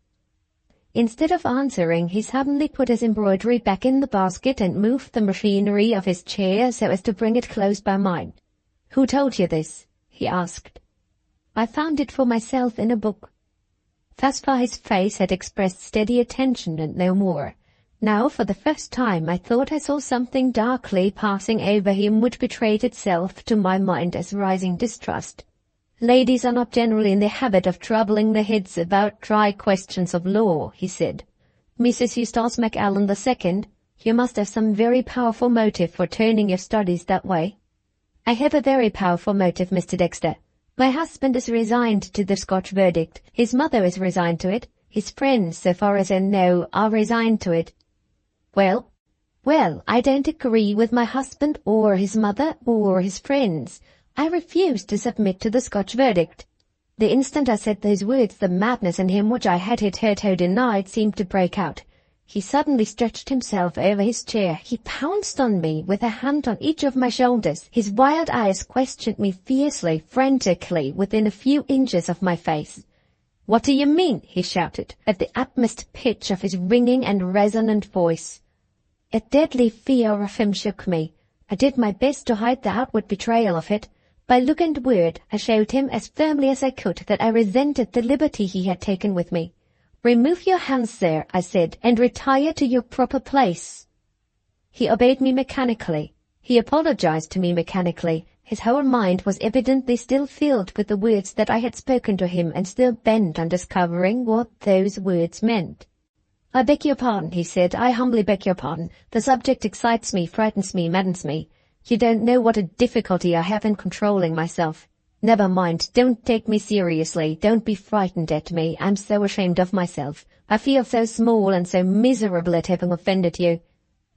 Instead of answering, he suddenly put his embroidery back in the basket and moved the machinery of his chair so as to bring it close by mine. Who told you this? He asked. I found it for myself in a book. Thus far his face had expressed steady attention and no more. Now, for the first time, I thought I saw something darkly passing over him which betrayed itself to my mind as rising distrust. Ladies are not generally in the habit of troubling their heads about dry questions of law, he said. Mrs. Eustace Macallan II, you must have some very powerful motive for turning your studies that way. I have a very powerful motive, Mr. Dexter. My husband is resigned to the Scotch verdict. His mother is resigned to it. His friends, so far as I know, are resigned to it. Well, I don't agree with my husband or his mother or his friends. I refuse to submit to the Scotch verdict. The instant I said those words, the madness in him which I had hitherto denied seemed to break out. He suddenly stretched himself over his chair. He pounced on me with a hand on each of my shoulders. His wild eyes questioned me fiercely, frantically, within a few inches of my face. What do you mean? He shouted, at the utmost pitch of his ringing and resonant voice. A deadly fear of him shook me. I did my best to hide the outward betrayal of it. By look and word, I showed him as firmly as I could that I resented the liberty he had taken with me. Remove your hands, sir, I said, and retire to your proper place. He obeyed me mechanically. He apologized to me mechanically. His whole mind was evidently still filled with the words that I had spoken to him and still bent on discovering what those words meant. I beg your pardon, he said. I humbly beg your pardon. The subject excites me, frightens me, maddens me. You don't know what a difficulty I have in controlling myself. Never mind, don't take me seriously, don't be frightened at me. I'm so ashamed of myself. I feel so small and so miserable at having offended you.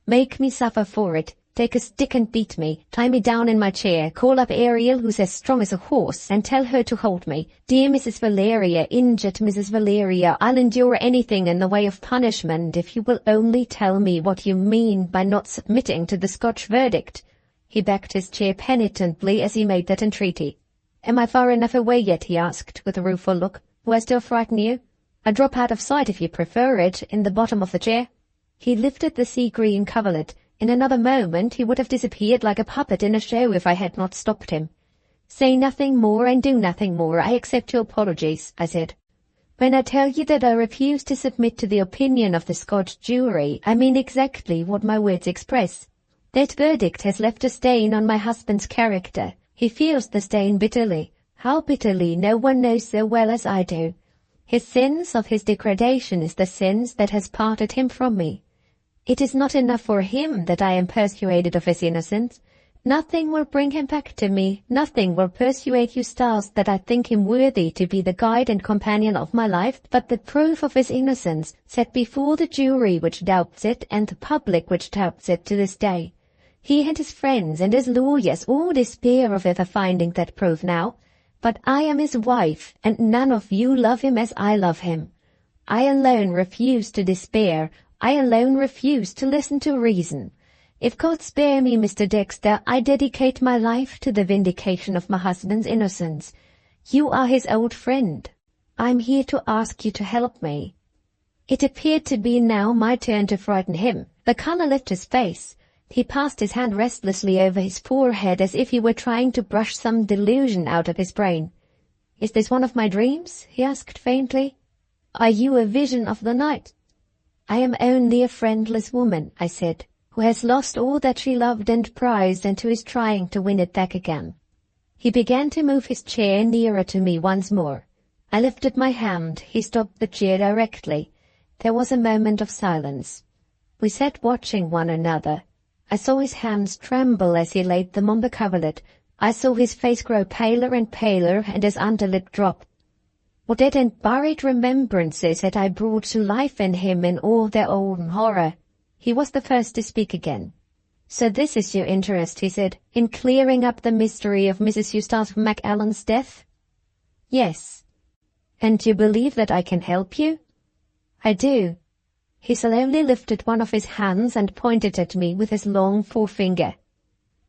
Make me suffer for it. Take a stick and beat me. Tie me down in my chair. Call up Ariel, who's as strong as a horse, and tell her to hold me. Dear Mrs. Valeria, injured Mrs. Valeria, I'll endure anything in the way of punishment if you will only tell me what you mean by not submitting to the Scotch verdict. He backed his chair penitently as he made that entreaty. Am I far enough away yet? He asked, with a rueful look. Do I still frighten you? I drop out of sight, if you prefer it, in the bottom of the chair. He lifted the sea-green coverlet. In another moment he would have disappeared like a puppet in a show if I had not stopped him. Say nothing more and do nothing more. I accept your apologies, I said. When I tell you that I refuse to submit to the opinion of the Scotch jury, I mean exactly what my words express. That verdict has left a stain on my husband's character. He feels the stain bitterly. How bitterly no one knows so well as I do. His sense of his degradation is the sense that has parted him from me. It is not enough for him that I am persuaded of his innocence. Nothing will bring him back to me. Nothing will persuade Eustace that I think him worthy to be the guide and companion of my life, but the proof of his innocence set before the jury which doubts it and the public which doubts it to this day. He and his friends and his lawyers all despair of ever finding that proof now. But I am his wife, and none of you love him as I love him. I alone refuse to despair. I alone refuse to listen to reason. If God spare me, Mr. Dexter, I dedicate my life to the vindication of my husband's innocence. You are his old friend. I'm here to ask you to help me." It appeared to be now my turn to frighten him. The colour left his face. He passed his hand restlessly over his forehead as if he were trying to brush some delusion out of his brain. "Is this one of my dreams?" he asked faintly. "Are you a vision of the night?" "I am only a friendless woman," I said, "who has lost all that she loved and prized and who is trying to win it back again." He began to move his chair nearer to me once more. I lifted my hand. He stopped the chair directly. There was a moment of silence. We sat watching one another. I saw his hands tremble as he laid them on the coverlet. I saw his face grow paler and paler and his underlip drop. What dead and buried remembrances had I brought to life in him in all their old horror? He was the first to speak again. "So this is your interest," he said, "in clearing up the mystery of Mrs. Eustace Macallan's death?" "Yes." "And you believe that I can help you?" "I do." He slowly lifted one of his hands and pointed at me with his long forefinger.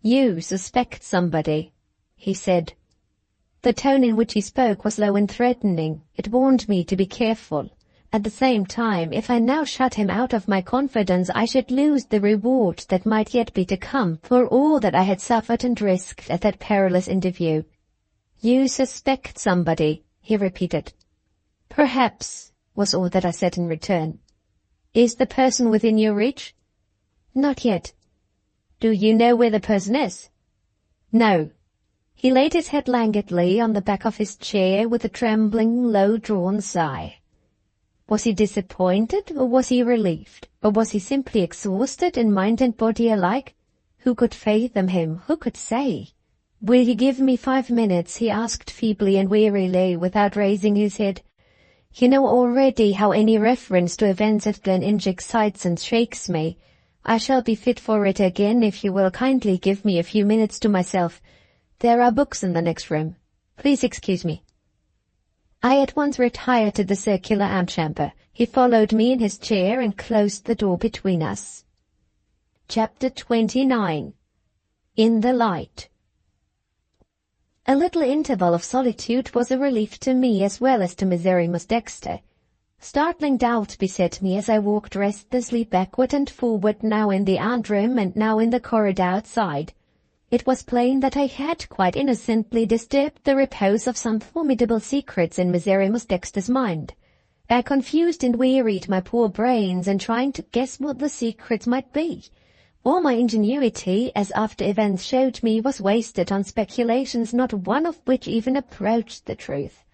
"You suspect somebody," he said. The tone in which he spoke was low and threatening. It warned me to be careful. At the same time, if I now shut him out of my confidence, I should lose the reward that might yet be to come for all that I had suffered and risked at that perilous interview. "You suspect somebody," he repeated. "Perhaps," was all that I said in return. "Is the person within your reach?" "Not yet." "Do you know where the person is?" "No." He laid his head languidly on the back of his chair with a trembling, low-drawn sigh. Was he disappointed, or was he relieved? Or was he simply exhausted in mind and body alike? Who could fathom him? Who could say? "Will you give me 5 minutes?" he asked feebly and wearily, without raising his head. "You know already how any reference to events at Gleninch excites and shakes me. I shall be fit for it again if you will kindly give me a few minutes to myself. There are books in the next room. Please excuse me." I at once retired to the circular antechamber. He followed me in his chair and closed the door between us. Chapter 29. In the Light. A little interval of solitude was a relief to me as well as to Miserrimus Dexter. Startling doubt beset me as I walked restlessly backward and forward, now in the anteroom and now in the corridor outside. It was plain that I had quite innocently disturbed the repose of some formidable secrets in Miserrimus Dexter's mind. I confused and wearied my poor brains in trying to guess what the secrets might be. All my ingenuity, as after events showed me, was wasted on speculations not one of which even approached the truth.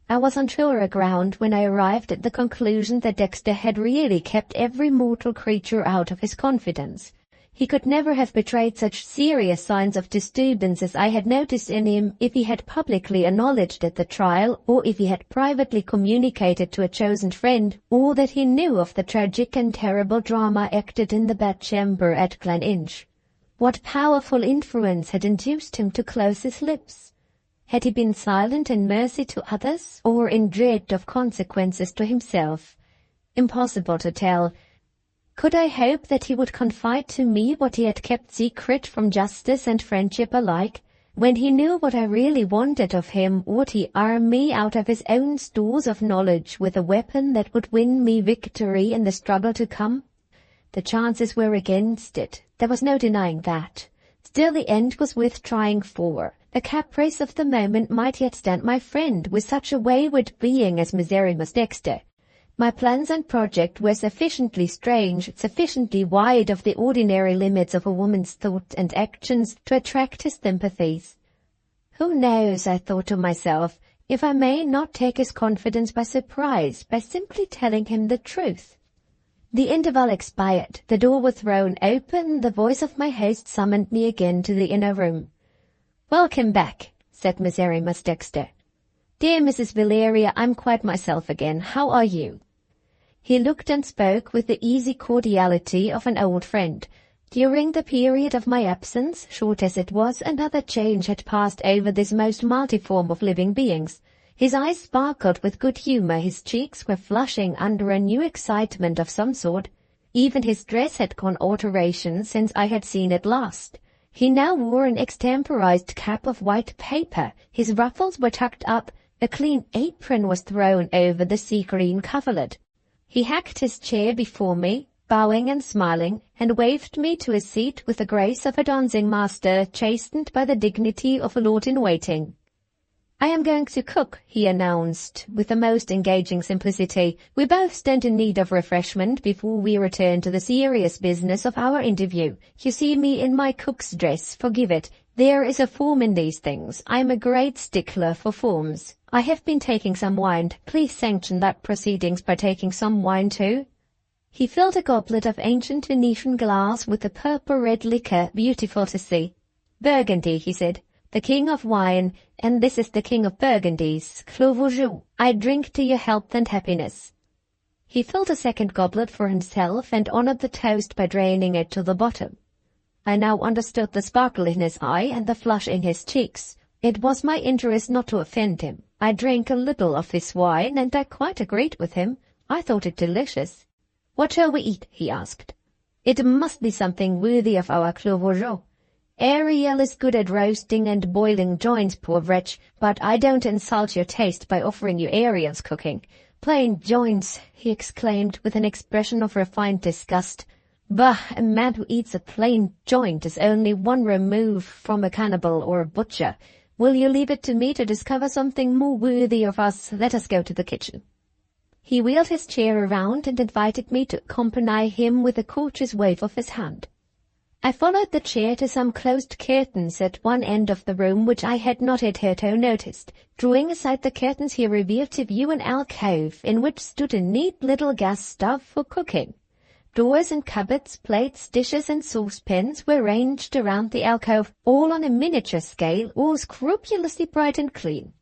I was on surer ground when I arrived at the conclusion that Dexter had really kept every mortal creature out of his confidence. He could never have betrayed such serious signs of disturbance as I had noticed in him if he had publicly acknowledged at the trial, or if he had privately communicated to a chosen friend all that he knew of the tragic and terrible drama acted in the bedchamber at Gleninch. What powerful influence had induced him to close his lips? Had he been silent in mercy to others, or in dread of consequences to himself? Impossible to tell. Could I hope that he would confide to me what he had kept secret from justice and friendship alike? When he knew what I really wanted of him, would he arm me out of his own stores of knowledge with a weapon that would win me victory in the struggle to come? The chances were against it. There was no denying that. Still the end was worth trying for. The caprice of the moment might yet stand my friend with such a wayward being as Miserrimus Dexter. My plans and project were sufficiently strange, sufficiently wide of the ordinary limits of a woman's thought and actions to attract his sympathies. Who knows, I thought to myself, if I may not take his confidence by surprise by simply telling him the truth. The interval expired, the door was thrown open, the voice of my host summoned me again to the inner room. "Welcome back," said Miserrimus Dexter. "Dear Mrs. Valeria, I'm quite myself again. How are you?" He looked and spoke with the easy cordiality of an old friend. During the period of my absence, short as it was, another change had passed over this most multiform of living beings. His eyes sparkled with good humour, his cheeks were flushing under a new excitement of some sort. Even his dress had gone alteration since I had seen it last. He now wore an extemporized cap of white paper, his ruffles were tucked up, a clean apron was thrown over the sea-green coverlet. He hacked his chair before me, bowing and smiling, and waved me to a seat with the grace of a dancing-master chastened by the dignity of a lord-in-waiting. "I am going to cook," he announced, with the most engaging simplicity. "We both stand in need of refreshment before we return to the serious business of our interview. You see me in my cook's dress, forgive it. There is a form in these things. I am a great stickler for forms. I have been taking some wine. Please sanction that proceedings by taking some wine too." He filled a goblet of ancient Venetian glass with a purple-red liquor, beautiful to see. "Burgundy," he said. "The king of wine, and this is the king of Burgundies, Clos Vougeot. I drink to your health and happiness." He filled a second goblet for himself and honored the toast by draining it to the bottom. I now understood the sparkle in his eye and the flush in his cheeks. It was my interest not to offend him. I drank a little of this wine, and I quite agreed with him. I thought it delicious. "What shall we eat?" he asked. "It must be something worthy of our Clos Vougeot. Ariel is good at roasting and boiling joints, poor wretch, but I don't insult your taste by offering you Ariel's cooking. Plain joints," he exclaimed with an expression of refined disgust. "Bah, a man who eats a plain joint is only one remove from a cannibal or a butcher. Will you leave it to me to discover something more worthy of us? Let us go to the kitchen." He wheeled his chair around and invited me to accompany him with a courteous wave of his hand. I followed the chair to some closed curtains at one end of the room which I had not hitherto noticed. Drawing aside the curtains, he revealed to view an alcove in which stood a neat little gas stove for cooking. Drawers and cupboards, plates, dishes, and saucepans were ranged around the alcove, all on a miniature scale, all scrupulously bright and clean.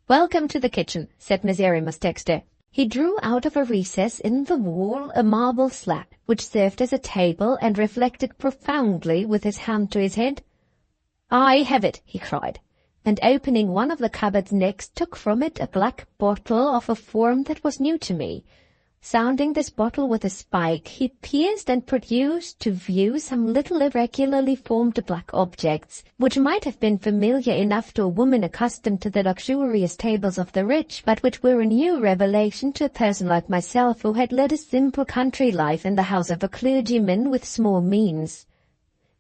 "Welcome to the kitchen," said Miserrimus Dexter. He drew out of a recess in the wall a marble slab, which served as a table, and reflected profoundly with his hand to his head. "I have it," he cried, and opening one of the cupboards next, took from it a black bottle of a form that was new to me. Sounding this bottle with a spike, he pierced and produced to view some little irregularly formed black objects, which might have been familiar enough to a woman accustomed to the luxurious tables of the rich, but which were a new revelation to a person like myself who had led a simple country life in the house of a clergyman with small means.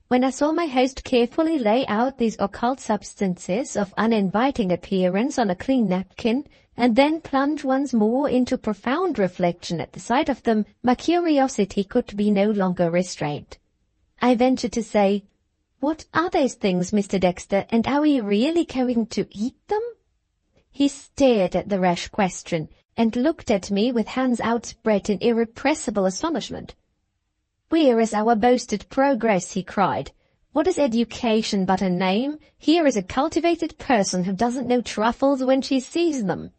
When I saw my host carefully lay out these occult substances of uninviting appearance on a clean napkin, and then plunge once more into profound reflection at the sight of them, my curiosity could be no longer restrained. I ventured to say, "What are those things, Mr. Dexter, and are we really going to eat them?" He stared at the rash question, and looked at me with hands outspread in irrepressible astonishment. "Where is our boasted progress?" he cried. "What is education but a name? Here is a cultivated person who doesn't know truffles when she sees them."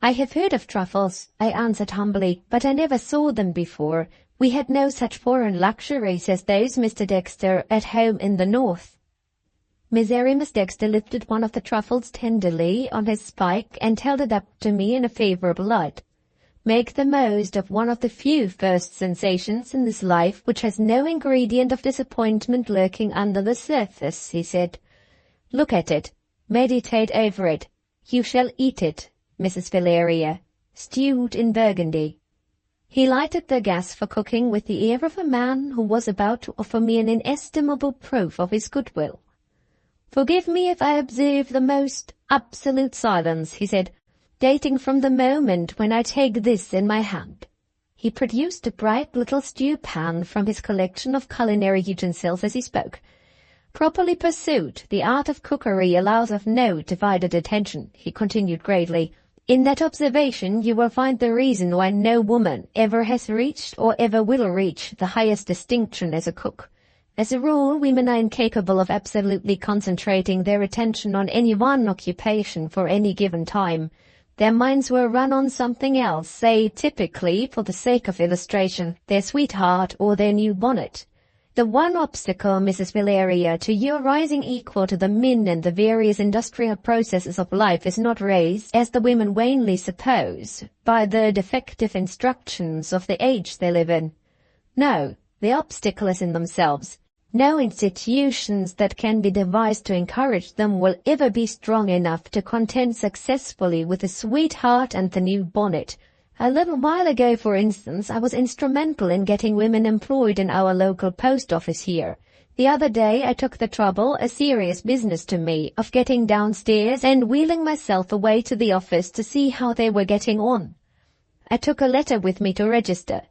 "I have heard of truffles," I answered humbly, "but I never saw them before. We had no such foreign luxuries as those, Mr. Dexter, at home in the north." Miserrimus Dexter lifted one of the truffles tenderly on his spike and held it up to me in a favourable light. "Make the most of one of the few first sensations in this life which has no ingredient of disappointment lurking under the surface," he said. "Look at it. Meditate over it. You shall eat it, Mrs. Valeria, stewed in Burgundy." He lighted the gas for cooking with the air of a man who was about to offer me an inestimable proof of his goodwill. "Forgive me if I observe the most absolute silence," he said, "dating from the moment when I take this in my hand." He produced a bright little stew pan from his collection of culinary utensils as he spoke. "Properly pursued, the art of cookery allows of no divided attention," he continued gravely. "In that observation you will find the reason why no woman ever has reached or ever will reach the highest distinction as a cook. As a rule, women are incapable of absolutely concentrating their attention on any one occupation for any given time. Their minds will run on something else, say, typically, for the sake of illustration, their sweetheart or their new bonnet. The one obstacle, Mrs. Valeria, to your rising equal to the men in the various industrial processes of life is not raised, as the women vainly suppose, by the defective instructions of the age they live in. No, the obstacle is in themselves. No institutions that can be devised to encourage them will ever be strong enough to contend successfully with the sweetheart and the new bonnet. A little while ago, for instance, I was instrumental in getting women employed in our local post office here. The other day I took the trouble, a serious business to me, of getting downstairs and wheeling myself away to the office to see how they were getting on. I took a letter with me to register.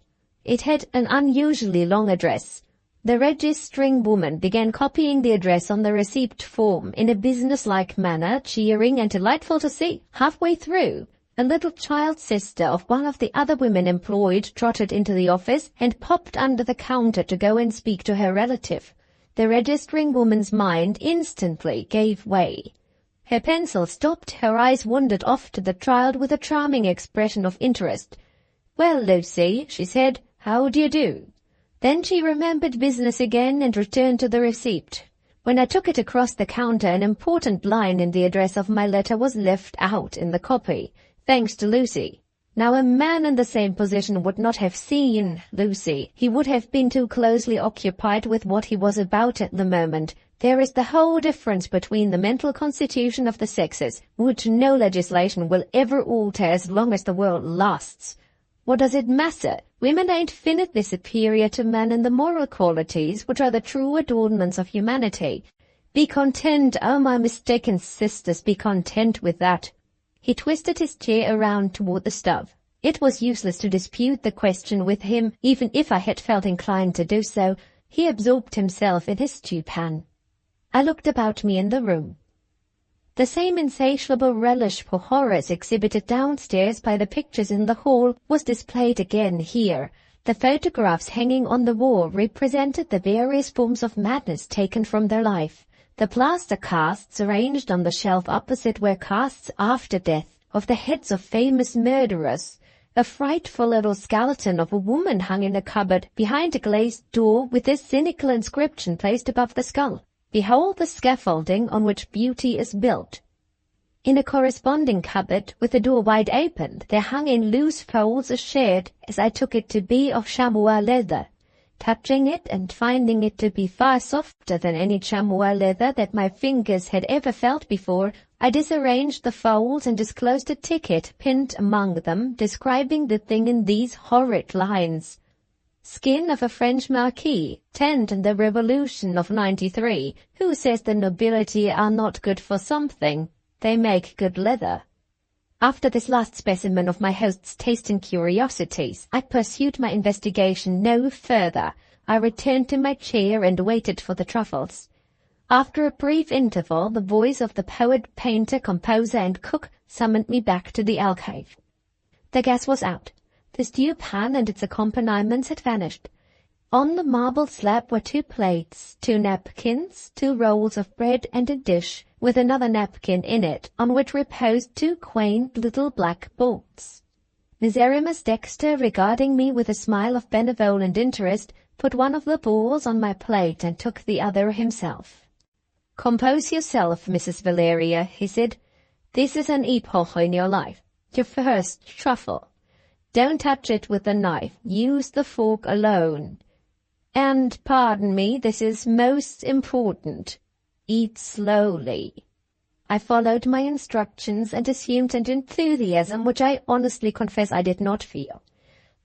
It had an unusually long address. The registering woman began copying the address on the receipt form in a business-like manner, cheering and delightful to see. Halfway through, a little child sister of one of the other women employed trotted into the office and popped under the counter to go and speak to her relative. The registering woman's mind instantly gave way. Her pencil stopped, her eyes wandered off to the child with a charming expression of interest. "Well, Lucy," she said, "how do you do?" Then she remembered business again and returned to the receipt. When I took it across the counter, an important line in the address of my letter was left out in the copy, thanks to Lucy. Now, a man in the same position would not have seen Lucy. He would have been too closely occupied with what he was about at the moment. There is the whole difference between the mental constitution of the sexes, which no legislation will ever alter as long as the world lasts. What does it matter? Women are infinitely superior to men in the moral qualities which are the true adornments of humanity. Be content, oh my mistaken sisters, be content with that. He twisted his chair around toward the stove. It was useless to dispute the question with him, even if I had felt inclined to do so. He absorbed himself in his stew pan. I looked about me in the room. The same insatiable relish for horrors exhibited downstairs by the pictures in the hall was displayed again here. The photographs hanging on the wall represented the various forms of madness taken from their life. The plaster casts arranged on the shelf opposite were casts after death of the heads of famous murderers. A frightful little skeleton of a woman hung in a cupboard behind a glazed door with this cynical inscription placed above the skull: "Behold the scaffolding on which beauty is built." In a corresponding cupboard, with the door wide open, there hung in loose folds a shirt, as I took it to be, of chamois leather. Touching it and finding it to be far softer than any chamois leather that my fingers had ever felt before, I disarranged the folds and disclosed a ticket pinned among them, describing the thing in these horrid lines: "Skin of a French marquis, tanned in the Revolution of '93. Who says the nobility are not good for something? They make good leather." After this last specimen of my host's taste in curiosities, I pursued my investigation no further. I returned to my chair and waited for the truffles. After a brief interval, the voice of the poet, painter, composer, and cook summoned me back to the alcove. The gas was out. The stew pan and its accompaniments had vanished. On the marble slab were 2 plates, 2 napkins, 2 rolls of bread, and a dish with another napkin in it, on which reposed 2 quaint little black balls. Miserrimus Dexter, regarding me with a smile of benevolent interest, put one of the balls on my plate and took the other himself. "Compose yourself, Mrs. Valeria," he said. "This is an epoch in your life. Your first truffle. Don't touch it with the knife. Use the fork alone. And, pardon me, this is most important. Eat slowly." I followed my instructions and assumed an enthusiasm which I honestly confess I did not feel.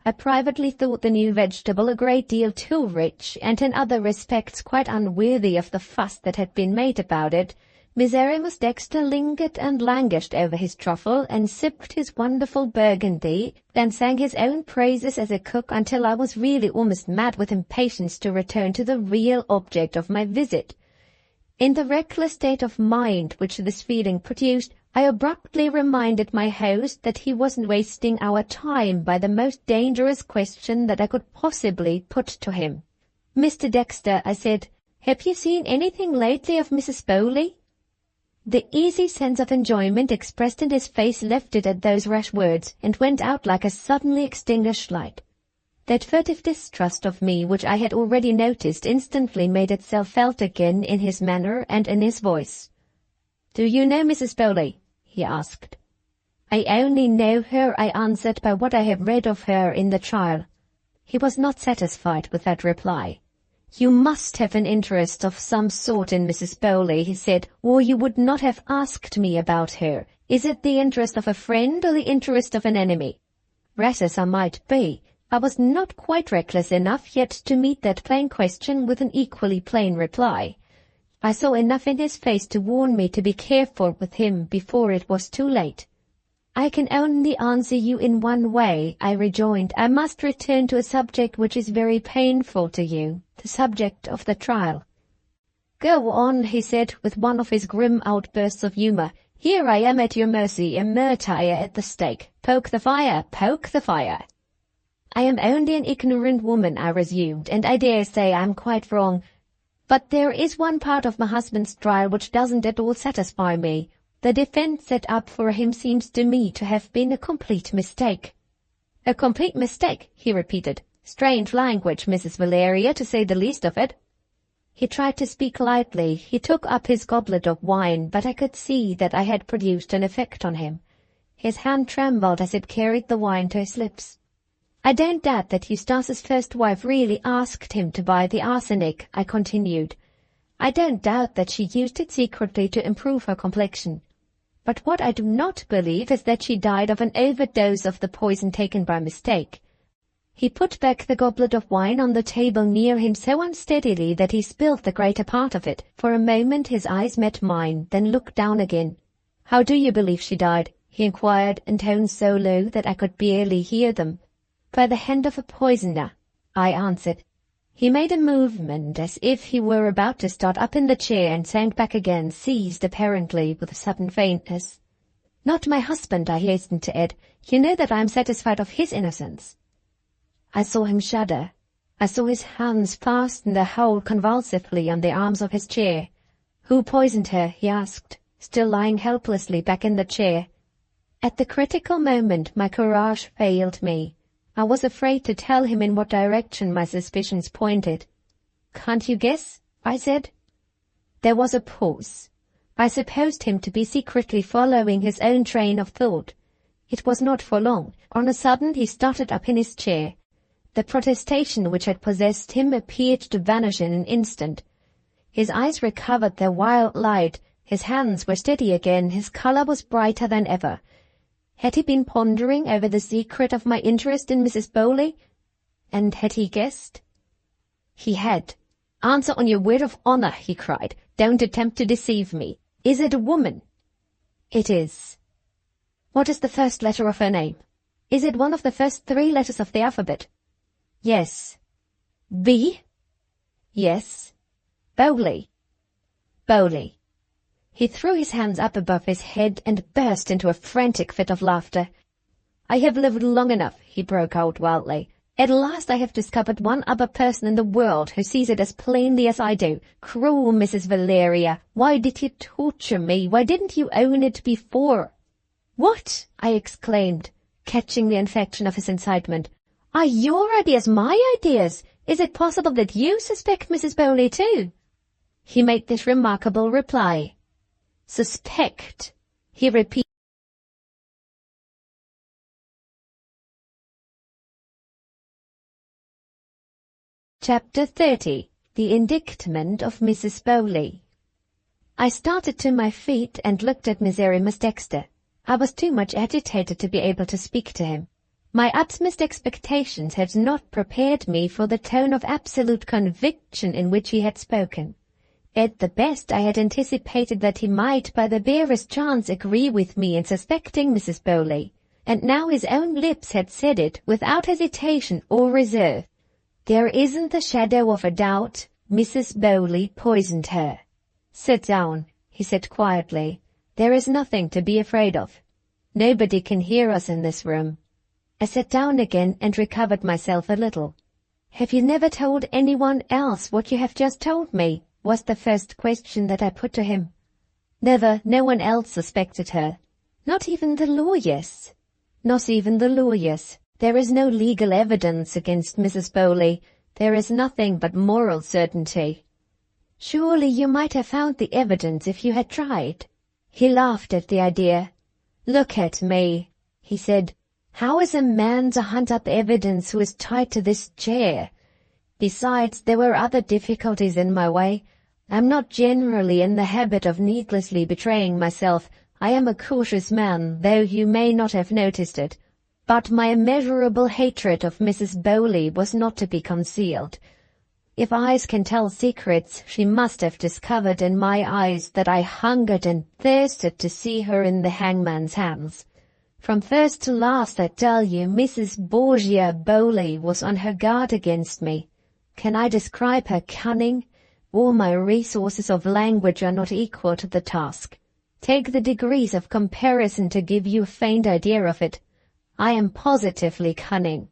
I privately thought the new vegetable a great deal too rich, and in other respects quite unworthy of the fuss that had been made about it. Miserrimus Dexter lingered and languished over his truffle, and sipped his wonderful burgundy, then sang his own praises as a cook until I was really almost mad with impatience to return to the real object of my visit. In the reckless state of mind which this feeling produced, I abruptly reminded my host that he wasn't wasting our time by the most dangerous question that I could possibly put to him. "Mr. Dexter," I said, "have you seen anything lately of Mrs. Bowley?" The easy sense of enjoyment expressed in his face lifted at those rash words, and went out like a suddenly extinguished light. That furtive distrust of me which I had already noticed instantly made itself felt again in his manner and in his voice. "Do you know Mrs. Bowley?" he asked. "I only know her," I answered, "by what I have read of her in the trial." He was not satisfied with that reply. "You must have an interest of some sort in Mrs. Bowley," he said, "or you would not have asked me about her. Is it the interest of a friend or the interest of an enemy?" Rash as I might be, I was not quite reckless enough yet to meet that plain question with an equally plain reply. I saw enough in his face to warn me to be careful with him before it was too late. "I can only answer you in one way," I rejoined. "I must return to a subject which is very painful to you, the subject of the trial." "Go on," he said, with one of his grim outbursts of humor. "Here I am at your mercy, a martyr at the stake. Poke the fire, poke the fire." "I am only an ignorant woman," I resumed, "and I dare say I am quite wrong. But there is one part of my husband's trial which doesn't at all satisfy me. The defense set up for him seems to me to have been a complete mistake." "A complete mistake," he repeated. "Strange language, Mrs. Valeria, to say the least of it." He tried to speak lightly. He took up his goblet of wine, but I could see that I had produced an effect on him. His hand trembled as it carried the wine to his lips. "I don't doubt that Eustace's first wife really asked him to buy the arsenic," I continued. "I don't doubt that she used it secretly to improve her complexion. But what I do not believe is that she died of an overdose of the poison taken by mistake." He put back the goblet of wine on the table near him so unsteadily that he spilled the greater part of it. For a moment his eyes met mine, then looked down again. "How do you believe she died?" he inquired in tones so low that I could barely hear them. "By the hand of a poisoner," I answered. He made a movement as if he were about to start up in the chair and sank back again, seized apparently with a sudden faintness. "Not my husband," I hastened to add. "You know that I am satisfied of his innocence." I saw him shudder. I saw his hands fasten their hold convulsively on the arms of his chair. "Who poisoned her?" he asked, still lying helplessly back in the chair. At the critical moment my courage failed me. I was afraid to tell him in what direction my suspicions pointed. "Can't you guess?" I said. There was a pause. I supposed him to be secretly following his own train of thought. It was not for long. On a sudden he started up in his chair. The protestation which had possessed him appeared to vanish in an instant. His eyes recovered their wild light, his hands were steady again, his colour was brighter than ever. Had he been pondering over the secret of my interest in Mrs. Bowley? And had he guessed? He had. "Answer on your word of honour," he cried. "Don't attempt to deceive me. Is it a woman?" "It is." "What is the first letter of her name? Is it one of the first 3 letters of the alphabet?" "Yes." "B?" "Yes." "Bowley?" "Bowley." He threw his hands up above his head and burst into a frantic fit of laughter. "I have lived long enough," he broke out wildly. "At last I have discovered one other person in the world who sees it as plainly as I do. Cruel Mrs. Valeria, why did you torture me? Why didn't you own it before?" "What?" I exclaimed, catching the infection of his incitement. "Are your ideas my ideas? Is it possible that you suspect Mrs. Bowley too?" He made this remarkable reply. "Suspect," he repeated. Chapter 30. The Indictment of Mrs. Bowley. I started to my feet and looked at Miserrimus Dexter. I was too much agitated to be able to speak to him. My utmost expectations had not prepared me for the tone of absolute conviction in which he had spoken. At the best, I had anticipated that he might by the barest chance agree with me in suspecting Mrs. Bowley, and now his own lips had said it without hesitation or reserve. There isn't the shadow of a doubt. Mrs. Bowley poisoned her. Sit down, he said quietly. There is nothing to be afraid of. Nobody can hear us in this room. I sat down again and recovered myself a little. Have you never told anyone else what you have just told me? Was the first question that I put to him. Never. No one else suspected her. Not even the lawyers. Not even the lawyers. There is no legal evidence against Mrs. Bowley. There is nothing but moral certainty. Surely you might have found the evidence if you had tried. He laughed at the idea. Look at me, he said. How is a man to hunt up evidence who is tied to this chair? Besides, there were other difficulties in my way. I am not generally in the habit of needlessly betraying myself. I am a cautious man, though you may not have noticed it. But my immeasurable hatred of Mrs. Bowley was not to be concealed. If eyes can tell secrets, she must have discovered in my eyes that I hungered and thirsted to see her in the hangman's hands. From first to last, I tell you, Mrs. Borgia Bowley was on her guard against me. Can I describe her cunning? All my resources of language are not equal to the task. Take the degrees of comparison to give you a faint idea of it. I am positively cunning.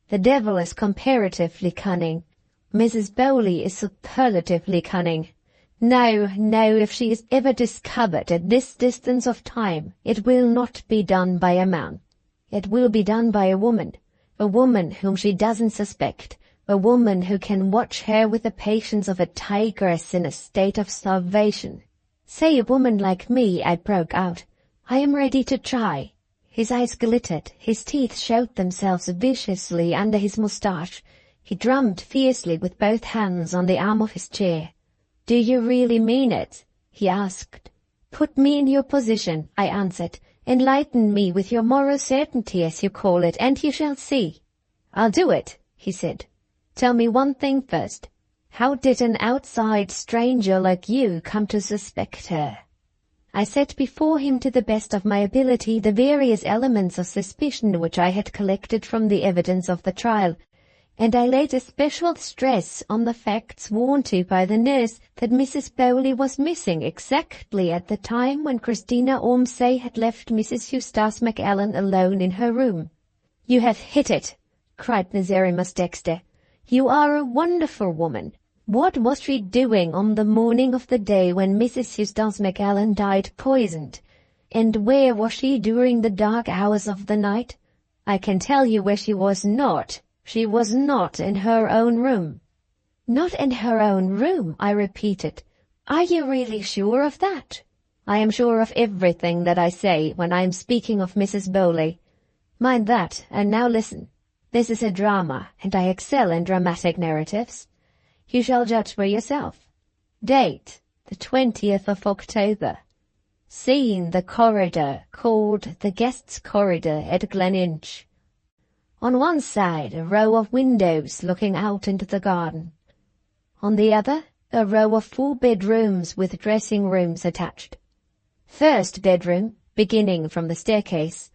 The devil is comparatively cunning. Mrs. Bowley is superlatively cunning. No, if she is ever discovered at this distance of time, it will not be done by a man. It will be done by a woman whom she doesn't suspect, a woman who can watch her with the patience of a tigress in a state of starvation. Say a woman like me, I broke out. I am ready to try. His eyes glittered, his teeth showed themselves viciously under his moustache. He drummed fiercely with both hands on the arm of his chair. Do you really mean it? He asked. Put me in your position, I answered. Enlighten me with your moral certainty, as you call it, and you shall see. I'll do it, he said. Tell me one thing first. How did an outside stranger like you come to suspect her? I set before him to the best of my ability the various elements of suspicion which I had collected from the evidence of the trial, and I laid especial stress on the fact sworn to by the nurse that Mrs. Bowley was missing exactly at the time when Christina Ormsay had left Mrs. Eustace Macallan alone in her room. You have hit it, cried Miserrimus Dexter. You are a wonderful woman. What was she doing on the morning of the day when Mrs. Eustace Macallan died poisoned? And where was she during the dark hours of the night? I can tell you where she was not. She was not in her own room. Not in her own room, I repeated. Are you really sure of that? I am sure of everything that I say when I am speaking of Mrs. Bowley. Mind that, and now listen. This is a drama, and I excel in dramatic narratives. You shall judge for yourself. Date, the 20th of October. Scene, the corridor, called the guests' corridor at Gleninch. On one side, a row of windows looking out into the garden. On the other, a row of 4 bedrooms with dressing rooms attached. First bedroom, beginning from the staircase,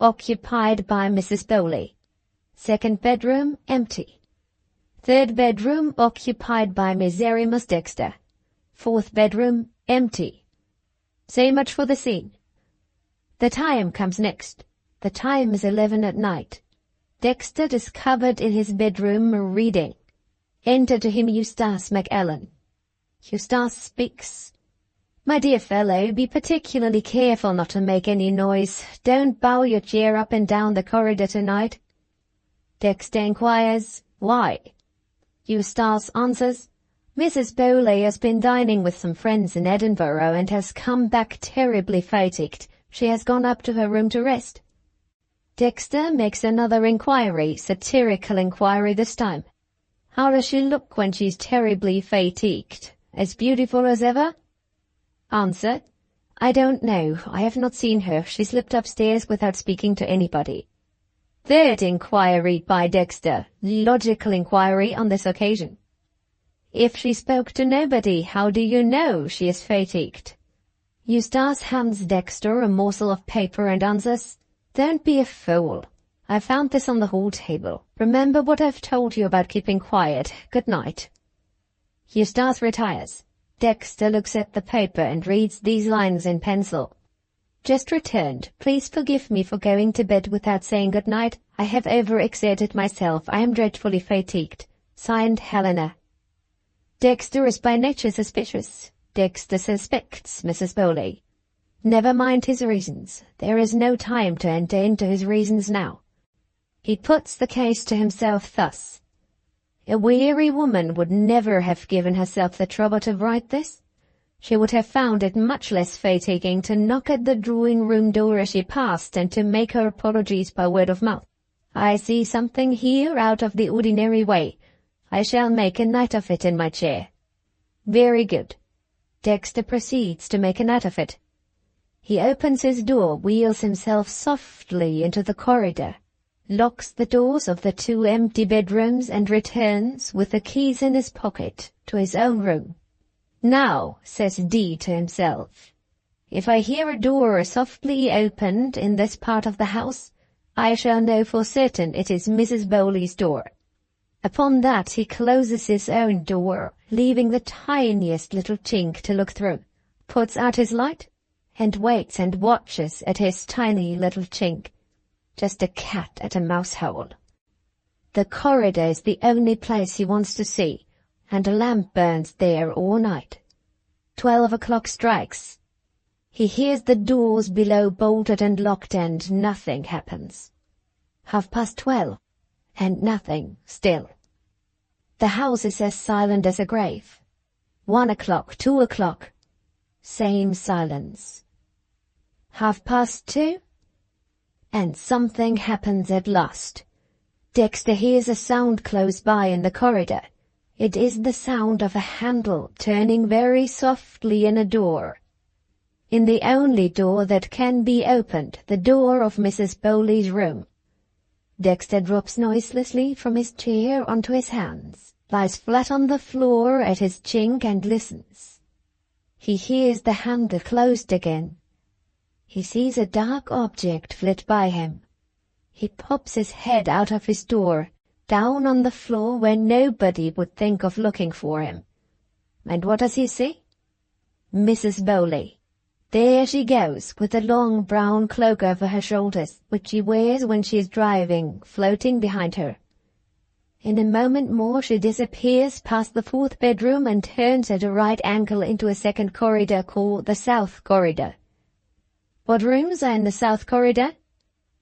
occupied by Mrs. Bowley. Second bedroom, empty. Third bedroom, occupied by Miserrimus Dexter. Fourth bedroom, empty. So much for the scene. The time comes next. The time is 11 at night. Dexter discovered in his bedroom reading. Enter to him Eustace Macallan. Eustace speaks. My dear fellow, be particularly careful not to make any noise. Don't bow your chair up and down the corridor tonight. Dexter inquires, why? Eustace answers, Mrs. Bowley has been dining with some friends in Edinburgh and has come back terribly fatigued. She has gone up to her room to rest. Dexter makes another inquiry, satirical inquiry this time. How does she look when she's terribly fatigued? As beautiful as ever? Answer, I don't know. I have not seen her. She slipped upstairs without speaking to anybody. Third inquiry by Dexter, logical inquiry on this occasion. If she spoke to nobody, how do you know she is fatigued? Eustace hands Dexter a morsel of paper and answers, "Don't be a fool. I found this on the hall table. Remember what I've told you about keeping quiet. Good night." Eustace retires. Dexter looks at the paper and reads these lines in pencil. "Just returned. Please forgive me for going to bed without saying good night. I have overexerted myself. I am dreadfully fatigued. Signed, Helena." Dexter is by nature suspicious. Dexter suspects Mrs. Bowley. Never mind his reasons. There is no time to enter into his reasons now. He puts the case to himself thus. A weary woman would never have given herself the trouble to write this. She would have found it much less fatiguing to knock at the drawing-room door as she passed and to make her apologies by word of mouth. I see something here out of the ordinary way. I shall make a night of it in my chair. Very good. Dexter proceeds to make a night of it. He opens his door, wheels himself softly into the corridor, locks the doors of the 2 empty bedrooms and returns, with the keys in his pocket, to his own room. "Now," says D to himself, "if I hear a door softly opened in this part of the house, I shall know for certain it is Mrs. Bowley's door." Upon that he closes his own door, leaving the tiniest little chink to look through, puts out his light, and waits and watches at his tiny little chink. Just a cat at a mouse hole. The corridor is the only place he wants to see, and a lamp burns there all night. 12 o'clock strikes. He hears the doors below bolted and locked, and nothing happens. 12:30, and nothing still. The house is as silent as a grave. 1 o'clock, 2 o'clock. Same silence. 2:30, and something happens at last. Dexter hears a sound close by in the corridor. It is the sound of a handle turning very softly in a door. In the only door that can be opened, the door of Mrs. Bowley's room. Dexter drops noiselessly from his chair onto his hands, lies flat on the floor at his chink and listens. He hears the handle closed again. He sees a dark object flit by him. He pops his head out of his door, down on the floor where nobody would think of looking for him. And what does he see? Mrs. Bowley. There she goes, with a long brown cloak over her shoulders, which she wears when she is driving, floating behind her. In a moment more she disappears past the 4th bedroom and turns at a right angle into a second corridor called the South Corridor. What rooms are in the South Corridor?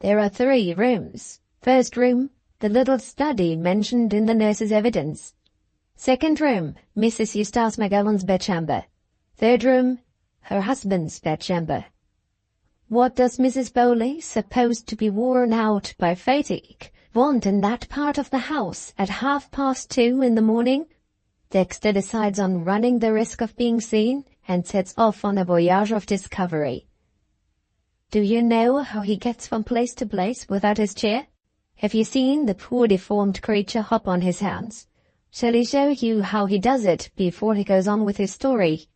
There are 3 rooms. First room, the little study mentioned in the nurse's evidence. Second room, Mrs. Eustace McGowan's bedchamber. Third room, her husband's bedchamber. What does Mrs. Bowley, supposed to be worn out by fatigue, want in that part of the house at 2:30 in the morning? Dexter decides on running the risk of being seen and sets off on a voyage of discovery. Do you know how he gets from place to place without his chair? Have you seen the poor deformed creature hop on his hands? Shall he show you how he does it before he goes on with his story?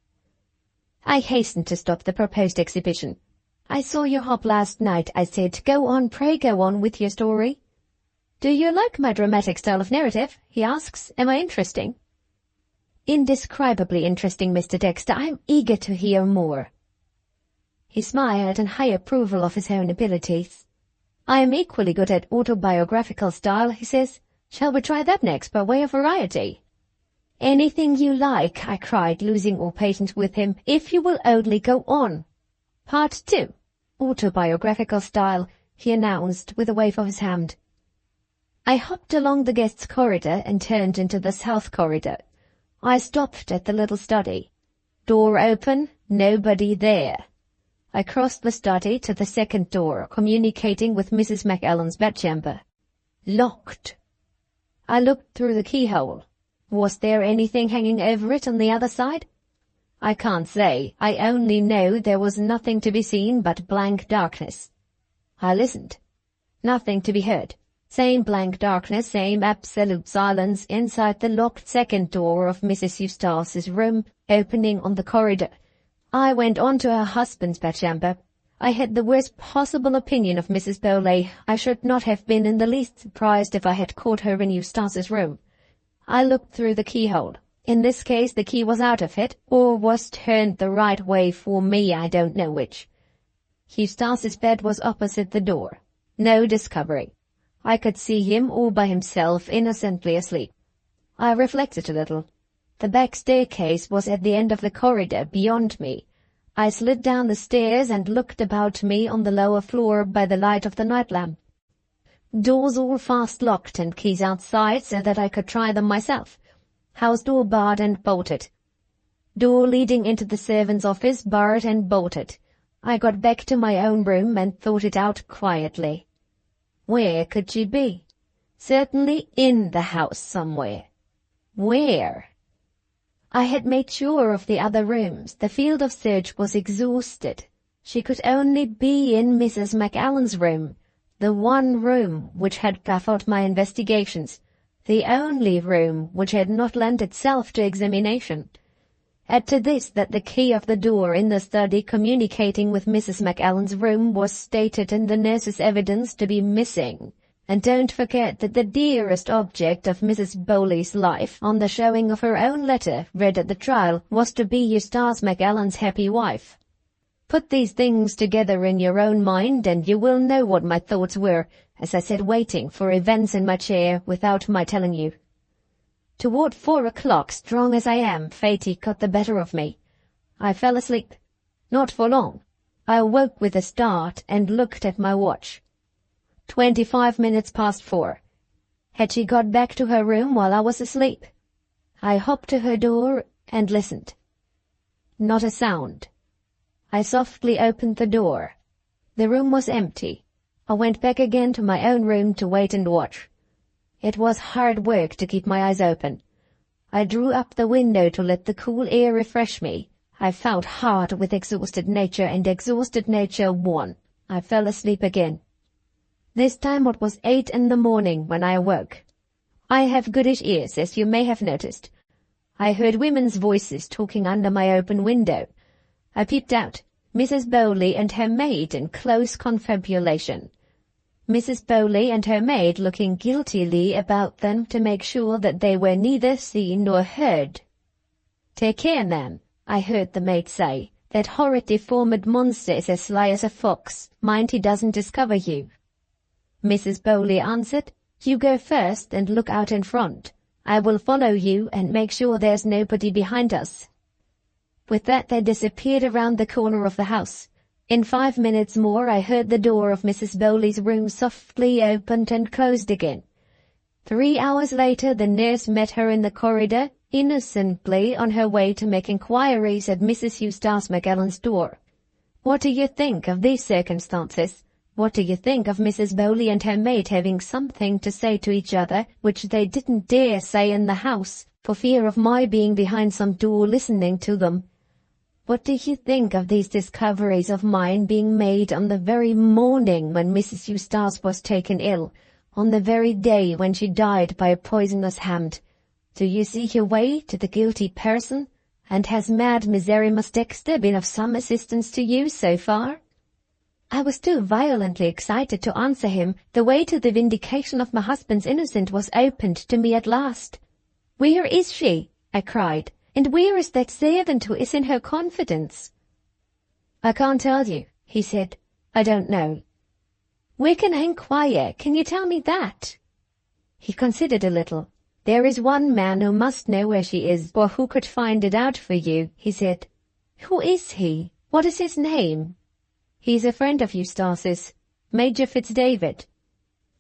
I hasten to stop the proposed exhibition. I saw you hop last night. I said, "Go on, pray go on with your story." "Do you like my dramatic style of narrative?" he asks. "Am I interesting?" "Indescribably interesting, Mr. Dexter. I am eager to hear more." He smiled in high approval of his own abilities. "I am equally good at autobiographical style," he says. "Shall we try that next by way of variety?" "Anything you like," I cried, losing all patience with him, "if you will only go on." Part 2. Autobiographical style, he announced with a wave of his hand. I hopped along the guest's corridor and turned into the South Corridor. I stopped at the little study. Door open, nobody there. I crossed the study to the second door, communicating with Mrs. McAllen's bedchamber. Locked. I looked through the keyhole. Was there anything hanging over it on the other side? I can't say. I only know there was nothing to be seen but blank darkness. I listened. Nothing to be heard. Same blank darkness, same absolute silence inside the locked second door of Mrs. Eustace's room, opening on the corridor. I went on to her husband's bedchamber. I had the worst possible opinion of Mrs. Bowley. I should not have been in the least surprised if I had caught her in Eustace's room. I looked through the keyhole. In this case the key was out of it, or was turned the right way for me, I don't know which. Eustace's bed was opposite the door. No discovery. I could see him all by himself, innocently asleep. I reflected a little. The back staircase was at the end of the corridor beyond me. I slid down the stairs and looked about me on the lower floor by the light of the night lamp. Doors all fast locked and keys outside so that I could try them myself. House door barred and bolted. Door leading into the servants' office barred and bolted. I got back to my own room and thought it out quietly. Where could she be? Certainly in the house somewhere. Where? I had made sure of the other rooms. The field of search was exhausted. She could only be in Mrs. McAllen's room, the one room which had baffled my investigations, the only room which had not lent itself to examination. Add to this that the key of the door in the study communicating with Mrs. McAllen's room was stated in the nurse's evidence to be missing. And don't forget that the dearest object of Mrs. Bowley's life, on the showing of her own letter read at the trial, was to be Eustace McAllen's happy wife. Put these things together in your own mind and you will know what my thoughts were, as I sat waiting for events in my chair without my telling you. Toward 4 o'clock, strong as I am, fatigue got the better of me. I fell asleep. Not for long. I awoke with a start and looked at my watch. 25 minutes past 4. Had she got back to her room while I was asleep? I hopped to her door and listened. Not a sound. I softly opened the door. The room was empty. I went back again to my own room to wait and watch. It was hard work to keep my eyes open. I drew up the window to let the cool air refresh me. I fought hard with exhausted nature, and exhausted nature won. I fell asleep again. This time it was 8 in the morning when I awoke. I have goodish ears, as you may have noticed. I heard women's voices talking under my open window. I peeped out. Mrs. Bowley and her maid in close confabulation. Mrs. Bowley and her maid looking guiltily about them to make sure that they were neither seen nor heard. "Take care, ma'am," I heard the maid say. "That horrid deformed monster is as sly as a fox. Mind he doesn't discover you." Mrs. Bowley answered, "You go first and look out in front. I will follow you and make sure there's nobody behind us." With that they disappeared around the corner of the house. In 5 minutes more I heard the door of Mrs. Bowley's room softly opened and closed again. 3 hours later the nurse met her in the corridor, innocently on her way to make inquiries at Mrs. Eustace McAllen's door. What do you think of these circumstances? What do you think of Mrs. Bowley and her maid having something to say to each other which they didn't dare say in the house, for fear of my being behind some door listening to them? What do you think of these discoveries of mine being made on the very morning when Mrs. Eustace was taken ill, on the very day when she died by a poisonous hand? Do you see your way to the guilty person? And has mad Miserrimus Dexter been of some assistance to you so far? I was too violently excited to answer him. The way to the vindication of my husband's innocence was opened to me at last. "Where is she?" I cried. "And where is that servant who is in her confidence?" "I can't tell you," he said. "I don't know." "Where can I inquire? Can you tell me that?" He considered a little. "There is one man who must know where she is, or who could find it out for you," he said. "Who is he? What is his name?" "He's a friend of Eustace's, Major Fitzdavid."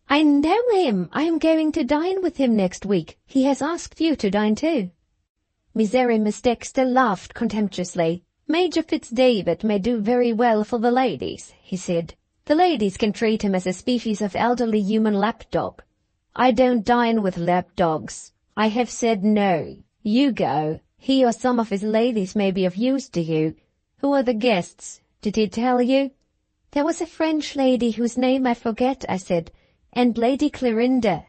"I know him. I am going to dine with him next week. He has asked you to dine too." Miserrimus Dexter laughed contemptuously. "Major Fitzdavid may do very well for the ladies," he said. "The ladies can treat him as a species of elderly human lapdog." "I don't dine with lapdogs. I have said no. You go. He or some of his ladies may be of use to you. Who are the guests? Did he tell you?" "There was a French lady whose name I forget," I said. and Lady Clorinda."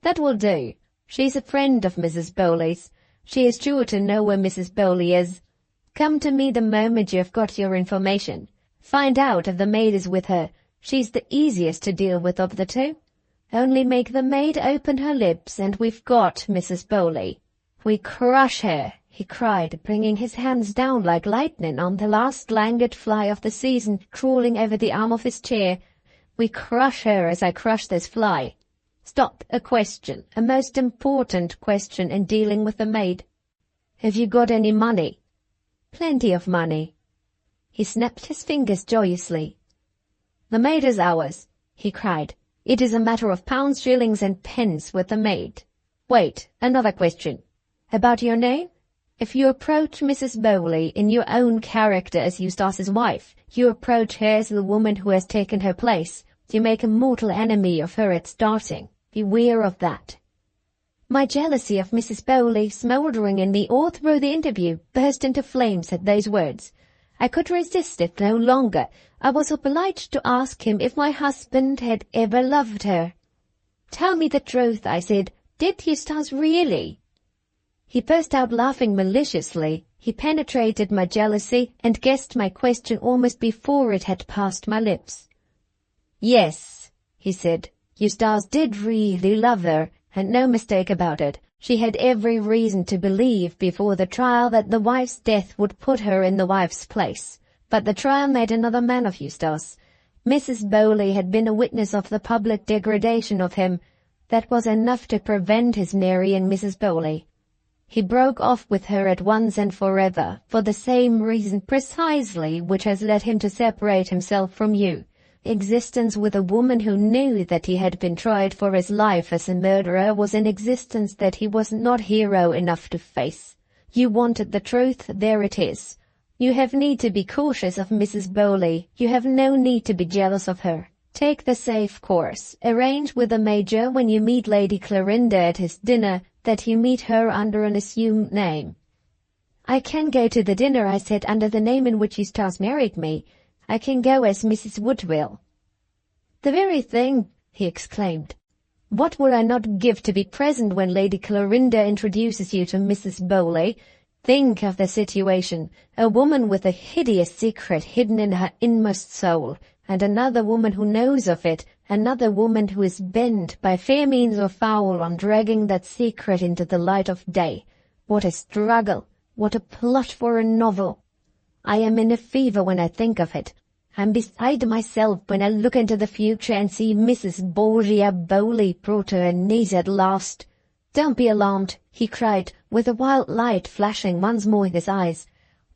"That will do. She's a friend of Mrs. Bowley's. She is sure to know where Mrs. Bowley is. Come to me the moment you have got your information. Find out if the maid is with her. She's the easiest to deal with of the two. Only make the maid open her lips, and we've got Mrs. Bowley. We crush her," he cried, bringing his hands down like lightning on the last languid fly of the season crawling over the arm of his chair. "We crush her as I crush this fly. Stop, a question, a most important question in dealing with the maid. Have you got any money?" "Plenty of money." He snapped his fingers joyously. "The maid is ours," he cried. "It is a matter of pounds, shillings, and pence with the maid. Wait, another question. About your name? If you approach Mrs. Bowley in your own character as Eustace's wife, you approach her as the woman who has taken her place. You make a mortal enemy of her at starting. Beware of that." My jealousy of Mrs. Bowley, smouldering in me all through the interview, burst into flames at those words. I could resist it no longer. I was obliged to ask him if my husband had ever loved her. "Tell me the truth," I said. "Did Eustace really?" He burst out laughing maliciously. He penetrated my jealousy and guessed my question almost before it had passed my lips. "Yes," he said, "Eustace did really love her, and no mistake about it. She had every reason to believe before the trial that the wife's death would put her in the wife's place. But the trial made another man of Eustace. Mrs. Bowley had been a witness of the public degradation of him. That was enough to prevent his marrying Mrs. Bowley. He broke off with her at once and forever, for the same reason precisely which has led him to separate himself from you. Existence with a woman who knew that he had been tried for his life as a murderer was an existence that he was not hero enough to face. You wanted the truth, there it is. You have need to be cautious of Mrs. Bowley. You have no need to be jealous of her. Take the safe course. Arrange with the Major when you meet Lady Clorinda at his dinner that you meet her under an assumed name." "I can go to the dinner," I said, "under the name in which Eustace married me. I can go as Mrs. Woodville." "The very thing," he exclaimed. "What would I not give to be present when Lady Clorinda introduces you to Mrs. Bowley? Think of the situation. A woman with a hideous secret hidden in her inmost soul, and another woman who knows of it, another woman who is bent by fair means or foul on dragging that secret into the light of day. What a struggle! What a plot for a novel! I am in a fever when I think of it. I'm beside myself when I look into the future and see Mrs. Borgia Bowley brought to her knees at last. Don't be alarmed," he cried, with a wild light flashing once more in his eyes.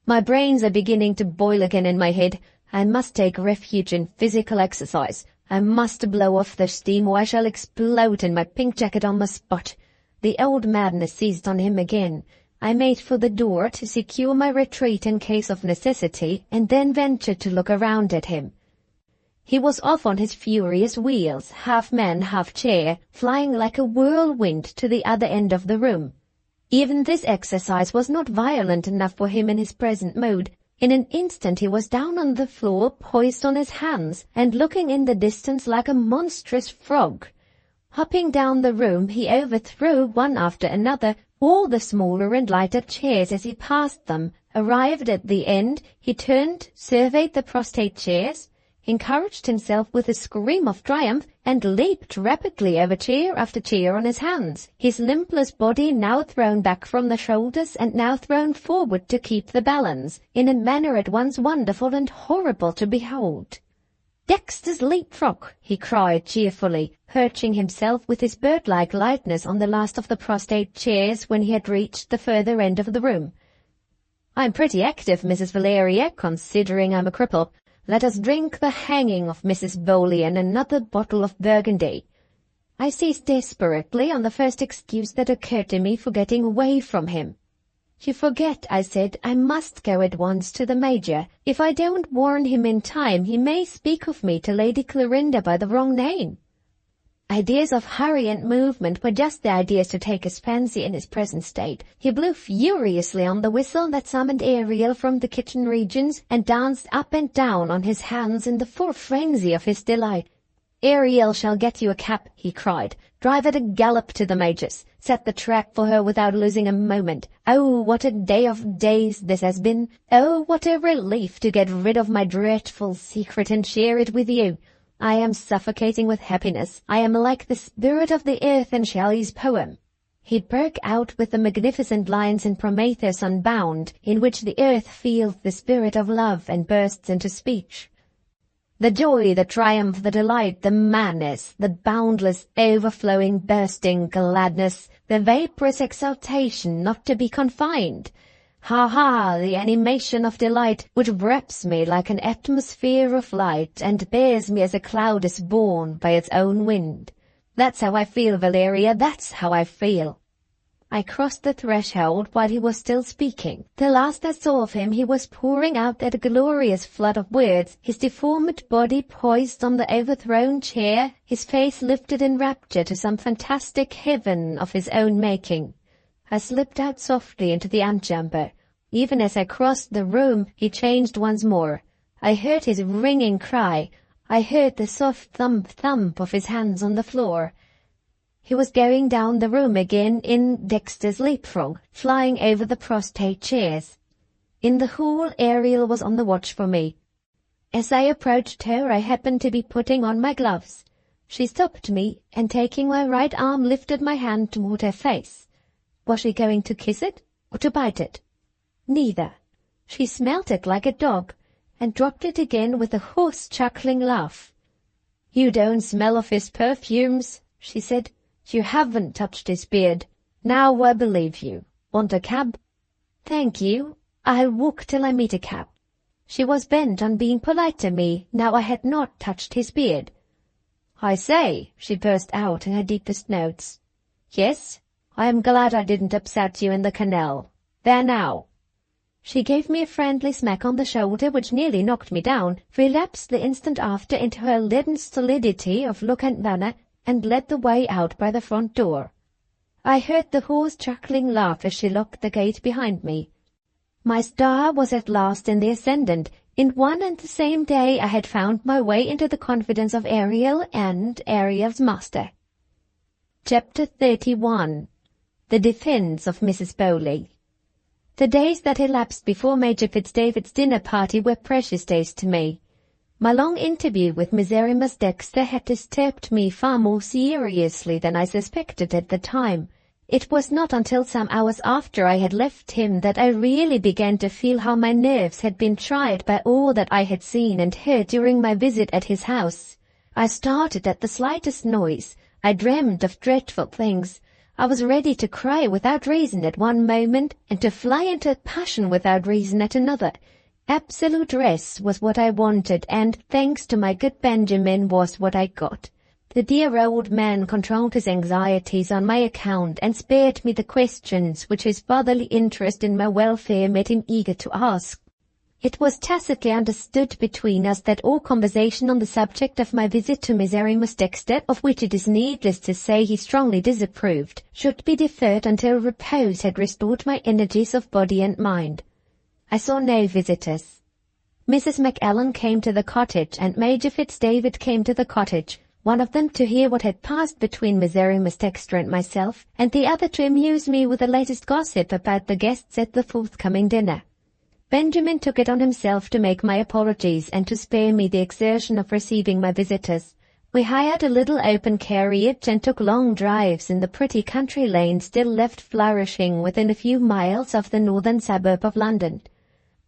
"My brains are beginning to boil again in my head. I must take refuge in physical exercise. I must blow off the steam or I shall explode in my pink jacket on the spot." The old madness seized on him again. I made for the door to secure my retreat in case of necessity, and then ventured to look around at him. He was off on his furious wheels, half man, half chair, flying like a whirlwind to the other end of the room. Even this exercise was not violent enough for him in his present mood. In an instant he was down on the floor, poised on his hands, and looking in the distance like a monstrous frog. Hopping down the room, he overthrew, one after another, all the smaller and lighter chairs as he passed them. Arrived at the end, he turned, surveyed the prostrate chairs, encouraged himself with a scream of triumph, and leaped rapidly over chair after chair on his hands, his limpless body now thrown back from the shoulders and now thrown forward to keep the balance, in a manner at once wonderful and horrible to behold. "Dexter's leapfrog!" he cried cheerfully, perching himself with his bird-like lightness on the last of the prostrate chairs when he had reached the further end of the room. "I'm pretty active, Mrs. Valeria, considering I'm a cripple. Let us drink the hanging of Mrs. Bowley and another bottle of Burgundy." I seized desperately on the first excuse that occurred to me for getting away from him. "You forget," I said, "I must go at once to the Major. If I don't warn him in time, he may speak of me to Lady Clorinda by the wrong name." Ideas of hurry and movement were just the ideas to take his fancy in his present state. He blew furiously on the whistle that summoned Ariel from the kitchen regions, and danced up and down on his hands in the full frenzy of his delight. "Ariel shall get you a cab," he cried. "Drive at a gallop to the Major's. Set the trap for her without losing a moment. Oh, what a day of days this has been! Oh, what a relief to get rid of my dreadful secret and share it with you! I am suffocating with happiness. I am like the spirit of the earth in Shelley's poem." He broke out with the magnificent lines in Prometheus Unbound, in which the earth feels the spirit of love and bursts into speech. The joy, the triumph, the delight, the madness, the boundless, overflowing, bursting gladness, the vaporous exaltation not to be confined. Ha ha, the animation of delight, which wraps me like an atmosphere of light, and bears me as a cloud is borne by its own wind. That's how I feel, Valeria, that's how I feel. I crossed the threshold while he was still speaking. The last I saw of him, he was pouring out that glorious flood of words, his deformed body poised on the overthrown chair, his face lifted in rapture to some fantastic heaven of his own making. I slipped out softly into the antechamber. Even as I crossed the room, he changed once more. I heard his ringing cry. I heard the soft thump of his hands on the floor. He was going down the room again in Dexter's leapfrog, flying over the prostrate chairs. In the hall, Ariel was on the watch for me. As I approached her, I happened to be putting on my gloves. She stopped me, and taking my right arm lifted my hand toward her face. Was she going to kiss it, or to bite it? Neither. She smelt it like a dog, and dropped it again with a hoarse chuckling laugh. "You don't smell of his perfumes," she said. "You haven't touched his beard. Now I believe you. Want a cab?" "Thank you. I'll walk till I meet a cab." She was bent on being polite to me, now I had not touched his beard. "I say," she burst out in her deepest notes. "Yes, I am glad I didn't upset you in the canal. There now." She gave me a friendly smack on the shoulder which nearly knocked me down, relapsed the instant after into her leaden stolidity of look and manner, and led the way out by the front door. I heard the hoarse chuckling laugh as she locked the gate behind me. My star was at last in the ascendant. In one and the same day I had found my way into the confidence of Ariel and Ariel's master. Chapter 31. The Defence of Mrs. Bowley. The days that elapsed before Major Fitzdavid's dinner party were precious days to me. My long interview with Miserrimus Dexter had disturbed me far more seriously than I suspected at the time. It was not until some hours after I had left him that I really began to feel how my nerves had been tried by all that I had seen and heard during my visit at his house. I started at the slightest noise. I dreamed of dreadful things. I was ready to cry without reason at one moment, and to fly into a passion without reason at another. Absolute rest was what I wanted, and, thanks to my good Benjamin, was what I got. The dear old man controlled his anxieties on my account, and spared me the questions which his fatherly interest in my welfare made him eager to ask. It was tacitly understood between us that all conversation on the subject of my visit to Miserrimus Dexter, of which it is needless to say he strongly disapproved, should be deferred until repose had restored my energies of body and mind. I saw no visitors. Mrs. Macallan came to the cottage, and Major Fitzdavid came to the cottage, one of them to hear what had passed between Miserrimus Dexter and myself, and the other to amuse me with the latest gossip about the guests at the forthcoming dinner. Benjamin took it on himself to make my apologies and to spare me the exertion of receiving my visitors. We hired a little open carriage and took long drives in the pretty country lane still left flourishing within a few miles of the northern suburb of London.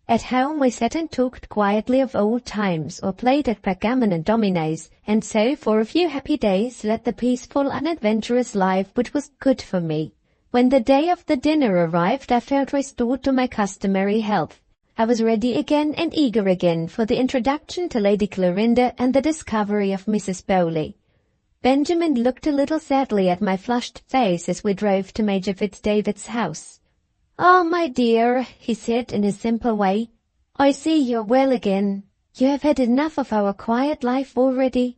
At home we sat and talked quietly of old times, or played at backgammon and dominoes, and so for a few happy days led the peaceful, unadventurous life which was good for me. When the day of the dinner arrived, I felt restored to my customary health. I was ready again and eager again for the introduction to Lady Clorinda and the discovery of Mrs. Bowley. Benjamin looked a little sadly at my flushed face as we drove to Major Fitzdavid's house. "Ah, my dear," he said in his simple way, "I see you're well again. You have had enough of our quiet life already."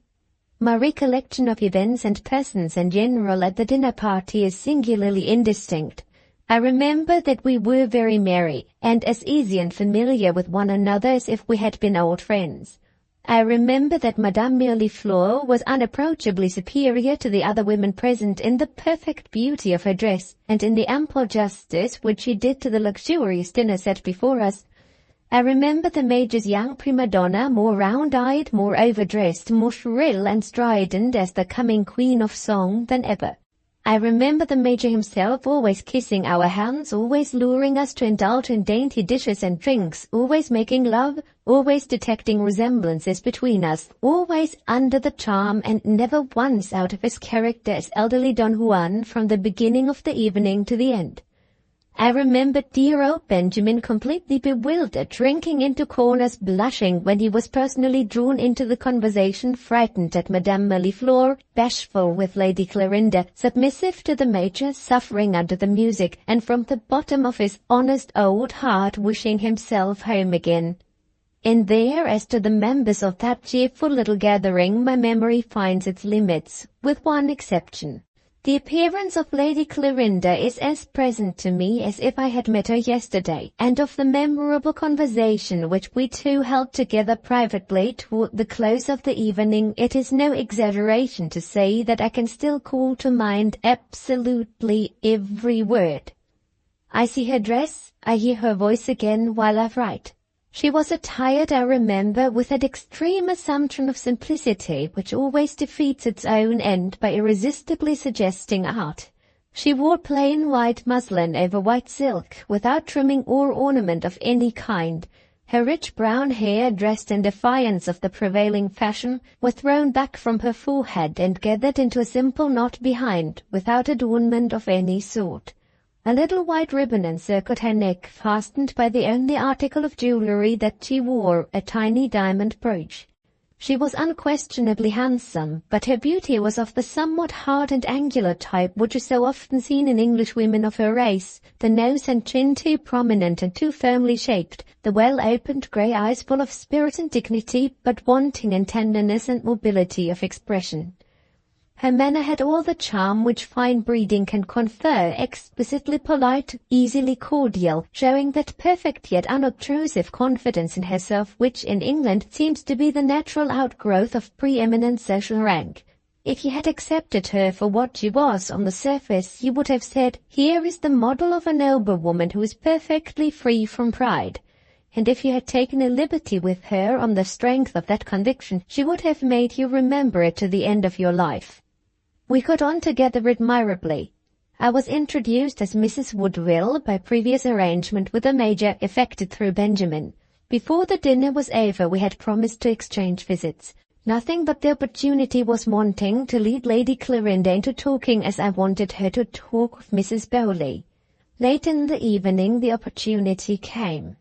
My recollection of events and persons in general at the dinner party is singularly indistinct. I remember that we were very merry, and as easy and familiar with one another as if we had been old friends. I remember that Madame Mirliflor was unapproachably superior to the other women present in the perfect beauty of her dress, and in the ample justice which she did to the luxurious dinner set before us. I remember the Major's young prima donna, more round-eyed, more overdressed, more shrill and strident as the coming queen of song than ever. I remember the Major himself always kissing our hands, always luring us to indulge in dainty dishes and drinks, always making love, always detecting resemblances between us, always under the charm and never once out of his character as elderly Don Juan from the beginning of the evening to the end. I remember dear old Benjamin completely bewildered, drinking into corners, blushing when he was personally drawn into the conversation, frightened at Madame Mirliflor, bashful with Lady Clorinda, submissive to the Major, suffering under the music, and from the bottom of his honest old heart wishing himself home again. In there, as to the members of that cheerful little gathering, my memory finds its limits, with one exception. The appearance of Lady Clorinda is as present to me as if I had met her yesterday, and of the memorable conversation which we two held together privately toward the close of the evening, it is no exaggeration to say that I can still call to mind absolutely every word. I see her dress, I hear her voice again while I write. She was attired, I remember, with that extreme assumption of simplicity which always defeats its own end by irresistibly suggesting art. She wore plain white muslin over white silk, without trimming or ornament of any kind. Her rich brown hair, dressed in defiance of the prevailing fashion, was thrown back from her forehead and gathered into a simple knot behind, without adornment of any sort. A little white ribbon encircled her neck, fastened by the only article of jewellery that she wore, a tiny diamond brooch. She was unquestionably handsome, but her beauty was of the somewhat hard and angular type which is so often seen in English women of her race, the nose and chin too prominent and too firmly shaped, the well-opened grey eyes full of spirit and dignity, but wanting in tenderness and mobility of expression. Her manner had all the charm which fine breeding can confer, exquisitely polite, easily cordial, showing that perfect yet unobtrusive confidence in herself which in England seems to be the natural outgrowth of preeminent social rank. If you had accepted her for what she was on the surface, you would have said, "Here is the model of a noble woman who is perfectly free from pride." And if you had taken a liberty with her on the strength of that conviction, she would have made you remember it to the end of your life. We got on together admirably. I was introduced as Mrs. Woodville by previous arrangement with the Major, effected through Benjamin. Before the dinner was over we had promised to exchange visits. Nothing but the opportunity was wanting to lead Lady Clorinda into talking as I wanted her to talk of Mrs. Bowley. Late in the evening the opportunity came.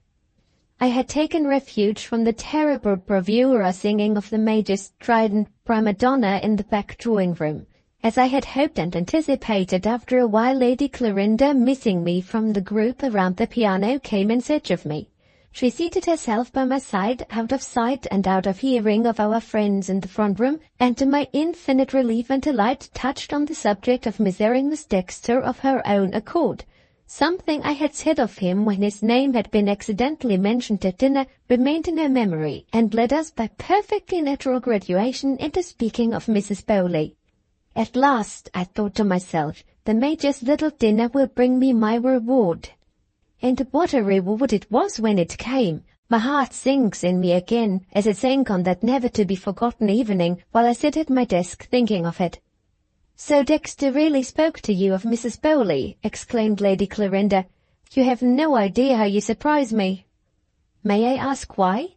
I had taken refuge from the terrible bravura singing of the Major's strident prima donna in the back drawing-room. As I had hoped and anticipated, after a while Lady Clorinda, missing me from the group around the piano, came in search of me. She seated herself by my side, out of sight and out of hearing of our friends in the front room, and to my infinite relief and delight touched on the subject of Miserrimus Dexter of her own accord. Something I had said of him when his name had been accidentally mentioned at dinner remained in her memory, and led us by perfectly natural graduation into speaking of Mrs. Bowley. At last, I thought to myself, the Major's little dinner will bring me my reward. And what a reward it was when it came! My heart sinks in me again, as it sank on that never-to-be-forgotten evening, while I sit at my desk thinking of it. "So Dexter really spoke to you of Mrs. Bowley?" exclaimed Lady Clorinda. "You have no idea how you surprise me." "May I ask why?"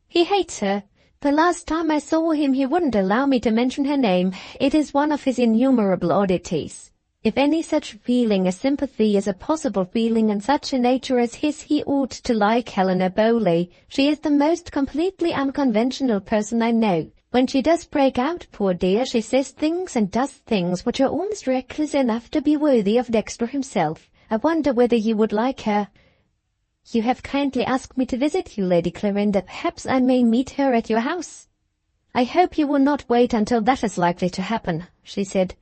"He hates her. The last time I saw him he wouldn't allow me to mention her name. It is one of his innumerable oddities. If any such feeling as sympathy is a possible feeling in such a nature as his, he ought to like Helena Bowley. She is the most completely unconventional person I know. When she does break out, poor dear, she says things and does things which are almost reckless enough to be worthy of Dexter himself. I wonder whether you would like her." "You have kindly asked me to visit you, Lady Clorinda. Perhaps I may meet her at your house." "I hope you will not wait until that is likely to happen," she said.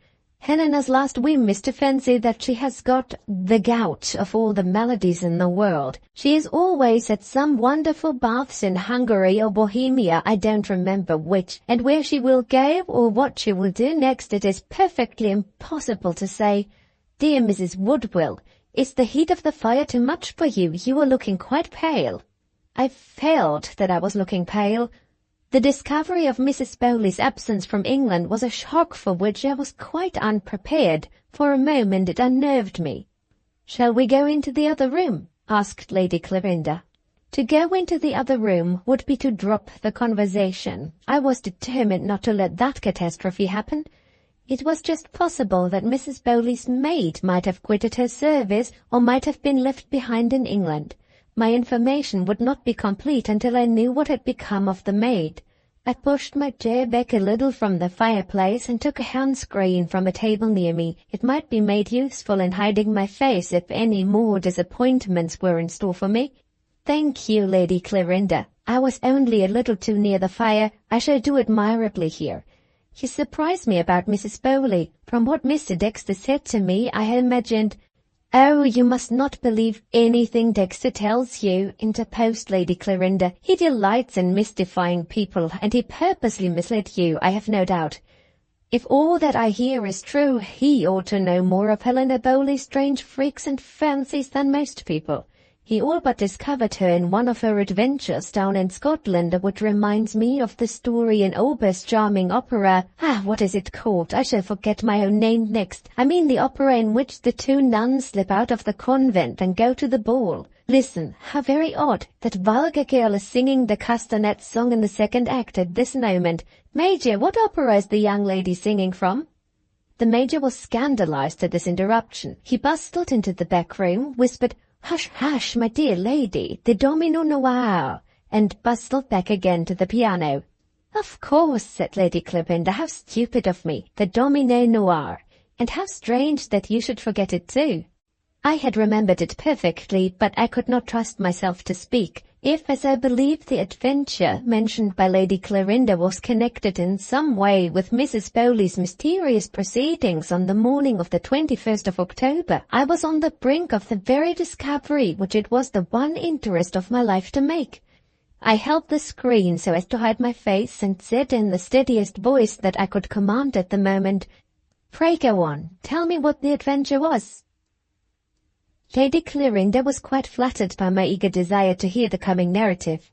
Helena's last whim is to fancy that she has got the gout of all the maladies in the world. She is always at some wonderful baths in Hungary or Bohemia, I don't remember which, and where she will go or what she will do next it is perfectly impossible to say. Dear Mrs. Woodville, is the heat of the fire too much for you? You are looking quite pale. I felt that I was looking pale. The discovery of Mrs. Bowley's absence from England was a shock for which I was quite unprepared. For a moment it unnerved me. "Shall we go into the other room?" asked Lady Clarinda. To go into the other room would be to drop the conversation. I was determined not to let that catastrophe happen. It was just possible that Mrs. Bowley's maid might have quitted her service or might have been left behind in England. My information would not be complete until I knew what had become of the maid. I pushed my chair back a little from the fireplace and took a hand-screen from a table near me. It might be made useful in hiding my face if any more disappointments were in store for me. "Thank you, Lady Clarinda. I was only a little too near the fire. I shall do admirably here. You surprised me about Mrs. Bowley. From what Mr. Dexter said to me, I had imagined—" "Oh, you must not believe anything Dexter tells you," interposed Lady Clarinda. "He delights in mystifying people, and he purposely misled you, I have no doubt. If all that I hear is true, he ought to know more of Helena Bowley's strange freaks and fancies than most people. He all but discovered her in one of her adventures down in Scotland, which reminds me of the story in Auber's charming opera. What is it called? I shall forget my own name next. I mean the opera in which the two nuns slip out of the convent and go to the ball. Listen, how very odd. That vulgar girl is singing the castanet song in the second act at this moment. Major, what opera is the young lady singing from?" The Major was scandalized at this interruption. He bustled into the back room, whispered, "Hush, hush, my dear lady, the Domino Noir," and bustled back again to the piano. "Of course," said Lady Clarinda, "how stupid of me, the Domino Noir, and how strange that you should forget it too." I had remembered it perfectly, but I could not trust myself to speak. If, as I believed, the adventure mentioned by Lady Clarinda was connected in some way with Mrs. Bowley's mysterious proceedings on the morning of the 21st of October, I was on the brink of the very discovery which it was the one interest of my life to make. I held the screen so as to hide my face, and said in the steadiest voice that I could command at the moment, "Pray go on. Tell me what the adventure was." Lady Clarinda was quite flattered by my eager desire to hear the coming narrative.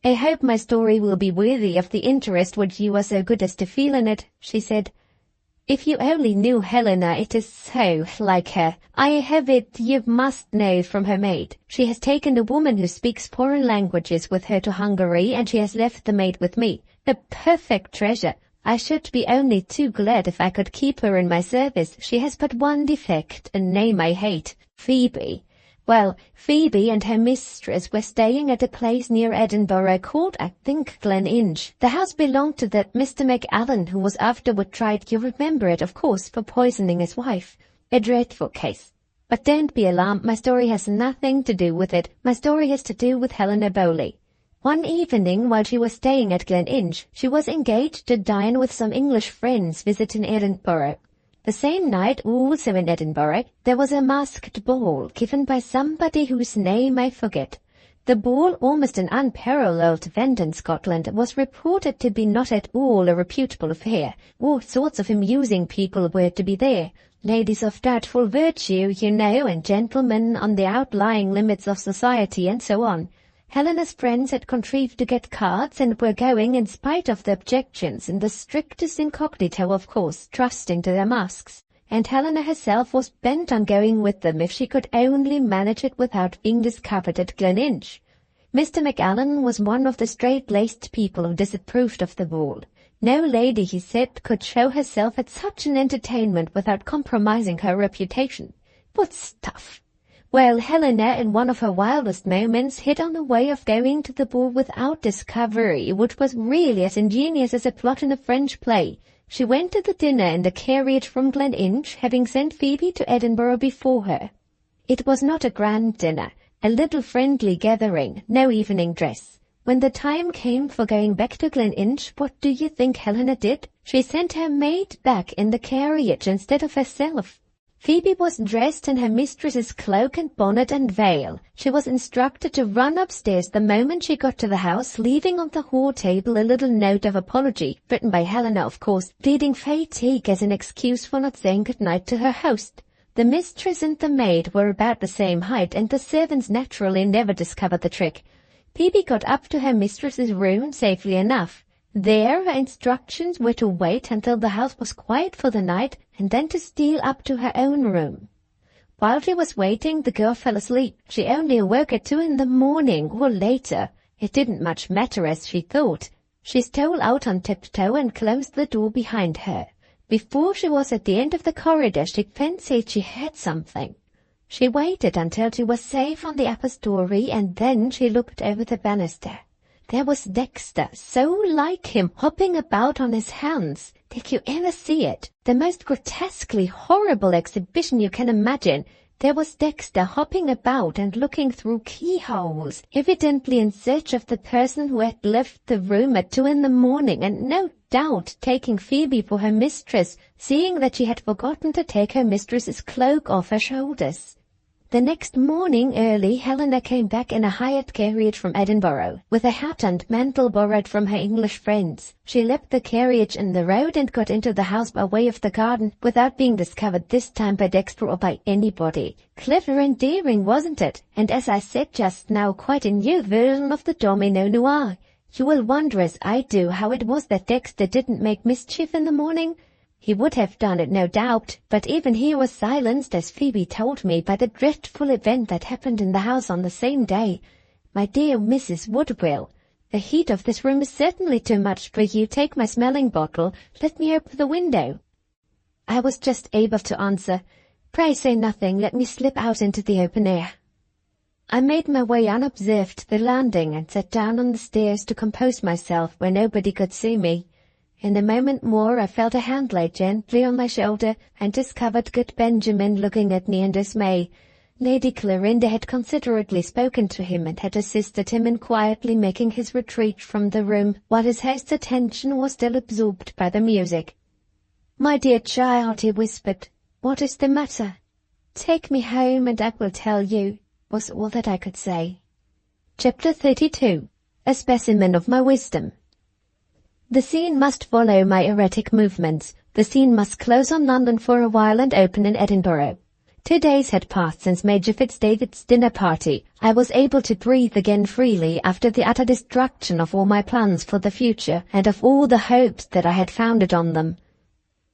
"I hope my story will be worthy of the interest which you are so good as to feel in it," she said. "If you only knew Helena, it is so like her. I have it, you must know, from her maid. She has taken a woman who speaks foreign languages with her to Hungary, and she has left the maid with me. A perfect treasure. I should be only too glad if I could keep her in my service. She has but one defect, a name I hate. Phoebe. Well, Phoebe and her mistress were staying at a place near Edinburgh called, I think, Gleninch. The house belonged to that Mr. McAllen, who was afterward tried, you remember it, of course, for poisoning his wife. A dreadful case. But don't be alarmed, my story has nothing to do with it. My story has to do with Helena Bowley. One evening, while she was staying at Gleninch, she was engaged to dine with some English friends visiting Edinburgh. The same night, also in Edinburgh, there was a masked ball given by somebody whose name I forget. The ball, almost an unparalleled event in Scotland, was reported to be not at all a reputable affair. All sorts of amusing people were to be there. Ladies of doubtful virtue, you know, and gentlemen on the outlying limits of society, and so on. Helena's friends had contrived to get cards and were going, in spite of the objections, in the strictest incognito, of course, trusting to their masks. And Helena herself was bent on going with them if she could only manage it without being discovered at Gleninch. Mr. McAllen was one of the straight-laced people who disapproved of the ball. No lady, he said, could show herself at such an entertainment without compromising her reputation. What stuff! Well, Helena, in one of her wildest moments, hit on a way of going to the ball without discovery, which was really as ingenious as a plot in a French play. She went to the dinner in the carriage from Gleninch, having sent Phoebe to Edinburgh before her. It was not a grand dinner, a little friendly gathering, no evening dress. When the time came for going back to Gleninch, what do you think Helena did? She sent her maid back in the carriage instead of herself. Phoebe was dressed in her mistress's cloak and bonnet and veil. She was instructed to run upstairs the moment she got to the house, leaving on the hall table a little note of apology, written by Helena, of course, pleading fatigue as an excuse for not saying good night to her host. The mistress and the maid were about the same height, and the servants naturally never discovered the trick. Phoebe got up to her mistress's room safely enough. There her instructions were to wait until the house was quiet for the night, and then to steal up to her own room. While she was waiting, the girl fell asleep. She only awoke at 2 in the morning, or later. It didn't much matter, as she thought. She stole out on tiptoe and closed the door behind her. Before she was at the end of the corridor, she fancied she heard something. She waited until she was safe on the upper story, and then she looked over the banister. There was Dexter, so like him, hopping about on his hands. Did you ever see it? The most grotesquely horrible exhibition you can imagine. There was Dexter hopping about and looking through keyholes, evidently in search of the person who had left the room at 2 in the morning, and no doubt taking Phoebe for her mistress, seeing that she had forgotten to take her mistress's cloak off her shoulders. The next morning early, Helena came back in a hired carriage from Edinburgh, with a hat and mantle borrowed from her English friends. She left the carriage in the road and got into the house by way of the garden, without being discovered this time by Dexter or by anybody. Clever and daring, wasn't it? And as I said just now, quite a new version of the domino noir. You will wonder, as I do, how it was that Dexter didn't make mischief in the morning. He would have done it, no doubt, but even he was silenced, as Phoebe told me, by the dreadful event that happened in the house on the same day. My dear Mrs. Woodville, the heat of this room is certainly too much for you. Take my smelling bottle. Let me open the window. I was just able to answer, Pray say nothing. Let me slip out into the open air. I made my way unobserved to the landing and sat down on the stairs to compose myself where nobody could see me. In a moment more I felt a hand laid gently on my shoulder, and discovered good Benjamin looking at me in dismay. Lady Clarinda had considerately spoken to him and had assisted him in quietly making his retreat from the room, while his host's attention was still absorbed by the music. "My dear child," he whispered, "what is the matter?" "Take me home and I will tell you," was all that I could say. Chapter 32. A specimen of my wisdom. The scene must follow my erratic movements. The scene must close on London for a while and open in Edinburgh. 2 days had passed since Major Fitzdavid's dinner party. I was able to breathe again freely after the utter destruction of all my plans for the future and of all the hopes that I had founded on them.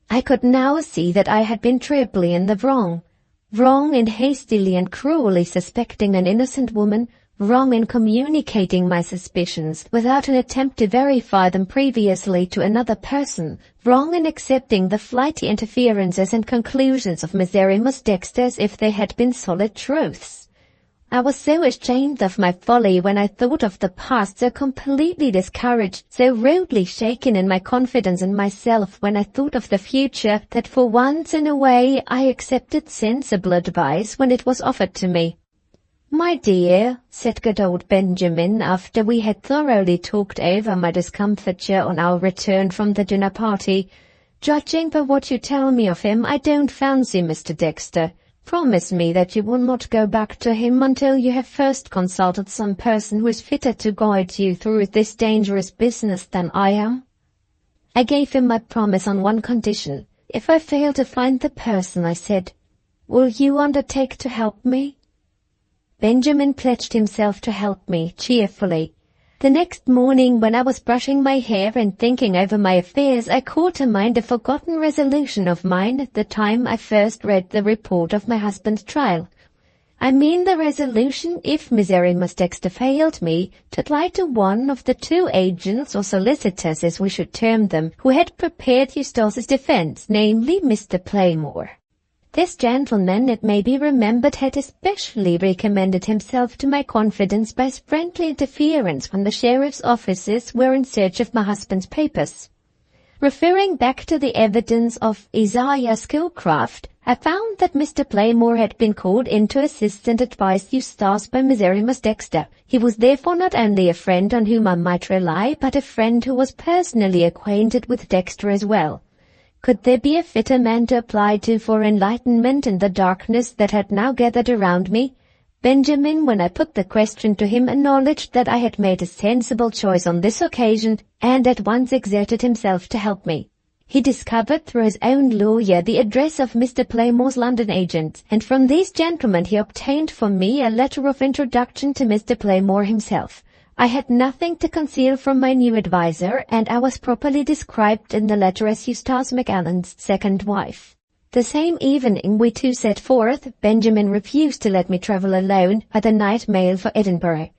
I could now see that I had been trebly in the wrong. Wrong in hastily and cruelly suspecting an innocent woman, wrong in communicating my suspicions without an attempt to verify them previously to another person, wrong in accepting the flighty interferences and conclusions of Miserrimus Dexter as if they had been solid truths. I was so ashamed of my folly when I thought of the past, so completely discouraged, so rudely shaken in my confidence in myself when I thought of the future, that for once in a way I accepted sensible advice when it was offered to me. "My dear," said good old Benjamin, after we had thoroughly talked over my discomfiture on our return from the dinner party, "judging by what you tell me of him, I don't fancy Mr. Dexter. Promise me that you will not go back to him until you have first consulted some person who is fitter to guide you through this dangerous business than I am." I gave him my promise on one condition. "If I fail to find the person," I said, "will you undertake to help me?" Benjamin pledged himself to help me cheerfully. The next morning, when I was brushing my hair and thinking over my affairs, I called to mind a forgotten resolution of mine at the time I first read the report of my husband's trial. I mean the resolution, if Miserrimus Dexter failed me, to apply to one of the 2 agents or solicitors, as we should term them, who had prepared Eustace's defence, namely Mr. Playmore. This gentleman, it may be remembered, had especially recommended himself to my confidence by his friendly interference when the sheriff's officers were in search of my husband's papers. Referring back to the evidence of Isaiah Schoolcraft, I found that Mr. Playmore had been called in to assist and advise Eustace by Miserrimus Dexter. He was therefore not only a friend on whom I might rely, but a friend who was personally acquainted with Dexter as well. Could there be a fitter man to apply to for enlightenment in the darkness that had now gathered around me? Benjamin, when I put the question to him, acknowledged that I had made a sensible choice on this occasion, and at once exerted himself to help me. He discovered through his own lawyer the address of Mr. Playmore's London agents, and from these gentlemen he obtained for me a letter of introduction to Mr. Playmore himself. I had nothing to conceal from my new adviser, and I was properly described in the letter as Eustace Macallan's second wife. The same evening we two set forth. Benjamin refused to let me travel alone by the night mail for Edinburgh.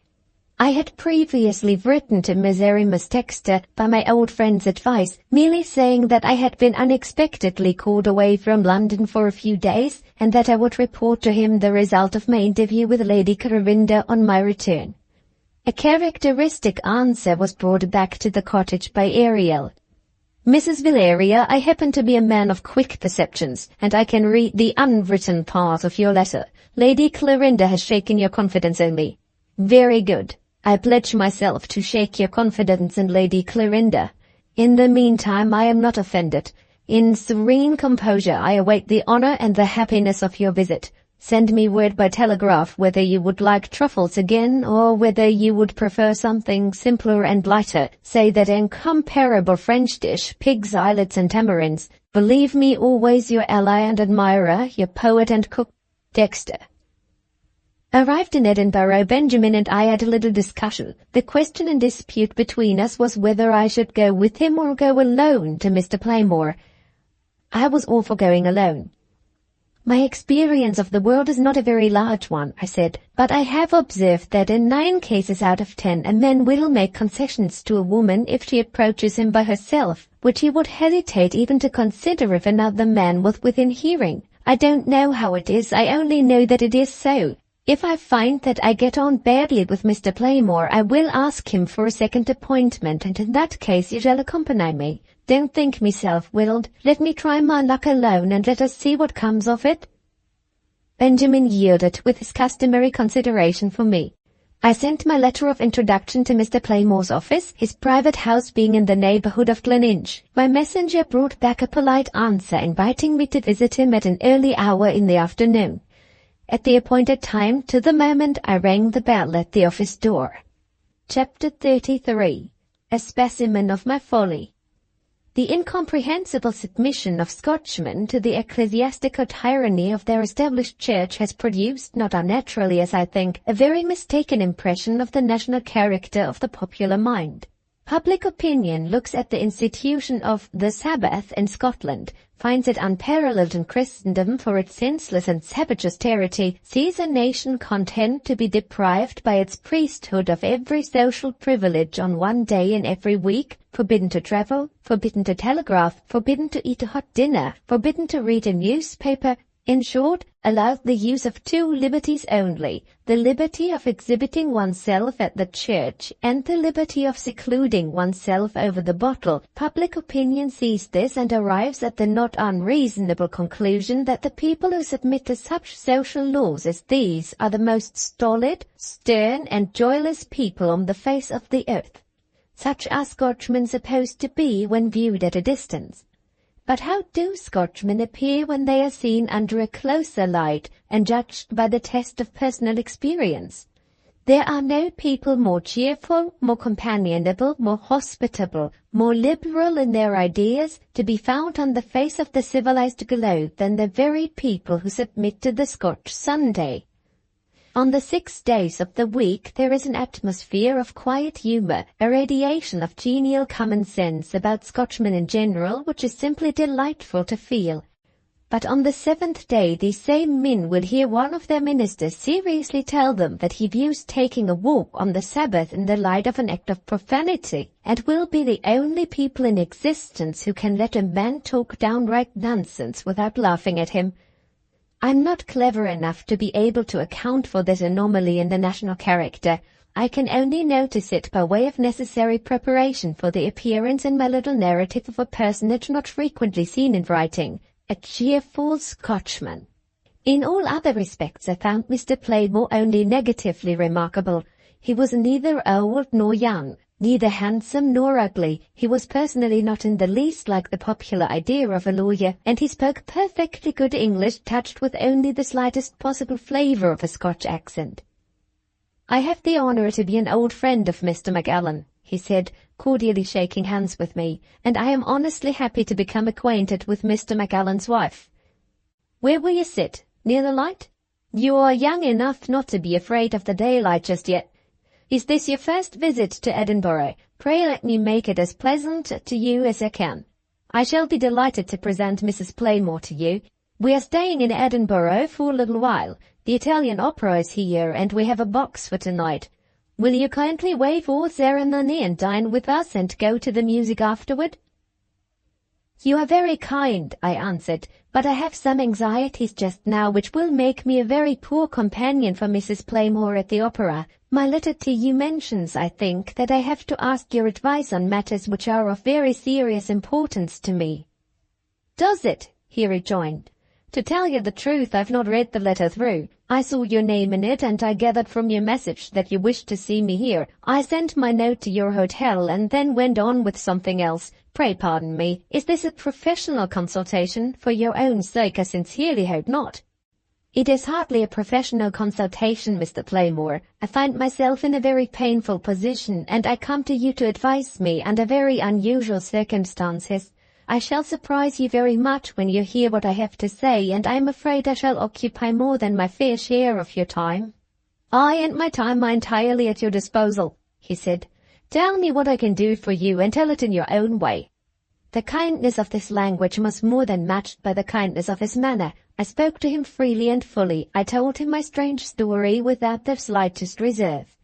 I had previously written to Miserrimus Dexter by my old friend's advice, merely saying that I had been unexpectedly called away from London for a few days, and that I would report to him the result of my interview with Lady Clarinda on my return. A characteristic answer was brought back to the cottage by Ariel. Mrs. Valeria, I happen to be a man of quick perceptions, and I can read the unwritten part of your letter. Lady Clarinda has shaken your confidence in me. Very good. I pledge myself to shake your confidence in Lady Clarinda. In the meantime, I am not offended. In serene composure, I await the honor and the happiness of your visit. Send me word by telegraph whether you would like truffles again, or whether you would prefer something simpler and lighter, say that incomparable French dish, pig's islets and tamarinds. Believe me always your ally and admirer, your poet and cook, Dexter. Arrived in Edinburgh, Benjamin and I had a little discussion. The question in dispute between us was whether I should go with him or go alone to Mr. Playmore. I was all for going alone. My experience of the world is not a very large one, I said, but I have observed that in 9 cases out of 10 a man will make concessions to a woman if she approaches him by herself, which he would hesitate even to consider if another man was within hearing. I don't know how it is, I only know that it is so. If I find that I get on badly with Mr. Playmore, I will ask him for a second appointment, and in that case you shall accompany me. Don't think me self-willed. Let me try my luck alone, and let us see what comes of it. Benjamin yielded with his customary consideration for me. I sent my letter of introduction to Mr. Playmore's office, his private house being in the neighborhood of Gleninch. My messenger brought back a polite answer inviting me to visit him at an early hour in the afternoon. At the appointed time, to the moment, I rang the bell at the office door. Chapter 33. A specimen of my folly. The incomprehensible submission of Scotchmen to the ecclesiastical tyranny of their established church has produced, not unnaturally as I think, a very mistaken impression of the national character of the popular mind. Public opinion looks at the institution of the Sabbath in Scotland, finds it unparalleled in Christendom for its senseless and savage austerity, sees a nation content to be deprived by its priesthood of every social privilege on one day in every week, forbidden to travel, forbidden to telegraph, forbidden to eat a hot dinner, forbidden to read a newspaper, in short, allowed the use of 2 liberties only, the liberty of exhibiting oneself at the church and the liberty of secluding oneself over the bottle. Public opinion sees this and arrives at the not unreasonable conclusion that the people who submit to such social laws as these are the most stolid, stern, and joyless people on the face of the earth. Such are Scotchmen supposed to be when viewed at a distance. But how do Scotchmen appear when they are seen under a closer light and judged by the test of personal experience? There are no people more cheerful, more companionable, more hospitable, more liberal in their ideas to be found on the face of the civilized globe than the very people who submit to the Scotch Sunday. On the 6 days of the week there is an atmosphere of quiet humour, a radiation of genial common sense about Scotchmen in general, which is simply delightful to feel. But on the 7th day these same men will hear one of their ministers seriously tell them that he views taking a walk on the Sabbath in the light of an act of profanity, and will be the only people in existence who can let a man talk downright nonsense without laughing at him. I'm not clever enough to be able to account for this anomaly in the national character. I can only notice it by way of necessary preparation for the appearance in my little narrative of a personage not frequently seen in writing, a cheerful Scotchman. In all other respects I found Mr. Playmore only negatively remarkable. He was neither old nor young, neither handsome nor ugly. He was personally not in the least like the popular idea of a lawyer, and he spoke perfectly good English, touched with only the slightest possible flavour of a Scotch accent. "I have the honour to be an old friend of Mr. Macallan," he said, cordially shaking hands with me, "and I am honestly happy to become acquainted with Mr. Macallan's wife. Where will you sit? Near the light? You are young enough not to be afraid of the daylight just yet. Is this your first visit to Edinburgh? Pray let me make it as pleasant to you as I can. I shall be delighted to present Mrs. Playmore to you. We are staying in Edinburgh for a little while. The Italian opera is here, and we have a box for tonight. Will you kindly waive all ceremony and dine with us and go to the music afterward?" "You are very kind," I answered, "but I have some anxieties just now which will make me a very poor companion for Mrs. Playmore at the opera. My letter to you mentions, I think, that I have to ask your advice on matters which are of very serious importance to me." "Does it?" he rejoined. "To tell you the truth, I've not read the letter through. I saw your name in it, and I gathered from your message that you wished to see me here. I sent my note to your hotel, and then went on with something else. Pray pardon me. Is this a professional consultation? For your own sake, I sincerely hope not." "It is hardly a professional consultation, Mr. Playmore. I find myself in a very painful position, and I come to you to advise me under very unusual circumstances. I shall surprise you very much when you hear what I have to say, and I am afraid I shall occupy more than my fair share of your time." "I and my time are entirely at your disposal," he said. "Tell me what I can do for you, and tell it in your own way." The kindness of this language was more than matched by the kindness of his manner. I spoke to him freely and fully. I told him my strange story without the slightest reserve.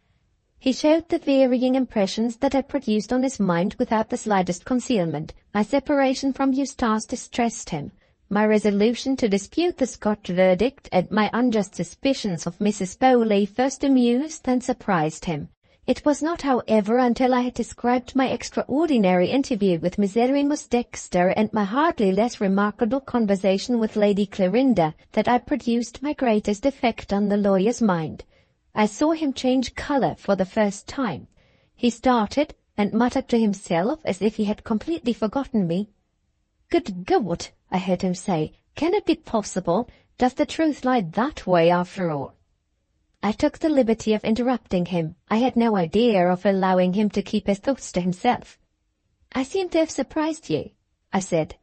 He showed the varying impressions that I produced on his mind without the slightest concealment. My separation from Eustace distressed him. My resolution to dispute the Scotch verdict and my unjust suspicions of Mrs. Bowley first amused and surprised him. It was not, however, until I had described my extraordinary interview with Miserrimus Dexter and my hardly less remarkable conversation with Lady Clarinda that I produced my greatest effect on the lawyer's mind. I saw him change colour for the first time. He started and muttered to himself as if he had completely forgotten me. "Good God," I heard him say, "can it be possible? Does the truth lie that way after all?" I took the liberty of interrupting him. I had no idea of allowing him to keep his thoughts to himself. "I seem to have surprised you," I said.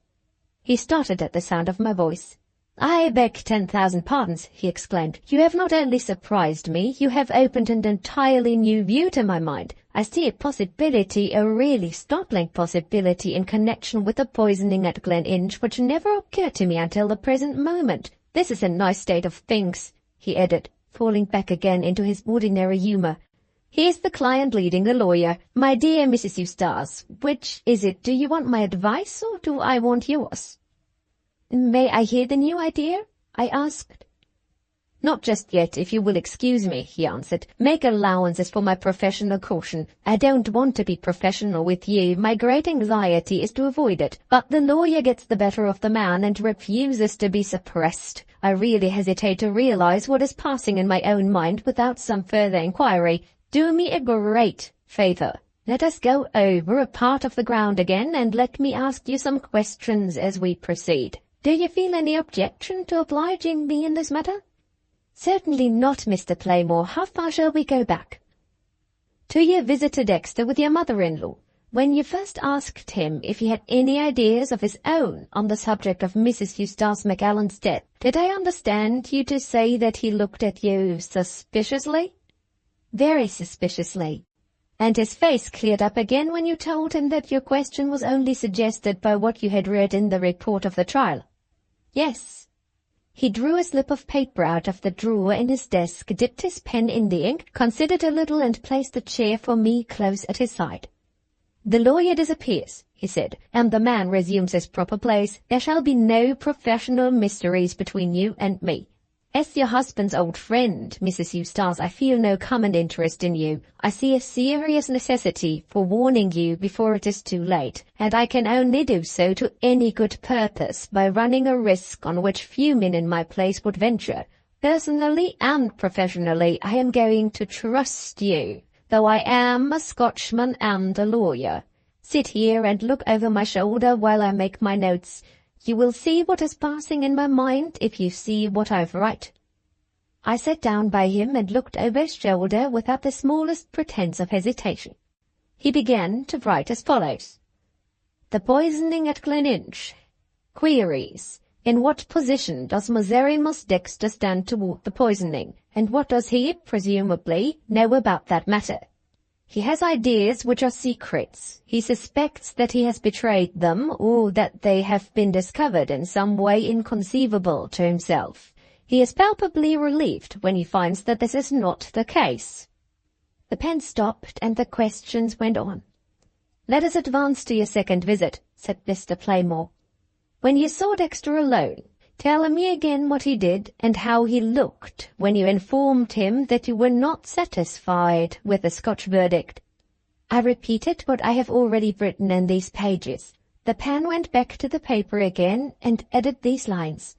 He started at the sound of my voice. "I beg 10,000 pardons," he exclaimed. "You have not only surprised me, you have opened an entirely new view to my mind. I see a possibility, a really startling possibility, in connection with the poisoning at Gleninch, which never occurred to me until the present moment. This is a nice state of things," he added, falling back again into his ordinary humour. "Here's the client leading the lawyer. My dear Mrs. Eustace, which is it? Do you want my advice, or do I want yours?" "May I hear the new idea?" I asked. "Not just yet, if you will excuse me," he answered. "Make allowances for my professional caution. I don't want to be professional with you. My great anxiety is to avoid it. But the lawyer gets the better of the man and refuses to be suppressed. I really hesitate to realize what is passing in my own mind without some further inquiry. Do me a great favor. Let us go over a part of the ground again, and let me ask you some questions as we proceed. Do you feel any objection to obliging me in this matter?" "Certainly not, Mr. Playmore. How far shall we go back?" "To your visit to Dexter with your mother-in-law. When you first asked him if he had any ideas of his own on the subject of Mrs. Eustace Macallan's death, did I understand you to say that he looked at you suspiciously?" "Very suspiciously." "And his face cleared up again when you told him that your question was only suggested by what you had read in the report of the trial?" "Yes." He drew a slip of paper out of the drawer in his desk, dipped his pen in the ink, considered a little, and placed a chair for me close at his side. "The lawyer disappears," he said, "and the man resumes his proper place. There shall be no professional mysteries between you and me." As your husband's old friend, Mrs. Eustace, I feel no common interest in you. I see a serious necessity for warning you before it is too late, and I can only do so to any good purpose by running a risk on which few men in my place would venture. Personally and professionally, I am going to trust you, though I am a Scotchman and a lawyer. Sit here and look over my shoulder while I make my notes. You will see what is passing in my mind if you see what I write. I sat down by him and looked over his shoulder without the smallest pretence of hesitation. He began to write as follows. The poisoning at Gleninch. Queries. In what position does Miserrimus Dexter stand toward the poisoning, and what does he, presumably, know about that matter? He has ideas which are secrets. He suspects that he has betrayed them, or that they have been discovered in some way inconceivable to himself. He is palpably relieved when he finds that this is not the case. The pen stopped, and the questions went on. Let us advance to your second visit, said Mr. Playmore. When you saw Dexter alone, tell me again what he did and how he looked when you informed him that you were not satisfied with the Scotch verdict. I repeated what I have already written in these pages. The pen went back to the paper again and added these lines.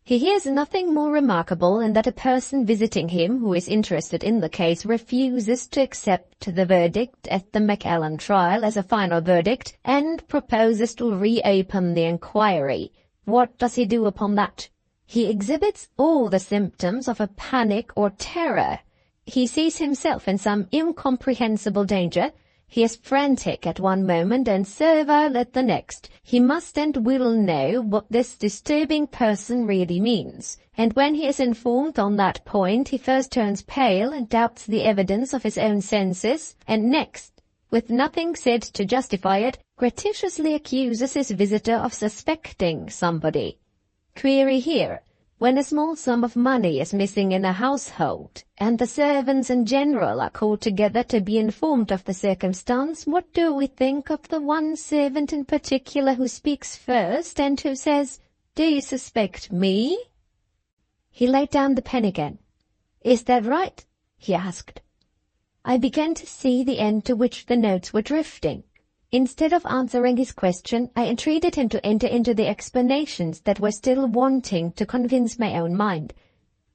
He hears nothing more remarkable than that a person visiting him who is interested in the case refuses to accept the verdict at the Macallan trial as a final verdict and proposes to reopen the inquiry. What does he do upon that? He exhibits all the symptoms of a panic or terror. He sees himself in some incomprehensible danger. He is frantic at one moment and servile at the next. He must and will know what this disturbing person really means. And when he is informed on that point, he first turns pale and doubts the evidence of his own senses, and next, with nothing said to justify it, gratuitously accuses his visitor of suspecting somebody. Query here. When a small sum of money is missing in a household, and the servants in general are called together to be informed of the circumstance, what do we think of the one servant in particular who speaks first and who says, "Do you suspect me?" He laid down the pen again. "Is that right?" he asked. I began to see the end to which the notes were drifting. Instead of answering his question, I entreated him to enter into the explanations that were still wanting to convince my own mind.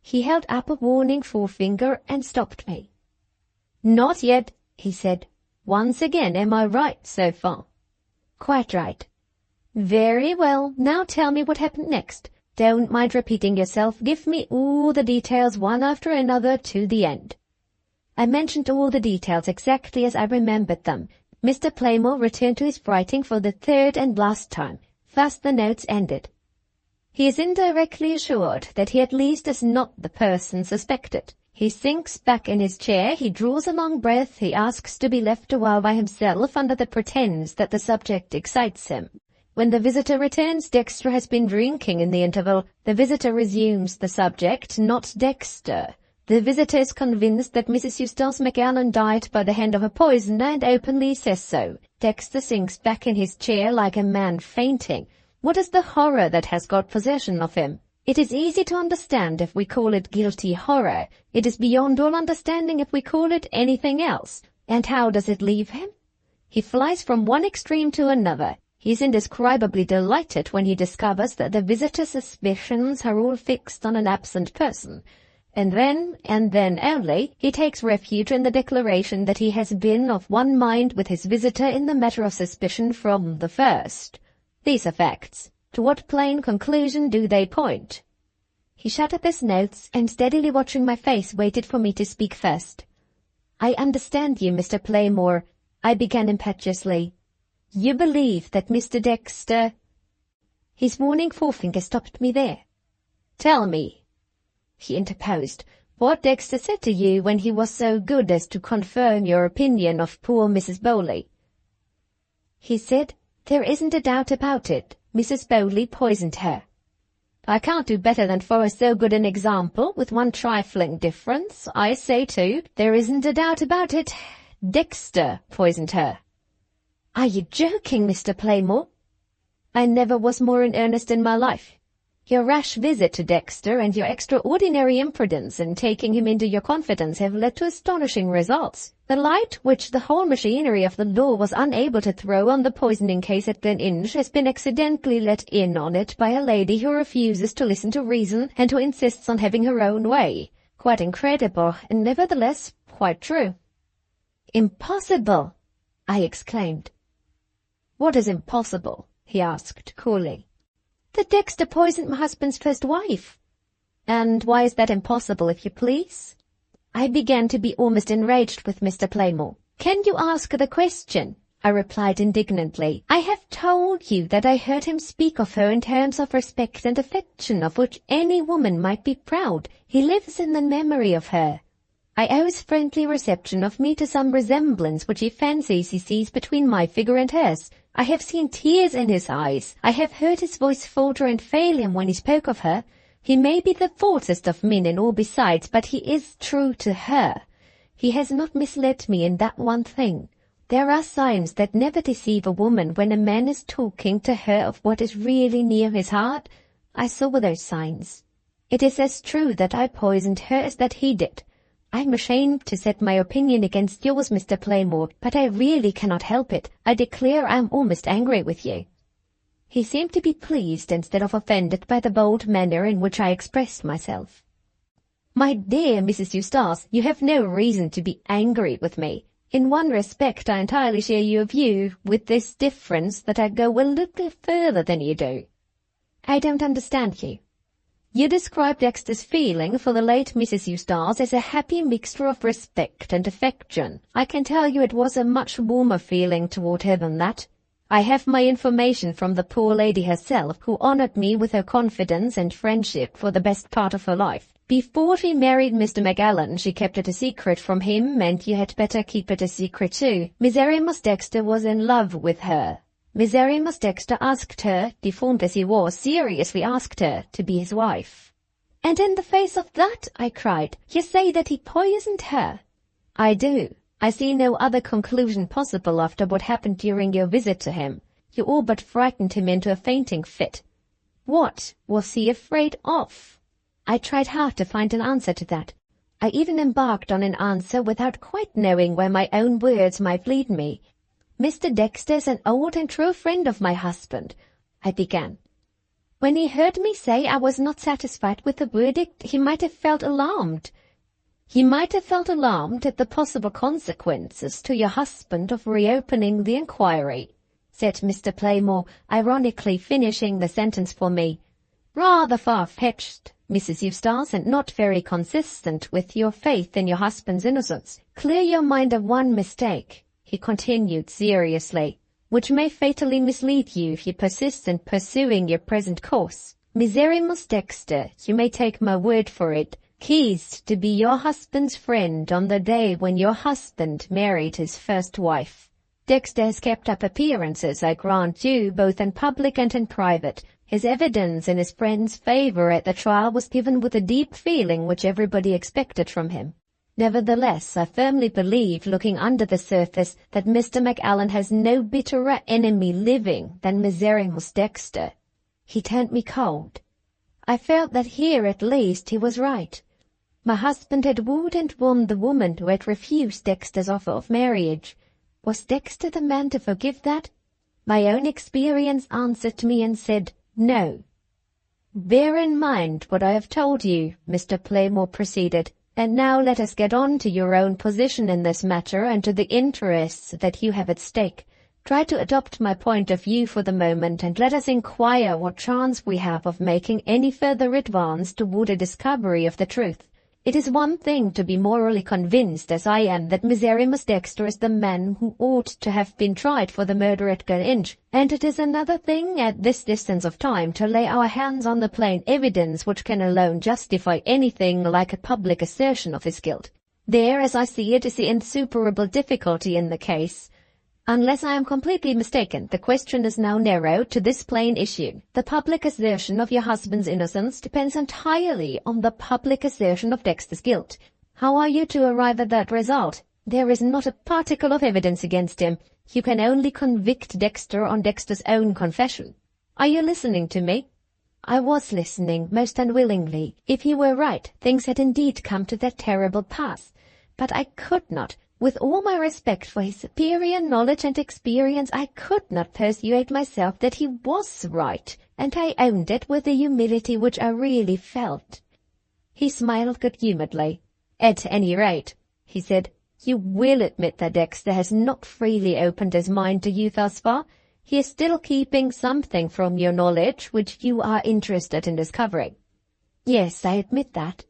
He held up a warning forefinger and stopped me. "Not yet," he said. "Once again, am I right so far?" "Quite right." "Very well. Now tell me what happened next. Don't mind repeating yourself. Give me all the details one after another to the end." I mentioned all the details exactly as I remembered them. Mr. Playmore returned to his writing for the third and last time. Thus the notes ended. He is indirectly assured that he at least is not the person suspected. He sinks back in his chair, he draws a long breath, he asks to be left a while by himself under the pretense that the subject excites him. When the visitor returns, Dexter has been drinking in the interval. The visitor resumes the subject, not Dexter. The visitor is convinced that Mrs. Eustace Macallan died by the hand of a poisoner and openly says so. Dexter sinks back in his chair like a man fainting. What is the horror that has got possession of him? It is easy to understand if we call it guilty horror. It is beyond all understanding if we call it anything else. And how does it leave him? He flies from one extreme to another. He is indescribably delighted when he discovers that the visitor's suspicions are all fixed on an absent person. And then only, he takes refuge in the declaration that he has been of one mind with his visitor in the matter of suspicion from the first. These are facts. To what plain conclusion do they point? He shut up his notes and, steadily watching my face, waited for me to speak first. "I understand you, Mr. Playmore," I began impetuously. "You believe that Mr. Dexter—" His warning forefinger stopped me there. "Tell me," he interposed, "what Dexter said to you when he was so good as to confirm your opinion of poor Mrs. Bowley." "He said, 'There isn't a doubt about it. Mrs. Bowley poisoned her.'" "I can't do better than follow so good an example, with one trifling difference. I say, too, there isn't a doubt about it. Dexter poisoned her." "Are you joking, Mr. Playmore?" "I never was more in earnest in my life." Your rash visit to Dexter and your extraordinary imprudence in taking him into your confidence have led to astonishing results. The light which the whole machinery of the law was unable to throw on the poisoning case at Gleninch has been accidentally let in on it by a lady who refuses to listen to reason and who insists on having her own way. Quite incredible, and nevertheless quite true." "Impossible!" I exclaimed. "What is impossible?" he asked coolly. "That Dexter poisoned my husband's first wife." "And why is that impossible, if you please?" I began to be almost enraged with Mr. Playmore. "Can you ask the question?" I replied indignantly. "I have told you that I heard him speak of her in terms of respect and affection of which any woman might be proud. He lives in the memory of her. I owe his friendly reception of me to some resemblance which he fancies he sees between my figure and hers. I have seen tears in his eyes. I have heard his voice falter and fail him when he spoke of her. He may be the falsest of men in all besides, but he is true to her. He has not misled me in that one thing. There are signs that never deceive a woman when a man is talking to her of what is really near his heart. I saw those signs. It is as true that I poisoned her as that he did. I am ashamed to set my opinion against yours, Mr. Playmore, but I really cannot help it. I declare I am almost angry with you." He seemed to be pleased instead of offended by the bold manner in which I expressed myself. "My dear Mrs. Eustace, you have no reason to be angry with me. In one respect I entirely share your view, with this difference that I go a little further than you do." "I don't understand you." "You describe Dexter's feeling for the late Mrs. Eustace as a happy mixture of respect and affection. I can tell you it was a much warmer feeling toward her than that. I have my information from the poor lady herself, who honored me with her confidence and friendship for the best part of her life. Before she married Mr. McAllen, she kept it a secret from him, and you had better keep it a secret too. Miserrimus Dexter was in love with her. Miserrimus Dexter asked her, deformed as he was, seriously asked her to be his wife." "And in the face of that," I cried, "you say that he poisoned her?" "I do. I see no other conclusion possible after what happened during your visit to him. You all but frightened him into a fainting fit." "What was he afraid of?" I tried hard to find an answer to that. I even embarked on an answer without quite knowing where my own words might lead me. "Mr. Dexter is an old and true friend of my husband," I began. "When he heard me say I was not satisfied with the verdict, he might have felt alarmed." "He might have felt alarmed at the possible consequences to your husband of reopening the inquiry," said Mr. Playmore, ironically finishing the sentence for me. "Rather far-fetched, Mrs. Eustace, and not very consistent with your faith in your husband's innocence. Clear your mind of one mistake," he continued seriously, "which may fatally mislead you if you persist in pursuing your present course. Miserrimus Dexter, you may take my word for it, ceased to be your husband's friend on the day when your husband married his first wife. Dexter has kept up appearances, I grant you, both in public and in private. His evidence in his friend's favor at the trial was given with a deep feeling which everybody expected from him. Nevertheless, I firmly believe, looking under the surface, that Mr. McAllen has no bitterer enemy living than Miserrimus Dexter." He turned me cold. I felt that here at least he was right. My husband had wooed and won the woman who had refused Dexter's offer of marriage. Was Dexter the man to forgive that? My own experience answered me and said, no. "Bear in mind what I have told you," Mr. Playmore proceeded, "and now let us get on to your own position in this matter and to the interests that you have at stake. Try to adopt my point of view for the moment, and let us inquire what chance we have of making any further advance toward a discovery of the truth. It is one thing to be morally convinced, as I am, that Miserrimus Dexter is the man who ought to have been tried for the murder at Gleninch, and it is another thing at this distance of time to lay our hands on the plain evidence which can alone justify anything like a public assertion of his guilt. There, as I see it, is the insuperable difficulty in the case. Unless I am completely mistaken, the question is now narrowed to this plain issue. The public assertion of your husband's innocence depends entirely on the public assertion of Dexter's guilt. How are you to arrive at that result? There is not a particle of evidence against him. You can only convict Dexter on Dexter's own confession. Are you listening to me?" I was listening most unwillingly. If he were right, things had indeed come to that terrible pass. But I could not, with all my respect for his superior knowledge and experience, I could not persuade myself that he was right, and I owned it with the humility which I really felt. He smiled good-humouredly. "At any rate," he said, "you will admit that Dexter has not freely opened his mind to you thus far. He is still keeping something from your knowledge which you are interested in discovering." "Yes, I admit that."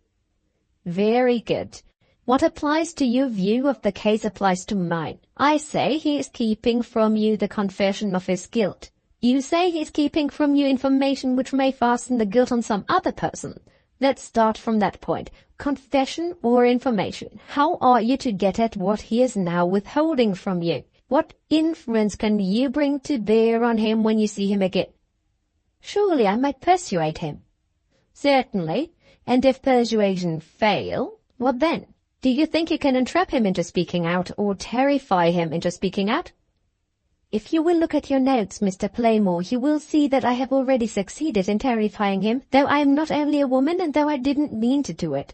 "Very good. What applies to your view of the case applies to mine. I say he is keeping from you the confession of his guilt. You say he is keeping from you information which may fasten the guilt on some other person. Let's start from that point. Confession or information? How are you to get at what he is now withholding from you? What influence can you bring to bear on him when you see him again?" "Surely I might persuade him." "Certainly. And if persuasion fail, what then? Do you think you can entrap him into speaking out, or terrify him into speaking out?" "If you will look at your notes, Mr. Playmore, you will see that I have already succeeded in terrifying him, though I am not only a woman and though I didn't mean to do it."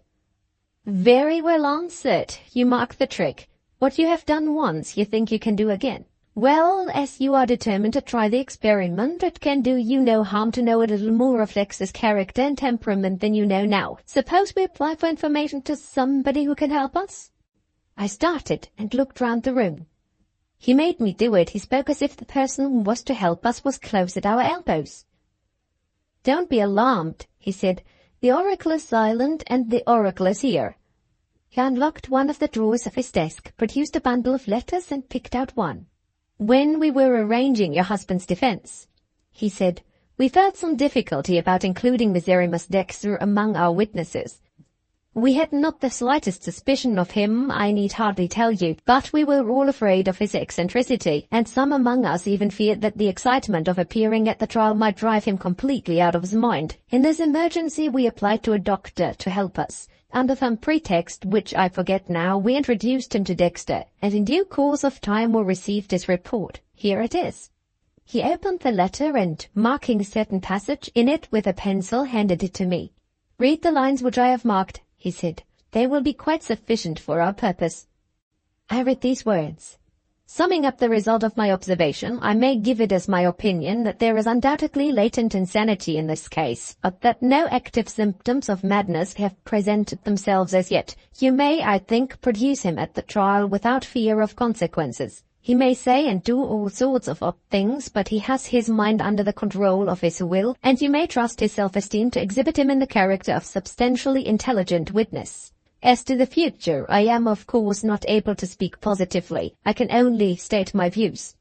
"Very well answered. You mark the trick. What you have done once, you think you can do again. Well, as you are determined to try the experiment, it can do you no harm to know a little more of Dexter's character and temperament than you know now. Suppose we apply for information to somebody who can help us?" I started and looked round the room. He made me do it. He spoke as if the person who was to help us was close at our elbows. "Don't be alarmed," he said. "The oracle is silent, and the oracle is here." He unlocked one of the drawers of his desk, produced a bundle of letters, and picked out one. "When we were arranging your husband's defense," he said, "we felt some difficulty about including Miserrimus Dexter among our witnesses. We had not the slightest suspicion of him, I need hardly tell you, but we were all afraid of his eccentricity, and some among us even feared that the excitement of appearing at the trial might drive him completely out of his mind. In this emergency we applied to a doctor to help us. Under some pretext, which I forget now, we introduced him to Dexter, and in due course of time we received his report. Here it is." He opened the letter and, marking a certain passage in it with a pencil, handed it to me. "Read the lines which I have marked," he said. "They will be quite sufficient for our purpose." I read these words. "Summing up the result of my observation, I may give it as my opinion that there is undoubtedly latent insanity in this case, but that no active symptoms of madness have presented themselves as yet. You may, I think, produce him at the trial without fear of consequences. He may say and do all sorts of odd things, but he has his mind under the control of his will, and you may trust his self-esteem to exhibit him in the character of substantially intelligent witness. As to the future, I am of course not able to speak positively. I can only state my views.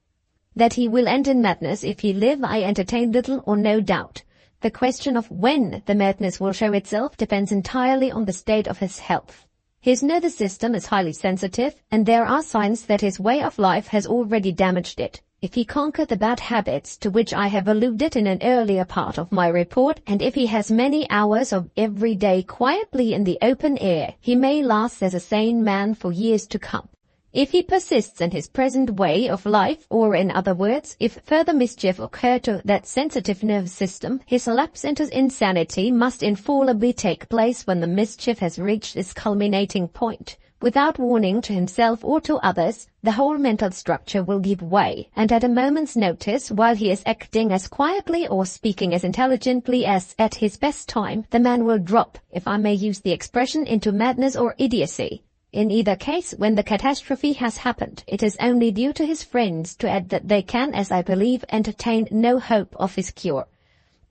That he will end in madness if he live, I entertain little or no doubt. The question of when the madness will show itself depends entirely on the state of his health. His nervous system is highly sensitive, and there are signs that his way of life has already damaged it. If he conquer the bad habits to which I have alluded in an earlier part of my report, and if he has many hours of every day quietly in the open air, he may last as a sane man for years to come. If he persists in his present way of life, or in other words, if further mischief occur to that sensitive nervous system, his lapse into insanity must infallibly take place when the mischief has reached its culminating point. Without warning to himself or to others, the whole mental structure will give way, and at a moment's notice, while he is acting as quietly or speaking as intelligently as at his best time, the man will drop, if I may use the expression, into madness or idiocy. In either case, when the catastrophe has happened, it is only due to his friends to add that they can, as I believe, entertain no hope of his cure.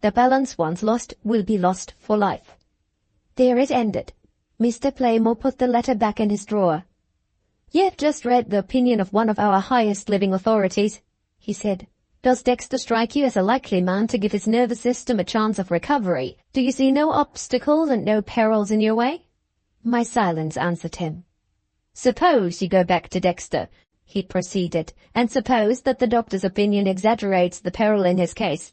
The balance once lost will be lost for life." There it ended. Mr. Playmore put the letter back in his drawer. "You have just read the opinion of one of our highest living authorities," he said. "Does Dexter strike you as a likely man to give his nervous system a chance of recovery? Do you see no obstacles and no perils in your way?" My silence answered him. "Suppose you go back to Dexter," he proceeded, "and suppose that the doctor's opinion exaggerates the peril in his case.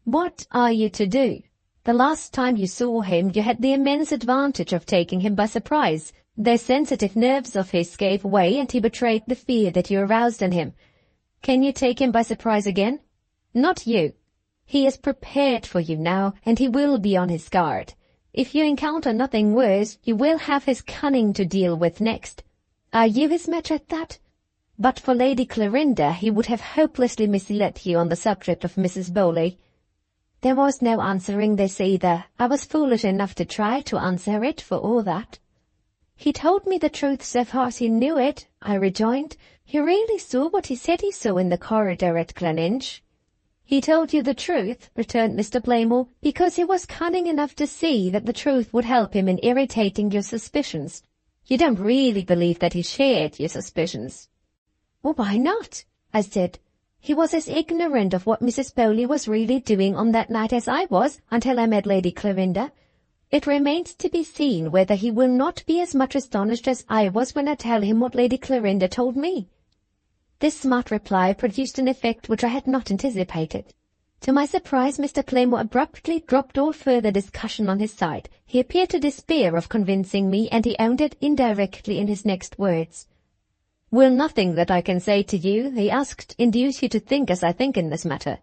What are you to do? The last time you saw him, you had the immense advantage of taking him by surprise. The sensitive nerves of his gave way, and he betrayed the fear that you aroused in him. Can you take him by surprise again? Not you. He is prepared for you now, and he will be on his guard. If you encounter nothing worse, you will have his cunning to deal with next. Are you his match at that? But for Lady Clarinda, he would have hopelessly misled you on the subject of Mrs. Bowley. There was no answering this either. I was foolish enough to try to answer it, for all that. He told me the truth so far as he knew it, I rejoined. He really saw what he said he saw in the corridor at Gleninch. He told you the truth, returned Mr. Playmore, because he was cunning enough to see that the truth would help him in irritating your suspicions. You don't really believe that he shared your suspicions. Well, why not? I said. He was as ignorant of what Mrs. Bowley was really doing on that night as I was, until I met Lady Clarinda. It remains to be seen whether he will not be as much astonished as I was when I tell him what Lady Clarinda told me. This smart reply produced an effect which I had not anticipated. To my surprise, Mr. Playmore abruptly dropped all further discussion on his side. He appeared to despair of convincing me, and he owned it indirectly in his next words. "Will nothing that I can say to you," he asked, "induce you to think as I think in this matter?"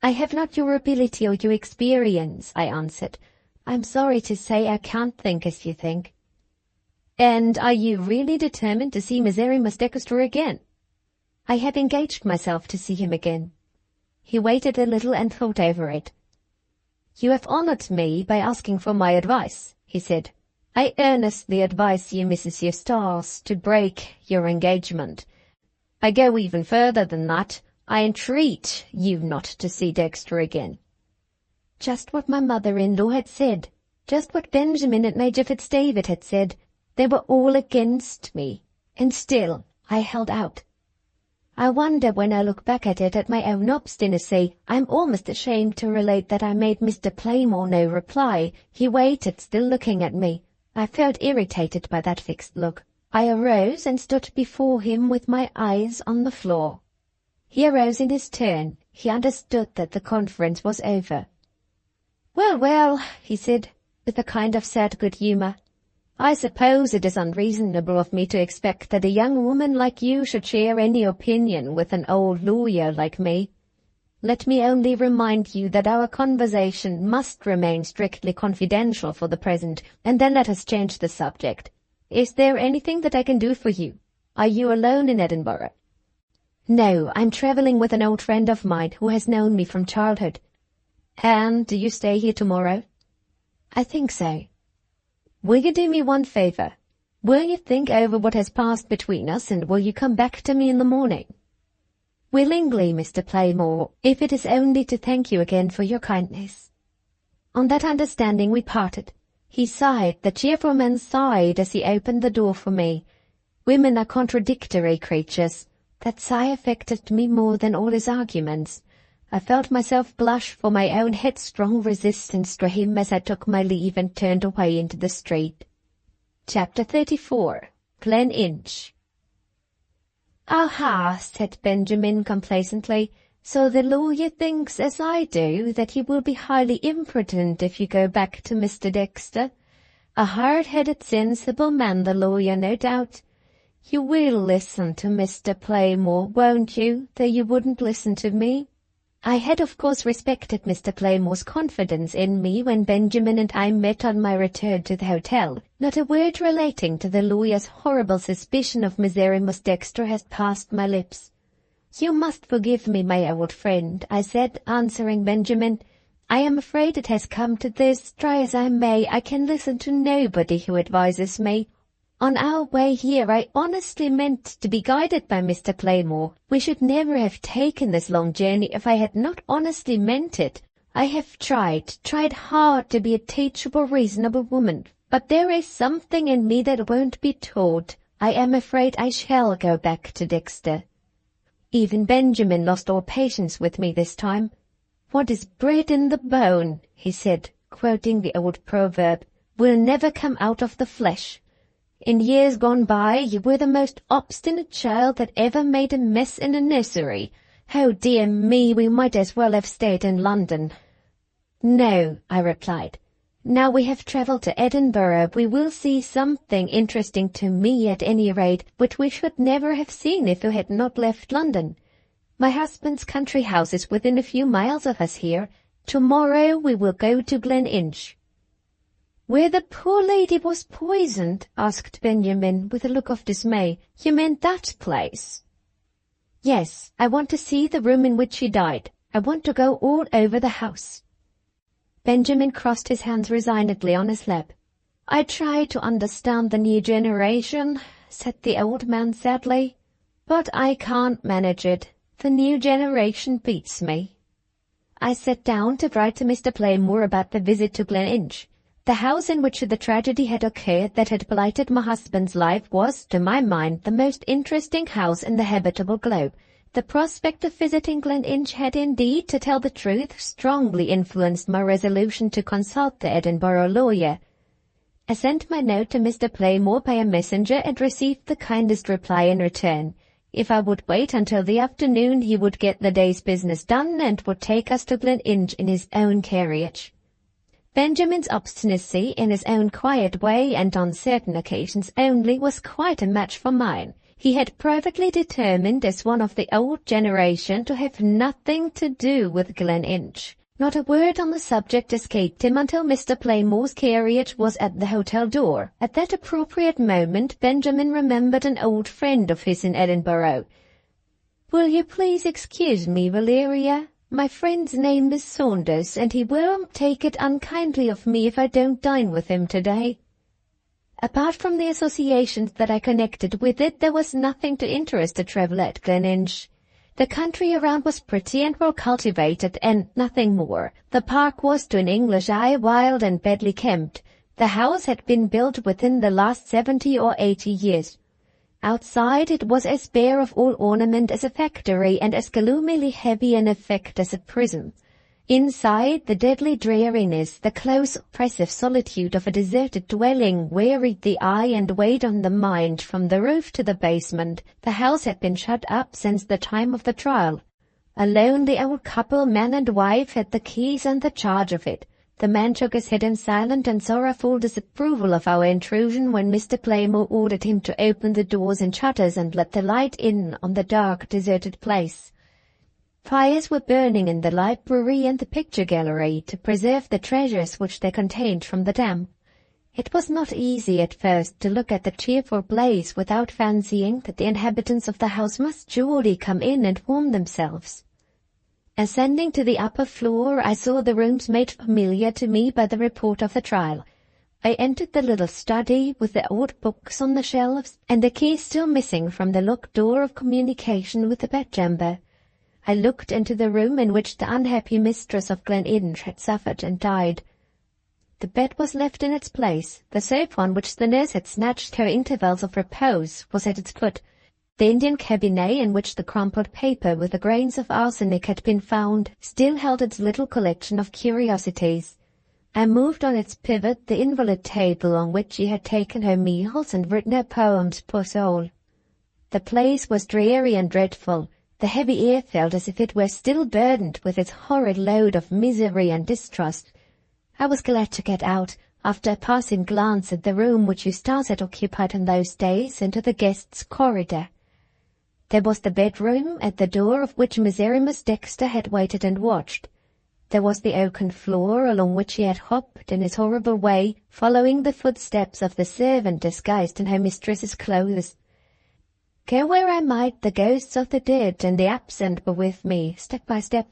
"I have not your ability or your experience," I answered. "I'm sorry to say I can't think as you think." "And are you really determined to see Miserrimus Dexter again?" "I have engaged myself to see him again." He waited a little and thought over it. "You have honored me by asking for my advice," he said. "I earnestly advise you, Mrs. Eustace, to break your engagement. I go even further than that. I entreat you not to see Dexter again." Just what my mother-in-law had said, just what Benjamin and Major Fitzdavid had said. They were all against me, and still I held out. I wonder, when I look back at it, at my own obstinacy. I'm almost ashamed to relate that I made Mr. Playmore no reply. He waited, still looking at me. I felt irritated by that fixed look. I arose and stood before him with my eyes on the floor. He arose in his turn. He understood that the conference was over. "Well, well," he said, with a kind of sad good humour, "I suppose it is unreasonable of me to expect that a young woman like you should share any opinion with an old lawyer like me. Let me only remind you that our conversation must remain strictly confidential for the present, and then let us change the subject. Is there anything that I can do for you? Are you alone in Edinburgh?" "No, I'm travelling with an old friend of mine who has known me from childhood." "And do you stay here tomorrow?" "I think so." "Will you do me one favour? Will you think over what has passed between us, and will you come back to me in the morning?" "Willingly, Mr. Playmore, if it is only to thank you again for your kindness." On that understanding we parted. He sighed, the cheerful man sighed as he opened the door for me. Women are contradictory creatures. That sigh affected me more than all his arguments. I felt myself blush for my own headstrong resistance to him as I took my leave and turned away into the street. Chapter 34. Gleninch. "Aha," said Benjamin complacently, "so the lawyer thinks, as I do, that he will be highly imprudent if you go back to Mr. Dexter. A hard-headed, sensible man, the lawyer, no doubt. You will listen to Mr. Playmore, won't you, though you wouldn't listen to me?" I had of course respected Mr. Playmore's confidence in me when Benjamin and I met on my return to the hotel. Not a word relating to the lawyer's horrible suspicion of Miserrimus Dexter has passed my lips. "You must forgive me, my old friend," I said, answering Benjamin. "I am afraid it has come to this. Try as I may, I can listen to nobody who advises me. On our way here I honestly meant to be guided by Mr. Playmore. We should never have taken this long journey if I had not honestly meant it. I have tried hard to be a teachable, reasonable woman, but there is something in me that won't be taught. I am afraid I shall go back to Dexter." Even Benjamin lost all patience with me this time. "What is bred in the bone," he said, quoting the old proverb, "will never come out of the flesh. In years gone by, you were the most obstinate child that ever made a mess in a nursery. Oh dear me, we might as well have stayed in London." "No," I replied. "Now we have travelled to Edinburgh, we will see something interesting to me at any rate, which we should never have seen if we had not left London. My husband's country house is within a few miles of us here. Tomorrow we will go to Gleninch." "Where the poor lady was poisoned?" asked Benjamin, with a look of dismay. "You mean that place?" "Yes, I want to see the room in which she died. I want to go all over the house." Benjamin crossed his hands resignedly on his lap. "I try to understand the new generation," said the old man sadly, "but I can't manage it. The new generation beats me." I sat down to write to Mr. Playmore about the visit to Gleninch. The house in which the tragedy had occurred that had blighted my husband's life was, to my mind, the most interesting house in the habitable globe. The prospect of visiting Gleninch had indeed, to tell the truth, strongly influenced my resolution to consult the Edinburgh lawyer. I sent my note to Mr. Playmore by a messenger and received the kindest reply in return. If I would wait until the afternoon, he would get the day's business done and would take us to Gleninch in his own carriage. Benjamin's obstinacy, in his own quiet way and on certain occasions only, was quite a match for mine. He had privately determined, as one of the old generation, to have nothing to do with Gleninch. Not a word on the subject escaped him until Mr. Playmore's carriage was at the hotel door. At that appropriate moment Benjamin remembered an old friend of his in Edinburgh. "Will you please excuse me, Valeria? My friend's name is Saunders, and he will take it unkindly of me if I don't dine with him today." Apart from the associations that I connected with it, there was nothing to interest a traveller at Gleninch. The country around was pretty and well cultivated, and nothing more. The park was, to an English eye, wild and badly kept. The house had been built within the last 70 or 80 years. Outside it was as bare of all ornament as a factory, and as gloomily heavy in effect as a prison. Inside, the deadly dreariness, the close, oppressive solitude of a deserted dwelling wearied the eye and weighed on the mind from the roof to the basement. The house had been shut up since the time of the trial. A lonely old couple, man and wife, had the keys and the charge of it. The man shook his head in silent and sorrowful disapproval of our intrusion when Mr. Playmore ordered him to open the doors and shutters and let the light in on the dark, deserted place. Fires were burning in the library and the picture gallery to preserve the treasures which they contained from the damp. It was not easy at first to look at the cheerful blaze without fancying that the inhabitants of the house must surely come in and warm themselves. Ascending to the upper floor, I saw the rooms made familiar to me by the report of the trial. I entered the little study with the old books on the shelves, and the key still missing from the locked door of communication with the bedchamber. I looked into the room in which the unhappy mistress of Gleninch had suffered and died. The bed was left in its place. The sofa on which the nurse had snatched her intervals of repose was at its foot. The Indian cabinet in which the crumpled paper with the grains of arsenic had been found still held its little collection of curiosities. I moved on its pivot the invalid table on which she had taken her meals and written her poems, poor soul. The place was dreary and dreadful. The heavy air felt as if it were still burdened with its horrid load of misery and distrust. I was glad to get out, after a passing glance at the room which Eustace had occupied in those days, into the guests' corridor. There was the bedroom, at the door of which Miserrimus Dexter had waited and watched. There was the oaken floor along which he had hopped in his horrible way, following the footsteps of the servant disguised in her mistress's clothes. Go where I might, the ghosts of the dead and the absent were with me, step by step.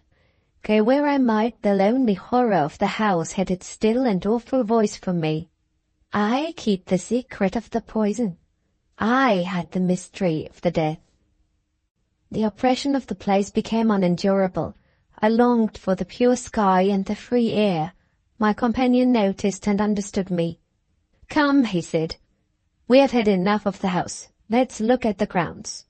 Go where I might, the lonely horror of the house had its still and awful voice for me. I keep the secret of the poison. I had the mystery of the death. The oppression of the place became unendurable. I longed for the pure sky and the free air. My companion noticed and understood me. "Come," he said, "we have had enough of the house. Let's look at the grounds."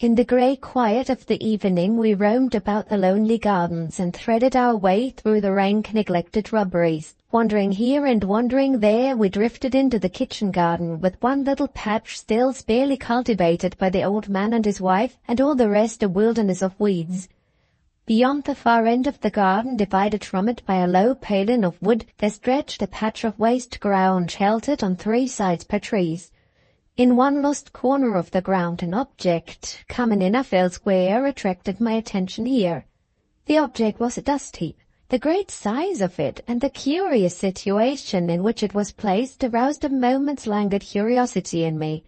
In the grey quiet of the evening we roamed about the lonely gardens and threaded our way through the rank neglected shrubberies. Wandering here and wandering there, we drifted into the kitchen garden, with one little patch still barely cultivated by the old man and his wife, and all the rest a wilderness of weeds. Beyond the far end of the garden, divided from it by a low paling of wood, there stretched a patch of waste ground sheltered on three sides by trees. In one lost corner of the ground an object, common enough elsewhere, attracted my attention here. The object was a dust heap. The great size of it and the curious situation in which it was placed aroused a moment's languid curiosity in me.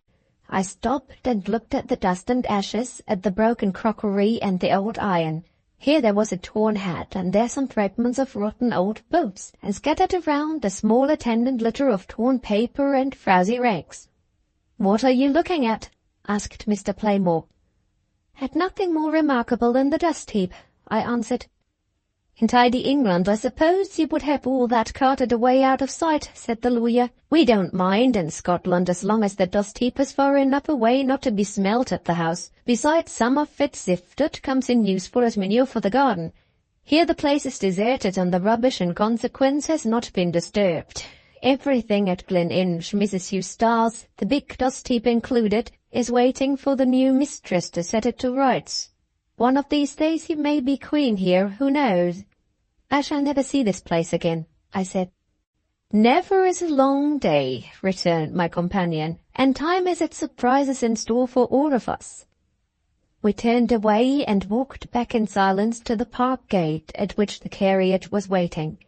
I stopped and looked at the dust and ashes, at the broken crockery and the old iron. Here there was a torn hat, and there some fragments of rotten old boots, and scattered around a small attendant litter of torn paper and frowsy rags. "What are you looking at?" asked Mr. Playmore. "At nothing more remarkable than the dust heap," I answered. "In tidy England, I suppose you would have all that carted away out of sight," said the lawyer. "We don't mind in Scotland as long as the dust heap is far enough away not to be smelt at the house. Besides, some of it sifted comes in useful as manure for the garden. Here the place is deserted and the rubbish in consequence has not been disturbed. Everything at Gleninch, Mrs. Eustace, the big dust heap included, is waiting for the new mistress to set it to rights. One of these days you may be queen here, who knows?" "I shall never see this place again," I said. "Never is a long day," returned my companion, "and time has its surprises in store for all of us." We turned away and walked back in silence to the park gate at which the carriage was waiting.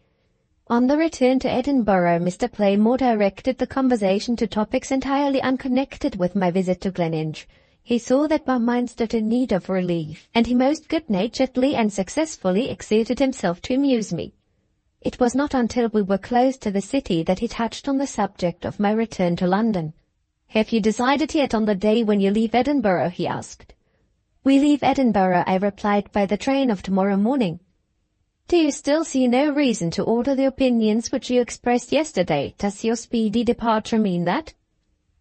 On the return to Edinburgh, Mr. Playmore directed the conversation to topics entirely unconnected with my visit to Gleninch. He saw that my mind stood in need of relief, and he most good-naturedly and successfully exerted himself to amuse me. It was not until we were close to the city that he touched on the subject of my return to London. "Have you decided yet on the day when you leave Edinburgh?" he asked. "We leave Edinburgh," I replied, "by the train of tomorrow morning." "Do you still see no reason to alter the opinions which you expressed yesterday? Does your speedy departure mean that?"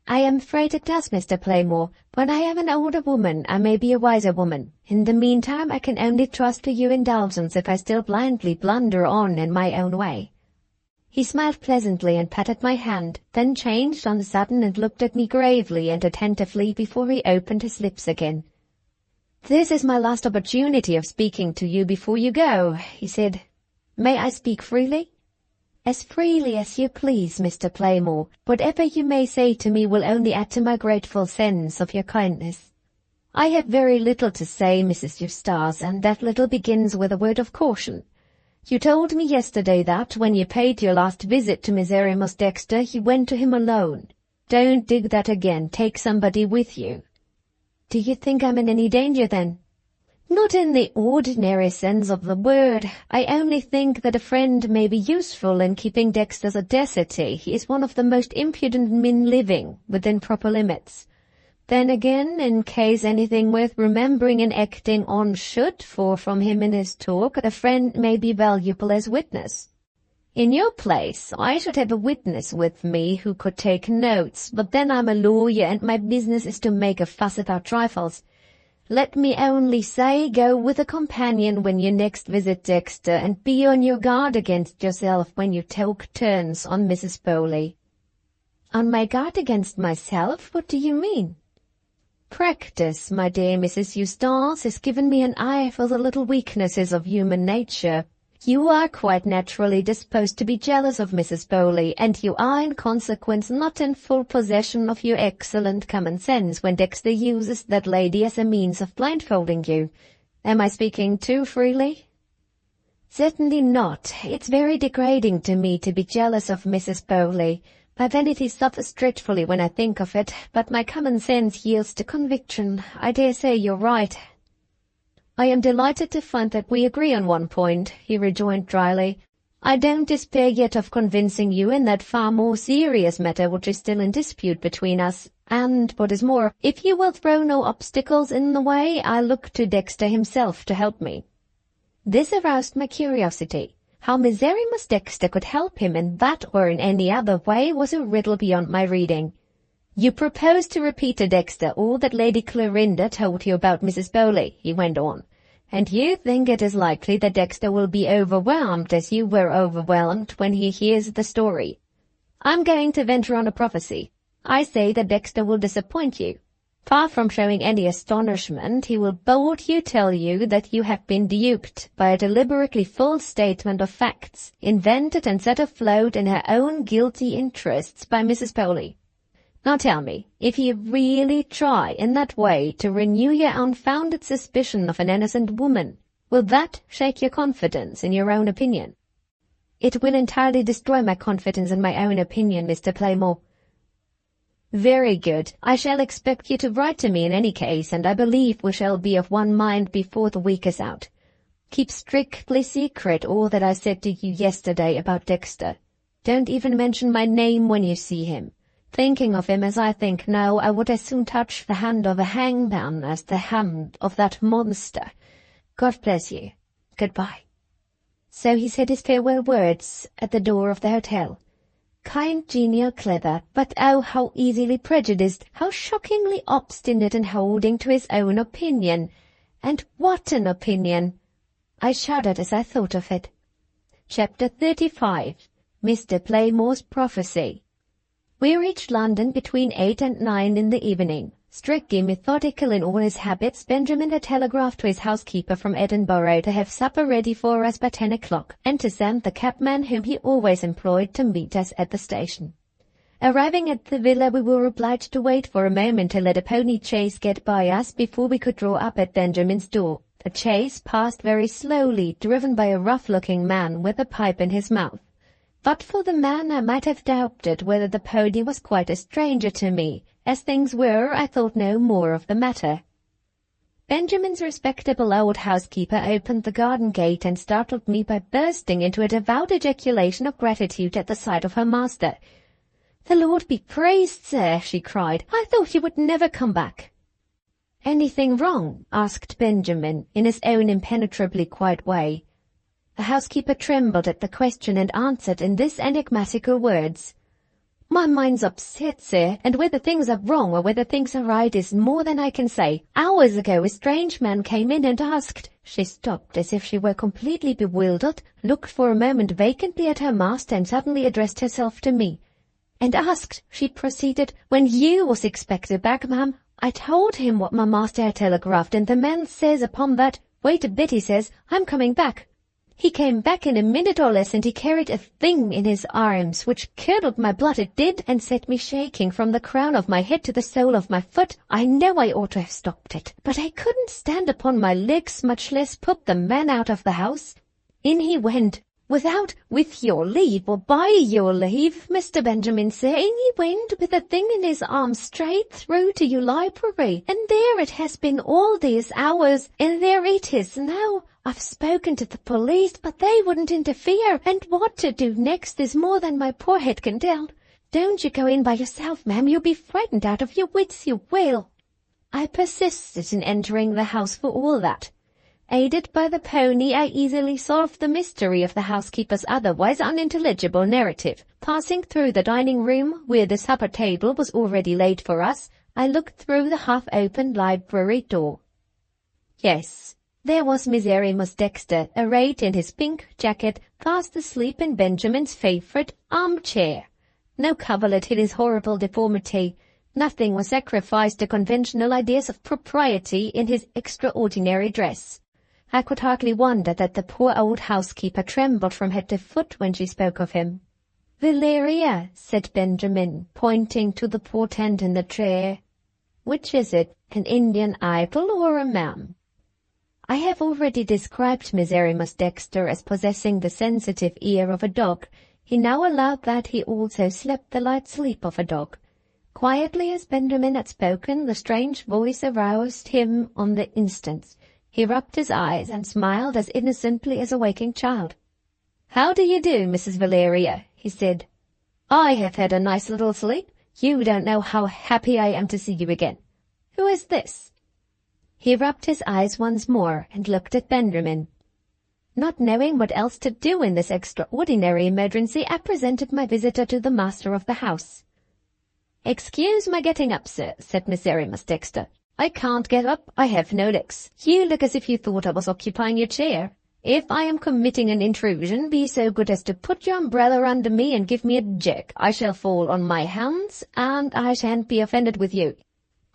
"I am afraid it does, Mr. Playmore. When I am an older woman, I may be a wiser woman. In the meantime, I can only trust to your indulgence if I still blindly blunder on in my own way." He smiled pleasantly and patted my hand, then changed on a sudden and looked at me gravely and attentively before he opened his lips again. "This is my last opportunity of speaking to you before you go," he said. "May I speak freely?" "As freely as you please, Mr. Playmore. Whatever you may say to me will only add to my grateful sense of your kindness." "I have very little to say, Mrs. Eustace, and that little begins with a word of caution. You told me yesterday that, when you paid your last visit to Miserrimus Dexter, you went to him alone. Don't do that again. Take somebody with you." "Do you think I'm in any danger, then?" "Not in the ordinary sense of the word. I only think that a friend may be useful in keeping Dexter's audacity. He is one of the most impudent men living, within proper limits. Then again, in case anything worth remembering and acting on should fall from him in his talk, a friend may be valuable as witness. In your place, I should have a witness with me who could take notes, but then I'm a lawyer and my business is to make a fuss about trifles. Let me only say, go with a companion when you next visit Dexter, and be on your guard against yourself when you take turns on Mrs. Bowley." "On my guard against myself? What do you mean?" "Practice, my dear Mrs. Eustace, has given me an eye for the little weaknesses of human nature. You are quite naturally disposed to be jealous of Mrs. Bowley, and you are in consequence not in full possession of your excellent common sense when Dexter uses that lady as a means of blindfolding you. Am I speaking too freely?" "Certainly not. It's very degrading to me to be jealous of Mrs. Bowley. My vanity suffers dreadfully when I think of it, but my common sense yields to conviction. I dare say you're right." "I am delighted to find that we agree on one point," he rejoined dryly. "I don't despair yet of convincing you in that far more serious matter which is still in dispute between us, and, what is more, if you will throw no obstacles in the way, I look to Dexter himself to help me." This aroused my curiosity. How Miserrimus Dexter could help him in that or in any other way was a riddle beyond my reading. "You propose to repeat to Dexter all that Lady Clorinda told you about Mrs. Bowley," he went on, "and you think it is likely that Dexter will be overwhelmed as you were overwhelmed when he hears the story. I'm going to venture on a prophecy. I say that Dexter will disappoint you. Far from showing any astonishment, he will boldly tell you that you have been duped by a deliberately false statement of facts, invented and set afloat in her own guilty interests by Mrs. Bowley. Now tell me, if you really try in that way to renew your unfounded suspicion of an innocent woman, will that shake your confidence in your own opinion? It will entirely destroy my confidence in my own opinion, Mr. Playmore. Very good. I shall expect you to write to me in any case, and I believe we shall be of one mind before the week is out. Keep strictly secret all that I said to you yesterday about Dexter. Don't even mention my name when you see him. Thinking of him as I think now, I would as soon touch the hand of a hangman as the hand of that monster. God bless you. Goodbye. So he said his farewell words at the door of the hotel. Kind, genial, clever, but oh, how easily prejudiced, how shockingly obstinate in holding to his own opinion. And what an opinion! I shuddered as I thought of it. Chapter 35. Mr. Playmore's Prophecy. We reached London between 8 and 9 in the evening. Strictly methodical in all his habits, Benjamin had telegraphed to his housekeeper from Edinburgh to have supper ready for us by 10 o'clock, and to send the cabman whom he always employed to meet us at the station. Arriving at the villa, we were obliged to wait for a moment to let a pony chaise get by us before we could draw up at Benjamin's door. The chaise passed very slowly, driven by a rough-looking man with a pipe in his mouth. But for the man, I might have doubted whether the pony was quite a stranger to me. As things were, I thought no more of the matter. Benjamin's respectable old housekeeper opened the garden gate and startled me by bursting into a devout ejaculation of gratitude at the sight of her master. "The Lord be praised, sir," she cried. "I thought you would never come back." "Anything wrong?" asked Benjamin, in his own impenetrably quiet way. The housekeeper trembled at the question and answered in this enigmatical words. "My mind's upset, sir, and whether things are wrong or whether things are right is more than I can say. Hours ago a strange man came in and asked—" She stopped as if she were completely bewildered, looked for a moment vacantly at her master and suddenly addressed herself to me. "And asked," she proceeded, "when you was expected back, ma'am. I told him what my master had telegraphed, and the man says upon that, 'Wait a bit,' he says, 'I'm coming back.' He came back in a minute or less, and he carried a thing in his arms, which curdled my blood, it did, and set me shaking from the crown of my head to the sole of my foot. I know I ought to have stopped it, but I couldn't stand upon my legs, much less put the man out of the house. In he went, with your leave, or by your leave, Mr. Benjamin, sir, in he went with the thing in his arms straight through to your library, and there it has been all these hours, and there it is now. I've spoken to the police, but they wouldn't interfere, and what to do next is more than my poor head can tell. Don't you go in by yourself, ma'am, you'll be frightened out of your wits, you will." I persisted in entering the house for all that. Aided by the pony, I easily solved the mystery of the housekeeper's otherwise unintelligible narrative. Passing through the dining-room, where the supper table was already laid for us, I looked through the half-open library door. Yes, there was Miserrimus Dexter, arrayed in his pink jacket, fast asleep in Benjamin's favourite armchair. No coverlet hid his horrible deformity. Nothing was sacrificed to conventional ideas of propriety in his extraordinary dress. I could hardly wonder that the poor old housekeeper trembled from head to foot when she spoke of him. "Valeria," said Benjamin, pointing to the portent in the chair. "Which is it, an Indian idol or a man?" I have already described Miserrimus Dexter as possessing the sensitive ear of a dog. He now allowed that he also slept the light sleep of a dog. Quietly as Benjamin had spoken, the strange voice aroused him on the instant. He rubbed his eyes and smiled as innocently as a waking child. "How do you do, Mrs. Valeria?" he said. "I have had a nice little sleep. You don't know how happy I am to see you again. Who is this?" He rubbed his eyes once more and looked at Benjamin. Not knowing what else to do in this extraordinary emergency, I presented my visitor to the master of the house. "Excuse my getting up, sir," said Miserrimus Dexter. "I can't get up. I have no legs. You look as if you thought I was occupying your chair. If I am committing an intrusion, be so good as to put your umbrella under me and give me a jerk. I shall fall on my hands, and I shan't be offended with you.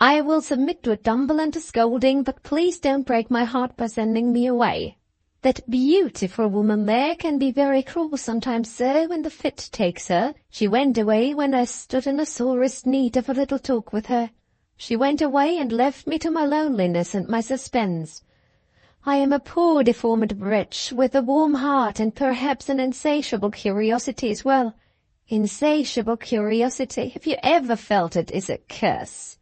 I will submit to a tumble and a scolding, but please don't break my heart by sending me away." That beautiful woman there can be very cruel sometimes, sir, when the fit takes her. She went away when I stood in the sorest need of a little talk with her. She went away and left me to my loneliness and my suspense. I am a poor deformed wretch, with a warm heart and perhaps an insatiable curiosity as well. Insatiable curiosity, if you ever felt it, is a curse.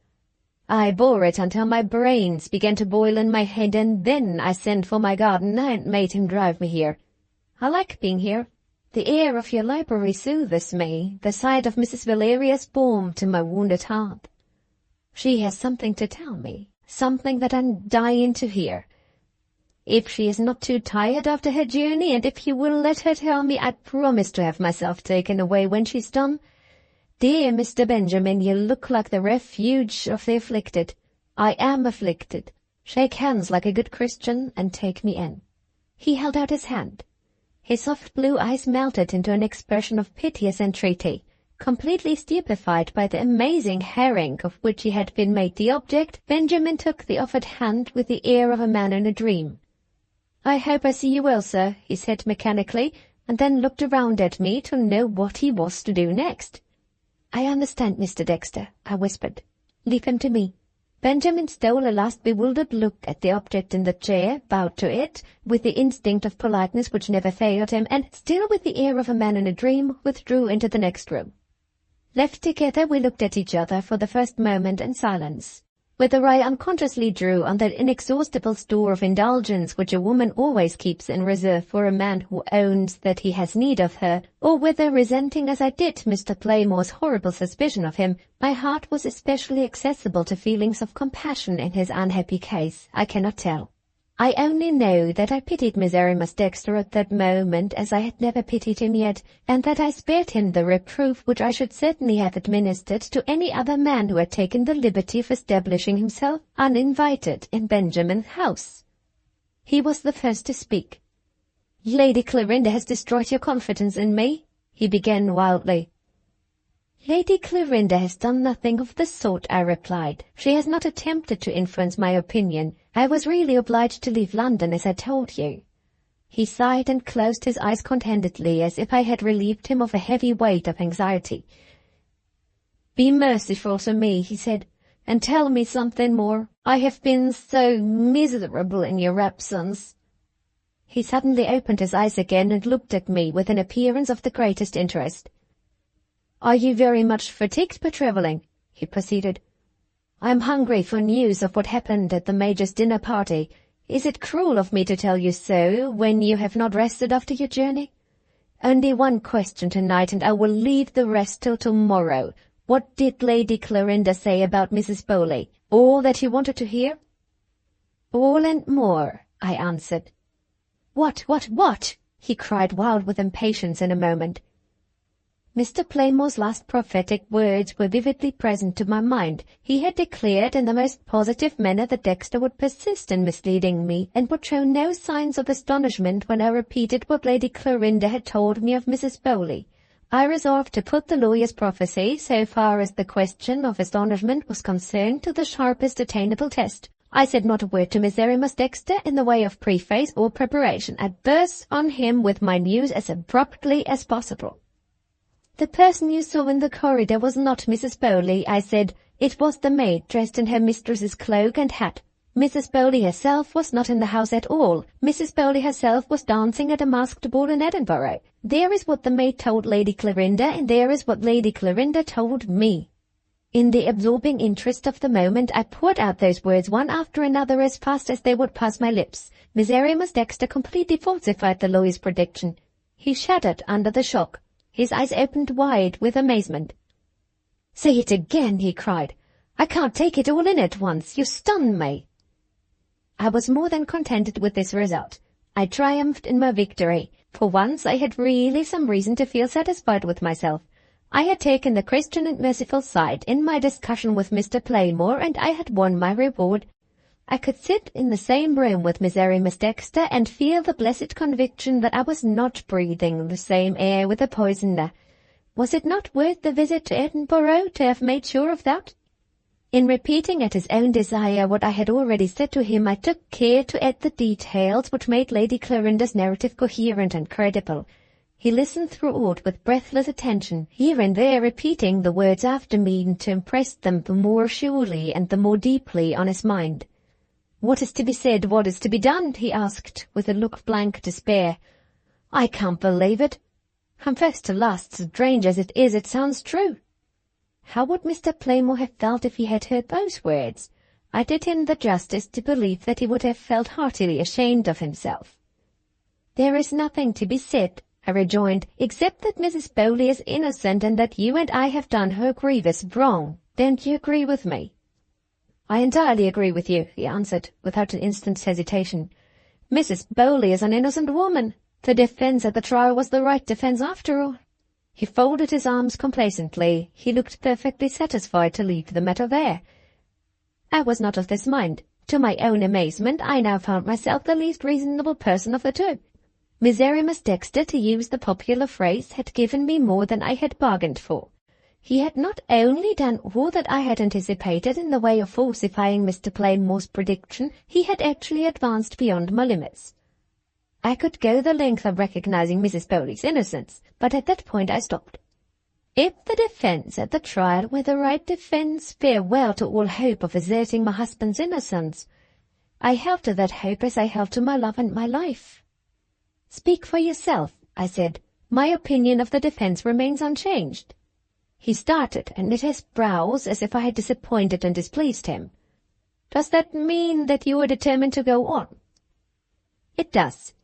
I bore it until my brains began to boil in my head, and then I sent for my gardener and made him drive me here. I like being here. The air of your library soothes me. The sight of Mrs. Valeria's balm to my wounded heart. She has something to tell me, something that I'm dying to hear. If she is not too tired after her journey, and if you will let her tell me, I promise to have myself taken away when she's done. Dear Mr. Benjamin, you look like the refuge of the afflicted. I am afflicted. Shake hands like a good Christian and take me in. He held out his hand. His soft blue eyes melted into an expression of piteous entreaty. Completely stupefied by the amazing harangue of which he had been made the object, Benjamin took the offered hand with the air of a man in a dream. "I hope I see you well, sir," he said mechanically, and then looked around at me to know what he was to do next. "I understand, Mr. Dexter," I whispered. "Leave him to me." Benjamin stole a last bewildered look at the object in the chair, bowed to it, with the instinct of politeness which never failed him, and, still with the air of a man in a dream, withdrew into the next room. Left together, we looked at each other for the first moment in silence. Whether I unconsciously drew on that inexhaustible store of indulgence which a woman always keeps in reserve for a man who owns that he has need of her, or whether, resenting as I did Mr. Playmore's horrible suspicion of him, my heart was especially accessible to feelings of compassion in his unhappy case, I cannot tell. I only know that I pitied Miserrimus Dexter at that moment as I had never pitied him yet, and that I spared him the reproof which I should certainly have administered to any other man who had taken the liberty of establishing himself uninvited in Benjamin's house. He was the first to speak. "Lady Clorinda has destroyed your confidence in me," he began wildly. "Lady Clorinda has done nothing of the sort," I replied. "She has not attempted to influence my opinion. I was really obliged to leave London, as I told you." He sighed and closed his eyes contentedly, as if I had relieved him of a heavy weight of anxiety. "Be merciful to me," he said, "and tell me something more. I have been so miserable in your absence." He suddenly opened his eyes again and looked at me with an appearance of the greatest interest. "Are you very much fatigued by travelling?" he proceeded. "I am hungry for news of what happened at the Major's dinner party. Is it cruel of me to tell you so, when you have not rested after your journey? Only one question tonight, and I will leave the rest till tomorrow. What did Lady Clorinda say about Mrs. Bowley? All that you wanted to hear?" "All and more," I answered. What?" he cried, wild with impatience in a moment. Mr. Playmore's last prophetic words were vividly present to my mind. He had declared in the most positive manner that Dexter would persist in misleading me, and would show no signs of astonishment when I repeated what Lady Clorinda had told me of Mrs. Bowley. I resolved to put the lawyer's prophecy, so far as the question of astonishment was concerned, to the sharpest attainable test. I said not a word to Miserrimus Dexter in the way of preface or preparation. I burst on him with my news as abruptly as possible. "The person you saw in the corridor was not Mrs. Bowley," I said. "It was the maid, dressed in her mistress's cloak and hat. Mrs. Bowley herself was not in the house at all. Mrs. Bowley herself was dancing at a masked ball in Edinburgh. There is what the maid told Lady Clorinda, and there is what Lady Clorinda told me." In the absorbing interest of the moment, I poured out those words one after another as fast as they would pass my lips. Miserrimus Dexter completely falsified the lawyer's prediction. He shuddered under the shock. His eyes opened wide with amazement. "Say it again," he cried. "I can't take it all in at once. You stun me." I was more than contented with this result. I triumphed in my victory. For once I had really some reason to feel satisfied with myself. I had taken the Christian and merciful side in my discussion with Mr. Playmore, and I had won my reward. I could sit in the same room with Miserrimus Dexter and feel the blessed conviction that I was not breathing the same air with the poisoner. Was it not worth the visit to Edinburgh to have made sure of that? In repeating at his own desire what I had already said to him, I took care to add the details which made Lady Clarinda's narrative coherent and credible. He listened throughout with breathless attention, here and there repeating the words after me to impress them the more surely and the more deeply on his mind. "What is to be said? What is to be done?" he asked, with a look of blank despair. "I can't believe it. From first to last, strange as it is, it sounds true." How would Mr. Playmore have felt if he had heard those words? I did him the justice to believe that he would have felt heartily ashamed of himself. "There is nothing to be said," I rejoined, "except that Mrs. Bowley is innocent and that you and I have done her grievous wrong. Don't you agree with me?" "I entirely agree with you," he answered, without an instant's hesitation. "Mrs. Bowley is an innocent woman. The defence at the trial was the right defence after all." He folded his arms complacently. He looked perfectly satisfied to leave the matter there. I was not of this mind. To my own amazement, I now found myself the least reasonable person of the two. Miserrimus Dexter, to use the popular phrase, had given me more than I had bargained for. He had not only done all that I had anticipated in the way of falsifying Mr. Playmore's prediction, he had actually advanced beyond my limits. I could go the length of recognizing Mrs. Bowley's innocence, but at that point I stopped. If the defence at the trial were the right defence, farewell to all hope of asserting my husband's innocence. I held to that hope as I held to my love and my life. "Speak for yourself," I said. "My opinion of the defence remains unchanged." He started and knit his brows as if I had disappointed and displeased him. "Does that mean that you are determined to go on?" "It does."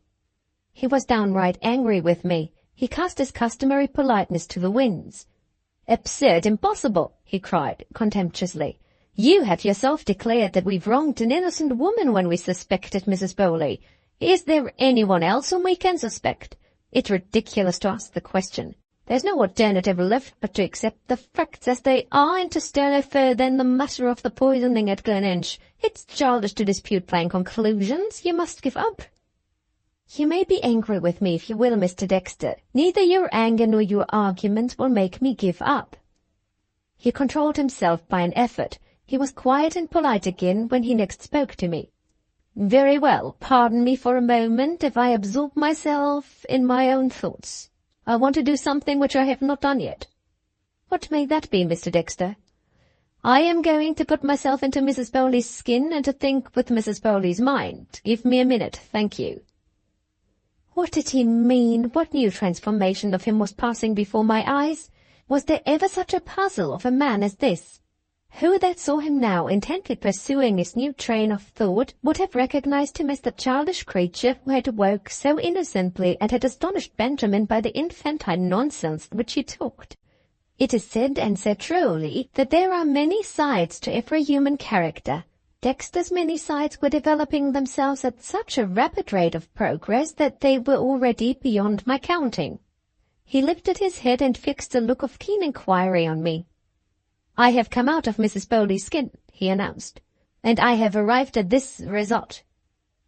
He was downright angry with me. He cast his customary politeness to the winds. "Absurd, impossible!" he cried contemptuously. "You have yourself declared that we've wronged an innocent woman when we suspected Mrs. Bowley. Is there anyone else whom we can suspect? It's ridiculous to ask the question. There's no alternative left but to accept the facts as they are and to stir no further in the matter of the poisoning at Gleninch. It's childish to dispute plain conclusions. You must give up." "You may be angry with me if you will, Mr. Dexter. Neither your anger nor your arguments will make me give up." He controlled himself by an effort. He was quiet and polite again when he next spoke to me. "Very well. Pardon me for a moment if I absorb myself in my own thoughts. I want to do something which I have not done yet." "What may that be, Mr. Dexter?" "I am going to put myself into Mrs. Bowley's skin and to think with Mrs. Bowley's mind. Give me a minute, thank you." What did he mean? What new transformation of him was passing before my eyes? Was there ever such a puzzle of a man as this? Who that saw him now intently pursuing his new train of thought would have recognized him as the childish creature who had woke so innocently and had astonished Benjamin by the infantine nonsense which he talked? It is said, and said truly, that there are many sides to every human character. Dexter's many sides were developing themselves at such a rapid rate of progress that they were already beyond my counting. He lifted his head and fixed a look of keen inquiry on me. "I have come out of Mrs. Bowley's skin," he announced, "and I have arrived at this result.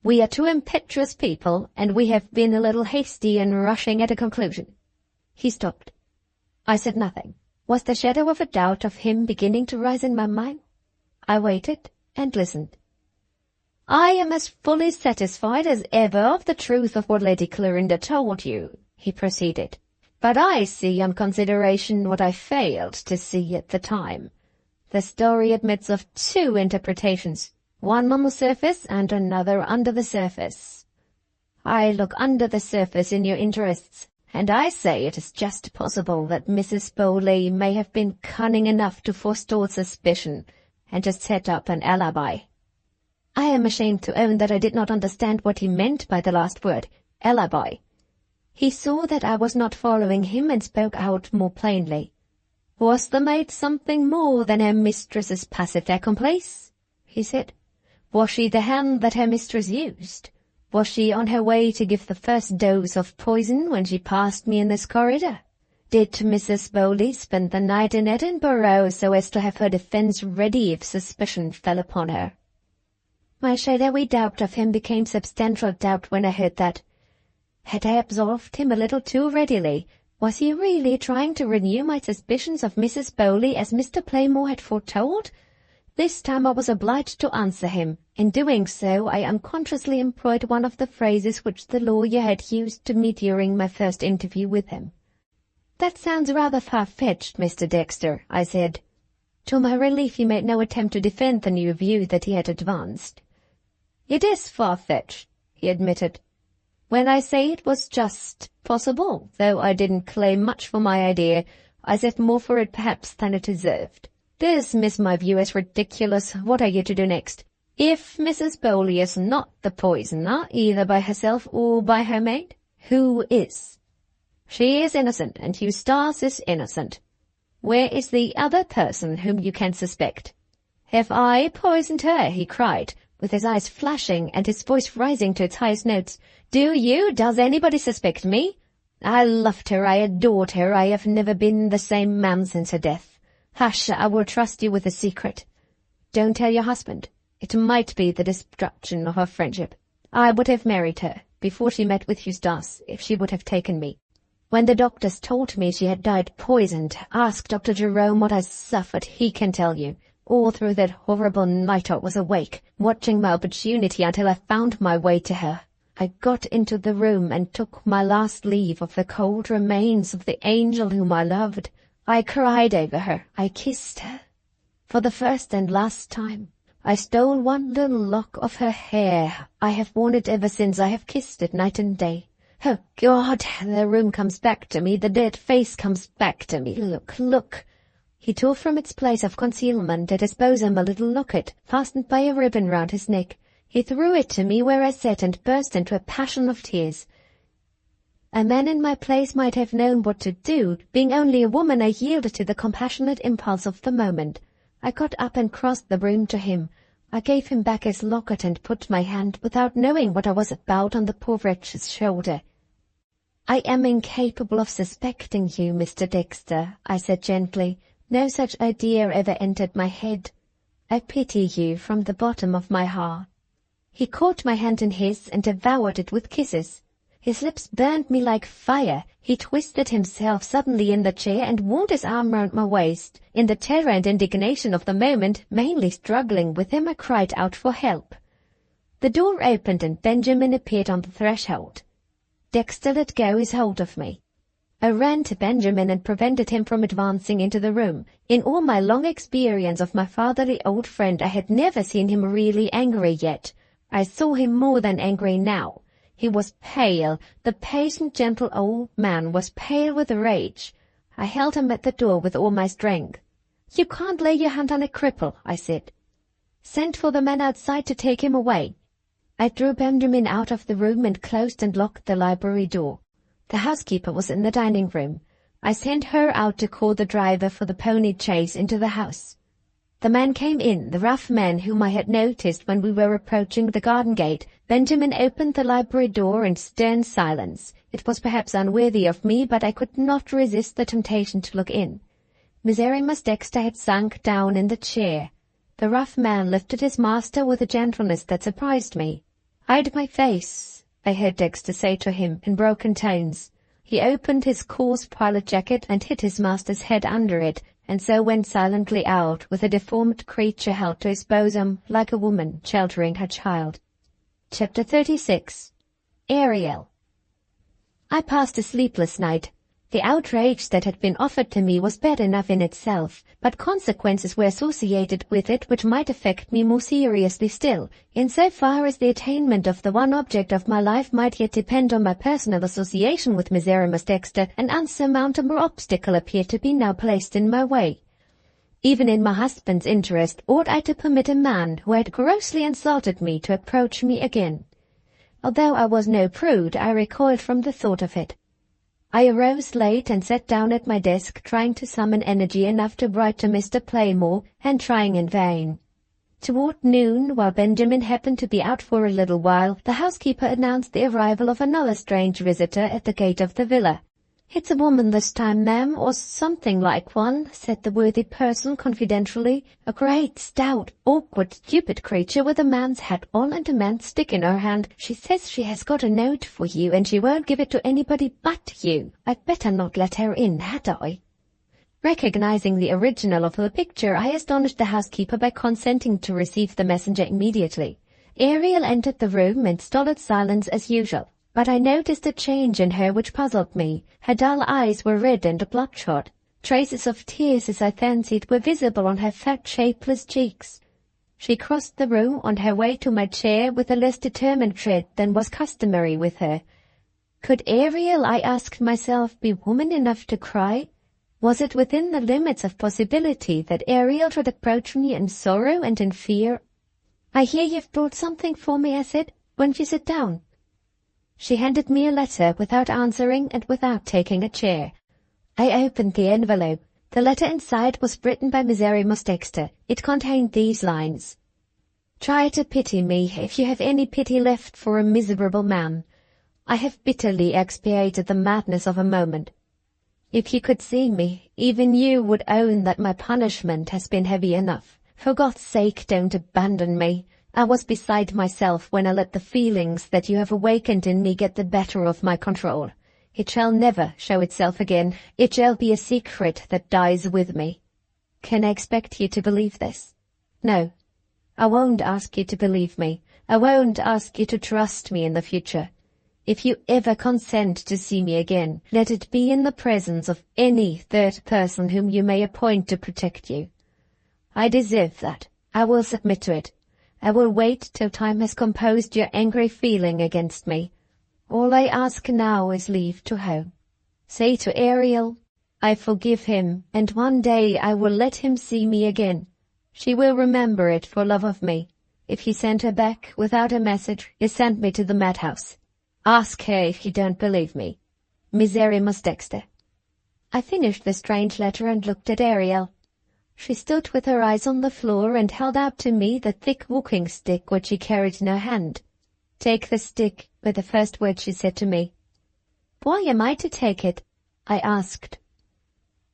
We are two impetuous people, and we have been a little hasty in rushing at a conclusion." He stopped. I said nothing. Was the shadow of a doubt of him beginning to rise in my mind? I waited and listened. "I am as fully satisfied as ever of the truth of what Lady Clarinda told you," he proceeded. "But I see on consideration what I failed to see at the time. The story admits of two interpretations, one on the surface and another under the surface. I look under the surface in your interests, and I say it is just possible that Mrs. Bowley may have been cunning enough to forestall suspicion and to set up an alibi." I am ashamed to own that I did not understand what he meant by the last word, alibi. He saw that I was not following him and spoke out more plainly. "Was the maid something more than her mistress's passive accomplice?" he said. "Was she the hand that her mistress used? Was she on her way to give the first dose of poison when she passed me in this corridor? Did Mrs. Bowley spend the night in Edinburgh so as to have her defence ready if suspicion fell upon her?" My shadowy doubt of him became substantial doubt when I heard that. Had I absolved him a little too readily? Was he really trying to renew my suspicions of Mrs. Bowley as Mr. Playmore had foretold? This time I was obliged to answer him. In doing so, I unconsciously employed one of the phrases which the lawyer had used to me during my first interview with him. "That sounds rather far-fetched, Mr. Dexter," I said. To my relief, he made no attempt to defend the new view that he had advanced. "It is far-fetched," he admitted. "When I say it was just possible, though I didn't claim much for my idea, I said more for it perhaps than it deserved. Dismiss my view as ridiculous. What are you to do next? If Mrs. Bowley is not the poisoner, either by herself or by her maid, who is? She is innocent, and Eustace is innocent. Where is the other person whom you can suspect?" "Have I poisoned her?" he cried, with his eyes flashing and his voice rising to its highest notes. Does anybody suspect me? I loved her, I adored her, I have never been the same man since her death. Hush, I will trust you with a secret. Don't tell your husband. It might be the destruction of our friendship. I would have married her before she met with Eustace if she would have taken me. When the doctors told me she had died poisoned, ask Dr. Jerome what I suffered. He can tell you. All through that horrible night I was awake, watching my opportunity until I found my way to her. I got into the room and took my last leave of the cold remains of the angel whom I loved. I cried over her. I kissed her. For the first and last time, I stole one little lock of her hair. I have worn it ever since. I have kissed it night and day. Oh, God, the room comes back to me. The dead face comes back to me. Look, look. He tore from its place of concealment at his bosom a little locket, fastened by a ribbon round his neck. He threw it to me where I sat and burst into a passion of tears. A man in my place might have known what to do. Being only a woman, I yielded to the compassionate impulse of the moment. I got up and crossed the room to him. I gave him back his locket and put my hand, without knowing what I was about, on the poor wretch's shoulder. "I am incapable of suspecting you, Mr. Dexter," I said gently. "No such idea ever entered my head. I pity you from the bottom of my heart." He caught my hand in his and devoured it with kisses. His lips burned me like fire. He twisted himself suddenly in the chair and wound his arm round my waist. In the terror and indignation of the moment, mainly struggling with him, I cried out for help. The door opened and Benjamin appeared on the threshold. Dexter let go his hold of me. I ran to Benjamin and prevented him from advancing into the room. In all my long experience of my fatherly old friend, I had never seen him really angry yet. I saw him more than angry now. He was pale. The patient, gentle old man was pale with rage. I held him at the door with all my strength. "You can't lay your hand on a cripple," I said. "Send for the man outside to take him away." I drew Benjamin out of the room and closed and locked the library door. The housekeeper was in the dining room. I sent her out to call the driver for the pony chaise into the house. The man came in, the rough man whom I had noticed when we were approaching the garden gate. Benjamin opened the library door in stern silence. It was perhaps unworthy of me, but I could not resist the temptation to look in. Miserrimus Dexter had sunk down in the chair. The rough man lifted his master with a gentleness that surprised me. "Hide my face," I heard Dexter say to him in broken tones. He opened his coarse pilot jacket and hid his master's head under it, and so went silently out, with a deformed creature held to his bosom like a woman sheltering her child. Chapter 36. Ariel. I passed a sleepless night. The outrage that had been offered to me was bad enough in itself, but consequences were associated with it which might affect me more seriously still, in so far as the attainment of the one object of my life might yet depend on my personal association with Miserrimus Dexter. An unsurmountable obstacle appeared to be now placed in my way. Even in my husband's interest, ought I to permit a man who had grossly insulted me to approach me again? Although I was no prude, I recoiled from the thought of it. I arose late and sat down at my desk, trying to summon energy enough to write to Mr. Playmore, and trying in vain. Toward noon, while Benjamin happened to be out for a little while, the housekeeper announced the arrival of another strange visitor at the gate of the villa. "It's a woman this time, ma'am, or something like one," said the worthy person confidentially. "A great, stout, awkward, stupid creature with a man's hat on and a man's stick in her hand. She says she has got a note for you, and she won't give it to anybody but you. I'd better not let her in, had I?" Recognizing the original of the picture, I astonished the housekeeper by consenting to receive the messenger immediately. Ariel entered the room in stolid silence as usual, but I noticed a change in her which puzzled me. Her dull eyes were red and bloodshot. Traces of tears, as I fancied, were visible on her fat, shapeless cheeks. She crossed the room on her way to my chair with a less determined tread than was customary with her. Could Ariel, I asked myself, be woman enough to cry? Was it within the limits of possibility that Ariel should approach me in sorrow and in fear? "I hear you've brought something for me," I said. "Won't you sit down?" She handed me a letter without answering and without taking a chair. I opened the envelope. The letter inside was written by Miserrimus Dexter. It contained these lines: "Try to pity me, if you have any pity left for a miserable man. I have bitterly expiated the madness of a moment. If you could see me, even you would own that my punishment has been heavy enough. For God's sake, don't abandon me. I was beside myself when I let the feelings that you have awakened in me get the better of my control. It shall never show itself again. It shall be a secret that dies with me. Can I expect you to believe this? No, I won't ask you to believe me. I won't ask you to trust me in the future. If you ever consent to see me again, let it be in the presence of any third person whom you may appoint to protect you. I deserve that. I will submit to it. I will wait till time has composed your angry feeling against me. All I ask now is leave to hope. Say to Ariel, I forgive him, and one day I will let him see me again. She will remember it for love of me. If he sent her back without a message, he sent me to the madhouse. Ask her if you don't believe me. Miserrimus Dexter." I finished the strange letter and looked at Ariel. She stood with her eyes on the floor and held out to me the thick walking stick which she carried in her hand. "Take the stick," were the first words she said to me. "Why am I to take it?" I asked.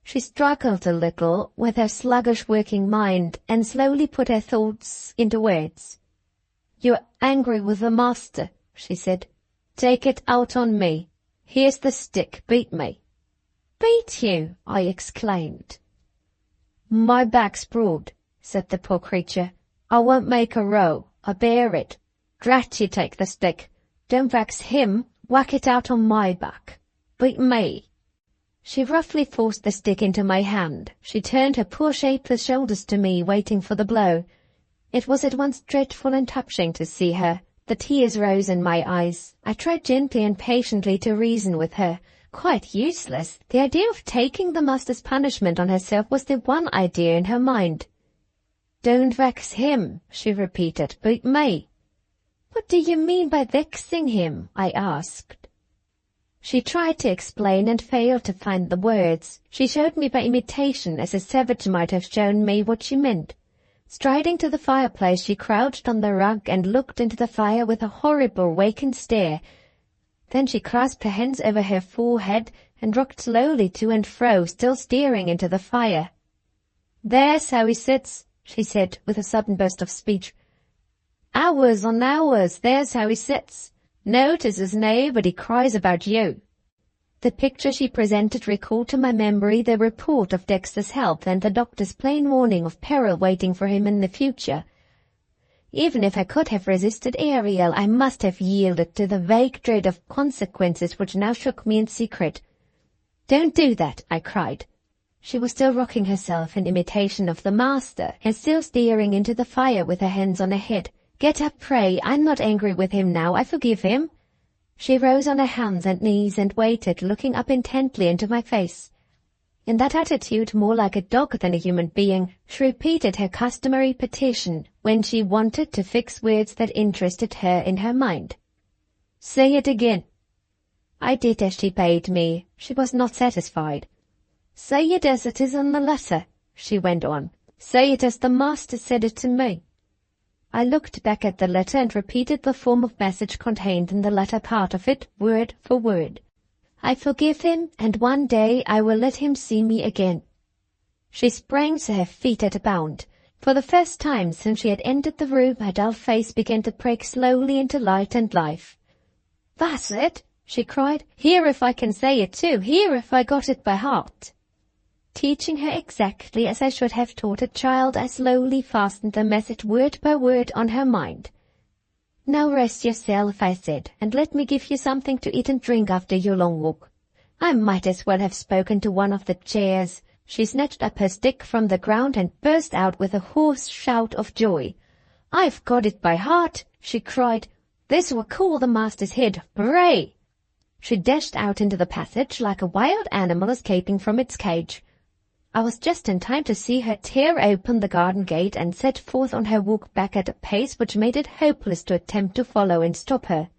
She struggled a little with her sluggish working mind and slowly put her thoughts into words. "You're angry with the master," she said. "Take it out on me. Here's the stick. Beat me." "Beat you?" I exclaimed. "My back's broad," said the poor creature. "I won't make a row. I bear it. Drat you, take the stick. Don't vex him. Whack it out on my back. Beat me." She roughly forced the stick into my hand. She turned her poor shapeless shoulders to me, waiting for the blow. It was at once dreadful and touching to see her. The tears rose in my eyes. I tried gently and patiently to reason with her. Quite useless. The idea of taking the master's punishment on herself was the one idea in her mind. "Don't vex him," she repeated. "Beat me." "What do you mean by vexing him?" I asked. She tried to explain and failed to find the words. She showed me by imitation, as a savage might have shown me, what she meant. Striding to the fireplace, she crouched on the rug and looked into the fire with a horrible vacant stare. Then she clasped her hands over her forehead and rocked slowly to and fro, still staring into the fire. "There's how he sits," she said with a sudden burst of speech. "Hours on hours, there's how he sits. Notices nobody, cries about you." The picture she presented recalled to my memory the report of Dexter's health and the doctor's plain warning of peril waiting for him in the future. Even if I could have resisted Ariel, I must have yielded to the vague dread of consequences which now shook me in secret. "Don't do that," I cried. She was still rocking herself in imitation of the master, and still staring into the fire with her hands on her head. "Get up, pray. I'm not angry with him now. I forgive him." She rose on her hands and knees and waited, looking up intently into my face. In that attitude, more like a dog than a human being, she repeated her customary petition when she wanted to fix words that interested her in her mind. "Say it again." I did as she bade me. She was not satisfied. "Say it as it is in the letter," she went on. "Say it as the master said it to me." I looked back at the letter and repeated the form of message contained in the latter part of it, word for word. "I forgive him, and one day I will let him see me again." She sprang to her feet at a bound. For the first time since she had entered the room, her dull face began to break slowly into light and life. "That's it," she cried. "Here if I can say it too. Here if I got it by heart." Teaching her exactly as I should have taught a child, I slowly fastened the message word by word on her mind. "Now rest yourself," I said, "and let me give you something to eat and drink after your long walk." I might as well have spoken to one of the chairs. She snatched up her stick from the ground and burst out with a hoarse shout of joy. "I've got it by heart," she cried. "This will cool the master's head. Hooray!" She dashed out into the passage like a wild animal escaping from its cage. I was just in time to see her tear open the garden gate and set forth on her walk back at a pace which made it hopeless to attempt to follow and stop her.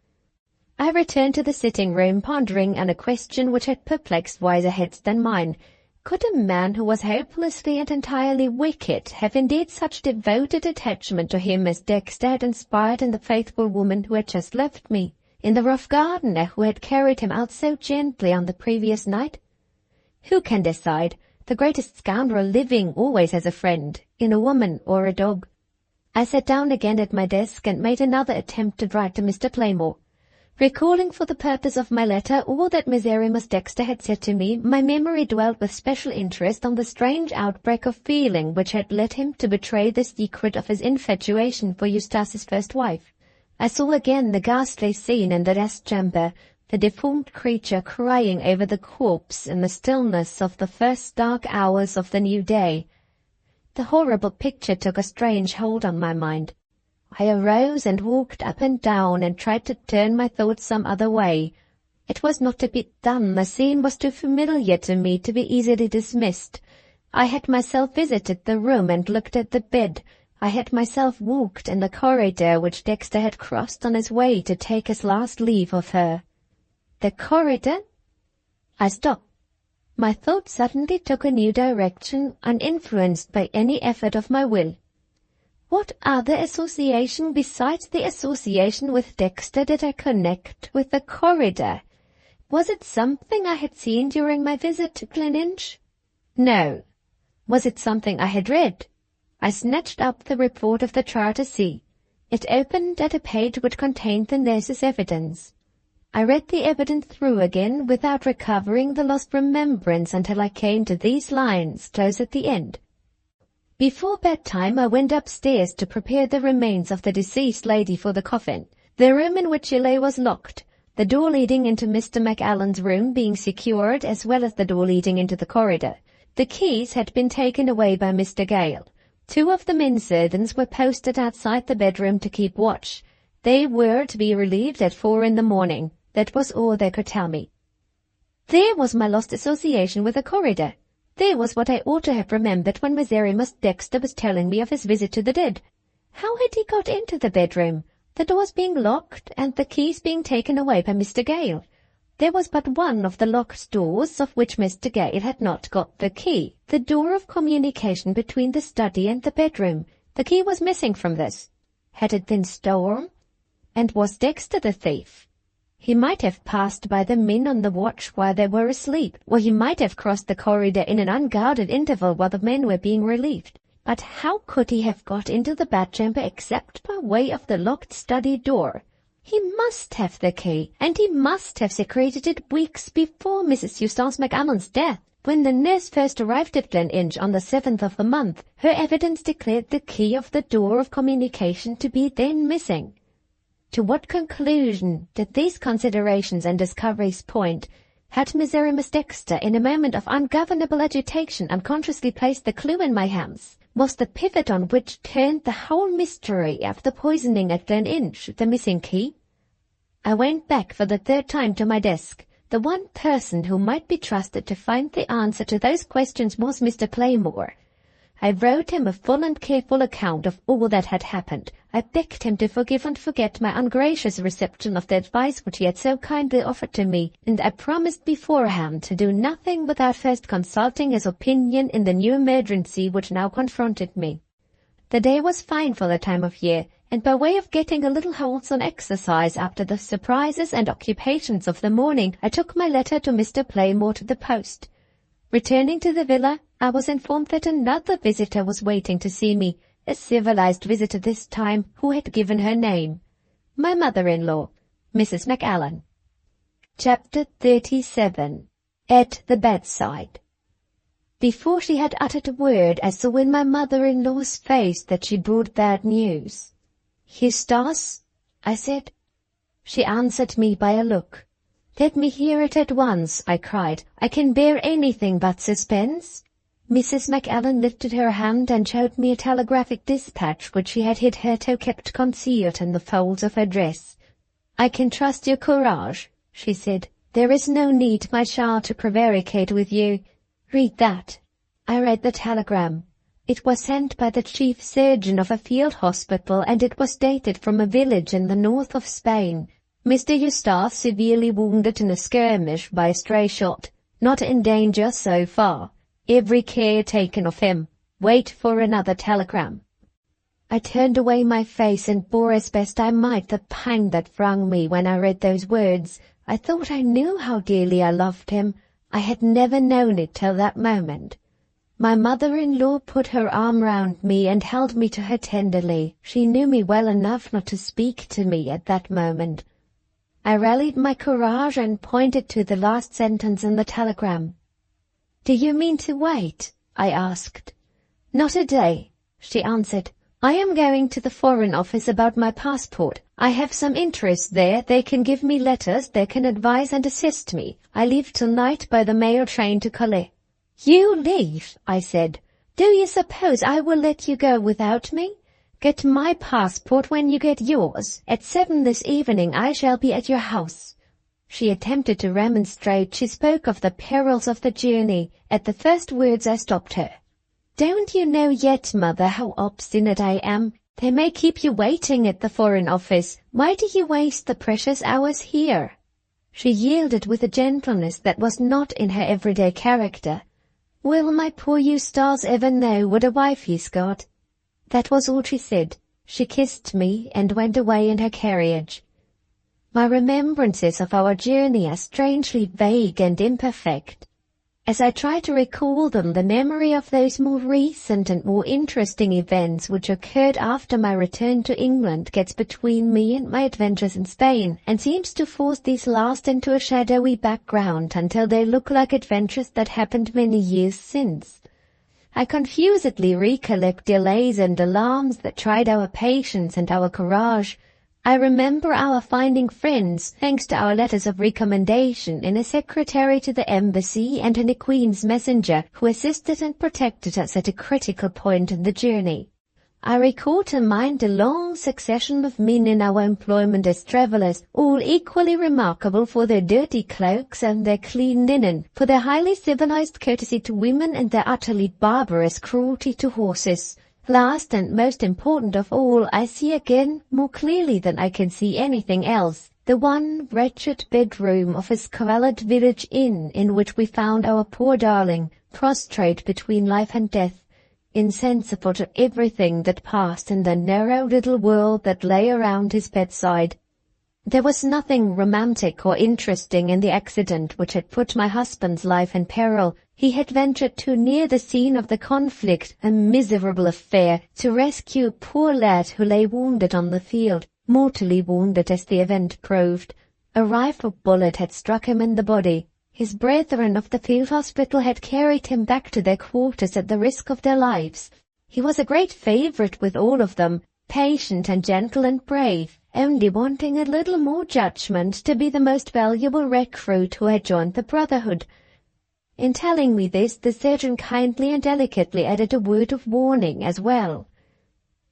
I returned to the sitting-room, pondering on a question which had perplexed wiser heads than mine. Could a man who was hopelessly and entirely wicked have indeed such devoted attachment to him as Dexter had inspired in the faithful woman who had just left me, in the rough gardener who had carried him out so gently on the previous night? Who can decide? The greatest scoundrel living always has a friend, in a woman or a dog. I sat down again at my desk and made another attempt to write to Mr. Playmore. Recalling for the purpose of my letter all that Miserrimus Dexter had said to me, my memory dwelt with special interest on the strange outbreak of feeling which had led him to betray the secret of his infatuation for Eustace's first wife. I saw again the ghastly scene in the death chamber, the deformed creature crying over the corpse in the stillness of the first dark hours of the new day. The horrible picture took a strange hold on my mind. I arose and walked up and down and tried to turn my thoughts some other way. It was not to be done. The scene was too familiar to me to be easily dismissed. I had myself visited the room and looked at the bed. I had myself walked in the corridor which Dexter had crossed on his way to take his last leave of her. The corridor? I stopped. My thoughts suddenly took a new direction, uninfluenced by any effort of my will. What other association besides the association with Dexter did I connect with the corridor? Was it something I had seen during my visit to Gleninch? No. Was it something I had read? I snatched up the report of the trial to see. It opened at a page which contained the nurse's evidence. I read the evidence through again without recovering the lost remembrance until I came to these lines close at the end. Before bedtime I went upstairs to prepare the remains of the deceased lady for the coffin. The room in which she lay was locked, the door leading into Mr. Macallan's room being secured as well as the door leading into the corridor. The keys had been taken away by Mr. Gale. 2 of the men servants were posted outside the bedroom to keep watch. They were to be relieved at 4 in the morning. That was all they could tell me. There was my lost association with the corridor. There was what I ought to have remembered when Miserrimus Dexter was telling me of his visit to the dead. How had he got into the bedroom, the doors being locked and the keys being taken away by Mr. Gale? There was but one of the locked doors of which Mr. Gale had not got the key, the door of communication between the study and the bedroom. The key was missing from this. Had it been stolen? And was Dexter the thief? He might have passed by the men on the watch while they were asleep, or he might have crossed the corridor in an unguarded interval while the men were being relieved. But how could he have got into the bedchamber except by way of the locked study door? He must have the key, and he must have secreted it weeks before Mrs. Eustace Macallan's death. When the nurse first arrived at Gleninch on the 7th of the month, her evidence declared the key of the door of communication to be then missing. To what conclusion did these considerations and discoveries point? Had Miserrimus Dexter, in a moment of ungovernable agitation, unconsciously placed the clue in my hands? Was the pivot on which turned the whole mystery of the poisoning at Gleninch the missing key? I went back for the 3rd time to my desk. The one person who might be trusted to find the answer to those questions was Mr. Playmore. I wrote him a full and careful account of all that had happened. I begged him to forgive and forget my ungracious reception of the advice which he had so kindly offered to me, and I promised beforehand to do nothing without first consulting his opinion in the new emergency which now confronted me. The day was fine for the time of year, and by way of getting a little wholesome exercise after the surprises and occupations of the morning, I took my letter to Mr. Playmore to the post. Returning to the villa, I was informed that another visitor was waiting to see me, a civilized visitor this time, who had given her name. My mother-in-law, Mrs. Macallan. Chapter 37. At the Bedside. Before she had uttered a word, I saw in my mother-in-law's face that she brought bad news. "Eustace," I said. She answered me by a look. "Let me hear it at once," I cried. "I can bear anything but suspense." Mrs. Macallan lifted her hand and showed me a telegraphic dispatch which she had hitherto kept concealed in the folds of her dress. "I can trust your courage," she said. "There is no need, my child, to prevaricate with you. Read that." I read the telegram. It was sent by the chief surgeon of a field hospital, and it was dated from a village in the north of Spain. "Mr. Eustace severely wounded in a skirmish by a stray shot. Not in danger so far. Every care taken of him. Wait for another telegram." I turned away my face and bore as best I might the pang that wrung me when I read those words. I thought I knew how dearly I loved him. I had never known it till that moment. My mother-in-law put her arm round me and held me to her tenderly. She knew me well enough not to speak to me at that moment. I rallied my courage and pointed to the last sentence in the telegram. "Do you mean to wait?" I asked. "Not a day," she answered. "I am going to the Foreign Office about my passport. I have some interest there. They can give me letters, they can advise and assist me. I leave tonight by the mail train to Calais." "You leave?" I said. "Do you suppose I will let you go without me? Get my passport when you get yours. At 7 this evening I shall be at your house." She attempted to remonstrate. She spoke of the perils of the journey. At the first words I stopped her. "Don't you know yet, mother, how obstinate I am? They may keep you waiting at the Foreign Office. Why do you waste the precious hours here?" She yielded with a gentleness that was not in her everyday character. "Will my poor Eustace ever know what a wife he's got?" That was all she said. She kissed me and went away in her carriage. My remembrances of our journey are strangely vague and imperfect. As I try to recall them, the memory of those more recent and more interesting events which occurred after my return to England gets between me and my adventures in Spain, and seems to force these last into a shadowy background until they look like adventures that happened many years since. I confusedly recollect delays and alarms that tried our patience and our courage. I remember our finding friends, thanks to our letters of recommendation, in a secretary to the embassy and in a Queen's messenger, who assisted and protected us at a critical point in the journey. I recall to mind a long succession of men in our employment as travellers, all equally remarkable for their dirty cloaks and their clean linen, for their highly civilized courtesy to women and their utterly barbarous cruelty to horses. Last and most important of all, I see again, more clearly than I can see anything else, the one wretched bedroom of a squalid village inn in which we found our poor darling, prostrate between life and death, insensible to everything that passed in the narrow little world that lay around his bedside. There was nothing romantic or interesting in the accident which had put my husband's life in peril. He had ventured too near the scene of the conflict, a miserable affair, to rescue a poor lad who lay wounded on the field, mortally wounded as the event proved. A rifle bullet had struck him in the body. His brethren of the field hospital had carried him back to their quarters at the risk of their lives. He was a great favourite with all of them, patient and gentle and brave, only wanting a little more judgment to be the most valuable recruit who had joined the Brotherhood. In telling me this, the surgeon kindly and delicately added a word of warning as well.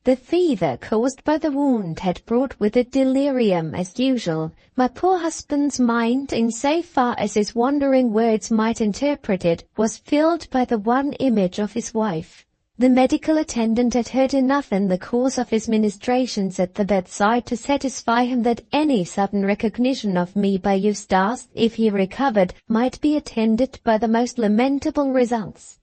The fever caused by the wound had brought with it delirium as usual. My poor husband's mind, in so far as his wandering words might interpret it, was filled by the one image of his wife. The medical attendant had heard enough in the course of his ministrations at the bedside to satisfy him that any sudden recognition of me by Eustace, if he recovered, might be attended by the most lamentable results.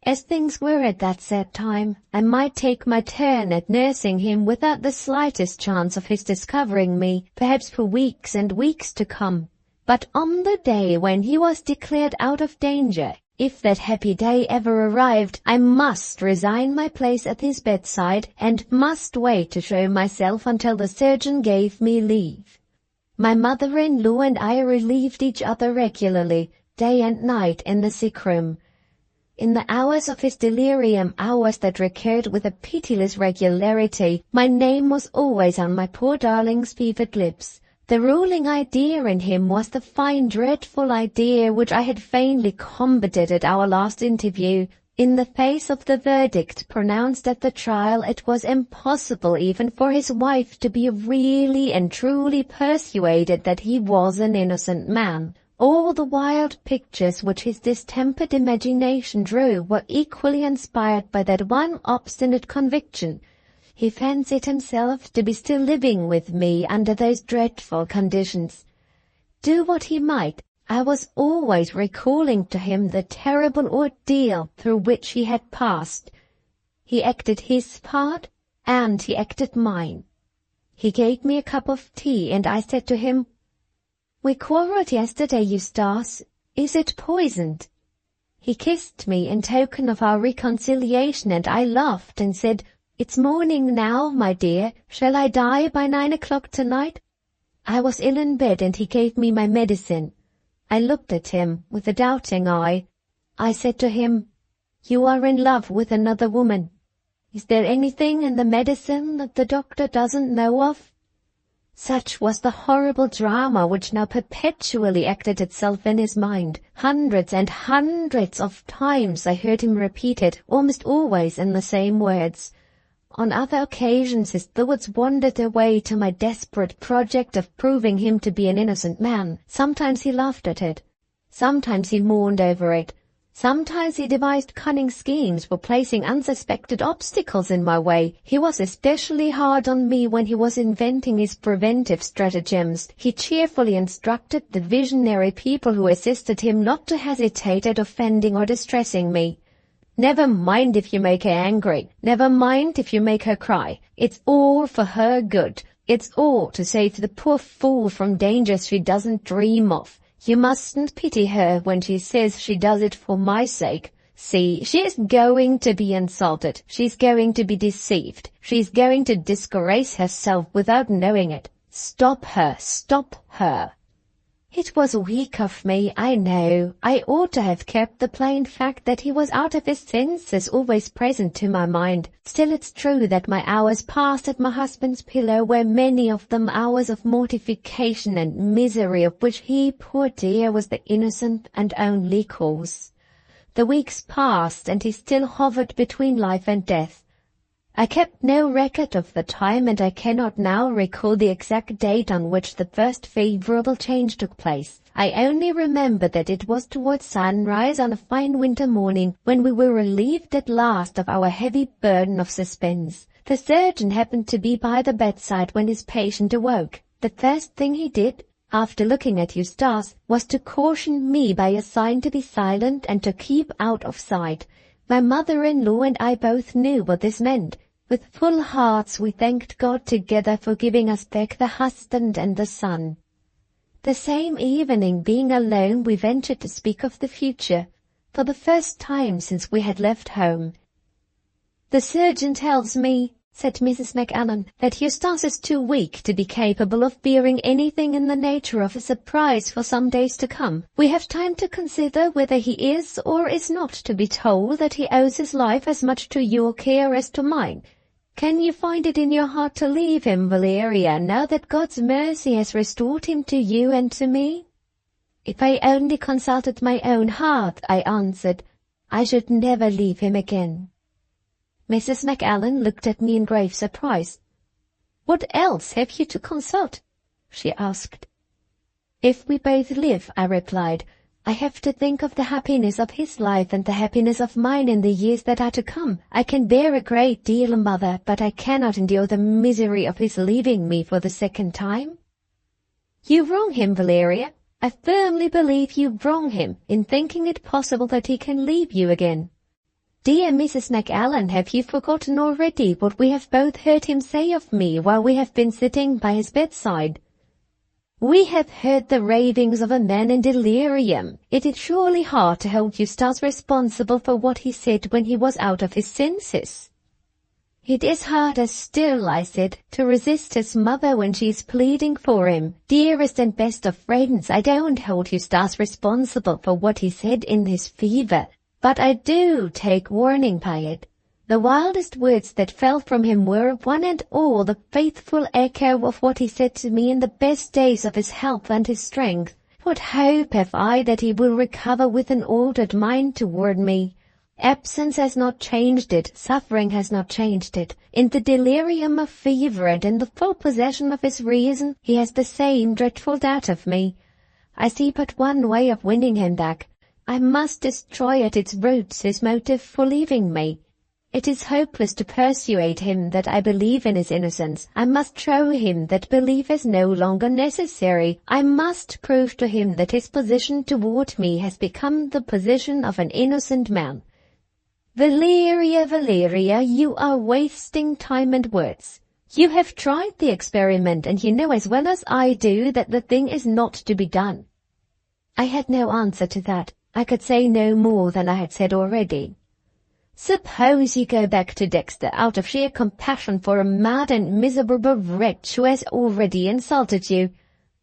As things were at that sad time, I might take my turn at nursing him without the slightest chance of his discovering me, perhaps for weeks and weeks to come. But on the day when he was declared out of danger, if that happy day ever arrived, I must resign my place at his bedside and must wait to show myself until the surgeon gave me leave. My mother-in-law and I relieved each other regularly, day and night, in the sick room. In the hours of his delirium, hours that recurred with a pitiless regularity, my name was always on my poor darling's fevered lips. The ruling idea in him was the fine, dreadful idea which I had vainly combated at our last interview. In the face of the verdict pronounced at the trial, it was impossible even for his wife to be really and truly persuaded that he was an innocent man. All the wild pictures which his distempered imagination drew were equally inspired by that one obstinate conviction. He fancied himself to be still living with me under those dreadful conditions. Do what he might, I was always recalling to him the terrible ordeal through which he had passed. He acted his part, and he acted mine. He gave me a cup of tea, and I said to him, "We quarrelled yesterday, Eustace. Is it poisoned?" He kissed me in token of our reconciliation, and I laughed and said, "It's morning now, my dear. Shall I die by 9 o'clock tonight?" I was ill in bed, and he gave me my medicine. I looked at him with a doubting eye. I said to him, "You are in love with another woman. Is there anything in the medicine that the doctor doesn't know of?" Such was the horrible drama which now perpetually acted itself in his mind. Hundreds and hundreds of times I heard him repeat it, almost always in the same words. On other occasions his thoughts wandered away to my desperate project of proving him to be an innocent man. Sometimes he laughed at it. Sometimes he mourned over it. Sometimes he devised cunning schemes for placing unsuspected obstacles in my way. He was especially hard on me when he was inventing his preventive stratagems. He cheerfully instructed the visionary people who assisted him not to hesitate at offending or distressing me. "Never mind if you make her angry. Never mind if you make her cry. It's all for her good. It's all to save the poor fool from dangers she doesn't dream of. You mustn't pity her when she says she does it for my sake. See, she is going to be insulted. She's going to be deceived. She's going to disgrace herself without knowing it. Stop her, stop her." It was weak of me, I know. I ought to have kept the plain fact that he was out of his senses always present to my mind. Still, it's true that my hours passed at my husband's pillow were many of them hours of mortification and misery, of which he, poor dear, was the innocent and only cause. The weeks passed, and he still hovered between life and death. I kept no record of the time, and I cannot now recall the exact date on which the first favourable change took place. I only remember that it was towards sunrise on a fine winter morning, when we were relieved at last of our heavy burden of suspense. The surgeon happened to be by the bedside when his patient awoke. The first thing he did, after looking at Eustace, was to caution me by a sign to be silent and to keep out of sight. My mother-in-law and I both knew what this meant. With full hearts we thanked God together for giving us back the husband and the son. The same evening, being alone, we ventured to speak of the future, for the first time since we had left home. "The surgeon tells me," said Mrs. McAllen, "that Eustace is too weak to be capable of bearing anything in the nature of a surprise for some days to come. We have time to consider whether he is or is not to be told that he owes his life as much to your care as to mine. Can you find it in your heart to leave him, Valeria, now that God's mercy has restored him to you and to me?" "If I only consulted my own heart," I answered, "I should never leave him again." Mrs. McAllen looked at me in grave surprise. "What else have you to consult?" she asked. "If we both live," I replied, "I have to think of the happiness of his life and the happiness of mine in the years that are to come. I can bear a great deal, mother, but I cannot endure the misery of his leaving me for the second time." "You wrong him, Valeria. I firmly believe you wrong him in thinking it possible that he can leave you again. Dear Mrs. McAllen, have you forgotten already what we have both heard him say of me while we have been sitting by his bedside? We have heard the ravings of a man in delirium. It is surely hard to hold Eustace responsible for what he said when he was out of his senses." "It is harder still," I said, "to resist his mother when she is pleading for him. Dearest and best of friends, I don't hold Eustace responsible for what he said in his fever. but I do take warning by it. The wildest words that fell from him were, one and all, the faithful echo of what he said to me in the best days of his health and his strength. What hope have I that he will recover with an altered mind toward me? Absence has not changed it, suffering has not changed it. In the delirium of fever and in the full possession of his reason, he has the same dreadful doubt of me. I see but one way of winning him back. I must destroy at its roots his motive for leaving me. It is hopeless to persuade him that I believe in his innocence. I must show him that belief is no longer necessary. I must prove to him that his position toward me has become the position of an innocent man. Valeria, Valeria, you are wasting time and words. You have tried the experiment, and you know as well as I do that the thing is not to be done. I had no answer to that. I could say no more than I had said already. Suppose you go back to Dexter out of sheer compassion for a mad and miserable wretch who has already insulted you,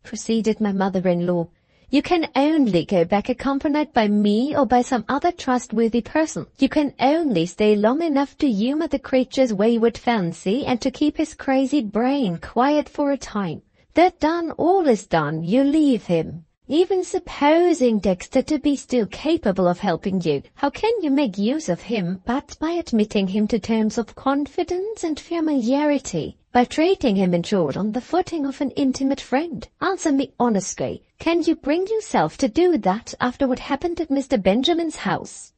proceeded my mother-in-law. You can only go back accompanied by me or by some other trustworthy person. You can only stay long enough to humour the creature's wayward fancy and to keep his crazy brain quiet for a time. That done, all is done. You leave him. Even supposing Dexter to be still capable of helping you, how can you make use of him but by admitting him to terms of confidence and familiarity, by treating him, in short, on the footing of an intimate friend? Answer me honestly, can you bring yourself to do that after what happened at Mr. Benjamin's house?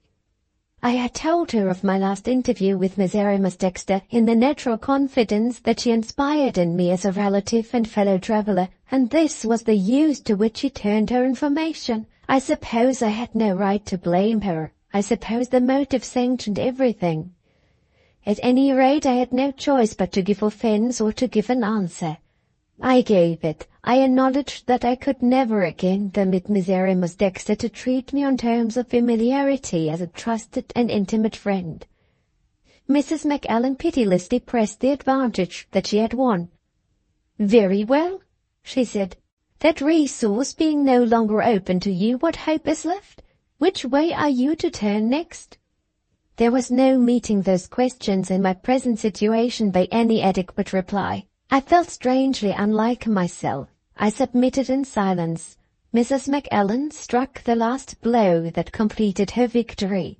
I had told her of my last interview with Miserrimus Dexter in the natural confidence that she inspired in me as a relative and fellow-traveller, and this was the use to which she turned her information. I suppose I had no right to blame her. I suppose the motive sanctioned everything. At any rate, I had no choice but to give offence or to give an answer. I gave it. I acknowledged that I could never again permit Miserrimus Dexter to treat me on terms of familiarity as a trusted and intimate friend. Mrs. Macallan pitilessly pressed the advantage that she had won. "Very well," she said. "That resource being no longer open to you, what hope is left? Which way are you to turn next?" There was no meeting those questions in my present situation by any adequate reply. I felt strangely unlike myself. I submitted in silence. Mrs. Macallan struck the last blow that completed her victory.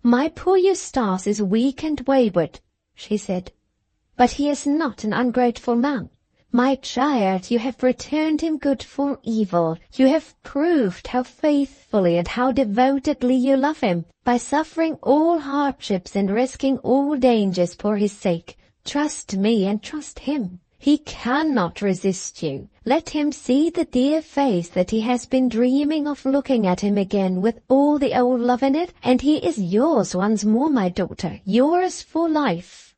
"My poor Eustace is weak and wayward," she said, "but he is not an ungrateful man. My child, you have returned him good for evil. You have proved how faithfully and how devotedly you love him, by suffering all hardships and risking all dangers for his sake. Trust me and trust him. He cannot resist you. Let him see the dear face that he has been dreaming of looking at him again with all the old love in it, and he is yours once more, my daughter, yours for life."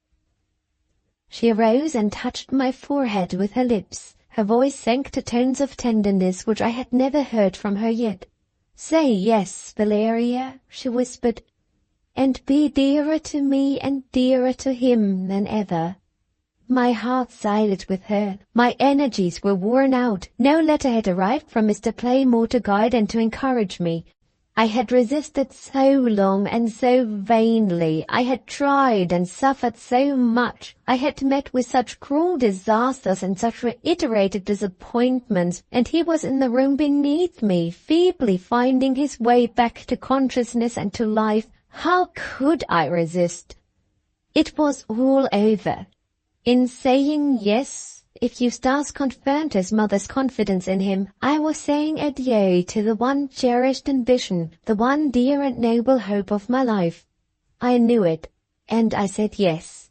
She arose and touched my forehead with her lips. Her voice sank to tones of tenderness which I had never heard from her yet. "Say yes, Valeria," she whispered, "and be dearer to me and dearer to him than ever." My heart sided with her. My energies were worn out. No letter had arrived from Mr. Playmore to guide and to encourage me. I had resisted so long and so vainly. I had tried and suffered so much. I had met with such cruel disasters and such reiterated disappointments, and he was in the room beneath me, feebly finding his way back to consciousness and to life. How could I resist? It was all over. In saying yes, if Eustace confirmed his mother's confidence in him, I was saying adieu to the one cherished ambition, the one dear and noble hope of my life. I knew it, and I said yes.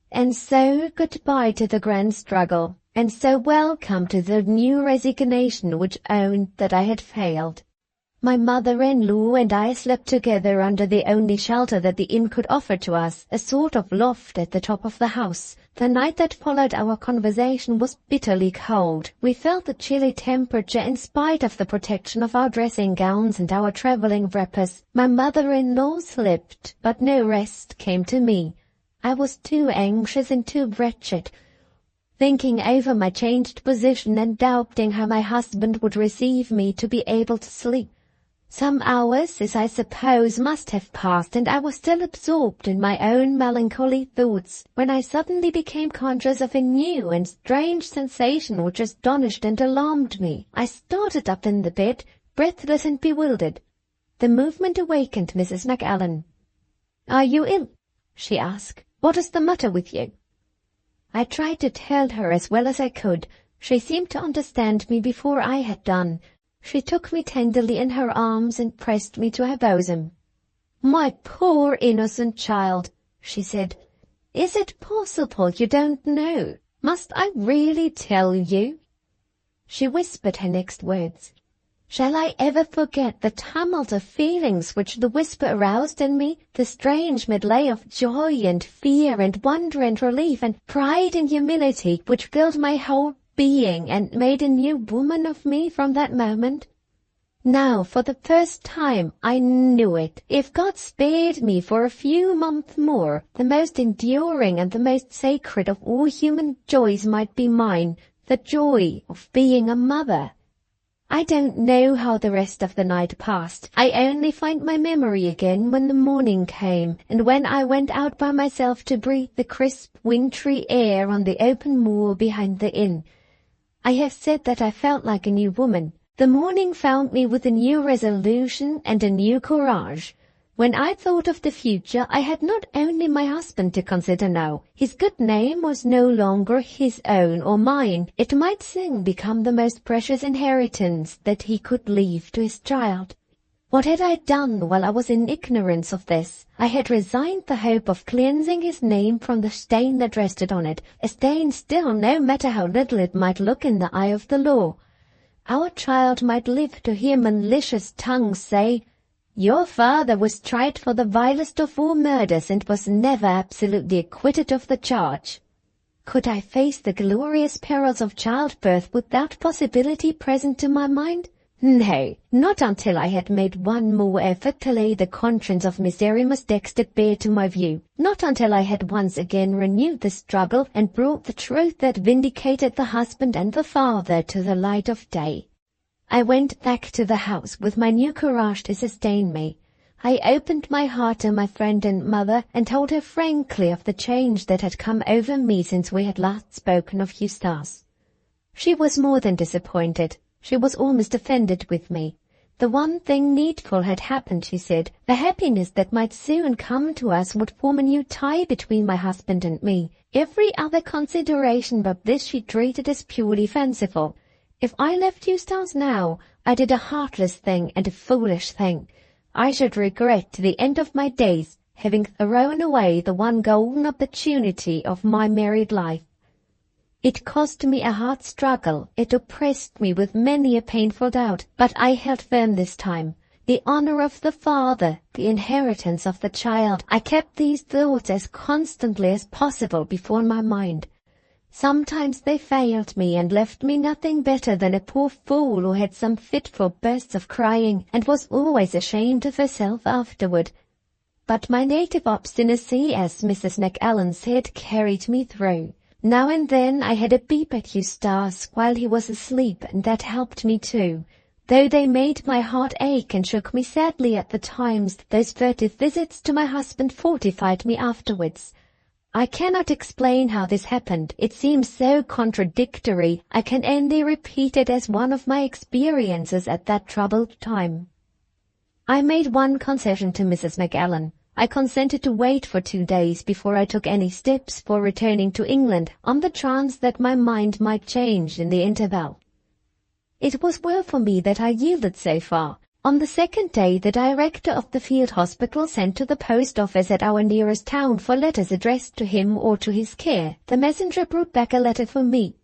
And so goodbye to the grand struggle, and so welcome to the new resignation which owned that I had failed. My mother-in-law and I slept together under the only shelter that the inn could offer to us, a sort of loft at the top of the house. The night that followed our conversation was bitterly cold. We felt the chilly temperature in spite of the protection of our dressing gowns and our travelling wrappers. My mother-in-law slept, but no rest came to me. I was too anxious and too wretched, thinking over my changed position and doubting how my husband would receive me, to be able to sleep. Some hours, as I suppose, must have passed, and I was still absorbed in my own melancholy thoughts, when I suddenly became conscious of a new and strange sensation which astonished and alarmed me. I started up in the bed, breathless and bewildered. The movement awakened Mrs. Macallan. "Are you ill?" she asked. "What is the matter with you?" I tried to tell her as well as I could. She seemed to understand me before I had done. She took me tenderly in her arms and pressed me to her bosom. "My poor innocent child," she said, "is it possible you don't know? Must I really tell you?" She whispered her next words. Shall I ever forget the tumult of feelings which the whisper aroused in me, the strange medley of joy and fear and wonder and relief and pride and humility which filled my whole being and made a new woman of me from that moment? Now, for the first time, I knew it. If God spared me for a few months more, the most enduring and the most sacred of all human joys might be mine, the joy of being a mother. I don't know how the rest of the night passed. I only find my memory again when the morning came, and when I went out by myself to breathe the crisp, wintry air on the open moor behind the inn. I have said that I felt like a new woman. The morning found me with a new resolution and a new courage. When I thought of the future, I had not only my husband to consider now. His good name was no longer his own or mine. It might soon become the most precious inheritance that he could leave to his child. What had I done while I was in ignorance of this? I had resigned the hope of cleansing his name from the stain that rested on it, a stain still, no matter how little it might look in the eye of the law. Our child might live to hear malicious tongues say, "Your father was tried for the vilest of all murders and was never absolutely acquitted of the charge." Could I face the glorious perils of childbirth with that possibility present to my mind? No, not until I had made one more effort to lay the conscience of Miserrimus Dexter bare to my view, not until I had once again renewed the struggle and brought the truth that vindicated the husband and the father to the light of day. I went back to the house with my new courage to sustain me. I opened my heart to my friend and mother and told her frankly of the change that had come over me since we had last spoken of Eustace. She was more than disappointed. She was almost offended with me. The one thing needful had happened, she said. The happiness that might soon come to us would form a new tie between my husband and me. Every other consideration but this she treated as purely fanciful. If I left Eustace now, I did a heartless thing and a foolish thing. I should regret to the end of my days having thrown away the one golden opportunity of my married life. It cost me a hard struggle. It oppressed me with many a painful doubt, but I held firm this time. The honor of the father, the inheritance of the child, I kept these thoughts as constantly as possible before my mind. Sometimes they failed me and left me nothing better than a poor fool who had some fitful bursts of crying and was always ashamed of herself afterward. But my native obstinacy, as Mrs. Macallan said, carried me through. Now and then I had a peep at Eustace while he was asleep, and that helped me too. Though they made my heart ache and shook me sadly at the times, those furtive visits to my husband fortified me afterwards. I cannot explain how this happened. It seems so contradictory. I can only repeat it as one of my experiences at that troubled time. I made one concession to Mrs. Macallan. I consented to wait for 2 days before I took any steps for returning to England, on the chance that my mind might change in the interval. It was well for me that I yielded so far. On the second day, the director of the field hospital sent to the post office at our nearest town for letters addressed to him or to his care. The messenger brought back a letter for me.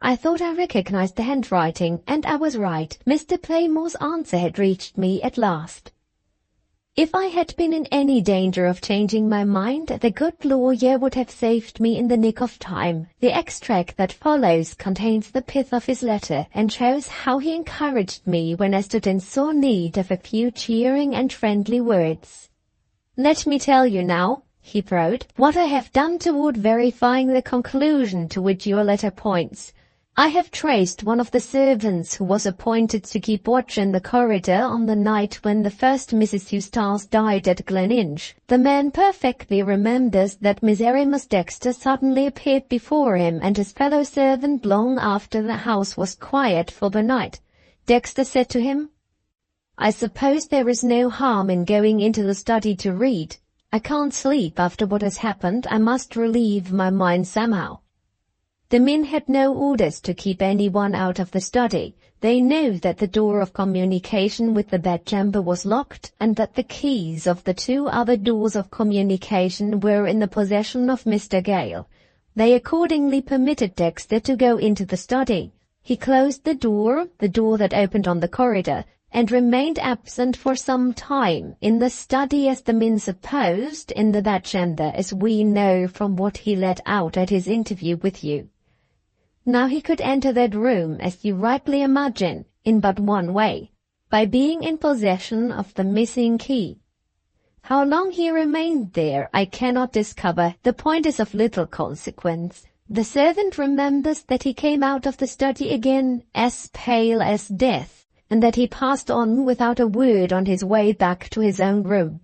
I thought I recognized the handwriting, and I was right. Mr. Playmore's answer had reached me at last. If I had been in any danger of changing my mind, the good lawyer would have saved me in the nick of time. The extract that follows contains the pith of his letter, and shows how he encouraged me when I stood in sore need of a few cheering and friendly words. "Let me tell you now," he wrote, "what I have done toward verifying the conclusion to which your letter points. I have traced one of the servants who was appointed to keep watch in the corridor on the night when the first Mrs. Eustace died at Gleninch. The man perfectly remembers that Miserrimus Dexter suddenly appeared before him and his fellow servant long after the house was quiet for the night. Dexter said to him, "I suppose there is no harm in going into the study to read. I can't sleep after what has happened. I must relieve my mind somehow." The men had no orders to keep anyone out of the study. They knew that the door of communication with the bedchamber was locked and that the keys of the two other doors of communication were in the possession of Mr. Gale. They accordingly permitted Dexter to go into the study. He closed the door that opened on the corridor, and remained absent for some time, in the study as the men supposed, in the bedchamber as we know from what he let out at his interview with you. Now he could enter that room, as you rightly imagine, in but one way, by being in possession of the missing key. How long he remained there I cannot discover. The point is of little consequence. The servant remembers that he came out of the study again as pale as death, and that he passed on without a word on his way back to his own room.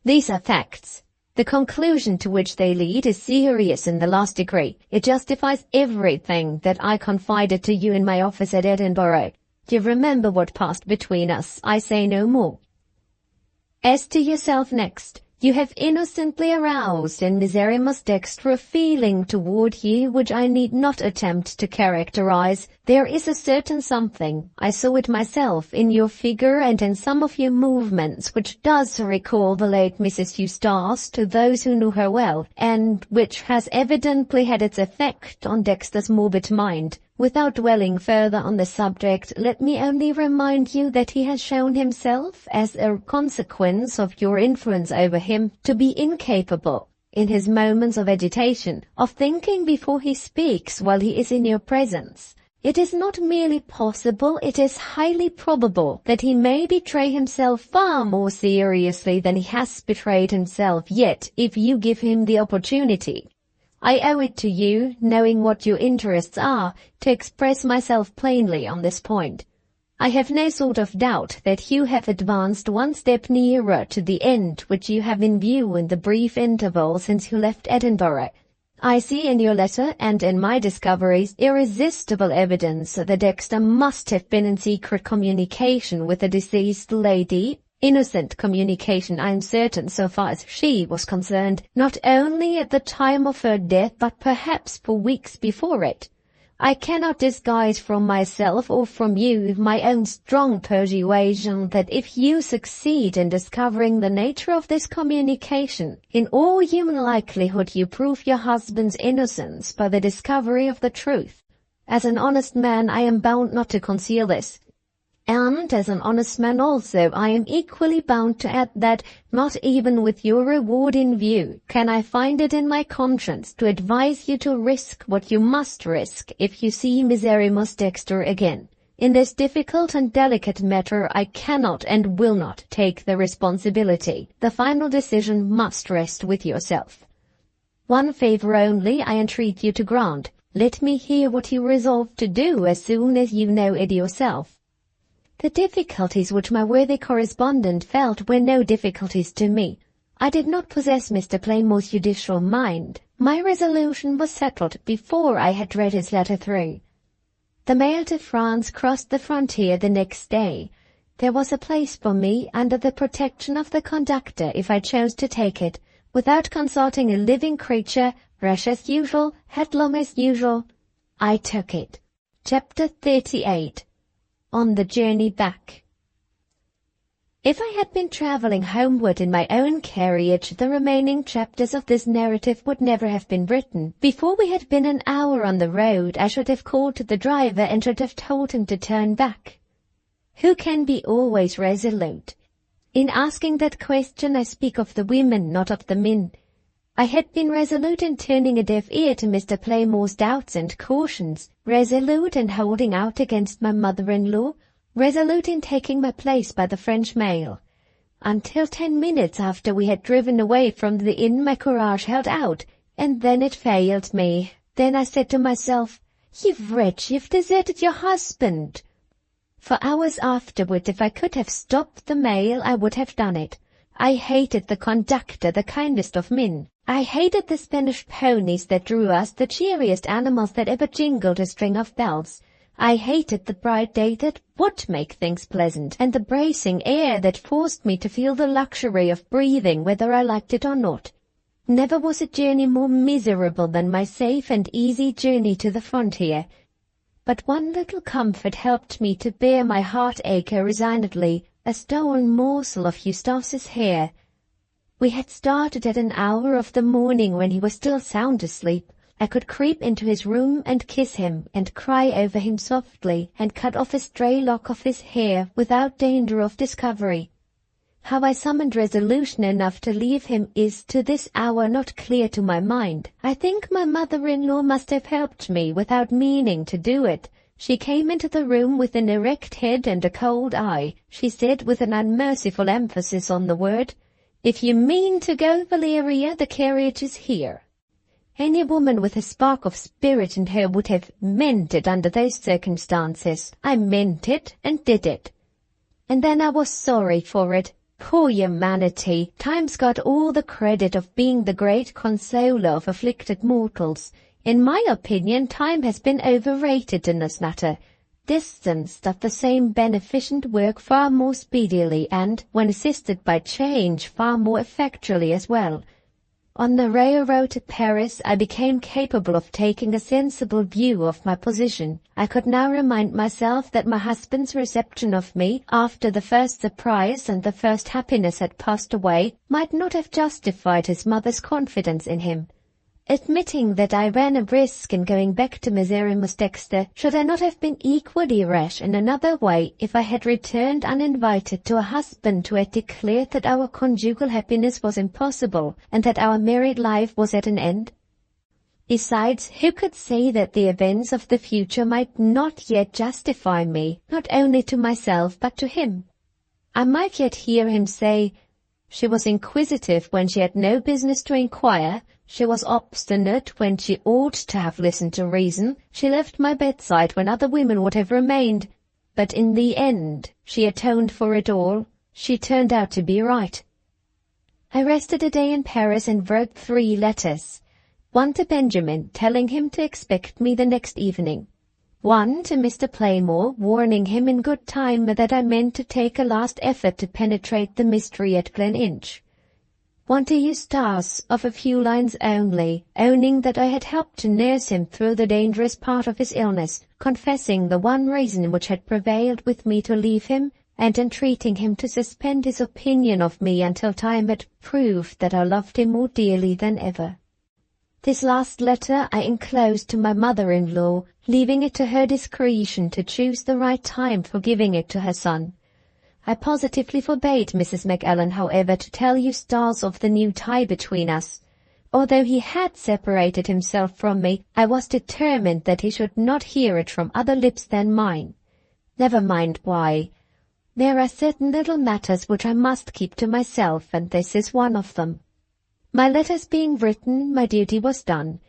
These are facts. The conclusion to which they lead is serious in the last degree. It justifies everything that I confided to you in my office at Edinburgh. You remember what passed between us. I say no more. As to yourself next, you have innocently aroused in Miserrimus Dexter a feeling toward you which I need not attempt to characterize. There is a certain something, I saw it myself, in your figure and in some of your movements, which does recall the late Mrs. Eustace to those who knew her well, and which has evidently had its effect on Dexter's morbid mind. Without dwelling further on the subject, let me only remind you that he has shown himself, as a consequence of your influence over him, to be incapable, in his moments of agitation, of thinking before he speaks while he is in your presence. It is not merely possible, it is highly probable, that he may betray himself far more seriously than he has betrayed himself yet, if you give him the opportunity. I owe it to you, knowing what your interests are, to express myself plainly on this point. I have no sort of doubt that you have advanced one step nearer to the end which you have in view in the brief interval since you left Edinburgh. I see in your letter and in my discoveries irresistible evidence that Dexter must have been in secret communication with the deceased lady. Innocent communication, I am certain, so far as she was concerned, not only at the time of her death, but perhaps for weeks before it. I cannot disguise from myself or from you my own strong persuasion that if you succeed in discovering the nature of this communication, in all human likelihood you prove your husband's innocence by the discovery of the truth. As an honest man, I am bound not to conceal this. And as an honest man also, I am equally bound to add that, not even with your reward in view, can I find it in my conscience to advise you to risk what you must risk if you see Miserrimus Dexter again. In this difficult and delicate matter I cannot and will not take the responsibility. The final decision must rest with yourself. One favour only I entreat you to grant. Let me hear what you resolve to do as soon as you know it yourself. The difficulties which my worthy correspondent felt were no difficulties to me. I did not possess Mr. Playmore's judicial mind. My resolution was settled before I had read his letter through. The mail to France crossed the frontier the next day. There was a place for me under the protection of the conductor if I chose to take it, without consulting a living creature, rash as usual, headlong as usual. I took it. Chapter 38. On the journey back. If I had been travelling homeward in my own carriage, the remaining chapters of this narrative would never have been written. Before we had been an hour on the road, I should have called to the driver and should have told him to turn back. Who can be always resolute? In asking that question, I speak of the women, not of the men. I had been resolute in turning a deaf ear to Mr. Playmore's doubts and cautions, resolute in holding out against my mother-in-law, resolute in taking my place by the French mail. Until 10 minutes after we had driven away from the inn my courage held out, and then it failed me. Then I said to myself, "You wretch, you've deserted your husband." For hours afterward, if I could have stopped the mail, I would have done it. I hated the conductor, the kindest of men. I hated the Spanish ponies that drew us, the cheeriest animals that ever jingled a string of bells. I hated the bright day that would make things pleasant, and the bracing air that forced me to feel the luxury of breathing whether I liked it or not. Never was a journey more miserable than my safe and easy journey to the frontier. But one little comfort helped me to bear my heartache resignedly, a stolen morsel of Eustace's hair. We had started at an hour of the morning when he was still sound asleep. I could creep into his room and kiss him, and cry over him softly, and cut off a stray lock of his hair without danger of discovery. How I summoned resolution enough to leave him is to this hour not clear to my mind. I think my mother-in-law must have helped me without meaning to do it. She came into the room with an erect head and a cold eye. She said with an unmerciful emphasis on the word, "If you mean to go, Valeria, the carriage is here." Any woman with a spark of spirit in her would have meant it under those circumstances. I meant it and did it. And then I was sorry for it. Poor humanity! Time's got all the credit of being the great consoler of afflicted mortals. In my opinion, time has been overrated in this matter. Distance doth the same beneficent work far more speedily and, when assisted by change, far more effectually as well. On the railroad to Paris, I became capable of taking a sensible view of my position. I could now remind myself that my husband's reception of me, after the first surprise and the first happiness had passed away, might not have justified his mother's confidence in him. Admitting that I ran a risk in going back to Miserrimus Dexter, should I not have been equally rash in another way if I had returned uninvited to a husband who had declared that our conjugal happiness was impossible, and that our married life was at an end? Besides, who could say that the events of the future might not yet justify me, not only to myself but to him? I might yet hear him say, "She was inquisitive when she had no business to inquire. She was obstinate when she ought to have listened to reason. She left my bedside when other women would have remained. But in the end, she atoned for it all. She turned out to be right." I rested a day in Paris and wrote 3 letters. One to Benjamin, telling him to expect me the next evening. One to Mr. Playmore, warning him in good time that I meant to take a last effort to penetrate the mystery at Gleninch. One to Eustace, of a few lines only, owning that I had helped to nurse him through the dangerous part of his illness, confessing the one reason which had prevailed with me to leave him, and entreating him to suspend his opinion of me until time had proved that I loved him more dearly than ever. This last letter I enclosed to my mother-in-law, leaving it to her discretion to choose the right time for giving it to her son. I positively forbade Mrs. Macallan, however, to tell Eustace of the new tie between us. Although he had separated himself from me, I was determined that he should not hear it from other lips than mine. Never mind why. There are certain little matters which I must keep to myself, and this is one of them. My letters being written, my duty was done.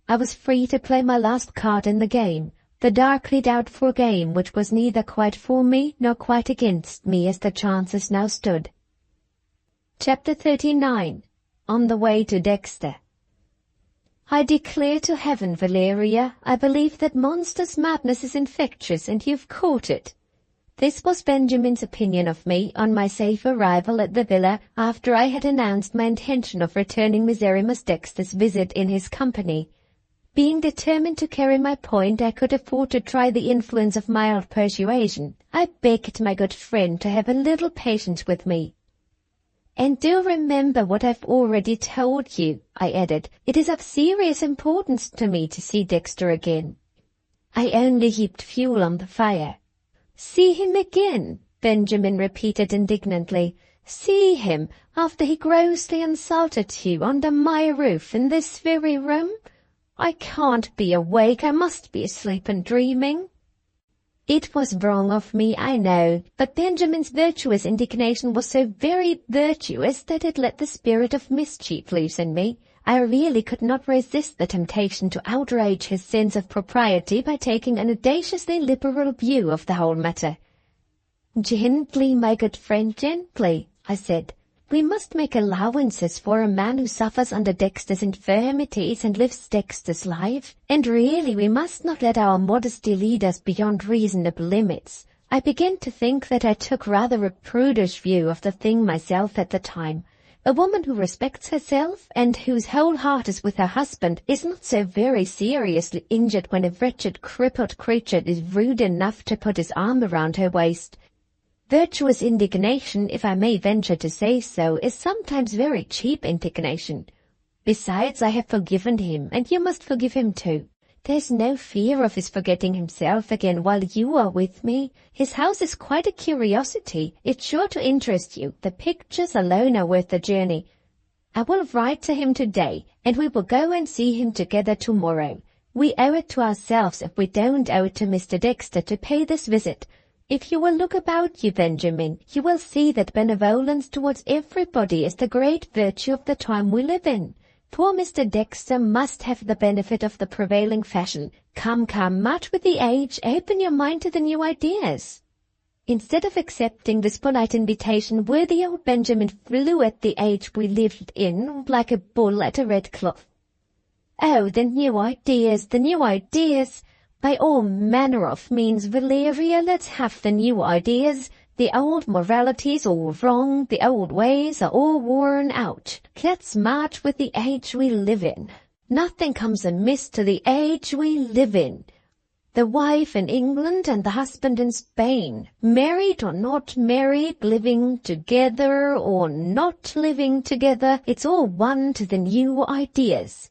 I was free to play my last card in the game, the darkly doubtful game which was neither quite for me nor quite against me as the chances now stood. Chapter 39. On the Way to Dexter. I declare to heaven, Valeria, I believe that monster's madness is infectious, and you've caught it. This was Benjamin's opinion of me on my safe arrival at the villa after I had announced my intention of returning Miserrimus Dexter's visit in his company. Being determined to carry my point, I could afford to try the influence of mild persuasion. I begged my good friend to have a little patience with me. "And do remember what I've already told you," I added. "It is of serious importance to me to see Dexter again." I only heaped fuel on the fire. "See him again," Benjamin repeated indignantly. "See him, after he grossly insulted you, under my roof, in this very room? I can't be awake, I must be asleep and dreaming." It was wrong of me, I know, but Benjamin's virtuous indignation was so very virtuous that it let the spirit of mischief loose in me. I really could not resist the temptation to outrage his sense of propriety by taking an audaciously liberal view of the whole matter. "Gently, my good friend, gently," I said. "We must make allowances for a man who suffers under Dexter's infirmities and lives Dexter's life, and really we must not let our modesty lead us beyond reasonable limits." I began to think that I took rather a prudish view of the thing myself at the time. A woman who respects herself and whose whole heart is with her husband is not so very seriously injured when a wretched crippled creature is rude enough to put his arm around her waist. Virtuous indignation, if I may venture to say so, is sometimes very cheap indignation. Besides, I have forgiven him, and you must forgive him too. There's no fear of his forgetting himself again while you are with me. His house is quite a curiosity. It's sure to interest you. The pictures alone are worth the journey. I will write to him today, and we will go and see him together tomorrow. We owe it to ourselves if we don't owe it to Mr. Dexter to pay this visit. If you will look about you, Benjamin, you will see that benevolence towards everybody is the great virtue of the time we live in. Poor Mr. Dexter must have the benefit of the prevailing fashion. Come, march with the age, open your mind to the new ideas." Instead of accepting this polite invitation, worthy old Benjamin flew at the age we lived in like a bull at a red cloth. "Oh, the new ideas, the new ideas! By all manner of means, Valeria, let's have the new ideas. The old morality's all wrong, the old ways are all worn out. Let's march with the age we live in. Nothing comes amiss to the age we live in. The wife in England and the husband in Spain, married or not married, living together or not living together, it's all one to the new ideas.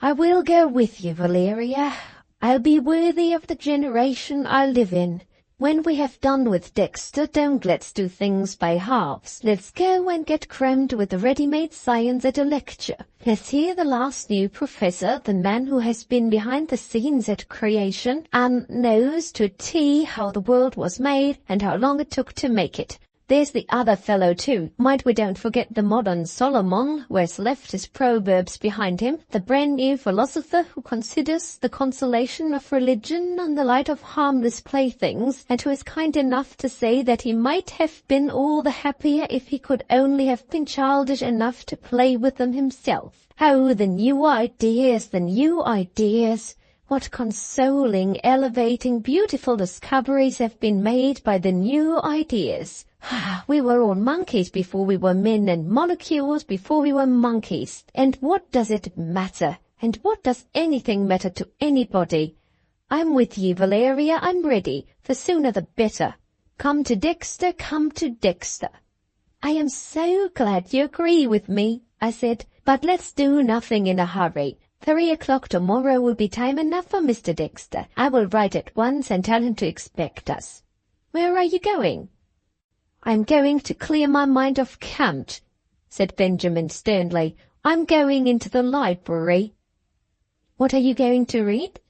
I will go with you, Valeria. I'll be worthy of the generation I live in. When we have done with Dexter, don't let's do things by halves. Let's go and get crammed with ready-made science at a lecture. Let's hear the last new professor, the man who has been behind the scenes at creation and knows to a T how the world was made and how long it took to make it. There's the other fellow too. Mind we don't forget the modern Solomon, who has left his proverbs behind him, the brand new philosopher who considers the consolation of religion in the light of harmless playthings, and who is kind enough to say that he might have been all the happier if he could only have been childish enough to play with them himself. Oh, the new ideas, the new ideas! What consoling, elevating, beautiful discoveries have been made by the new ideas. We were all monkeys before we were men, and molecules before we were monkeys. And what does it matter? And what does anything matter to anybody? I'm with you, Valeria, I'm ready. The sooner the better. Come to Dexter, come to Dexter. I am so glad you agree with me, I said, but let's do nothing in a hurry. 3 o'clock tomorrow will be time enough for Mr. Dexter. I will write at once and tell him to expect us. Where are you going? I'm going to clear my mind of cant, said Benjamin sternly. I'm going into the library. What are you going to read?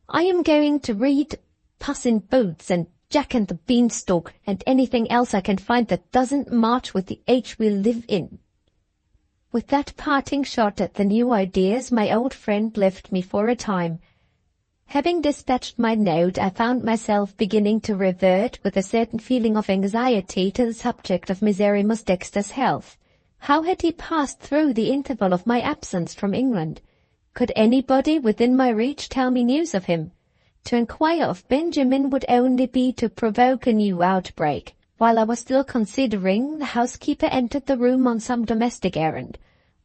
I am going to read Puss in Boots and Jack and the Beanstalk and anything else I can find that doesn't march with the age we live in. With that parting shot at the new ideas, my old friend left me for a time. Having dispatched my note, I found myself beginning to revert with a certain feeling of anxiety to the subject of Miserrimus Dexter's health. How had he passed through the interval of my absence from England? Could anybody within my reach tell me news of him? To inquire of Benjamin would only be to provoke a new outbreak. While I was still considering, the housekeeper entered the room on some domestic errand.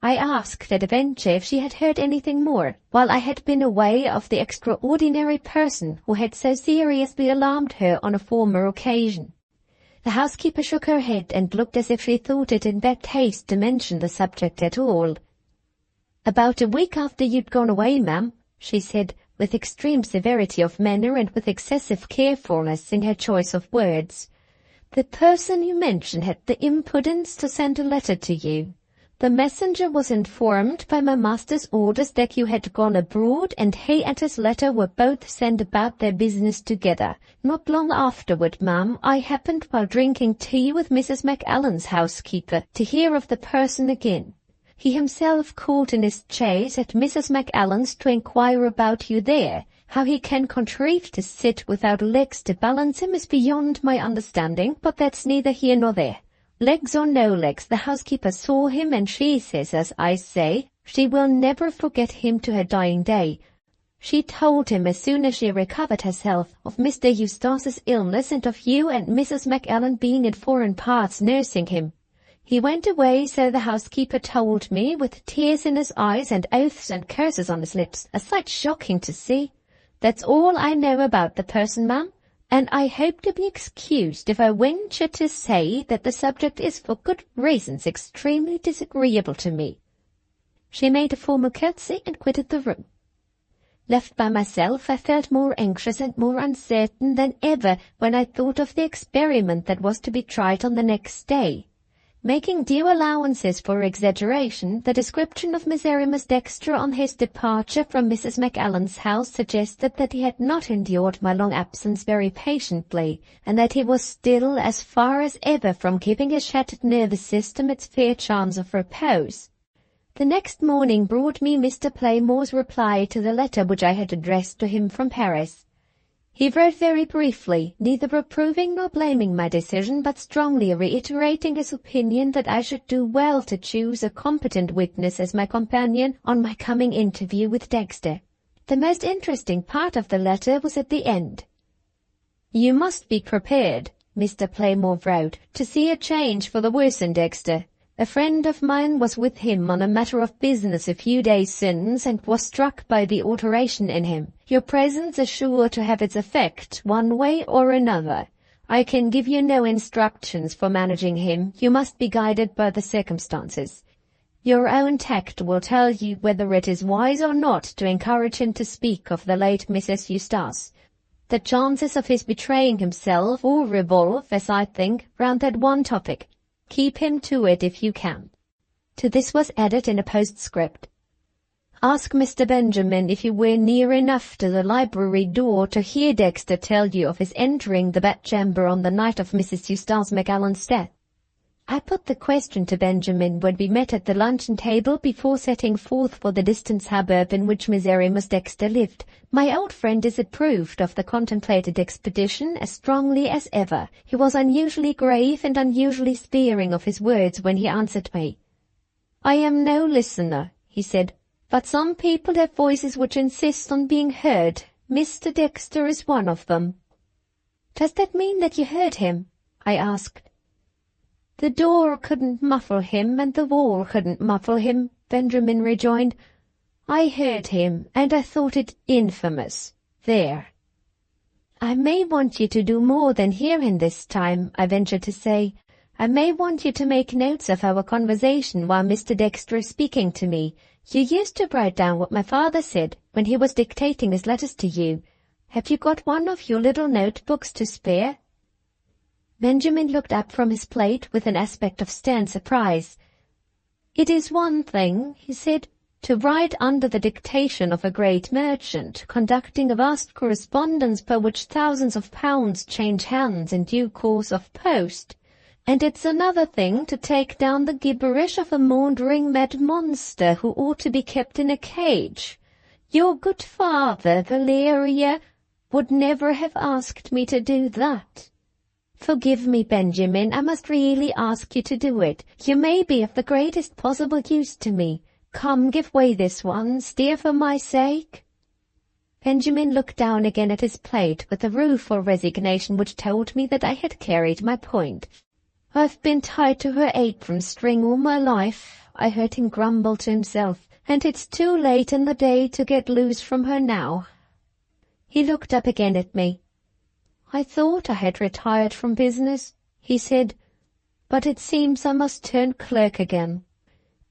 I asked at a venture if she had heard anything more, while I had been away, of the extraordinary person who had so seriously alarmed her on a former occasion. The housekeeper shook her head and looked as if she thought it in bad taste to mention the subject at all. "About a week after you'd gone away, ma'am," she said, with extreme severity of manner and with excessive carefulness in her choice of words. "The person you mention had the impudence to send a letter to you. The messenger was informed by my master's orders that you had gone abroad, and he and his letter were both sent about their business together. Not long afterward, ma'am, I happened while drinking tea with Mrs. Macallan's housekeeper to hear of the person again. He himself called in his chaise at Mrs. Macallan's to inquire about you there. How he can contrive to sit without legs to balance him is beyond my understanding, but that's neither here nor there. Legs or no legs, the housekeeper saw him, and she says, as I say, she will never forget him to her dying day. She told him as soon as she recovered herself of Mr. Eustace's illness and of you and Mrs. Macallan being in foreign parts nursing him. He went away, so the housekeeper told me, with tears in his eyes and oaths and curses on his lips, a sight shocking to see. That's all I know about the person, ma'am, and I hope to be excused if I venture to say that the subject is for good reasons extremely disagreeable to me. She made a formal curtsy and quitted the room. Left by myself, I felt more anxious and more uncertain than ever when I thought of the experiment that was to be tried on the next day. Making due allowances for exaggeration, the description of Miserrimus Dexter on his departure from Mrs. Macallan's house suggested that he had not endured my long absence very patiently, and that he was still as far as ever from giving his shattered nervous system its fair chance of repose. The next morning brought me Mr. Playmore's reply to the letter which I had addressed to him from Paris. He wrote very briefly, neither approving nor blaming my decision, but strongly reiterating his opinion that I should do well to choose a competent witness as my companion on my coming interview with Dexter. The most interesting part of the letter was at the end. "You must be prepared," Mr. Playmore wrote, "to see a change for the worse in Dexter. A friend of mine was with him on a matter of business a few days since, and was struck by the alteration in him. Your presence is sure to have its effect, one way or another. I can give you no instructions for managing him. You must be guided by the circumstances. Your own tact will tell you whether it is wise or not to encourage him to speak of the late Mrs. Eustace. The chances of his betraying himself all revolve, as I think, round that one topic. Keep him to it if you can." To this was added in a postscript, "Ask Mr. Benjamin if you were near enough to the library door to hear Dexter tell you of his entering the bedchamber on the night of Mrs. Eustace Macallan's death." I put the question to Benjamin when we met at the luncheon table before setting forth for the distant suburb in which Miserrimus Dexter lived. My old friend disapproved of the contemplated expedition as strongly as ever. He was unusually grave and unusually sparing of his words when he answered me. "I am no listener," he said, "but some people have voices which insist on being heard. Mr. Dexter is one of them." "Does that mean that you heard him?" I asked. "The door couldn't muffle him, and the wall couldn't muffle him," Benjamin rejoined. "I heard him, and I thought it infamous. There." "I may want you to do more than hear him this time," I ventured to say. "I may want you to make notes of our conversation while Mr. Dexter is speaking to me. You used to write down what my father said when he was dictating his letters to you. Have you got one of your little notebooks to spare?" Benjamin looked up from his plate with an aspect of stern surprise. "It is one thing," he said, "to write under the dictation of a great merchant, conducting a vast correspondence by which thousands of pounds change hands in due course of post, and it's another thing to take down the gibberish of a maundering mad monster who ought to be kept in a cage. Your good father, Valeria, would never have asked me to do that. Forgive me, Benjamin, I must really ask you to do it. You may be of the greatest possible use to me. Come, give way this once, dear, for my sake." Benjamin looked down again at his plate with a rueful resignation which told me that I had carried my point. "I've been tied to her apron string all my life," I heard him grumble to himself, "and it's too late in the day to get loose from her now." He looked up again at me. "I thought I had retired from business," he said, "but it seems I must turn clerk again.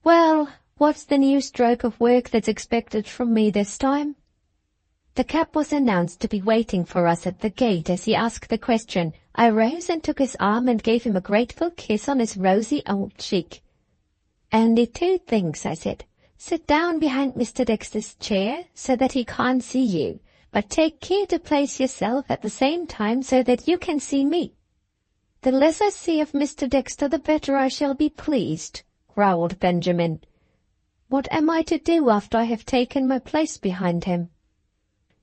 Well, what's the new stroke of work that's expected from me this time?" The cab was announced to be waiting for us at the gate as he asked the question. I rose and took his arm and gave him a grateful kiss on his rosy old cheek. "Only two things," I said. "Sit down behind Mr. Dexter's chair so that he can't see you, but take care to place yourself at the same time so that you can see me." "The less I see of Mr. Dexter, the better I shall be pleased," growled Benjamin. What am I to do after I have taken my place behind him?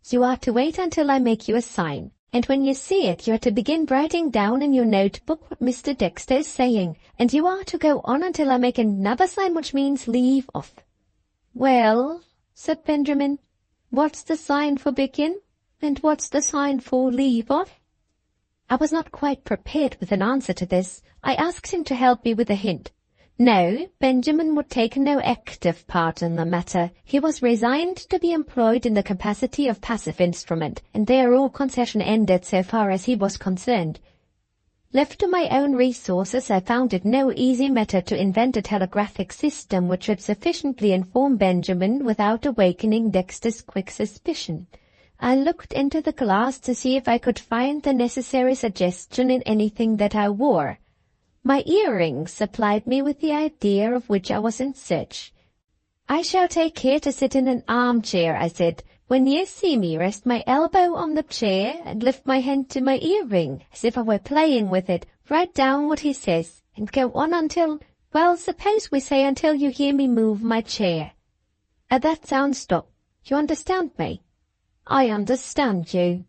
You are to wait until I make you a sign, and when you see it you are to begin writing down in your notebook what Mr. Dexter is saying, and you are to go on until I make another sign, which means leave off. Well, said Benjamin, what's the sign for begin, and what's the sign for leave off? I was not quite prepared with an answer to this. I asked him to help me with a hint. No, Benjamin would take no active part in the matter. He was resigned to be employed in the capacity of passive instrument, and there all concession ended so far as he was concerned. Left to my own resources, I found it no easy matter to invent a telegraphic system which should sufficiently inform Benjamin without awakening Dexter's quick suspicion. I looked into the glass to see if I could find the necessary suggestion in anything that I wore. My earrings supplied me with the idea of which I was in search. I shall take care to sit in an armchair, I said. When you see me, rest my elbow on the chair and lift my hand to my earring, as if I were playing with it. Write down what he says, and go on until, well, suppose we say until you hear me move my chair. At that sound stop. You understand me? I understand you.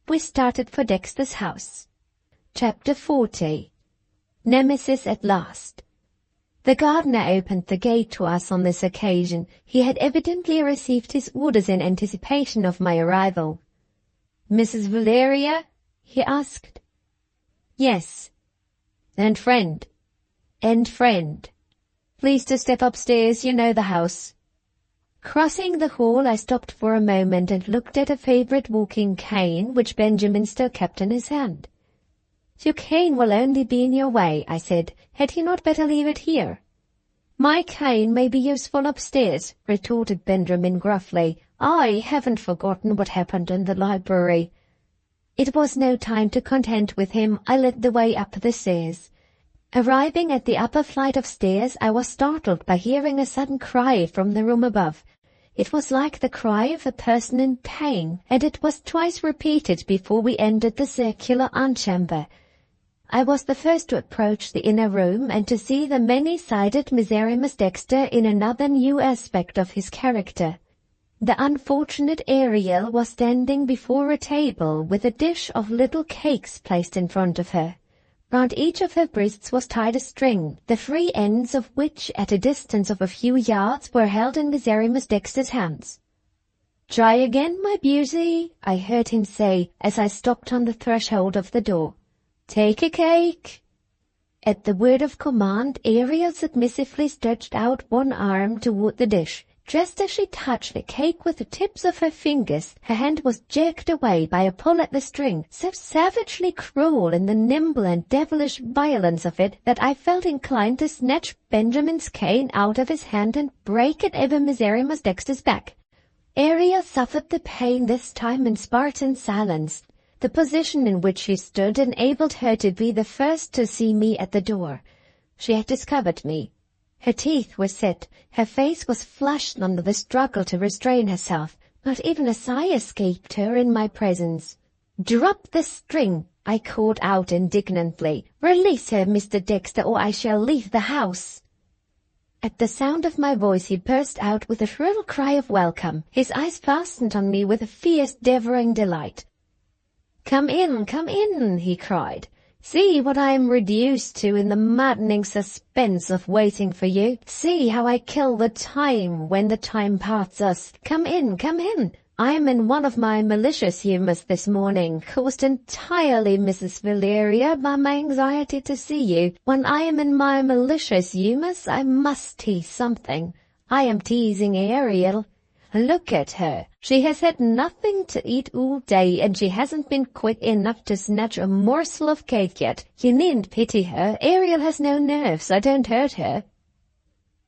We started for Dexter's house. Chapter 40. Nemesis at last. The gardener opened the gate to us on this occasion. He had evidently received his orders in anticipation of my arrival. "Mrs. Valeria?" he asked. "Yes." "And friend?" "And friend. Please to step upstairs, you know the house." Crossing the hall, I stopped for a moment and looked at a favorite walking cane which Benjamin still kept in his hand. "Your cane will only be in your way," I said. "Had he not better leave it here?" "My cane may be useful upstairs," retorted Benjamin gruffly. "I haven't forgotten what happened in the library." It was no time to contend with him. I led the way up the stairs. Arriving at the upper flight of stairs, I was startled by hearing a sudden cry from the room above. It was like the cry of a person in pain, and it was twice repeated before we entered the circular antechamber. I was the first to approach the inner room and to see the many-sided Miserrimus Dexter in another new aspect of his character. The unfortunate Ariel was standing before a table with a dish of little cakes placed in front of her. Round each of her breasts was tied a string, the free ends of which, at a distance of a few yards, were held in Miserrimus Dexter's hands. "Try again, my beauty," I heard him say as I stopped on the threshold of the door. "Take a cake." At the word of command, Ariel submissively stretched out one arm toward the dish. Just as she touched the cake with the tips of her fingers, her hand was jerked away by a pull at the string, so savagely cruel in the nimble and devilish violence of it that I felt inclined to snatch Benjamin's cane out of his hand and break it over Miserrimus Dexter's back. Ariel suffered the pain this time in Spartan silence. The position in which she stood enabled her to be the first to see me at the door. She had discovered me. Her teeth were set, her face was flushed under the struggle to restrain herself. Not even a sigh escaped her in my presence. "Drop the string," I called out indignantly. "Release her, Mr. Dexter, or I shall leave the house." At the sound of my voice he burst out with a shrill cry of welcome. His eyes fastened on me with a fierce, devouring delight. Come in," he cried. "See what I am reduced to in the maddening suspense of waiting for you. See how I kill the time when the time parts us. Come in. I am in one of my malicious humours this morning, caused entirely, Mrs. Valeria, by my anxiety to see you. When I am in my malicious humours, I must tease something. I am teasing Ariel. Look at her. She has had nothing to eat all day, and she hasn't been quick enough to snatch a morsel of cake yet. You needn't pity her. Ariel has no nerves. I don't hurt her."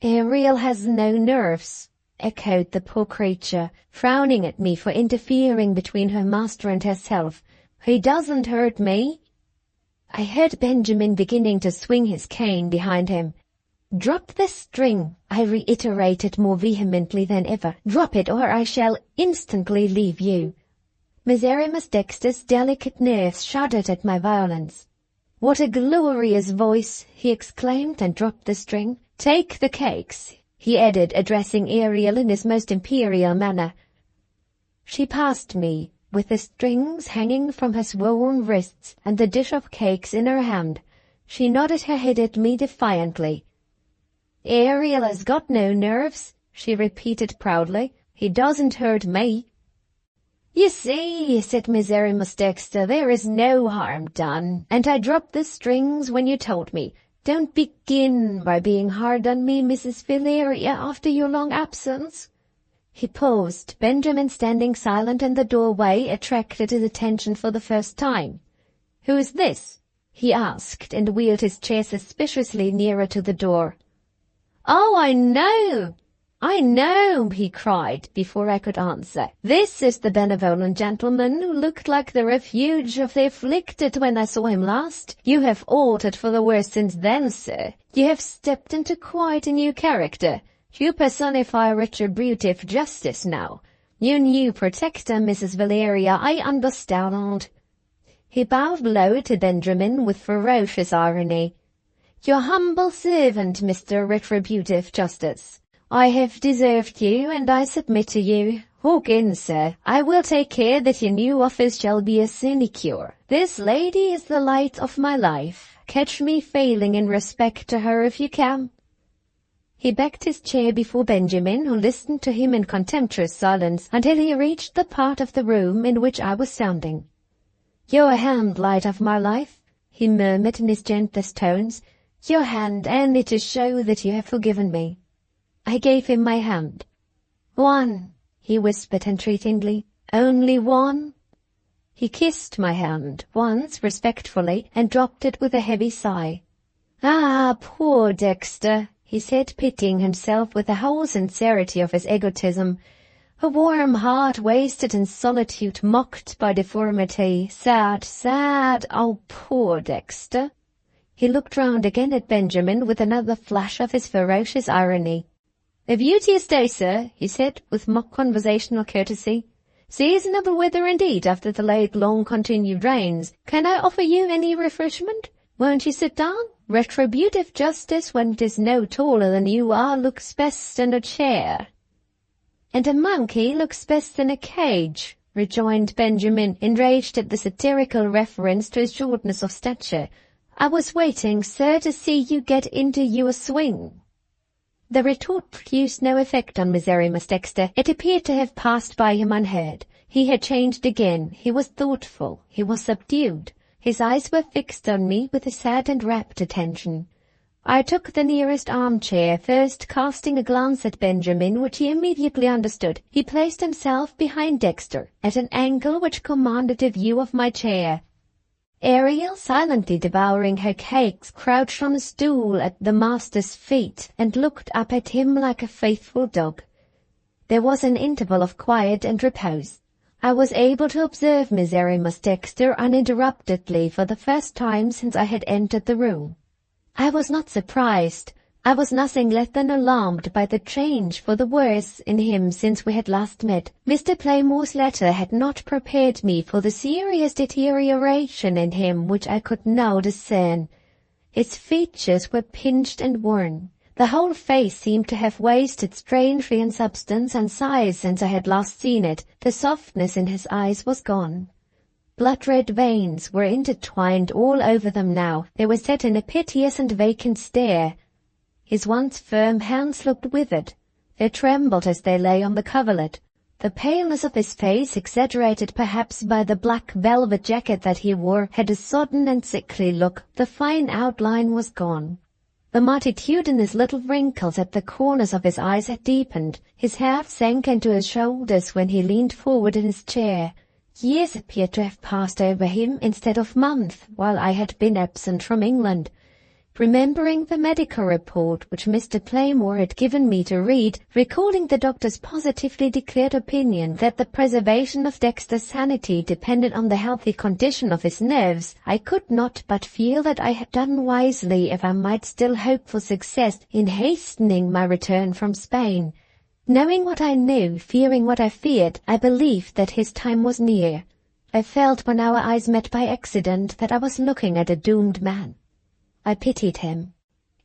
"Ariel has no nerves," echoed the poor creature, frowning at me for interfering between her master and herself. "He doesn't hurt me." I heard Benjamin beginning to swing his cane behind him. "Drop the string," I reiterated more vehemently than ever. "Drop it, or I shall instantly leave you." Miserrimus Dexter's delicate nerves shuddered at my violence. "What a glorious voice!" he exclaimed, and dropped the string. "Take the cakes," he added, addressing Ariel in his most imperial manner. She passed me, with the strings hanging from her swollen wrists and the dish of cakes in her hand. She nodded her head at me defiantly. "Ariel has got no nerves," she repeated proudly. "He doesn't hurt me." "You see," said Miserrimus Dexter, "there is no harm done, and I dropped the strings when you told me. Don't begin by being hard on me, Mrs. Valeria, after your long absence." He paused. Benjamin, standing silent in the doorway, attracted his attention for the first time. "Who is this?" he asked, and wheeled his chair suspiciously nearer to the door. "Oh, I know, he cried, before I could answer. "This is the benevolent gentleman who looked like the refuge of the afflicted when I saw him last. You have altered for the worse since then, sir. You have stepped into quite a new character. You personify retributive justice now. Your new protector, Mrs. Valeria, I understand." He bowed low to Benjamin with ferocious irony. "Your humble servant, Mr. Retributive Justice. I have deserved you, and I submit to you. Walk in, sir. I will take care that your new office shall be a sinecure. This lady is the light of my life. Catch me failing in respect to her if you can." He backed his chair before Benjamin, who listened to him in contemptuous silence until he reached the part of the room in which I was sounding. "Your hand, light of my life," he murmured in his gentlest tones. "Your hand, only to show that you have forgiven me." I gave him my hand. "One," he whispered entreatingly. "Only one?" He kissed my hand once respectfully and dropped it with a heavy sigh. "Ah, poor Dexter," he said, pitying himself with the whole sincerity of his egotism. "A warm heart wasted in solitude, mocked by deformity. Sad, sad, oh poor Dexter." He looked round again at Benjamin with another flash of his ferocious irony. "A beauteous day, sir," he said, with mock conversational courtesy. "Seasonable weather indeed after the late long-continued rains. Can I offer you any refreshment? Won't you sit down? Retributive justice, when it is no taller than you are, looks best in a chair." "And a monkey looks best in a cage," rejoined Benjamin, enraged at the satirical reference to his shortness of stature. "I was waiting, sir, to see you get into your swing." The retort produced no effect on Miserrimus Dexter. It appeared to have passed by him unheard. He had changed again. He was thoughtful. He was subdued. His eyes were fixed on me with a sad and rapt attention. I took the nearest armchair, first casting a glance at Benjamin, which he immediately understood. He placed himself behind Dexter, at an angle which commanded a view of my chair. Ariel, silently devouring her cakes, crouched on a stool at the master's feet and looked up at him like a faithful dog. There was an interval of quiet and repose. I was able to observe Miserrimus Dexter uninterruptedly for the first time since I had entered the room. I was not surprised. I was nothing less than alarmed by the change for the worse in him since we had last met. Mr. Playmore's letter had not prepared me for the serious deterioration in him which I could now discern. His features were pinched and worn. The whole face seemed to have wasted strangely in substance and size since I had last seen it. The softness in his eyes was gone. Blood-red veins were intertwined all over them now. They were set in a piteous and vacant stare. His once firm hands looked withered. They trembled as they lay on the coverlet. The paleness of his face, exaggerated perhaps by the black velvet jacket that he wore, had a sodden and sickly look. The fine outline was gone. The multitudinous little wrinkles at the corners of his eyes had deepened. His hair sank into his shoulders when he leaned forward in his chair. Years appeared to have passed over him instead of months while I had been absent from England. Remembering the medical report which Mr. Playmore had given me to read, recalling the doctor's positively declared opinion that the preservation of Dexter's sanity depended on the healthy condition of his nerves, I could not but feel that I had done wisely if I might still hope for success in hastening my return from Spain. Knowing what I knew, fearing what I feared, I believed that his time was near. I felt when our eyes met by accident that I was looking at a doomed man. I pitied him.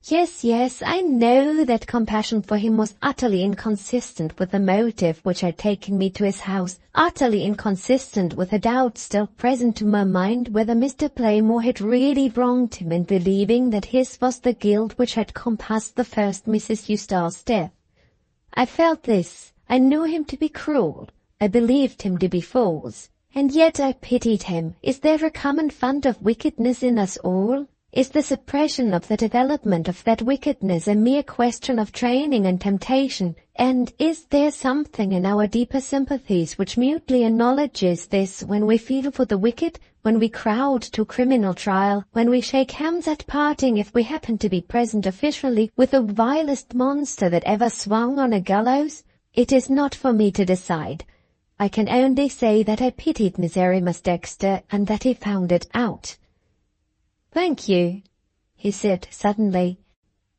Yes, yes, I know that compassion for him was utterly inconsistent with the motive which had taken me to his house, utterly inconsistent with the doubt still present to my mind whether Mr. Playmore had really wronged him in believing that his was the guilt which had compassed the first Mrs. Eustace's death. I felt this. I knew him to be cruel. I believed him to be false. And yet I pitied him. Is there a common fund of wickedness in us all? Is the suppression of the development of that wickedness a mere question of training and temptation? And is there something in our deeper sympathies which mutely acknowledges this when we feel for the wicked, when we crowd to criminal trial, when we shake hands at parting if we happen to be present officially with the vilest monster that ever swung on a gallows? It is not for me to decide. I can only say that I pitied Miserrimus Dexter and that he found it out. "Thank you," he said suddenly.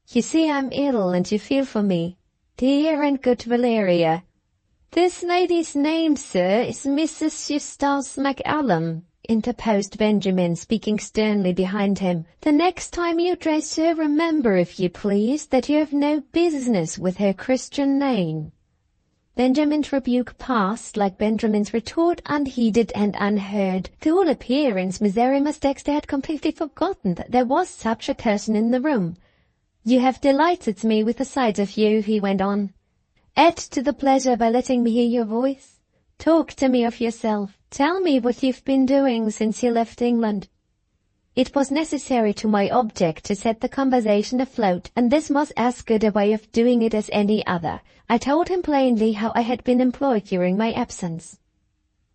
"You see I'm ill and you feel for me. Dear and good Valeria." "This lady's name, sir, is Mrs. Eustace MacAllan," interposed Benjamin, speaking sternly behind him. "The next time you address her, remember, if you please, that you have no business with her Christian name." Benjamin's rebuke passed like Benjamin's retort, unheeded and unheard. To all appearance, Miserrimus Dexter had completely forgotten that there was such a person in the room. "You have delighted me with the sight of you," he went on. "Add to the pleasure by letting me hear your voice. Talk to me of yourself. Tell me what you've been doing since you left England." It was necessary to my object to set the conversation afloat, and this was as good a way of doing it as any other. I told him plainly how I had been employed during my absence.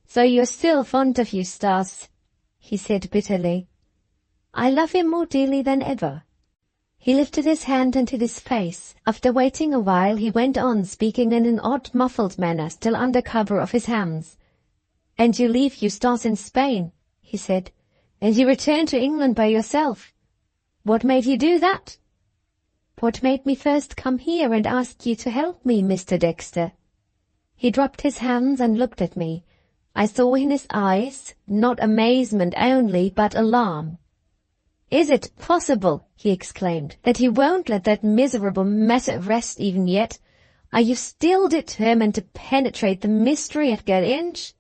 "So you're still fond of Eustace?" he said bitterly. "I love him more dearly than ever." He lifted his hand and hid his face. After waiting a while, he went on, speaking in an odd muffled manner, still under cover of his hands. "And you leave Eustace in Spain," he said. "And you return to England by yourself. What made you do that?" "What made me first come here and ask you to help me, Mr. Dexter?" He dropped his hands and looked at me. I saw in his eyes, not amazement only, but alarm. "Is it possible," he exclaimed, "that you won't let that miserable matter rest even yet? Are you still determined to penetrate the mystery at that inch?"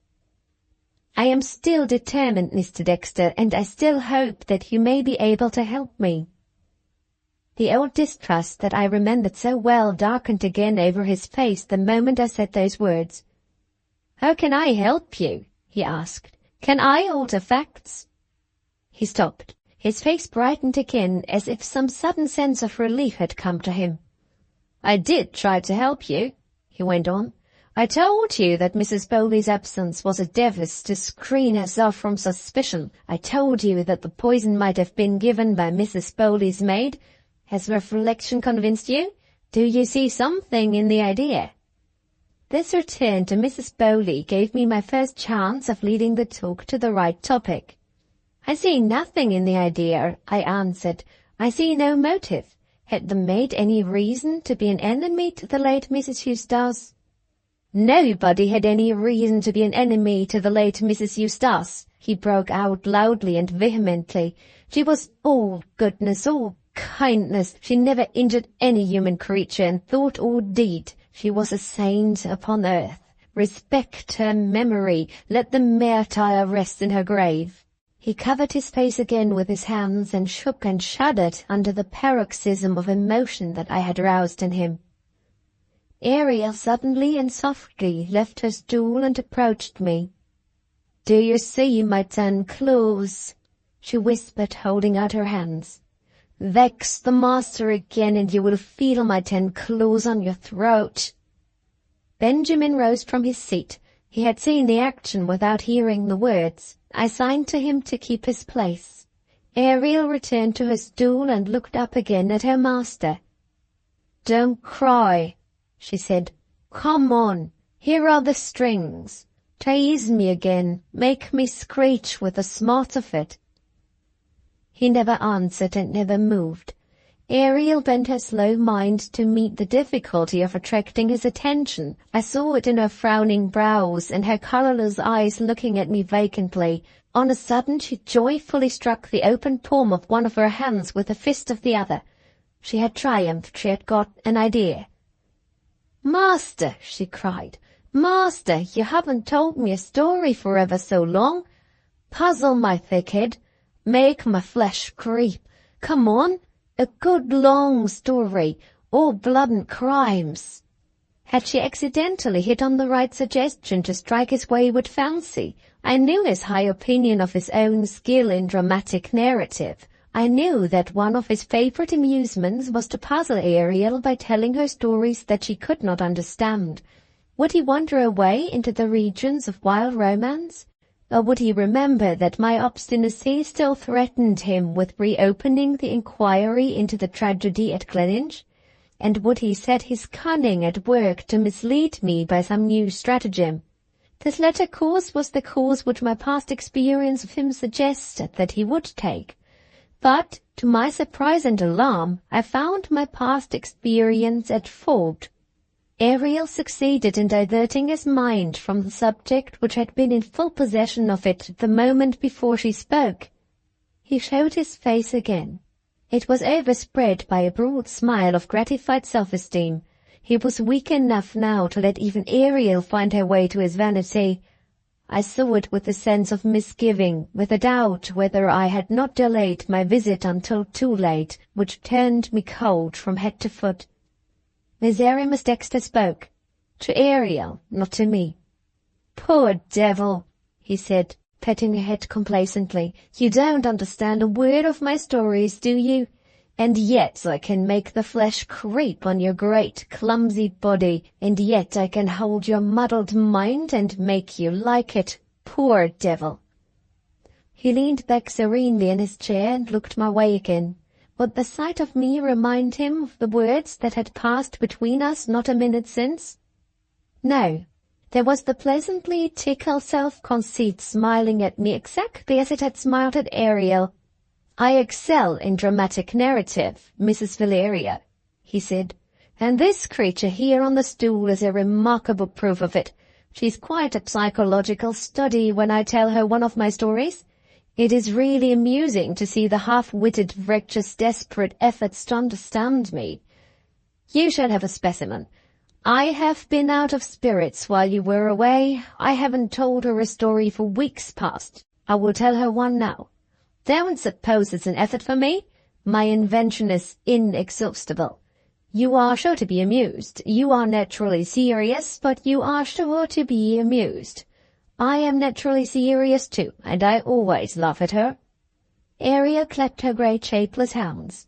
"I am still determined, Mr. Dexter, and I still hope that you may be able to help me." The old distrust that I remembered so well darkened again over his face the moment I said those words. "How can I help you?" he asked. "Can I alter facts?" He stopped. His face brightened again as if some sudden sense of relief had come to him. "I did try to help you," he went on. "I told you that Mrs. Bowley's absence was a device to screen herself from suspicion. I told you that the poison might have been given by Mrs. Bowley's maid. Has reflection convinced you? Do you see something in the idea?" This return to Mrs. Bowley gave me my first chance of leading the talk to the right topic. "I see nothing in the idea," I answered. "I see no motive. Had the maid any reason to be an enemy to the late Mrs. Eustace?" "Nobody had any reason to be an enemy to the late Mrs. Eustace," he broke out loudly and vehemently. "She was all goodness, all kindness. She never injured any human creature in thought or deed. She was a saint upon earth. Respect her memory. Let the martyr rest in her grave." He covered his face again with his hands and shook and shuddered under the paroxysm of emotion that I had roused in him. Ariel suddenly and softly left her stool and approached me. "Do you see my 10 claws?" she whispered, holding out her hands. "Vex the master again and you will feel my 10 claws on your throat." Benjamin rose from his seat. He had seen the action without hearing the words. I signed to him to keep his place. Ariel returned to her stool and looked up again at her master. "Don't cry," she said. "Come on, here are the strings. Tease me again, make me screech with the smart of it." He never answered and never moved. Ariel bent her slow mind to meet the difficulty of attracting his attention. I saw it in her frowning brows and her colourless eyes looking at me vacantly. On a sudden she joyfully struck the open palm of one of her hands with the fist of the other. She had triumphed. She had got an idea. "Master," she cried, "Master, you haven't told me a story for ever so long. Puzzle my thick head. Make my flesh creep. Come on, a good long story, all blood and crimes." Had she accidentally hit on the right suggestion to strike his wayward fancy? I knew his high opinion of his own skill in dramatic narrative. I knew that one of his favorite amusements was to puzzle Ariel by telling her stories that she could not understand. Would he wander away into the regions of wild romance? Or would he remember that my obstinacy still threatened him with reopening the inquiry into the tragedy at Gleninch? And would he set his cunning at work to mislead me by some new stratagem? This latter course was the course which my past experience of him suggested that he would take. But, to my surprise and alarm, I found my past experience at fault. Ariel succeeded in diverting his mind from the subject which had been in full possession of it the moment before she spoke. He showed his face again. It was overspread by a broad smile of gratified self-esteem. He was weak enough now to let even Ariel find her way to his vanity. I saw it with a sense of misgiving, with a doubt whether I had not delayed my visit until too late, which turned me cold from head to foot. Miss Dexter spoke. To Ariel, not to me. "Poor devil," he said, patting her head complacently. "You don't understand a word of my stories, do you? And yet I can make the flesh creep on your great clumsy body, and yet I can hold your muddled mind and make you like it. Poor devil." He leaned back serenely in his chair and looked my way again. Would the sight of me remind him of the words that had passed between us not a minute since? No. There was the pleasantly tickled self-conceit smiling at me exactly as it had smiled at Ariel. "I excel in dramatic narrative, Mrs. Valeria," he said, "and this creature here on the stool is a remarkable proof of it. She's quite a psychological study when I tell her one of my stories. It is really amusing to see the half-witted wretch's desperate efforts to understand me. You shall have a specimen. I have been out of spirits while you were away. I haven't told her a story for weeks past. I will tell her one now. Don't suppose it's an effort for me. My invention is inexhaustible. You are sure to be amused. You are naturally serious, but you are sure to be amused. I am naturally serious too, and I always laugh at her." Ariel clapped her great shapeless hands.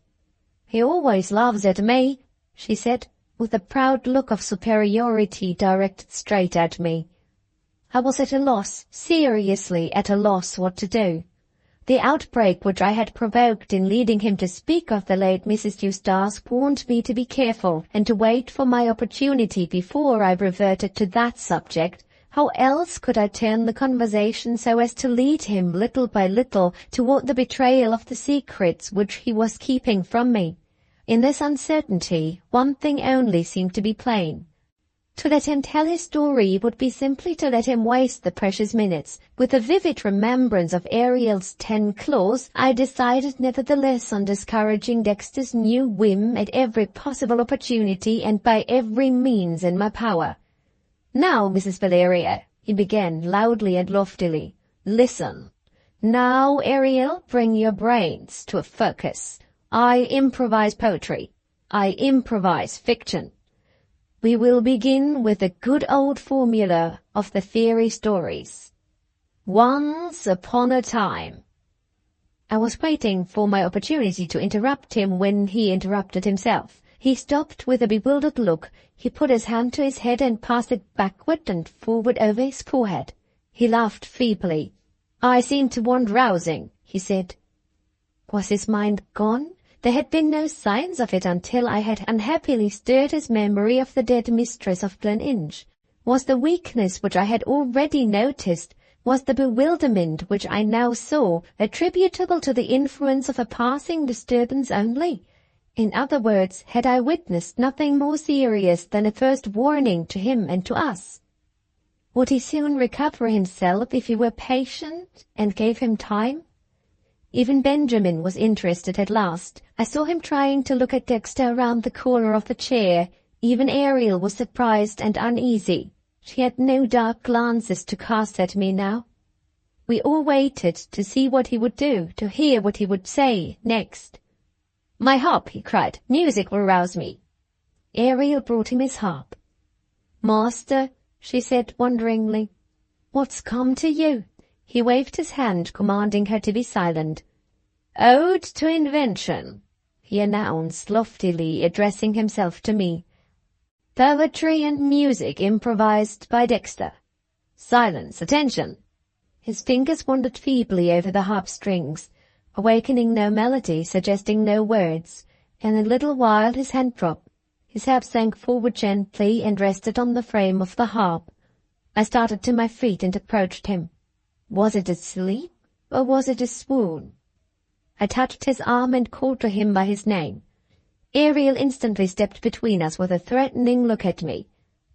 "He always laughs at me," she said, with a proud look of superiority directed straight at me. I was at a loss, seriously at a loss what to do. The outbreak which I had provoked in leading him to speak of the late Mrs. Eustace warned me to be careful and to wait for my opportunity before I reverted to that subject. How else could I turn the conversation so as to lead him little by little toward the betrayal of the secrets which he was keeping from me? In this uncertainty, one thing only seemed to be plain. To let him tell his story would be simply to let him waste the precious minutes. With a vivid remembrance of Ariel's 10 claws, I decided nevertheless on discouraging Dexter's new whim at every possible opportunity and by every means in my power. "Now, Mrs. Valeria," he began loudly and loftily, "listen. Now, Ariel, bring your brains to a focus. I improvise poetry. I improvise fiction. We will begin with the good old formula of the fairy stories. Once upon a time." I was waiting for my opportunity to interrupt him when he interrupted himself. He stopped with a bewildered look. He put his hand to his head and passed it backward and forward over his forehead. He laughed feebly. "I seem to want rousing," he said. Was his mind gone? There had been no signs of it until I had unhappily stirred his memory of the dead mistress of Gleninch. Was the weakness which I had already noticed, was the bewilderment which I now saw, attributable to the influence of a passing disturbance only? In other words, had I witnessed nothing more serious than a first warning to him and to us? Would he soon recover himself if he were patient and gave him time? Even Benjamin was interested at last. I saw him trying to look at Dexter around the corner of the chair. Even Ariel was surprised and uneasy. She had no dark glances to cast at me now. We all waited to see what he would do, to hear what he would say next. "My harp," he cried. "Music will rouse me." Ariel brought him his harp. "Master," she said wonderingly, "what's come to you?" He waved his hand, commanding her to be silent. "Ode to Invention," he announced loftily, addressing himself to me. "Poetry and music improvised by Dexter. Silence, attention!" His fingers wandered feebly over the harp strings, awakening no melody, suggesting no words. In a little while his hand dropped. His head sank forward gently and rested on the frame of the harp. I started to my feet and approached him. Was it a sleep, or was it a swoon? I touched his arm and called to him by his name. Ariel instantly stepped between us with a threatening look at me.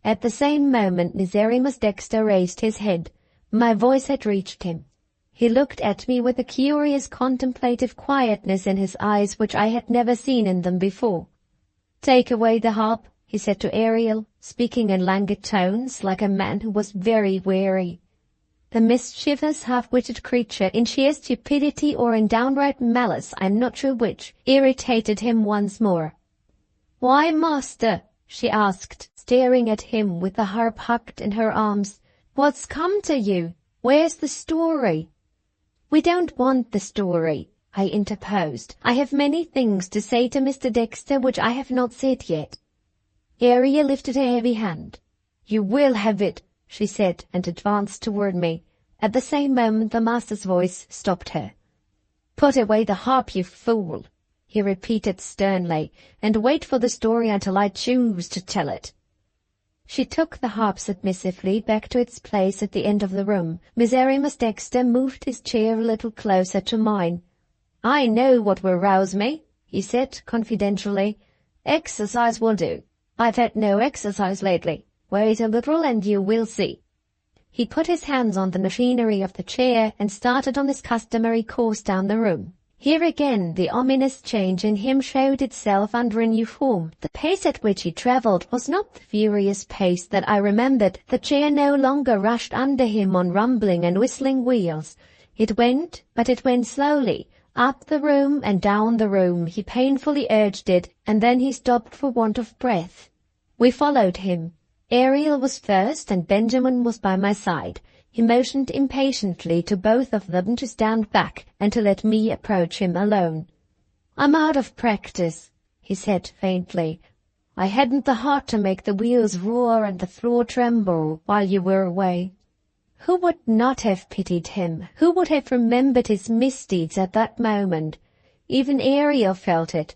At the same moment Miserrimus Dexter raised his head. My voice had reached him. He looked at me with a curious contemplative quietness in his eyes which I had never seen in them before. "Take away the harp," he said to Ariel, speaking in languid tones, like a man who was very weary. The mischievous, half-witted creature, in sheer stupidity or in downright malice, I am not sure which, irritated him once more. "Why, master?" she asked, staring at him with the harp hugged in her arms. "What's come to you? Where's the story?" "We don't want the story," I interposed. "I have many things to say to Mr. Dexter which I have not said yet." Ariel lifted a heavy hand. "You will have it," she said, and advanced toward me. At the same moment the master's voice stopped her. "Put away the harp, you fool," he repeated sternly, "and wait for the story until I choose to tell it." She took the harp submissively back to its place at the end of the room. Miserrimus Dexter moved his chair a little closer to mine. "I know what will rouse me," he said confidentially. "Exercise will do. I've had no exercise lately. Wait a little and you will see." He put his hands on the machinery of the chair and started on his customary course down the room. Here again the ominous change in him showed itself under a new form. The pace at which he travelled was not the furious pace that I remembered. The chair no longer rushed under him on rumbling and whistling wheels. It went, but it went slowly. Up the room and down the room he painfully urged it, and then he stopped for want of breath. We followed him. Ariel was first and Benjamin was by my side. He motioned impatiently to both of them to stand back and to let me approach him alone. "I'm out of practice," he said faintly. "I hadn't the heart to make the wheels roar and the floor tremble while you were away." Who would not have pitied him? Who would have remembered his misdeeds at that moment? Even Ariel felt it.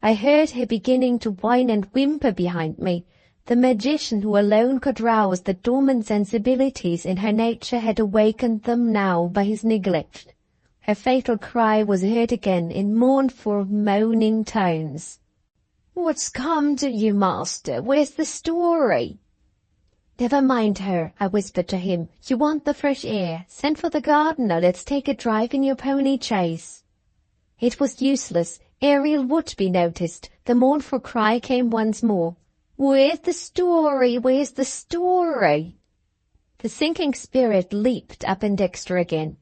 I heard her beginning to whine and whimper behind me. The magician who alone could rouse the dormant sensibilities in her nature had awakened them now by his neglect. Her fatal cry was heard again in mournful, moaning tones. "What's come to you, master? Where's the story?" "Never mind her," I whispered to him. "You want the fresh air. Send for the gardener. Let's take a drive in your pony chaise." It was useless. Ariel would be noticed. The mournful cry came once more. "Where's the story? Where's the story?" The sinking spirit leaped up in Dexter again.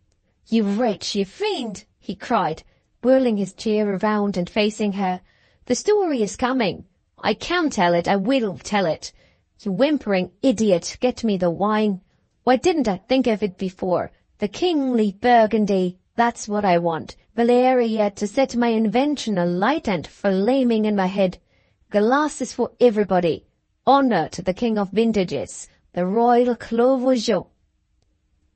"You wretch, you fiend!" he cried, whirling his chair around and facing her. "The story is coming. I can tell it. I will tell it. You whimpering idiot, get me the wine. Why didn't I think of it before? The kingly Burgundy, that's what I want. Valeria, to set my invention alight and flaming in my head. Glasses for everybody. Honor to the king of vintages, the royal Clos Vougeot."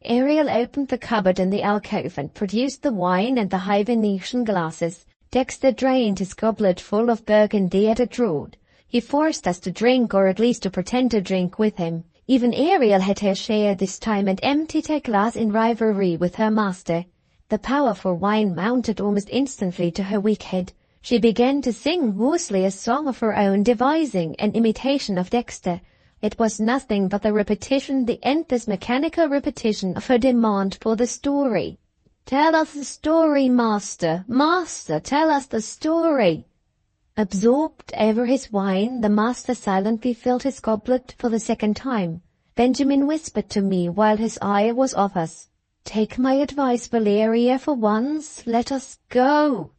Ariel opened the cupboard in the alcove and produced the wine and the high Venetian glasses. Dexter drained his goblet full of Burgundy at a draught. He forced us to drink, or at least to pretend to drink with him. Even Ariel had her share this time and emptied her glass in rivalry with her master. The powerful wine mounted almost instantly to her weak head. She began to sing hoarsely a song of her own devising, an imitation of Dexter. It was nothing but the repetition, the endless mechanical repetition of her demand for the story. Tell us the story, master. Master, tell us the story. Absorbed over his wine, the master silently filled his goblet for the second time. Benjamin whispered to me while his eye was off us. Take my advice, Valeria, for once. Let us go.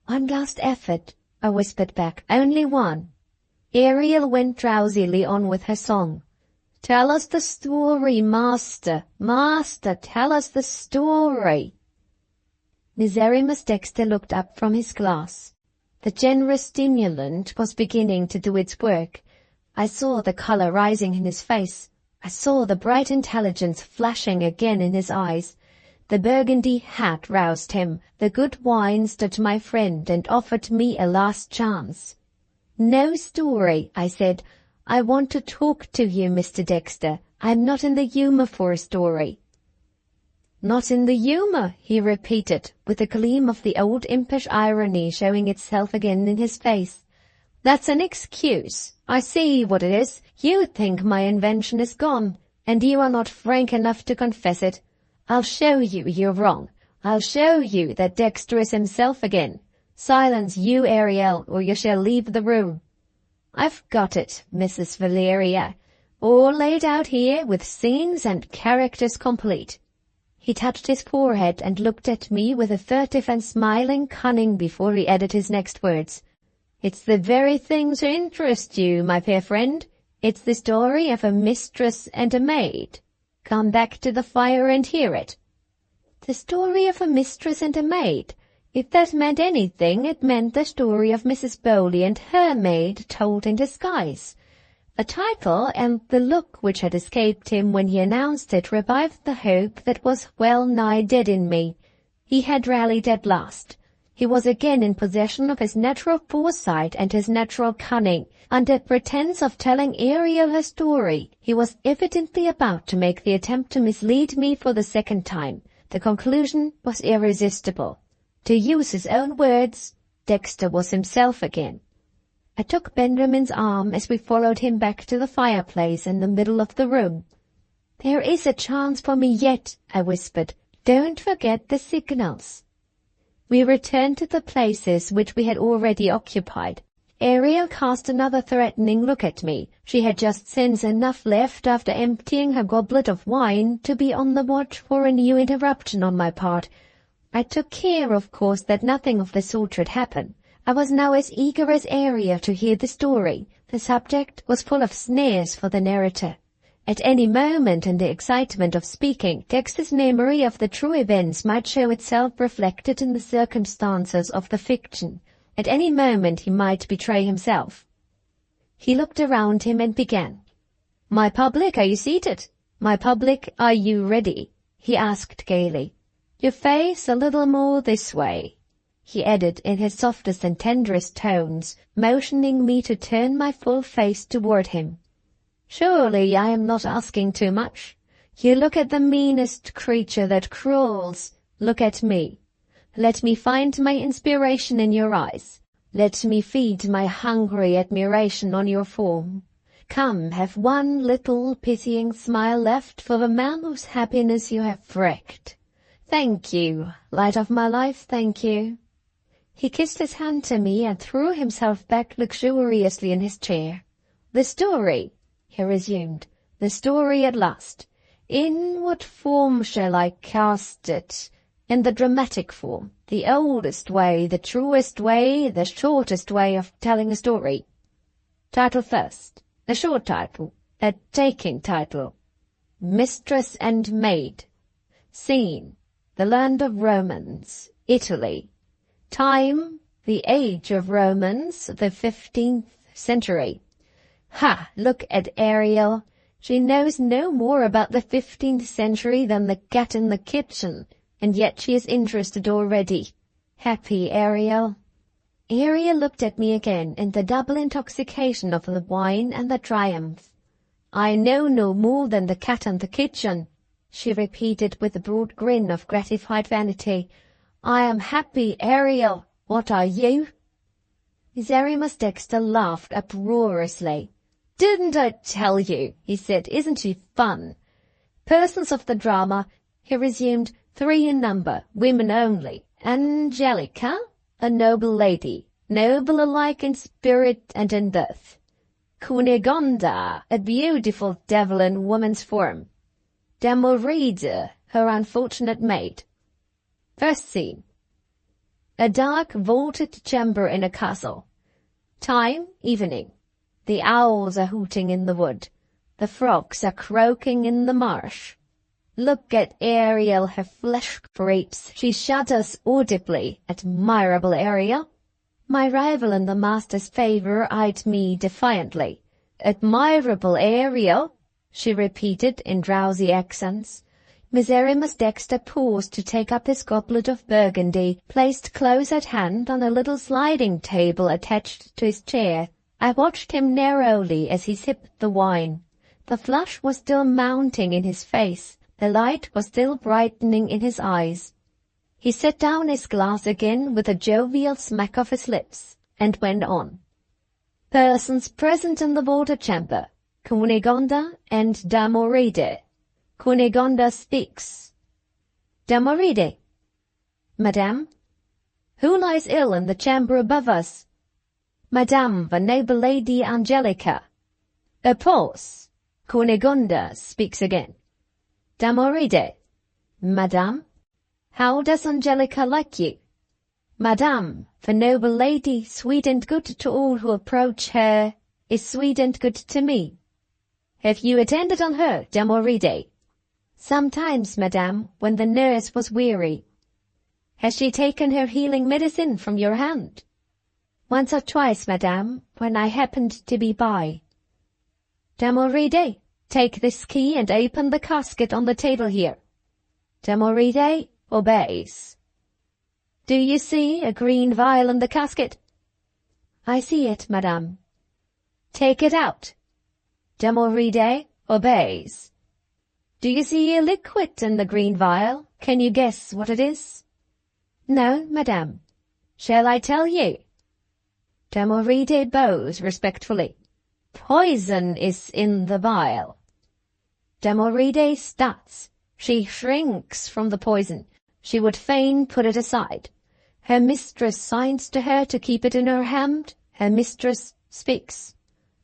One last effort, I whispered back. Only one. Ariel went drowsily on with her song. Tell us the story, master. Master, tell us the story. Miserrimus Dexter looked up from his glass. The generous stimulant was beginning to do its work. I saw the color rising in his face. I saw the bright intelligence flashing again in his eyes. The burgundy hat roused him. The good wine stood my friend and offered me a last chance. No story, I said. I want to talk to you, Mr. Dexter. I'm not in the humor for a story. Not in the humor, he repeated, with a gleam of the old impish irony showing itself again in his face. That's an excuse. I see what it is. You think my invention is gone, and you are not frank enough to confess it. I'll show you you're wrong. I'll show you that Dexter is himself again. Silence you, Ariel, or you shall leave the room. I've got it, Mrs. Valeria. All laid out here with scenes and characters complete. He touched his forehead and looked at me with a furtive and smiling cunning before he added his next words. It's the very thing to interest you, my fair friend. It's the story of a mistress and a maid. Come back to the fire and hear it. The story of a mistress and a maid. If that meant anything, it meant the story of Mrs. Bowley and her maid told in disguise. The title and the look which had escaped him when he announced it revived the hope that was well nigh dead in me. He had rallied at last. He was again in possession of his natural foresight and his natural cunning. Under pretence of telling Ariel her story, he was evidently about to make the attempt to mislead me for the second time. The conclusion was irresistible. To use his own words, Dexter was himself again. I took Benjamin's arm as we followed him back to the fireplace in the middle of the room. There is a chance for me yet, I whispered. Don't forget the signals. We returned to the places which we had already occupied. Ariel cast another threatening look at me. She had just sense enough left after emptying her goblet of wine to be on the watch for a new interruption on my part. I took care, of course, that nothing of the sort should happen. I was now as eager as Ariel to hear the story. The subject was full of snares for the narrator. At any moment in the excitement of speaking, Dexter's memory of the true events might show itself reflected in the circumstances of the fiction. At any moment he might betray himself. He looked around him and began. My public, are you seated? My public, are you ready? He asked gaily. Your face a little more this way, he added in his softest and tenderest tones, motioning me to turn my full face toward him. Surely I am not asking too much. You look at the meanest creature that crawls. Look at me. Let me find my inspiration in your eyes. Let me feed my hungry admiration on your form. Come, have one little pitying smile left for the man whose happiness you have wrecked. Thank you, light of my life, thank you. He kissed his hand to me and threw himself back luxuriously in his chair. The story, he resumed, the story at last. In what form shall I cast it? In the dramatic form, the oldest way, the truest way, the shortest way of telling a story. Title first, a short title, a taking title. Mistress and Maid. Scene, the land of Romans, Italy. Time, the age of Romans, the 15th century. Ha! Look at Ariel. She knows no more about the 15th century than the cat in the kitchen, and yet she is interested already. Happy Ariel. Ariel looked at me again in the double intoxication of the wine and the triumph. I know no more than the cat in the kitchen, she repeated with a broad grin of gratified vanity. I am happy, Ariel. What are you? Miserrimus Dexter laughed uproariously. Didn't I tell you, he said, isn't she fun? Persons of the drama, he resumed, 3 in number, women only. Angelica, a noble lady, noble alike in spirit and in birth. Cunegonda, a beautiful devil in woman's form. Damoride, her unfortunate maid. First scene. A dark vaulted chamber in a castle. Time, evening. The owls are hooting in the wood. The frogs are croaking in the marsh. Look at Ariel, her flesh creeps. She shudders audibly. Admirable Ariel. My rival in the master's favor eyed me defiantly. Admirable Ariel, she repeated in drowsy accents. Miserrimus Dexter paused to take up his goblet of Burgundy, placed close at hand on a little sliding table attached to his chair. I watched him narrowly as he sipped the wine. The flush was still mounting in his face. The light was still brightening in his eyes. He set down his glass again with a jovial smack of his lips, and went on. Persons present in the water chamber, Cunegonda and Damoride. Cunegonda speaks. Damoride. Madame. Who lies ill in the chamber above us? Madame, the noble lady Angelica. A pause. Cunegonda speaks again. Damoride. Madame. How does Angelica like you? Madame, the noble lady, sweet and good to all who approach her, is sweet and good to me. Have you attended on her, Damoride? Sometimes, madame, when the nurse was weary. Has she taken her healing medicine from your hand? Once or twice, madame, when I happened to be by. Damoride, take this key and open the casket on the table here. Damoride obeys. Do you see a green vial in the casket? I see it, madame. Take it out. Damoride obeys. Do you see a liquid in the green vial? Can you guess what it is? No, madame. Shall I tell you? Damoride bows respectfully. Poison is in the vial. Damoride starts. She shrinks from the poison. She would fain put it aside. Her mistress signs to her to keep it in her hand. Her mistress speaks.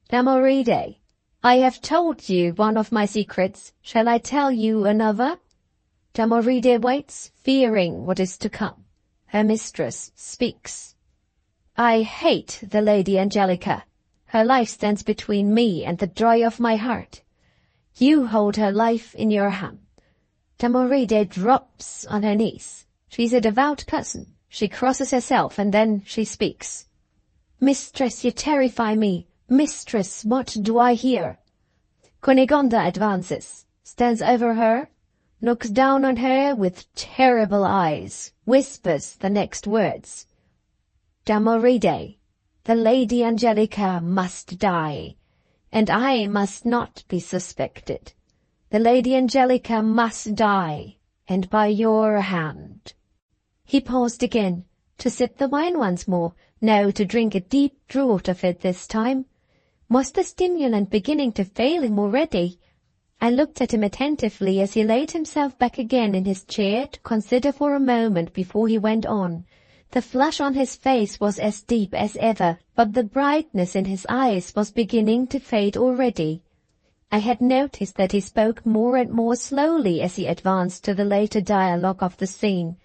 Damoride, I have told you one of my secrets. Shall I tell you another? Damoride waits, fearing what is to come. Her mistress speaks. I hate the Lady Angelica. Her life stands between me and the joy of my heart. You hold her life in your hand. Damoride drops on her knees. She's a devout person. She crosses herself and then she speaks. Mistress, you terrify me. Mistress, what do I hear? Cunegonda advances, stands over her, looks down on her with terrible eyes, whispers the next words. Damoride, the Lady Angelica must die, and I must not be suspected. The Lady Angelica must die, and by your hand. He paused again, to sip the wine once more, now to drink a deep draught of it this time. Was the stimulant beginning to fail him already? I looked at him attentively as he laid himself back again in his chair to consider for a moment before he went on. The flush on his face was as deep as ever, but the brightness in his eyes was beginning to fade already. I had noticed that he spoke more and more slowly as he advanced to the later dialogue of the scene.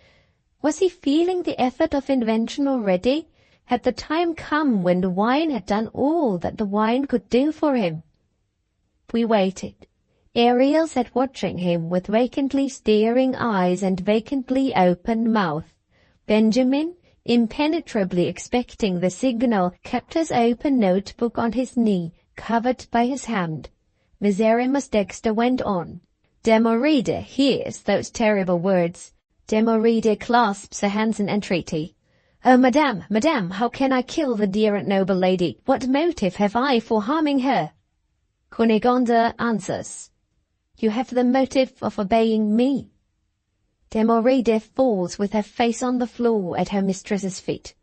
Was he feeling the effort of invention already? Had the time come when the wine had done all that the wine could do for him? We waited. Ariel sat watching him with vacantly staring eyes and vacantly open mouth. Benjamin, impenetrably expecting the signal, kept his open notebook on his knee, covered by his hand. Miserrimus Dexter went on. Damoride hears those terrible words. Damoride clasps her hands in entreaty. Oh, madame, madame, how can I kill the dear and noble lady? What motive have I for harming her? Cunegonda answers. You have the motive of obeying me. Damoride falls with her face on the floor at her mistress's feet.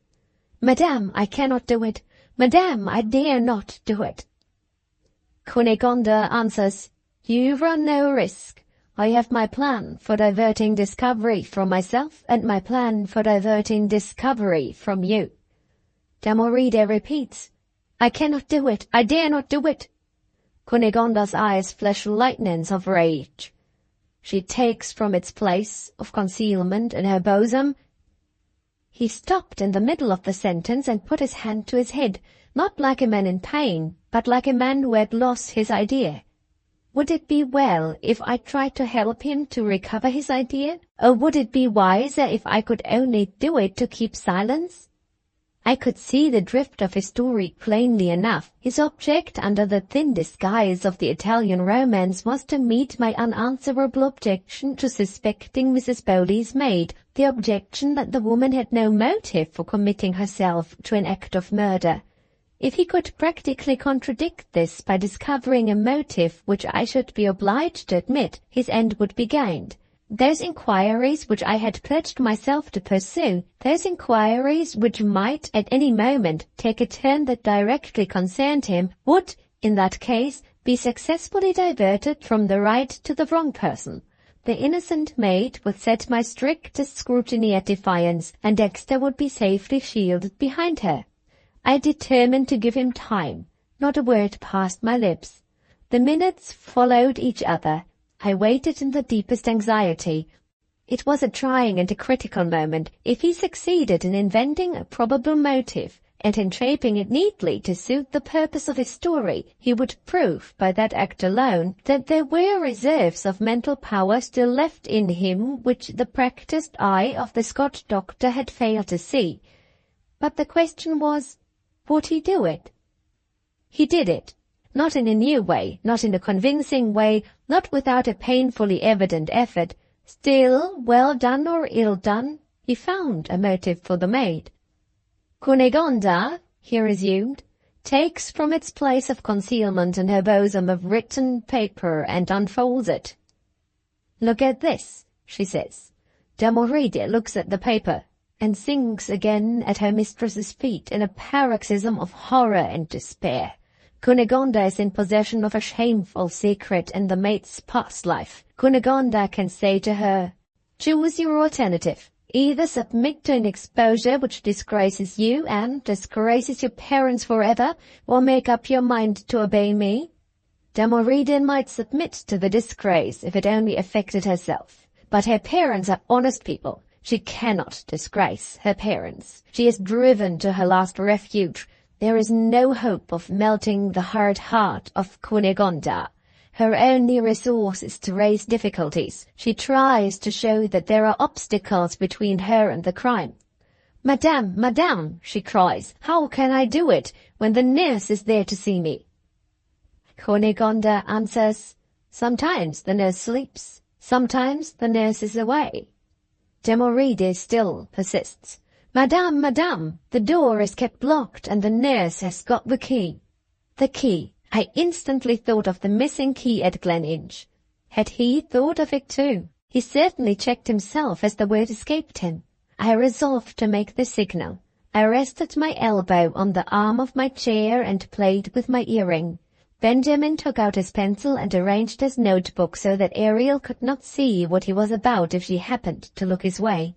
Madame, I cannot do it. Madame, I dare not do it. Cunegonda answers, You run no risk. I have my plan for diverting discovery from myself and my plan for diverting discovery from you. Damoride repeats, I cannot do it. I dare not do it. Cunegonda's eyes flash lightnings of rage. She takes from its place of concealment in her bosom. He stopped in the middle of the sentence and put his hand to his head, not like a man in pain, but like a man who had lost his idea. Would it be well if I tried to help him to recover his idea, or would it be wiser if I could only do it to keep silence? I could see the drift of his story plainly enough. His object, under the thin disguise of the Italian romance, was to meet my unanswerable objection to suspecting Mrs. Bowley's maid, the objection that the woman had no motive for committing herself to an act of murder. If he could practically contradict this by discovering a motive which I should be obliged to admit, his end would be gained. Those inquiries which I had pledged myself to pursue, those inquiries which might at any moment take a turn that directly concerned him, would, in that case, be successfully diverted from the right to the wrong person. The innocent maid would set my strictest scrutiny at defiance, and Dexter would be safely shielded behind her. I determined to give him time. Not a word passed my lips. The minutes followed each other. I waited in the deepest anxiety. It was a trying and a critical moment. If he succeeded in inventing a probable motive, and in shaping it neatly to suit the purpose of his story, he would prove by that act alone that there were reserves of mental power still left in him which the practised eye of the Scotch doctor had failed to see. But the question was, would he do it? He did it. Not in a new way, not in a convincing way, not without a painfully evident effort. Still, well done or ill done, he found a motive for the maid. Cunegonda, he resumed, takes from its place of concealment in her bosom of written paper and unfolds it. Look at this, she says. Damoride looks at the paper and sinks again at her mistress's feet in a paroxysm of horror and despair. Cunegonda is in possession of a shameful secret in the maid's past life. Cunegonda can say to her, choose your alternative. Either submit to an exposure which disgraces you and disgraces your parents forever, or make up your mind to obey me. Damoride might submit to the disgrace if it only affected herself. But her parents are honest people. She cannot disgrace her parents. She is driven to her last refuge. There is no hope of melting the hard heart of Cunegonda. Her only resource is to raise difficulties. She tries to show that there are obstacles between her and the crime. Madame, madame, she cries, how can I do it when the nurse is there to see me? Cunegonda answers, sometimes the nurse sleeps, sometimes the nurse is away. Damoride still persists. Madame, madame, the door is kept locked and the nurse has got the key. The key. I instantly thought of the missing key at Gleninch. Had he thought of it too? He certainly checked himself as the word escaped him. I resolved to make the signal. I rested my elbow on the arm of my chair and played with my earring. Benjamin took out his pencil and arranged his notebook so that Ariel could not see what he was about if she happened to look his way.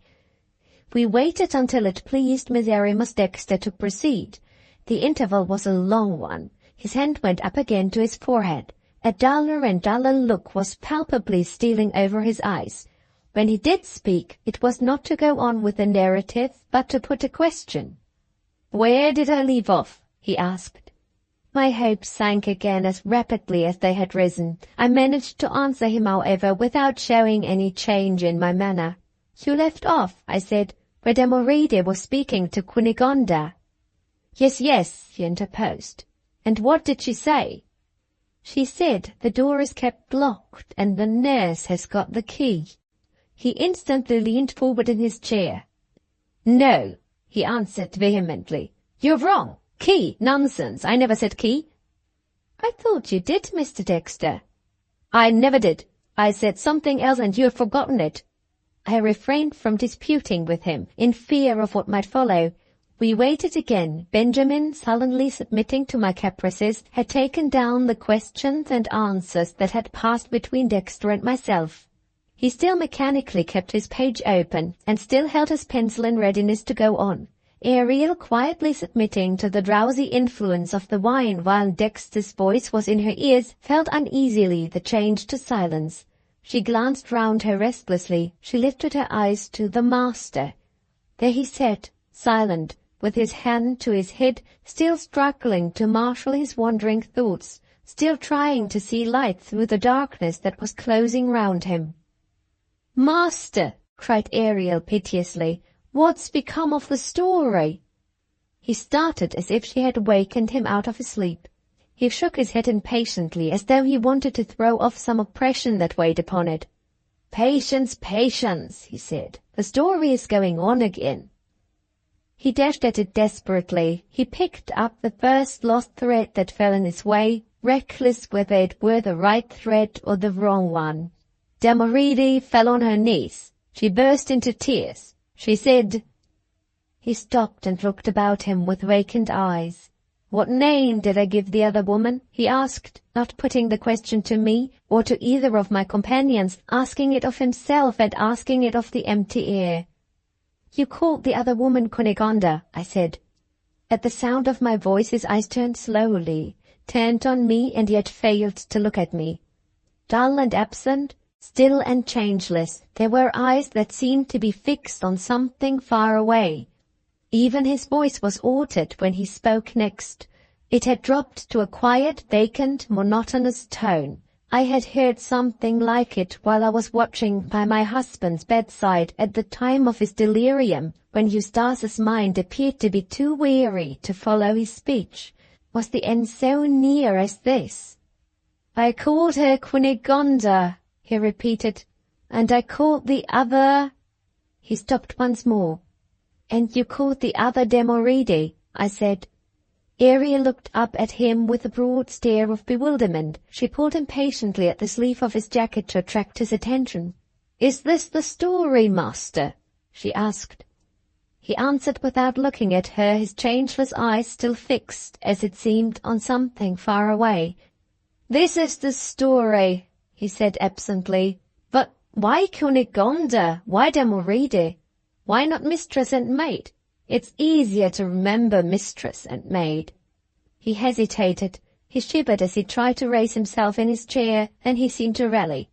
We waited until it pleased Miserrimus Dexter to proceed. The interval was a long one. His hand went up again to his forehead. A duller and duller look was palpably stealing over his eyes. When he did speak, it was not to go on with the narrative, but to put a question. "Where did I leave off?" he asked. My hopes sank again as rapidly as they had risen. I managed to answer him, however, without showing any change in my manner. "You left off," I said, "where Damoride was speaking to Cunegonda." Yes, yes, he interposed. "And what did she say?" "She said the door is kept locked and the nurse has got the key." He instantly leaned forward in his chair. "No," he answered vehemently. "You're wrong. Key? Nonsense. I never said key." "I thought you did, Mr. Dexter." "I never did. I said something else and you have forgotten it." I refrained from disputing with him, in fear of what might follow. We waited again. Benjamin, sullenly submitting to my caprices, had taken down the questions and answers that had passed between Dexter and myself. He still mechanically kept his page open, and still held his pencil in readiness to go on. Ariel, quietly submitting to the drowsy influence of the wine while Dexter's voice was in her ears, felt uneasily the change to silence. She glanced round her restlessly. She lifted her eyes to the master. There he sat, silent, with his hand to his head, still struggling to marshal his wandering thoughts, still trying to see light through the darkness that was closing round him. "Master," cried Ariel piteously, "what's become of the story?" He started as if she had wakened him out of his sleep. He shook his head impatiently, as though he wanted to throw off some oppression that weighed upon it. "Patience, patience," he said. "The story is going on again." He dashed at it desperately. He picked up the first lost thread that fell in his way, reckless whether it were the right thread or the wrong one. Damoride fell on her knees. She burst into tears. She said— He stopped and looked about him with vacant eyes. "What name did I give the other woman?" he asked, not putting the question to me or to either of my companions, asking it of himself and asking it of the empty air. "You called the other woman Cunegonda," I said. At the sound of my voice his eyes turned slowly, turned on me and yet failed to look at me. Dull and absent, still and changeless, there were eyes that seemed to be fixed on something far away. Even his voice was altered when he spoke next. It had dropped to a quiet, vacant, monotonous tone. I had heard something like it while I was watching by my husband's bedside at the time of his delirium, when Eustace's mind appeared to be too weary to follow his speech. Was the end so near as this? "I called her Cunegonda," he repeated, "and I called the other—" He stopped once more. "And you called the other Damoride," I said. Ariel looked up at him with a broad stare of bewilderment. She pulled impatiently at the sleeve of his jacket to attract his attention. "Is this the story, master?" she asked. He answered without looking at her, his changeless eyes still fixed, as it seemed, on something far away. "This is the story," he said absently. "But why Cunegonda? Why Damoride? Why not mistress and maid? It's easier to remember mistress and maid." He hesitated. He shivered as he tried to raise himself in his chair, then he seemed to rally.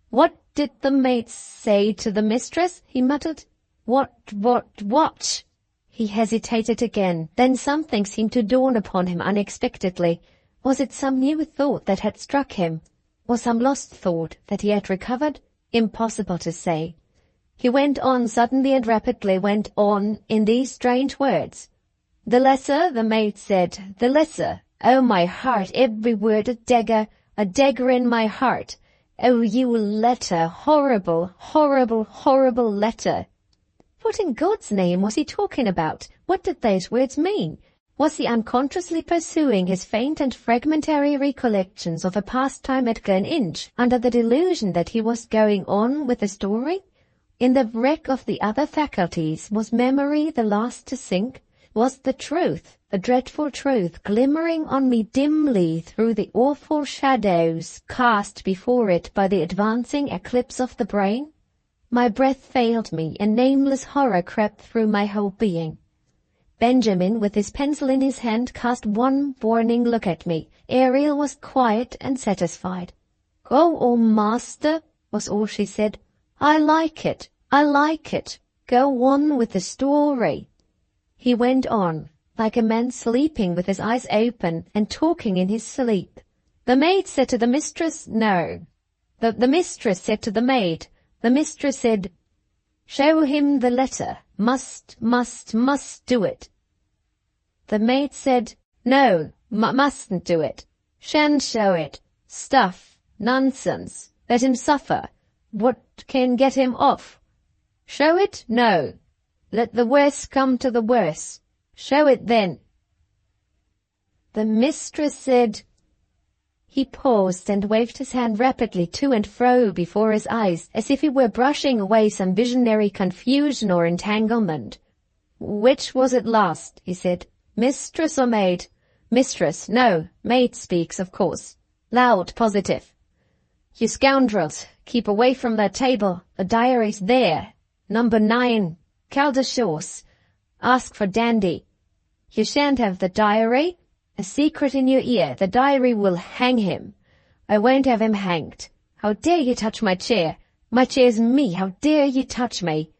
"What did the maid say to the mistress?" he muttered. What? He hesitated again. Then something seemed to dawn upon him unexpectedly. Was it some new thought that had struck him? Or some lost thought that he had recovered? Impossible to say. He went on suddenly and rapidly, went on in these strange words. "The lesser," the maid said, "the lesser. Oh, my heart, every word a dagger in my heart. Oh, you letter, horrible, horrible, horrible letter." What in God's name was he talking about? What did those words mean? Was he unconsciously pursuing his faint and fragmentary recollections of a past time at Gleninch, under the delusion that he was going on with the story? In the wreck of the other faculties, was memory the last to sink? Was the truth, the dreadful truth, glimmering on me dimly through the awful shadows cast before it by the advancing eclipse of the brain? My breath failed me, and nameless horror crept through my whole being. Benjamin, with his pencil in his hand, cast one warning look at me. Ariel was quiet and satisfied. "Go on, master," was all she said. I like it. Go on with the story." He went on, like a man sleeping with his eyes open and talking in his sleep. "The maid said to the mistress, no. The mistress said to the maid. The mistress said, 'Show him the letter. Must do it.' The maid said, 'No, mustn't do it. Shan't show it. Stuff. Nonsense. Let him suffer. What can get him off? Show it? No. Let the worst come to the worst. Show it then.' The mistress said—" He paused and waved his hand rapidly to and fro before his eyes, as if he were brushing away some visionary confusion or entanglement. "Which was it last?" he said. "Mistress or maid?" "Mistress. No, maid speaks, of course. Loud, positive. You scoundrels, Keep away from that table. The diary's there. Number 9, Caldershaws. Ask for Dandy. You shan't have the diary. A secret in your ear. The diary will hang him. I won't have him hanged. How dare you touch my chair? My chair's me. How dare you touch me?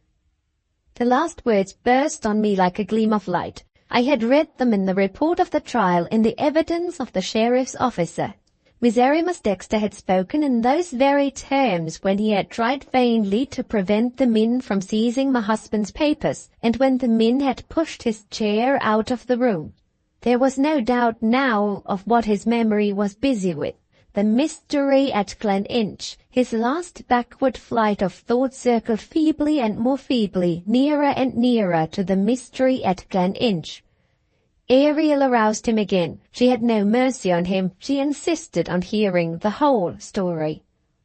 The last words burst on me like a gleam of light. I had read them in the report of the trial, in the evidence of the sheriff's officer. Miserrimus Dexter had spoken in those very terms when he had tried vainly to prevent the men from seizing my husband's papers, and when the men had pushed his chair out of the room. There was no doubt now of what his memory was busy with. The mystery at Gleninch. His last backward flight of thought circled feebly and more feebly, nearer and nearer to the mystery at Gleninch. Ariel aroused him again. She had no mercy on him. She insisted on hearing the whole story.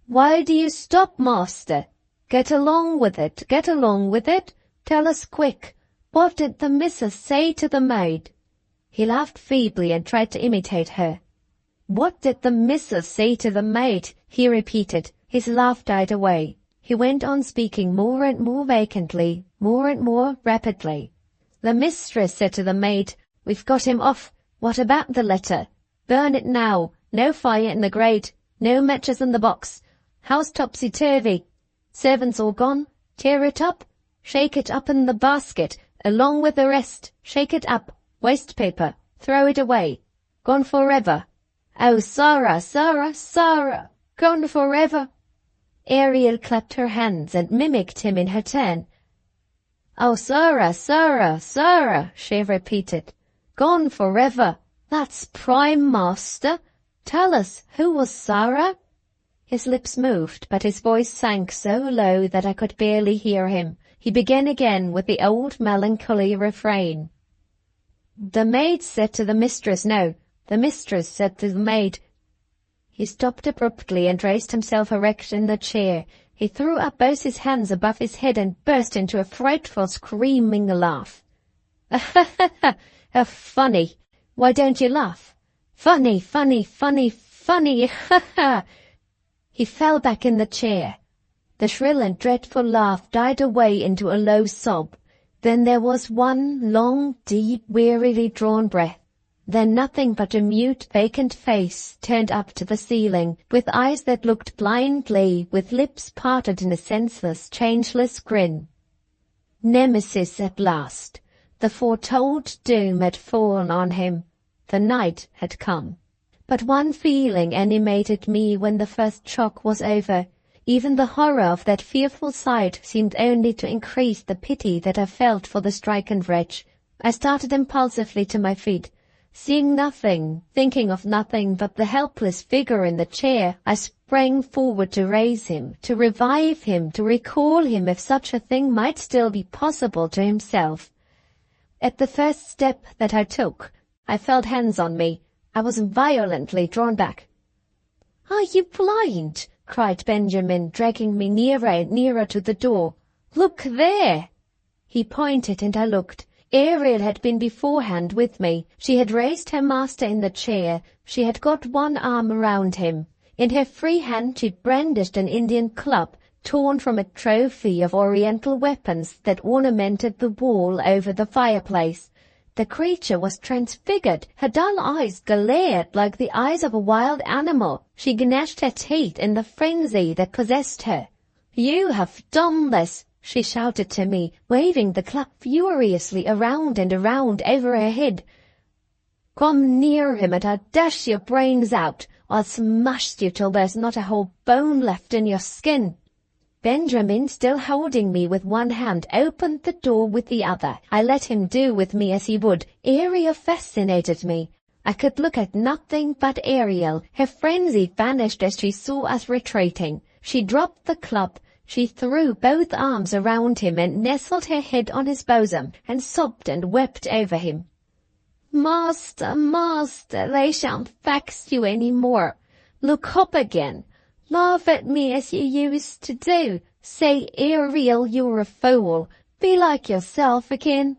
"Why do you stop, master? Get along with it. Get along with it. Tell us quick. What did the missus say to the maid?" He laughed feebly and tried to imitate her. "What did the missus say to the maid?" he repeated. His laugh died away. He went on speaking more and more vacantly, more and more rapidly. "The mistress said to the maid, 'We've got him off. What about the letter? Burn it now. No fire in the grate. No matches in the box. House topsy-turvy. Servants all gone. Tear it up. Shake it up in the basket, along with the rest. Shake it up. Waste paper. Throw it away. Gone forever. Oh, Sarah, Sarah, Sarah. Gone forever." Ariel clapped her hands and mimicked him in her turn. "Oh, Sarah, Sarah, Sarah," she repeated. "Gone forever. That's prime, master. Tell us, who was Sarah?" His lips moved, but his voice sank so low that I could barely hear him. He began again with the old melancholy refrain. "The maid said to the mistress, no. The mistress said to the maid." He stopped abruptly and raised himself erect in the chair. He threw up both his hands above his head and burst into a frightful screaming laugh. Funny. Why don't you laugh? Funny, funny, funny, funny, ha ha." He fell back in the chair. The shrill and dreadful laugh died away into a low sob. Then there was one long, deep, wearily drawn breath. Then nothing but a mute, vacant face turned up to the ceiling, with eyes that looked blindly, with lips parted in a senseless, changeless grin. Nemesis at last. The foretold doom had fallen on him. The night had come. But one feeling animated me when the first shock was over. Even the horror of that fearful sight seemed only to increase the pity that I felt for the stricken wretch. I started impulsively to my feet. Seeing nothing, thinking of nothing but the helpless figure in the chair, I sprang forward to raise him, to revive him, to recall him if such a thing might still be possible to himself. At the first step that I took, I felt hands on me. I was violently drawn back. "Are you blind?" cried Benjamin, dragging me nearer and nearer to the door. "Look there!" He pointed, and I looked. Ariel had been beforehand with me. She had raised her master in the chair. She had got one arm around him. In her free hand she brandished an Indian club, torn from a trophy of oriental weapons that ornamented the wall over the fireplace. The creature was transfigured. Her dull eyes glared like the eyes of a wild animal. She gnashed her teeth in the frenzy that possessed her. "You have done this!" she shouted to me, waving the club furiously around and around over her head. "Come near him and I'll dash your brains out. I'll smash you till there's not a whole bone left in your skin." Benjamin, still holding me with one hand, opened the door with the other. I let him do with me as he would. Ariel fascinated me. I could look at nothing but Ariel. Her frenzy vanished as she saw us retreating. She dropped the club. She threw both arms around him and nestled her head on his bosom, and sobbed and wept over him. "Master, master, they shan't vex you any more. Look up again. Laugh at me as you used to do. Say, Ariel, you're a fool. Be like yourself again."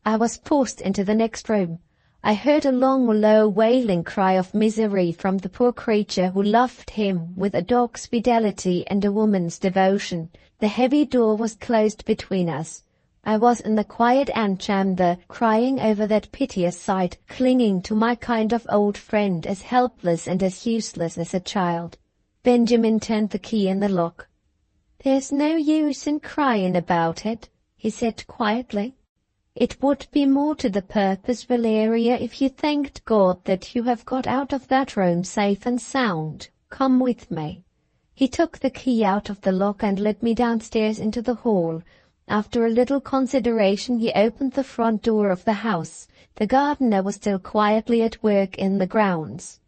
I was forced into the next room. I heard a long, low, wailing cry of misery from the poor creature who loved him with a dog's fidelity and a woman's devotion. The heavy door was closed between us. I was in the quiet antechamber, crying over that piteous sight, clinging to my kind of old friend, as helpless and as useless as a child. Benjamin turned the key in the lock. "There's no use in crying about it," he said quietly. "It would be more to the purpose, Valeria, if you thanked God that you have got out of that room safe and sound. Come with me." He took the key out of the lock and led me downstairs into the hall. After a little consideration, he opened the front door of the house. The gardener was still quietly at work in the grounds.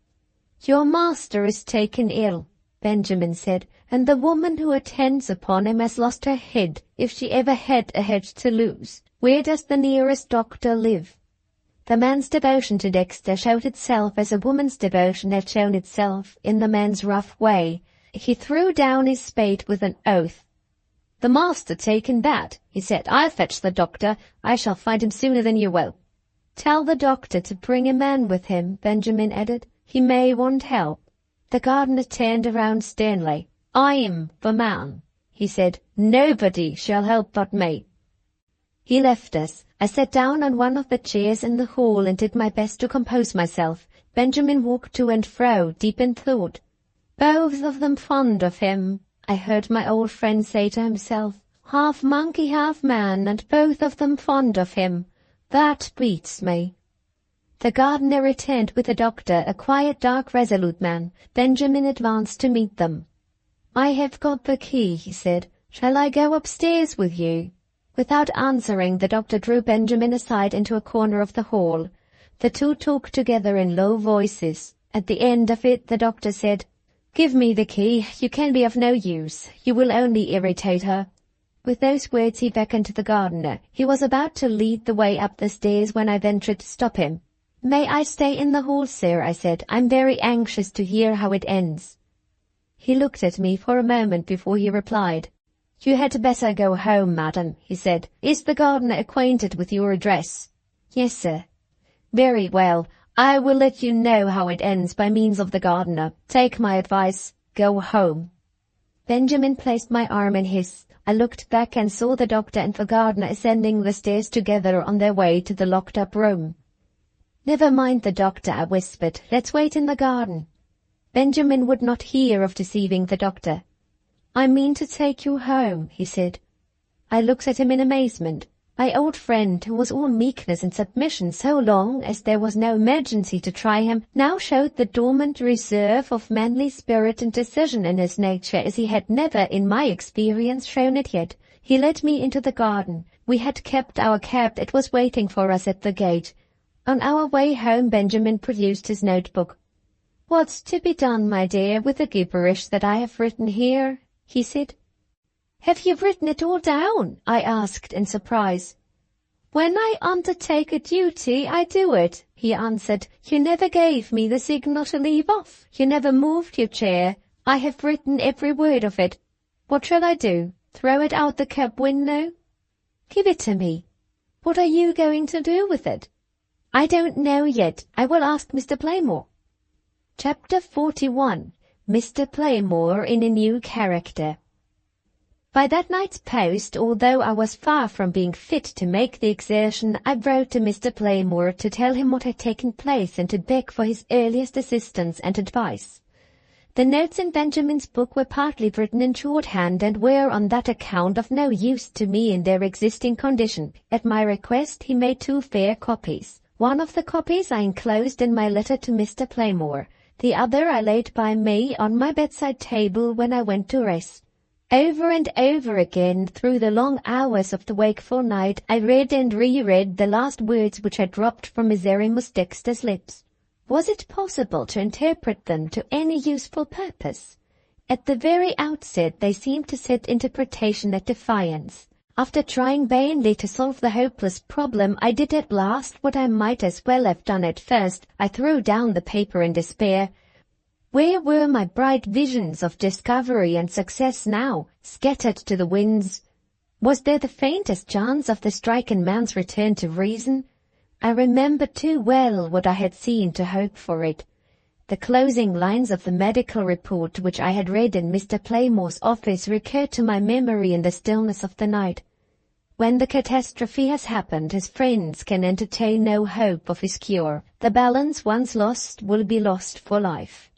"Your master is taken ill," Benjamin said, "and the woman who attends upon him has lost her head, if she ever had a head to lose. Where does the nearest doctor live?" The man's devotion to Dexter showed itself as a woman's devotion had shown itself in the man's rough way. He threw down his spade with an oath. "The master taken bad," he said. "I'll fetch the doctor. I shall find him sooner than you will." "Tell the doctor to bring a man with him," Benjamin added. "He may want help." The gardener turned around sternly. "I'm the man," he said. "Nobody shall help but me." He left us. I sat down on one of the chairs in the hall and did my best to compose myself. Benjamin walked to and fro, deep in thought. "Both of them fond of him," I heard my old friend say to himself. "Half monkey, half man, and both of them fond of him. That beats me." The gardener returned with the doctor, a quiet, dark, resolute man. Benjamin advanced to meet them. "I have got the key," he said. "Shall I go upstairs with you?" Without answering, the doctor drew Benjamin aside into a corner of the hall. The two talked together in low voices. At the end of it, the doctor said, "Give me the key. You can be of no use. You will only irritate her." With those words he beckoned to the gardener. He was about to lead the way up the stairs when I ventured to stop him. "May I stay in the hall, sir?" I said. "I'm very anxious to hear how it ends." He looked at me for a moment before he replied. "You had better go home, madam," he said. "Is the gardener acquainted with your address?" "Yes, sir." "Very well. I will let you know how it ends by means of the gardener. Take my advice. Go home." Benjamin placed my arm in his. I looked back and saw the doctor and the gardener ascending the stairs together on their way to the locked-up room. "Never mind the doctor," I whispered. "Let's wait in the garden." Benjamin would not hear of deceiving the doctor. "I mean to take you home," he said. I looked at him in amazement. My old friend, who was all meekness and submission so long as there was no emergency to try him, now showed the dormant reserve of manly spirit and decision in his nature as he had never, in my experience, shown it yet. He led me into the garden. We had kept our cab. It was waiting for us at the gate. On our way home, Benjamin produced his notebook. "What's to be done, my dear, with the gibberish that I have written here?" he said. "Have you written it all down?" I asked in surprise. "When I undertake a duty, I do it," he answered. "You never gave me the signal to leave off. You never moved your chair. I have written every word of it. What shall I do? Throw it out the cab window?" "Give it to me." "What are you going to do with it?" "I don't know yet. I will ask Mr. Playmore." Chapter 41. Mr. Playmore in a New Character. By that night's post, although I was far from being fit to make the exertion, I wrote to Mr. Playmore to tell him what had taken place and to beg for his earliest assistance and advice. The notes in Benjamin's book were partly written in shorthand and were on that account of no use to me in their existing condition. At my request he made 2 fair copies. One of the copies I enclosed in my letter to Mr. Playmore. The other I laid by me on my bedside table when I went to rest. Over and over again, through the long hours of the wakeful night, I read and reread the last words which had dropped from Miserrimus Dexter's lips. Was it possible to interpret them to any useful purpose? At the very outset they seemed to set interpretation at defiance. After trying vainly to solve the hopeless problem, I did at last what I might as well have done at first. I threw down the paper in despair. Where were my bright visions of discovery and success now, scattered to the winds? Was there the faintest chance of the stricken man's return to reason? I remembered too well what I had seen to hope for it. The closing lines of the medical report which I had read in Mr. Playmore's office recurred to my memory in the stillness of the night. When the catastrophe has happened, his friends can entertain no hope of his cure. The balance once lost will be lost for life.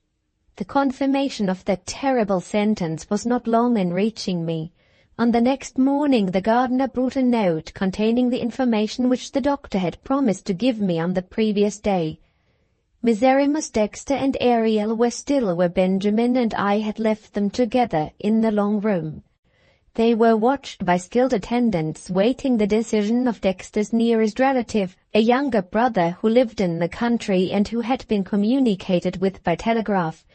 The confirmation of that terrible sentence was not long in reaching me. On the next morning the gardener brought a note containing the information which the doctor had promised to give me on the previous day. Miserrimus Dexter and Ariel were still where Benjamin and I had left them together in the long room. They were watched by skilled attendants waiting the decision of Dexter's nearest relative, a younger brother who lived in the country and who had been communicated with by telegraph.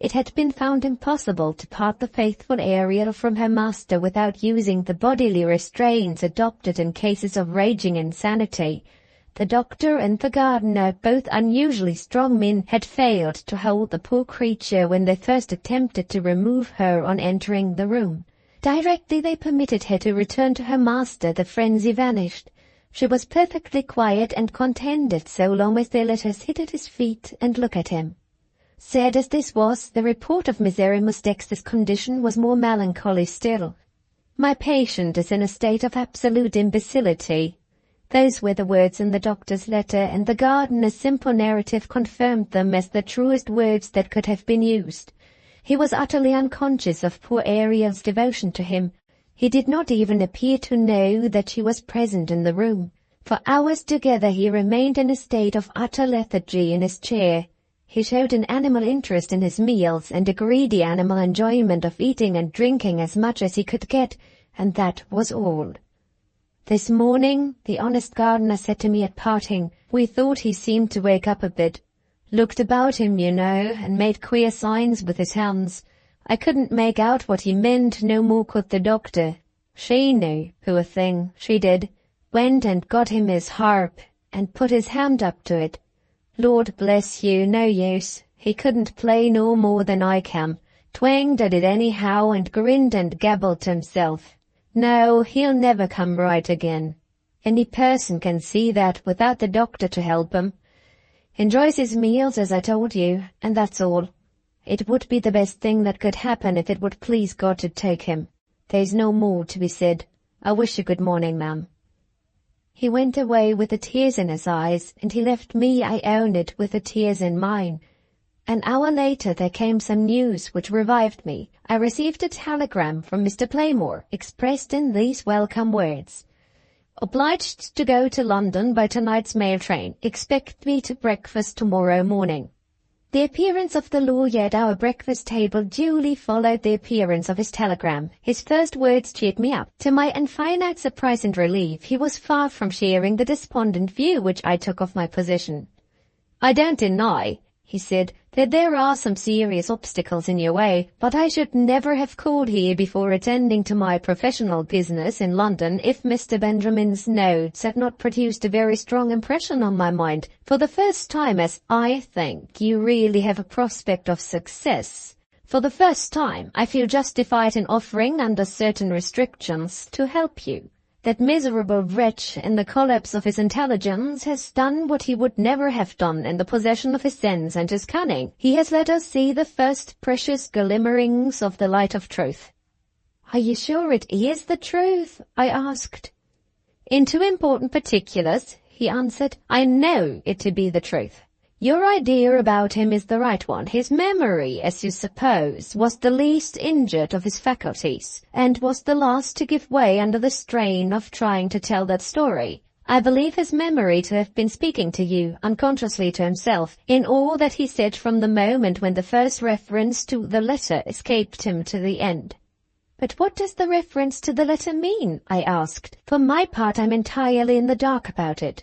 It had been found impossible to part the faithful Ariel from her master without using the bodily restraints adopted in cases of raging insanity. The doctor and the gardener, both unusually strong men, had failed to hold the poor creature when they first attempted to remove her on entering the room. Directly they permitted her to return to her master, the frenzy vanished. She was perfectly quiet and contented so long as they let her sit at his feet and look at him. Sad as this was, the report of Miserrimus Dexter's condition was more melancholy still. My patient is in a state of absolute imbecility. Those were the words in the doctor's letter, and the gardener's simple narrative confirmed them as the truest words that could have been used. He was utterly unconscious of poor Ariel's devotion to him. He did not even appear to know that she was present in the room. For hours together he remained in a state of utter lethargy in his chair. He showed an animal interest in his meals and a greedy animal enjoyment of eating and drinking as much as he could get, and that was all. This morning, the honest gardener said to me at parting, we thought he seemed to wake up a bit. Looked about him, you know, and made queer signs with his hands. I couldn't make out what he meant, no more could the doctor. She knew, poor thing, she did. Went and got him his harp, and put his hand up to it. Lord bless you, no use. He couldn't play no more than I can. Twanged at it anyhow and grinned and gabbled to himself. No, he'll never come right again. Any person can see that without the doctor to help him. Enjoys his meals, as I told you, and that's all. It would be the best thing that could happen if it would please God to take him. There's no more to be said. I wish you good morning, ma'am. He went away with the tears in his eyes, and he left me, I own it, with the tears in mine. An hour later there came some news which revived me. I received a telegram from Mr. Playmore, expressed in these welcome words. Obliged to go to London by tonight's mail train. Expect me to breakfast tomorrow morning. The appearance of the lawyer at our breakfast table duly followed the appearance of his telegram. His first words cheered me up. To my infinite surprise and relief, he was far from sharing the despondent view which I took of my position. I don't deny, he said, that there are some serious obstacles in your way, but I should never have called here before attending to my professional business in London if Mr. Benjamin's notes had not produced a very strong impression on my mind. For the first time, as I think, you really have a prospect of success. For the first time, I feel justified in offering, under certain restrictions, to help you. That miserable wretch, in the collapse of his intelligence, has done what he would never have done in the possession of his sense and his cunning. He has let us see the first precious glimmerings of the light of truth. Are you sure it is the truth? I asked. In two important particulars, he answered, I know it to be the truth. Your idea about him is the right one. His memory, as you suppose, was the least injured of his faculties, and was the last to give way under the strain of trying to tell that story. I believe his memory to have been speaking to you, unconsciously to himself, in all that he said from the moment when the first reference to the letter escaped him to the end. But what does the reference to the letter mean? I asked. For my part, I'm entirely in the dark about it.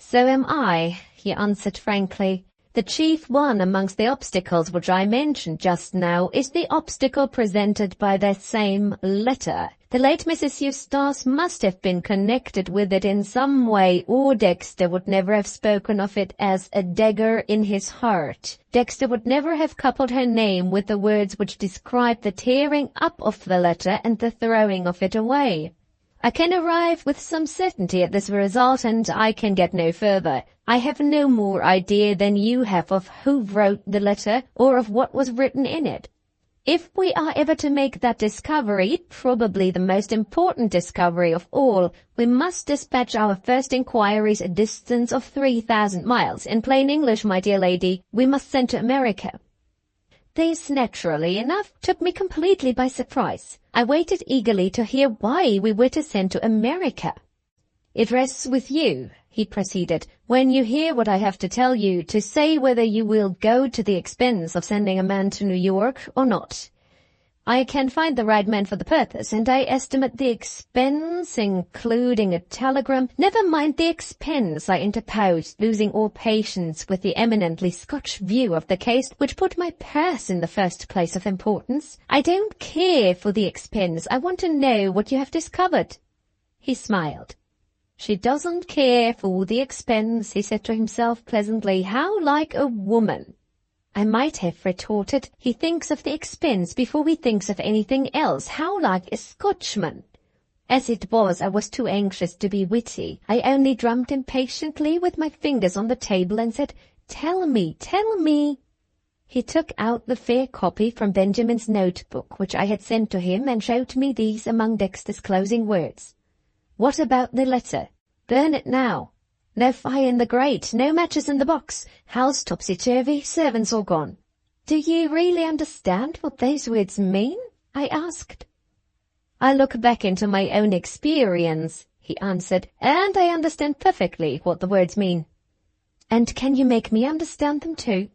So am I, he answered frankly. The chief one amongst the obstacles which I mentioned just now is the obstacle presented by that same letter. The late Mrs. Eustace must have been connected with it in some way, or Dexter would never have spoken of it as a dagger in his heart. Dexter would never have coupled her name with the words which describe the tearing up of the letter and the throwing of it away. I can arrive with some certainty at this result, and I can get no further. I have no more idea than you have of who wrote the letter or of what was written in it. If we are ever to make that discovery, probably the most important discovery of all, we must dispatch our first inquiries a distance of 3,000 miles. In plain English, my dear lady, we must send to America. This, naturally enough, took me completely by surprise. I waited eagerly to hear why we were to send to America. It rests with you, he proceeded, when you hear what I have to tell you, to say whether you will go to the expense of sending a man to New York or not. I can find the right man for the purpose, and I estimate the expense, including a telegram. Never mind the expense, I interposed, losing all patience with the eminently Scotch view of the case, which put my purse in the first place of importance. I don't care for the expense. I want to know what you have discovered. He smiled. She doesn't care for the expense, he said to himself pleasantly. How like a woman! I might have retorted, he thinks of the expense before he thinks of anything else. How like a Scotchman! As it was, I was too anxious to be witty. I only drummed impatiently with my fingers on the table and said, Tell me, tell me. He took out the fair copy from Benjamin's notebook, which I had sent to him, and showed me these among Dexter's closing words. What about the letter? Burn it now. No fire in the grate, no matches in the box. House topsy-turvy, servants all gone. Do you really understand what those words mean? I asked. I look back into my own experience, he answered, and I understand perfectly what the words mean. And can you make me understand them too?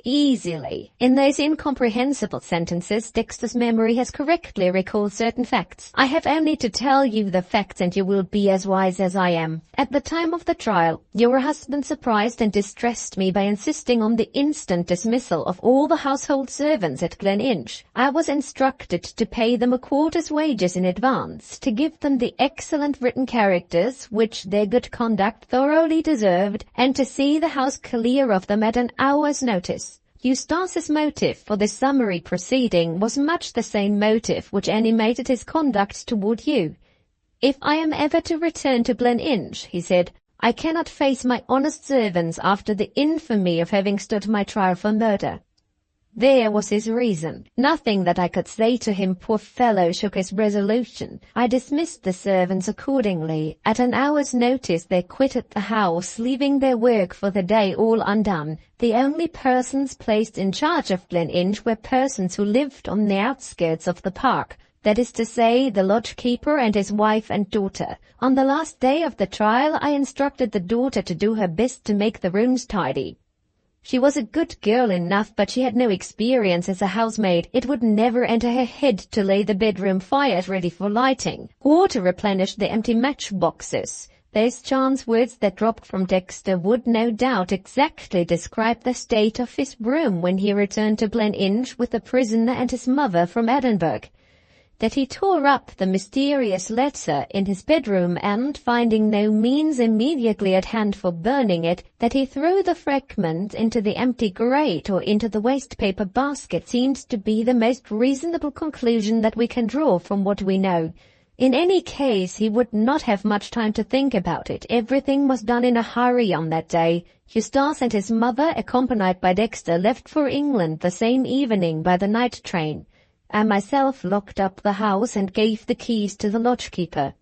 Easily. In those incomprehensible sentences, Dexter's memory has correctly recalled certain facts. I have only to tell you the facts, and you will be as wise as I am. At the time of the trial, your husband surprised and distressed me by insisting on the instant dismissal of all the household servants at Gleninch. I was instructed to pay them a quarter's wages in advance, to give them the excellent written characters which their good conduct thoroughly deserved, and to see the house clear of them at an hour's notice. Eustace's motive for this summary proceeding was much the same motive which animated his conduct toward you. If I am ever to return to Gleninch, he said, I cannot face my honest servants after the infamy of having stood my trial for murder. There was his reason. Nothing that I could say to him, poor fellow, shook his resolution. I dismissed the servants accordingly. At an hour's notice they quitted the house, leaving their work for the day all undone. The only persons placed in charge of Gleninch were persons who lived on the outskirts of the park, that is to say, the lodge-keeper and his wife and daughter. On the last day of the trial I instructed the daughter to do her best to make the rooms tidy. She was a good girl enough, but she had no experience as a housemaid. It would never enter her head to lay the bedroom fires ready for lighting, or to replenish the empty match-boxes. Those chance words that dropped from Dexter would no doubt exactly describe the state of his room when he returned to Gleninch with the prisoner and his mother from Edinburgh. That he tore up the mysterious letter in his bedroom and, finding no means immediately at hand for burning it, that he threw the fragment into the empty grate or into the waste-paper basket seems to be the most reasonable conclusion that we can draw from what we know. In any case, he would not have much time to think about it. Everything was done in a hurry on that day. Eustace and his mother, accompanied by Dexter, left for England the same evening by the night train. I myself locked up the house and gave the keys to the lodge-keeper.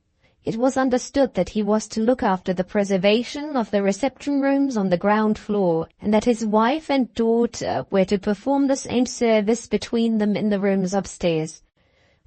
It was understood that he was to look after the preservation of the reception rooms on the ground floor, and that his wife and daughter were to perform the same service between them in the rooms upstairs.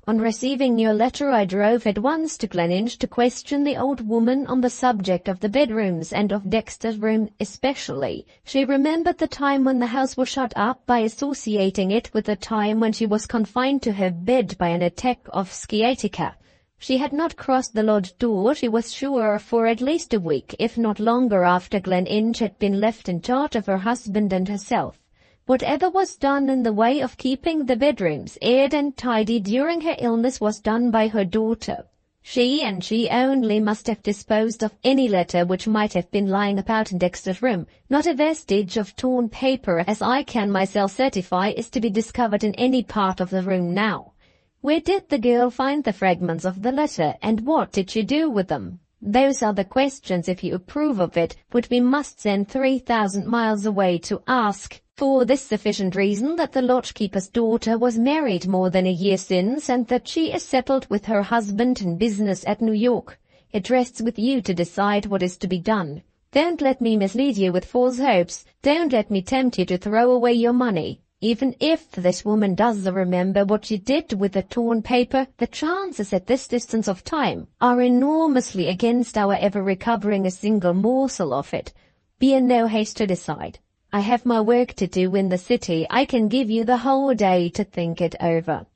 On receiving your letter I drove at once to Gleninch to question the old woman on the subject of the bedrooms and of Dexter's room especially. She remembered the time when the house was shut up by associating it with the time when she was confined to her bed by an attack of sciatica. She had not crossed the lodge door, she was sure, for at least a week, if not longer, after Gleninch had been left in charge of her husband and herself. Whatever was done in the way of keeping the bedrooms aired and tidy during her illness was done by her daughter. She and she only must have disposed of any letter which might have been lying about in Dexter's room. Not a vestige of torn paper, as I can myself certify, is to be discovered in any part of the room now. Where did the girl find the fragments of the letter, and what did she do with them? Those are the questions, if you approve of it, which we must send 3,000 miles away to ask, for this sufficient reason that the lodge-keeper's daughter was married more than a year since, and that she is settled with her husband in business at New York. It rests with you to decide what is to be done. Don't let me mislead you with false hopes. Don't let me tempt you to throw away your money. Even if this woman does remember what she did with the torn paper, the chances at this distance of time are enormously against our ever recovering a single morsel of it. Be in no haste to decide. I have my work to do in the city. I can give you the whole day to think it over.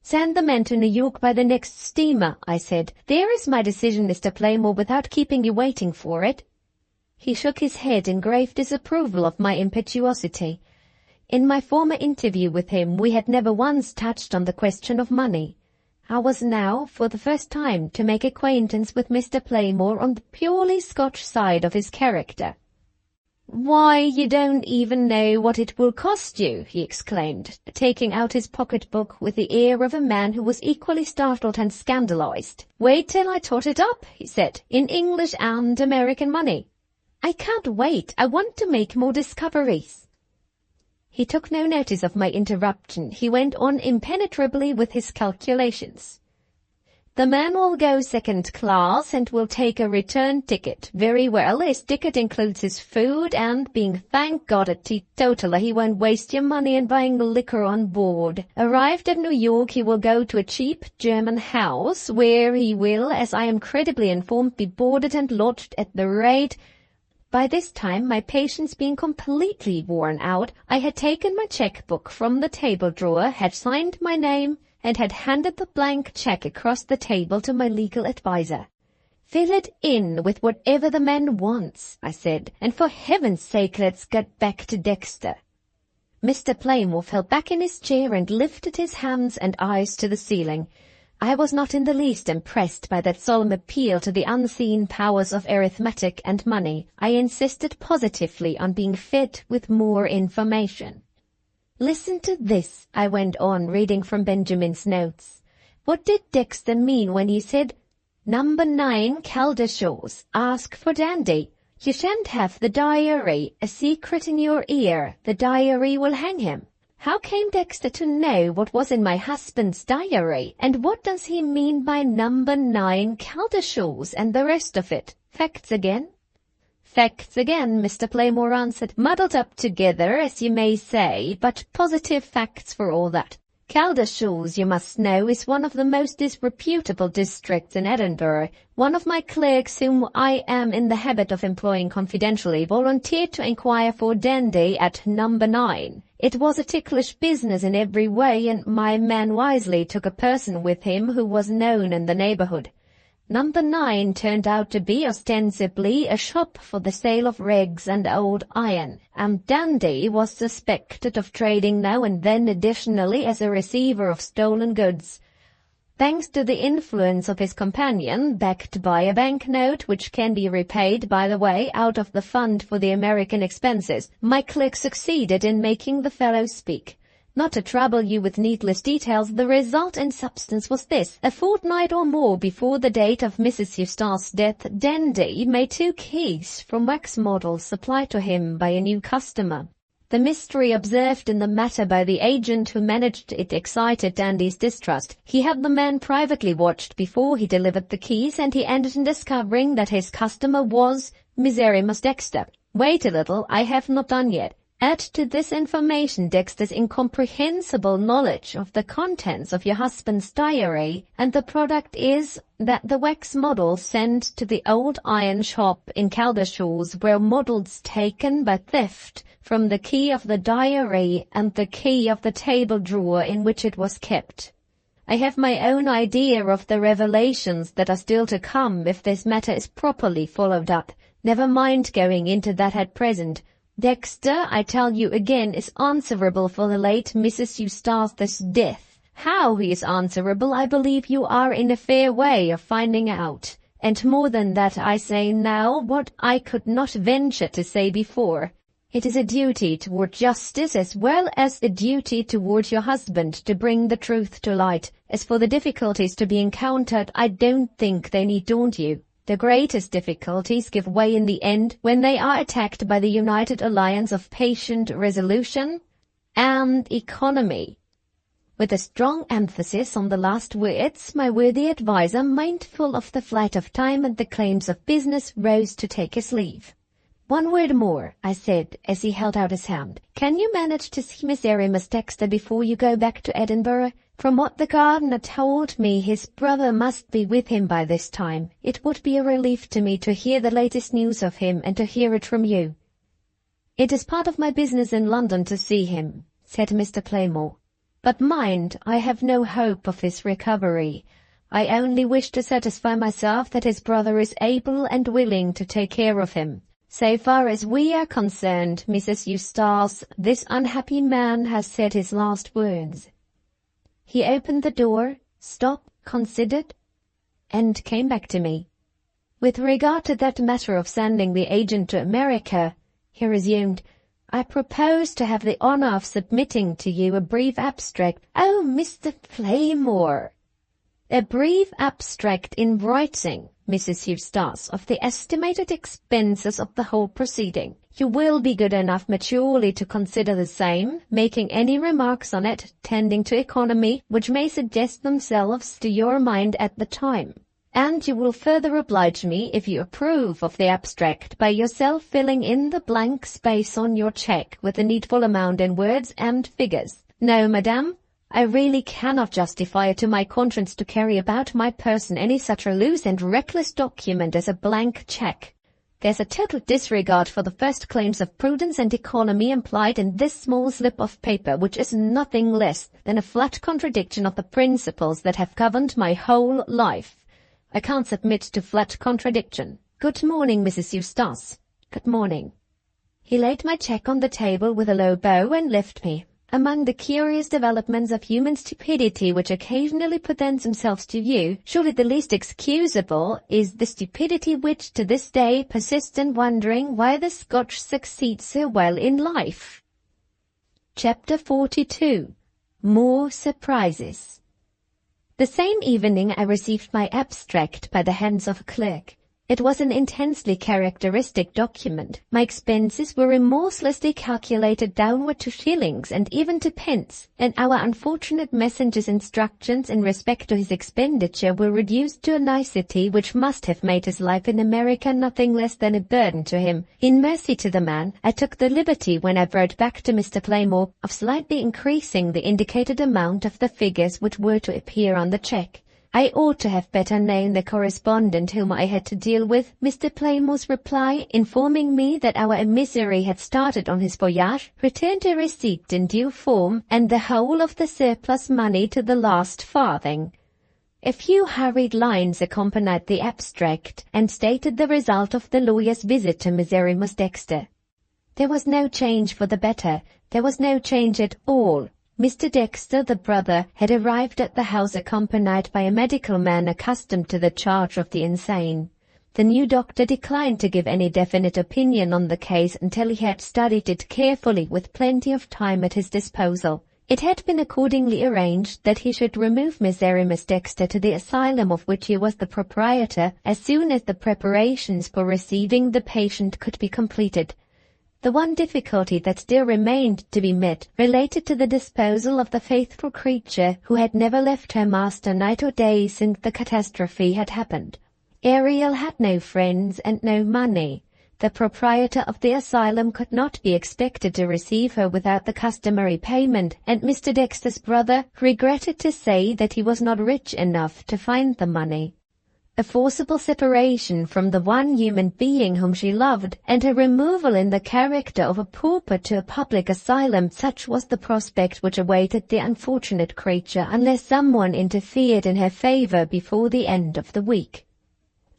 Send the men to New York by the next steamer, I said. There is my decision, Mr. Playmore, without keeping you waiting for it. He shook his head in grave disapproval of my impetuosity. In my former interview with him, we had never once touched on the question of money. I was now, for the first time, to make acquaintance with Mr. Playmore on the purely Scotch side of his character. "Why, you don't even know what it will cost you," he exclaimed, taking out his pocket-book with the air of a man who was equally startled and scandalized. "Wait till I tot it up," he said, "in English and American money." "I can't wait. I want to make more discoveries." He took no notice of my interruption. He went on impenetrably with his calculations. "The man will go second class and will take a return ticket. Very well, his ticket includes his food, and being, thank God, a teetotaler, he won't waste your money in buying liquor on board. Arrived at New York, he will go to a cheap German house, where he will, as I am credibly informed, be boarded and lodged at the rate—" By this time, my patience being completely worn out, I had taken my cheque-book from the table drawer, had signed my name, and had handed the blank cheque across the table to my legal adviser. "Fill it in with whatever the man wants," I said, "and for heaven's sake let's get back to Dexter." Mr. Playmore fell back in his chair and lifted his hands and eyes to the ceiling. I was not in the least impressed by that solemn appeal to the unseen powers of arithmetic and money. I insisted positively on being fed with more information. "Listen to this," I went on, reading from Benjamin's notes. "What did Dexter mean when he said, 'Number 9 Caldershaws, ask for Dandy'? You shan't have the diary, a secret in your ear. The diary will hang him." How came Dexter to know what was in my husband's diary? And what does he mean by number 9 Caldershaws and the rest of it? Facts again? "Facts again," Mr. Playmore answered, "muddled up together, as you may say, but positive facts for all that. Caldershaws, you must know, is one of the most disreputable districts in Edinburgh. One of my clerks, whom I am in the habit of employing confidentially, volunteered to inquire for Dandy at number 9. It was a ticklish business in every way, and my man wisely took a person with him who was known in the neighbourhood. Number 9 turned out to be ostensibly a shop for the sale of rags and old iron, and Dandy was suspected of trading now and then additionally as a receiver of stolen goods. Thanks to the influence of his companion, backed by a banknote which can be repaid, by the way, out of the fund for the American expenses, my clerk succeeded in making the fellow speak. Not to trouble you with needless details, the result in substance was this. A fortnight or more before the date of Mrs. Eustace's death, Dandy made 2 keys from wax models supplied to him by a new customer. The mystery observed in the matter by the agent who managed it excited Dandy's distrust. He had the man privately watched before he delivered the keys, and he ended in discovering that his customer was Miserrimus Dexter. Wait a little, I have not done yet. Add to this information Dexter's incomprehensible knowledge of the contents of your husband's diary, and the product is that the wax models sent to the old iron shop in Caldershaws were models taken by theft from the key of the diary and the key of the table drawer in which it was kept. I have my own idea of the revelations that are still to come if this matter is properly followed up. Never mind going into that at present. Dexter, I tell you again, is answerable for the late Mrs. Eustace's death. How he is answerable, I believe you are in a fair way of finding out. And more than that, I say now what I could not venture to say before. It is a duty toward justice as well as a duty toward your husband to bring the truth to light. As for the difficulties to be encountered, I don't think they need daunt you. The greatest difficulties give way in the end when they are attacked by the united alliance of patient resolution and economy. With a strong emphasis on the last words, my worthy adviser, mindful of the flight of time and the claims of business, rose to take his leave. "One word more," I said, as he held out his hand. "Can you manage to see Miss Dexter before you go back to Edinburgh? From what the gardener told me, his brother must be with him by this time. It would be a relief to me to hear the latest news of him and to hear it from you." "It is part of my business in London to see him," said Mr. Playmore. "But mind, I have no hope of his recovery. I only wish to satisfy myself that his brother is able and willing to take care of him. So far as we are concerned, Mrs. Eustace, this unhappy man has said his last words." He opened the door, stopped, considered, and came back to me. "With regard to that matter of sending the agent to America," he resumed, "I propose to have the honor of submitting to you a brief abstract." "Oh, Mr. Playmore!" "A brief abstract in writing, Mrs. Eustace, of the estimated expenses of the whole proceeding. You will be good enough maturely to consider the same, making any remarks on it tending to economy which may suggest themselves to your mind at the time. And you will further oblige me, if you approve of the abstract, by yourself filling in the blank space on your cheque with the needful amount in words and figures. No, madame, I really cannot justify it to my conscience to carry about my person any such a loose and reckless document as a blank cheque. There's a total disregard for the first claims of prudence and economy implied in this small slip of paper, which is nothing less than a flat contradiction of the principles that have governed my whole life. I can't submit to flat contradiction. Good morning, Mrs. Eustace." "Good morning." He laid my cheque on the table with a low bow and left me. Among the curious developments of human stupidity which occasionally present themselves to view, surely the least excusable is the stupidity which to this day persists in wondering why the Scotch succeed so well in life. Chapter 42. More Surprises. The same evening I received my abstract by the hands of a clerk. It was an intensely characteristic document. My expenses were remorselessly calculated downward to shillings and even to pence, and our unfortunate messenger's instructions in respect to his expenditure were reduced to a nicety which must have made his life in America nothing less than a burden to him. In mercy to the man, I took the liberty, when I wrote back to Mr. Playmore, of slightly increasing the indicated amount of the figures which were to appear on the cheque. I ought to have better known the correspondent whom I had to deal with. Mr. Playmore's reply, informing me that our emissary had started on his voyage, returned a receipt in due form, and the whole of the surplus money to the last farthing. A few hurried lines accompanied the abstract, and stated the result of the lawyer's visit to Miss Dexter. There was no change for the better. There was no change at all. Mr. Dexter, the brother, had arrived at the house accompanied by a medical man accustomed to the charge of the insane. The new doctor declined to give any definite opinion on the case until he had studied it carefully with plenty of time at his disposal. It had been accordingly arranged that he should remove Miss Dexter to the asylum of which he was the proprietor as soon as the preparations for receiving the patient could be completed. The one difficulty that still remained to be met related to the disposal of the faithful creature who had never left her master night or day since the catastrophe had happened. Ariel had no friends and no money. The proprietor of the asylum could not be expected to receive her without the customary payment, and Mr. Dexter's brother regretted to say that he was not rich enough to find the money. A forcible separation from the one human being whom she loved, and a removal in the character of a pauper to a public asylum, such was the prospect which awaited the unfortunate creature unless someone interfered in her favor before the end of the week.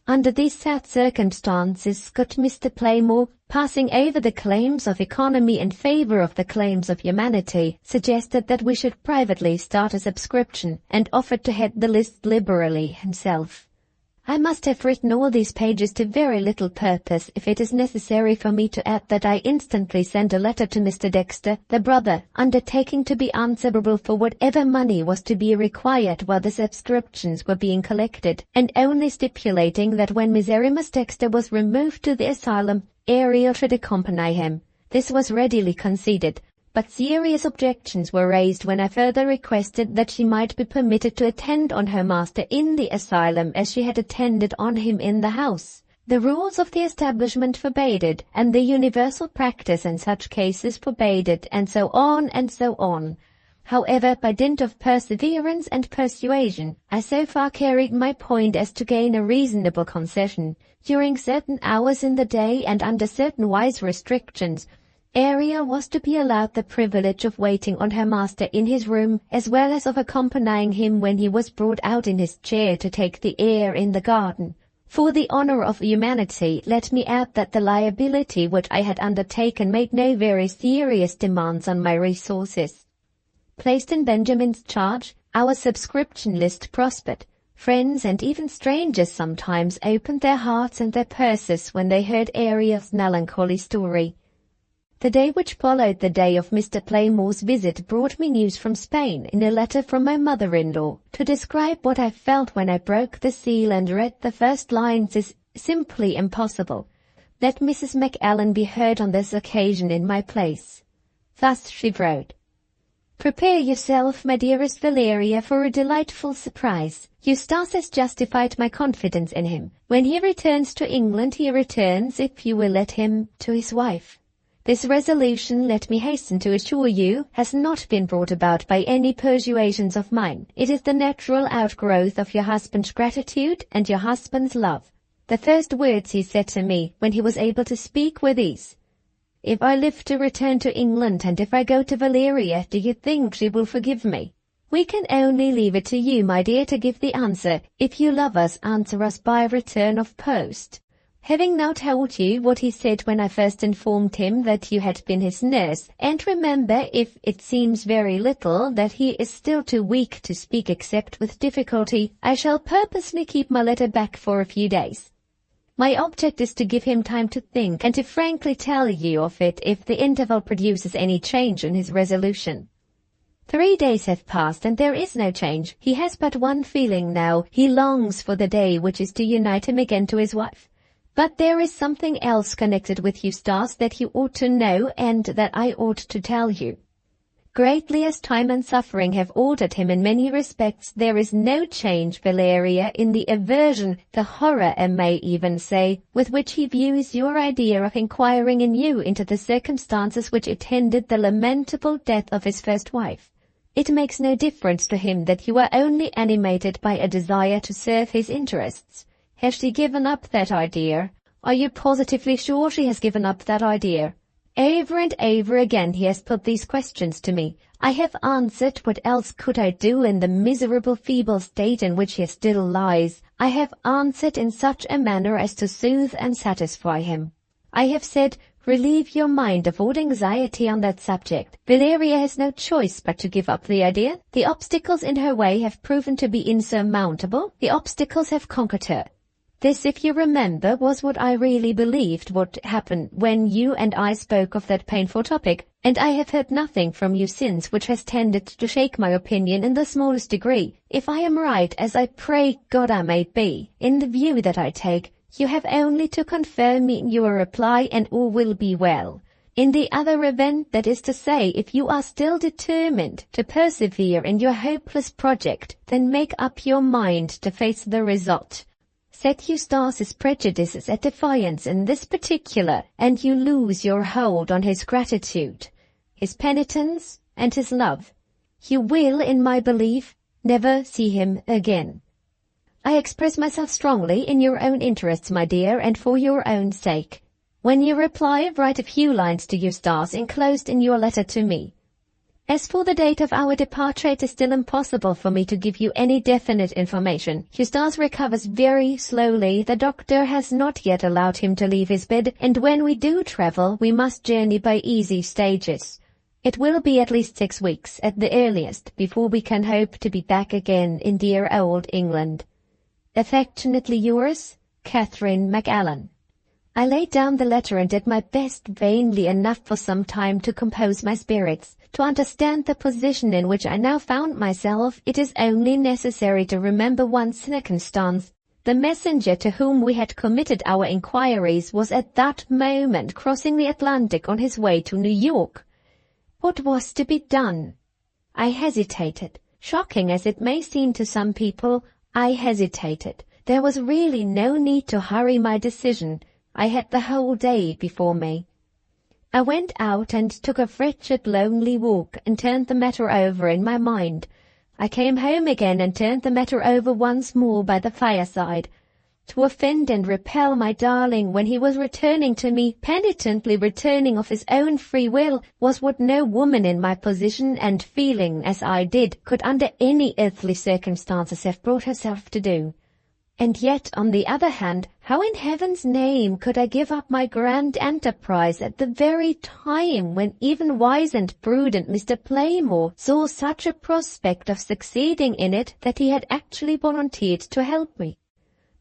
Under these sad circumstances, good Mr. Playmore, passing over the claims of economy in favor of the claims of humanity, suggested that we should privately start a subscription, and offered to head the list liberally himself. I must have written all these pages to very little purpose if it is necessary for me to add that I instantly sent a letter to Mr. Dexter, the brother, undertaking to be answerable for whatever money was to be required while the subscriptions were being collected, and only stipulating that when Miserrimus Dexter was removed to the asylum, Ariel should accompany him. This was readily conceded, but serious objections were raised when I further requested that she might be permitted to attend on her master in the asylum as she had attended on him in the house. The rules of the establishment forbade it, and the universal practice in such cases forbade it, and so on and so on. However, by dint of perseverance and persuasion, I so far carried my point as to gain a reasonable concession. During certain hours in the day and under certain wise restrictions, Ariel was to be allowed the privilege of waiting on her master in his room, as well as of accompanying him when he was brought out in his chair to take the air in the garden. For the honor of humanity, let me add that the liability which I had undertaken made no very serious demands on my resources. Placed in Benjamin's charge, our subscription list prospered. Friends and even strangers sometimes opened their hearts and their purses when they heard Ariel's melancholy story. The day which followed the day of Mr. Playmore's visit brought me news from Spain in a letter from my mother-in-law. To describe what I felt when I broke the seal and read the first lines is simply impossible. Let Mrs. Macallan be heard on this occasion in my place. Thus she wrote: "Prepare yourself, my dearest Valeria, for a delightful surprise. Eustace has justified my confidence in him. When he returns to England, he returns, if you will let him, to his wife. This resolution, let me hasten to assure you, has not been brought about by any persuasions of mine. It is the natural outgrowth of your husband's gratitude and your husband's love. The first words he said to me, when he was able to speak, were these: 'If I live to return to England, and if I go to Valeria, do you think she will forgive me?' We can only leave it to you, my dear, to give the answer. If you love us, answer us by return of post." Having now told you what he said when I first informed him that you had been his nurse, and remember, if it seems very little, that he is still too weak to speak except with difficulty, I shall purposely keep my letter back for a few days. My object is to give him time to think, and to frankly tell you of it if the interval produces any change in his resolution. 3 days have passed, and there is no change. He has but one feeling now. He longs for the day which is to unite him again to his wife. But there is something else connected with Eustace that you ought to know, and that I ought to tell you. Greatly as time and suffering have altered him in many respects, there is no change, Valeria, in the aversion, the horror, I may even say, with which he views your idea of inquiring anew into the circumstances which attended the lamentable death of his first wife. It makes no difference to him that you are only animated by a desire to serve his interests. Has she given up that idea? Are you positively sure she has given up that idea? Over and over again he has put these questions to me. I have answered. What else could I do in the miserable feeble state in which he still lies? I have answered in such a manner as to soothe and satisfy him. I have said, relieve your mind of all anxiety on that subject. Valeria has no choice but to give up the idea. The obstacles in her way have proven to be insurmountable. The obstacles have conquered her. This, if you remember, was what I really believed would happen when you and I spoke of that painful topic, and I have heard nothing from you since which has tended to shake my opinion in the smallest degree. If I am right, as I pray God I may be, in the view that I take, you have only to confirm me in your reply, and all will be well. In the other event, that is to say, if you are still determined to persevere in your hopeless project, then make up your mind to face the result. Set Eustace's prejudices at defiance in this particular, and you lose your hold on his gratitude, his penitence, and his love. You will, in my belief, never see him again. I express myself strongly in your own interests, my dear, and for your own sake. When you reply, write a few lines to Eustace enclosed in your letter to me. As for the date of our departure, it is still impossible for me to give you any definite information. Eustace recovers very slowly. The doctor has not yet allowed him to leave his bed, and when we do travel, we must journey by easy stages. It will be at least 6 weeks, at the earliest, before we can hope to be back again in dear old England. Affectionately yours, Catherine Macallan. I laid down the letter and did my best, vainly enough for some time, to compose my spirits. To understand the position in which I now found myself, it is only necessary to remember one circumstance. The messenger to whom we had committed our inquiries was at that moment crossing the Atlantic on his way to New York. What was to be done? I hesitated. Shocking as it may seem to some people, I hesitated. There was really no need to hurry my decision. I had the whole day before me. I went out and took a wretched, lonely walk, and turned the matter over in my mind. I came home again and turned the matter over once more by the fireside. To offend and repel my darling when he was returning to me, penitently returning of his own free will, was what no woman in my position and feeling as I did could under any earthly circumstances have brought herself to do. And yet, on the other hand, how in heaven's name could I give up my grand enterprise at the very time when even wise and prudent Mr. Playmore saw such a prospect of succeeding in it that he had actually volunteered to help me?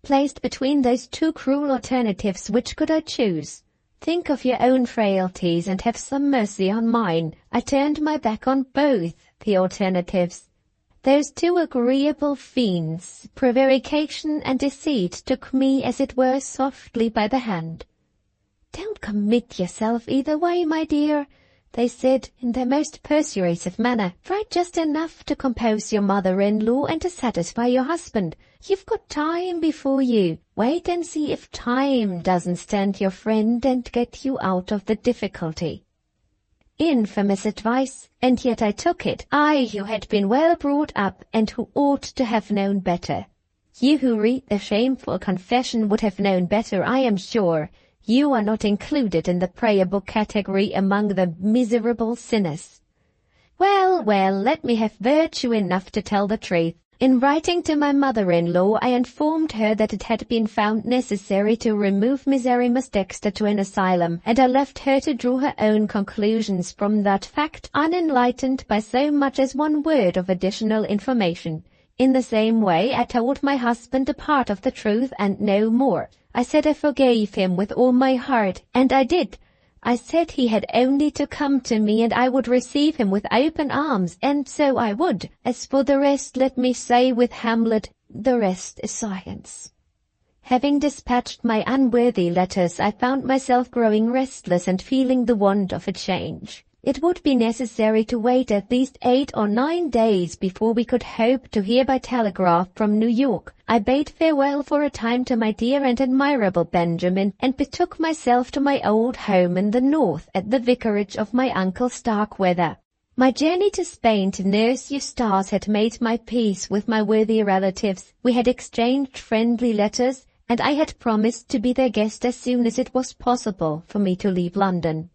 Placed between those two cruel alternatives, which could I choose? Think of your own frailties and have some mercy on mine. I turned my back on both the alternatives. Those two agreeable fiends, prevarication and deceit, took me, as it were, softly by the hand. "Don't commit yourself either way, my dear," they said in their most persuasive manner. "Write just enough to compose your mother-in-law and to satisfy your husband. You've got time before you. Wait and see if time doesn't stand your friend and get you out of the difficulty." Infamous advice, and yet I took it, I who had been well brought up and who ought to have known better. You who read the shameful confession would have known better, I am sure. You are not included in the prayer book category among the miserable sinners. Well, let me have virtue enough to tell the truth. In writing to my mother-in-law, I informed her that it had been found necessary to remove Miserrimus Dexter to an asylum, and I left her to draw her own conclusions from that fact, unenlightened by so much as one word of additional information. In the same way, I told my husband a part of the truth and no more. I said I forgave him with all my heart, and I did. I said he had only to come to me and I would receive him with open arms, and so I would. As for the rest, let me say with Hamlet, the rest is science. Having dispatched my unworthy letters, I found myself growing restless and feeling the want of a change. It would be necessary to wait at least 8 or 9 days before we could hope to hear by telegraph from New York. I bade farewell for a time to my dear and admirable Benjamin, and betook myself to my old home in the north at the vicarage of my uncle Starkweather. My journey to Spain to nurse Eustace had made my peace with my worthy relatives. We had exchanged friendly letters, and I had promised to be their guest as soon as it was possible for me to leave London.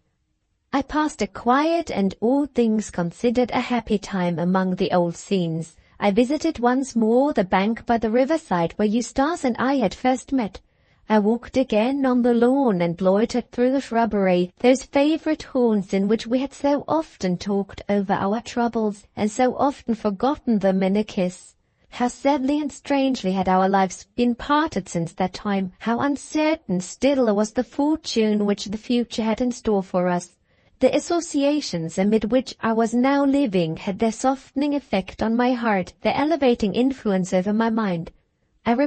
I passed a quiet and, all things considered, a happy time among the old scenes. I visited once more the bank by the riverside where Eustace and I had first met. I walked again on the lawn and loitered through the shrubbery, those favourite haunts in which we had so often talked over our troubles, and so often forgotten them in a kiss. How sadly and strangely had our lives been parted since that time! How uncertain still was the fortune which the future had in store for us! The associations amid which I was now living had their softening effect on my heart, their elevating influence over my mind. I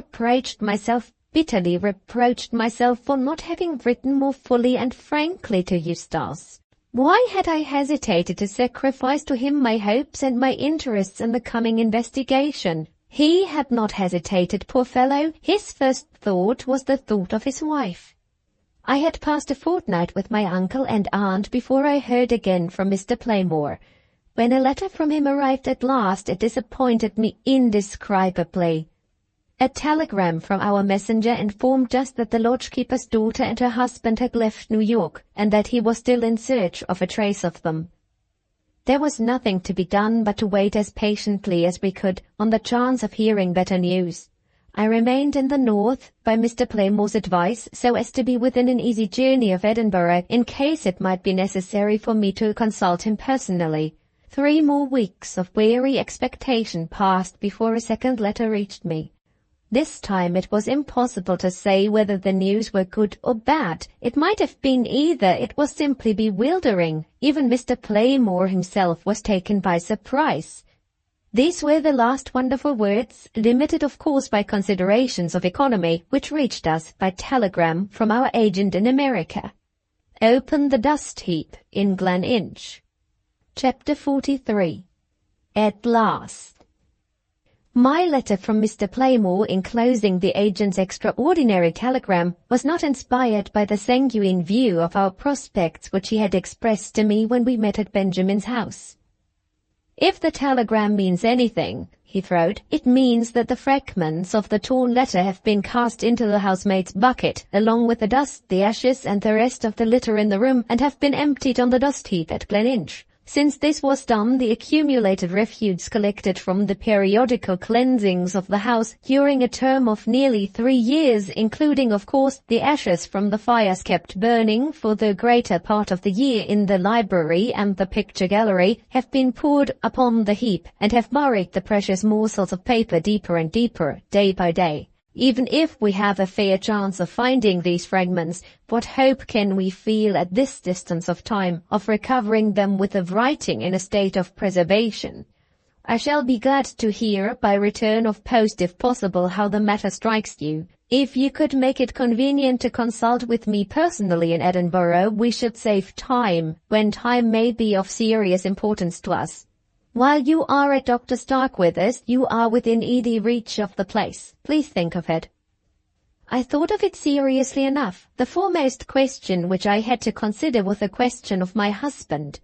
bitterly reproached myself for not having written more fully and frankly to Eustace. Why had I hesitated to sacrifice to him my hopes and my interests in the coming investigation? He had not hesitated, poor fellow. His first thought was the thought of his wife. I had passed a fortnight with my uncle and aunt before I heard again from Mr. Playmore. When a letter from him arrived at last, it disappointed me indescribably. A telegram from our messenger informed just that the lodge-keeper's daughter and her husband had left New York, and that he was still in search of a trace of them. There was nothing to be done but to wait as patiently as we could on the chance of hearing better news. I remained in the north, by Mr. Playmore's advice, so as to be within an easy journey of Edinburgh, in case it might be necessary for me to consult him personally. 3 more weeks of weary expectation passed before a second letter reached me. This time it was impossible to say whether the news were good or bad. It might have been either. It was simply bewildering. Even Mr. Playmore himself was taken by surprise. These were the last wonderful words, limited of course by considerations of economy, which reached us by telegram from our agent in America. Open the dust heap in Gleninch. Chapter 43. At last. My letter from Mr. Playmore enclosing the agent's extraordinary telegram was not inspired by the sanguine view of our prospects which he had expressed to me when we met at Benjamin's house. If the telegram means anything, he wrote, it means that the fragments of the torn letter have been cast into the housemaid's bucket, along with the dust, the ashes, and the rest of the litter in the room, and have been emptied on the dust heap at Gleninch. Since this was done, the accumulated refuse collected from the periodical cleansings of the house during a term of nearly 3 years, including of course the ashes from the fires kept burning for the greater part of the year in the library and the picture gallery, have been poured upon the heap, and have buried the precious morsels of paper deeper and deeper, day by day. Even if we have a fair chance of finding these fragments, what hope can we feel at this distance of time of recovering them with the writing in a state of preservation? I shall be glad to hear by return of post if possible how the matter strikes you. If you could make it convenient to consult with me personally in Edinburgh, we should save time, when time may be of serious importance to us. While you are at Dr. Starkweather's, you are within easy reach of the place. Please think of it. I thought of it seriously enough. The foremost question which I had to consider was the question of my husband.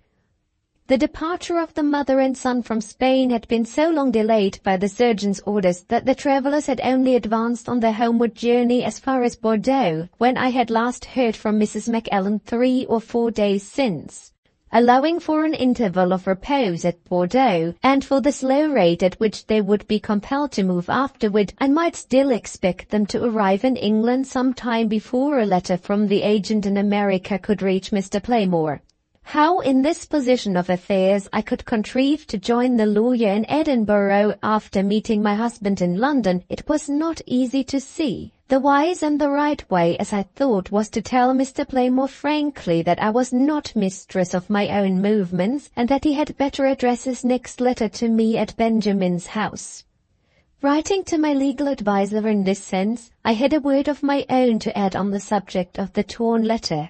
The departure of the mother and son from Spain had been so long delayed by the surgeon's orders that the travellers had only advanced on their homeward journey as far as Bordeaux, when I had last heard from Mrs. Macallan 3 or 4 days since. Allowing for an interval of repose at Bordeaux, and for the slow rate at which they would be compelled to move afterward, I might still expect them to arrive in England some time before a letter from the agent in America could reach Mr. Playmore. How in this position of affairs I could contrive to join the lawyer in Edinburgh after meeting my husband in London, it was not easy to see. The wise and the right way, as I thought, was to tell Mr. Playmore frankly that I was not mistress of my own movements, and that he had better address his next letter to me at Benjamin's house. Writing to my legal adviser in this sense, I had a word of my own to add on the subject of the torn letter.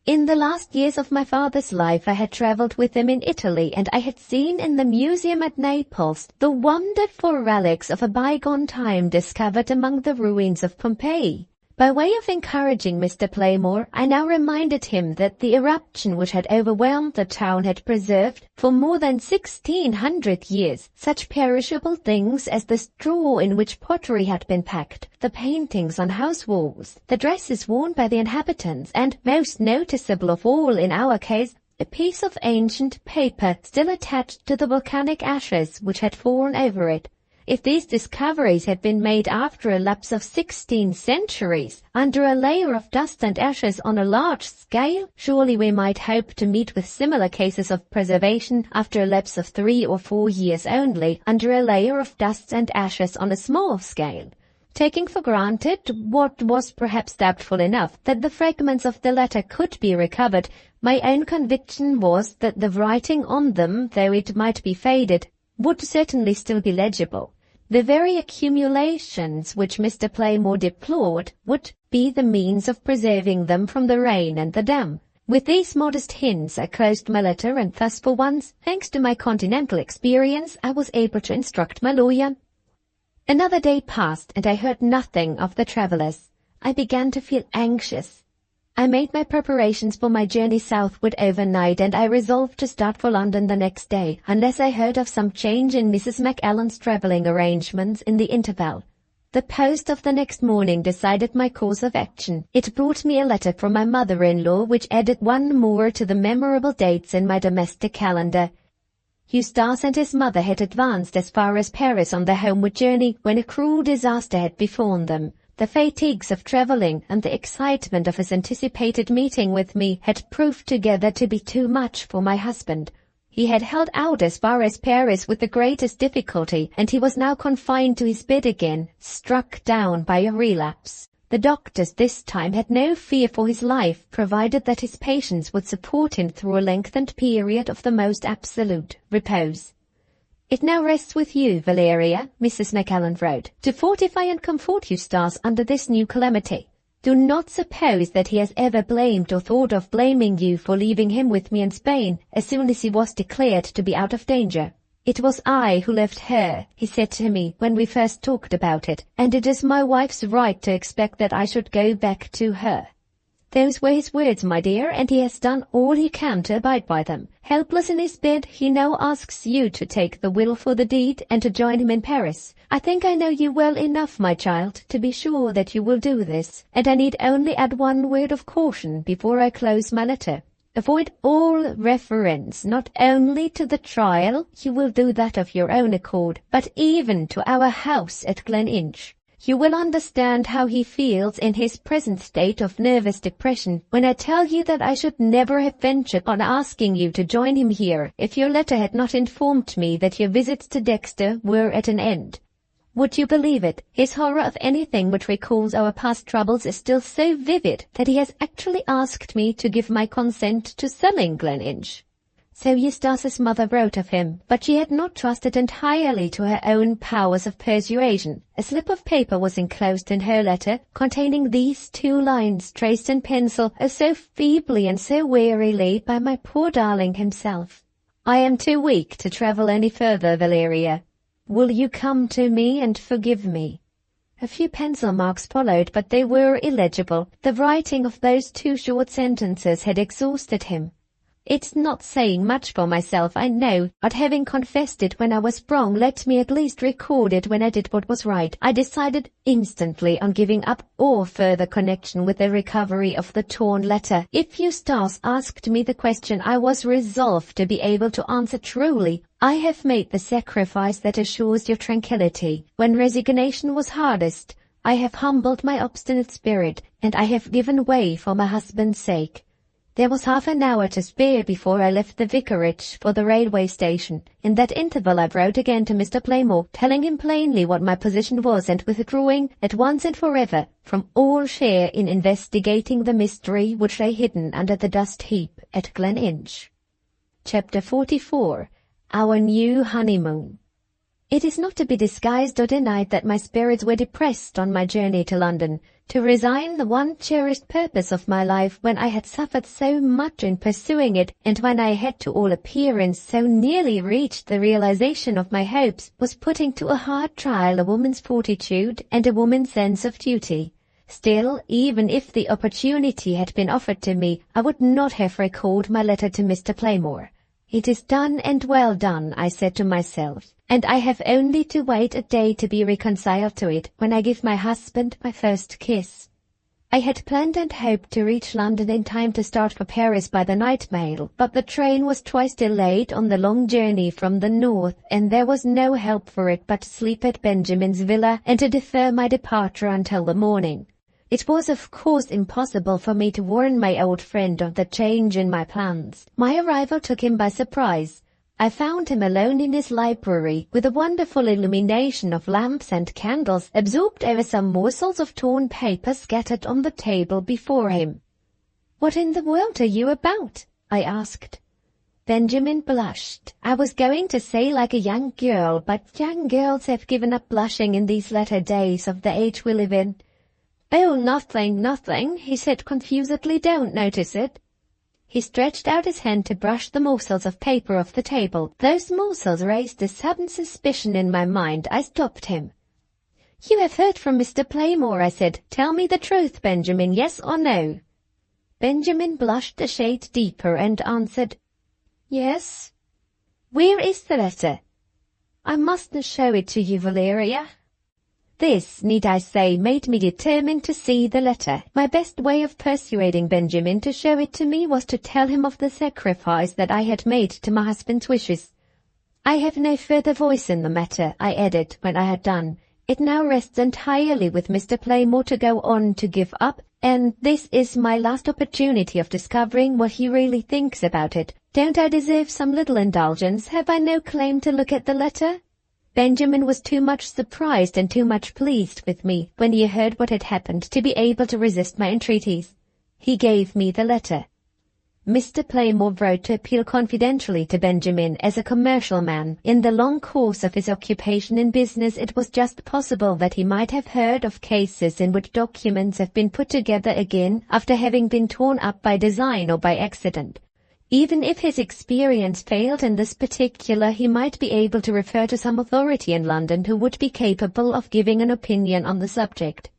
In the last years of my father's life I had travelled with him in Italy, and I had seen in the museum at Naples the wonderful relics of a bygone time discovered among the ruins of Pompeii. By way of encouraging Mr. Playmore, I now reminded him that the eruption which had overwhelmed the town had preserved, for more than 1600 years, such perishable things as the straw in which pottery had been packed, the paintings on house walls, the dresses worn by the inhabitants, and, most noticeable of all in our case, a piece of ancient paper still attached to the volcanic ashes which had fallen over it. If these discoveries had been made after a lapse of 16 centuries, under a layer of dust and ashes on a large scale, surely we might hope to meet with similar cases of preservation after a lapse of 3 or 4 years only, under a layer of dust and ashes on a small scale. Taking for granted, what was perhaps doubtful enough, that the fragments of the letter could be recovered, my own conviction was that the writing on them, though it might be faded, would certainly still be legible. The very accumulations which Mr. Playmore deplored would be the means of preserving them from the rain and the damp. With these modest hints I closed my letter, and thus for once, thanks to my continental experience, I was able to instruct my lawyer. Another day passed, and I heard nothing of the travellers. I began to feel anxious. I made my preparations for my journey southward overnight, and I resolved to start for London the next day, unless I heard of some change in Mrs. Macallan's travelling arrangements in the interval. The post of the next morning decided my course of action. It brought me a letter from my mother-in-law, which added one more to the memorable dates in my domestic calendar. Eustace and his mother had advanced as far as Paris on their homeward journey, when a cruel disaster had befallen them. The fatigues of travelling and the excitement of his anticipated meeting with me had proved together to be too much for my husband. He had held out as far as Paris with the greatest difficulty, and he was now confined to his bed again, struck down by a relapse. The doctors this time had no fear for his life, provided that his patience would support him through a lengthened period of the most absolute repose. "It now rests with you, Valeria," Mrs. Macallan wrote, "to fortify and comfort Eustace under this new calamity. Do not suppose that he has ever blamed or thought of blaming you for leaving him with me in Spain as soon as he was declared to be out of danger. It was I who left her, he said to me when we first talked about it, and it is my wife's right to expect that I should go back to her." Those were his words, my dear, and he has done all he can to abide by them. Helpless in his bed, he now asks you to take the will for the deed and to join him in Paris. I think I know you well enough, my child, to be sure that you will do this, and I need only add one word of caution before I close my letter. Avoid all reference not only to the trial, you will do that of your own accord, but even to our house at Gleninch. You will understand how he feels in his present state of nervous depression when I tell you that I should never have ventured on asking you to join him here if your letter had not informed me that your visits to Dexter were at an end. Would you believe it? His horror of anything which recalls our past troubles is still so vivid that he has actually asked me to give my consent to selling Gleninch. So Eustace's mother wrote of him, but she had not trusted entirely to her own powers of persuasion. A slip of paper was enclosed in her letter, containing these 2 lines traced in pencil, oh so feebly and so wearily, by my poor darling himself. "I am too weak to travel any further, Valeria. Will you come to me and forgive me?" A few pencil marks followed, but they were illegible. The writing of those 2 short sentences had exhausted him. "It's not saying much for myself, I know, but having confessed it when I was wrong, let me at least record it when I did what was right. I decided instantly on giving up all further connection with the recovery of the torn letter. If Eustace asked me the question, I was resolved to be able to answer truly. I have made the sacrifice that assures your tranquillity. When resignation was hardest, I have humbled my obstinate spirit, and I have given way for my husband's sake." There was half an hour to spare before I left the vicarage for the railway station. In that interval I wrote again to Mr. Playmore, telling him plainly what my position was and withdrawing, at once and forever, from all share in investigating the mystery which lay hidden under the dust heap at Gleninch. Chapter 44. Our New Honeymoon. It is not to be disguised or denied that my spirits were depressed on my journey to London, to resign the one cherished purpose of my life when I had suffered so much in pursuing it, and when I had to all appearance so nearly reached the realization of my hopes, was putting to a hard trial a woman's fortitude and a woman's sense of duty. Still, even if the opportunity had been offered to me, I would not have recalled my letter to Mr. Playmore. "It is done and well done," I said to myself, "and I have only to wait a day to be reconciled to it, when I give my husband my first kiss." I had planned and hoped to reach London in time to start for Paris by the night mail, but the train was twice delayed on the long journey from the north, and there was no help for it but to sleep at Benjamin's villa and to defer my departure until the morning. It was of course impossible for me to warn my old friend of the change in my plans. My arrival took him by surprise. I found him alone in his library, with a wonderful illumination of lamps and candles, absorbed over some morsels of torn paper scattered on the table before him. "What in the world are you about?" I asked. Benjamin blushed. I was going to say like a young girl, but young girls have given up blushing in these latter days of the age we live in. "Oh, nothing," he said confusedly. "Don't notice it." He stretched out his hand to brush the morsels of paper off the table. Those morsels raised a sudden suspicion in my mind. I stopped him. "You have heard from Mr. Playmore," I said. "Tell me the truth, Benjamin, yes or no?" Benjamin blushed a shade deeper and answered, "Yes." "Where is the letter?" "I mustn't show it to you, Valeria." This, need I say, made me determined to see the letter. My best way of persuading Benjamin to show it to me was to tell him of the sacrifice that I had made to my husband's wishes. "I have no further voice in the matter," I added when I had done. "It now rests entirely with Mr. Playmore to go on to give up, and this is my last opportunity of discovering what he really thinks about it. Don't I deserve some little indulgence? Have I no claim to look at the letter? Benjamin was too much surprised and too much pleased with me when he heard what had happened to be able to resist my entreaties. He gave me the letter. Mr. Playmore wrote to appeal confidentially to Benjamin as a commercial man. In the long course of his occupation in business, it was just possible that he might have heard of cases in which documents have been put together again after having been torn up by design or by accident. Even if his experience failed in this particular, he might be able to refer to some authority in London who would be capable of giving an opinion on the subject.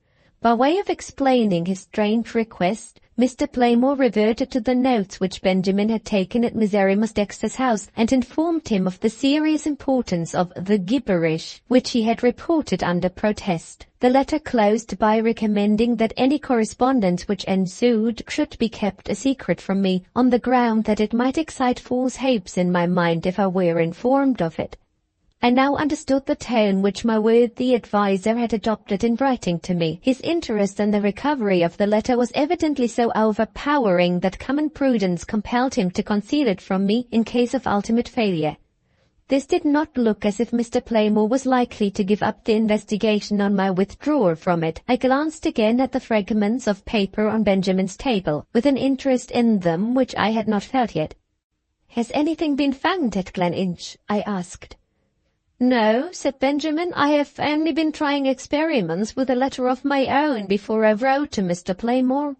By way of explaining his strange request, Mr. Playmore reverted to the notes which Benjamin had taken at Miserrimus Dexter's house, and informed him of the serious importance of the gibberish, which he had reported under protest. The letter closed by recommending that any correspondence which ensued should be kept a secret from me, on the ground that it might excite false hopes in my mind if I were informed of it. I now understood the tone which my worthy adviser had adopted in writing to me. His interest in the recovery of the letter was evidently so overpowering that common prudence compelled him to conceal it from me in case of ultimate failure. This did not look as if Mr. Playmore was likely to give up the investigation on my withdrawal from it. I glanced again at the fragments of paper on Benjamin's table, with an interest in them which I had not felt yet. "Has anything been found at Gleninch?" I asked. "No," said Benjamin, "I have only been trying experiments with a letter of my own before I wrote to Mr. Playmore."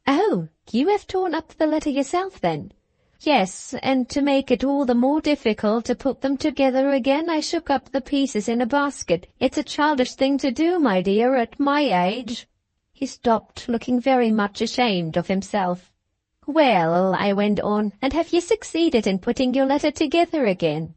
"Oh, you have torn up the letter yourself, then?" "Yes, and to make it all the more difficult to put them together again, I shook up the pieces in a basket. It's a childish thing to do, my dear, at my age." He stopped, looking very much ashamed of himself. "Well," I went on, "and have you succeeded in putting your letter together again?"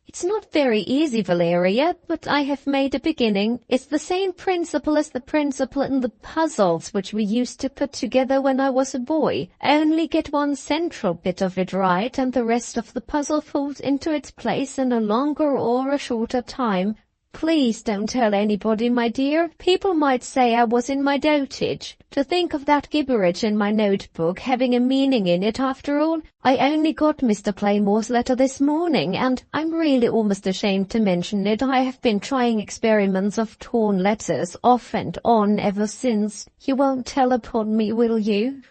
"It's not very easy, Valeria, but I have made a beginning. It's the same principle as the principle in the puzzles which we used to put together when I was a boy. Only get one central bit of it right, and the rest of the puzzle falls into its place in a longer or a shorter time. Please don't tell anybody, my dear. People might say I was in my dotage. To think of that gibberish in my notebook having a meaning in it after all. I only got Mr. Playmore's letter this morning, and I'm really almost ashamed to mention it. I have been trying experiments of torn letters off and on ever since. You won't tell upon me, will you?"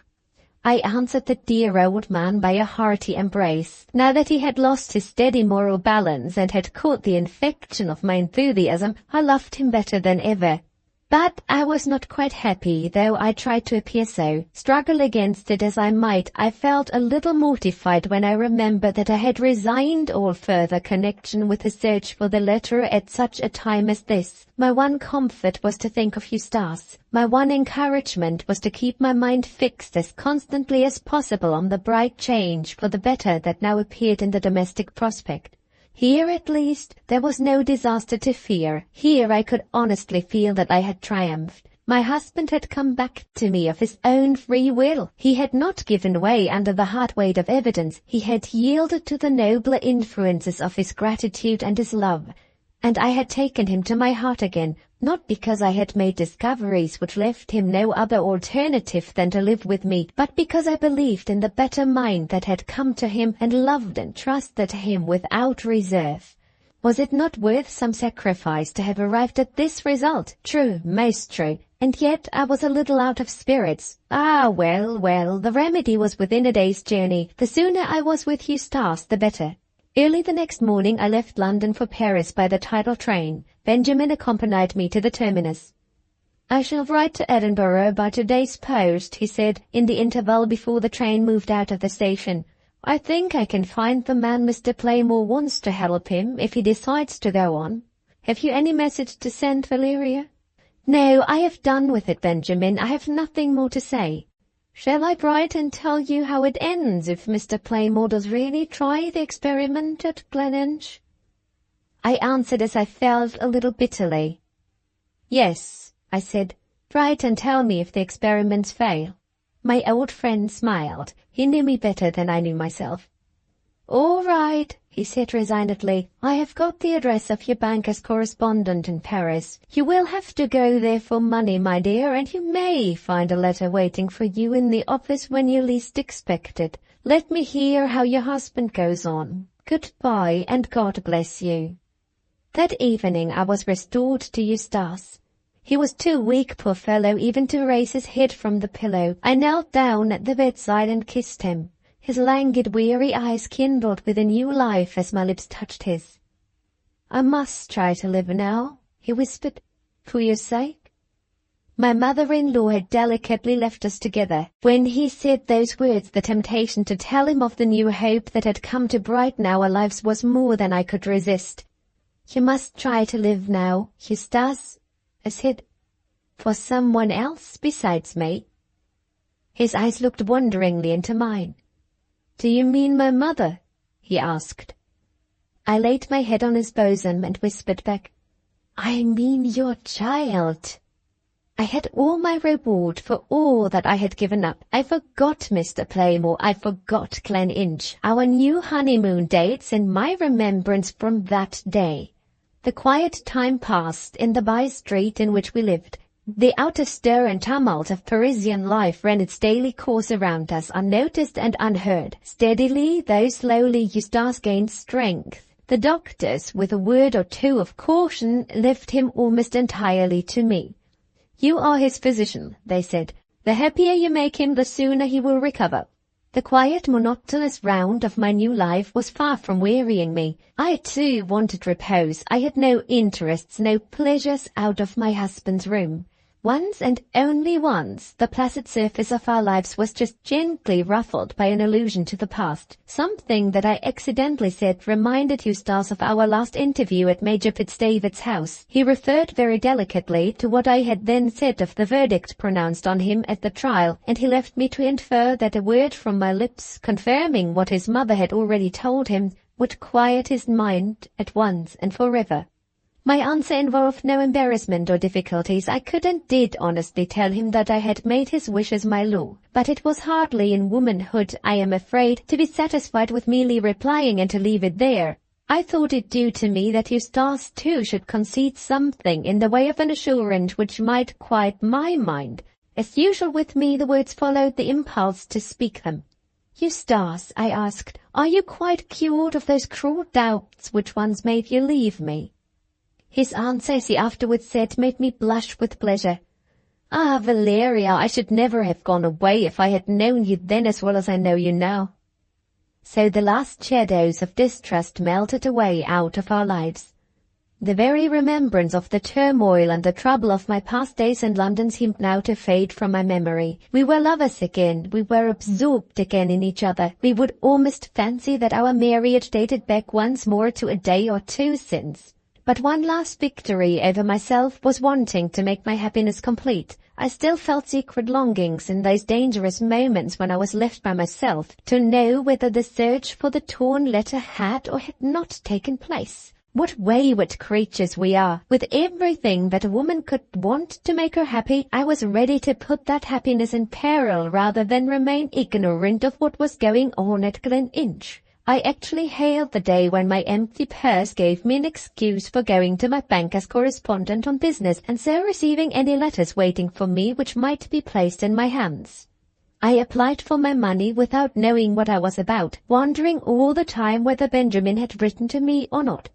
I answered the dear old man by a hearty embrace. Now that he had lost his steady moral balance and had caught the infection of my enthusiasm, I loved him better than ever. But I was not quite happy, though I tried to appear so. Struggle against it as I might, I felt a little mortified when I remembered that I had resigned all further connection with the search for the letter at such a time as this. My one comfort was to think of Eustace. My one encouragement was to keep my mind fixed as constantly as possible on the bright change for the better that now appeared in the domestic prospect. Here, at least, there was no disaster to fear. Here I could honestly feel that I had triumphed. My husband had come back to me of his own free will. He had not given way under the hard weight of evidence. He had yielded to the nobler influences of his gratitude and his love. And I had taken him to my heart again, not because I had made discoveries which left him no other alternative than to live with me, but because I believed in the better mind that had come to him and loved and trusted him without reserve. Was it not worth some sacrifice to have arrived at this result? True, most true. And yet I was a little out of spirits. Well, the remedy was within a day's journey. The sooner I was with Eustace, the better. Early the next morning I left London for Paris by the tidal train. Benjamin accompanied me to the terminus. "I shall write to Edinburgh by today's post," he said, in the interval before the train moved out of the station. "I think I can find the man Mr. Playmore wants to help him if he decides to go on. Have you any message to send, Valeria?" "No, I have done with it, Benjamin. I have nothing more to say." "Shall I write and tell you how it ends if Mr. Playmore does really try the experiment at Gleninch?" I answered as I felt, a little bitterly. "Yes," I said, "write and tell me if the experiments fail." My old friend smiled. He knew me better than I knew myself. "All right," he said resignedly. "I have got the address of your banker's correspondent in Paris. You will have to go there for money, my dear, and you may find a letter waiting for you in the office when you least expect it. Let me hear how your husband goes on. Goodbye, and God bless you." That evening I was restored to Eustace. He was too weak, poor fellow, even to raise his head from the pillow. I knelt down at the bedside and kissed him. His languid, weary eyes kindled with a new life as my lips touched his. "I must try to live now," he whispered, "for your sake." My mother-in-law had delicately left us together. When he said those words, the temptation to tell him of the new hope that had come to brighten our lives was more than I could resist. "You must try to live now, Eustace," I said, "for someone else besides me." His eyes looked wonderingly into mine. "Do you mean my mother?" he asked. I laid my head on his bosom and whispered back, "I mean your child." I had all my reward for all that I had given up. I forgot Mr. Playmore, I forgot Gleninch. Our new honeymoon dates in my remembrance from that day. The quiet time passed in the by-street in which we lived. The outer stir and tumult of Parisian life ran its daily course around us, unnoticed and unheard. Steadily, though slowly, Eustace gained strength. The doctors, with a word or two of caution, left him almost entirely to me. "You are his physician," they said. "The happier you make him, the sooner he will recover." The quiet, monotonous round of my new life was far from wearying me. I, too, wanted repose. I had no interests, no pleasures out of my husband's room. Once, and only once, the placid surface of our lives was just gently ruffled by an allusion to the past. Something that I accidentally said reminded Eustace of our last interview at Major Fitzdavid's house. He referred very delicately to what I had then said of the verdict pronounced on him at the trial, and he left me to infer that a word from my lips, confirming what his mother had already told him, would quiet his mind at once and forever. My answer involved no embarrassment or difficulties. I could and did honestly tell him that I had made his wishes my law. But it was hardly in womanhood, I am afraid, to be satisfied with merely replying and to leave it there. I thought it due to me that Eustace too should concede something in the way of an assurance which might quiet my mind. As usual with me, the words followed the impulse to speak them. "Eustace," I asked, "are you quite cured of those cruel doubts which once made you leave me?" His answer, as he afterwards said, made me blush with pleasure. "Ah, Valeria, I should never have gone away if I had known you then as well as I know you now." So the last shadows of distrust melted away out of our lives. The very remembrance of the turmoil and the trouble of my past days in London seemed now to fade from my memory. We were lovers again. We were absorbed again in each other. We would almost fancy that our marriage dated back once more to a day or two since. But one last victory over myself was wanting to make my happiness complete. I still felt secret longings in those dangerous moments when I was left by myself, to know whether the search for the torn letter had or had not taken place. What wayward creatures we are! With everything that a woman could want to make her happy, I was ready to put that happiness in peril rather than remain ignorant of what was going on at Gleninch. I actually hailed the day when my empty purse gave me an excuse for going to my banker's correspondent on business, and so receiving any letters waiting for me which might be placed in my hands. I applied for my money without knowing what I was about, wondering all the time whether Benjamin had written to me or not.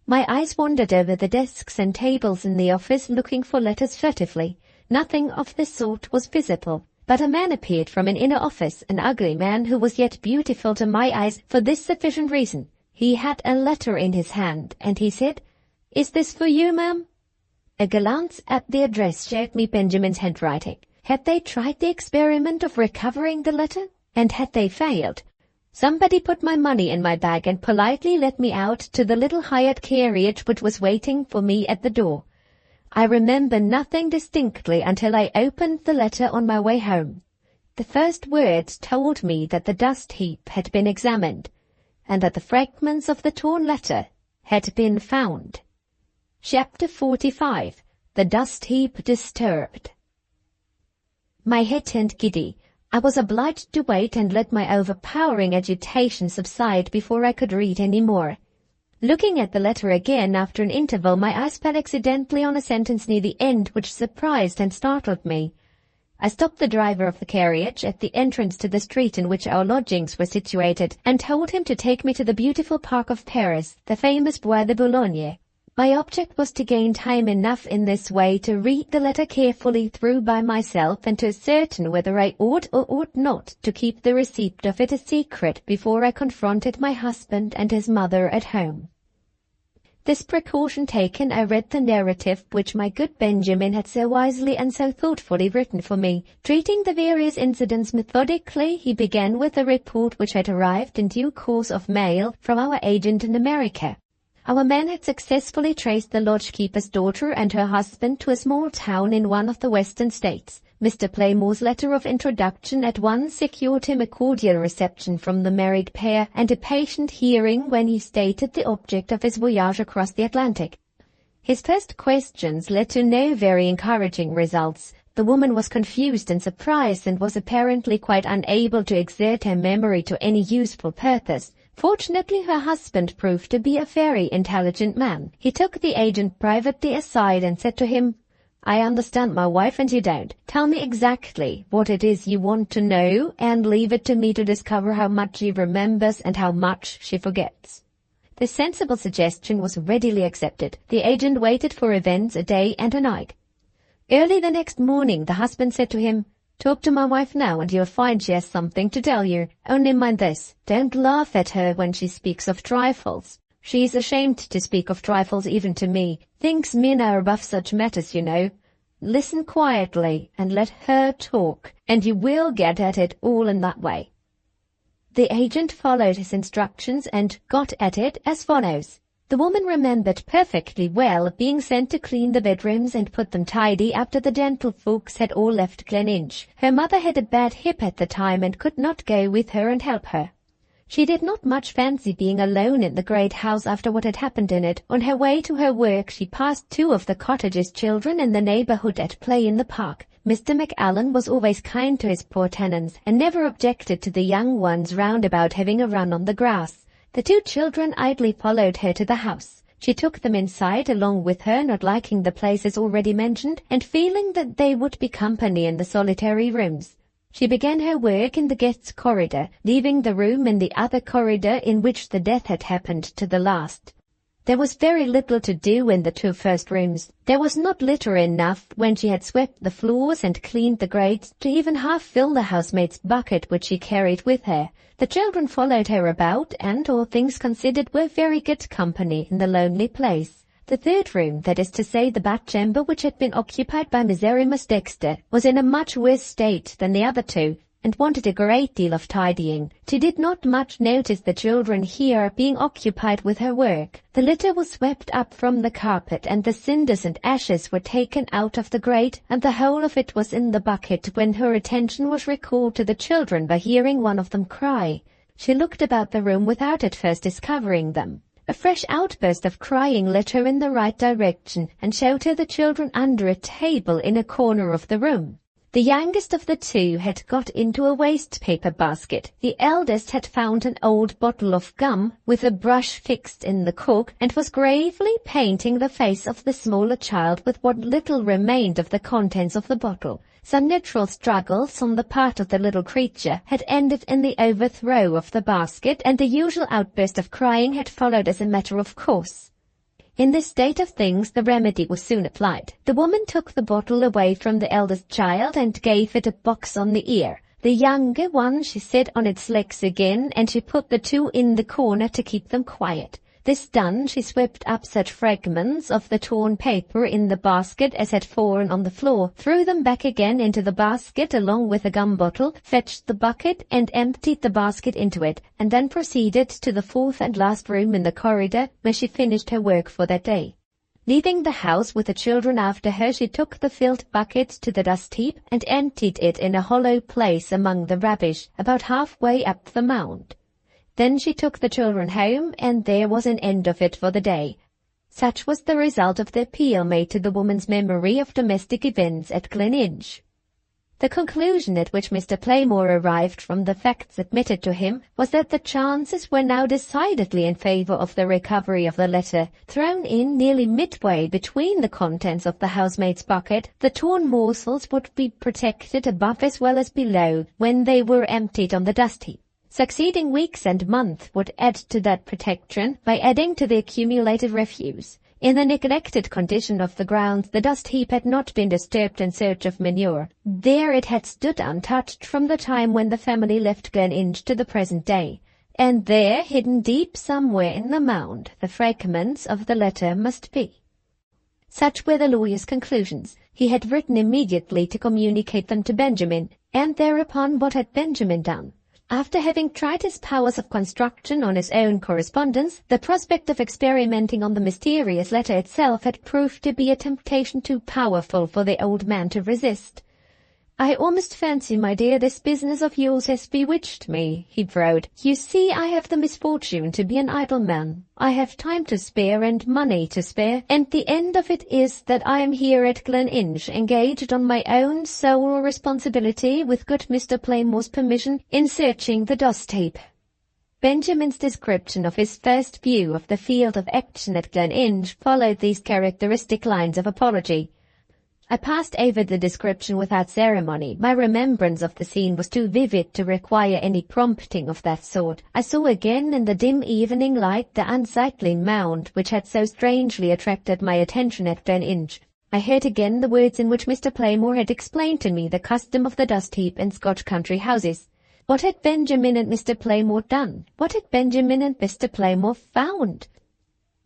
My eyes wandered over the desks and tables in the office, looking for letters furtively. Nothing of the sort was visible. But a man appeared from an inner office, an ugly man who was yet beautiful to my eyes for this sufficient reason. He had a letter in his hand, and he said, "Is this for you, ma'am?" A glance at the address showed me Benjamin's handwriting. Had they tried the experiment of recovering the letter? And had they failed? Somebody put my money in my bag and politely let me out to the little hired carriage which was waiting for me at the door. I remember nothing distinctly until I opened the letter on my way home. The first words told me that the dust heap had been examined, and that the fragments of the torn letter had been found. Chapter 45. The Dust Heap Disturbed. My head turned giddy. I was obliged to wait and let my overpowering agitation subside before I could read any more. Looking at the letter again after an interval, my eyes fell accidentally on a sentence near the end which surprised and startled me. I stopped the driver of the carriage at the entrance to the street in which our lodgings were situated, and told him to take me to the beautiful park of Paris, the famous Bois de Boulogne. My object was to gain time enough in this way to read the letter carefully through by myself and to ascertain whether I ought or ought not to keep the receipt of it a secret before I confronted my husband and his mother at home. This precaution taken, I read the narrative which my good Benjamin had so wisely and so thoughtfully written for me. Treating the various incidents methodically, he began with a report which had arrived in due course of mail from our agent in America. Our man had successfully traced the lodge-keeper's daughter and her husband to a small town in one of the western states. Mr. Playmore's letter of introduction at once secured him a cordial reception from the married pair and a patient hearing when he stated the object of his voyage across the Atlantic. His first questions led to no very encouraging results. The woman was confused and surprised and was apparently quite unable to exert her memory to any useful purpose. Fortunately, her husband proved to be a very intelligent man. He took the agent privately aside and said to him, "I understand my wife and you don't. Tell me exactly what it is you want to know and leave it to me to discover how much she remembers and how much she forgets." This sensible suggestion was readily accepted. The agent waited for events a day and a night. Early the next morning the husband said to him, "Talk to my wife now and you'll find she has something to tell you. Only mind this, don't laugh at her when she speaks of trifles. She is ashamed to speak of trifles even to me. Thinks men are above such matters, you know. Listen quietly and let her talk, and you will get at it all in that way." The agent followed his instructions and got at it as follows. The woman remembered perfectly well being sent to clean the bedrooms and put them tidy after the gentlefolks had all left Gleninch. Her mother had a bad hip at the time and could not go with her and help her. She did not much fancy being alone in the great house after what had happened in it. On her way to her work she passed two of the cottagers' children in the neighborhood at play in the park. Mr. McAllen was always kind to his poor tenants, and never objected to the young ones round about having a run on the grass. The two children idly followed her to the house. She took them inside along with her, not liking the places already mentioned, and feeling that they would be company in the solitary rooms. She began her work in the guests' corridor, leaving the room in the other corridor in which the death had happened to the last. There was very little to do in the two first rooms. There was not litter enough when she had swept the floors and cleaned the grates to even half fill the housemaid's bucket which she carried with her. The children followed her about and, all things considered, were very good company in the lonely place. The third room, that is to say the bedchamber which had been occupied by Miserrimus Dexter, was in a much worse state than the other two, and wanted a great deal of tidying. She did not much notice the children here, being occupied with her work. The litter was swept up from the carpet, and the cinders and ashes were taken out of the grate, and the whole of it was in the bucket when her attention was recalled to the children by hearing one of them cry. She looked about the room without at first discovering them. A fresh outburst of crying led her in the right direction, and showed her the children under a table in a corner of the room. The youngest of the two had got into a waste-paper basket. The eldest had found an old bottle of gum with a brush fixed in the cork, and was gravely painting the face of the smaller child with what little remained of the contents of the bottle. Some natural struggles on the part of the little creature had ended in the overthrow of the basket, and the usual outburst of crying had followed as a matter of course. In this state of things the remedy was soon applied. The woman took the bottle away from the eldest child and gave it a box on the ear. The younger one she set on its legs again, and she put the two in the corner to keep them quiet. This done, she swept up such fragments of the torn paper in the basket as had fallen on the floor, threw them back again into the basket along with the gum bottle, fetched the bucket and emptied the basket into it, and then proceeded to the fourth and last room in the corridor, where she finished her work for that day. Leaving the house with the children after her, she took the filled bucket to the dust heap and emptied it in a hollow place among the rubbish, about halfway up the mound. Then she took the children home, and there was an end of it for the day. Such was the result of the appeal made to the woman's memory of domestic events at Gleninch. The conclusion at which Mr. Playmore arrived from the facts admitted to him was that the chances were now decidedly in favour of the recovery of the letter. Thrown in nearly midway between the contents of the housemaid's pocket, the torn morsels would be protected above as well as below when they were emptied on the dust heap. Succeeding weeks and months would add to that protection by adding to the accumulated refuse. In the neglected condition of the grounds, the dust heap had not been disturbed in search of manure. There it had stood untouched from the time when the family left Gleninch to the present day. And there, hidden deep somewhere in the mound, the fragments of the letter must be. Such were the lawyer's conclusions. He had written immediately to communicate them to Benjamin, and thereupon what had Benjamin done? After having tried his powers of construction on his own correspondence, the prospect of experimenting on the mysterious letter itself had proved to be a temptation too powerful for the old man to resist. "I almost fancy, my dear, this business of yours has bewitched me," he vowed. "You see, I have the misfortune to be an idle man. I have time to spare and money to spare, and the end of it is that I am here at Gleninch, engaged on my own sole responsibility, with good Mr. Playmore's permission, in searching the dust heap." Benjamin's description of his first view of the field of action at Gleninch followed these characteristic lines of apology. I passed over the description without ceremony. My remembrance of the scene was too vivid to require any prompting of that sort. I saw again in the dim evening light the unsightly mound which had so strangely attracted my attention at Gleninch. I heard again the words in which Mr. Playmore had explained to me the custom of the dust heap in Scotch country houses. What had Benjamin and Mr. Playmore done? What had Benjamin and Mr. Playmore found?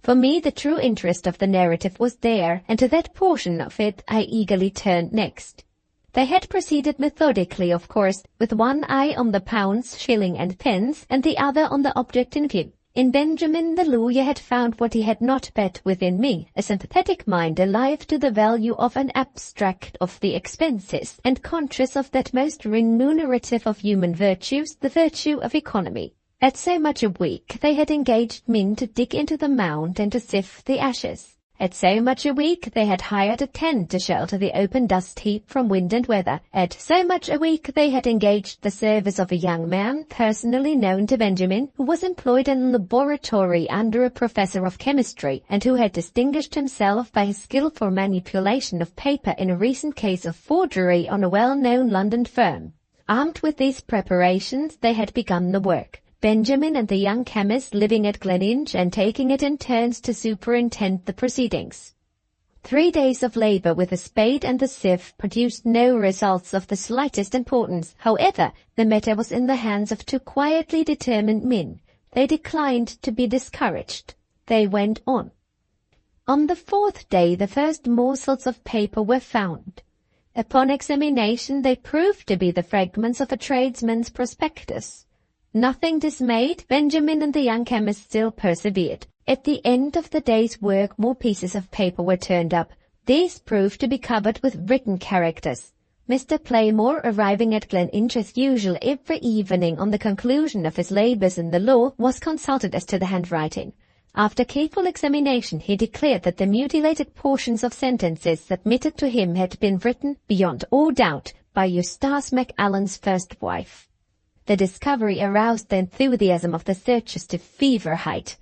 For me the true interest of the narrative was there, and to that portion of it I eagerly turned next. They had proceeded methodically, of course, with one eye on the pounds, shilling, and pence, and the other on the object in view. In Benjamin the lawyer had found what he had not met within me, a sympathetic mind alive to the value of an abstract of the expenses, and conscious of that most remunerative of human virtues, the virtue of economy. At so much a week they had engaged men to dig into the mound and to sift the ashes. At so much a week they had hired a tent to shelter the open dust heap from wind and weather. At so much a week they had engaged the service of a young man personally known to Benjamin, who was employed in a laboratory under a professor of chemistry, and who had distinguished himself by his skilful manipulation of paper in a recent case of forgery on a well-known London firm. Armed with these preparations they had begun the work. Benjamin and the young chemist living at Gleninch and taking it in turns to superintend the proceedings. 3 days of labour with the spade and the sieve produced no results of the slightest importance. However, the matter was in the hands of 2 quietly determined men. They declined to be discouraged. They went on. On the 4th day the first morsels of paper were found. Upon examination they proved to be the fragments of a tradesman's prospectus. Nothing dismayed, Benjamin and the young chemist still persevered. At the end of the day's work more pieces of paper were turned up. These proved to be covered with written characters. Mr. Playmore, arriving at Gleninch as usual every evening on the conclusion of his labours in the law, was consulted as to the handwriting. After careful examination he declared that the mutilated portions of sentences submitted to him had been written, beyond all doubt, by Eustace Macallan's first wife. The discovery aroused the enthusiasm of the searchers to fever height.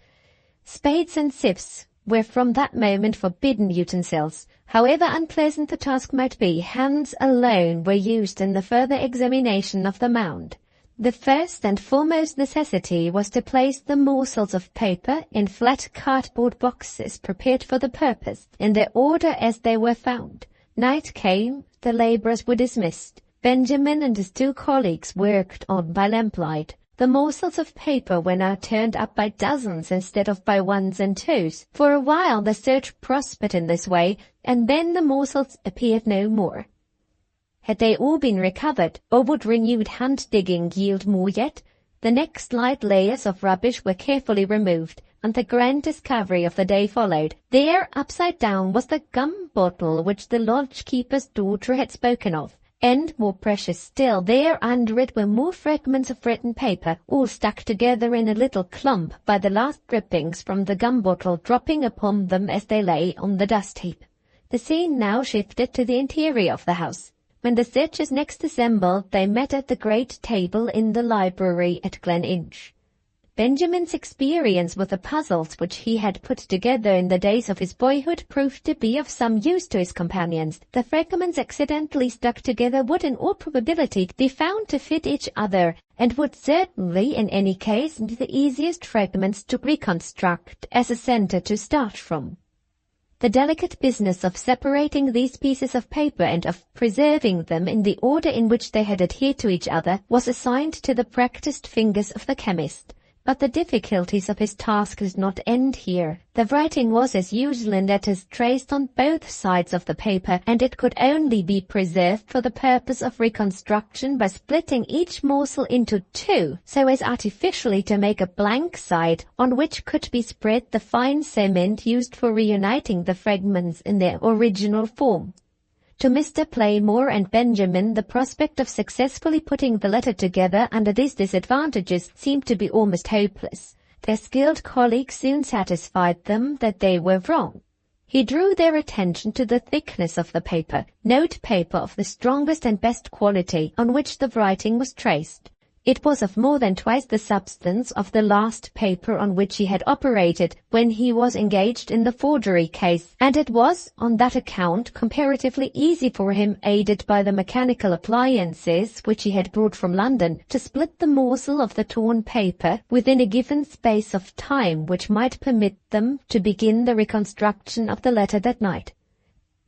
Spades and sieves were from that moment forbidden utensils. However unpleasant the task might be, hands alone were used in the further examination of the mound. The first and foremost necessity was to place the morsels of paper in flat cardboard boxes prepared for the purpose, in the order as they were found. Night came, the labourers were dismissed. Benjamin and his 2 colleagues worked on by lamplight. The morsels of paper were now turned up by dozens instead of by ones and twos. For a while the search prospered in this way, and then the morsels appeared no more. Had they all been recovered, or would renewed hand-digging yield more yet? The next light layers of rubbish were carefully removed, and the grand discovery of the day followed. There, upside down, was the gum bottle which the lodge-keeper's daughter had spoken of. And, more precious still, there under it were more fragments of written paper, all stuck together in a little clump by the last drippings from the gum bottle dropping upon them as they lay on the dust heap. The scene now shifted to the interior of the house. When the searchers next assembled, they met at the great table in the library at Gleninch. Benjamin's experience with the puzzles which he had put together in the days of his boyhood proved to be of some use to his companions. The fragments accidentally stuck together would in all probability be found to fit each other, and would certainly in any case be the easiest fragments to reconstruct as a centre to start from. The delicate business of separating these pieces of paper and of preserving them in the order in which they had adhered to each other was assigned to the practised fingers of the chemist. But the difficulties of his task did not end here. The writing was as usual in letters traced on both sides of the paper, and it could only be preserved for the purpose of reconstruction by splitting each morsel into two, so as artificially to make a blank side on which could be spread the fine cement used for reuniting the fragments in their original form. To Mr. Playmore and Benjamin, the prospect of successfully putting the letter together under these disadvantages seemed to be almost hopeless. Their skilled colleague soon satisfied them that they were wrong. He drew their attention to the thickness of the paper, note paper of the strongest and best quality, on which the writing was traced. It was of more than twice the substance of the last paper on which he had operated when he was engaged in the forgery case, and it was, on that account, comparatively easy for him, aided by the mechanical appliances which he had brought from London, to split the morsel of the torn paper within a given space of time which might permit them to begin the reconstruction of the letter that night.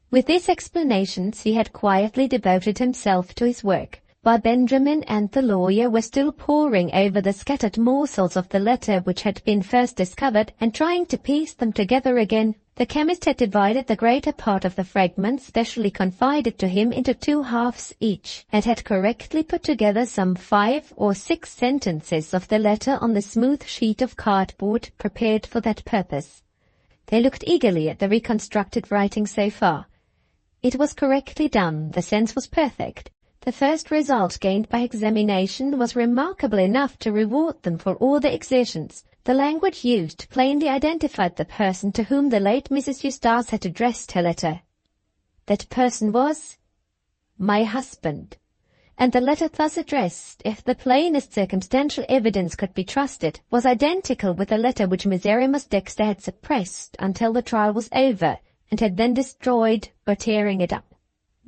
With these explanations he had quietly devoted himself to his work. While Benjamin and the lawyer were still poring over the scattered morsels of the letter which had been first discovered, and trying to piece them together again, the chemist had divided the greater part of the fragments specially confided to him into two halves each, and had correctly put together some 5 or 6 sentences of the letter on the smooth sheet of cardboard prepared for that purpose. They looked eagerly at the reconstructed writing so far. It was correctly done, the sense was perfect. The first result gained by examination was remarkable enough to reward them for all their exertions. The language used plainly identified the person to whom the late Mrs. Eustace had addressed her letter. That person was my husband, and the letter thus addressed, if the plainest circumstantial evidence could be trusted, was identical with the letter which Miserrimus Dexter had suppressed until the trial was over, and had then destroyed by tearing it up.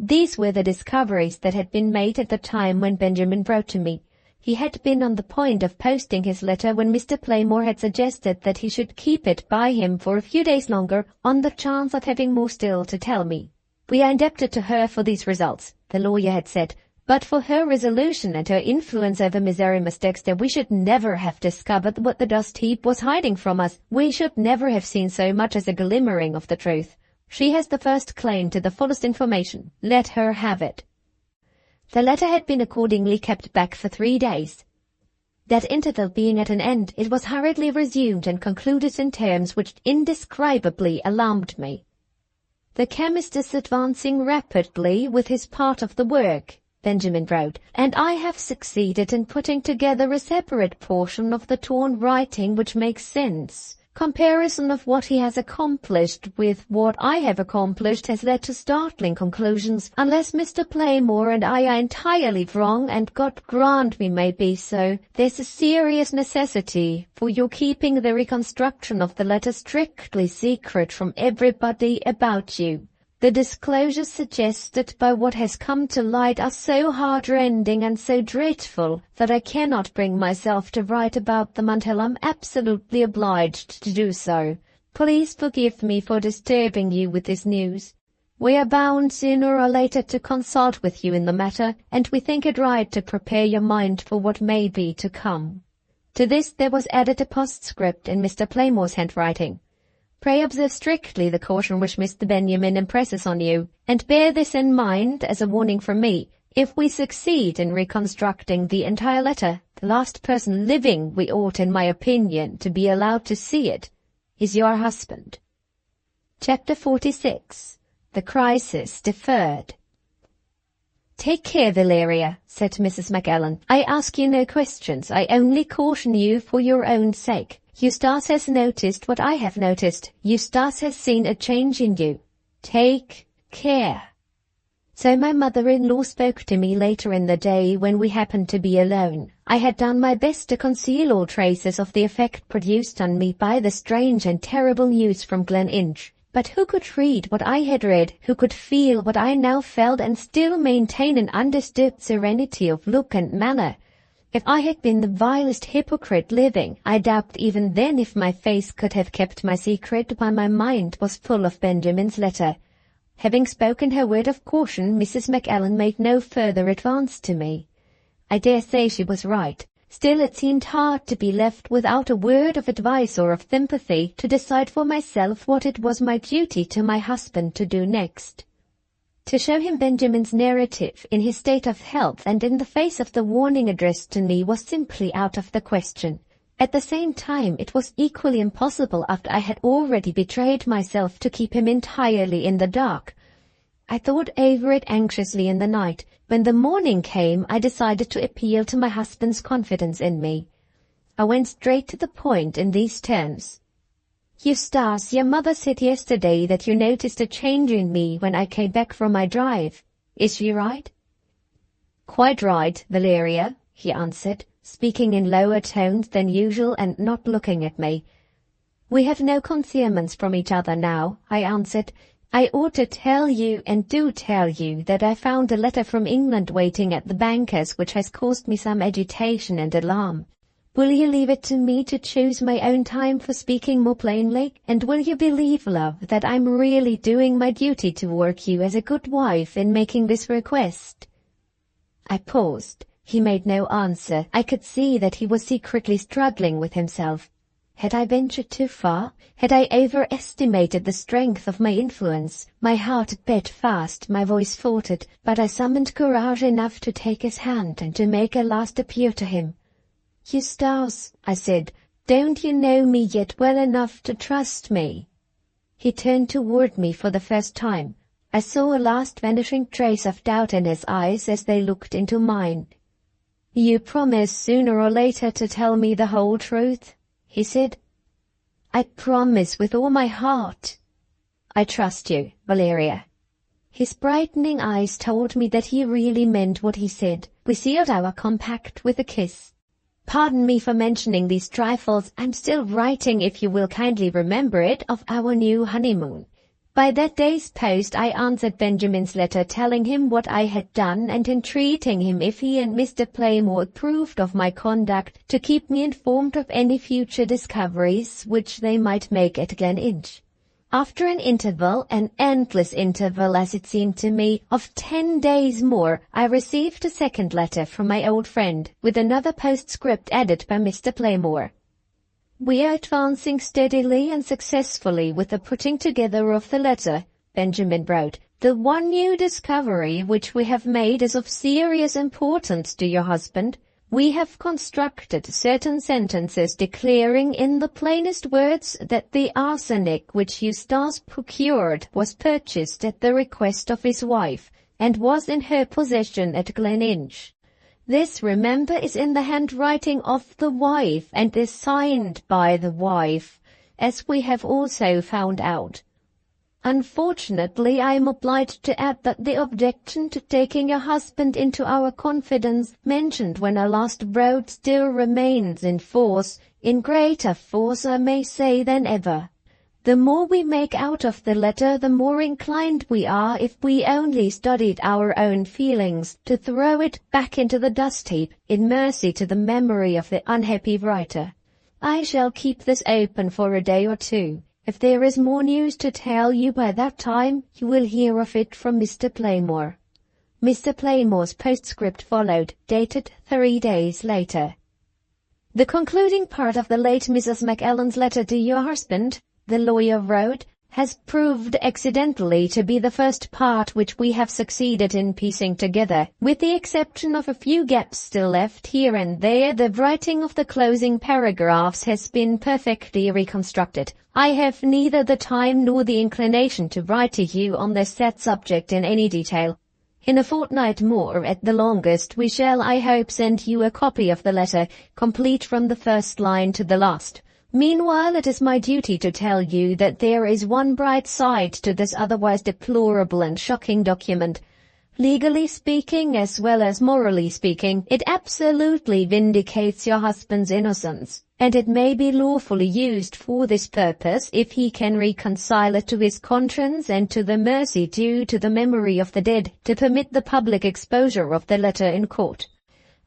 These were the discoveries that had been made at the time when Benjamin wrote to me. He had been on the point of posting his letter when Mr. Playmore had suggested that he should keep it by him for a few days longer, on the chance of having more still to tell me. We are indebted to her for these results, the lawyer had said, but for her resolution and her influence over Miserrimus Dexter we should never have discovered what the dust heap was hiding from us. We should never have seen so much as a glimmering of the truth. She has the first claim to the fullest information. Let her have it. The letter had been accordingly kept back for 3 days. That interval being at an end, it was hurriedly resumed and concluded in terms which indescribably alarmed me. The chemist is advancing rapidly with his part of the work, Benjamin wrote, and I have succeeded in putting together a separate portion of the torn writing which makes sense. Comparison of what he has accomplished with what I have accomplished has led to startling conclusions. Unless Mr. Playmore and I are entirely wrong, and God grant we may be so, there's a serious necessity for your keeping the reconstruction of the letter strictly secret from everybody about you. The disclosures suggested by what has come to light are so heart-rending and so dreadful that I cannot bring myself to write about them until I'm absolutely obliged to do so. Please forgive me for disturbing you with this news. We are bound sooner or later to consult with you in the matter, and we think it right to prepare your mind for what may be to come. To this there was added a postscript in Mr. Playmore's handwriting. Pray observe strictly the caution which Mr. Benjamin impresses on you, and bear this in mind as a warning from me. If we succeed in reconstructing the entire letter, the last person living we ought, in my opinion, to be allowed to see it is your husband. Chapter 46. The Crisis Deferred. Take care, Valeria, said Mrs. Macallan. I ask you no questions. I only caution you for your own sake. Eustace has noticed what I have noticed. Eustace has seen a change in you. Take care. So my mother-in-law spoke to me later in the day when we happened to be alone. I had done my best to conceal all traces of the effect produced on me by the strange and terrible news from Gleninch. But who could read what I had read, who could feel what I now felt and still maintain an undisturbed serenity of look and manner? If I had been the vilest hypocrite living, I doubt even then if my face could have kept my secret, but my mind was full of Benjamin's letter. Having spoken her word of caution, Mrs. Macallan made no further advance to me. I dare say she was right. Still it seemed hard to be left without a word of advice or of sympathy to decide for myself what it was my duty to my husband to do next. To show him Benjamin's narrative in his state of health and in the face of the warning addressed to me was simply out of the question. At the same time, it was equally impossible after I had already betrayed myself to keep him entirely in the dark. I thought over it anxiously in the night. When the morning came, I decided to appeal to my husband's confidence in me. I went straight to the point in these terms. "Eustace, your mother said yesterday that you noticed a change in me when I came back from my drive. Is she right?" "Quite right, Valeria," he answered, speaking in lower tones than usual and not looking at me. "We have no concealments from each other now," I answered. "I ought to tell you, and do tell you, that I found a letter from England waiting at the banker's which has caused me some agitation and alarm. Will you leave it to me to choose my own time for speaking more plainly? And will you believe, love, that I'm really doing my duty toward you as a good wife in making this request?" I paused. He made no answer. I could see that he was secretly struggling with himself. Had I ventured too far? Had I overestimated the strength of my influence? My heart beat fast, my voice faltered, but I summoned courage enough to take his hand and to make a last appeal to him. "Eustace," I said, "don't you know me yet well enough to trust me?" He turned toward me for the first time. I saw a last vanishing trace of doubt in his eyes as they looked into mine. "You promise sooner or later to tell me the whole truth?" he said. "I promise with all my heart." "I trust you, Valeria." His brightening eyes told me that he really meant what he said. We sealed our compact with a kiss. "Pardon me for mentioning these trifles. I'm still writing, if you will kindly remember it, of our new honeymoon." By that day's post I answered Benjamin's letter, telling him what I had done and entreating him, if he and Mr. Playmore approved of my conduct, to keep me informed of any future discoveries which they might make at Gleninch. After an interval, an endless interval as it seemed to me, of 10 days more, I received a second letter from my old friend, with another postscript added by Mr. Playmore. "We are advancing steadily and successfully with the putting together of the letter," Benjamin wrote. "The one new discovery which we have made is of serious importance to your husband. We have constructed certain sentences declaring in the plainest words that the arsenic which Eustace procured was purchased at the request of his wife, and was in her possession at Gleninch. This, remember, is in the handwriting of the wife, and is signed by the wife, as we have also found out. Unfortunately, I am obliged to add that the objection to taking your husband into our confidence, mentioned when I last wrote, still remains in force, in greater force, I may say, than ever. The more we make out of the letter, the more inclined we are, if we only studied our own feelings, to throw it back into the dust heap, in mercy to the memory of the unhappy writer. I shall keep this open for a day or two. If there is more news to tell you by that time, you will hear of it from Mr. Playmore." Mr. Playmore's postscript followed, dated 3 days later. "The concluding part of the late Mrs. Macallan's letter to your husband," the lawyer wrote, "has proved accidentally to be the first part which we have succeeded in piecing together. With the exception of a few gaps still left here and there, the writing of the closing paragraphs has been perfectly reconstructed. I have neither the time nor the inclination to write to you on this sad subject in any detail. In a fortnight more, at the longest, we shall, I hope, send you a copy of the letter, complete from the first line to the last. Meanwhile, it is my duty to tell you that there is one bright side to this otherwise deplorable and shocking document. Legally speaking as well as morally speaking, it absolutely vindicates your husband's innocence, and it may be lawfully used for this purpose if he can reconcile it to his conscience and to the mercy due to the memory of the dead to permit the public exposure of the letter in court.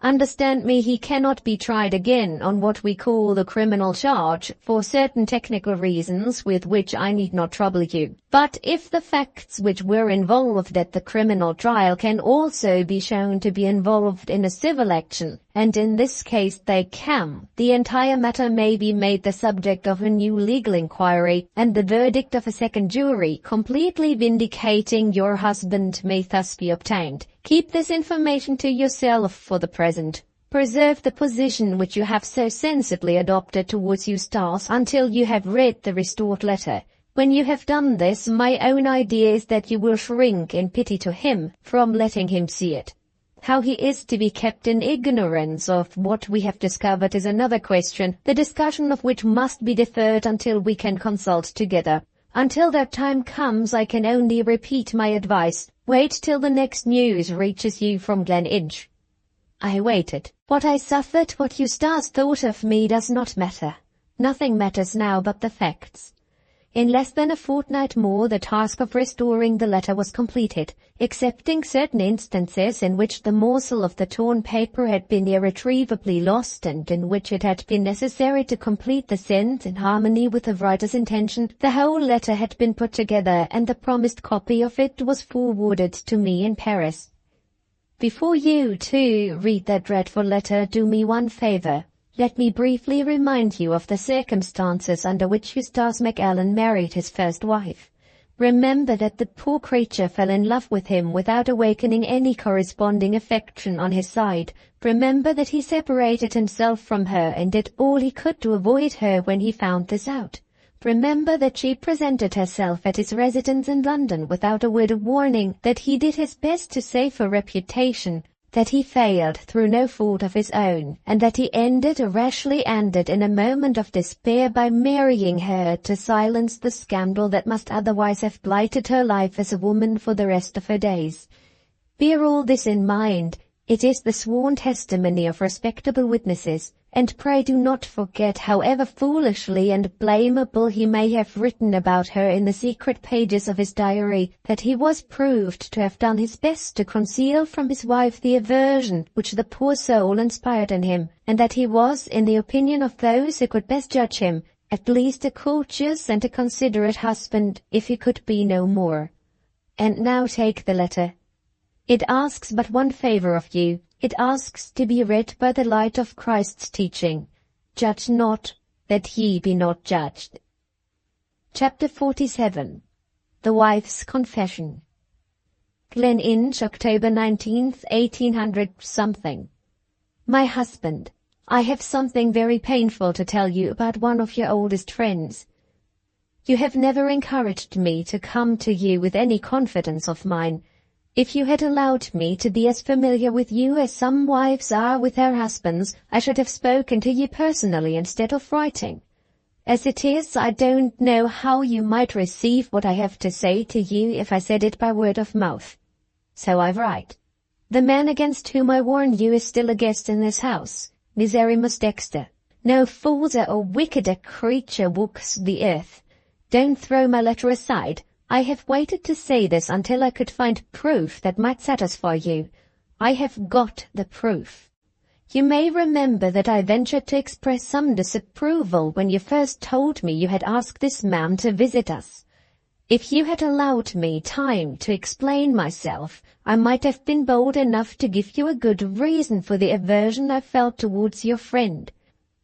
Understand me, he cannot be tried again on what we call the criminal charge for certain technical reasons with which I need not trouble you. But if the facts which were involved at the criminal trial can also be shown to be involved in a civil action, and in this case they can, the entire matter may be made the subject of a new legal inquiry, and the verdict of a second jury completely vindicating your husband may thus be obtained. Keep this information to yourself for the present. Preserve the position which you have so sensibly adopted towards Eustace until you have read the restored letter. When you have done this, my own idea is that you will shrink in pity to him from letting him see it. How he is to be kept in ignorance of what we have discovered is another question, the discussion of which must be deferred until we can consult together. Until that time comes, I can only repeat my advice. Wait till the next news reaches you from Gleninch. I waited. What I suffered, what Eustace thought of me does not matter. Nothing matters now but the facts. In less than a fortnight more the task of restoring the letter was completed, excepting certain instances in which the morsel of the torn paper had been irretrievably lost and in which it had been necessary to complete the sentence in harmony with the writer's intention. The whole letter had been put together and the promised copy of it was forwarded to me in Paris. Before you, too, read that dreadful letter, do me one favor. Let me briefly remind you of the circumstances under which Eustace Macallan married his first wife. Remember that the poor creature fell in love with him without awakening any corresponding affection on his side. Remember that he separated himself from her and did all he could to avoid her when he found this out. Remember that she presented herself at his residence in London without a word of warning, that he did his best to save her reputation, that he failed through no fault of his own, and that he rashly ended in a moment of despair by marrying her to silence the scandal that must otherwise have blighted her life as a woman for the rest of her days. Bear all this in mind. It is the sworn testimony of respectable witnesses, and pray do not forget, however foolishly and blamable he may have written about her in the secret pages of his diary, that he was proved to have done his best to conceal from his wife the aversion which the poor soul inspired in him, and that he was, in the opinion of those who could best judge him, at least a courteous and a considerate husband, if he could be no more. And now take the letter. It asks but one favor of you. It asks to be read by the light of Christ's teaching. Judge not, that ye be not judged. Chapter 47. The Wife's Confession. Gleninch, October 19th, 1800-something. My husband, I have something very painful to tell you about one of your oldest friends. You have never encouraged me to come to you with any confidence of mine. If you had allowed me to be as familiar with you as some wives are with their husbands, I should have spoken to you personally instead of writing. As it is, I don't know how you might receive what I have to say to you if I said it by word of mouth. So I write. The man against whom I warn you is still a guest in this house, Miserrimus Dexter. No falser or wickeder creature walks the earth. Don't throw my letter aside. I have waited to say this until I could find proof that might satisfy you. I have got the proof. You may remember that I ventured to express some disapproval when you first told me you had asked this man to visit us. If you had allowed me time to explain myself, I might have been bold enough to give you a good reason for the aversion I felt towards your friend.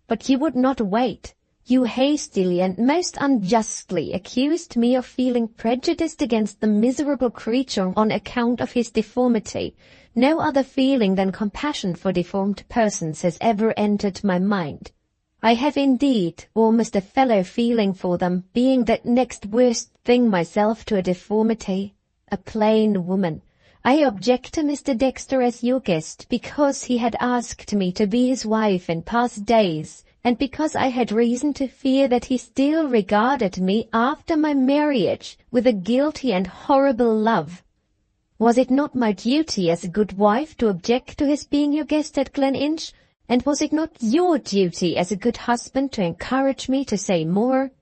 But you would not wait. You hastily and most unjustly accused me of feeling prejudiced against the miserable creature on account of his deformity. No other feeling than compassion for deformed persons has ever entered my mind. I have indeed almost a fellow feeling for them, being the next worst thing myself to a deformity, a plain woman. I object to Mr. Dexter as your guest because he had asked me to be his wife in past days, and because I had reason to fear that he still regarded me after my marriage with a guilty and horrible love. Was it not my duty as a good wife to object to his being your guest at Gleninch? And was it not your duty as a good husband to encourage me to say more?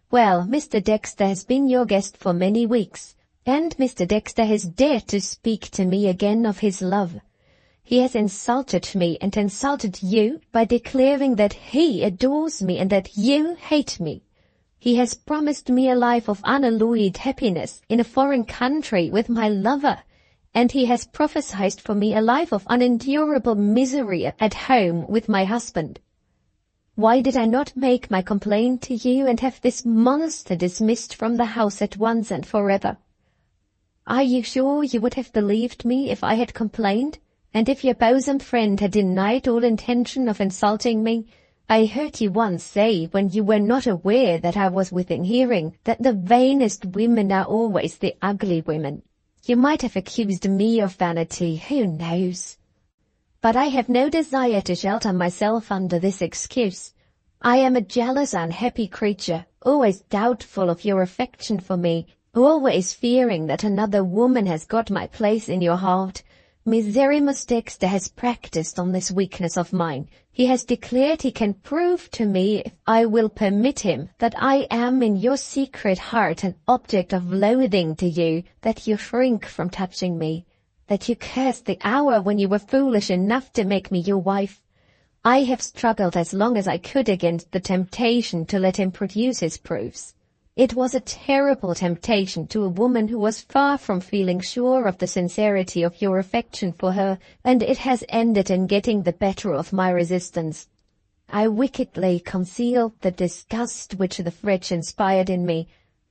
Well, Mr. Dexter has been your guest for many weeks, and Mr. Dexter has dared to speak to me again of his love. He has insulted me and insulted you by declaring that he adores me and that you hate me. He has promised me a life of unalloyed happiness in a foreign country with my lover, and he has prophesied for me a life of unendurable misery at home with my husband. Why did I not make my complaint to you and have this monster dismissed from the house at once and forever? Are you sure you would have believed me if I had complained, and if your bosom friend had denied all intention of insulting me? I heard you once say, when you were not aware that I was within hearing, that the vainest women are always the ugly women. You might have accused me of vanity, who knows? But I have no desire to shelter myself under this excuse. I am a jealous, unhappy creature, always doubtful of your affection for me, always fearing that another woman has got my place in your heart. Miserrimus Dexter has practiced on this weakness of mine. He has declared he can prove to me, if I will permit him, that I am in your secret heart an object of loathing to you, that you shrink from touching me, that you curse the hour when you were foolish enough to make me your wife. I have struggled as long as I could against the temptation to let him produce his proofs. It was a terrible temptation to a woman who was far from feeling sure of the sincerity of your affection for her, and it has ended in getting the better of my resistance. I wickedly concealed the disgust which the wretch inspired in me.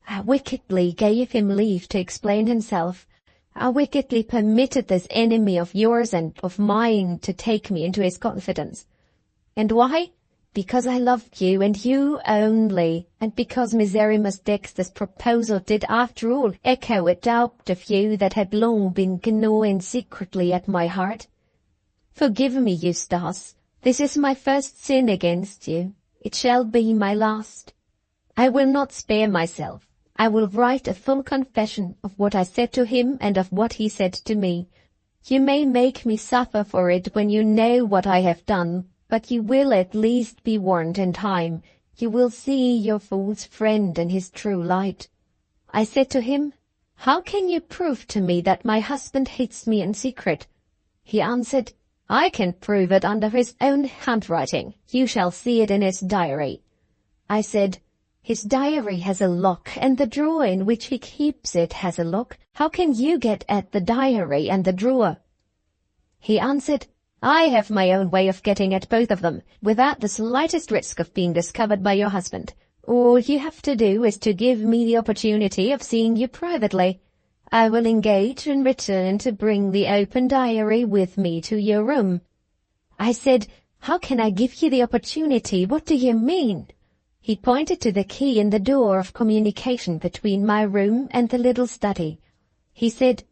I wickedly gave him leave to explain himself. I wickedly permitted this enemy of yours and of mine to take me into his confidence. And why? Because I loved you and you only, and because Miserrimus Dexter's proposal did after all echo a doubt of you that had long been gnawing secretly at my heart. Forgive me, Eustace. This is my first sin against you. It shall be my last. I will not spare myself. I will write a full confession of what I said to him and of what he said to me. You may make me suffer for it when you know what I have done, but you will at least be warned in time. You will see your false friend in his true light. I said to him, "How can you prove to me that my husband hates me in secret?" He answered, "I can prove it under his own handwriting. You shall see it in his diary." I said, "His diary has a lock, and the drawer in which he keeps it has a lock. How can you get at the diary and the drawer?" He answered, "I have my own way of getting at both of them, without the slightest risk of being discovered by your husband. All you have to do is to give me the opportunity of seeing you privately. I will engage in return to bring the open diary with me to your room." I said, "How can I give you the opportunity? What do you mean?" He pointed to the key in the door of communication between my room and the little study. He said,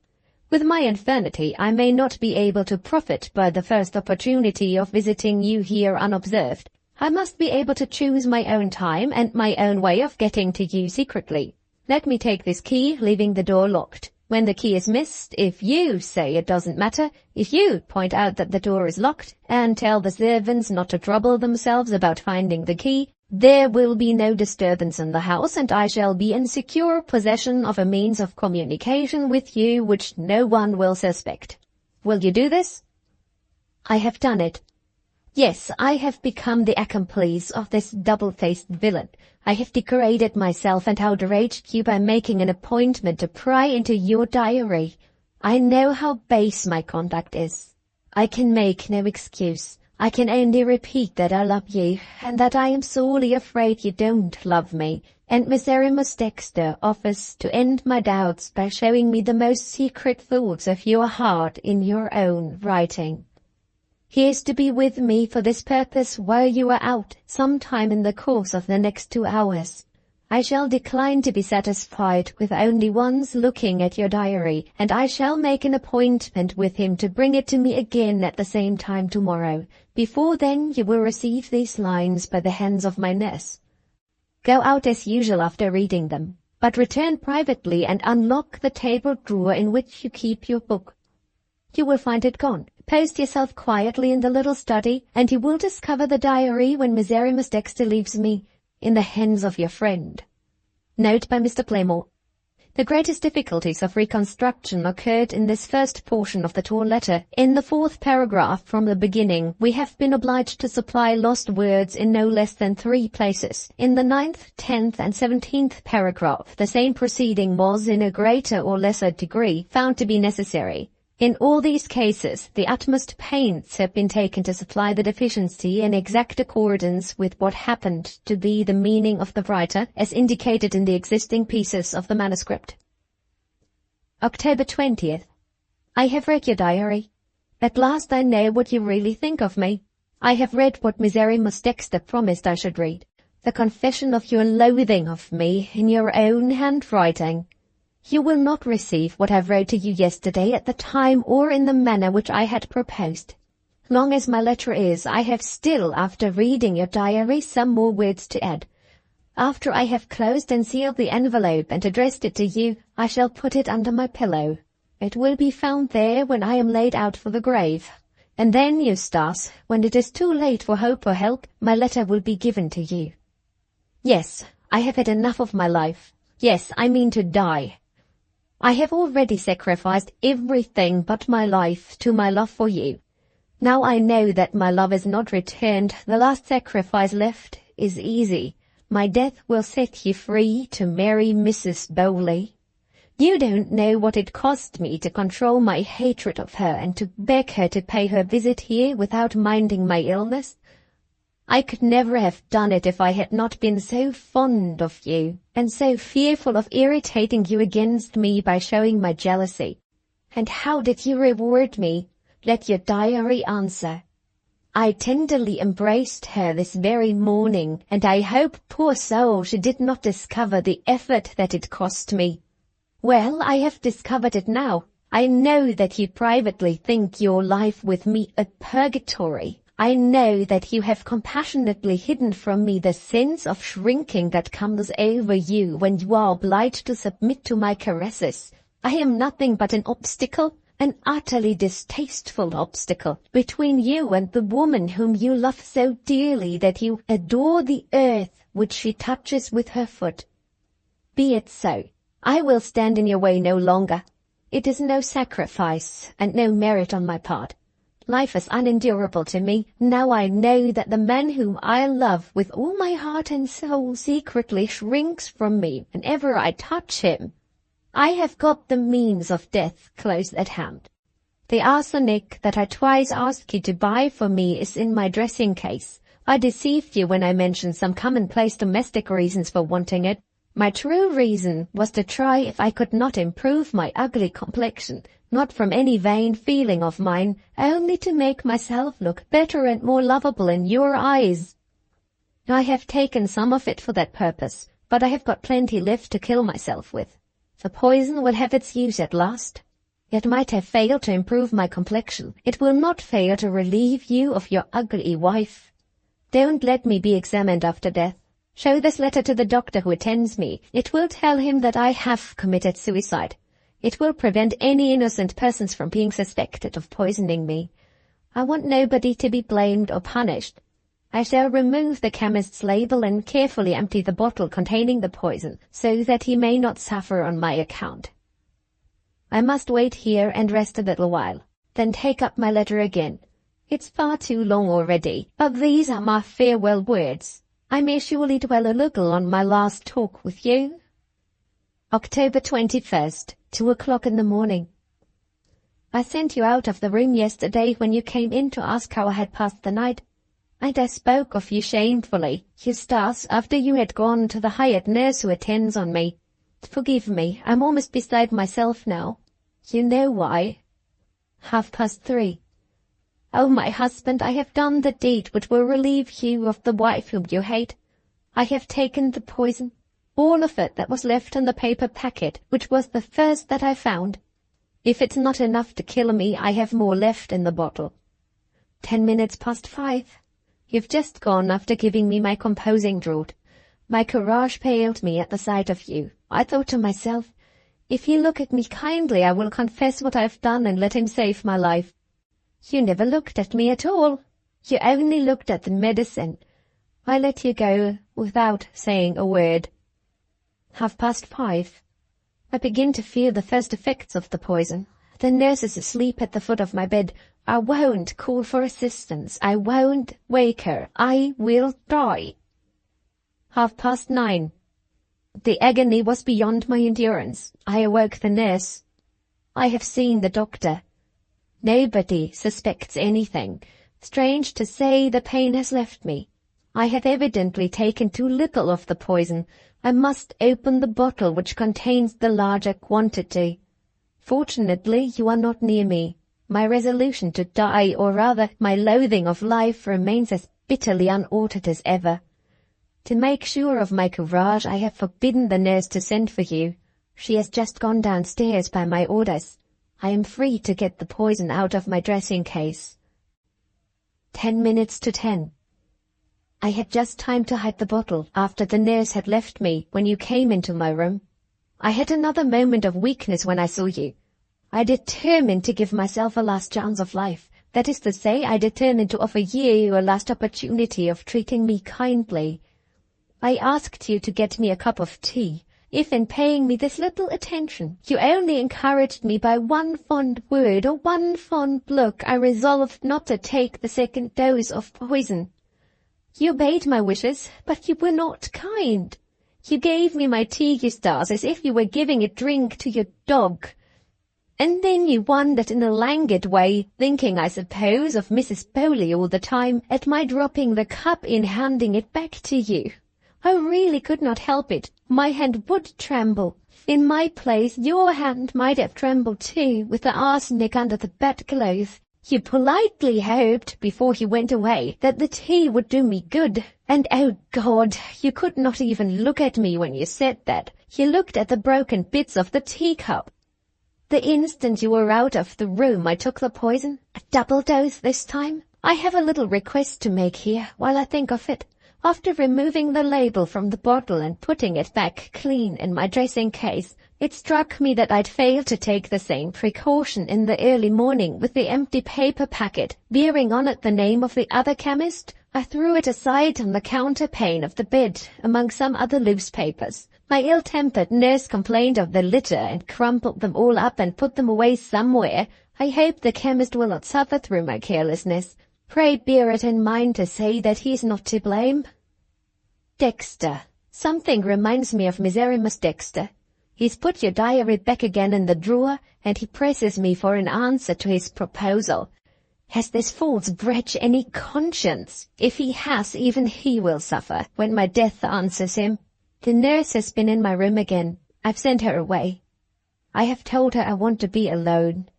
"With my infirmity, I may not be able to profit by the first opportunity of visiting you here unobserved. I must be able to choose my own time and my own way of getting to you secretly. Let me take this key, leaving the door locked. When the key is missed, if you say it doesn't matter, if you point out that the door is locked and tell the servants not to trouble themselves about finding the key, there will be no disturbance in the house, and I shall be in secure possession of a means of communication with you which no one will suspect. Will you do this?" I have done it. Yes, I have become the accomplice of this double-faced villain. I have degraded myself and outraged you by making an appointment to pry into your diary. I know how base my conduct is. I can make no excuse. I can only repeat that I love you, and that I am sorely afraid you don't love me, and Miserrimus Dexter offers to end my doubts by showing me the most secret thoughts of your heart in your own writing. He is to be with me for this purpose while you are out, sometime in the course of the next 2 hours. I shall decline to be satisfied with only once looking at your diary, and I shall make an appointment with him to bring it to me again at the same time tomorrow. Before then you will receive these lines by the hands of my nurse. Go out as usual after reading them. but return privately and unlock the table drawer in which you keep your book. You will find it gone. Post yourself quietly in the little study, and you will discover the diary when Miserrimus Dexter leaves me in the hands of your friend. Note by Mr. Playmore. The greatest difficulties of reconstruction occurred in this first portion of the torn letter. In the 4th paragraph from the beginning, we have been obliged to supply lost words in no less than 3 places. In the 9th, 10th, and 17th paragraph, the same proceeding was, in a greater or lesser degree, found to be necessary. In all these cases, the utmost pains have been taken to supply the deficiency in exact accordance with what happened to be the meaning of the writer, as indicated in the existing pieces of the manuscript. October 20th. I have read your diary. At last I know what you really think of me. I have read what Miserrimus Dexter promised I should read, the confession of your loathing of me in your own handwriting. You will not receive what I wrote to you yesterday at the time or in the manner which I had proposed. Long as my letter is, I have still, after reading your diary, some more words to add. After I have closed and sealed the envelope and addressed it to you, I shall put it under my pillow. It will be found there when I am laid out for the grave. And then, Eustace, when it is too late for hope or help, my letter will be given to you. Yes, I have had enough of my life. Yes, I mean to die. I have already sacrificed everything but my life to my love for you. Now I know that my love is not returned. The last sacrifice left is easy. My death will set you free to marry Mrs. Bowley. You don't know what it cost me to control my hatred of her and to beg her to pay her visit here without minding my illness. I could never have done it if I had not been so fond of you, and so fearful of irritating you against me by showing my jealousy. And how did you reward me? Let your diary answer. I tenderly embraced her this very morning, and I hope, poor soul, she did not discover the effort that it cost me. Well, I have discovered it now. I know that you privately think your life with me a purgatory. I know that you have compassionately hidden from me the sense of shrinking that comes over you when you are obliged to submit to my caresses. I am nothing but an obstacle, an utterly distasteful obstacle, between you and the woman whom you love so dearly that you adore the earth which she touches with her foot. Be it so. I will stand in your way no longer. It is no sacrifice and no merit on my part. Life is unendurable to me. Now I know that the man whom I love with all my heart and soul secretly shrinks from me whenever I touch him. I have got the means of death close at hand. The arsenic that I twice asked you to buy for me is in my dressing case. I deceived you when I mentioned some commonplace domestic reasons for wanting it. My true reason was to try if I could not improve my ugly complexion, not from any vain feeling of mine, only to make myself look better and more lovable in your eyes. I have taken some of it for that purpose, but I have got plenty left to kill myself with. The poison will have its use at last. It might have failed to improve my complexion. It will not fail to relieve you of your ugly wife. Don't let me be examined after death. Show this letter to the doctor who attends me. It will tell him that I have committed suicide. It will prevent any innocent persons from being suspected of poisoning me. I want nobody to be blamed or punished. I shall remove the chemist's label and carefully empty the bottle containing the poison, so that he may not suffer on my account. I must wait here and rest a little while, then take up my letter again. It's far too long already, but these are my farewell words. I may surely dwell a little on my last talk with you. October 21st, 2 o'clock in the morning. I sent you out of the room yesterday when you came in to ask how I had passed the night, and I spoke of you shamefully, Eustace, after you had gone to the hired nurse who attends on me. Forgive me, I'm almost beside myself now. You know why. 3:30. Oh, my husband, I have done the deed which will relieve you of the wife whom you hate. I have taken the poison, all of it that was left in the paper packet, which was the first that I found. If it's not enough to kill me, I have more left in the bottle. 5:10. You've just gone after giving me my composing draught. My courage failed me at the sight of you. I thought to myself, if you look at me kindly, I will confess what I've done and let him save my life. You never looked at me at all. You only looked at the medicine. I let you go without saying a word. 5:30. I begin to feel the first effects of the poison. The nurse is asleep at the foot of my bed. I won't call for assistance. I won't wake her. I will die. 9:30. The agony was beyond my endurance. I awoke the nurse. I have seen the doctor. Nobody suspects anything. Strange to say, the pain has left me. I have evidently taken too little of the poison. I must open the bottle which contains the larger quantity. Fortunately, you are not near me. My resolution to die, or rather my loathing of life, remains as bitterly unaltered as ever. To make sure of my courage, I have forbidden the nurse to send for you. She has just gone downstairs by my orders. I am free to get the poison out of my dressing case. 10 minutes to 10. I had just time to hide the bottle after the nurse had left me when you came into my room. I had another moment of weakness when I saw you. I determined to give myself a last chance of life. That is to say, I determined to offer you a last opportunity of treating me kindly. I asked you to get me a cup of tea. If in paying me this little attention you only encouraged me by one fond word or one fond look, I resolved not to take the second dose of poison. You obeyed my wishes, but you were not kind. You gave me my tea, Eustace, as if you were giving a drink to your dog. And then you wondered in a languid way, thinking, I suppose, of Mrs. Bowley all the time, at my dropping the cup in handing it back to you. I really could not help it. My hand would tremble. In my place, your hand might have trembled too, with the arsenic under the bedclothes. You politely hoped, before he went away, that the tea would do me good. And oh God, you could not even look at me when you said that. You looked at the broken bits of the teacup. The instant you were out of the room, I took the poison. A double dose this time. I have a little request to make here, while I think of it. After removing the label from the bottle and putting it back clean in my dressing case, it struck me that I'd failed to take the same precaution in the early morning with the empty paper packet, bearing on it the name of the other chemist. I threw it aside on the counterpane of the bed, among some other loose papers. My ill-tempered nurse complained of the litter and crumpled them all up and put them away somewhere. I hope the chemist will not suffer through my carelessness. Pray bear it in mind to say that he is not to blame. Dexter. Something reminds me of Miserrimus Dexter. He's put your diary back again in the drawer, and he presses me for an answer to his proposal. Has this false wretch any conscience? If he has, even he will suffer when my death answers him. The nurse has been in my room again. I've sent her away. I have told her I want to be alone.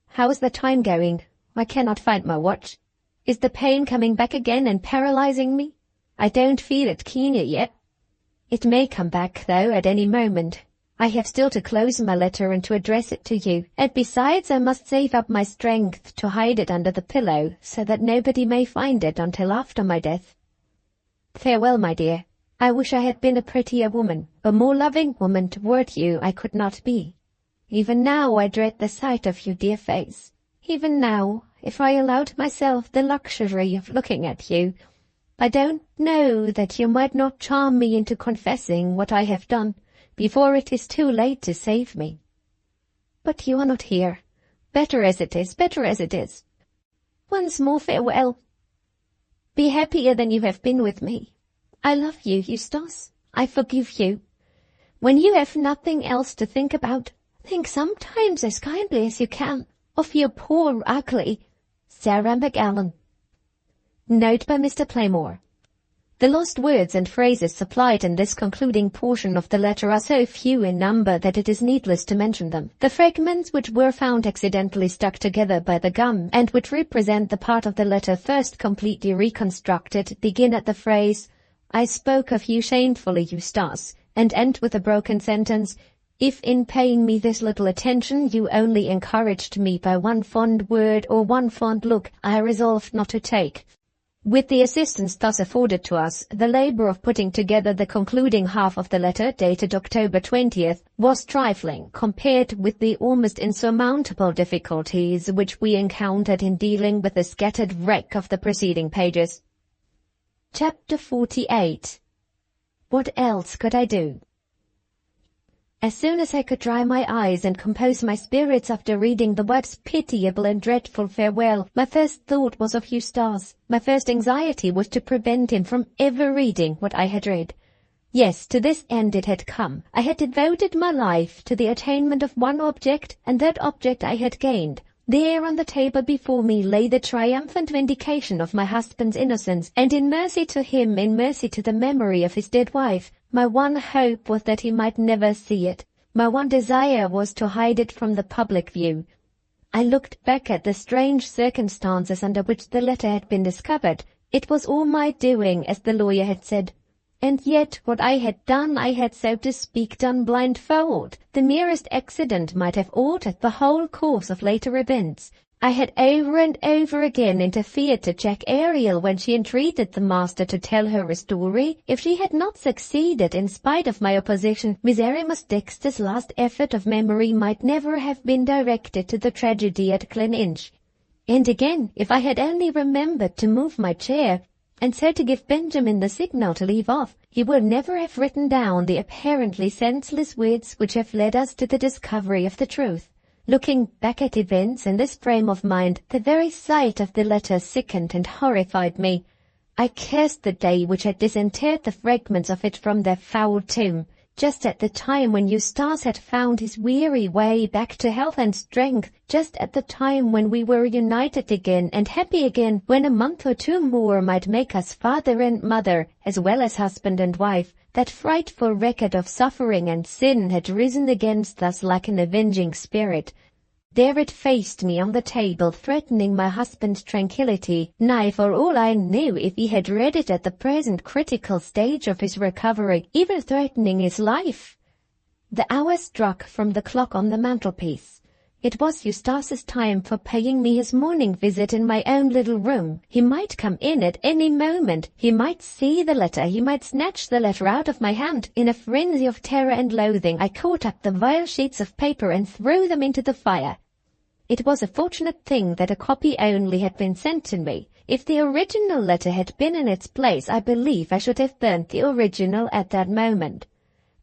How is the time going? I cannot find my watch. Is the pain coming back again and paralyzing me? I don't feel it keener yet. It may come back, though, at any moment. I have still to close my letter and to address it to you, and besides I must save up my strength to hide it under the pillow, so that nobody may find it until after my death. Farewell, my dear. I wish I had been a prettier woman, a more loving woman toward you I could not be. Even now I dread the sight of your dear face. Even now, if I allowed myself the luxury of looking at you, I don't know that you might not charm me into confessing what I have done, before it is too late to save me. But you are not here. Better as it is, better as it is. Once more farewell. Be happier than you have been with me. I love you, Eustace. I forgive you. When you have nothing else to think about, think sometimes as kindly as you can of your poor, ugly Sarah McAllen. Note by Mr. Playmore. The lost words and phrases supplied in this concluding portion of the letter are so few in number that it is needless to mention them. The fragments which were found accidentally stuck together by the gum, and which represent the part of the letter first completely reconstructed, begin at the phrase, I spoke of you shamefully, Eustace, and end with a broken sentence, if in paying me this little attention you only encouraged me by one fond word or one fond look, I resolved not to take. With the assistance thus afforded to us, the labour of putting together the concluding half of the letter, dated October 20th, was trifling compared with the almost insurmountable difficulties which we encountered in dealing with the scattered wreck of the preceding pages. Chapter 48. What else could I do? As soon as I could dry my eyes and compose my spirits after reading the words pitiable and dreadful farewell, my first thought was of Eustace. My first anxiety was to prevent him from ever reading what I had read. Yes, to this end it had come. I had devoted my life to the attainment of one object, and that object I had gained. There on the table before me lay the triumphant vindication of my husband's innocence, and in mercy to him, in mercy to the memory of his dead wife, my one hope was that he might never see it. My one desire was to hide it from the public view. I looked back at the strange circumstances under which the letter had been discovered. It was all my doing, as the lawyer had said. And yet what I had done, I had, so to speak, done blindfold. The merest accident might have altered the whole course of later events. I had over and over again interfered to check Ariel when she entreated the master to tell her a story. If she had not succeeded, in spite of my opposition, Miserrimus Dexter's last effort of memory might never have been directed to the tragedy at Gleninch. And again, if I had only remembered to move my chair, and so to give Benjamin the signal to leave off, he would never have written down the apparently senseless words which have led us to the discovery of the truth. Looking back at events in this frame of mind, the very sight of the letter sickened and horrified me. I cursed the day which had disinterred the fragments of it from their foul tomb, just at the time when Eustace had found his weary way back to health and strength, just at the time when we were united again and happy again, when a month or two more might make us father and mother, as well as husband and wife. That frightful record of suffering and sin had risen against us like an avenging spirit. There it faced me on the table, threatening my husband's tranquillity, nay, for all I knew, if he had read it at the present critical stage of his recovery, even threatening his life. The hour struck from the clock on the mantelpiece. It was Eustace's time for paying me his morning visit in my own little room. He might come in at any moment. He might see the letter. He might snatch the letter out of my hand. In a frenzy of terror and loathing, I caught up the vile sheets of paper and threw them into the fire. It was a fortunate thing that a copy only had been sent to me. If the original letter had been in its place, I believe I should have burnt the original at that moment.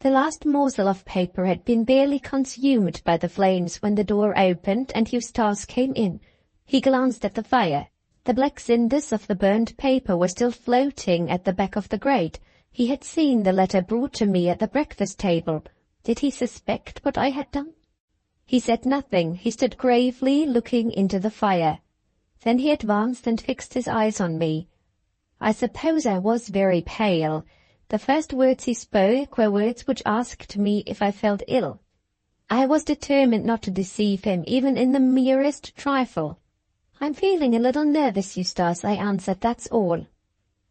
The last morsel of paper had been barely consumed by the flames when the door opened and Eustace came in. He glanced at the fire. The black cinders of the burned paper were still floating at the back of the grate. He had seen the letter brought to me at the breakfast table. Did he suspect what I had done? He said nothing. He stood gravely looking into the fire. Then he advanced and fixed his eyes on me. I suppose I was very pale. The first words he spoke were words which asked me if I felt ill. I was determined not to deceive him, even in the merest trifle. "I'm feeling a little nervous, Eustace," I answered, "that's all."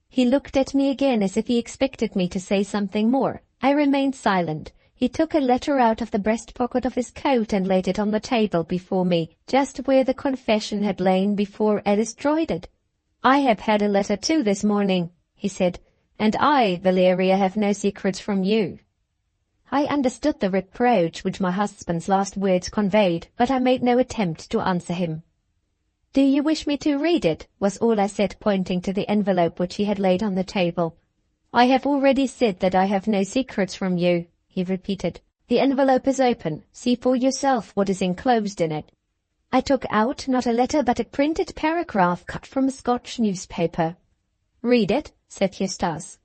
He looked at me again as if he expected me to say something more. I remained silent. He took a letter out of the breast pocket of his coat and laid it on the table before me, just where the confession had lain before I destroyed it. "I have had a letter too this morning," he said. "And I, Valeria, have no secrets from you." I understood the reproach which my husband's last words conveyed, but I made no attempt to answer him. "Do you wish me to read it?" was all I said, pointing to the envelope which he had laid on the table. "I have already said that I have no secrets from you," he repeated. "The envelope is open. See for yourself what is enclosed in it." I took out, not a letter, but a printed paragraph cut from a Scotch newspaper. "Read it," said Eustace.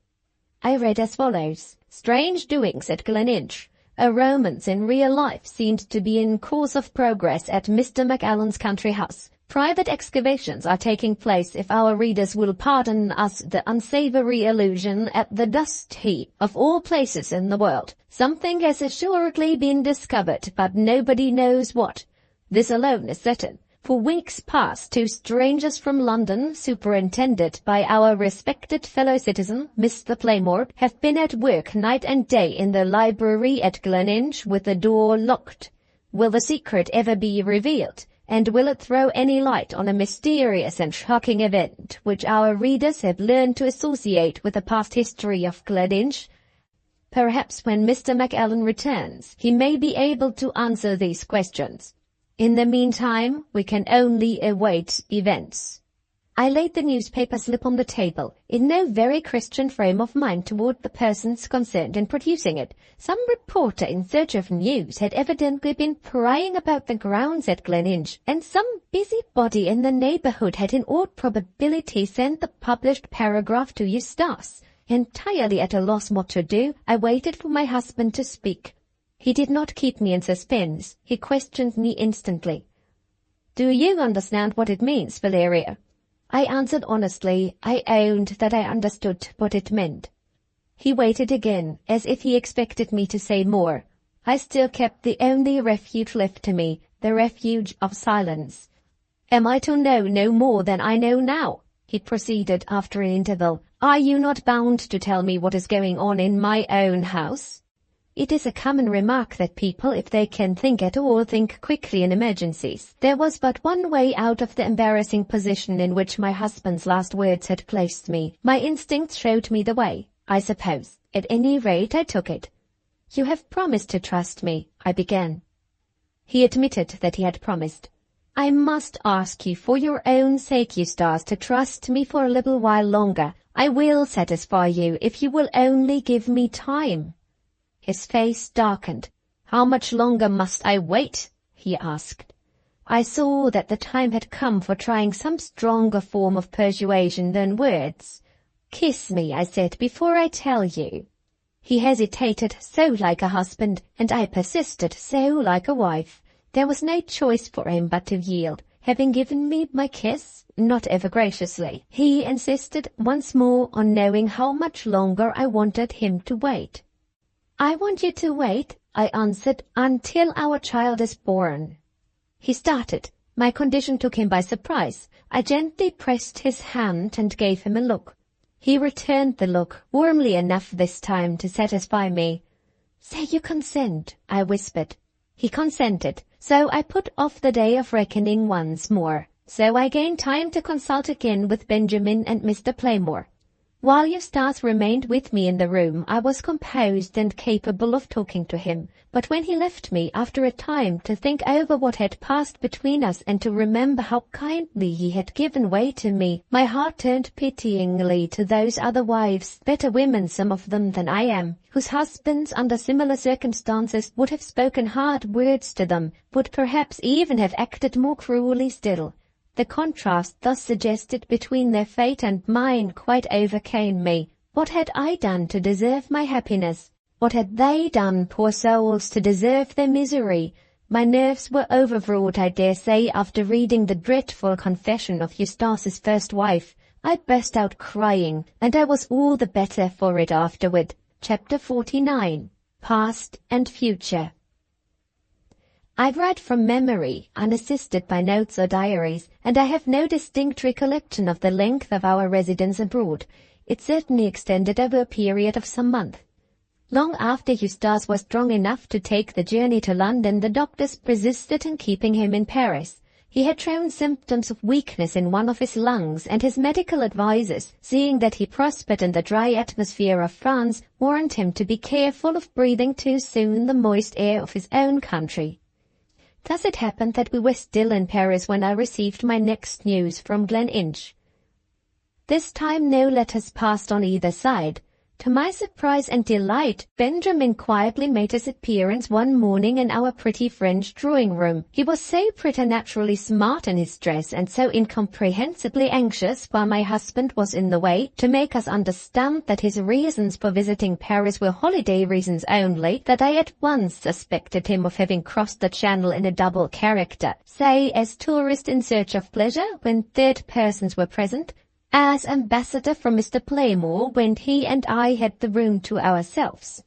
I read as follows. "Strange doings at Gleninch. A romance in real life seemed to be in course of progress at Mr. Macallan's country house. Private excavations are taking place, if our readers will pardon us the unsavory allusion, at the dust heap of all places in the world. Something has assuredly been discovered, but nobody knows what. This alone is certain. For weeks past, 2 strangers from London, superintended by our respected fellow-citizen, Mr. Playmore, have been at work night and day in the library at Gleninch with the door locked. Will the secret ever be revealed? And will it throw any light on a mysterious and shocking event which our readers have learned to associate with the past history of Gleninch? Perhaps when Mr. Macallan returns, he may be able to answer these questions. In the meantime, we can only await events. I laid the newspaper slip on the table, in no very Christian frame of mind toward the persons concerned in producing it. Some reporter in search of news had evidently been prying about the grounds at Gleninch, and some busybody in the neighbourhood had in all probability sent the published paragraph to Eustace. Entirely at a loss what to do, I waited for my husband to speak. He did not keep me in suspense. He questioned me instantly. "Do you understand what it means, Valeria?" I answered honestly. I owned that I understood what it meant. He waited again, as if he expected me to say more. I still kept the only refuge left to me, the refuge of silence. "Am I to know no more than I know now?" he proceeded after an interval. "Are you not bound to tell me what is going on in my own house?" It is a common remark that people, if they can think at all, think quickly in emergencies. There was but one way out of the embarrassing position in which my husband's last words had placed me. My instincts showed me the way, I suppose. At any rate, I took it. "You have promised to trust me," I began. He admitted that he had promised. "I must ask you for your own sake, Eustace, to trust me for a little while longer. I will satisfy you if you will only give me time." His face darkened. "How much longer must I wait?" he asked. I saw that the time had come for trying some stronger form of persuasion than words. "Kiss me," I said, "before I tell you." He hesitated, so like a husband, and I persisted, so like a wife. There was no choice for him but to yield. Having given me my kiss, not ever graciously, he insisted once more on knowing how much longer I wanted him to wait. "I want you to wait," I answered, "until our child is born." He started. My condition took him by surprise. I gently pressed his hand and gave him a look. He returned the look, warmly enough this time to satisfy me. "So you consent," I whispered. He consented, so I put off the day of reckoning once more. So I gained time to consult again with Benjamin and Mr. Playmore. While Eustace remained with me in the room, I was composed and capable of talking to him. But when he left me, after a time, to think over what had passed between us and to remember how kindly he had given way to me, my heart turned pityingly to those other wives, better women some of them than I am, whose husbands under similar circumstances would have spoken hard words to them, would perhaps even have acted more cruelly still. The contrast thus suggested between their fate and mine quite overcame me. What had I done to deserve my happiness? What had they done, poor souls, to deserve their misery? My nerves were overwrought, I dare say, after reading the dreadful confession of Eustace's first wife. I burst out crying, and I was all the better for it afterward. Chapter 49. Past and Future. I write from memory, unassisted by notes or diaries, and I have no distinct recollection of the length of our residence abroad. It certainly extended over a period of some months. Long after Eustace was strong enough to take the journey to London, the doctors persisted in keeping him in Paris. He had shown symptoms of weakness in one of his lungs, and his medical advisers, seeing that he prospered in the dry atmosphere of France, warned him to be careful of breathing too soon the moist air of his own country. Thus it happened that we were still in Paris when I received my next news from Gleninch. This time no letters passed on either side. To my surprise and delight, Benjamin quietly made his appearance one morning in our pretty French drawing-room. He was so preternaturally smart in his dress and so incomprehensibly anxious, while my husband was in the way, to make us understand that his reasons for visiting Paris were holiday reasons only, that I at once suspected him of having crossed the Channel in a double character, say as tourist in search of pleasure when third persons were present, as ambassador from Mr. Playmore when he and I had the room to ourselves.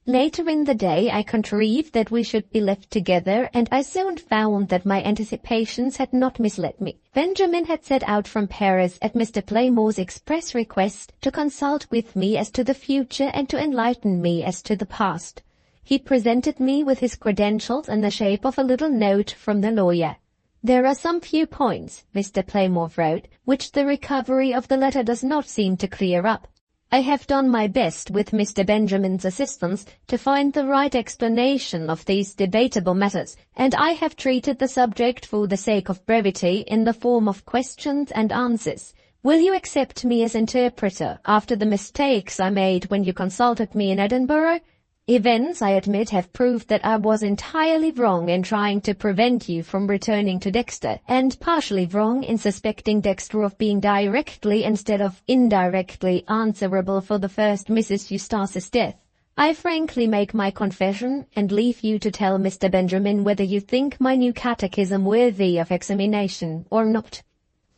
Later in the day I contrived that we should be left together, and I soon found that my anticipations had not misled me. Benjamin had set out from Paris at Mr. Playmore's express request to consult with me as to the future and to enlighten me as to the past. He presented me with his credentials in the shape of a little note from the lawyer. "There are some few points," Mr. Playmore wrote, "which the recovery of the letter does not seem to clear up. I have done my best with Mr. Benjamin's assistance to find the right explanation of these debatable matters, and I have treated the subject for the sake of brevity in the form of questions and answers. Will you accept me as interpreter after the mistakes I made when you consulted me in Edinburgh? Events, I admit, have proved that I was entirely wrong in trying to prevent you from returning to Dexter, and partially wrong in suspecting Dexter of being directly instead of indirectly answerable for the first Mrs. Eustace's death. I frankly make my confession, and leave you to tell Mr. Benjamin whether you think my new catechism worthy of examination or not."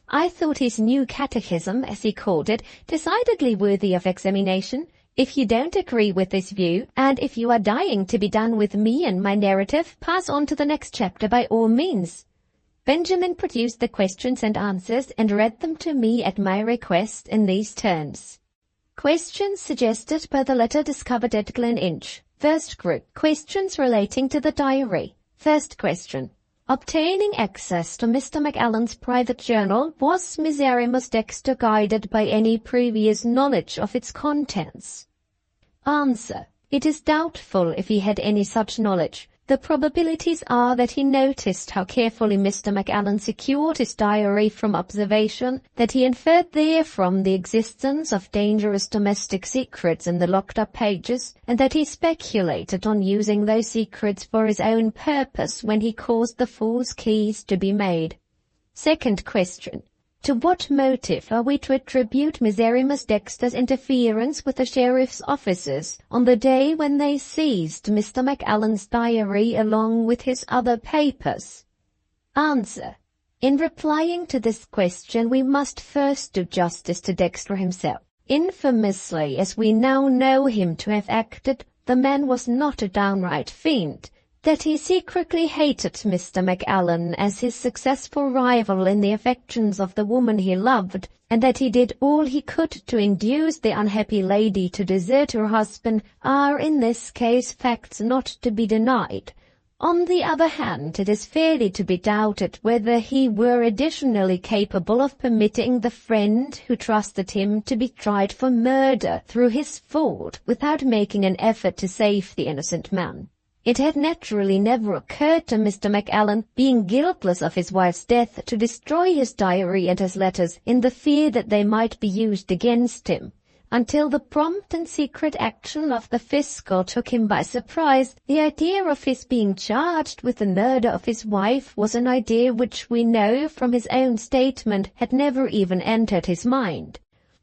I thought his new catechism, as he called it, decidedly worthy of examination. If you don't agree with this view, and if you are dying to be done with me and my narrative, pass on to the next chapter by all means. Benjamin produced the questions and answers and read them to me at my request in these terms. Questions suggested by the letter discovered at Gleninch. First group, questions relating to the diary. First question. Obtaining access to Mr. Macallan's private journal, was Miserrimus Dexter guided by any previous knowledge of its contents? Answer. It is doubtful if he had any such knowledge. The probabilities are that he noticed how carefully Mr. Macallan secured his diary from observation, that he inferred therefrom the existence of dangerous domestic secrets in the locked-up pages, and that he speculated on using those secrets for his own purpose when he caused the false keys to be made. Second question. To what motive are we to attribute Miserrimus Dexter's interference with the sheriff's officers on the day when they seized Mr. Macallan's diary along with his other papers? Answer. In replying to this question, we must first do justice to Dexter himself. Infamously as we now know him to have acted, the man was not a downright fiend. That he secretly hated Mr. Macallan as his successful rival in the affections of the woman he loved, and that he did all he could to induce the unhappy lady to desert her husband, are in this case facts not to be denied. On the other hand, it is fairly to be doubted whether he were additionally capable of permitting the friend who trusted him to be tried for murder through his fault without making an effort to save the innocent man. It had naturally never occurred to Mr. Macallan, being guiltless of his wife's death, to destroy his diary and his letters in the fear that they might be used against him. Until the prompt and secret action of the fiscal took him by surprise, the idea of his being charged with the murder of his wife was an idea which we know from his own statement had never even entered his mind.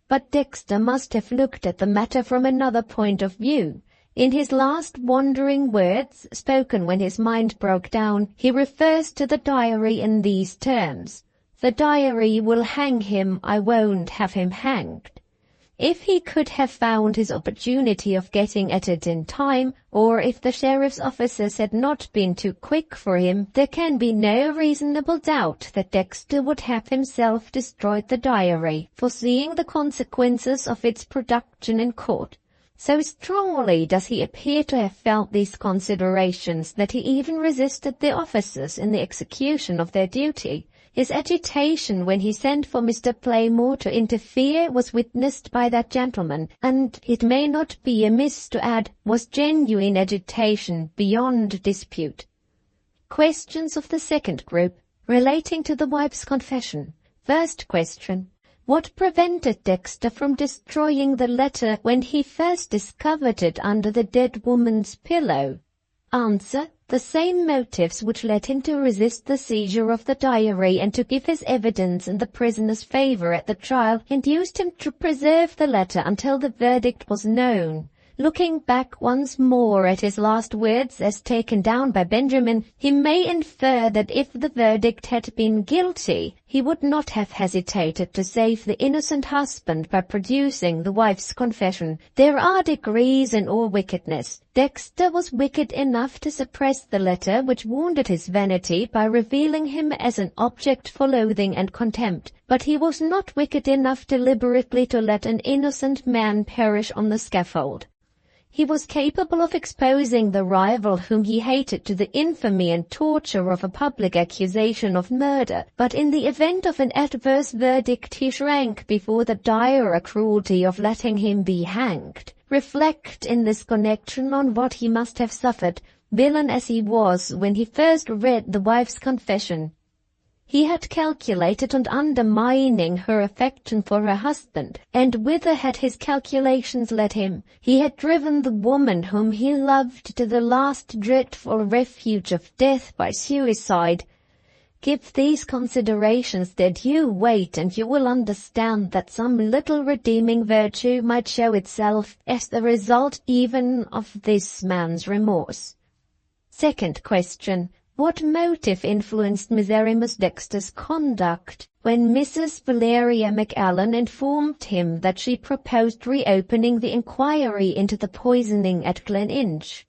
But Dexter must have looked at the matter from another point of view. In his last wandering words, spoken when his mind broke down, he refers to the diary in these terms: "The diary will hang him, I won't have him hanged." If he could have found his opportunity of getting at it in time, or if the sheriff's officers had not been too quick for him, there can be no reasonable doubt that Dexter would have himself destroyed the diary, foreseeing the consequences of its production in court. So strongly does he appear to have felt these considerations that he even resisted the officers in the execution of their duty. His agitation when he sent for Mr. Playmore to interfere was witnessed by that gentleman, and, it may not be amiss to add, was genuine agitation beyond dispute. Questions of the second group, relating to the wife's confession. First question. What prevented Dexter from destroying the letter when he first discovered it under the dead woman's pillow? Answer. The same motives which led him to resist the seizure of the diary and to give his evidence in the prisoner's favor at the trial induced him to preserve the letter until the verdict was known. Looking back once more at his last words as taken down by Benjamin, he may infer that if the verdict had been guilty, he would not have hesitated to save the innocent husband by producing the wife's confession. There are degrees in all wickedness. Dexter was wicked enough to suppress the letter which wounded his vanity by revealing him as an object for loathing and contempt, but he was not wicked enough deliberately to let an innocent man perish on the scaffold. He was capable of exposing the rival whom he hated to the infamy and torture of a public accusation of murder, but in the event of an adverse verdict he shrank before the dire cruelty of letting him be hanged. Reflect in this connection on what he must have suffered, villain as he was, when he first read the wife's confession. He had calculated on undermining her affection for her husband, and whither had his calculations led him? He had driven the woman whom he loved to the last dreadful refuge of death by suicide. Give these considerations their due weight, and you will understand that some little redeeming virtue might show itself as the result even of this man's remorse. Second question. What motive influenced Miserrimus Dexter's conduct when Mrs. Valeria McAllen informed him that she proposed reopening the inquiry into the poisoning at Gleninch?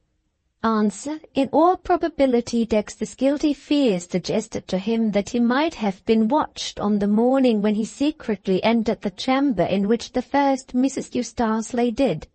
Answer. In all probability Dexter's guilty fears suggested to him that he might have been watched on the morning when he secretly entered the chamber in which the first Mrs. Eustace lay dead.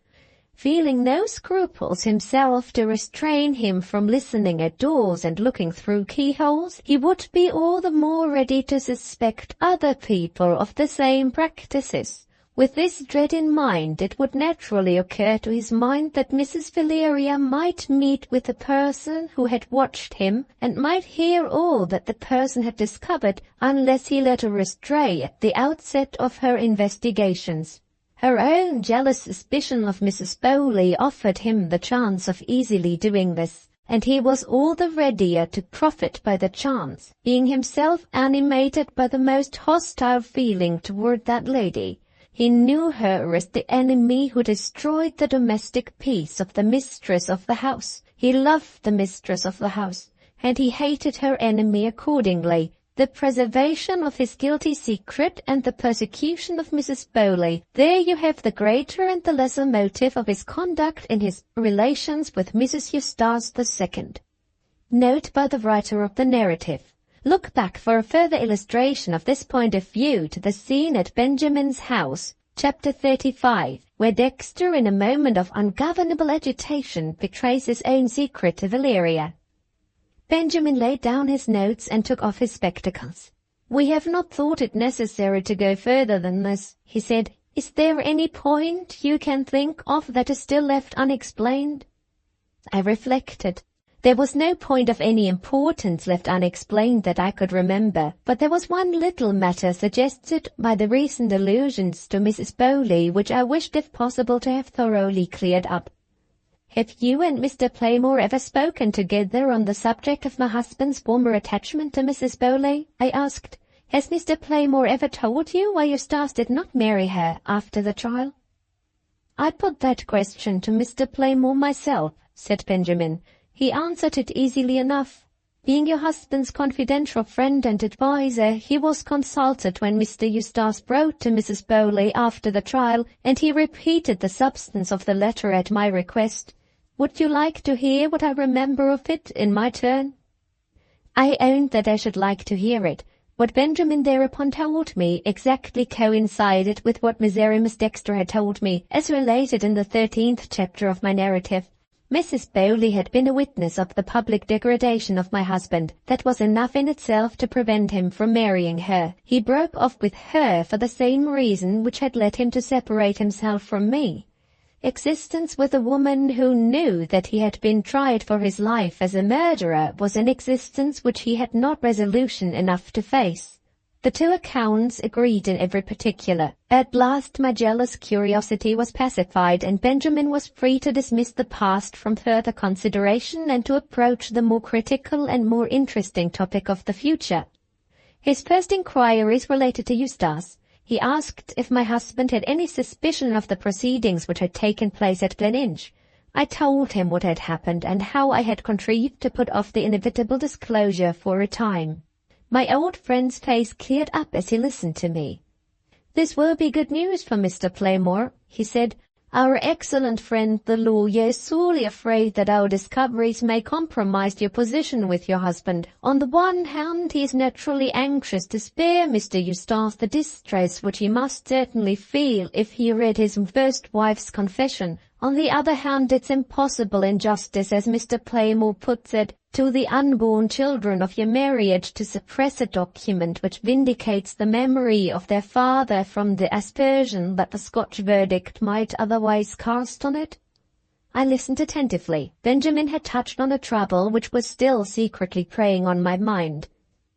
Feeling no scruples himself to restrain him from listening at doors and looking through keyholes, he would be all the more ready to suspect other people of the same practices. With this dread in mind, it would naturally occur to his mind that Mrs. Valeria might meet with the person who had watched him, and might hear all that the person had discovered, unless he let her astray at the outset of her investigations. Her own jealous suspicion of Mrs. Bowley offered him the chance of easily doing this, and he was all the readier to profit by the chance, being himself animated by the most hostile feeling toward that lady. He knew her as the enemy who destroyed the domestic peace of the mistress of the house. He loved the mistress of the house, and he hated her enemy accordingly. The preservation of his guilty secret and the persecution of Mrs. Bowley. There you have the greater and the lesser motive of his conduct in his relations with Mrs. Eustace II. Note by the writer of the narrative. Look back for a further illustration of this point of view to the scene at Benjamin's house, chapter 35, where Dexter in a moment of ungovernable agitation betrays his own secret to Valeria. Benjamin laid down his notes and took off his spectacles. "We have not thought it necessary to go further than this," he said. "Is there any point you can think of that is still left unexplained?" I reflected. There was no point of any importance left unexplained that I could remember, but there was one little matter suggested by the recent allusions to Mrs. Bowley which I wished if possible to have thoroughly cleared up. "Have you and Mr. Playmore ever spoken together on the subject of my husband's former attachment to Mrs. Bowley?" I asked. "Has Mr. Playmore ever told you why Eustace did not marry her after the trial?" "I put that question to Mr. Playmore myself," said Benjamin. "He answered it easily enough. Being your husband's confidential friend and adviser, he was consulted when Mr. Eustace wrote to Mrs. Bowley after the trial, and he repeated the substance of the letter at my request. Would you like to hear what I remember of it in my turn?" I owned that I should like to hear it. What Benjamin thereupon told me exactly coincided with what Miserrimus Dexter had told me, as related in the 13th chapter of my narrative. Mrs. Bowley had been a witness of the public degradation of my husband. That was enough in itself to prevent him from marrying her. He broke off with her for the same reason which had led him to separate himself from me. Existence with a woman who knew that he had been tried for his life as a murderer was an existence which he had not resolution enough to face. The two accounts agreed in every particular. At last my jealous curiosity was pacified, and Benjamin was free to dismiss the past from further consideration and to approach the more critical and more interesting topic of the future. His first inquiries related to Eustace. He asked if my husband had any suspicion of the proceedings which had taken place at Gleninch. I told him what had happened and how I had contrived to put off the inevitable disclosure for a time. My old friend's face cleared up as he listened to me. "This will be good news for Mr. Playmore," he said. "Our excellent friend the lawyer is sorely afraid that our discoveries may compromise your position with your husband. On the one hand, he is naturally anxious to spare Mr. Eustace the distress which he must certainly feel if he read his first wife's confession. On the other hand, it's impossible injustice, as Mr. Playmore puts it, to the unborn children of your marriage to suppress a document which vindicates the memory of their father from the aspersion that the Scotch verdict might otherwise cast on it. I listened attentively. Benjamin had touched on a trouble which was still secretly preying on my mind.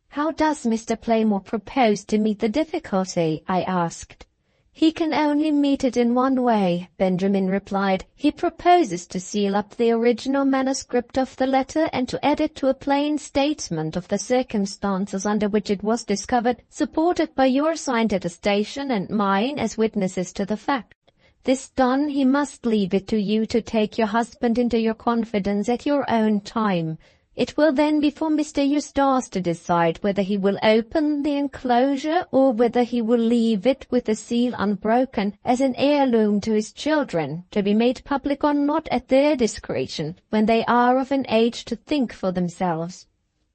"How does Mr. Playmore propose to meet the difficulty?" I asked. "He can only meet it in one way," Benjamin replied. "He proposes to seal up the original manuscript of the letter and to add it to a plain statement of the circumstances under which it was discovered, supported by your signed attestation and mine as witnesses to the fact. This done, he must leave it to you to take your husband into your confidence at your own time. It will then be for Mr. Eustace to decide whether he will open the enclosure or whether he will leave it with the seal unbroken as an heirloom to his children, to be made public or not at their discretion, when they are of an age to think for themselves.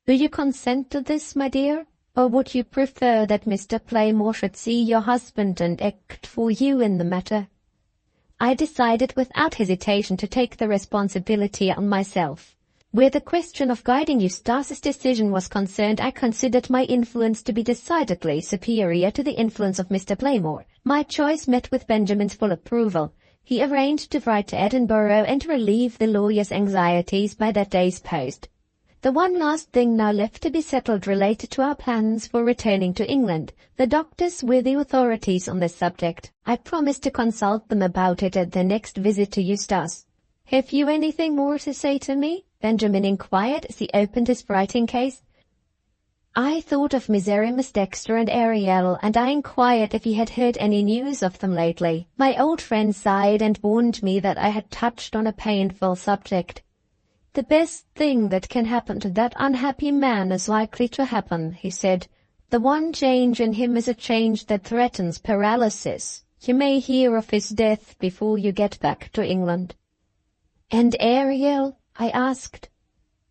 Do you consent to this, my dear? Or would you prefer that Mr. Playmore should see your husband and act for you in the matter?" I decided without hesitation to take the responsibility on myself. Where the question of guiding Eustace's decision was concerned, I considered my influence to be decidedly superior to the influence of Mr. Playmore. My choice met with Benjamin's full approval. He arranged to write to Edinburgh and to relieve the lawyer's anxieties by that day's post. The one last thing now left to be settled related to our plans for returning to England. The doctors were the authorities on this subject. I promised to consult them about it at their next visit to Eustace. "Have you anything more to say to me?" Benjamin inquired as he opened his writing case. I thought of Miserrimus Dexter and Ariel, and I inquired if he had heard any news of them lately. My old friend sighed and warned me that I had touched on a painful subject. "The best thing that can happen to that unhappy man is likely to happen," he said. "The one change in him is a change that threatens paralysis. You may hear of his death before you get back to England." "And Ariel?" I asked.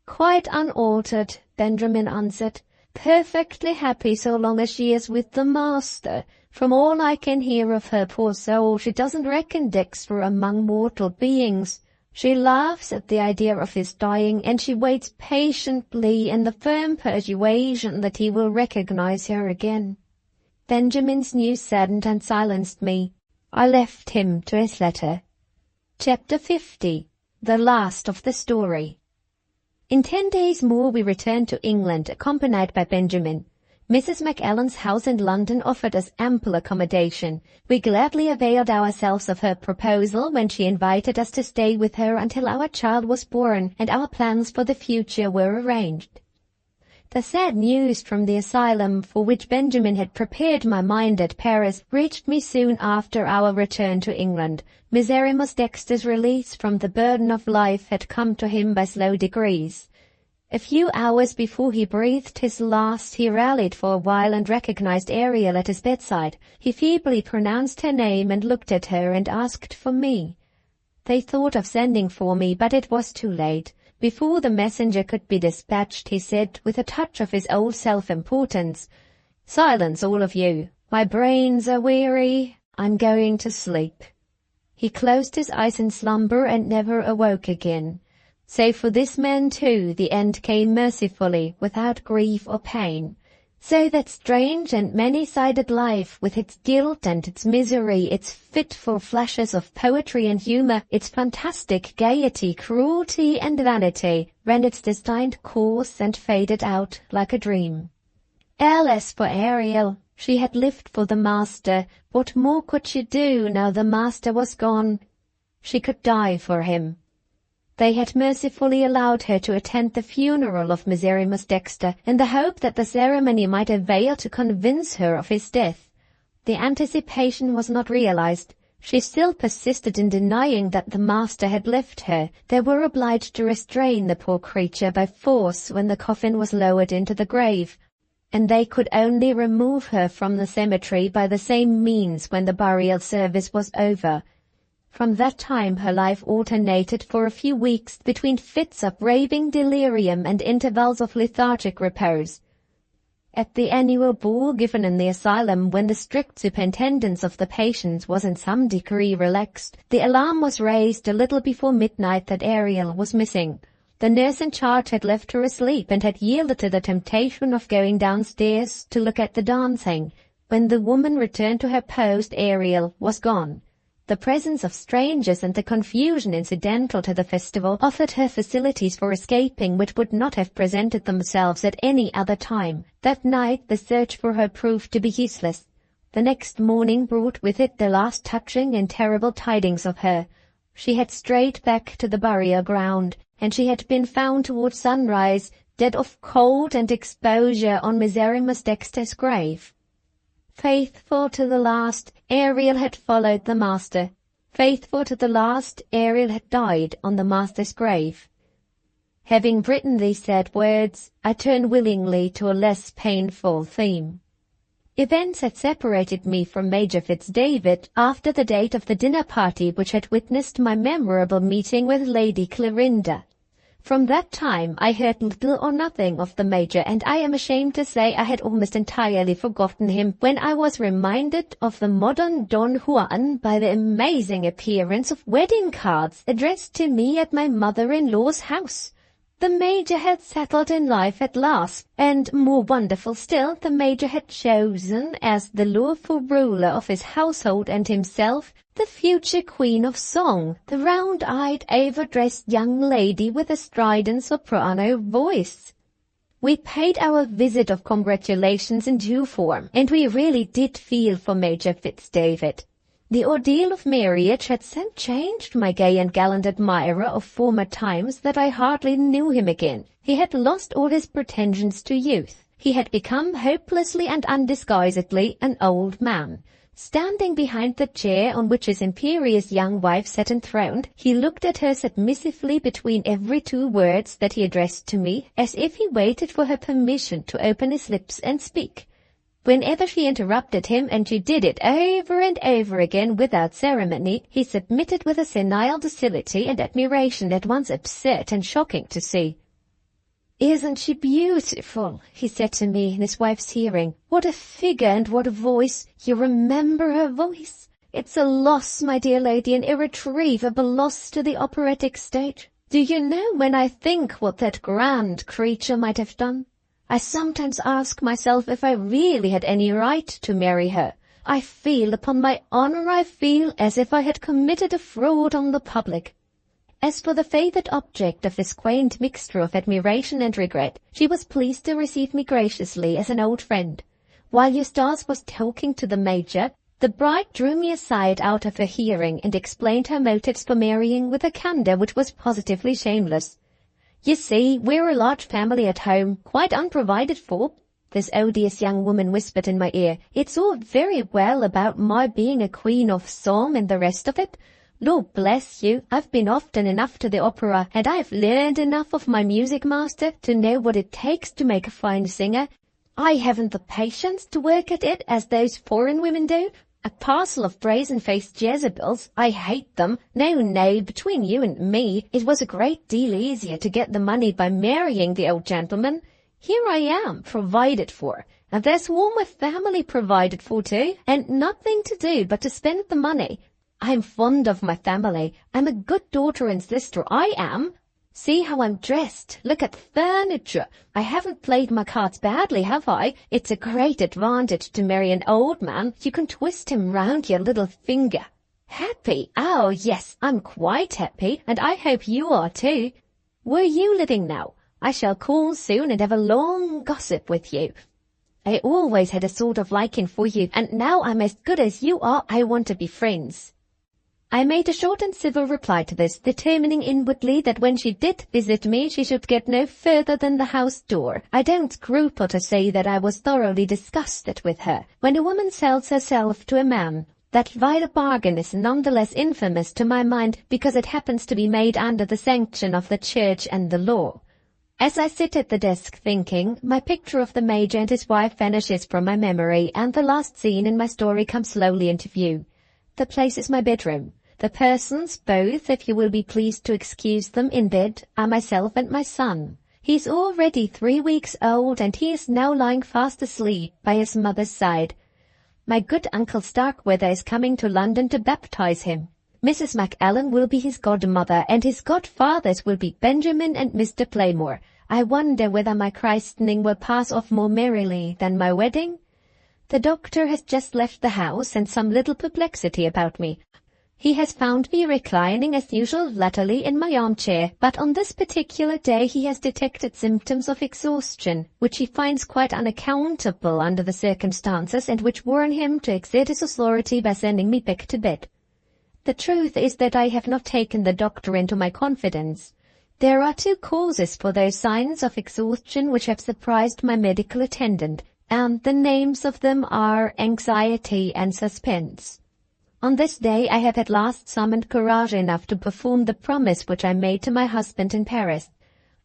"Quite unaltered," Benjamin answered. "Perfectly happy so long as she is with the master. From all I can hear of her, poor soul, she doesn't reckon Dexter among mortal beings. She laughs at the idea of his dying, and she waits patiently in the firm persuasion that he will recognize her again." Benjamin's news saddened and silenced me. I left him to his letter. Chapter 50. The last of the story. In 10 days more we returned to England, accompanied by Benjamin. Mrs. Macallan's house in London offered us ample accommodation. We gladly availed ourselves of her proposal when she invited us to stay with her until our child was born and our plans for the future were arranged. The sad news from the asylum, for which Benjamin had prepared my mind at Paris, reached me soon after our return to England. Miserrimus Dexter's release from the burden of life had come to him by slow degrees. A few hours before he breathed his last, he rallied for a while and recognized Ariel at his bedside. He feebly pronounced her name and looked at her and asked for me. They thought of sending for me, but it was too late. Before the messenger could be dispatched, he said, with a touch of his old self-importance, "Silence, all of you. My brains are weary. I'm going to sleep." He closed his eyes in slumber and never awoke again. So for this man too the end came mercifully, without grief or pain. So that strange and many-sided life, with its guilt and its misery, its fitful flashes of poetry and humour, its fantastic gaiety, cruelty and vanity, ran its destined course and faded out like a dream. Alas for Ariel! She had lived for the master. What more could she do now the master was gone? She could die for him. They had mercifully allowed her to attend the funeral of Miserrimus Dexter, in the hope that the ceremony might avail to convince her of his death. The anticipation was not realized. She still persisted in denying that the master had left her. They were obliged to restrain the poor creature by force when the coffin was lowered into the grave, and they could only remove her from the cemetery by the same means when the burial service was over. From that time her life alternated for a few weeks between fits of raving delirium and intervals of lethargic repose. At the annual ball given in the asylum, when the strict superintendence of the patients was in some degree relaxed, the alarm was raised a little before midnight that Ariel was missing. The nurse in charge had left her asleep and had yielded to the temptation of going downstairs to look at the dancing. When the woman returned to her post, Ariel was gone. The presence of strangers and the confusion incidental to the festival offered her facilities for escaping which would not have presented themselves at any other time. That night the search for her proved to be useless. The next morning brought with it the last touching and terrible tidings of her. She had strayed back to the burial ground, and she had been found toward sunrise, dead of cold and exposure on Miserrimus Dexter's grave. Faithful to the last, Ariel had followed the master. Faithful to the last, Ariel had died on the master's grave. Having written these sad words, I turn willingly to a less painful theme. Events had separated me from Major Fitzdavid after the date of the dinner party which had witnessed my memorable meeting with Lady Clorinda. From that time I heard little or nothing of the Major, and I am ashamed to say I had almost entirely forgotten him when I was reminded of the modern Don Juan by the amazing appearance of wedding cards addressed to me at my mother-in-law's house. The Major had settled in life at last, and more wonderful still, the Major had chosen as the lawful ruler of his household and himself the future Queen of Song, the round-eyed, overdressed young lady with a strident soprano voice. We paid our visit of congratulations in due form, and we really did feel for Major Fitzdavid. The ordeal of marriage had so changed my gay and gallant admirer of former times that I hardly knew him again. He had lost all his pretensions to youth. He had become hopelessly and undisguisedly an old man. Standing behind the chair on which his imperious young wife sat enthroned, he looked at her submissively between every two words that he addressed to me, as if he waited for her permission to open his lips and speak. Whenever she interrupted him, and she did it over and over again without ceremony, he submitted with a senile docility and admiration at once absurd and shocking to see. "Isn't she beautiful?" he said to me in his wife's hearing. "What a figure and what a voice! You remember her voice? It's a loss, my dear lady, an irretrievable loss to the operatic stage. Do you know, when I think what that grand creature might have done, I sometimes ask myself if I really had any right to marry her. I feel, upon my honor, I feel as if I had committed a fraud on the public." As for the favoured object of this quaint mixture of admiration and regret, she was pleased to receive me graciously as an old friend. While Eustace was talking to the Major, the bride drew me aside out of her hearing and explained her motives for marrying with a candour which was positively shameless. "You see, we're a large family at home, quite unprovided for," this odious young woman whispered in my ear. "It's all very well about my being a queen of song and the rest of it. Lord bless you, I've been often enough to the opera, and I've learned enough of my music master to know what it takes to make a fine singer. I haven't the patience to work at it as those foreign women do. A parcel of brazen-faced Jezebels. I hate them. No, between you and me, it was a great deal easier to get the money by marrying the old gentleman. Here I am, provided for, and there's all my family provided for too, and nothing to do but to spend the money. I'm fond of my family. I'm a good daughter and sister, I am. See how I'm dressed. Look at the furniture. I haven't played my cards badly, have I? It's a great advantage to marry an old man. You can twist him round your little finger. Happy? Oh, yes, I'm quite happy, and I hope you are too. Where are you living now? I shall call soon and have a long gossip with you. I always had a sort of liking for you, and now I'm as good as you are, I want to be friends." I made a short and civil reply to this, determining inwardly that when she did visit me she should get no further than the house door. I don't scruple to say that I was thoroughly disgusted with her. When a woman sells herself to a man, that vile bargain is none the less infamous to my mind because it happens to be made under the sanction of the church and the law. As I sit at the desk thinking, my picture of the Major and his wife vanishes from my memory, and the last scene in my story comes slowly into view. The place is my bedroom. The persons, both, if you will be pleased to excuse them, in bed, are myself and my son. He is already 3 weeks old, and he is now lying fast asleep by his mother's side. My good Uncle Starkweather is coming to London to baptize him. Mrs. Macallan will be his godmother, and his godfathers will be Benjamin and Mr. Playmore. I wonder whether my christening will pass off more merrily than my wedding? The doctor has just left the house, and some little perplexity about me. He has found me reclining as usual latterly in my armchair, but on this particular day he has detected symptoms of exhaustion, which he finds quite unaccountable under the circumstances, and which warn him to exert his authority by sending me back to bed. The truth is that I have not taken the doctor into my confidence. There are 2 causes for those signs of exhaustion which have surprised my medical attendant, and the names of them are anxiety and suspense. On this day I have at last summoned courage enough to perform the promise which I made to my husband in Paris.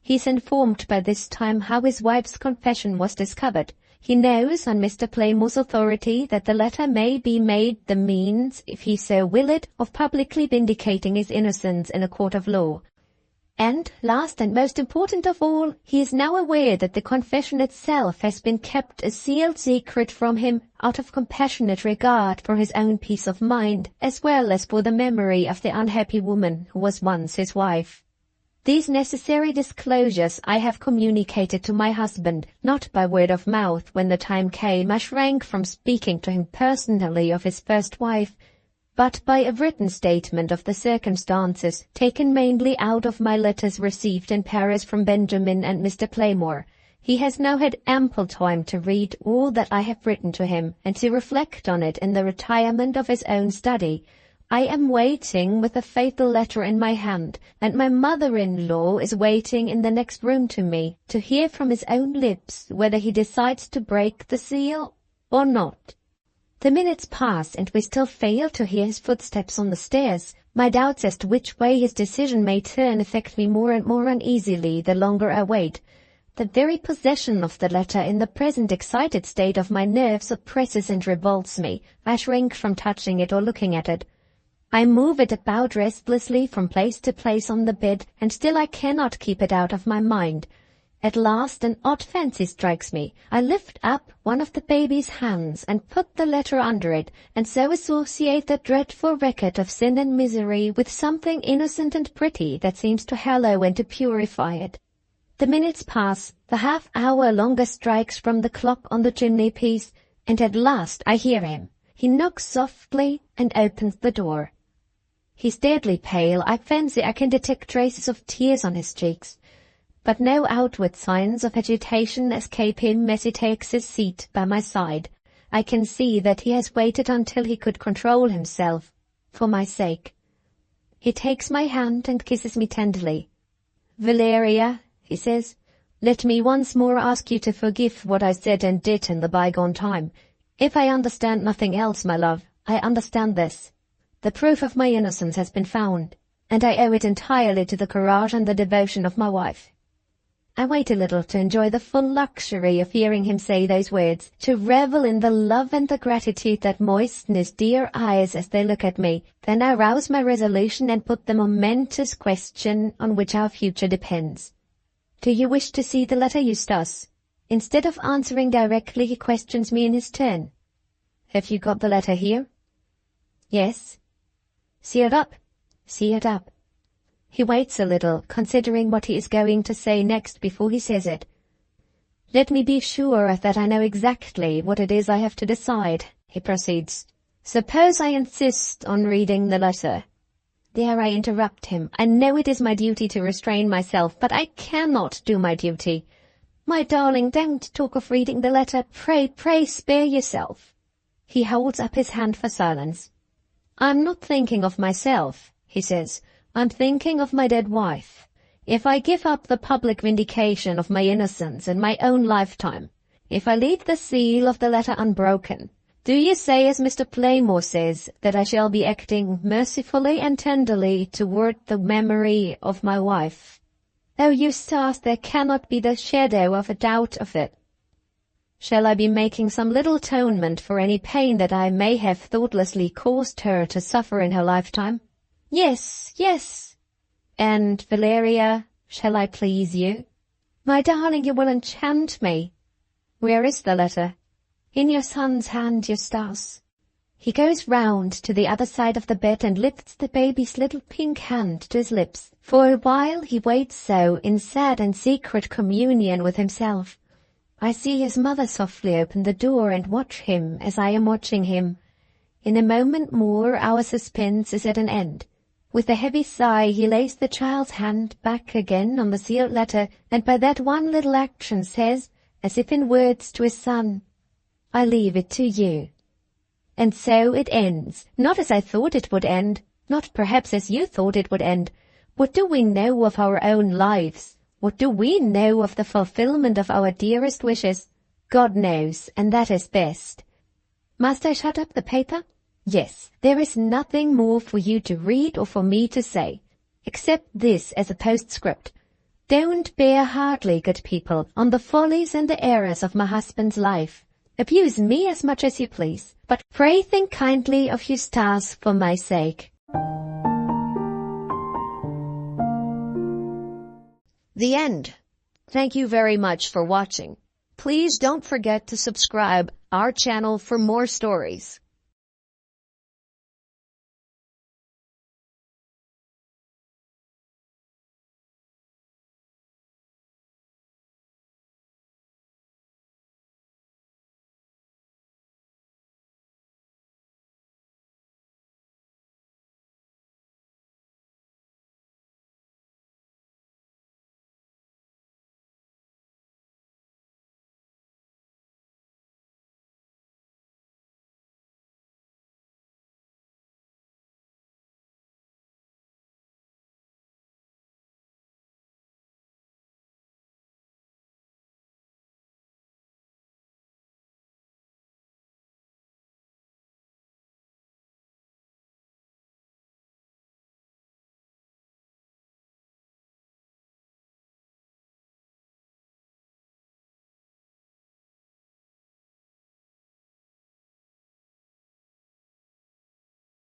He is informed by this time how his wife's confession was discovered. He knows, on Mr. Playmore's authority, that the letter may be made the means, if he so will it, of publicly vindicating his innocence in a court of law. And, last and most important of all, he is now aware that the confession itself has been kept a sealed secret from him out of compassionate regard for his own peace of mind, as well as for the memory of the unhappy woman who was once his wife. These necessary disclosures I have communicated to my husband, not by word of mouth. When the time came, I shrank from speaking to him personally of his first wife, but by a written statement of the circumstances, taken mainly out of my letters received in Paris from Benjamin and Mr. Playmore. He has now had ample time to read all that I have written to him, and to reflect on it in the retirement of his own study. I am waiting with the fatal letter in my hand, and my mother-in-law is waiting in the next room to me, to hear from his own lips whether he decides to break the seal or not. The minutes pass, and we still fail to hear his footsteps on the stairs. My doubts as to which way his decision may turn affect me more and more uneasily the longer I wait. The very possession of the letter in the present excited state of my nerves oppresses and revolts me. I shrink from touching it or looking at it. I move it about restlessly from place to place on the bed, and still I cannot keep it out of my mind. At last an odd fancy strikes me. I lift up one of the baby's hands and put the letter under it, and so associate the dreadful record of sin and misery with something innocent and pretty that seems to hallow and to purify it. The minutes pass, the half-hour longer strikes from the clock on the chimney-piece, and at last I hear him. He knocks softly and opens the door. He is deadly pale. I fancy I can detect traces of tears on his cheeks, but no outward signs of agitation escape him as he takes his seat by my side. I can see that he has waited until he could control himself, for my sake. He takes my hand and kisses me tenderly. "Valeria," he says, "let me once more ask you to forgive what I said and did in the bygone time. If I understand nothing else, my love, I understand this. The proof of my innocence has been found, and I owe it entirely to the courage and the devotion of my wife." I wait a little to enjoy the full luxury of hearing him say those words, to revel in the love and the gratitude that moisten his dear eyes as they look at me. Then I rouse my resolution and put the momentous question on which our future depends. "Do you wish to see the letter, Eustace?" Instead of answering directly, he questions me in his turn. "Have you got the letter here?" "Yes." "See it up." "See it up." He waits a little, considering what he is going to say next before he says it. "Let me be sure that I know exactly what it is I have to decide," he proceeds. "Suppose I insist on reading the letter." There I interrupt him. I know it is my duty to restrain myself, but I cannot do my duty. "My darling, don't talk of reading the letter. Pray spare yourself." He holds up his hand for silence. "I'm not thinking of myself," he says. "I'm thinking of my dead wife. If I give up the public vindication of my innocence in my own lifetime, if I leave the seal of the letter unbroken, do you say, as Mr. Playmore says, that I shall be acting mercifully and tenderly toward the memory of my wife? Oh, Eustace, there cannot be the shadow of a doubt of it. Shall I be making some little atonement for any pain that I may have thoughtlessly caused her to suffer in her lifetime? Yes. And, Valeria, shall I please you?" My darling, you will enchant me. Where is the letter? In your son's hand, Eustace. He goes round to the other side of the bed and lifts the baby's little pink hand to his lips. For a while he waits so, in sad and secret communion with himself. I see his mother softly open the door and watch him as I am watching him. In a moment more our suspense is at an end. With a heavy sigh he lays the child's hand back again on the sealed letter, and by that one little action says, as if in words to his son, I leave it to you. And so it ends, not as I thought it would end, not perhaps as you thought it would end. What do we know of our own lives? What do we know of the fulfillment of our dearest wishes? God knows, and that is best. Must I shut up the paper? Yes, there is nothing more for you to read or for me to say, except this as a postscript. Don't bear hardly, good people, on the follies and the errors of my husband's life. Abuse me as much as you please, but pray think kindly of Eustace for my sake. The end. Thank you very much for watching. Please don't forget to subscribe our channel for more stories.